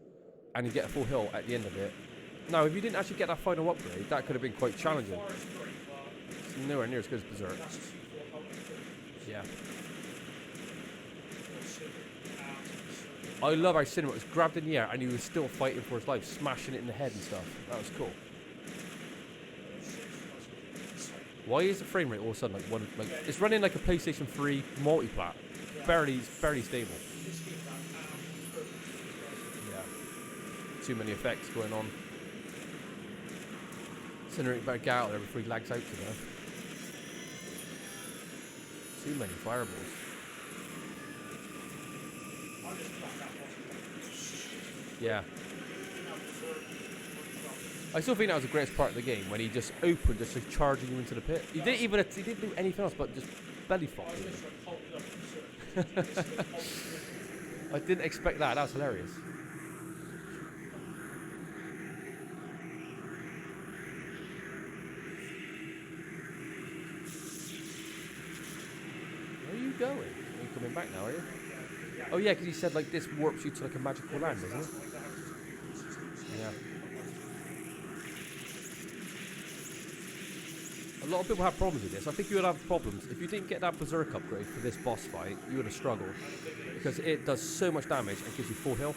[SPEAKER 1] and you get a full hill at the end of it. Now, if you didn't actually get that final upgrade, that could have been quite challenging. It's nowhere near as good as Berserk. Yeah. I love how Cinema was grabbed in the air and he was still fighting for his life, smashing it in the head and stuff. That was cool. Why is the frame rate all of a sudden like it's running like a PlayStation 3 multiplat. Barely stable. Yeah. Too many effects going on. Cinerate better get out there before he lags out to there. Too many fireballs. Yeah. I still think that was the greatest part of the game when he just opened, just like charging you into the pit. He didn't do anything else but just belly flop you. I didn't expect that. That was hilarious. Where are you going? Are you coming back now, are you? Oh yeah, because he said like this warps you to like a magical land, doesn't it? Yeah. A lot of people have problems with this. I think you would have problems. If you didn't get that Berserk upgrade for this boss fight, you would have struggled. Because it does so much damage and gives you full heal.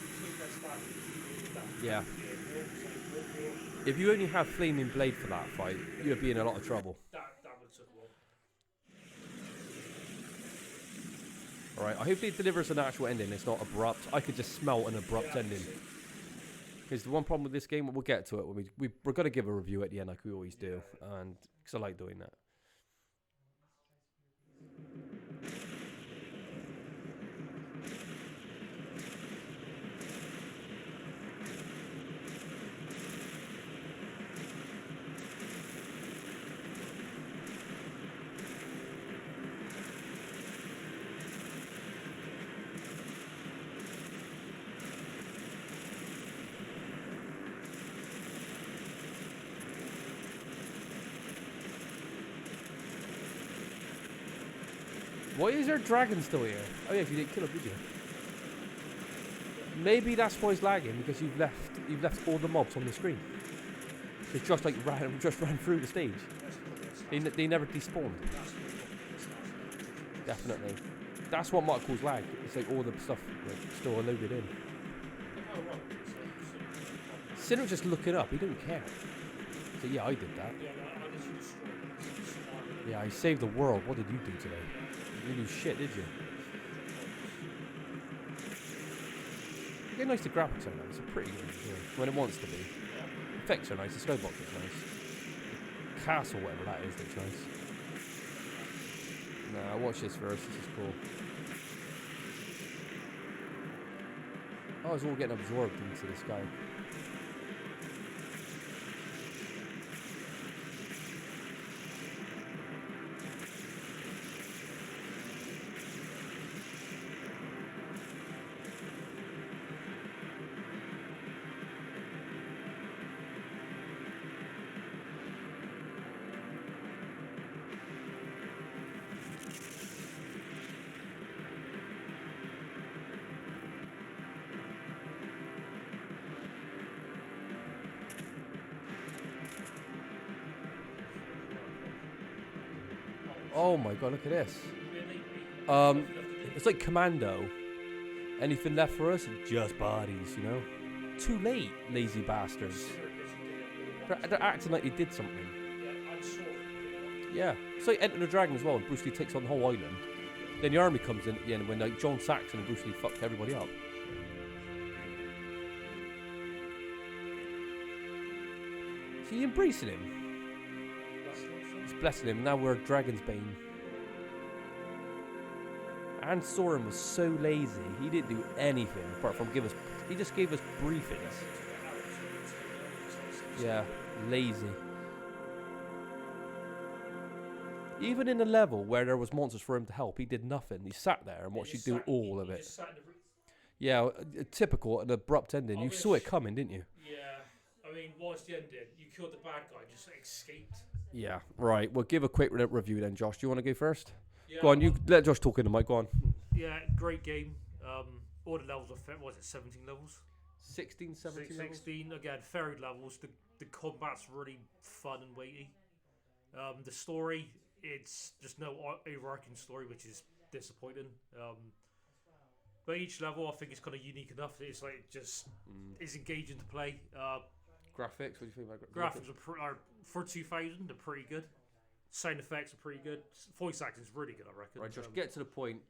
[SPEAKER 1] Yeah. If you only have Flaming Blade for that fight, you would be in a lot of trouble. Alright, I hope it delivers an actual ending. It's not abrupt. I could just smell an abrupt ending. Because the one problem with this game, we'll get to it when we're going to give a review at the end like we always do. And because I like doing that. Why is there a dragon still here? Oh yeah, 'cause you didn't kill him, did you? Maybe that's why he's lagging, because you've left all the mobs on the screen. It's just like ran through the stage. They never despawned. Definitely. That's what might cause lag. It's like all the stuff like still loaded in. Sinner was just looking up. He didn't care. So yeah, I did that. Yeah, I saved the world. What did you do today? You didn't do shit, did you? You get nice to grapple on that. It's a pretty good game when it wants to be. Effects are nice. The snowbox looks nice. The castle, whatever that is, looks nice. Nah, watch this first. This is cool. Oh, it's all getting absorbed into the sky. Oh my god, look at this. It's like Commando. Anything left for us? Just bodies, you know? Too late, lazy bastards. They're acting like they did something. Yeah. It's like Enter the Dragon as well, when Bruce Lee takes on the whole island. Then the army comes in at the end when like John Saxon and Bruce Lee fucked everybody up. So you embracing him? He's blessing him. Now we're Dragon's Bane. And Soren was so lazy. He didn't do anything apart from give us. He just gave us briefings. Yeah, lazy. Even in a level where there was monsters for him to help, he did nothing. He sat there and watched you do all of it. Yeah, typical, an abrupt ending. You saw it coming, didn't you?
[SPEAKER 7] Yeah, I mean, what's the ending? You killed the bad guy, just escaped.
[SPEAKER 1] Yeah, right. Well, give a quick review then, Josh. Do you want to go first?
[SPEAKER 7] Yeah,
[SPEAKER 1] go on, you let Josh talk in the mic. Go on.
[SPEAKER 7] Yeah, great game. All the levels are was it 17 levels?
[SPEAKER 1] 16, 17 levels?
[SPEAKER 7] 16, again, varied levels. The combat's really fun and weighty. The story, it's just no overarching story, which is disappointing. But each level, I think, is kind of unique enough that it's like just is engaging to play.
[SPEAKER 1] Graphics, what do you think about
[SPEAKER 7] graphics? Are for 2000, they're pretty good. Sound effects are pretty good. Voice acting is really good, I reckon.
[SPEAKER 1] Right, Josh, get to the point.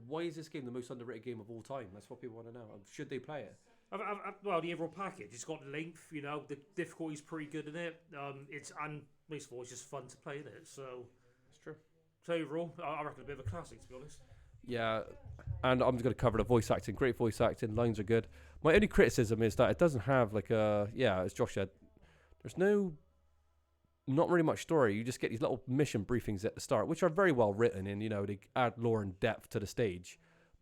[SPEAKER 1] Why is this game the most underrated game of all time? That's what people want to know. Should they play it?
[SPEAKER 7] Well, the overall package, it's got length, you know, the difficulty's pretty good in it. And most of all, it's just fun to play in it. So
[SPEAKER 1] it's true.
[SPEAKER 7] So overall, I reckon a bit of a classic, to be honest.
[SPEAKER 1] Yeah, and I'm just going to cover the voice acting. Great voice acting, lines are good. My only criticism is that it doesn't have like as Josh said, there's not really much story. You just get these little mission briefings at the start, which are very well written, and they add lore and depth to the stage.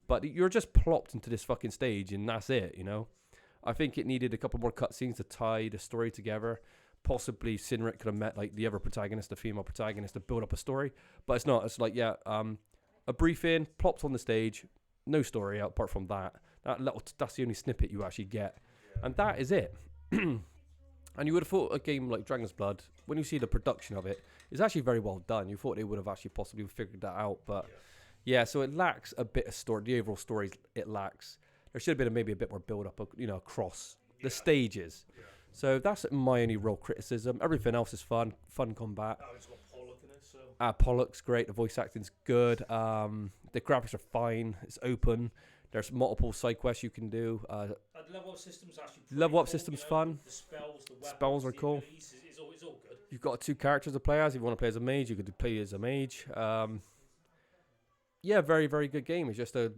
[SPEAKER 1] But you're just plopped into this fucking stage, and that's it. I think it needed a couple more cutscenes to tie the story together. Possibly Sinrit could have met like the other protagonist, the female protagonist, to build up a story. But it's not. It's like a briefing, plopped on the stage, no story apart from that. That's the only snippet you actually get, and that is it. And you would have thought a game like Dragon's Blood, when you see the production of it, is actually very well done. You thought they would have actually possibly figured that out, but yeah. So it lacks a bit of story. The overall story it lacks. There should have been maybe a bit more build up, across the stages. Yeah. So that's my only real criticism. Everything else is fun combat.
[SPEAKER 7] It's got Pollock in it, so.
[SPEAKER 1] Pollock's great. The voice acting's good. The graphics are fine. It's open. There's multiple side quests you can do.
[SPEAKER 7] The level up system's actually
[SPEAKER 1] level up
[SPEAKER 7] cool,
[SPEAKER 1] system's fun.
[SPEAKER 7] The spells, the weapons,
[SPEAKER 1] spells are cool.
[SPEAKER 7] It's all good.
[SPEAKER 1] You've got 2 characters to play as. If you want to play as a mage, you could play as a mage. Yeah, very, very good game. It's just the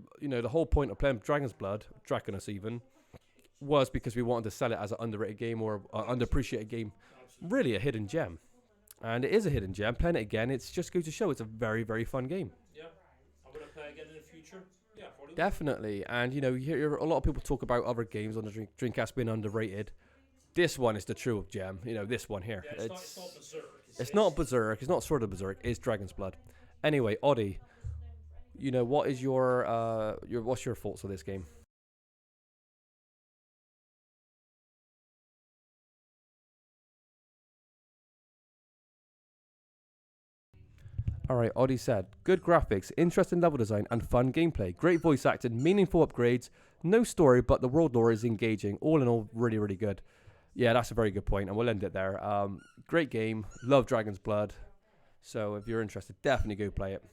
[SPEAKER 1] whole point of playing Dragon's Blood, Draconus even, was because we wanted to sell it as an underrated game or underappreciated game. Absolutely. Really a hidden gem. And it is a hidden gem. Playing it again, it's just goes to show it's a very, very fun game.
[SPEAKER 7] Yeah. I'm going to play again in the future. Yeah, probably.
[SPEAKER 1] Definitely. And, you hear a lot of people talk about other games on the Dreamcast being underrated. This one is the true gem. This one here.
[SPEAKER 7] Yeah, it's not Berserk.
[SPEAKER 1] It's not Berserk. It's not Sword of Berserk. It's Dragon's Blood. Anyway, Oddie, what is what's your thoughts on this game? Alright, Oddie said, good graphics, interesting level design, and fun gameplay. Great voice acting, meaningful upgrades, no story, but the world lore is engaging. All in all, really, really good. Yeah, that's a very good point, and we'll end it there. Great game, love Dragon's Blood. So if you're interested, definitely go play it.